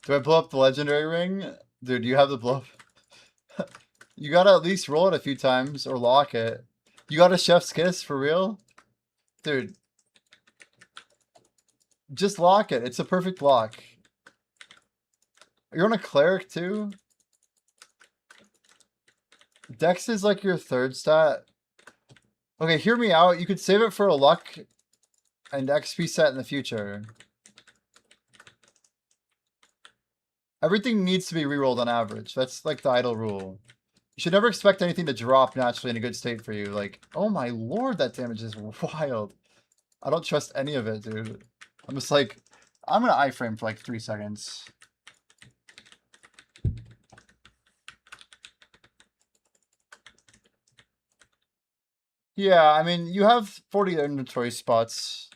Do I blow up the legendary ring? Dude, you have the blow up. You gotta at least roll it a few times or lock it. You got a chef's kiss for real? Dude. Just lock it. It's a perfect lock. You're on a cleric too? Dex is like your third stat. Okay, hear me out. You could save it for a luck and XP set in the future. Everything needs to be rerolled on average. That's like the idle rule. You should never expect anything to drop naturally in a good state for you. Like, oh my lord, that damage is wild. I don't trust any of it, dude. I'm just like, I'm gonna iframe for like 3 seconds. Yeah, I mean, you have 40 inventory spots.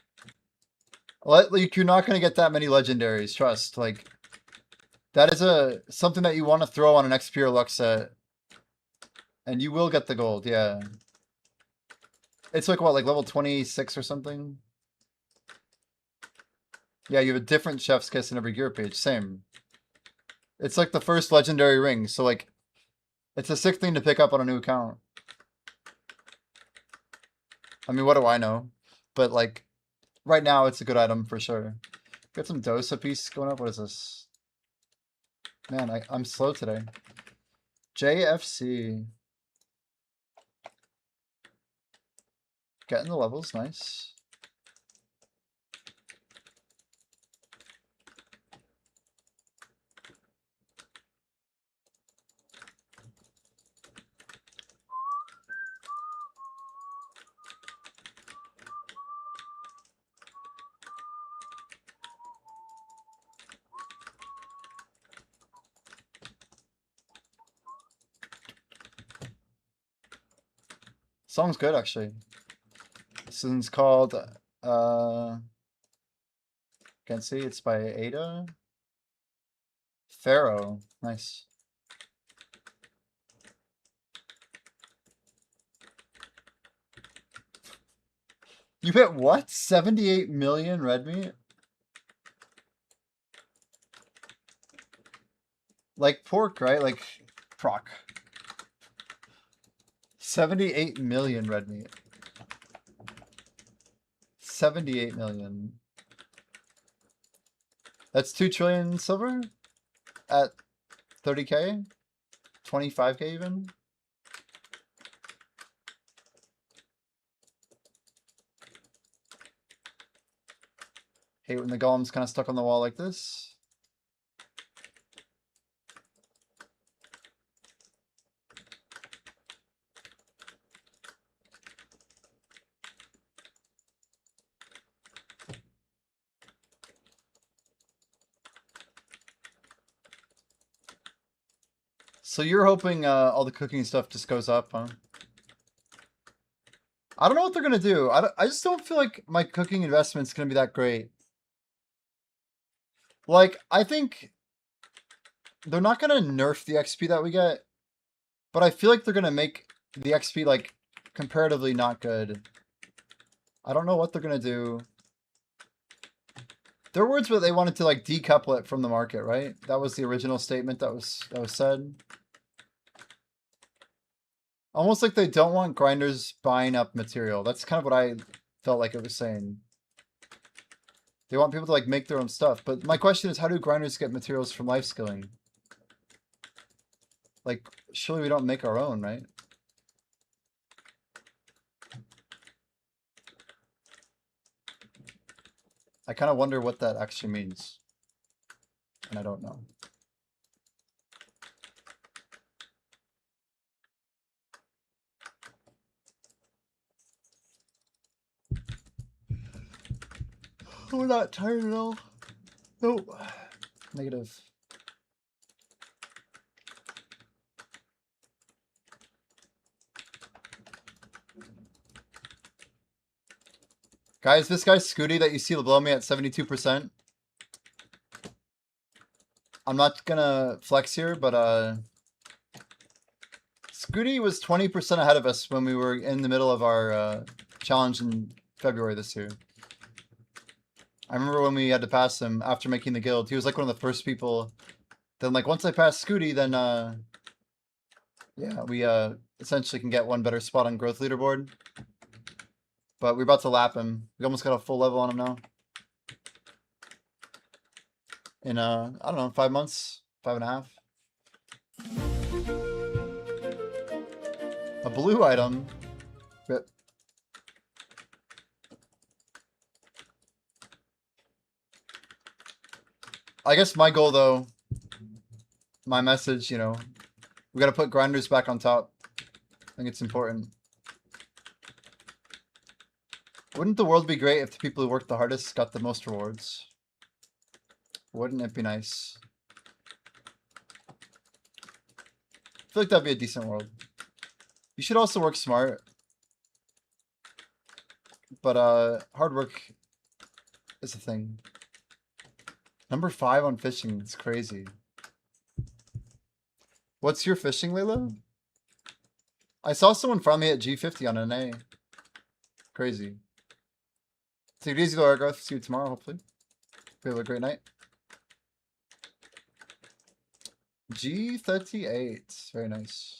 Like, you're not gonna get that many legendaries, trust. Like, that is something that you want to throw on an XP or luck set. And you will get the gold, yeah. It's like what, like level 26 or something? Yeah, you have a different chef's kiss in every gear page, same. It's like the first legendary ring, so like, it's a sick thing to pick up on a new account. I mean, what do I know? But like, right now it's a good item for sure. Got some Dosa piece going up, what is this? Man, I'm slow today. JFC. Getting the levels, nice. Song's good, actually. This one's called, can't see, it's by Ada. Pharaoh, nice. You hit what? 78 million red meat? Like pork, right? Like proc. 78 million red meat. 78 million. That's 2 trillion silver at 30k? 25k even? Hate when the golem's kind of stuck on the wall like this. So you're hoping all the cooking stuff just goes up, huh? I don't know what they're gonna do. I just don't feel like my cooking investment's gonna be that great. Like, I think they're not gonna nerf the XP that we get, but I feel like they're gonna make the XP like comparatively not good. I don't know what they're gonna do. Their words were they wanted to like decouple it from the market, right? That was the original statement that was said. Almost like they don't want grinders buying up material. That's kind of what I felt like it was saying. They want people to like make their own stuff. But my question is, how do grinders get materials from life skilling? Like, surely we don't make our own, right? I kind of wonder what that actually means. And I don't know. We're not tired at all. Nope. Negative. Guys, this guy's Scooty that you see below me at 72%. I'm not gonna flex here, but Scooty was 20% ahead of us when we were in the middle of our challenge in February this year. I remember when we had to pass him after making the guild. He was like one of the first people. Then like once I passed Scooty, then yeah, we essentially can get one better spot on growth leaderboard. But we're about to lap him. We almost got a full level on him now. In I don't know, 5 months, 5.5. A blue item. Rip. I guess my goal though, my message, you know, we gotta put grinders back on top. I think it's important. Wouldn't the world be great if the people who worked the hardest got the most rewards? Wouldn't it be nice? I feel like that'd be a decent world. You should also work smart. But hard work is a thing. Number 5 on fishing, it's crazy. What's your fishing, Layla? I saw someone finally at G50 on an A. Crazy. Take it easy, Laura. Garth. See you tomorrow, hopefully. Hope you have a great night. G38. Very nice.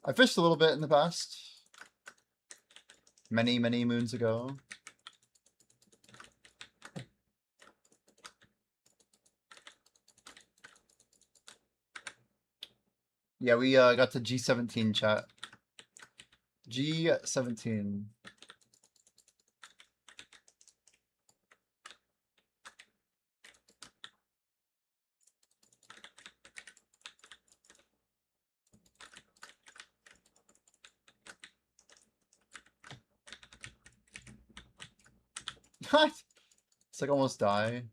I fished a little bit in the past. Many, many moons ago. Yeah, we got to G17 chat. G17. What? It's like almost die.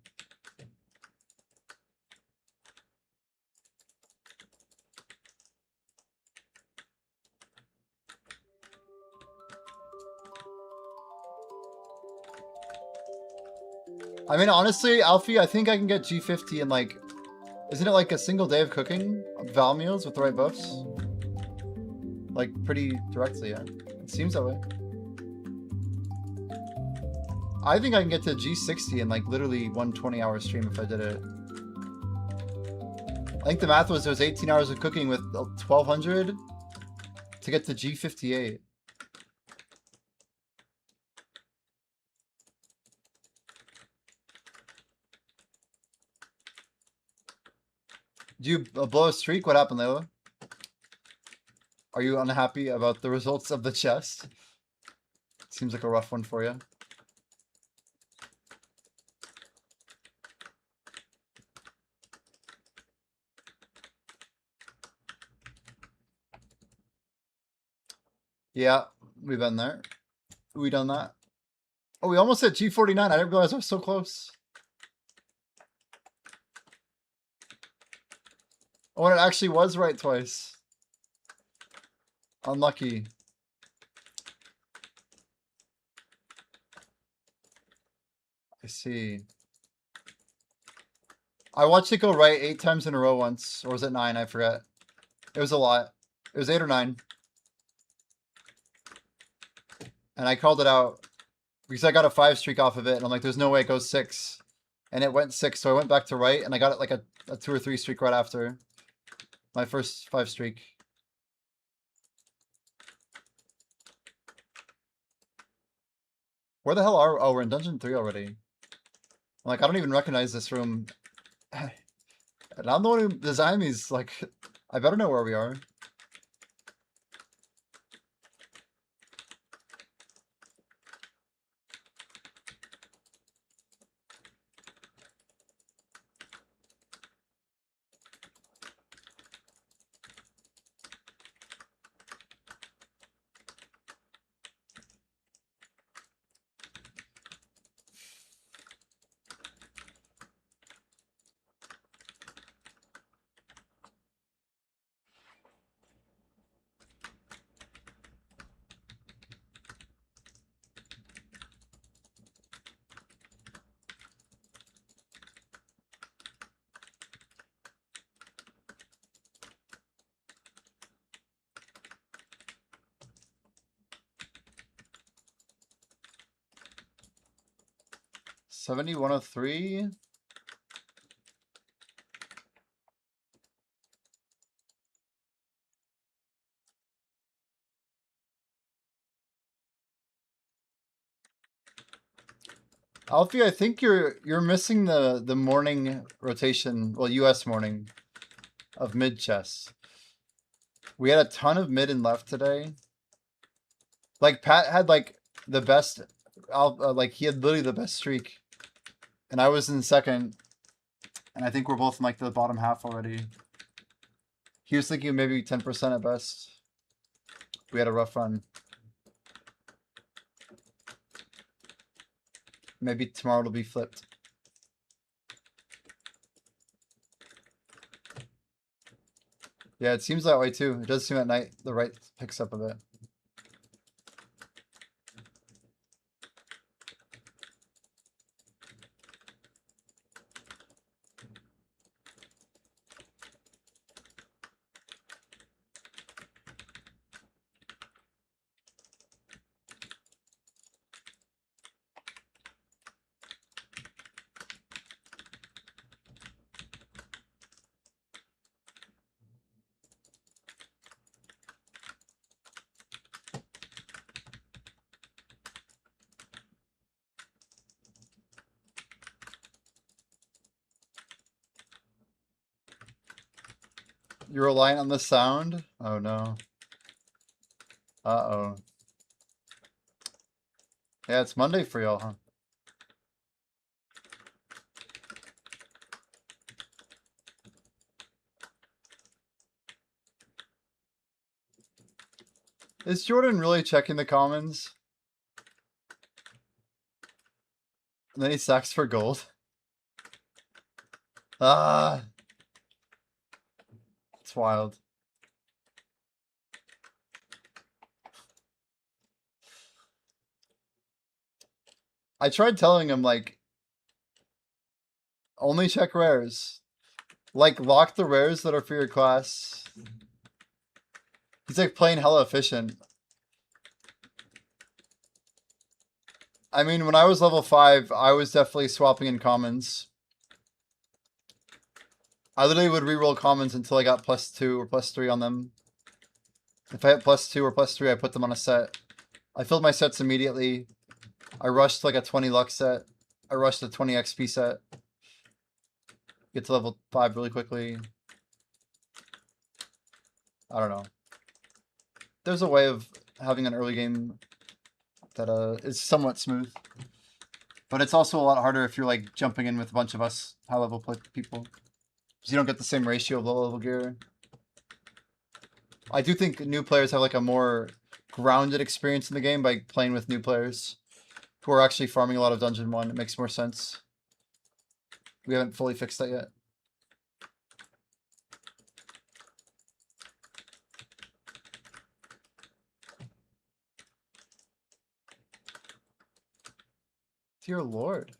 I mean, honestly, Alfie, I think I can get G50 in like, isn't it like a single day of cooking Val meals with the right buffs? Like pretty directly, yeah. It seems that way. I think I can get to G60 in like literally 1 20-hour stream if I did it. I think the math was it was 18 hours of cooking with 1200 to get to G58. Do you blow a streak? What happened, Layla? Are you unhappy about the results of the chest? Seems like a rough one for you. Yeah, we've been there. We done that. Oh, we almost hit G49. I didn't realize I was so close. Oh, and it actually was right twice. Unlucky. I see. I watched it go right 8 times in a row once. Or was it 9? I forget. It was a lot. It was 8 or 9. And I called it out. Because I got a 5 streak off of it. And I'm like, there's no way it goes 6. And it went 6. So I went back to right. And I got it like a 2 or 3 streak right after. My first 5 streak. Where the hell are... Oh, we're in Dungeon 3 already. I'm like, I don't even recognize this room. And I'm the one who designed these. Like, I better know where we are. 7103. Alfie, I think you're missing the morning rotation, well, US morning of mid chess. We had a ton of mid and left today. Like Pat had like the best, like he had literally the best streak, and I was in second, and I think we're both in like the bottom half already. He was thinking maybe 10% at best. We had a rough run. Maybe tomorrow it'll be flipped. Yeah, it seems that way too. It does seem at night the right picks up a bit. You're reliant on the sound? Oh no. Uh-oh. Yeah, it's Monday for y'all, huh? Is Jordan really checking the commons? And then he sacks for gold. Ah. It's wild. I tried telling him, like, only check rares. Like, lock the rares that are for your class. He's like playing hella efficient. I mean, when I was level 5, I was definitely swapping in commons. I literally would reroll commons until I got +2 or +3 on them. If I hit +2 or +3, I put them on a set. I filled my sets immediately. I rushed like a 20 luck set. I rushed a 20 XP set. Get to level 5 really quickly. I don't know. There's a way of having an early game that is somewhat smooth. But it's also a lot harder if you're like jumping in with a bunch of us high level people. Because you don't get the same ratio of low level gear. I do think new players have like a more grounded experience in the game by playing with new players who are actually farming a lot of Dungeon 1. It makes more sense. We haven't fully fixed that yet. Dear Lord.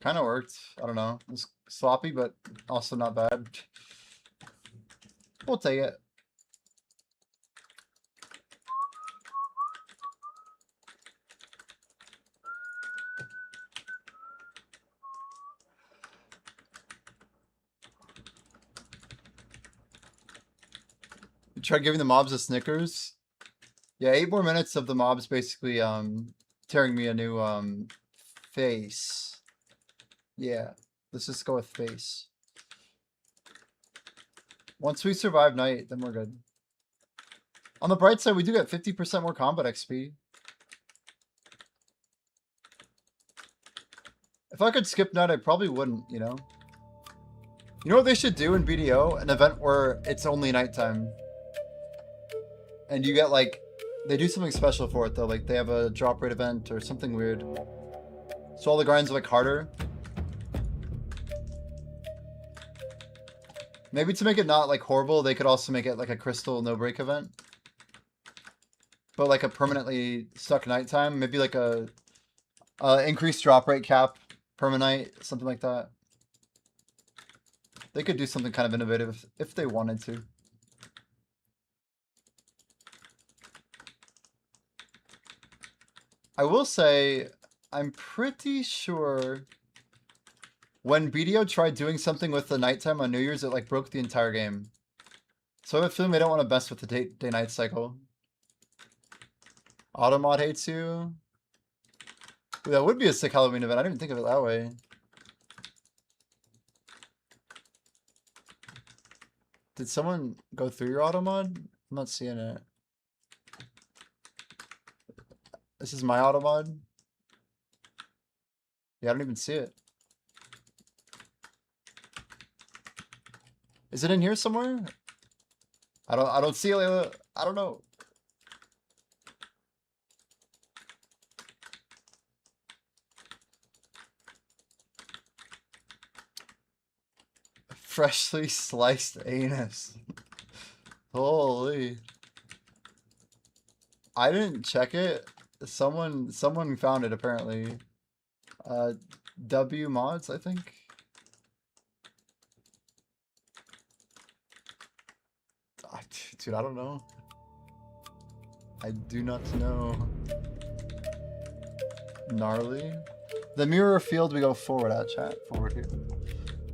Kind of worked. I don't know. It was sloppy, but also not bad. We'll take it. You try giving the mobs a Snickers? Yeah, 8 more minutes of the mobs basically tearing me a new face. Yeah, let's just go with face. Once we survive night, then we're good. On the bright side, we do get 50% more combat XP. If I could skip night, I probably wouldn't, you know? You know what they should do in BDO? An event where it's only nighttime. And you get like, they do something special for it though, like they have a drop rate event or something weird. So all the grinds are like harder. Maybe to make it not like horrible, they could also make it like a crystal no break event. But like a permanently stuck nighttime, maybe like a increased drop rate cap permanite, something like that. They could do something kind of innovative if they wanted to. I will say, I'm pretty sure when BDO tried doing something with the nighttime on New Year's, it like broke the entire game. So I have a feeling they don't want to mess with the day-night cycle. Automod hates you. Ooh, that would be a sick Halloween event. I didn't even think of it that way. Did someone go through your Automod? I'm not seeing it. This is my Automod. Yeah, I don't even see it. Is it in here somewhere? I don't see it. I don't know. Freshly sliced anus. Holy. I didn't check it. Someone found it apparently. W mods, I think. Dude, I don't know. I do not know. Gnarly. The mirror field we go forward at, chat. Forward here.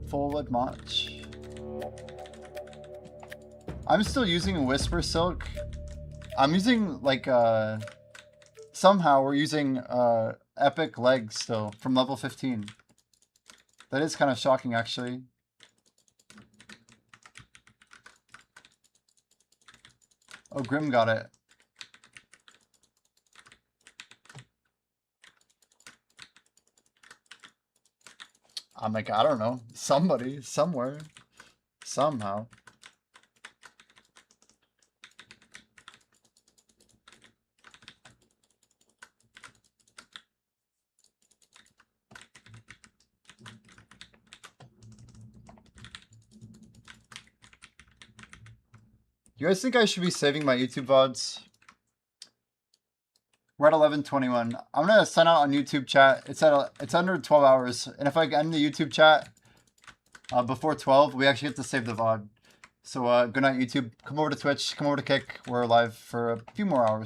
Forward march. I'm still using Whisper Silk. I'm using like somehow we're using epic legs still from level 15. That is kind of shocking actually. Oh, Grim got it. I'm like, I don't know. Somebody, somewhere, somehow. You guys think I should be saving my YouTube VODs? We're at 11:21. I'm gonna send out on YouTube chat. It's under 12 hours, and if I end the YouTube chat before 12, we actually get to save the VOD. So good night, YouTube. Come over to Twitch. Come over to Kick. We're live for a few more hours.